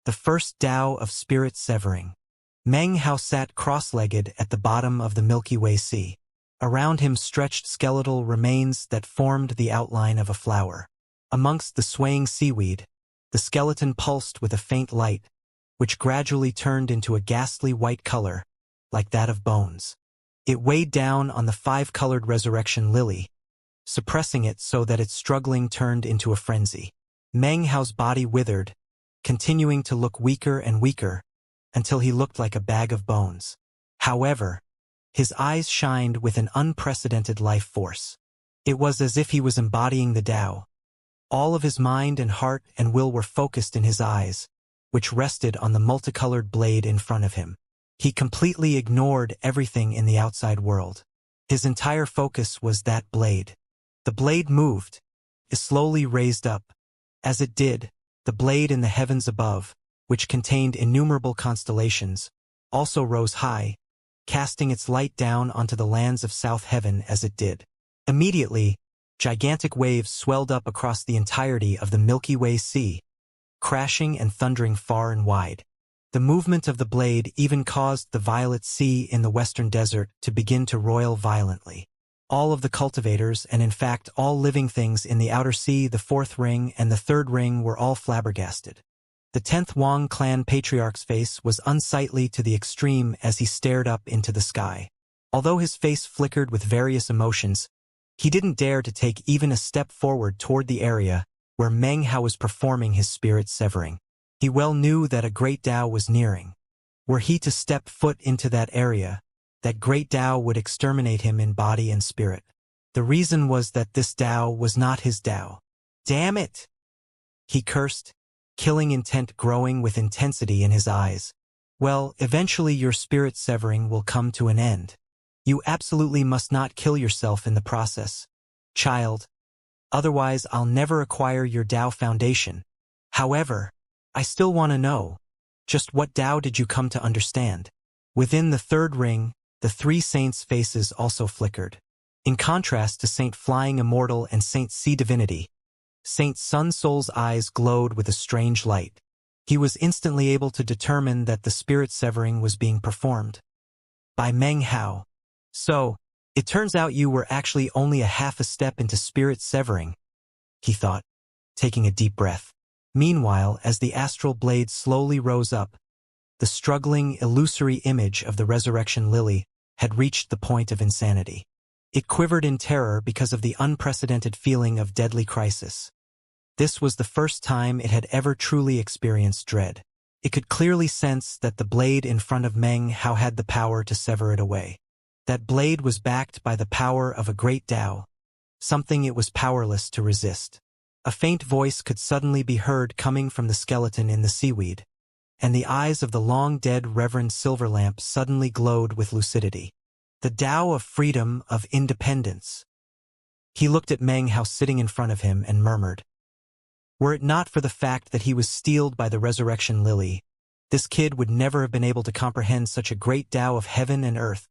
The first Tao of spirit severing. Meng Hao sat cross-legged at the bottom of the Milky Way Sea. Around him stretched skeletal remains that formed the outline of a flower. Amongst the swaying seaweed, the skeleton pulsed with a faint light, which gradually turned into a ghastly white color, like that of bones. It weighed down on the 5-colored resurrection lily, suppressing it so that its struggling turned into a frenzy. Meng Hao's body withered, continuing to look weaker and weaker, until he looked like a bag of bones. However, his eyes shined with an unprecedented life force. It was as if he was embodying the Tao. All of his mind and heart and will were focused in his eyes, which rested on the multicolored blade in front of him. He completely ignored everything in the outside world. His entire focus was that blade. The blade moved. It slowly raised up. As it did, the blade in the heavens above, which contained innumerable constellations, also rose high, casting its light down onto the lands of South Heaven as it did. Immediately, gigantic waves swelled up across the entirety of the Milky Way Sea, crashing and thundering far and wide. The movement of the blade even caused the Violet Sea in the western desert to begin to roil violently. All of the cultivators, and in fact all living things in the outer sea, the 4th ring and the 3rd ring, were all flabbergasted. The 10th Wang clan patriarch's face was unsightly to the extreme as he stared up into the sky. Although his face flickered with various emotions, he didn't dare to take even a step forward toward the area where Meng Hao was performing his spirit severing. He well knew that a great Tao was nearing. Were he to step foot into that area, that great Tao would exterminate him in body and spirit. The reason was that this Tao was not his Tao. Damn it! He cursed, killing intent growing with intensity in his eyes. Well, eventually your spirit severing will come to an end. You absolutely must not kill yourself in the process, child. Otherwise I'll never acquire your Tao foundation. However, I still want to know, just what Tao did you come to understand? Within the 3rd ring, the 3 saints' faces also flickered. In contrast to Saint Flying Immortal and Saint Sea Divinity, Saint Sun Soul's eyes glowed with a strange light. He was instantly able to determine that the spirit severing was being performed by Meng Hao. So, it turns out you were actually only a half a step into spirit severing, he thought, taking a deep breath. Meanwhile, as the astral blade slowly rose up, the struggling, illusory image of the resurrection lily had reached the point of insanity. It quivered in terror because of the unprecedented feeling of deadly crisis. This was the first time it had ever truly experienced dread. It could clearly sense that the blade in front of Meng Hao had the power to sever it away. That blade was backed by the power of a great Tao, something it was powerless to resist. A faint voice could suddenly be heard coming from the skeleton in the seaweed, and the eyes of the long-dead Reverend Silverlamp suddenly glowed with lucidity. The Tao of freedom, of independence. He looked at Meng Hao sitting in front of him and murmured, were it not for the fact that he was steeled by the resurrection lily, this kid would never have been able to comprehend such a great Tao of heaven and earth,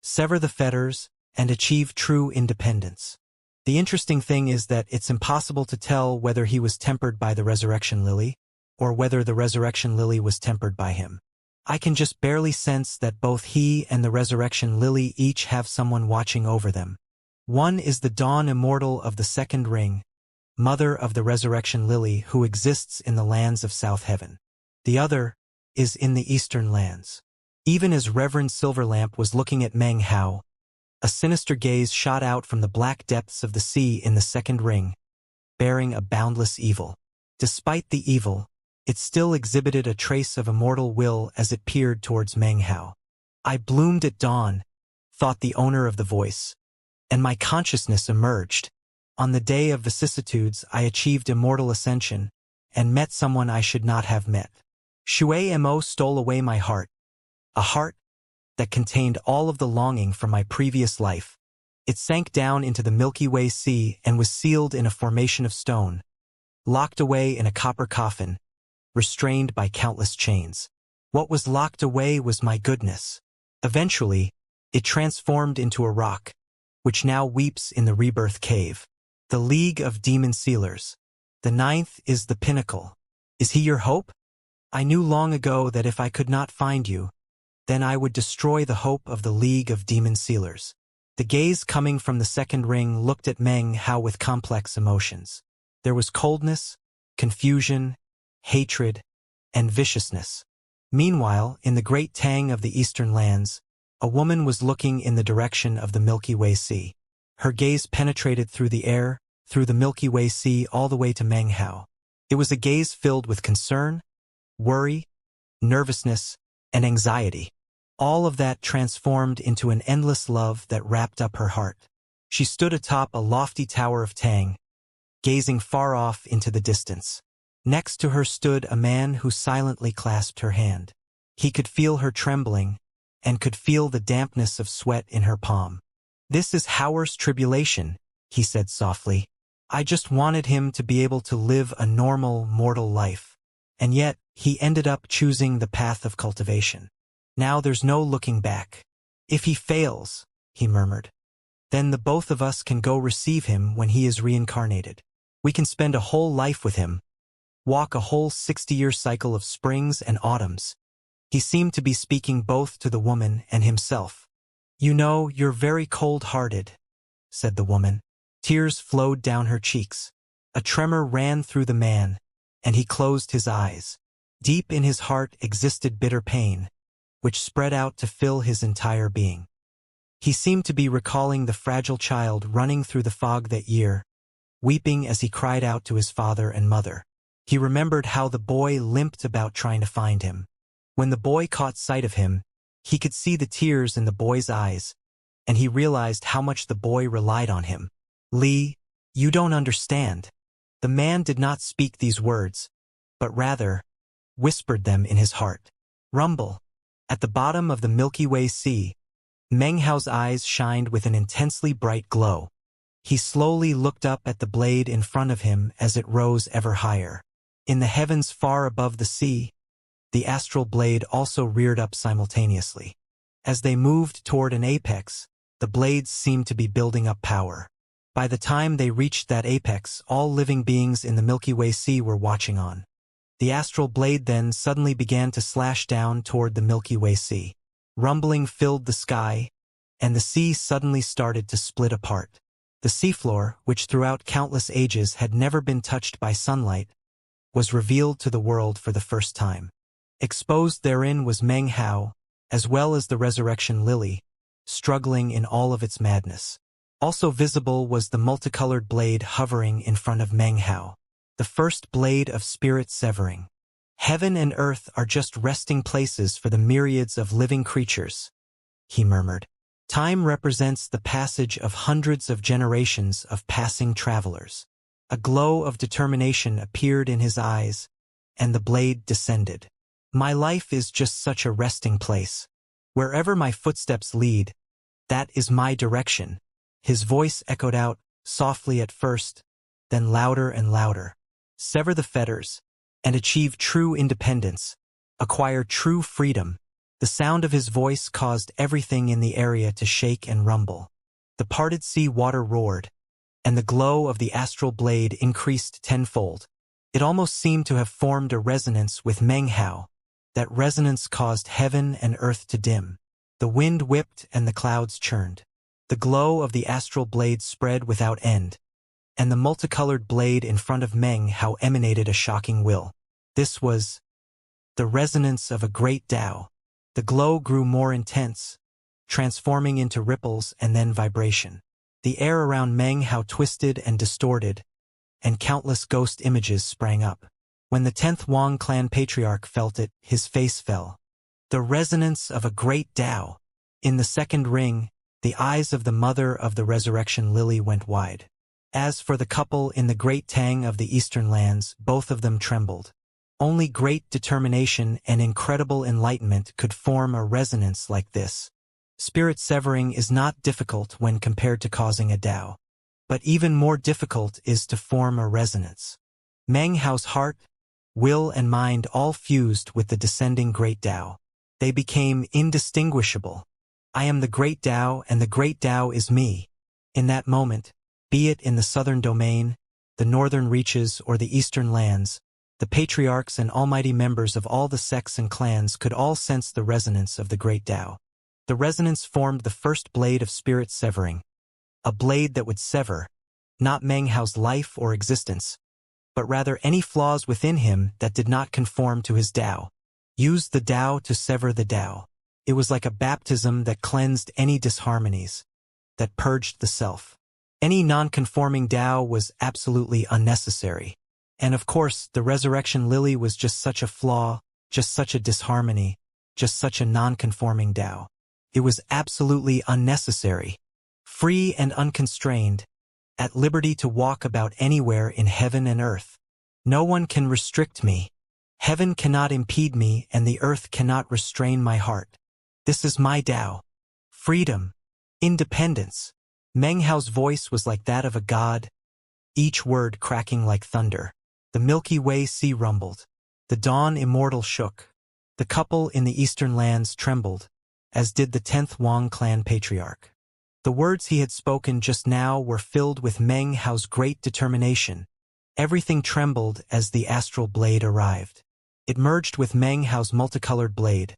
sever the fetters, and achieve true independence. The interesting thing is that it's impossible to tell whether he was tempered by the resurrection lily, or whether the resurrection lily was tempered by him. I can just barely sense that both he and the resurrection lily each have someone watching over them. One is the Dawn Immortal of the 2nd ring, mother of the resurrection lily who exists in the lands of South Heaven. The other, is in the eastern lands. Even as Reverend Silverlamp was looking at Meng Hao, a sinister gaze shot out from the black depths of the sea in the second ring, bearing a boundless evil. Despite the evil, it still exhibited a trace of immortal will as it peered towards Meng Hao. I bloomed at dawn, thought the owner of the voice, and my consciousness emerged. On the day of vicissitudes I achieved immortal ascension, and met someone I should not have met. Shui Mo stole away my heart, a heart that contained all of the longing from my previous life. It sank down into the Milky Way Sea and was sealed in a formation of stone, locked away in a copper coffin, restrained by countless chains. What was locked away was my goodness. Eventually, it transformed into a rock, which now weeps in the rebirth cave. The League of Demon Sealers. The ninth is the pinnacle. Is he your hope? I knew long ago that if I could not find you, then I would destroy the hope of the League of Demon Sealers. The gaze coming from the second ring looked at Meng Hao with complex emotions. There was coldness, confusion, hatred, and viciousness. Meanwhile, in the great tang of the eastern lands, a woman was looking in the direction of the Milky Way Sea. Her gaze penetrated through the air, through the Milky Way Sea all the way to Meng Hao. It was a gaze filled with concern, worry, nervousness, and anxiety. All of that transformed into an endless love that wrapped up her heart. She stood atop a lofty tower of tang, gazing far off into the distance. Next to her stood a man who silently clasped her hand. He could feel her trembling, and could feel the dampness of sweat in her palm. "This is Hauer's tribulation," he said softly. "I just wanted him to be able to live a normal, mortal life. And yet, he ended up choosing the path of cultivation. Now there's no looking back. If he fails," he murmured, "then the both of us can go receive him when he is reincarnated. We can spend a whole life with him, walk a whole 60-year cycle of springs and autumns." He seemed to be speaking both to the woman and himself. "You know, you're very cold-hearted," said the woman. Tears flowed down her cheeks. A tremor ran through the man, and he closed his eyes. Deep in his heart existed bitter pain, which spread out to fill his entire being. He seemed to be recalling the fragile child running through the fog that year, weeping as he cried out to his father and mother. He remembered how the boy limped about trying to find him. When the boy caught sight of him, he could see the tears in the boy's eyes, and he realized how much the boy relied on him. "Lee, you don't understand." The man did not speak these words, but rather whispered them in his heart. Rumble. At the bottom of the Milky Way Sea, Meng Hao's eyes shined with an intensely bright glow. He slowly looked up at the blade in front of him as it rose ever higher. In the heavens far above the sea, the astral blade also reared up simultaneously. As they moved toward an apex, the blades seemed to be building up power. By the time they reached that apex, all living beings in the Milky Way Sea were watching on. The astral blade then suddenly began to slash down toward the Milky Way Sea. Rumbling filled the sky, and the sea suddenly started to split apart. The seafloor, which throughout countless ages had never been touched by sunlight, was revealed to the world for the first time. Exposed therein was Meng Hao, as well as the resurrection lily, struggling in all of its madness. Also visible was the multicolored blade hovering in front of Meng Hao. The first blade of spirit severing. "Heaven and earth are just resting places for the myriads of living creatures," he murmured. "Time represents the passage of hundreds of generations of passing travelers." A glow of determination appeared in his eyes, and the blade descended. "My life is just such a resting place. Wherever my footsteps lead, that is my direction." His voice echoed out, softly at first, then louder and louder. "Sever the fetters, and achieve true independence. Acquire true freedom." The sound of his voice caused everything in the area to shake and rumble. The parted sea water roared, and the glow of the astral blade increased tenfold. It almost seemed to have formed a resonance with Meng Hao. That resonance caused heaven and earth to dim. The wind whipped and the clouds churned. The glow of the astral blade spread without end, and the multicolored blade in front of Meng Hao emanated a shocking will. This was the resonance of a great Tao. The glow grew more intense, transforming into ripples and then vibration. The air around Meng Hao twisted and distorted, and countless ghost images sprang up. When the 10th Wang clan patriarch felt it, his face fell. The resonance of a great Tao. In the second ring, the eyes of the mother of the resurrection lily went wide. As for the couple in the great Tang of the eastern lands, both of them trembled. Only great determination and incredible enlightenment could form a resonance like this. Spirit severing is not difficult when compared to causing a Tao. But even more difficult is to form a resonance. Meng Hao's heart, will and mind all fused with the descending great Tao. They became indistinguishable. I am the great Tao and the great Tao is me. In that moment, be it in the southern domain, the northern reaches or the eastern lands, the patriarchs and almighty members of all the sects and clans could all sense the resonance of the great Tao. The resonance formed the first blade of spirit severing, a blade that would sever, not Meng Hao's life or existence, but rather any flaws within him that did not conform to his Tao. Use the Tao to sever the Tao. It was like a baptism that cleansed any disharmonies, that purged the self. Any non-conforming Tao was absolutely unnecessary. And of course, the resurrection lily was just such a flaw, just such a disharmony, just such a non-conforming Tao. It was absolutely unnecessary. Free and unconstrained, at liberty to walk about anywhere in heaven and earth. No one can restrict me. Heaven cannot impede me and the earth cannot restrain my heart. This is my Tao. Freedom. Independence. Meng Hao's voice was like that of a god, each word cracking like thunder. The Milky Way sea rumbled. The dawn immortal shook. The couple in the eastern lands trembled, as did the 10th Wang clan patriarch. The words he had spoken just now were filled with Meng Hao's great determination. Everything trembled as the astral blade arrived. It merged with Meng Hao's multicolored blade,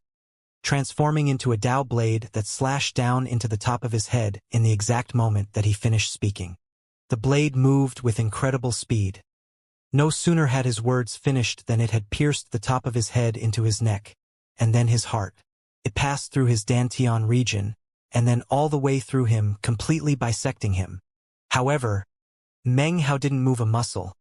transforming into a Tao blade that slashed down into the top of his head in the exact moment that he finished speaking. The blade moved with incredible speed. No sooner had his words finished than it had pierced the top of his head into his neck, and then his heart. It passed through his Dantian region, and then all the way through him, completely bisecting him. However, Meng Hao didn't move a muscle,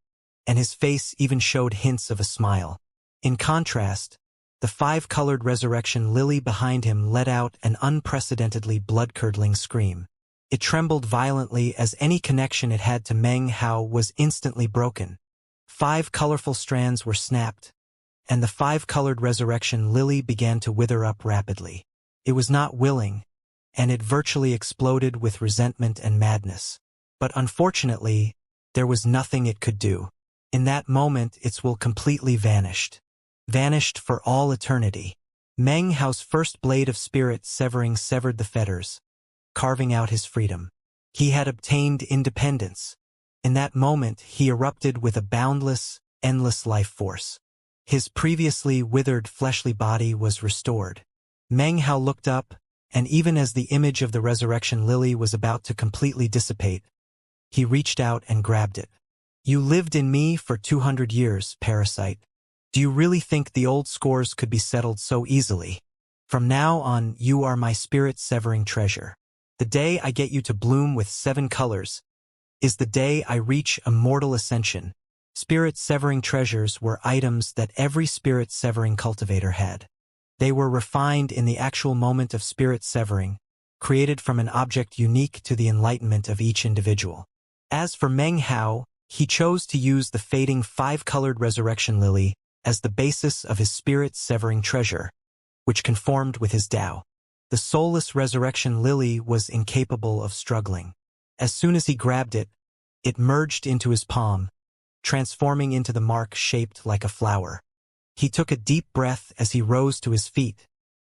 and his face even showed hints of a smile. In contrast, the 5-colored resurrection lily behind him let out an unprecedentedly blood-curdling scream. It trembled violently as any connection it had to Meng Hao was instantly broken. 5 colorful strands were snapped, and the 5-colored resurrection lily began to wither up rapidly. It was not willing, and it virtually exploded with resentment and madness. But unfortunately, there was nothing it could do. In that moment, its will completely vanished. Vanished for all eternity. Meng Hao's first blade of spirit severing severed the fetters, carving out his freedom. He had obtained independence. In that moment, he erupted with a boundless, endless life force. His previously withered fleshly body was restored. Meng Hao looked up, and even as the image of the resurrection lily was about to completely dissipate, he reached out and grabbed it. You lived in me for 200 years, parasite. Do you really think the old scores could be settled so easily? From now on, you are my spirit-severing treasure. The day I get you to bloom with 7 colors is the day I reach immortal ascension. Spirit-severing treasures were items that every spirit-severing cultivator had. They were refined in the actual moment of spirit-severing, created from an object unique to the enlightenment of each individual. As for Meng Hao, he chose to use the fading 5-colored resurrection lily as the basis of his spirit-severing treasure, which conformed with his Tao. The soulless resurrection lily was incapable of struggling. As soon as he grabbed it, it merged into his palm, transforming into the mark shaped like a flower. He took a deep breath as he rose to his feet,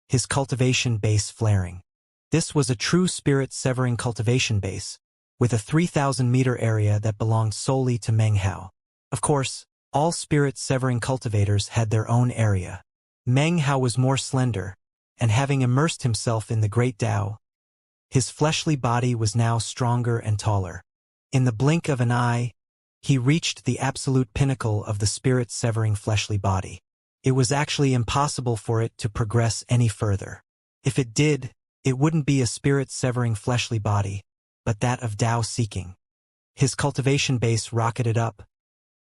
his cultivation base flaring. This was a true spirit-severing cultivation base, with a 3,000-meter area that belonged solely to Meng Hao. Of course, all spirit-severing cultivators had their own area. Meng Hao was more slender, and having immersed himself in the great Tao, his fleshly body was now stronger and taller. In the blink of an eye, he reached the absolute pinnacle of the spirit-severing fleshly body. It was actually impossible for it to progress any further. If it did, it wouldn't be a spirit-severing fleshly body, but that of Tao-seeking. His cultivation base rocketed up.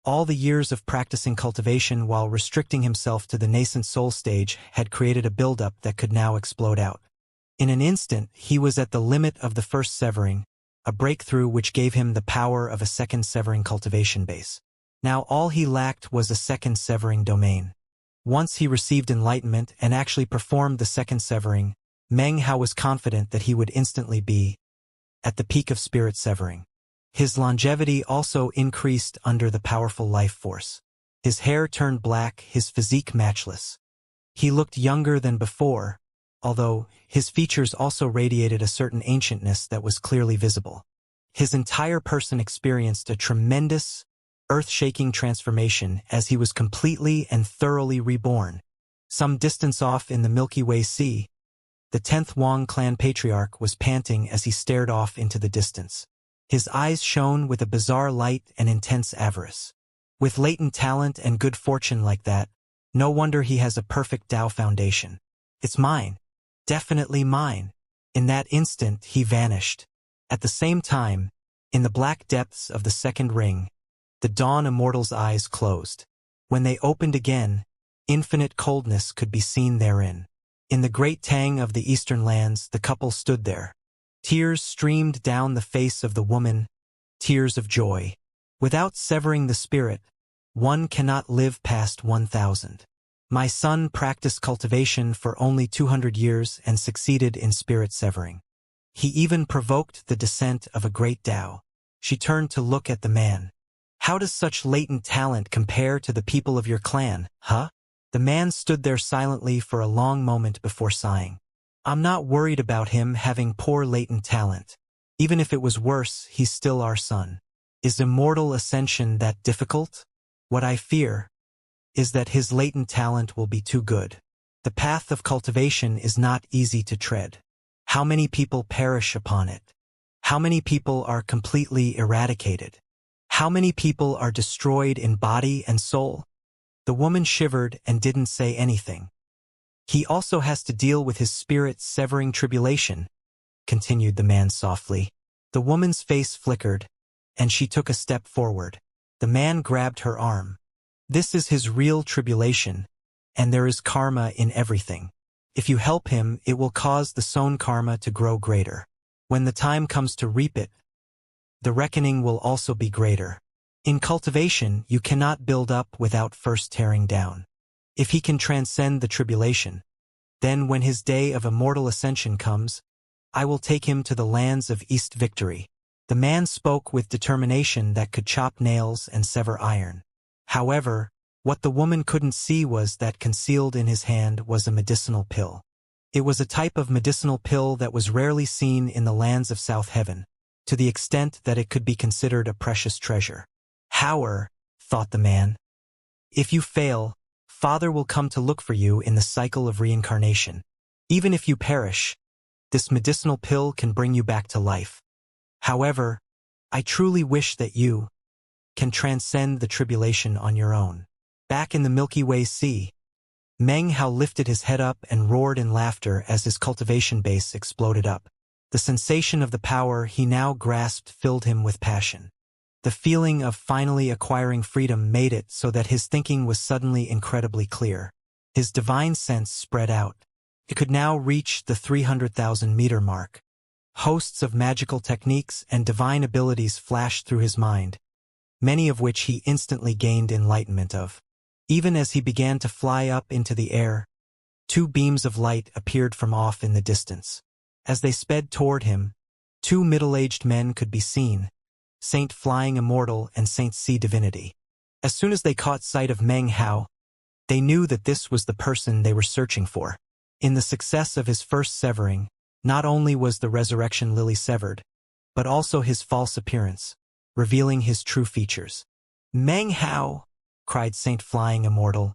All the years of practicing cultivation while restricting himself to the nascent soul stage had created a buildup that could now explode out. In an instant, he was at the limit of the first severing, a breakthrough which gave him the power of a second severing cultivation base. Now all he lacked was a second severing domain. Once he received enlightenment and actually performed the second severing, Meng Hao was confident that he would instantly be at the peak of spirit severing. His longevity also increased under the powerful life force. His hair turned black, his physique matchless. He looked younger than before, although his features also radiated a certain ancientness that was clearly visible. His entire person experienced a tremendous, earth-shaking transformation as he was completely and thoroughly reborn. Some distance off in the Milky Way Sea, the 10th Wang clan patriarch was panting as he stared off into the distance. His eyes shone with a bizarre light and intense avarice. With latent talent and good fortune like that, no wonder he has a perfect Tao foundation. It's mine. Definitely mine. In that instant, he vanished. At the same time, in the black depths of the second ring, the Dawn Immortal's eyes closed. When they opened again, infinite coldness could be seen therein. In the great Tang of the eastern lands, the couple stood there. Tears streamed down the face of the woman, tears of joy. Without severing the spirit, one cannot live past 1,000. My son practiced cultivation for only 200 years and succeeded in spirit severing. He even provoked the descent of a great Tao. She turned to look at the man. How does such latent talent compare to the people of your clan, huh? The man stood there silently for a long moment before sighing. I'm not worried about him having poor latent talent. Even if it was worse, he's still our son. Is Immortal Ascension that difficult? What I fear is that his latent talent will be too good. The path of cultivation is not easy to tread. How many people perish upon it? How many people are completely eradicated? How many people are destroyed in body and soul? The woman shivered and didn't say anything. He also has to deal with his spirit-severing tribulation, continued the man softly. The woman's face flickered, and she took a step forward. The man grabbed her arm. This is his real tribulation, and there is karma in everything. If you help him, it will cause the sown karma to grow greater. When the time comes to reap it, the reckoning will also be greater. In cultivation, you cannot build up without first tearing down. If he can transcend the tribulation, then when his day of immortal ascension comes, I will take him to the lands of East Victory. The man spoke with determination that could chop nails and sever iron. However, what the woman couldn't see was that concealed in his hand was a medicinal pill. It was a type of medicinal pill that was rarely seen in the lands of South Heaven, to the extent that it could be considered a precious treasure. However, thought the man, if you fail, Father will come to look for you in the cycle of reincarnation. Even if you perish, this medicinal pill can bring you back to life. However, I truly wish that you can transcend the tribulation on your own. Back in the Milky Way Sea, Meng Hao lifted his head up and roared in laughter as his cultivation base exploded up. The sensation of the power he now grasped filled him with passion. The feeling of finally acquiring freedom made it so that his thinking was suddenly incredibly clear. His divine sense spread out. It could now reach the 300,000-meter mark. Hosts of magical techniques and divine abilities flashed through his mind, many of which he instantly gained enlightenment of. Even as he began to fly up into the air, two beams of light appeared from off in the distance. As they sped toward him, two middle-aged men could be seen, Saint Flying Immortal and Saint Sea Divinity. As soon as they caught sight of Meng Hao, they knew that this was the person they were searching for. In the success of his first severing, not only was the resurrection lily severed, but also his false appearance, revealing his true features. Meng Hao, cried Saint Flying Immortal,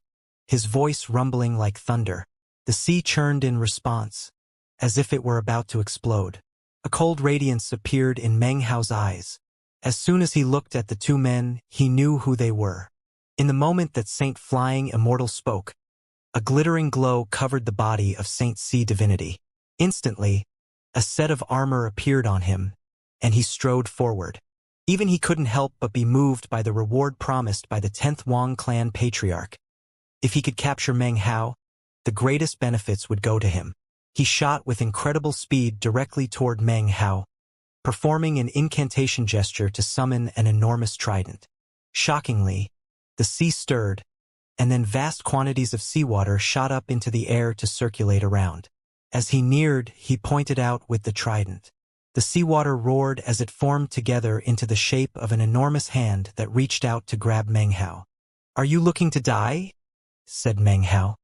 his voice rumbling like thunder. The sea churned in response, as if it were about to explode. A cold radiance appeared in Meng Hao's eyes. As soon as he looked at the two men, he knew who they were. In the moment that Saint Flying Immortal spoke, A glittering glow covered the body of Saint C divinity. Instantly, a set of armor appeared on him, and he strode forward. Even he couldn't help but be moved by the reward promised by the 10th Wang clan patriarch. If he could capture Meng Hao, the greatest benefits would go to him. He shot with incredible speed directly toward Meng Hao, performing an incantation gesture to summon an enormous trident. Shockingly, the sea stirred, and then vast quantities of seawater shot up into the air to circulate around. As he neared, he pointed out with the trident. The seawater roared as it formed together into the shape of an enormous hand that reached out to grab Meng Hao. "Are you looking to die?" said Meng Hao.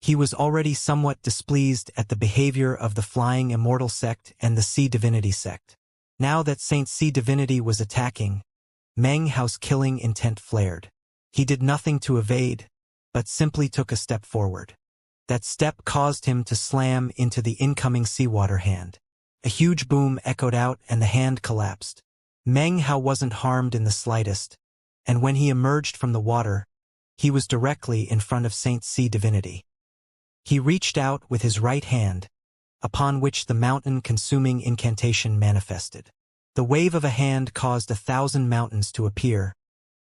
He was already somewhat displeased at the behavior of the Flying Immortal sect and the Sea Divinity sect. Now that Saint Sea Divinity was attacking, Meng Hao's killing intent flared. He did nothing to evade, but simply took a step forward. That step caused him to slam into the incoming seawater hand. A huge boom echoed out and the hand collapsed. Meng Hao wasn't harmed in the slightest, and when he emerged from the water, he was directly in front of Saint Sea Divinity. He reached out with his right hand, upon which the mountain-consuming incantation manifested. The wave of a hand caused 1,000 mountains to appear,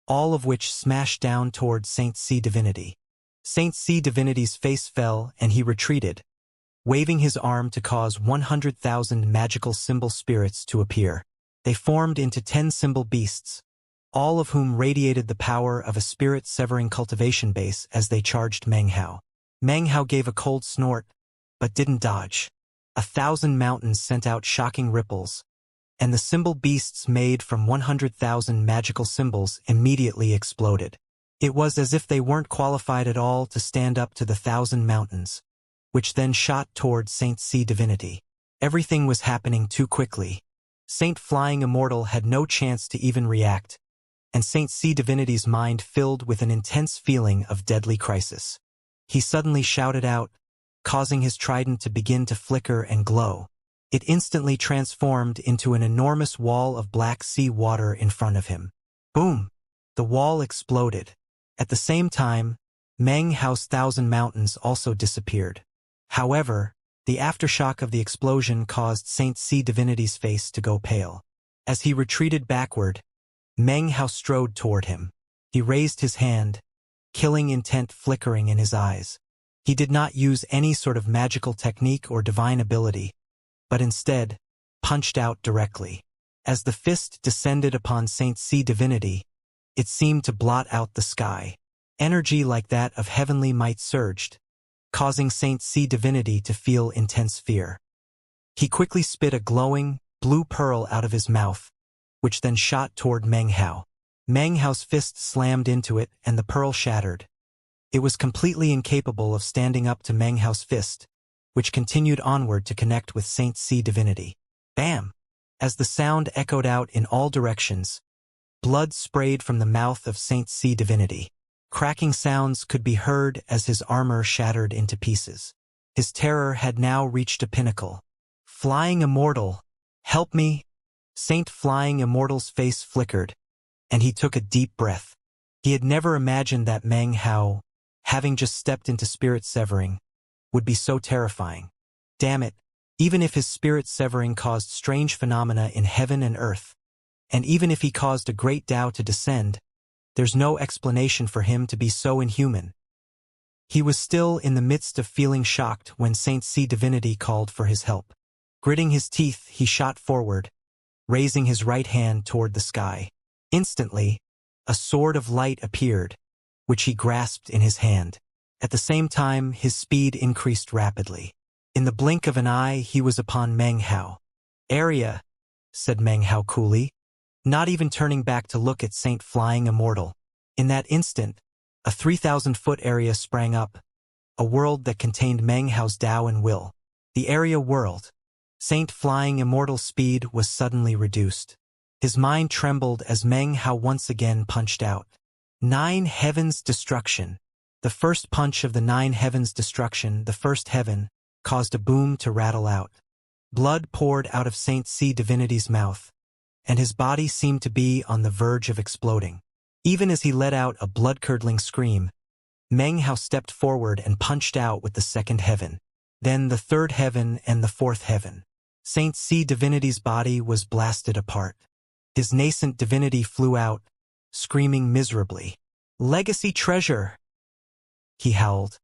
all of which smashed down toward Saint Sea Divinity. Saint Sea Divinity's face fell and he retreated, waving his arm to cause 100,000 magical symbol spirits to appear. They formed into 10 symbol beasts, all of whom radiated the power of a spirit-severing cultivation base as they charged Meng Hao. Meng Hao gave a cold snort, but didn't dodge. 1,000 mountains sent out shocking ripples, and the symbol beasts made from 100,000 magical symbols immediately exploded. It was as if they weren't qualified at all to stand up to the 1,000 mountains, which then shot toward Saint Sea Divinity. Everything was happening too quickly. Saint Flying Immortal had no chance to even react, and Saint Sea Divinity's mind filled with an intense feeling of deadly crisis. He suddenly shouted out, causing his trident to begin to flicker and glow. It instantly transformed into an enormous wall of black sea water in front of him. Boom! The wall exploded. At the same time, Meng Hao's 1,000 mountains also disappeared. However, the aftershock of the explosion caused Saint Sea Divinity's face to go pale. As he retreated backward, Meng Hao strode toward him. He raised his hand, killing intent flickering in his eyes. He did not use any sort of magical technique or divine ability, but instead punched out directly. As the fist descended upon Saint Sea Divinity, it seemed to blot out the sky. Energy like that of heavenly might surged, causing Saint Sea Divinity to feel intense fear. He quickly spit a glowing, blue pearl out of his mouth, which then shot toward Meng Hao. Meng Hao's fist slammed into it and the pearl shattered. It was completely incapable of standing up to Meng Hao's fist, which continued onward to connect with Saint Sea Divinity. Bam! As the sound echoed out in all directions, blood sprayed from the mouth of Saint Sea Divinity. Cracking sounds could be heard as his armor shattered into pieces. His terror had now reached a pinnacle. "Flying Immortal, help me!" Saint Flying Immortal's face flickered, and he took a deep breath. He had never imagined that Meng Hao, having just stepped into spirit severing, would be so terrifying. Damn it, even if his spirit severing caused strange phenomena in heaven and earth, and even if he caused a great Tao to descend, there's no explanation for him to be so inhuman. He was still in the midst of feeling shocked when Saint Sea Divinity called for his help. Gritting his teeth, he shot forward, raising his right hand toward the sky. Instantly, a sword of light appeared, which he grasped in his hand. At the same time, his speed increased rapidly. In the blink of an eye, he was upon Meng Hao. "Area," said Meng Hao coolly, not even turning back to look at Saint Flying Immortal. In that instant, a 3,000-foot area sprang up, a world that contained Meng Hao's Tao and will. The area world. Saint Flying Immortal's speed was suddenly reduced. His mind trembled as Meng Hao once again punched out. 9 Heavens Destruction. The first punch of the 9 Heavens Destruction, the first heaven, caused a boom to rattle out. Blood poured out of Saint Sea Divinity's mouth, and his body seemed to be on the verge of exploding. Even as he let out a blood-curdling scream, Meng Hao stepped forward and punched out with the second heaven, then the third heaven and the fourth heaven. Saint C divinity's body was blasted apart. His nascent divinity flew out, screaming miserably. "Legacy treasure!" he howled,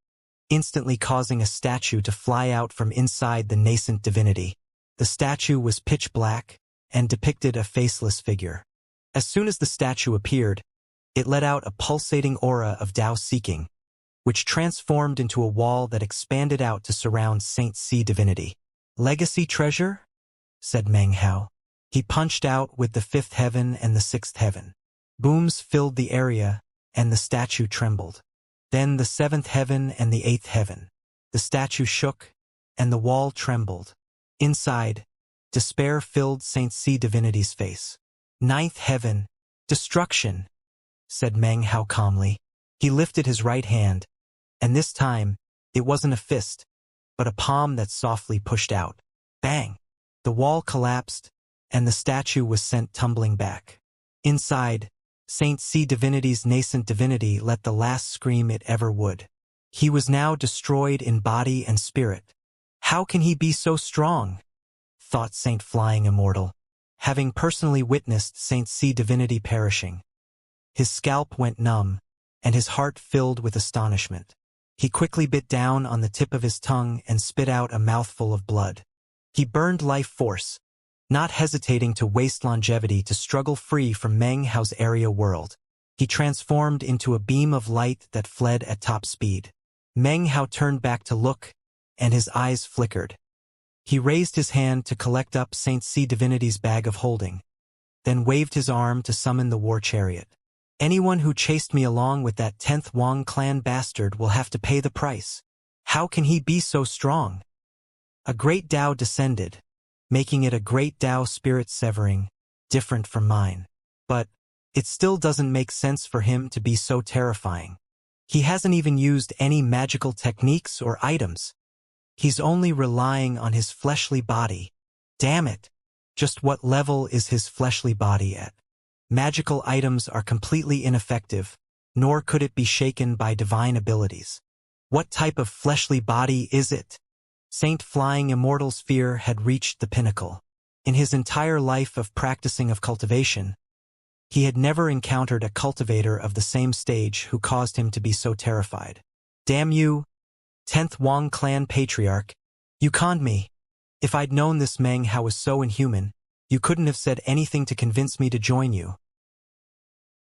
instantly causing a statue to fly out from inside the nascent divinity. The statue was pitch black and depicted a faceless figure. As soon as the statue appeared, it let out a pulsating aura of Tao seeking, which transformed into a wall that expanded out to surround Saint C divinity. "Legacy treasure?" said Meng Hao. He punched out with the fifth heaven and the sixth heaven. Booms filled the area, and the statue trembled. Then the seventh heaven and the eighth heaven. The statue shook, and the wall trembled. Inside, despair filled Saint C divinity's face. "Ninth heaven, destruction," said Meng Hao calmly. He lifted his right hand, and this time, it wasn't a fist, but a palm that softly pushed out. Bang! The wall collapsed, and the statue was sent tumbling back. Inside, Saint C divinity's nascent divinity let the last scream it ever would. He was now destroyed in body and spirit. "How can he be so strong?" thought Saint Flying Immortal, having personally witnessed Saint C divinity perishing. His scalp went numb, and his heart filled with astonishment. He quickly bit down on the tip of his tongue and spit out a mouthful of blood. He burned life force, not hesitating to waste longevity to struggle free from Meng Hao's area world. He transformed into a beam of light that fled at top speed. Meng Hao turned back to look, and his eyes flickered. He raised his hand to collect up Saint C divinity's bag of holding, then waved his arm to summon the war chariot. "Anyone who chased me along with that 10th Wang clan bastard will have to pay the price. How can he be so strong?" A great Tao descended, making it a great Tao spirit severing, different from mine. But it still doesn't make sense for him to be so terrifying. He hasn't even used any magical techniques or items. He's only relying on his fleshly body. Damn it! Just what level is his fleshly body at? Magical items are completely ineffective, nor could it be shaken by divine abilities. What type of fleshly body is it? Saint Flying Immortal's fear had reached the pinnacle. In his entire life of practicing of cultivation, he had never encountered a cultivator of the same stage who caused him to be so terrified. "Damn you, 10th Wang clan patriarch, you conned me. If I'd known this Meng Hao was so inhuman, you couldn't have said anything to convince me to join you."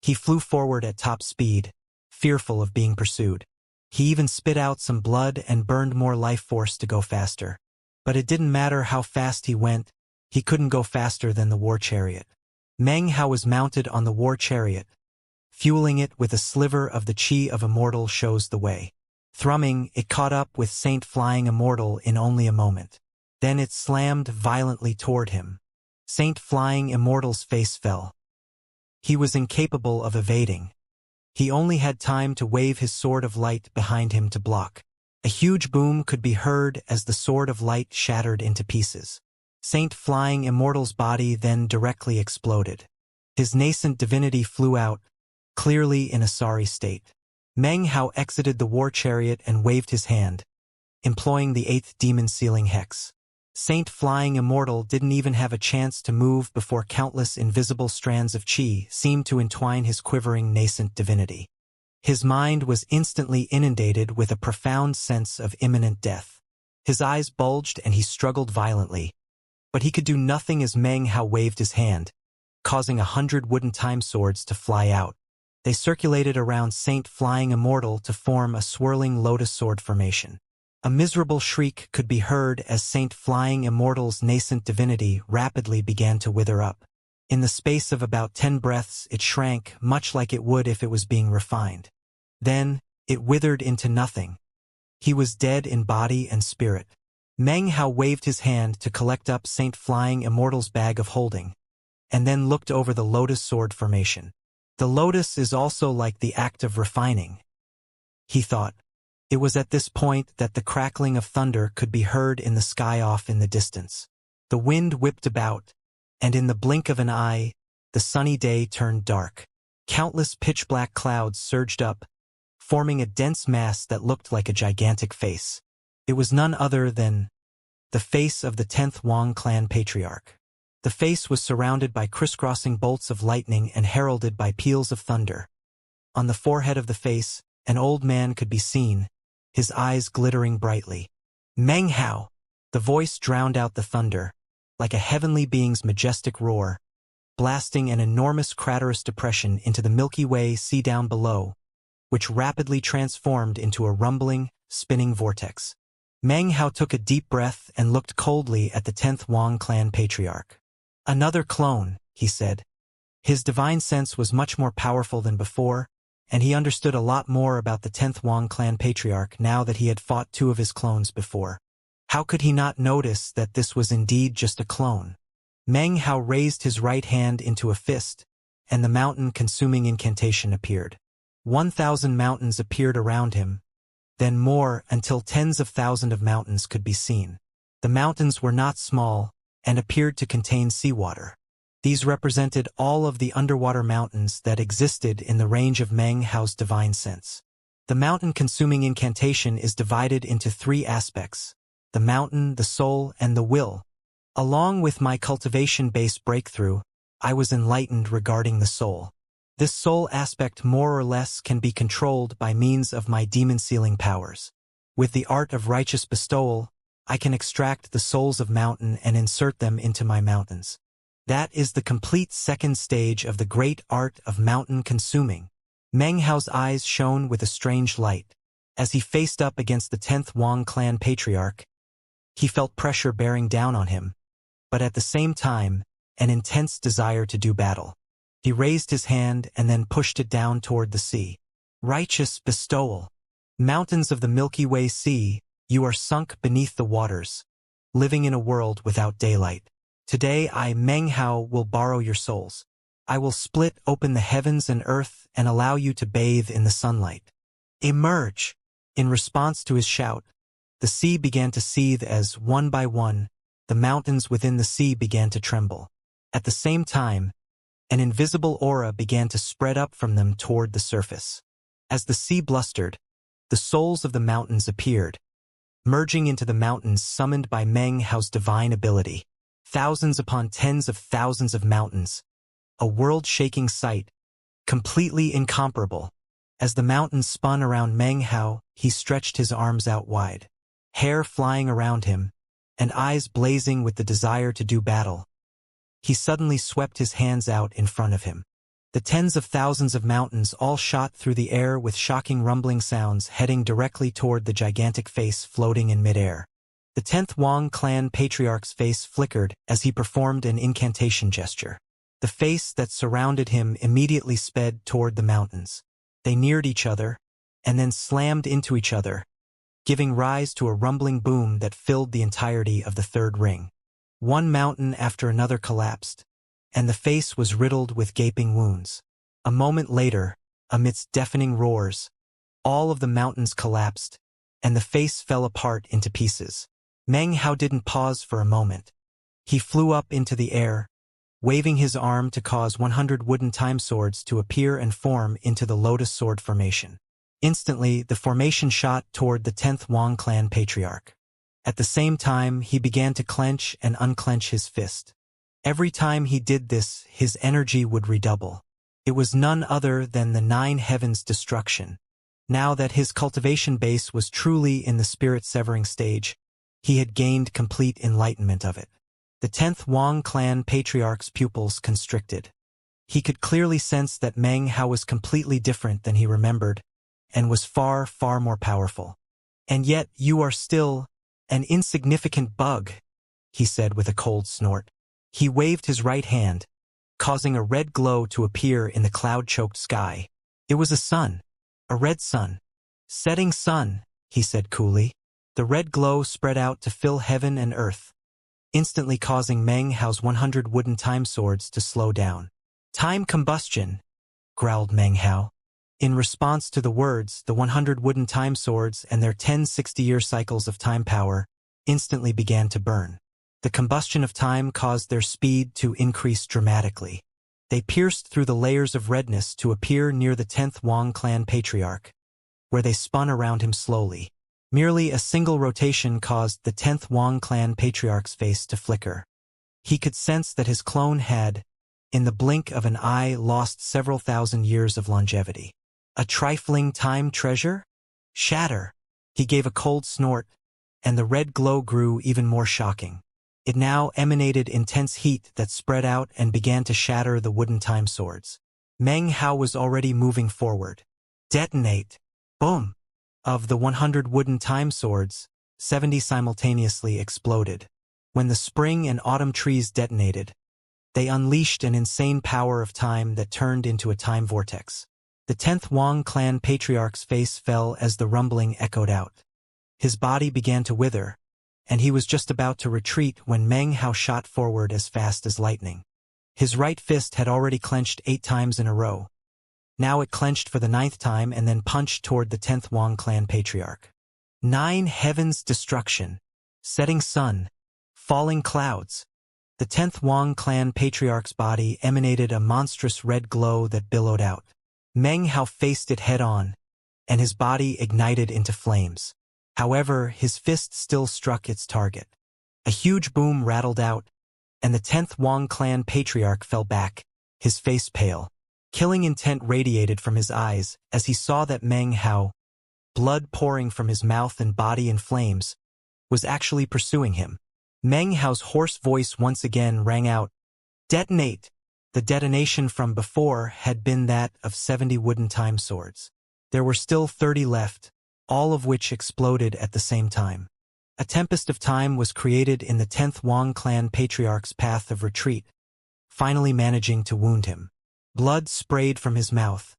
He flew forward at top speed, fearful of being pursued. He even spit out some blood and burned more life force to go faster. But it didn't matter how fast he went, he couldn't go faster than the war chariot. Meng Hao was mounted on the war chariot. Fueling it with a sliver of the chi of Immortal shows the way. Thrumming, it caught up with Saint Flying Immortal in only a moment. Then it slammed violently toward him. Saint Flying Immortal's face fell. He was incapable of evading. He only had time to wave his sword of light behind him to block. A huge boom could be heard as the sword of light shattered into pieces. Saint Flying Immortal's body then directly exploded. His nascent divinity flew out, clearly in a sorry state. Meng Hao exited the war chariot and waved his hand, employing the 8th demon sealing hex. Saint Flying Immortal didn't even have a chance to move before countless invisible strands of chi seemed to entwine his quivering nascent divinity. His mind was instantly inundated with a profound sense of imminent death. His eyes bulged and he struggled violently, but he could do nothing as Meng Hao waved his hand, causing 100 wooden time swords to fly out. They circulated around Saint Flying Immortal to form a swirling lotus sword formation. A miserable shriek could be heard as Saint Flying Immortal's nascent divinity rapidly began to wither up. In the space of about 10 breaths, it shrank, much like it would if it was being refined. Then, it withered into nothing. He was dead in body and spirit. Meng Hao waved his hand to collect up Saint Flying Immortal's bag of holding, and then looked over the lotus sword formation. The lotus is also like the act of refining, he thought. It was at this point that the crackling of thunder could be heard in the sky off in the distance. The wind whipped about, and in the blink of an eye, the sunny day turned dark. Countless pitch-black clouds surged up, forming a dense mass that looked like a gigantic face. It was none other than the face of the 10th Wang clan patriarch. The face was surrounded by crisscrossing bolts of lightning and heralded by peals of thunder. On the forehead of the face, an old man could be seen, his eyes glittering brightly. Meng Hao! The voice drowned out the thunder, like a heavenly being's majestic roar, blasting an enormous craterous depression into the Milky Way sea down below, which rapidly transformed into a rumbling, spinning vortex. Meng Hao took a deep breath and looked coldly at the 10th Wang clan patriarch. Another clone, he said. His divine sense was much more powerful than before, and he understood a lot more about the 10th Wang clan patriarch now that he had fought two of his clones before. How could he not notice that this was indeed just a clone? Meng Hao raised his right hand into a fist, and the mountain-consuming incantation appeared. 1,000 mountains appeared around him, then more until tens of thousands of mountains could be seen. The mountains were not small and appeared to contain seawater. These represented all of the underwater mountains that existed in the range of Meng Hao's divine sense. The mountain-consuming incantation is divided into three aspects: the mountain, the soul, and the will. Along with my cultivation-based breakthrough, I was enlightened regarding the soul. This soul aspect more or less can be controlled by means of my demon-sealing powers. With the art of righteous bestowal, I can extract the souls of mountain and insert them into my mountains. That is the complete second stage of the great art of mountain-consuming. Meng Hao's eyes shone with a strange light. As he faced up against the 10th Wang clan patriarch, he felt pressure bearing down on him, but at the same time, an intense desire to do battle. He raised his hand and then pushed it down toward the sea. Righteous bestowal. Mountains of the Milky Way Sea, you are sunk beneath the waters, living in a world without daylight. Today I, Meng Hao, will borrow your souls. I will split open the heavens and earth and allow you to bathe in the sunlight. Emerge! In response to his shout, the sea began to seethe as, one by one, the mountains within the sea began to tremble. At the same time, an invisible aura began to spread up from them toward the surface. As the sea blustered, the souls of the mountains appeared, merging into the mountains summoned by Meng Hao's divine ability. Thousands upon tens of thousands of mountains. A world-shaking sight, completely incomparable. As the mountains spun around Meng Hao, he stretched his arms out wide, hair flying around him, and eyes blazing with the desire to do battle. He suddenly swept his hands out in front of him. The tens of thousands of mountains all shot through the air with shocking rumbling sounds, heading directly toward the gigantic face floating in midair. The 10th Wang clan patriarch's face flickered as he performed an incantation gesture. The face that surrounded him immediately sped toward the mountains. They neared each other, and then slammed into each other, giving rise to a rumbling boom that filled the entirety of the third ring. One mountain after another collapsed, and the face was riddled with gaping wounds. A moment later, amidst deafening roars, all of the mountains collapsed, and the face fell apart into pieces. Meng Hao didn't pause for a moment. He flew up into the air, waving his arm to cause 100 wooden time swords to appear and form into the lotus sword formation. Instantly, the formation shot toward the 10th Wang clan patriarch. At the same time, he began to clench and unclench his fist. Every time he did this, his energy would redouble. It was none other than the Nine Heavens destruction. Now that his cultivation base was truly in the spirit-severing stage, he had gained complete enlightenment of it. The 10th Wang clan patriarch's pupils constricted. He could clearly sense that Meng Hao was completely different than he remembered, and was far, far more powerful. And yet you are still an insignificant bug, he said with a cold snort. He waved his right hand, causing a red glow to appear in the cloud-choked sky. It was a sun, a red sun. Setting sun, he said coolly. The red glow spread out to fill heaven and earth, instantly causing Meng Hao's 100 wooden time swords to slow down. Time combustion, growled Meng Hao. In response to the words, the 100 wooden time swords and their 10 60-year cycles of time power instantly began to burn. The combustion of time caused their speed to increase dramatically. They pierced through the layers of redness to appear near the 10th Wang clan patriarch. where they spun around him slowly. Merely a single rotation caused the 10th Wang clan patriarch's face to flicker. He could sense that his clone had, in the blink of an eye, lost several thousand years of longevity. A trifling time treasure? Shatter! He gave a cold snort, and the red glow grew even more shocking. It now emanated intense heat that spread out and began to shatter the wooden time swords. Meng Hao was already moving forward. Detonate! Boom! Of the 100 wooden time swords, 70 simultaneously exploded. When the spring and autumn trees detonated, they unleashed an insane power of time that turned into a time vortex. The 10th Wang clan patriarch's face fell as the rumbling echoed out. His body began to wither, and he was just about to retreat when Meng Hao shot forward as fast as lightning. His right fist had already clenched 8 times in a row. Now it clenched for the 9th time and then punched toward the 10th Wang clan patriarch. 9 heavens destruction. Setting sun. Falling clouds. The 10th Wang clan patriarch's body emanated a monstrous red glow that billowed out. Meng Hao faced it head-on, and his body ignited into flames. However, his fist still struck its target. A huge boom rattled out, and the 10th Wang clan patriarch fell back, his face pale. Killing intent radiated from his eyes as he saw that Meng Hao, blood pouring from his mouth and body in flames, was actually pursuing him. Meng Hao's hoarse voice once again rang out, "Detonate!" The detonation from before had been that of 70 wooden time swords. There were still 30 left, all of which exploded at the same time. A tempest of time was created in the 10th Wang clan patriarch's path of retreat, finally managing to wound him. Blood sprayed from his mouth,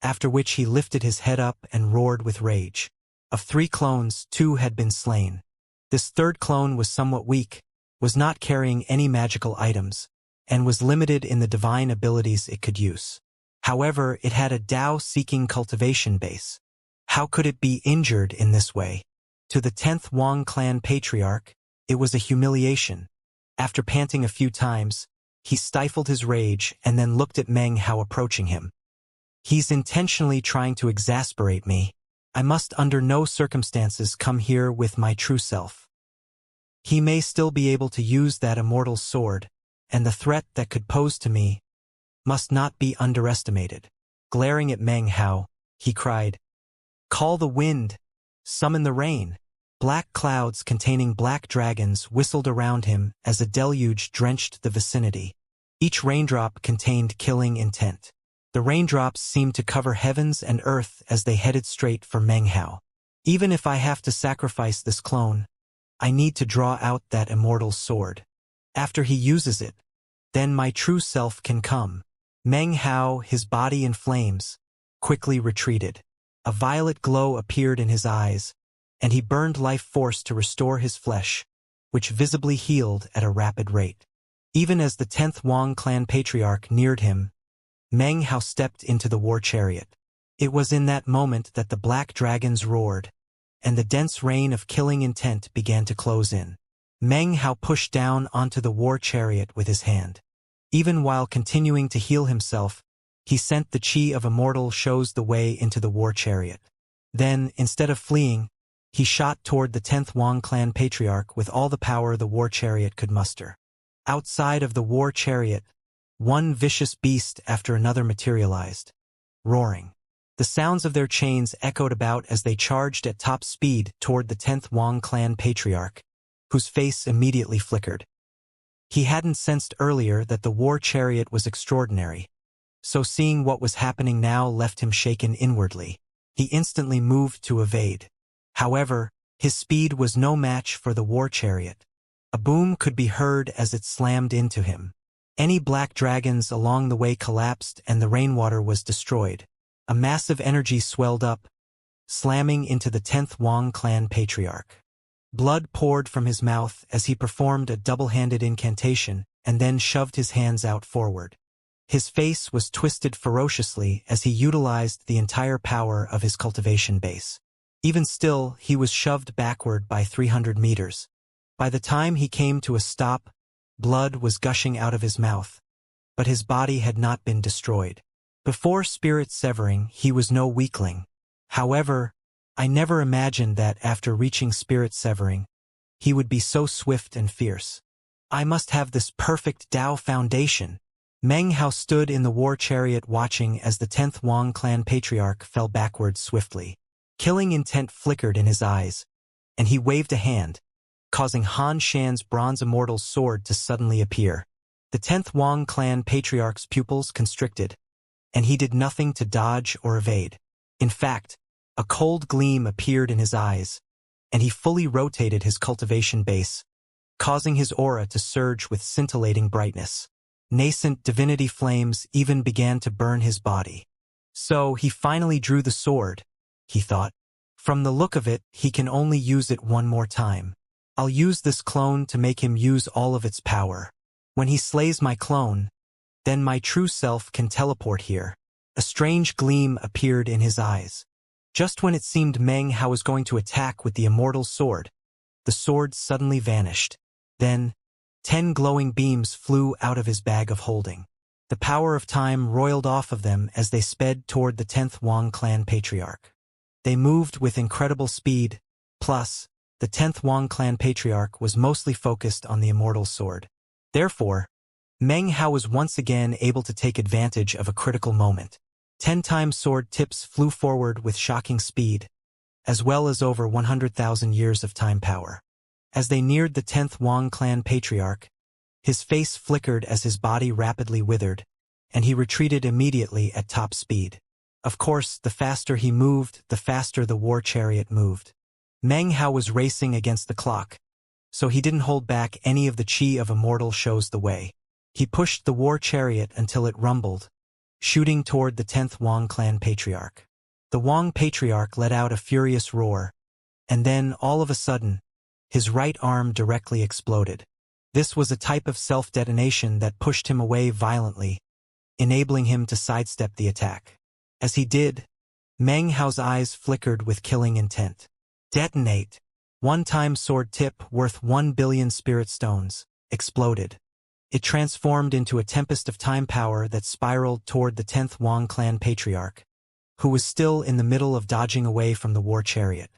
after which he lifted his head up and roared with rage. Of 3 clones, 2 had been slain. This third clone was somewhat weak, was not carrying any magical items, and was limited in the divine abilities it could use. However, it had a Tao-seeking cultivation base. How could it be injured in this way? To the 10th Wang clan patriarch, it was a humiliation. After panting a few times, he stifled his rage and then looked at Meng Hao approaching him. "He's intentionally trying to exasperate me. I must under no circumstances come here with my true self. He may still be able to use that immortal sword, and the threat that could pose to me must not be underestimated." Glaring at Meng Hao, he cried, "Call the wind! Summon the rain!" Black clouds containing black dragons whistled around him as a deluge drenched the vicinity. Each raindrop contained killing intent. The raindrops seemed to cover heavens and earth as they headed straight for Meng Hao. "Even if I have to sacrifice this clone, I need to draw out that immortal sword. After he uses it, then my true self can come." Meng Hao, his body in flames, quickly retreated. A violet glow appeared in his eyes, and he burned life force to restore his flesh, which visibly healed at a rapid rate. Even as the 10th Wang clan patriarch neared him, Meng Hao stepped into the war chariot. It was in that moment that the black dragons roared, and the dense rain of killing intent began to close in. Meng Hao pushed down onto the war chariot with his hand. Even while continuing to heal himself, he sent the chi of Immortal shows the way into the war chariot. Then, instead of fleeing, he shot toward the 10th Wang clan patriarch with all the power the war chariot could muster. Outside of the war chariot, one vicious beast after another materialized, roaring. The sounds of their chains echoed about as they charged at top speed toward the 10th Wang clan patriarch, whose face immediately flickered. He hadn't sensed earlier that the war chariot was extraordinary, so seeing what was happening now left him shaken inwardly. He instantly moved to evade. However, his speed was no match for the war chariot. A boom could be heard as it slammed into him. Any black dragons along the way collapsed and the rainwater was destroyed. A massive energy swelled up, slamming into the 10th Wang clan patriarch. Blood poured from his mouth as he performed a double-handed incantation and then shoved his hands out forward. His face was twisted ferociously as he utilized the entire power of his cultivation base. Even still, he was shoved backward by 300 meters. By the time he came to a stop, blood was gushing out of his mouth, but his body had not been destroyed. Before spirit severing, he was no weakling. However, I never imagined that after reaching spirit severing, he would be so swift and fierce. I must have this perfect Tao foundation. Meng Hao stood in the war chariot watching as the 10th Wang clan patriarch fell backwards swiftly. Killing intent flickered in his eyes, and he waved a hand, causing Han Shan's bronze immortal sword to suddenly appear. The 10th Wang clan patriarch's pupils constricted, and he did nothing to dodge or evade. In fact, a cold gleam appeared in his eyes, and he fully rotated his cultivation base, causing his aura to surge with scintillating brightness. Nascent divinity flames even began to burn his body. So he finally drew the sword, he thought. From the look of it, he can only use it one more time. I'll use this clone to make him use all of its power. When he slays my clone, then my true self can teleport here. A strange gleam appeared in his eyes. Just when it seemed Meng Hao was going to attack with the immortal sword, the sword suddenly vanished. Then, 10 glowing beams flew out of his bag of holding. The power of time roiled off of them as they sped toward the 10th Wang clan patriarch. They moved with incredible speed, plus, the 10th Wang clan patriarch was mostly focused on the immortal sword. Therefore, Meng Hao was once again able to take advantage of a critical moment. 10 times sword tips flew forward with shocking speed, as well as over 100,000 years of time power. As they neared the 10th Wang clan patriarch, his face flickered as his body rapidly withered, and he retreated immediately at top speed. Of course, the faster he moved, the faster the war chariot moved. Meng Hao was racing against the clock, so he didn't hold back any of the chi of Immortal shows the way. He pushed the war chariot until it rumbled, shooting toward the 10th Wang clan patriarch. The Wang patriarch let out a furious roar, and then, all of a sudden, his right arm directly exploded. This was a type of self-detonation that pushed him away violently, enabling him to sidestep the attack. As he did, Meng Hao's eyes flickered with killing intent. Detonate. One-time sword tip worth 1 billion spirit stones exploded. It transformed into a tempest of time power that spiraled toward the 10th Wang clan patriarch, who was still in the middle of dodging away from the war chariot.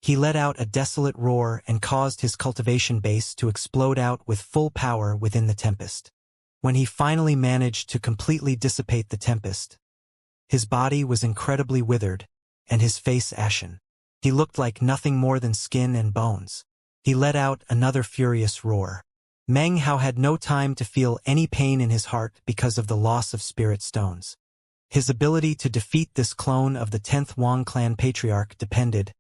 He let out a desolate roar and caused his cultivation base to explode out with full power within the tempest. When he finally managed to completely dissipate the tempest, his body was incredibly withered, and his face ashen. He looked like nothing more than skin and bones. He let out another furious roar. Meng Hao had no time to feel any pain in his heart because of the loss of spirit stones. His ability to defeat this clone of the 10th Wang clan patriarch depended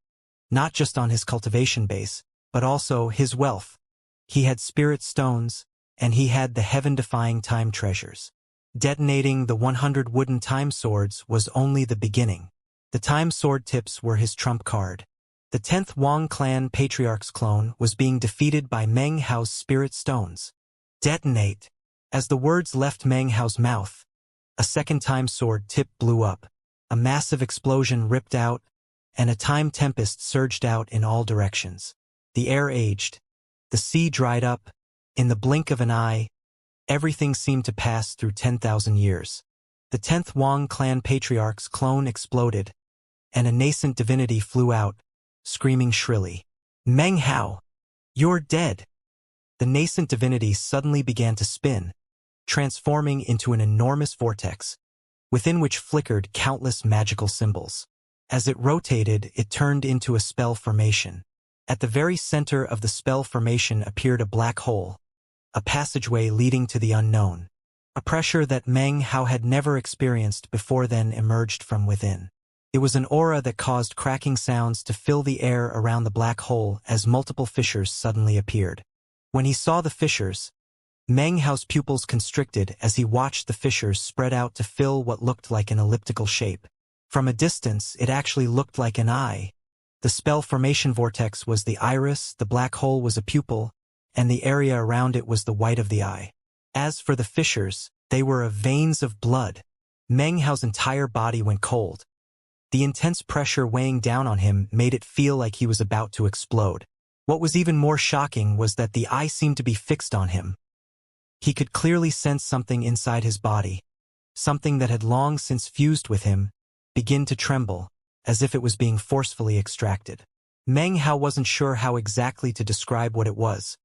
not just on his cultivation base, but also his wealth. He had spirit stones, and he had the heaven-defying time treasures. Detonating the 100 wooden time swords was only the beginning. The time sword tips were his trump card. The 10th Wang clan patriarch's clone was being defeated by Meng Hao's spirit stones. Detonate. As the words left Meng Hao's mouth, a second time sword tip blew up. A massive explosion ripped out, and a time tempest surged out in all directions. The air aged. The sea dried up. In the blink of an eye, everything seemed to pass through 10,000 years. The 10th Wang clan patriarch's clone exploded, and a nascent divinity flew out, screaming shrilly. Meng Hao, you're dead. The nascent divinity suddenly began to spin, transforming into an enormous vortex, within which flickered countless magical symbols. As it rotated, it turned into a spell formation. At the very center of the spell formation appeared a black hole, a passageway leading to the unknown. A pressure that Meng Hao had never experienced before then emerged from within. It was an aura that caused cracking sounds to fill the air around the black hole as multiple fissures suddenly appeared. When he saw the fissures, Meng Hao's pupils constricted as he watched the fissures spread out to fill what looked like an elliptical shape. From a distance, it actually looked like an eye. The spell formation vortex was the iris, the black hole was a pupil, and the area around it was the white of the eye. As for the fissures, they were veins of blood. Meng Hao's entire body went cold. The intense pressure weighing down on him made it feel like he was about to explode. What was even more shocking was that the eye seemed to be fixed on him. He could clearly sense something inside his body, something that had long since fused with him, begin to tremble, as if it was being forcefully extracted. Meng Hao wasn't sure how exactly to describe what it was,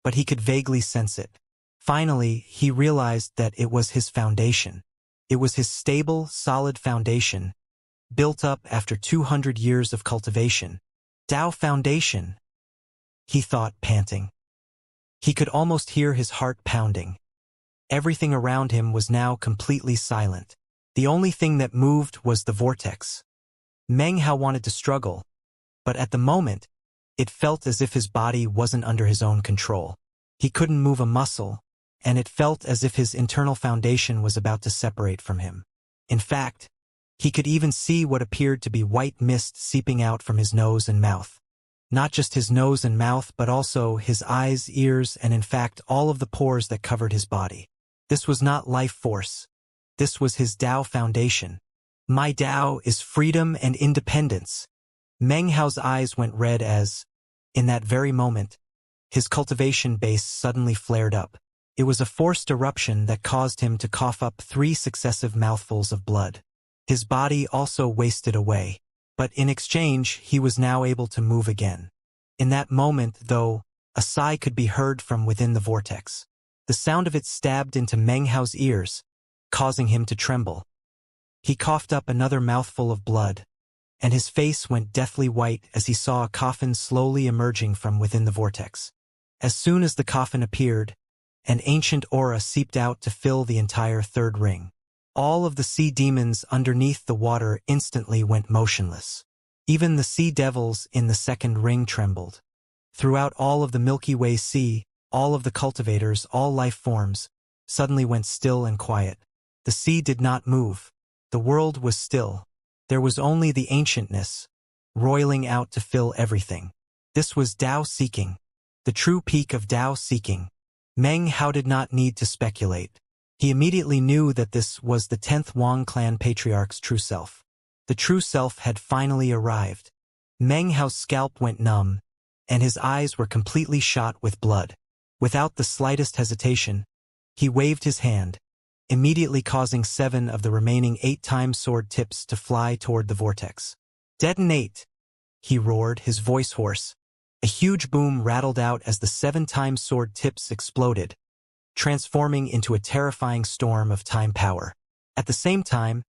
but he could vaguely sense it. Finally, he realized that it was his foundation. It was his stable, solid foundation, built up after 200 years of cultivation. Tao Foundation, he thought, panting. He could almost hear his heart pounding. Everything around him was now completely silent. The only thing that moved was the vortex. Meng Hao wanted to struggle, but at the moment, it felt as if his body wasn't under his own control. He couldn't move a muscle, and it felt as if his internal foundation was about to separate from him. In fact, he could even see what appeared to be white mist seeping out from his nose and mouth. Not just his nose and mouth, but also his eyes, ears, and in fact all of the pores that covered his body. This was not life force. This was his Tao foundation. My Tao is freedom and independence. Meng Hao's eyes went red as, in that very moment, his cultivation base suddenly flared up. It was a forced eruption that caused him to cough up 3 successive mouthfuls of blood. His body also wasted away, but in exchange he was now able to move again. In that moment, though, a sigh could be heard from within the vortex. The sound of it stabbed into Meng Hao's ears, causing him to tremble. He coughed up another mouthful of blood, and his face went deathly white as he saw a coffin slowly emerging from within the vortex. As soon as the coffin appeared, an ancient aura seeped out to fill the entire third ring. All of the sea demons underneath the water instantly went motionless. Even the sea devils in the second ring trembled. Throughout all of the Milky Way Sea, all of the cultivators, all life forms, suddenly went still and quiet. The sea did not move. The world was still. There was only the ancientness, roiling out to fill everything. This was Tao seeking, the true peak of Tao seeking. Meng Hao did not need to speculate. He immediately knew that this was the 10th Wang clan patriarch's true self. The true self had finally arrived. Meng Hao's scalp went numb, and his eyes were completely shot with blood. Without the slightest hesitation, he waved his hand, immediately causing 7 of the remaining 8-time sword tips to fly toward the vortex. Detonate! He roared, his voice hoarse. A huge boom rattled out as the 7-time sword tips exploded, transforming into a terrifying storm of time power. At the same time,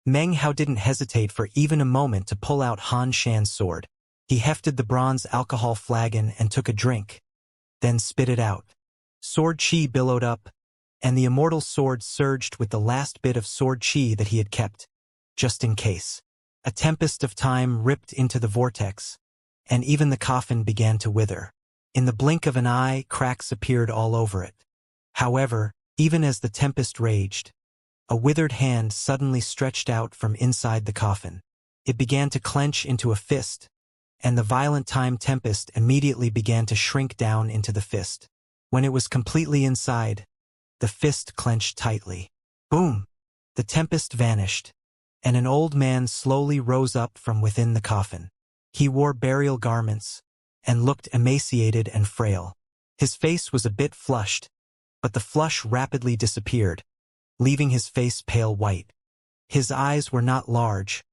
Meng Hao didn't hesitate for even a moment to pull out Han Shan's sword. He hefted the bronze alcohol flagon and took a drink, then spit it out. Sword chi billowed up, and the immortal sword surged with the last bit of sword chi that he had kept, just in case. A tempest of time ripped into the vortex, and even the coffin began to wither. In the blink of an eye, cracks appeared all over it. However, even as the tempest raged, a withered hand suddenly stretched out from inside the coffin. It began to clench into a fist, and the violent time tempest immediately began to shrink down into the fist. When it was completely inside, the fist clenched tightly. Boom! The tempest vanished, and an old man slowly rose up from within the coffin. He wore burial garments, and looked emaciated and frail. His face was a bit flushed, but the flush rapidly disappeared, leaving his face pale white. His eyes were not large,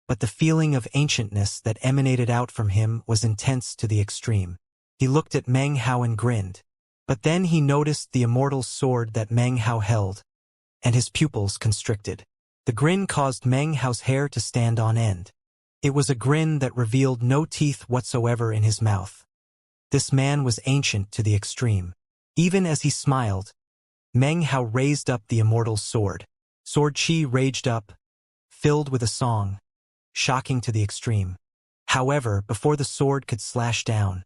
but the feeling of ancientness that emanated out from him was intense to the extreme. He looked at Meng Hao and grinned, but then he noticed the immortal sword that Meng Hao held, and his pupils constricted. The grin caused Meng Hao's hair to stand on end. It was a grin that revealed no teeth whatsoever in his mouth. This man was ancient to the extreme. Even as he smiled, Meng Hao raised up the immortal sword. Sword chi raged up, filled with a song, shocking to the extreme. However, before the sword could slash down,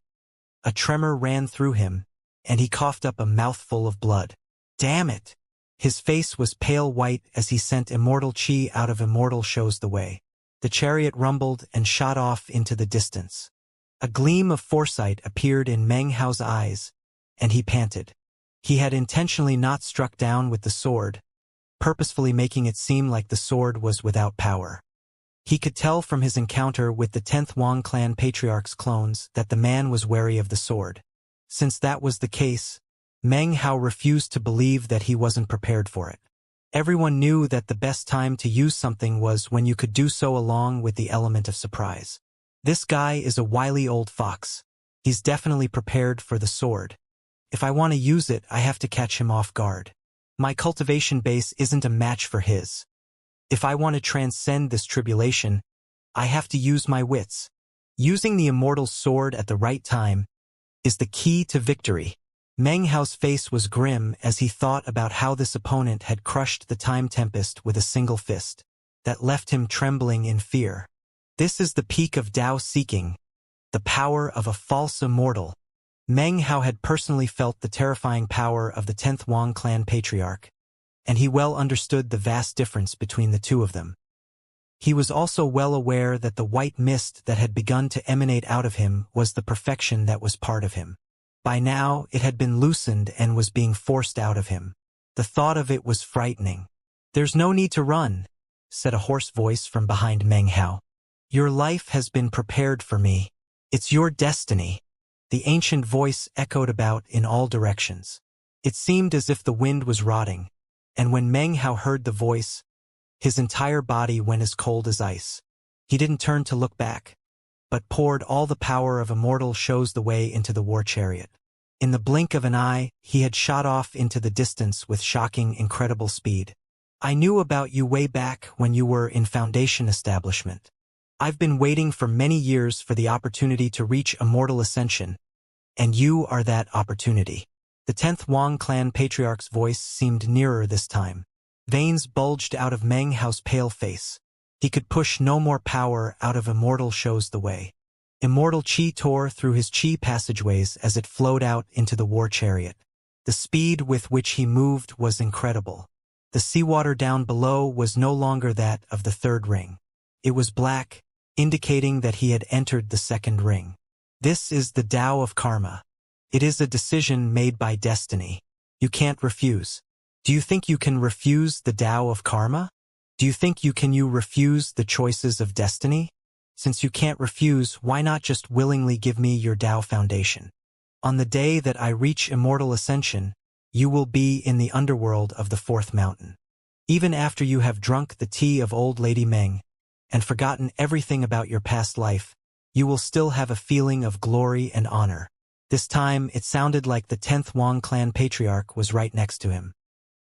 a tremor ran through him, and he coughed up a mouthful of blood. Damn it! His face was pale white as he sent immortal chi out of Immortal shows the way. The chariot rumbled and shot off into the distance. A gleam of foresight appeared in Meng Hao's eyes, and he panted. He had intentionally not struck down with the sword, purposefully making it seem like the sword was without power. He could tell from his encounter with the 10th Wang clan patriarch's clones that the man was wary of the sword. Since that was the case, Meng Hao refused to believe that he wasn't prepared for it. Everyone knew that the best time to use something was when you could do so along with the element of surprise. This guy is a wily old fox. He's definitely prepared for the sword. If I want to use it, I have to catch him off guard. My cultivation base isn't a match for his. If I want to transcend this tribulation, I have to use my wits. Using the immortal sword at the right time is the key to victory. Meng Hao's face was grim as he thought about how this opponent had crushed the time tempest with a single fist. That left him trembling in fear. This is the peak of Dao seeking, the power of a false immortal. Meng Hao had personally felt the terrifying power of the 10th Wang clan patriarch, and he well understood the vast difference between the two of them. He was also well aware that the white mist that had begun to emanate out of him was the perfection that was part of him. By now, it had been loosened and was being forced out of him. The thought of it was frightening. "There's no need to run," said a hoarse voice from behind Meng Hao. "Your life has been prepared for me. It's your destiny." The ancient voice echoed about in all directions. It seemed as if the wind was rotting, and when Meng Hao heard the voice, his entire body went as cold as ice. He didn't turn to look back, but poured all the power of Immortal shows the way into the war chariot. In the blink of an eye, he had shot off into the distance with shocking, incredible speed. "I knew about you way back when you were in Foundation establishment. I've been waiting for many years for the opportunity to reach Immortal Ascension, and you are that opportunity." The 10th Wang clan patriarch's voice seemed nearer this time. Veins bulged out of Meng Hao's pale face. He could push no more power out of Immortal shows the way. Immortal Qi tore through his Qi passageways as it flowed out into the war chariot. The speed with which he moved was incredible. The seawater down below was no longer that of the third ring. It was black, indicating that he had entered the second ring. This is the Tao of Karma. It is a decision made by destiny. You can't refuse. Do you think you can refuse the Tao of Karma? Do you think you can refuse the choices of destiny? Since you can't refuse, why not just willingly give me your Tao foundation? On the day that I reach Immortal Ascension, you will be in the underworld of the fourth mountain. Even after you have drunk the tea of old Lady Meng and forgotten everything about your past life, you will still have a feeling of glory and honor. This time, it sounded like the 10th Wang clan patriarch was right next to him.